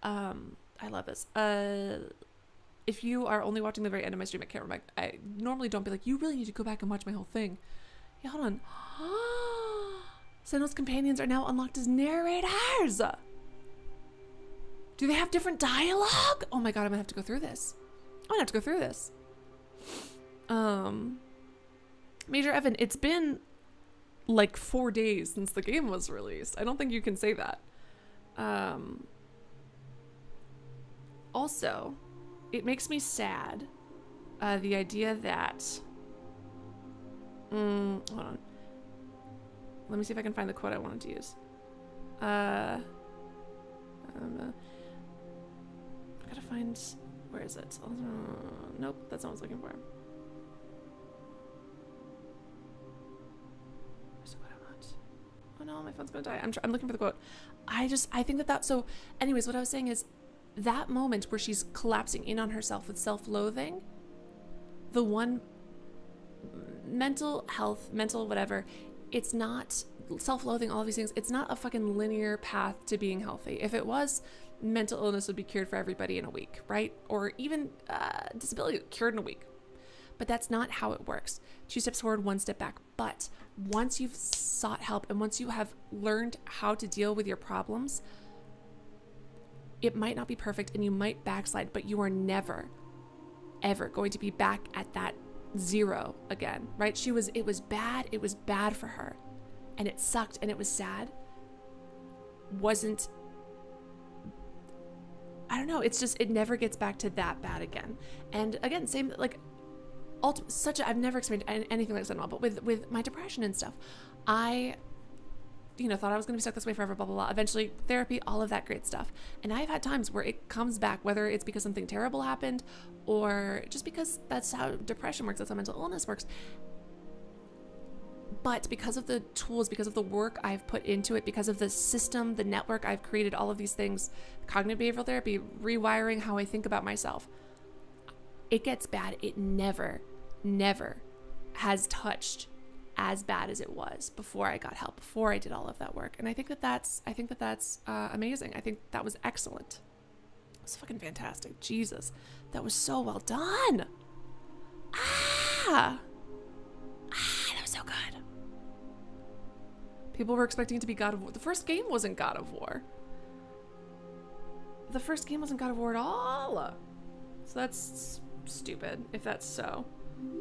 I love this. If you are only watching the very end of my stream, I can't remember. I normally don't be like, you really need to go back and watch my whole thing. Yeah, hold on. Senua'S companions are now unlocked as narrators. Do they have different dialogue? Oh my god, I'm gonna have to go through this. Major Evan, it's been like 4 days since the game was released. I don't think you can say that. Also, it makes me sad, the idea that, hold on. Let me see if I can find the quote I wanted to use. I gotta find, where is it? Nope, that's not what I was looking for. Where's the quote I want? Oh no, my phone's gonna die. I'm looking for the quote. I think that, so anyways, what I was saying is, that moment where she's collapsing in on herself with self-loathing, the one mental health, mental whatever, it's not self-loathing, all of these things, it's not a fucking linear path to being healthy. If it was, mental illness would be cured for everybody in a week, right? Or even disability cured in a week. But that's not how it works. 2 steps forward, 1 step back. But once you've sought help and once you have learned how to deal with your problems, it might not be perfect and you might backslide, but you are never, ever going to be back at that 0 again, right? It was bad for her, and it sucked and it was sad. I don't know, it's just, it never gets back to that bad again. And again, same, like, I've never experienced anything like Senu'a, but with my depression and stuff, I thought I was going to be stuck this way forever, blah, blah, blah. Eventually, therapy, all of that great stuff. And I've had times where it comes back, whether it's because something terrible happened or just because that's how depression works, that's how mental illness works. But because of the tools, because of the work I've put into it, because of the system, the network I've created, all of these things, cognitive behavioral therapy, rewiring how I think about myself, it gets bad. It never has touched as bad as it was before I got help, before I did all of that work. And I think that that's amazing. I think that was excellent. It was fucking fantastic. Jesus, that was so well done. That was so good. People were expecting it to be God of War. The first game wasn't God of War. The first game wasn't God of War at all. So that's stupid if that's so.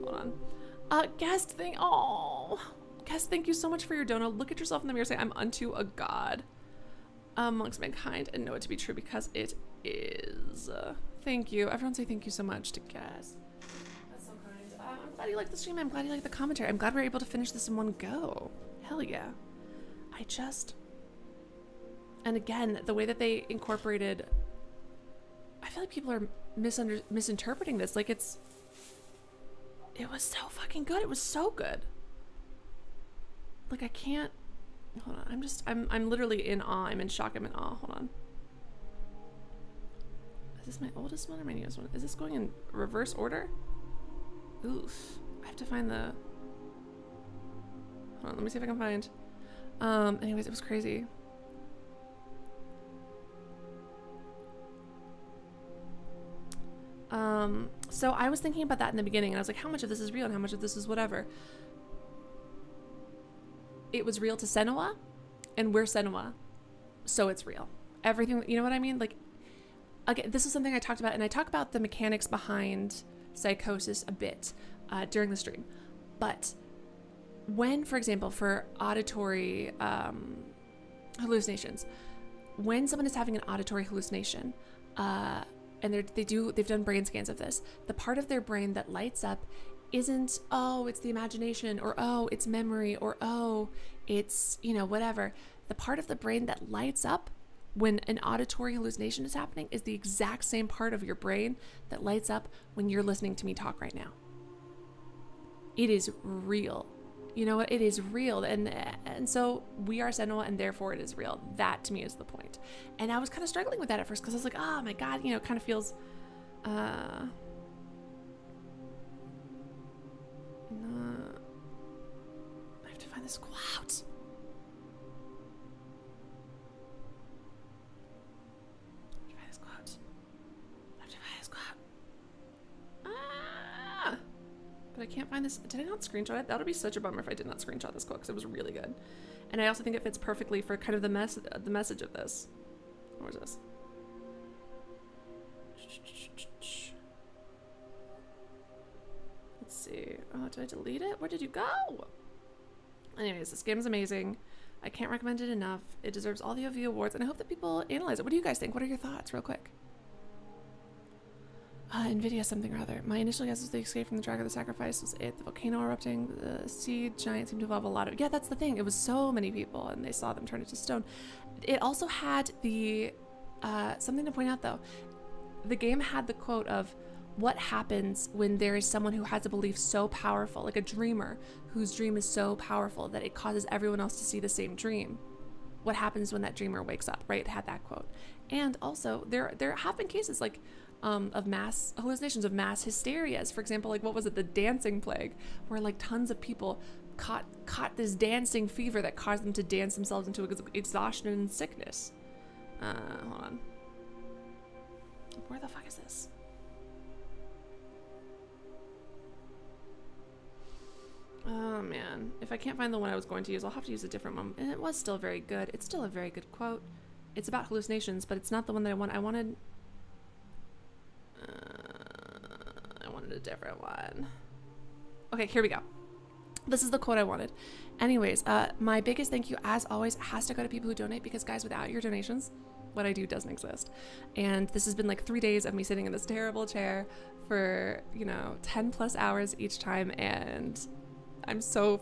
Hold on. Guest, thank you so much for your donut. Look at yourself in the mirror, say, I'm unto a god amongst mankind, and know it to be true because it is. Thank you. Everyone say thank you so much to Guest. That's so kind. I'm glad you liked the stream. I'm glad you liked the commentary. I'm glad we were able to finish this in one go. Hell yeah. And again, the way that they incorporated, I feel like people are misinterpreting this. Like, it was so fucking good. It was so good. Like, I can't, hold on. I'm literally in awe. I'm in shock. I'm in awe. Hold on. Is this my oldest one or my newest one? Is this going in reverse order? Oof. I have to find the, hold on. Let me see if I can find. Anyways, it was crazy. So I was thinking about that in the beginning, and I was like, how much of this is real and how much of this is whatever? It was real to Senua, and we're Senua, so it's real. Everything, you know what I mean? Like, again, this is something I talked about, and I talk about the mechanics behind psychosis a bit during the stream. But when, for example, for auditory hallucinations, when someone is having an auditory hallucination, and they've done brain scans of this, the part of their brain that lights up isn't, oh, it's the imagination, or oh, it's memory, or oh, it's, whatever. The part of the brain that lights up when an auditory hallucination is happening is the exact same part of your brain that lights up when you're listening to me talk right now. It is real. You know what? It is real. And so we are Senua, and therefore it is real. That to me is the point. And I was kind of struggling with that at first because I was like, oh my God, it kind of feels, I have to find this quote. find this. Did I not screenshot it? That would be such a bummer if I did not screenshot this quote because it was really good. And I also think it fits perfectly for kind of the message of this. Where's this? Let's see. Oh, did I delete it? Where did you go? Anyways, this game is amazing. I can't recommend it enough. It deserves all the OV awards, and I hope that people analyze it. What do you guys think? What are your thoughts, real quick? Nvidia something or other. My initial guess was the escape from the Drag of the Sacrifice was it. The volcano erupting, the sea giant seemed to involve a lot of... Yeah, that's the thing. It was so many people, and they saw them turn into stone. It also had the... something to point out, though. The game had the quote of, what happens when there is someone who has a belief so powerful, like a dreamer whose dream is so powerful that it causes everyone else to see the same dream? What happens when that dreamer wakes up, right? It had that quote. And also, there have been cases like of mass hallucinations, of mass hysterias. For example, like what was it, the dancing plague, where like tons of people caught this dancing fever that caused them to dance themselves into exhaustion and sickness. Hold on. Where the fuck is this? Oh man, if I can't find the one I was going to use, I'll have to use a different one. And it was still very good. It's still a very good quote. It's about hallucinations, but it's not the one that I want. I wanted a different one. Okay, here we go. This is the quote I wanted. Anyways, my biggest thank you, as always, has to go to people who donate, because guys, without your donations, what I do doesn't exist. And this has been like 3 days of me sitting in this terrible chair for, 10 plus hours each time, and I'm so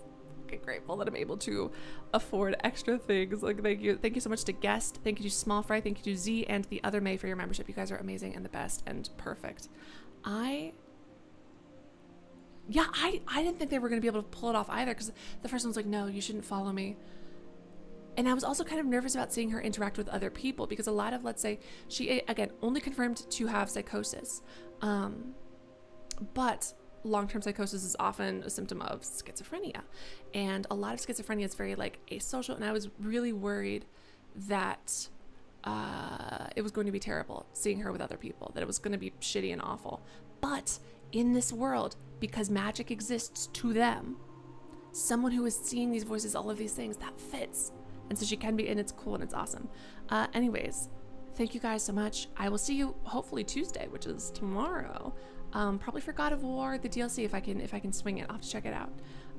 grateful that I'm able to afford extra things. Like, thank you so much to Guest, thank you to Small Fry, thank you to Z and the other May for your membership. You guys are amazing and the best and perfect. I didn't think they were going to be able to pull it off either, because the first one was like, no, you shouldn't follow me. And I was also kind of nervous about seeing her interact with other people, because a lot of, let's say, she, again, only confirmed to have psychosis. But long-term psychosis is often a symptom of schizophrenia. And a lot of schizophrenia is very, like, asocial. And I was really worried that it was going to be terrible seeing her with other people, that it was going to be shitty and awful. But in this world, because magic exists to them, someone who is seeing these voices, all of these things, that fits. And so she can be, and it's cool and it's awesome. Anyways, thank you guys so much. I will see you hopefully Tuesday, which is tomorrow. Probably for God of War, the DLC, if I can swing it. I'll have to check it out.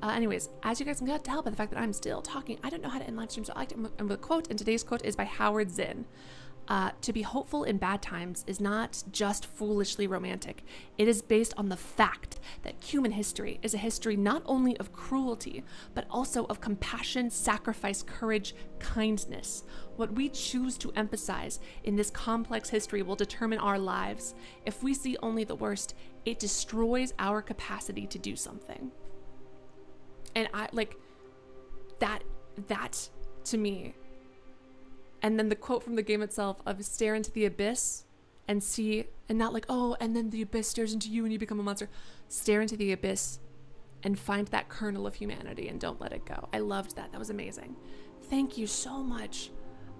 Anyways, as you guys can tell by the fact that I'm still talking, I don't know how to end live stream, so I like to end with a quote, and today's quote is by Howard Zinn. To be hopeful in bad times is not just foolishly romantic. It is based on the fact that human history is a history not only of cruelty, but also of compassion, sacrifice, courage, kindness. What we choose to emphasize in this complex history will determine our lives. If we see only the worst, it destroys our capacity to do something. And I like that to me. And then the quote from the game itself of stare into the abyss and see, and not like, oh, and then the abyss stares into you and you become a monster. Stare into the abyss and find that kernel of humanity and don't let it go. I loved that. That was amazing. Thank you so much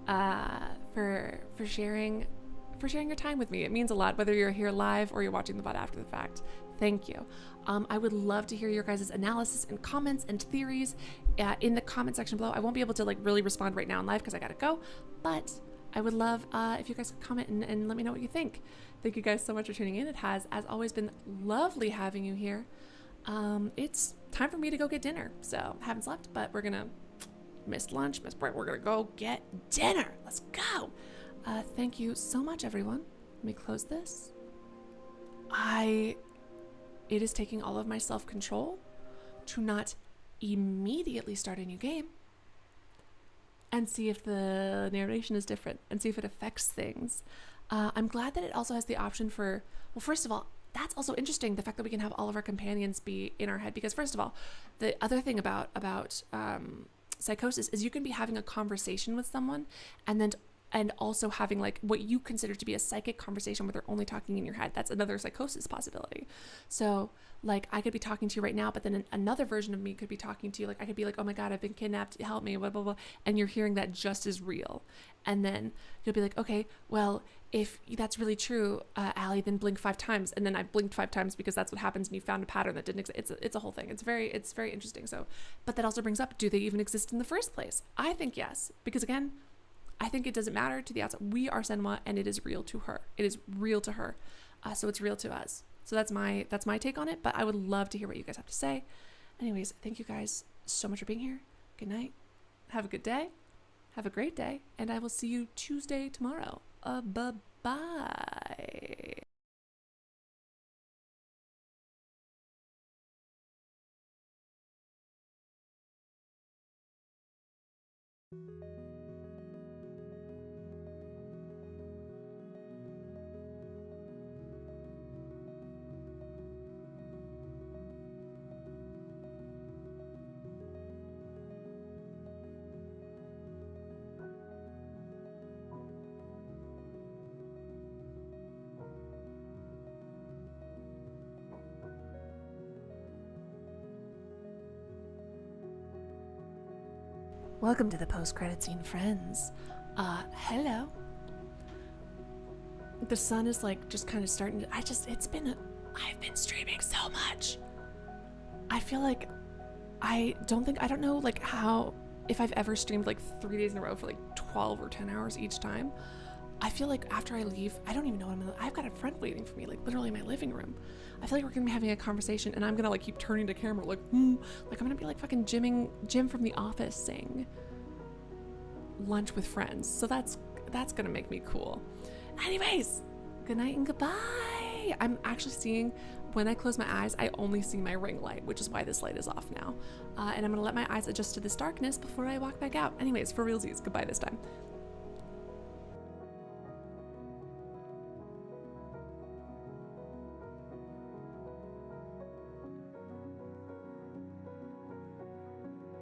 for sharing your time with me. It means a lot, whether you're here live or you're watching the VOD after the fact. Thank you. I would love to hear your guys' analysis and comments and theories in the comment section below. I won't be able to really respond right now in live because I gotta go, but I would love if you guys could comment and let me know what you think. Thank you guys so much for tuning in. It has, as always, been lovely having you here. It's time for me to go get dinner, so I haven't slept, but we're gonna miss lunch, miss break. We're gonna go get dinner. Let's go. Thank you so much, everyone. Let me close this. It is taking all of my self-control to not immediately start a new game and see if the narration is different and see if it affects things. I'm glad that it also has the option for, well, first of all, that's also interesting, the fact that we can have all of our companions be in our head, because first of all, the other thing about psychosis is you can be having a conversation with someone and and also having like what you consider to be a psychic conversation where they're only talking in your head. That's another psychosis possibility. So like I could be talking to you right now, but then another version of me could be talking to you. Like I could be like, oh my God, I've been kidnapped, help me, blah, blah, blah. And you're hearing that just as real. And then you'll be like, okay, well, if that's really true, Allie, then blink 5 times. And then I blinked 5 times because that's what happens. And you found a pattern that didn't exist. It's a whole thing. It's very interesting. So, but that also brings up, do they even exist in the first place? I think yes, because again, I think it doesn't matter to the outside. We are Senua, and it is real to her. It is real to her. So it's real to us. So that's my take on it, but I would love to hear what you guys have to say. Anyways, thank you guys so much for being here. Good night. Have a good day. Have a great day. And I will see you Tuesday tomorrow. Bye-bye. Welcome to the post-credit scene, friends. Hello. The sun is like just kind of starting to, I've been streaming so much. I feel like I don't know like how, if I've ever streamed like 3 days in a row for like 12 or 10 hours each time. I feel like after I leave, I don't even know what I've got a friend waiting for me, like literally in my living room. I feel like we're gonna be having a conversation and I'm gonna like keep turning to camera like, like I'm gonna be like fucking Jim from The Office saying lunch with friends. So that's gonna make me cool. Anyways, good night and goodbye. I'm actually seeing, when I close my eyes, I only see my ring light, which is why this light is off now. And I'm gonna let my eyes adjust to this darkness before I walk back out. Anyways, for realsies, goodbye this time.